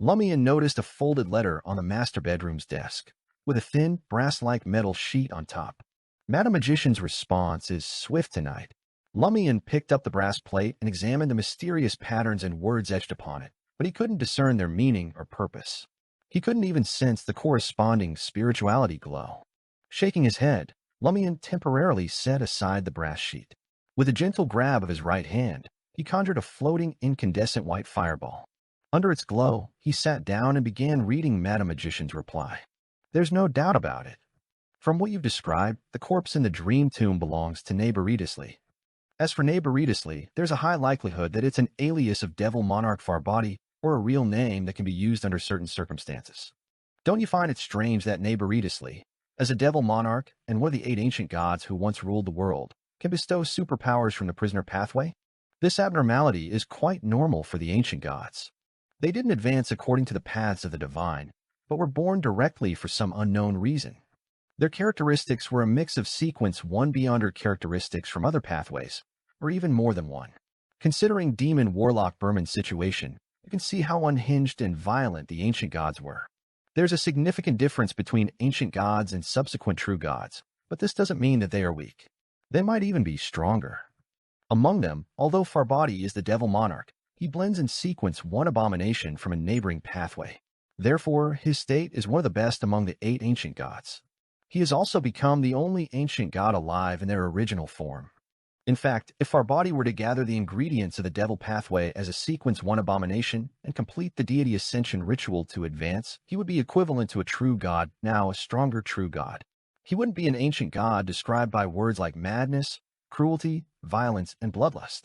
Lumian noticed a folded letter on the master bedroom's desk, with a thin, brass-like metal sheet on top. Madam Magician's response is swift tonight. Lumian picked up the brass plate and examined the mysterious patterns and words etched upon it, but he couldn't discern their meaning or purpose. He couldn't even sense the corresponding spirituality glow. Shaking his head, Lumian temporarily set aside the brass sheet. With a gentle grab of his right hand, he conjured a floating, incandescent white fireball. Under its glow, he sat down and began reading Madam Magician's reply. "There's no doubt about it. From what you've described, the corpse in the dream tomb belongs to Neighboritus Lee. As for Neighboritus Lee, there's a high likelihood that it's an alias of Devil Monarch Farbody or a real name that can be used under certain circumstances. Don't you find it strange that Neighboritus Lee, as a Devil Monarch and one of the 8 ancient gods who once ruled the world, can bestow superpowers from the prisoner pathway? This abnormality is quite normal for the ancient gods. They didn't advance according to the paths of the divine, but were born directly for some unknown reason. Their characteristics were a mix of sequence one beyonder characteristics from other pathways, or even more than one. Considering demon warlock Berman's situation, you can see how unhinged and violent the ancient gods were. There's a significant difference between ancient gods and subsequent true gods, but this doesn't mean that they are weak. They might even be stronger. Among them, although Farbadi is the devil monarch, he blends in sequence one abomination from a neighboring pathway. Therefore, his state is one of the best among the 8 ancient gods. He has also become the only ancient god alive in their original form. In fact, if Farbadi were to gather the ingredients of the devil pathway as a sequence one abomination and complete the deity ascension ritual to advance, he would be equivalent to a true god, now a stronger true god. He wouldn't be an ancient god described by words like madness, cruelty, violence, and bloodlust.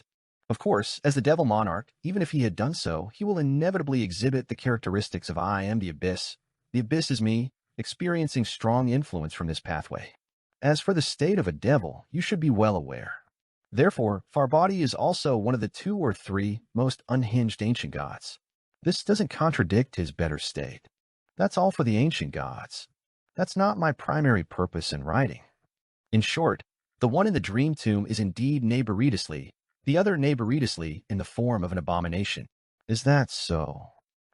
Of course, as the devil monarch, even if he had done so, he will inevitably exhibit the characteristics of I am the abyss. The abyss is me, experiencing strong influence from this pathway. As for the state of a devil, you should be well aware. Therefore, Farbadi is also one of the 2 or 3 most unhinged ancient gods. This doesn't contradict his better state. That's all for the ancient gods. That's not my primary purpose in writing. In short, the one in the dream tomb is indeed Neighboritis Lee, the other Neighboritis Lee in the form of an abomination. Is that so?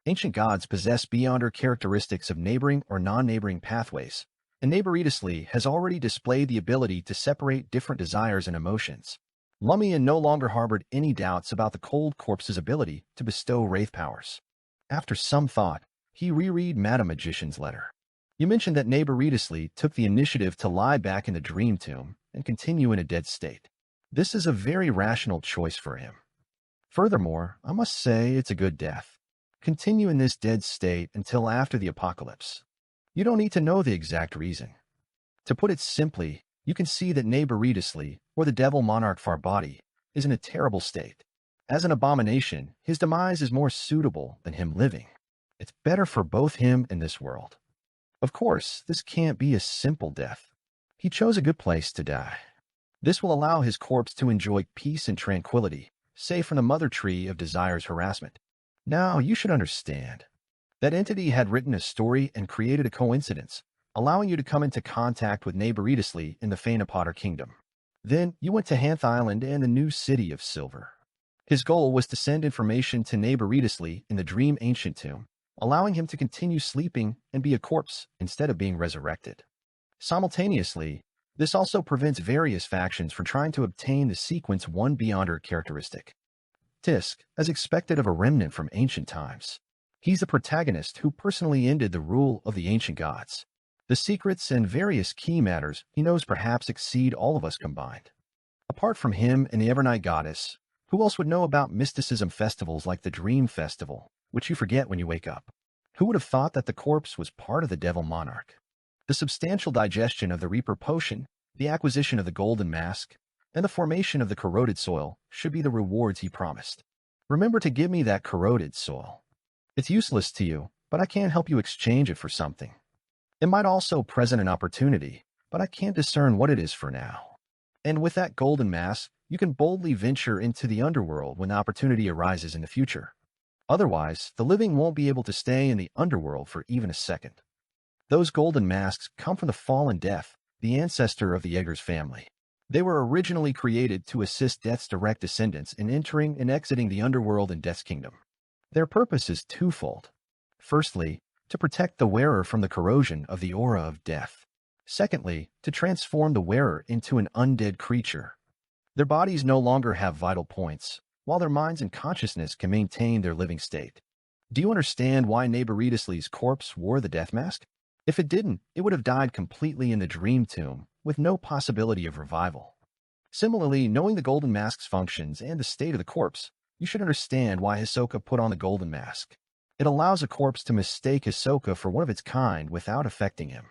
Ancient gods possess beyonder characteristics of neighboring or non-neighboring pathways, and Neighboritis Lee has already displayed the ability to separate different desires and emotions. Lumian no longer harbored any doubts about the cold corpse's ability to bestow wraith powers. After some thought, he reread Madam Magician's letter. You mentioned that Neighboritis Lee took the initiative to lie back in the dream tomb and continue in a dead state. This is a very rational choice for him. Furthermore, I must say it's a good death. Continue in this dead state until after the apocalypse. You don't need to know the exact reason. To put it simply, you can see that Neighboritis Lee, or the devil monarch Farbadi, is in a terrible state. As an abomination, his demise is more suitable than him living. It's better for both him and this world. Of course, this can't be a simple death. He chose a good place to die. This will allow his corpse to enjoy peace and tranquility, safe from the mother tree of desire's harassment. Now, you should understand. That entity had written a story and created a coincidence, allowing you to come into contact with Neighboritis Lee in the Fainapotter Kingdom. Then, you went to Hanth Island and the new city of Silver. His goal was to send information to Neighboritis Lee in the Dream Ancient Tomb, allowing him to continue sleeping and be a corpse instead of being resurrected. Simultaneously, this also prevents various factions from trying to obtain the sequence one beyonder characteristic. Tisk, as expected of a remnant from ancient times. He's the protagonist who personally ended the rule of the ancient gods. The secrets and various key matters he knows perhaps exceed all of us combined. Apart from him and the Evernight Goddess, who else would know about mysticism festivals like the Dream Festival, which you forget when you wake up? Who would have thought that the corpse was part of the Devil Monarch? The substantial digestion of the Reaper Potion, the acquisition of the Golden Mask, and the formation of the corroded soil should be the rewards he promised. Remember to give me that corroded soil. It's useless to you, but I can't help you exchange it for something. It might also present an opportunity, but I can't discern what it is for now. And with that Golden Mask, you can boldly venture into the underworld when the opportunity arises in the future. Otherwise, the living won't be able to stay in the underworld for even a second. Those golden masks come from the fallen Death, the ancestor of the Yeager's family. They were originally created to assist Death's direct descendants in entering and exiting the underworld and Death's kingdom. Their purpose is twofold. Firstly, to protect the wearer from the corrosion of the aura of death. Secondly, to transform the wearer into an undead creature. Their bodies no longer have vital points, while their minds and consciousness can maintain their living state. Do you understand why Neighboritis Lee's corpse wore the death mask? If it didn't, it would have died completely in the dream tomb, with no possibility of revival. Similarly, knowing the golden mask's functions and the state of the corpse, you should understand why Hisoka put on the golden mask. It allows a corpse to mistake Hisoka for one of its kind without affecting him.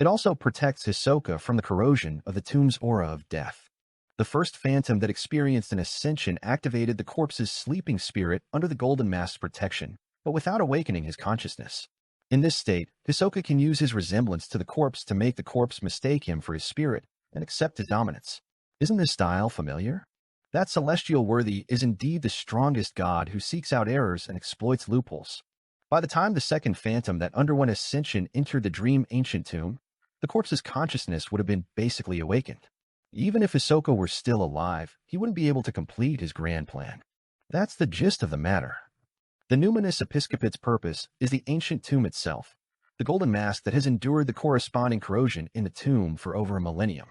It also protects Hisoka from the corrosion of the tomb's aura of death. The first phantom that experienced an ascension activated the corpse's sleeping spirit under the golden mask's protection, but without awakening his consciousness. In this state, Hisoka can use his resemblance to the corpse to make the corpse mistake him for his spirit and accept his dominance. Isn't this style familiar? That celestial worthy is indeed the strongest god who seeks out errors and exploits loopholes. By the time the second phantom that underwent ascension entered the dream ancient tomb, the corpse's consciousness would have been basically awakened. Even if Hisoka were still alive, he wouldn't be able to complete his grand plan. That's the gist of the matter. The numinous episcopate's purpose is the ancient tomb itself, the golden mask that has endured the corresponding corrosion in the tomb for over a millennium.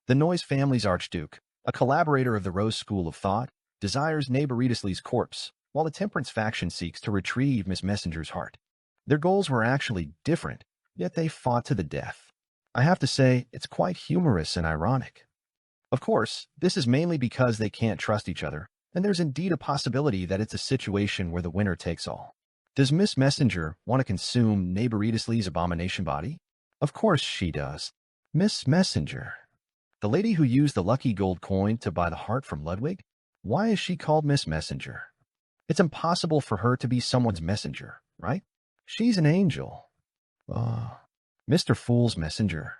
The Noise family's archduke, a collaborator of the Rose School of Thought, desires Neighboritas Lee's corpse, while the Temperance faction seeks to retrieve Miss Messenger's heart. Their goals were actually different, yet they fought to the death. I have to say, it's quite humorous and ironic. Of course, this is mainly because they can't trust each other, and there's indeed a possibility that it's a situation where the winner takes all. Does Miss Messenger want to consume Neighboritas Lee's abomination body? Of course she does. Miss Messenger. The lady who used the lucky gold coin to buy the heart from Ludwig? Why is she called Miss Messenger? It's impossible for her to be someone's messenger, right? She's an angel. Mr. Fool's messenger.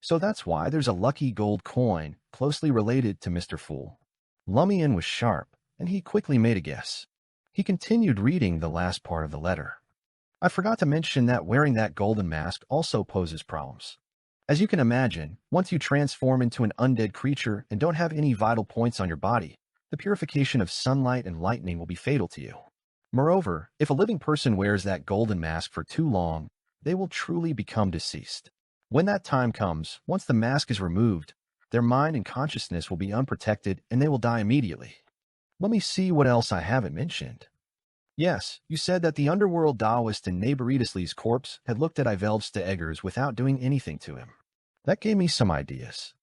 So that's why there's a lucky gold coin closely related to Mr. Fool. Lumian was sharp, and he quickly made a guess. He continued reading the last part of the letter. I forgot to mention that wearing that golden mask also poses problems. As you can imagine, once you transform into an undead creature and don't have any vital points on your body, the purification of sunlight and lightning will be fatal to you. Moreover, if a living person wears that golden mask for too long, they will truly become deceased. When that time comes, once the mask is removed, their mind and consciousness will be unprotected and they will die immediately. Let me see what else I haven't mentioned. Yes, you said that the underworld Taoist in Neighboritas Lee's corpse had looked at Ivelves de Eggers without doing anything to him. That gave me some ideas.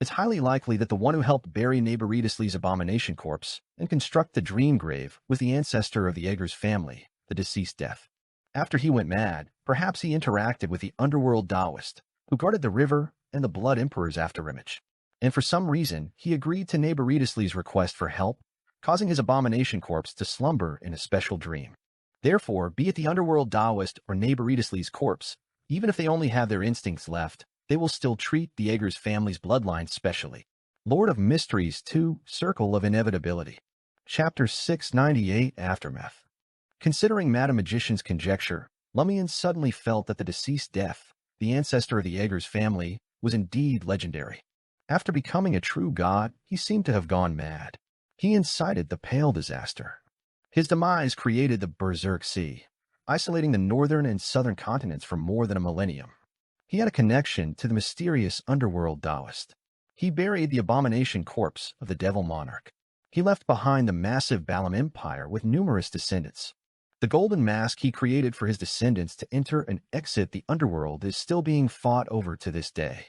It's highly likely that the one who helped bury Neighboritas Lee's abomination corpse and construct the dream grave was the ancestor of the Eggers family, the deceased death. After he went mad, perhaps he interacted with the underworld Taoist, who guarded the river and the Blood Emperor's afterimage. And for some reason, he agreed to Neighboritas Lee's request for help, causing his abomination corpse to slumber in a special dream. Therefore, be it the underworld Taoist or Neighboritas Lee's corpse, even if they only have their instincts left, they will still treat the Eggers family's bloodline specially. Lord of Mysteries 2, Circle of Inevitability. Chapter 698, Aftermath. Considering Madam Magician's conjecture, Lumian suddenly felt that the deceased death, the ancestor of the Eggers family, was indeed legendary. After becoming a true god, he seemed to have gone mad. He incited the Pale Disaster. His demise created the Berserk Sea, isolating the northern and southern continents for more than a millennium. He had a connection to the mysterious underworld Taoist. He buried the abomination corpse of the Devil Monarch. He left behind the massive Balam Empire with numerous descendants. The golden mask he created for his descendants to enter and exit the underworld is still being fought over to this day.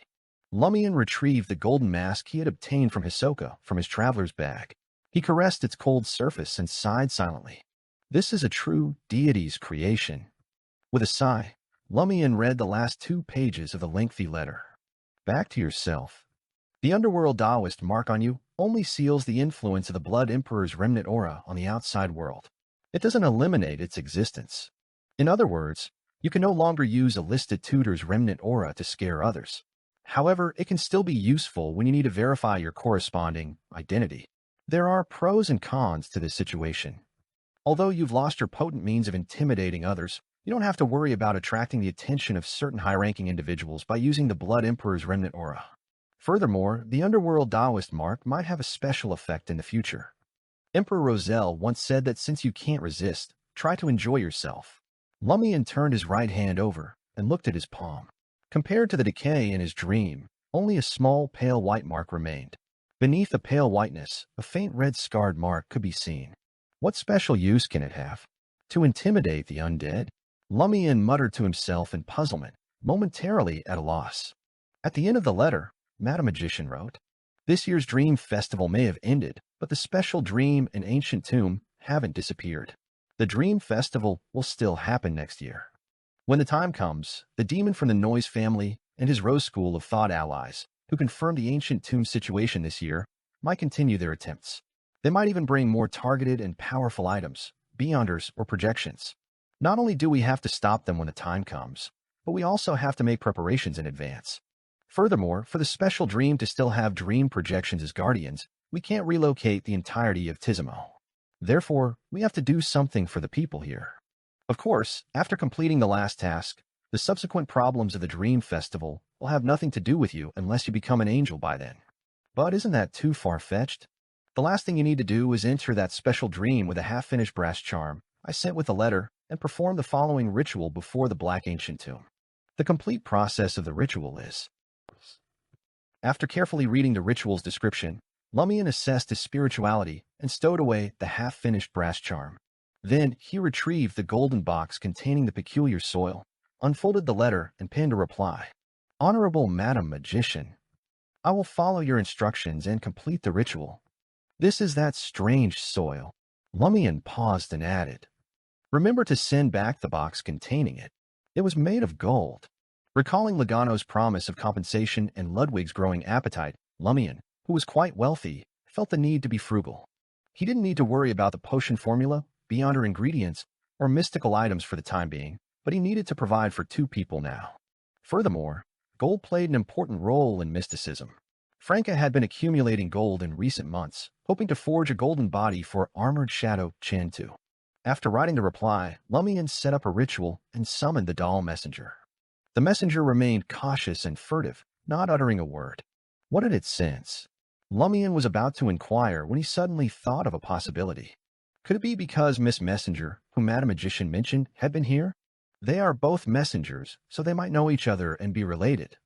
Lumian retrieved the golden mask he had obtained from Hisoka from his traveler's bag. He caressed its cold surface and sighed silently. This is a true deity's creation. With a sigh, Lumian read the last 2 pages of the lengthy letter. Back to yourself. The underworld Taoist mark on you only seals the influence of the Blood Emperor's remnant aura on the outside world. It doesn't eliminate its existence. In other words, you can no longer use a listed tutor's remnant aura to scare others. However, it can still be useful when you need to verify your corresponding identity. There are pros and cons to this situation. Although you've lost your potent means of intimidating others, you don't have to worry about attracting the attention of certain high-ranking individuals by using the Blood Emperor's remnant aura. Furthermore, the underworld Taoist mark might have a special effect in the future. Emperor Roselle once said that since you can't resist, try to enjoy yourself. Lumian turned his right hand over and looked at his palm. Compared to the decay in his dream, only a small pale white mark remained. Beneath the pale whiteness, a faint red scarred mark could be seen. What special use can it have? To intimidate the undead? Lumian muttered to himself in puzzlement, momentarily at a loss. At the end of the letter, Madam Magician wrote, "This year's Dream Festival may have ended, but the special dream and ancient tomb haven't disappeared. The Dream Festival will still happen next year. When the time comes, the demon from the Noise family and his Rose School of Thought allies, who confirmed the ancient tomb situation this year, might continue their attempts. They might even bring more targeted and powerful items, beyonders or projections. Not only do we have to stop them when the time comes, but we also have to make preparations in advance. Furthermore, for the special dream to still have dream projections as guardians, we can't relocate the entirety of Tizimo. Therefore, we have to do something for the people here. Of course, after completing the last task, the subsequent problems of the Dream Festival will have nothing to do with you unless you become an angel by then. But isn't that too far-fetched? The last thing you need to do is enter that special dream with a half-finished brass charm I sent with the letter and perform the following ritual before the Black Ancient Tomb. The complete process of the ritual is... After carefully reading the ritual's description, Lumian assessed his spirituality and stowed away the half-finished brass charm. Then he retrieved the golden box containing the peculiar soil, unfolded the letter, and penned a reply. Honorable Madam Magician, I will follow your instructions and complete the ritual. This is that strange soil. Lumian paused and added, remember to send back the box containing it. It was made of gold. Recalling Logano's promise of compensation and Ludwig's growing appetite, Lumian, who was quite wealthy, felt the need to be frugal. He didn't need to worry about the potion formula, beyond ingredients, or mystical items for the time being, but he needed to provide for 2 people now. Furthermore, gold played an important role in mysticism. Franca had been accumulating gold in recent months, hoping to forge a golden body for Armored Shadow Chantu. After writing the reply, Lumian set up a ritual and summoned the doll messenger. The messenger remained cautious and furtive, not uttering a word. What did it sense? Lumian was about to inquire when he suddenly thought of a possibility. Could it be because Miss Messenger, whom Madam Magician mentioned, had been here? They are both messengers, so they might know each other and be related.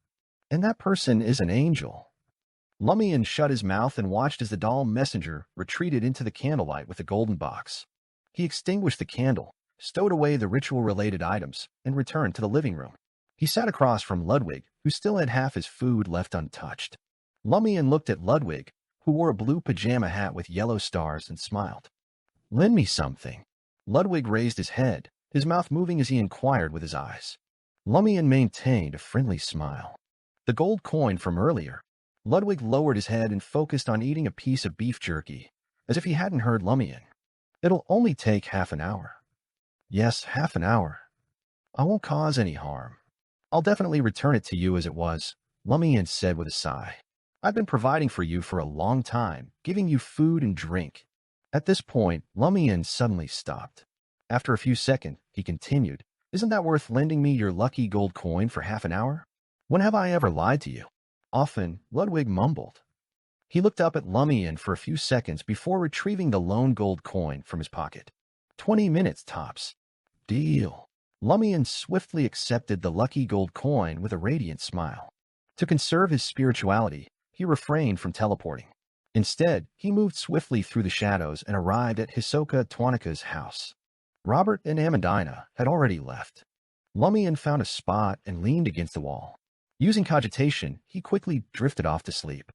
And that person is an angel. Lumian shut his mouth and watched as the doll messenger retreated into the candlelight with the golden box. He extinguished the candle, stowed away the ritual-related items, and returned to the living room. He sat across from Ludwig, who still had half his food left untouched. Lumian looked at Ludwig, who wore a blue pajama hat with yellow stars, and smiled. Lend me something. Ludwig raised his head, his mouth moving as he inquired with his eyes. Lumian maintained a friendly smile. The gold coin from earlier. Ludwig lowered his head and focused on eating a piece of beef jerky, as if he hadn't heard Lumian. It'll only take half an hour. Yes, half an hour. I won't cause any harm. I'll definitely return it to you as it was, Lumian said with a sigh. I've been providing for you for a long time, giving you food and drink. At this point, Lumian suddenly stopped. After a few seconds, he continued, Isn't that worth lending me your lucky gold coin for half an hour? When have I ever lied to you? Often, Ludwig mumbled. He looked up at Lumian for a few seconds before retrieving the lone gold coin from his pocket. 20 minutes tops. Deal. Lumian swiftly accepted the lucky gold coin with a radiant smile. To conserve his spirituality, he refrained from teleporting. Instead, he moved swiftly through the shadows and arrived at Hisoka Twanika's house. Robert and Amandina had already left. Lumian found a spot and leaned against the wall. Using cogitation, he quickly drifted off to sleep.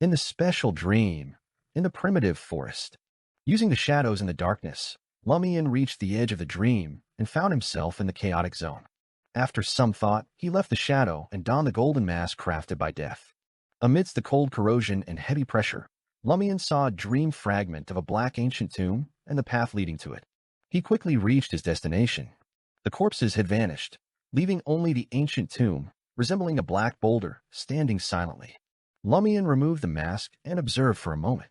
In the special dream, in the primitive forest. Using the shadows in the darkness, Lumian reached the edge of the dream and found himself in the chaotic zone. After some thought, he left the shadow and donned the golden mask crafted by death. Amidst the cold corrosion and heavy pressure, Lumian saw a dream fragment of a black ancient tomb and the path leading to it. He quickly reached his destination. The corpses had vanished, leaving only the ancient tomb, resembling a black boulder, standing silently. Lumian removed the mask and observed for a moment.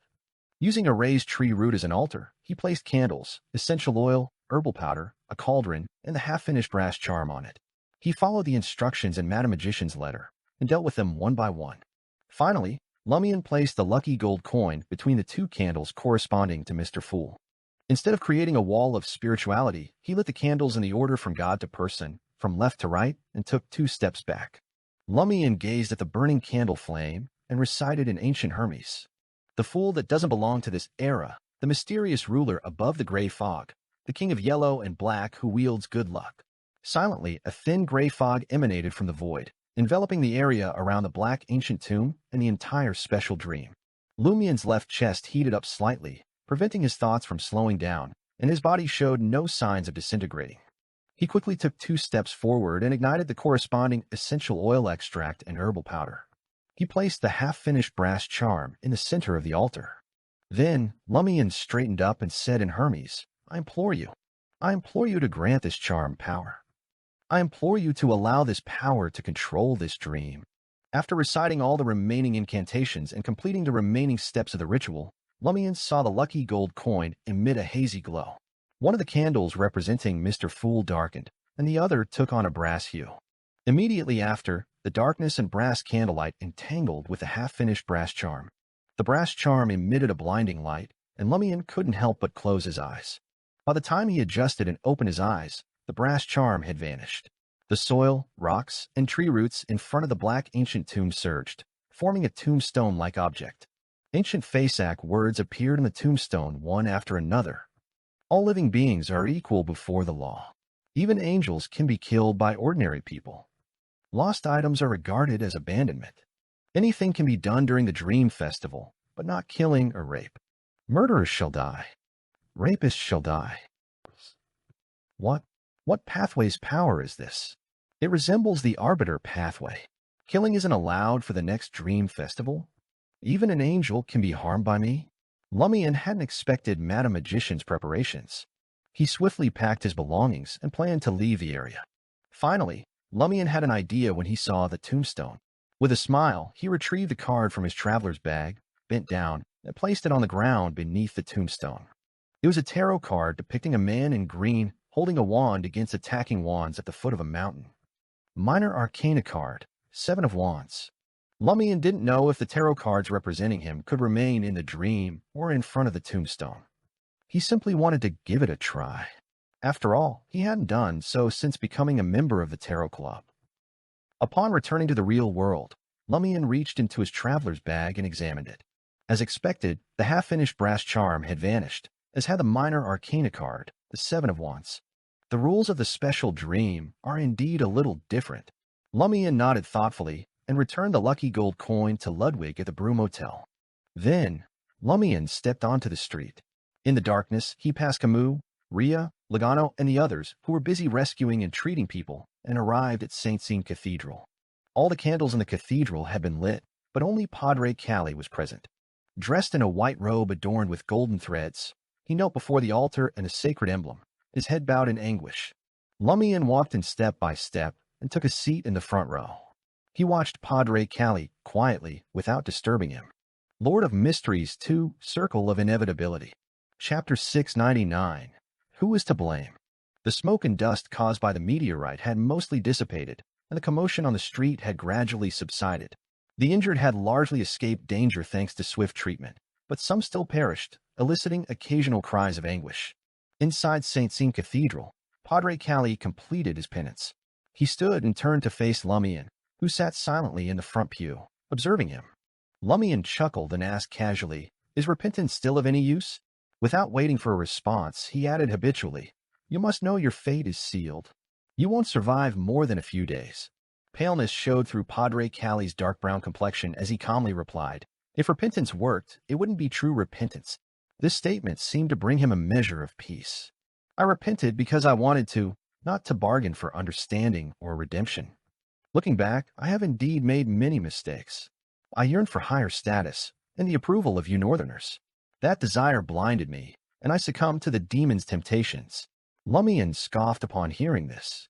Using a raised tree root as an altar, he placed candles, essential oil, herbal powder, a cauldron, and the half-finished brass charm on it. He followed the instructions in Madam Magician's letter and dealt with them one by one. Finally, Lumian placed the lucky gold coin between the 2 candles corresponding to Mr. Fool. Instead of creating a wall of spirituality, he lit the candles in the order from God to person, from left to right, and took 2 steps back. Lumian gazed at the burning candle flame and recited in ancient Hermes. The fool that doesn't belong to this era, the mysterious ruler above the gray fog, the king of yellow and black who wields good luck. Silently, a thin gray fog emanated from the void, enveloping the area around the black ancient tomb and the entire special dream. Lumian's left chest heated up slightly, preventing his thoughts from slowing down, and his body showed no signs of disintegrating. He quickly took 2 steps forward and ignited the corresponding essential oil extract and herbal powder. He placed the half-finished brass charm in the center of the altar. Then, Lumian straightened up and said in Hermes, I implore you to grant this charm power. I implore you to allow this power to control this dream. After reciting all the remaining incantations and completing the remaining steps of the ritual, Lumian saw the lucky gold coin emit a hazy glow. One of the candles representing Mr. Fool darkened, and the other took on a brass hue. Immediately after, the darkness and brass candlelight entangled with the half-finished brass charm. The brass charm emitted a blinding light, and Lumian couldn't help but close his eyes. By the time he adjusted and opened his eyes, the brass charm had vanished. The soil, rocks, and tree roots in front of the black ancient tomb surged, forming a tombstone-like object. Ancient Fasak words appeared on the tombstone one after another. All living beings are equal before the law. Even angels can be killed by ordinary people. Lost items are regarded as abandonment. Anything can be done during the Dream Festival, but not killing or rape. Murderers shall die. Rapists shall die. What pathway's power is this? It resembles the Arbiter pathway. Killing isn't allowed for the next Dream Festival? Even an angel can be harmed by me? Lumian hadn't expected Madam Magician's preparations. He swiftly packed his belongings and planned to leave the area. Finally, Lumian had an idea when he saw the tombstone. With a smile, he retrieved the card from his traveler's bag, bent down, and placed it on the ground beneath the tombstone. It was a tarot card depicting a man in green holding a wand against attacking wands at the foot of a mountain. Minor Arcana card, 7 of Wands. Lumian didn't know if the tarot cards representing him could remain in the dream or in front of the tombstone. He simply wanted to give it a try. After all, he hadn't done so since becoming a member of the Tarot Club. Upon returning to the real world, Lumian reached into his traveler's bag and examined it. As expected, the half-finished brass charm had vanished, as had the Minor Arcana card, the 7 of Wands. The rules of the special dream are indeed a little different. Lumian nodded thoughtfully and returned the lucky gold coin to Ludwig at the Broom Hotel. Then, Lumian stepped onto the street. In the darkness, he passed Camus, Ria, Logano, and the others who were busy rescuing and treating people, and arrived at St. Sean Cathedral. All the candles in the cathedral had been lit, but only Padre Calli was present. Dressed in a white robe adorned with golden threads, he knelt before the altar and a sacred emblem, his head bowed in anguish. Lumian walked in step by step and took a seat in the front row. He watched Padre Calli quietly without disturbing him. Lord of Mysteries 2, Circle of Inevitability. Chapter 699. Who is to blame? The smoke and dust caused by the meteorite had mostly dissipated, and the commotion on the street had gradually subsided. The injured had largely escaped danger thanks to swift treatment, but some still perished, eliciting occasional cries of anguish. Inside St. Sean Cathedral, Padre Calli completed his penance. He stood and turned to face Lumian, who sat silently in the front pew, observing him. Lumian chuckled and asked casually, "Is repentance still of any use?" Without waiting for a response, he added habitually, "You must know your fate is sealed. You won't survive more than a few days." Paleness showed through Padre Calli's dark brown complexion as he calmly replied, "If repentance worked, it wouldn't be true repentance." This statement seemed to bring him a measure of peace. "I repented because I wanted to, not to bargain for understanding or redemption. Looking back, I have indeed made many mistakes. I yearned for higher status and the approval of you Northerners. That desire blinded me, and I succumbed to the demon's temptations." Lumian scoffed upon hearing this.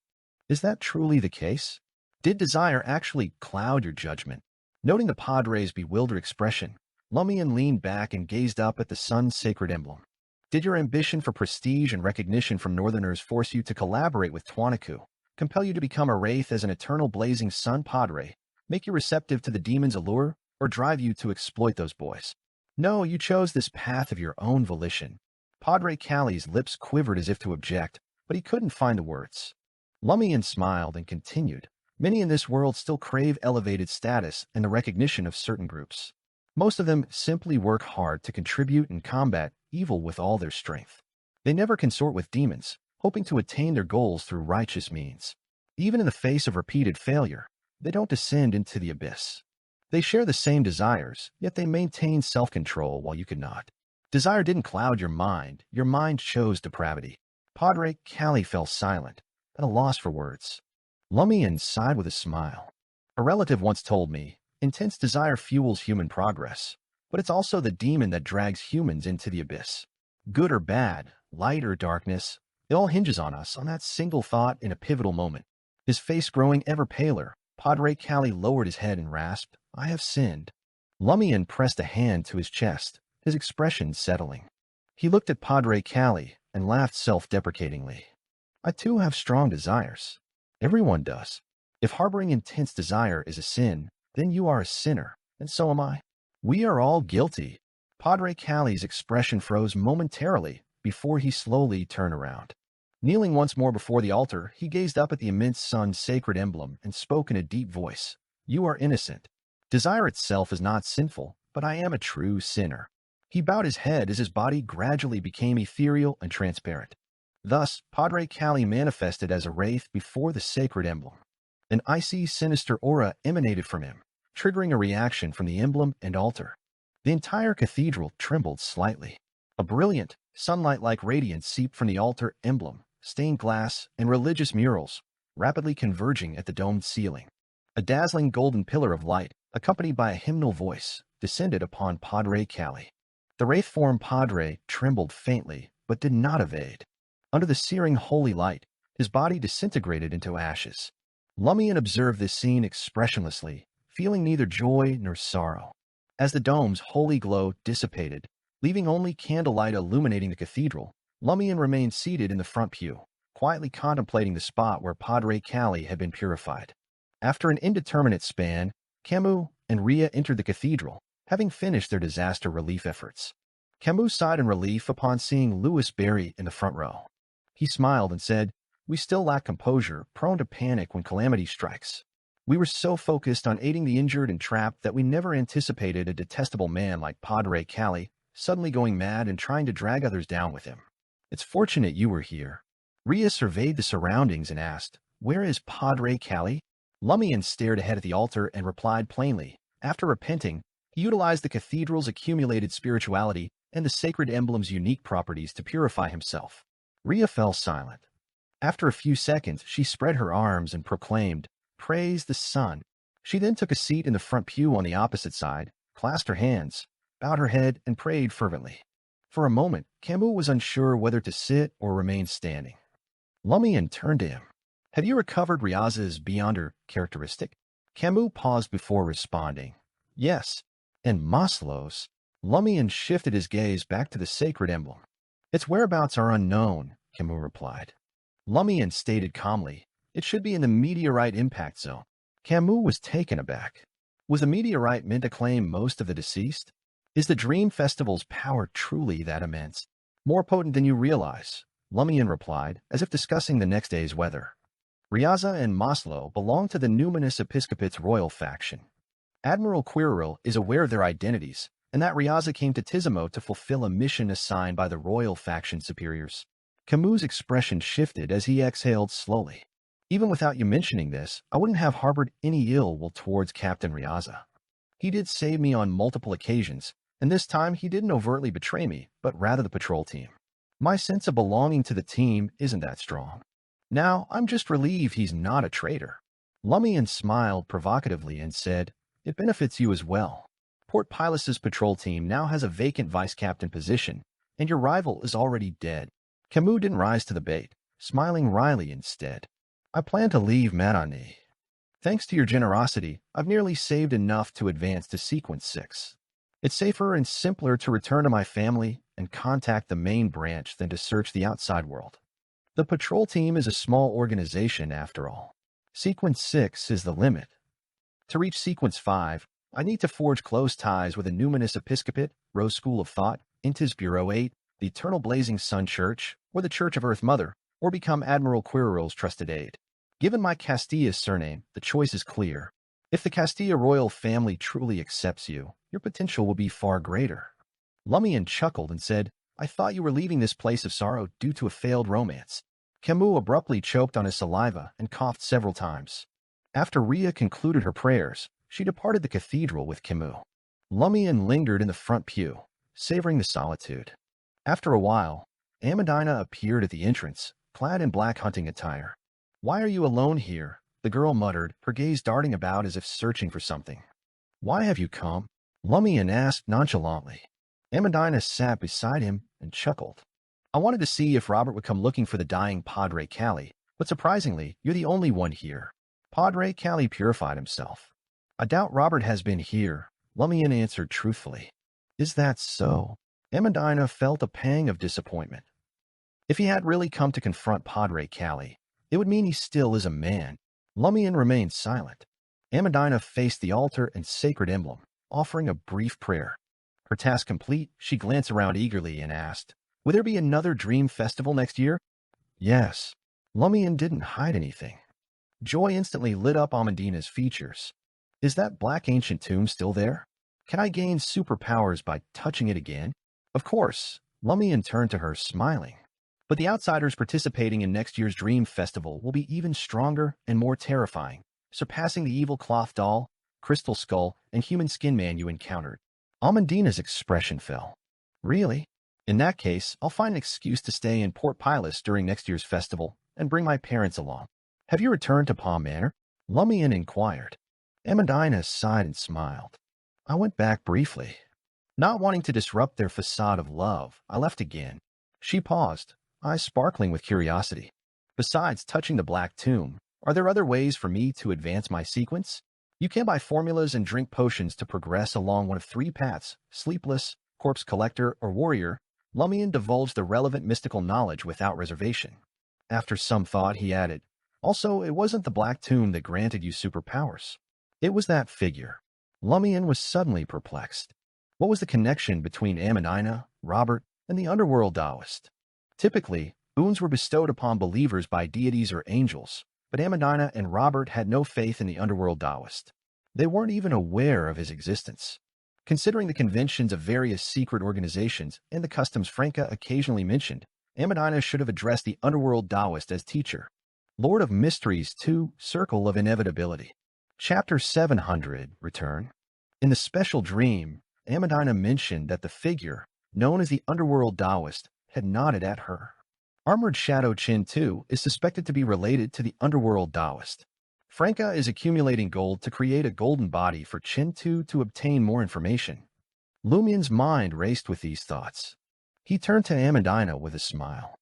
"Is that truly the case? Did desire actually cloud your judgment?" Noting the Padre's bewildered expression, Lumian leaned back and gazed up at the sun's sacred emblem. "Did your ambition for prestige and recognition from Northerners force you to collaborate with Tuanaku, compel you to become a wraith as an eternal blazing sun, Padre, make you receptive to the demon's allure, or drive you to exploit those boys? No, you chose this path of your own volition." Padre Calli's lips quivered as if to object, but he couldn't find the words. Lumian smiled and continued, "Many in this world still crave elevated status and the recognition of certain groups. Most of them simply work hard to contribute and combat evil with all their strength. They never consort with demons, hoping to attain their goals through righteous means. Even in the face of repeated failure, they don't descend into the abyss. They share the same desires, yet they maintain self-control while you could not. Desire didn't cloud your mind chose depravity." Padre Calli fell silent, at a loss for words. Lumian sighed with a smile. "A relative once told me, intense desire fuels human progress, but it's also the demon that drags humans into the abyss. Good or bad, light or darkness, it all hinges on us on that single thought in a pivotal moment." His face growing ever paler, Padre Callie lowered his head and rasped, I have sinned. Lumian pressed a hand to his chest, his expression settling. He looked at Padre Callie and laughed self-deprecatingly. I too have strong desires. Everyone does. If harboring intense desire is a sin, then you are a sinner, and so am I. We are all guilty. Padre Callie's expression froze momentarily before he slowly turned around. Kneeling once more before the altar, he gazed up at the immense sun's sacred emblem and spoke in a deep voice. You are innocent. Desire itself is not sinful, but I am a true sinner. He bowed his head as his body gradually became ethereal and transparent. Thus, Padre Callie manifested as a wraith before the sacred emblem. An icy, sinister aura emanated from him, triggering a reaction from the emblem and altar. The entire cathedral trembled slightly. A brilliant, sunlight-like radiance seeped from the altar emblem, stained glass, and religious murals, rapidly converging at the domed ceiling. A dazzling golden pillar of light, accompanied by a hymnal voice, descended upon Padre Callie. The wraith-form Padre trembled faintly, but did not evade. Under the searing holy light, his body disintegrated into ashes. Lumian observed this scene expressionlessly, feeling neither joy nor sorrow. As the dome's holy glow dissipated, leaving only candlelight illuminating the cathedral, Lumian remained seated in the front pew, quietly contemplating the spot where Padre Callie had been purified. After an indeterminate span, Camus and Rhea entered the cathedral, having finished their disaster relief efforts. Camus sighed in relief upon seeing Louis Barry in the front row. He smiled and said, We still lack composure, prone to panic when calamity strikes. We were so focused on aiding the injured and trapped that we never anticipated a detestable man like Padre Callie suddenly going mad and trying to drag others down with him. It's fortunate you were here. Rhea surveyed the surroundings and asked, Where is Padre Callie? Lumian stared ahead at the altar and replied plainly. After repenting, he utilized the cathedral's accumulated spirituality and the sacred emblem's unique properties to purify himself. Rhea fell silent. After a few seconds, she spread her arms and proclaimed, Praise the sun. She then took a seat in the front pew on the opposite side, clasped her hands, bowed her head, and prayed fervently. For a moment, Camus was unsure whether to sit or remain standing. Lumian turned to him. Have you recovered Riaza's beyonder characteristic? Camus paused before responding. Yes. And Maslow's? Lumian shifted his gaze back to the sacred emblem. Its whereabouts are unknown, Camus replied. Lumian stated calmly, It should be in the meteorite impact zone. Camus was taken aback. Was the meteorite meant to claim most of the deceased? Is the Dream Festival's power truly that immense? More potent than you realize, Lumian replied, as if discussing the next day's weather. Riaza and Maslow belong to the numinous episcopate's royal faction. Admiral Quirrell is aware of their identities, and that Riaza came to Tizimo to fulfill a mission assigned by the royal faction superiors. Camus' expression shifted as he exhaled slowly. Even without you mentioning this, I wouldn't have harbored any ill will towards Captain Riaza. He did save me on multiple occasions, and this time he didn't overtly betray me, but rather the patrol team. My sense of belonging to the team isn't that strong. Now, I'm just relieved he's not a traitor. Lumian smiled provocatively and said, It benefits you as well. Port Pilus's patrol team now has a vacant vice-captain position, and your rival is already dead. Camus didn't rise to the bait, smiling wryly instead. I plan to leave Manani. Thanks to your generosity, I've nearly saved enough to advance to Sequence 6. It's safer and simpler to return to my family and contact the main branch than to search the outside world. The patrol team is a small organization after all. Sequence 6 is the limit. To reach Sequence 5, I need to forge close ties with a numinous episcopate, Rose School of Thought, Intis Bureau 8, the Eternal Blazing Sun Church, or the Church of Earth Mother, or become Admiral Quirrell's trusted aide. Given my Castilla surname, the choice is clear. If the Castilla royal family truly accepts you, your potential will be far greater. Lumian chuckled and said, I thought you were leaving this place of sorrow due to a failed romance. Camus abruptly choked on his saliva and coughed several times. After Rhea concluded her prayers, she departed the cathedral with Camus. Lumian lingered in the front pew, savoring the solitude. After a while, Amandina appeared at the entrance, clad in black hunting attire. Why are you alone here? The girl muttered, her gaze darting about as if searching for something. Why have you come? Lumian asked nonchalantly. Amandina sat beside him and chuckled. I wanted to see if Robert would come looking for the dying Padre Callie, but surprisingly, you're the only one here. Padre Callie purified himself. I doubt Robert has been here, Lumian answered truthfully. Is that so? Amandina felt a pang of disappointment. If he had really come to confront Padre Callie, it would mean he still is a man. Lumian remained silent. Amandina faced the altar and sacred emblem, offering a brief prayer. Her task complete, she glanced around eagerly and asked, "Will there be another dream festival next year?" Yes. Lumian didn't hide anything. Joy instantly lit up Amandina's features. Is that black ancient tomb still there? Can I gain superpowers by touching it again? Of course. Lumian turned to her, smiling. But the outsiders participating in next year's Dream Festival will be even stronger and more terrifying, surpassing the evil cloth doll, crystal skull, and human skin man you encountered. Amandina's expression fell. Really? In that case, I'll find an excuse to stay in Port Pilas during next year's festival and bring my parents along. Have you returned to Palm Manor? Lumian inquired. Amandina sighed and smiled. I went back briefly. Not wanting to disrupt their facade of love, I left again. She paused, eyes sparkling with curiosity. Besides touching the black tomb, are there other ways for me to advance my sequence? You can buy formulas and drink potions to progress along one of three paths: sleepless, corpse collector, or warrior. Lumian divulged the relevant mystical knowledge without reservation. After some thought, he added, also, it wasn't the black tomb that granted you superpowers. It was that figure. Lumian was suddenly perplexed. What was the connection between Amandina, Robert, and the underworld Taoist? Typically, boons were bestowed upon believers by deities or angels, but Amandina and Robert had no faith in the underworld Taoist. They weren't even aware of his existence. Considering the conventions of various secret organizations and the customs Franca occasionally mentioned, Amandina should have addressed the underworld Taoist as teacher. Lord of Mysteries 2, Circle of Inevitability. Chapter 700, Return. In the special dream, Amandina mentioned that the figure, known as the underworld Taoist, had nodded at her. Armored Shadow Chin 2 is suspected to be related to the underworld Taoist. Franca is accumulating gold to create a golden body for Chin 2 to obtain more information. Lumian's mind raced with these thoughts. He turned to Amandina with a smile.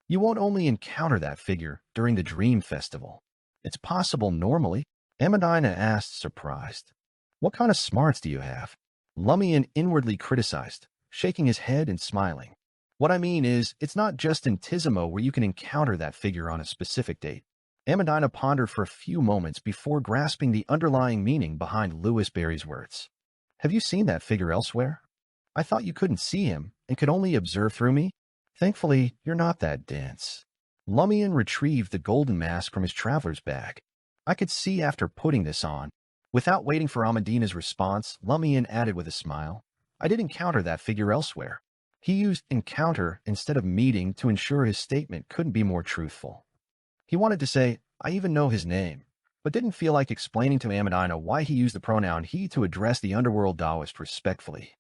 You won't only encounter that figure during the Dream Festival. It's possible normally, Amandina asked, surprised. What kind of smarts do you have? Lumian inwardly criticized, shaking his head and smiling. What I mean is, it's not just in Tizimo where you can encounter that figure on a specific date. Amandina pondered for a few moments before grasping the underlying meaning behind Lewis Barry's words. Have you seen that figure elsewhere? I thought you couldn't see him and could only observe through me. Thankfully, you're not that dense. Lumian retrieved the golden mask from his traveler's bag. I could see after putting this on. Without waiting for Amandina's response, Lumian added with a smile, I did encounter that figure elsewhere. He used encounter instead of meeting to ensure his statement couldn't be more truthful. He wanted to say, I even know his name, but didn't feel like explaining to Amandina why he used the pronoun he to address the underworld Taoist respectfully.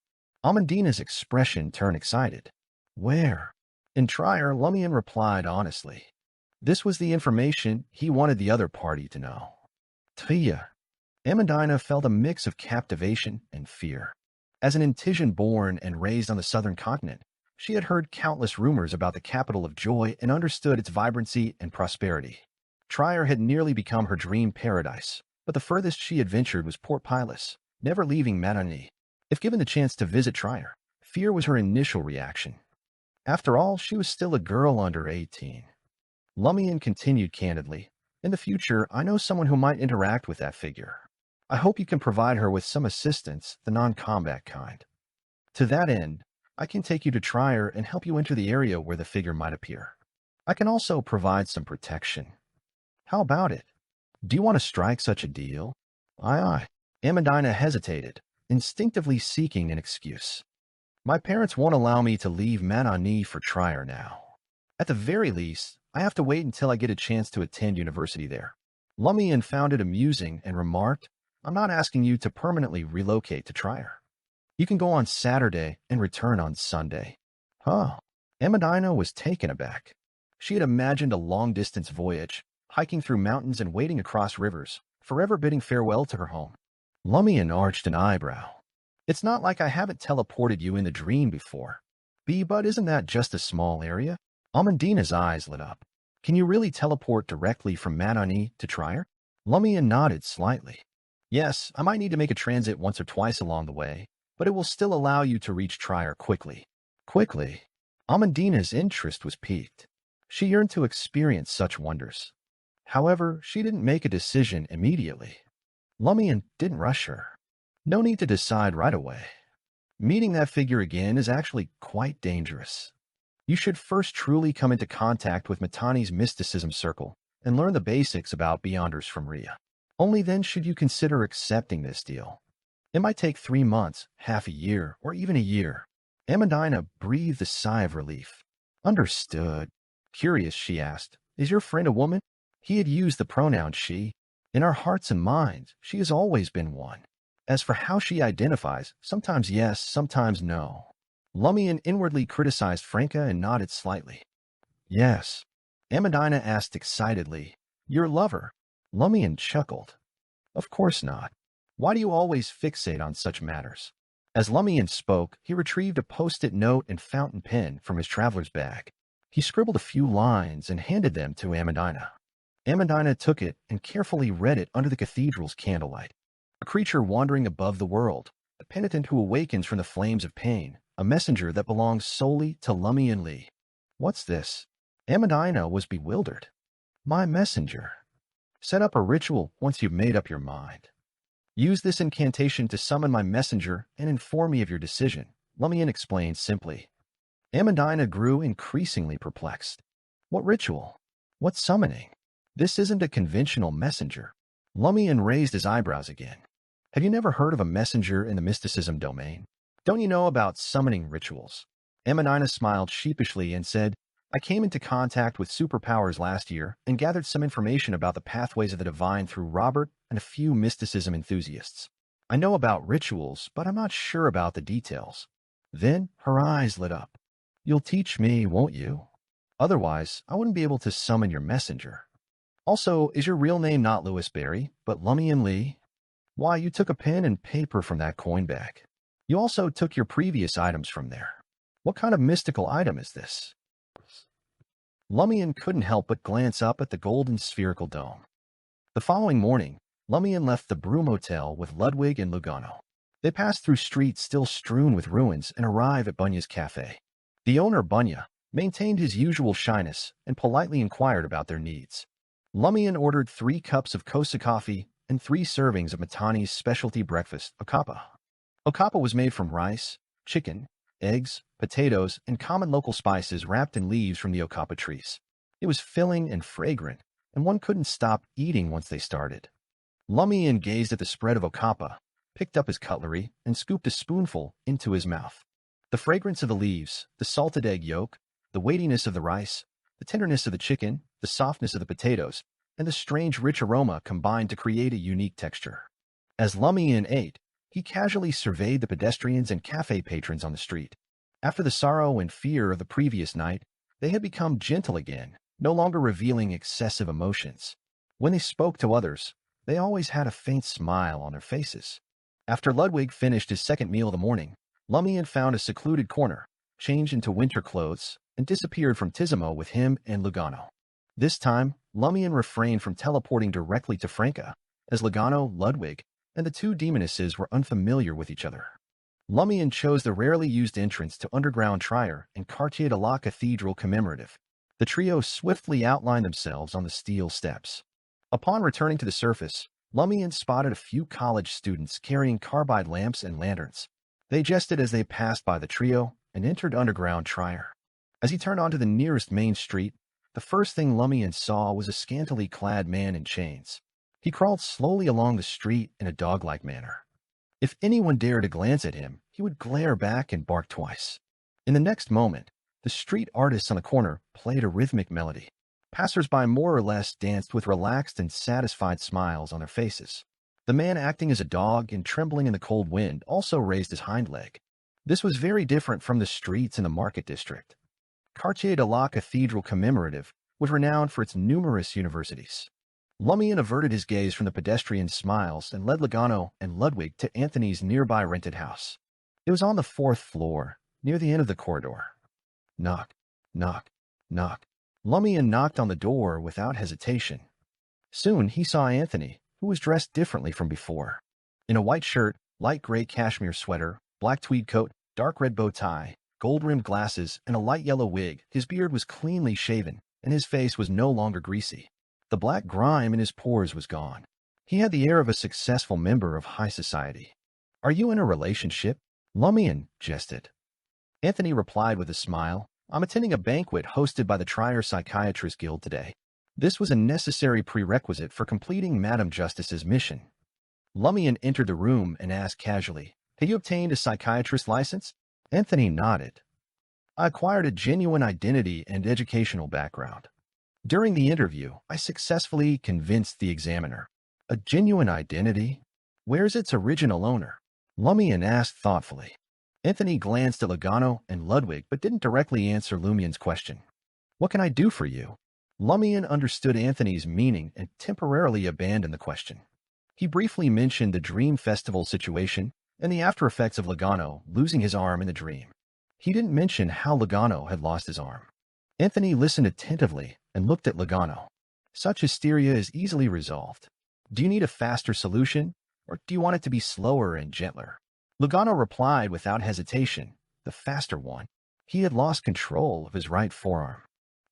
Amandina's expression turned excited. Where? In Trier, Lumian replied honestly. This was the information he wanted the other party to know. Tia. Amandina felt a mix of captivation and fear. As an Intisian born and raised on the southern continent, she had heard countless rumors about the capital of joy and understood its vibrancy and prosperity. Trier had nearly become her dream paradise, but the furthest she had ventured was Port Pilas, never leaving Manani. If given the chance to visit Trier, fear was her initial reaction. After all, she was still a girl under 18. Lumian continued candidly, in the future, I know someone who might interact with that figure. I hope you can provide her with some assistance, the non-combat kind. To that end, I can take you to Trier and help you enter the area where the figure might appear. I can also provide some protection. How about it? Do you want to strike such a deal? Aye. Amandina hesitated, instinctively seeking an excuse. My parents won't allow me to leave Manani for Trier now. At the very least, I have to wait until I get a chance to attend university there. Lumian found it amusing and remarked, I'm not asking you to permanently relocate to Trier. You can go on Saturday and return on Sunday. Huh. Amandina was taken aback. She had imagined a long-distance voyage, hiking through mountains and wading across rivers, forever bidding farewell to her home. Lumian arched an eyebrow. It's not like I haven't teleported you in the dream before. But isn't that just a small area? Amandina's eyes lit up. Can you really teleport directly from Manani to Trier? Lumian nodded slightly. Yes, I might need to make a transit once or twice along the way, but it will still allow you to reach Trier quickly. Quickly? Amandina's interest was piqued. She yearned to experience such wonders. However, she didn't make a decision immediately. Lumian didn't rush her. No need to decide right away. Meeting that figure again is actually quite dangerous. You should first truly come into contact with Matani's mysticism circle and learn the basics about Beyonders from Rhea. Only then should you consider accepting this deal. It might take 3 months, half a year, or even a year. Amandina breathed a sigh of relief. Understood. Curious, she asked, is your friend a woman? He had used the pronoun she. In our hearts and minds, she has always been one. As for how she identifies, sometimes yes, sometimes no. Lumian inwardly criticized Franca and nodded slightly. Yes. Amandina asked excitedly, your lover? Lumian chuckled. Of course not. Why do you always fixate on such matters? As Lumian spoke, he retrieved a post-it note and fountain pen from his traveler's bag. He scribbled a few lines and handed them to Amandina. Amandina took it and carefully read it under the cathedral's candlelight. A creature wandering above the world, a penitent who awakens from the flames of pain, a messenger that belongs solely to Lumian Lee. What's this? Amandina was bewildered. My messenger. Set up a ritual once you've made up your mind. Use this incantation to summon my messenger and inform me of your decision, Lumian explained simply. Amandina grew increasingly perplexed. What ritual? What summoning? This isn't a conventional messenger. Lumian raised his eyebrows again. Have you never heard of a messenger in the mysticism domain? Don't you know about summoning rituals? Amandina smiled sheepishly and said, I came into contact with superpowers last year and gathered some information about the pathways of the divine through Robert and a few mysticism enthusiasts. I know about rituals, but I'm not sure about the details. Then her eyes lit up. You'll teach me, won't you? Otherwise, I wouldn't be able to summon your messenger. Also, is your real name not Louis Barry, but Lumian Lee? Why, you took a pen and paper from that coin bag. You also took your previous items from there. What kind of mystical item is this? Lumian couldn't help but glance up at the golden spherical dome. The following morning, Lumian left the Broom Hotel with Ludwig and Lugano. They passed through streets still strewn with ruins and arrived at Bunya's cafe. The owner, Bunya, maintained his usual shyness and politely inquired about their needs. Lumian ordered 3 cups of Kosa coffee and 3 servings of Matani's specialty breakfast, okapa. Okapa was made from rice, chicken, eggs, potatoes, and common local spices wrapped in leaves from the okapa trees. It was filling and fragrant, and one couldn't stop eating once they started. Lumian gazed at the spread of okapa, picked up his cutlery, and scooped a spoonful into his mouth. The fragrance of the leaves, the salted egg yolk, the weightiness of the rice, the tenderness of the chicken, the softness of the potatoes, and the strange rich aroma combined to create a unique texture. As Lumian ate, he casually surveyed the pedestrians and cafe patrons on the street. After the sorrow and fear of the previous night, they had become gentle again, no longer revealing excessive emotions. When they spoke to others, they always had a faint smile on their faces. After Ludwig finished his second meal of the morning, Lumian found a secluded corner, changed into winter clothes, and disappeared from Tizimo with him and Lugano. This time, Lumian refrained from teleporting directly to Franca, as Lugano, Ludwig, and the 2 demonesses were unfamiliar with each other. Lumian chose the rarely used entrance to underground Trier and Quartier de la Cathedral commemorative. The trio swiftly outlined themselves on the steel steps. Upon returning to the surface, Lumian spotted a few college students carrying carbide lamps and lanterns. They jested as they passed by the trio and entered underground Trier. As he turned onto the nearest main street, the first thing Lumian saw was a scantily clad man in chains. He crawled slowly along the street in a dog-like manner. If anyone dared to glance at him, he would glare back and bark twice. In the next moment, the street artists on the corner played a rhythmic melody. Passers-by more or less danced with relaxed and satisfied smiles on their faces. The man acting as a dog and trembling in the cold wind also raised his hind leg. This was very different from the streets in the market district. Quartier de la Cathedral commemorative was renowned for its numerous universities. Lumian averted his gaze from the pedestrian smiles and led Lugano and Ludwig to Anthony's nearby rented house. It was on the 4th floor, near the end of the corridor. Knock, knock, knock. Lumian knocked on the door without hesitation. Soon he saw Anthony, who was dressed differently from before. In a white shirt, light gray cashmere sweater, black tweed coat, dark red bow tie, gold-rimmed glasses, and a light yellow wig, his beard was cleanly shaven, and his face was no longer greasy. The black grime in his pores was gone. He had the air of a successful member of high society. "Are you in a relationship?" Lumian jested. Anthony replied with a smile, "I'm attending a banquet hosted by the Trier Psychiatrist Guild today. This was a necessary prerequisite for completing Madam Justice's mission." Lumian entered the room and asked casually, "Have you obtained a psychiatrist's license?" Anthony nodded. "I acquired a genuine identity and educational background. During the interview, I successfully convinced the examiner." "A genuine identity? Where's its original owner?" Lumian asked thoughtfully. Anthony glanced at Logano and Ludwig but didn't directly answer Lumian's question. "What can I do for you?" Lumian understood Anthony's meaning and temporarily abandoned the question. He briefly mentioned the Dream Festival situation and the after-effects of Logano losing his arm in the dream. He didn't mention how Logano had lost his arm. Anthony listened attentively and looked at Logano. "Such hysteria is easily resolved. Do you need a faster solution, or do you want it to be slower and gentler?" Logano replied without hesitation, "The faster one." He had lost control of his right forearm.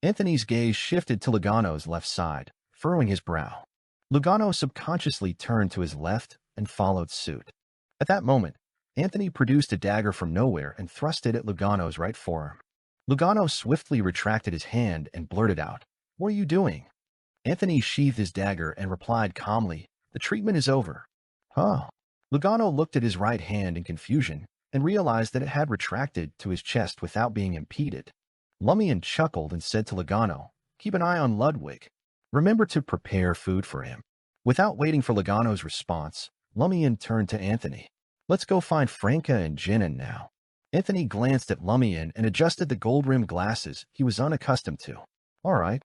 Anthony's gaze shifted to Logano's left side, furrowing his brow. Logano subconsciously turned to his left and followed suit. At that moment, Anthony produced a dagger from nowhere and thrust it at Logano's right forearm. Logano swiftly retracted his hand and blurted out, "What are you doing?" Anthony sheathed his dagger and replied calmly, "The treatment is over." "Huh." Logano looked at his right hand in confusion and realized that it had retracted to his chest without being impeded. Lumian chuckled and said to Logano, "Keep an eye on Ludwig. Remember to prepare food for him." Without waiting for Logano's response, Lumian turned to Anthony. "Let's go find Franca and Jenin now." Anthony glanced at Lumian and adjusted the gold-rimmed glasses he was unaccustomed to. "All right,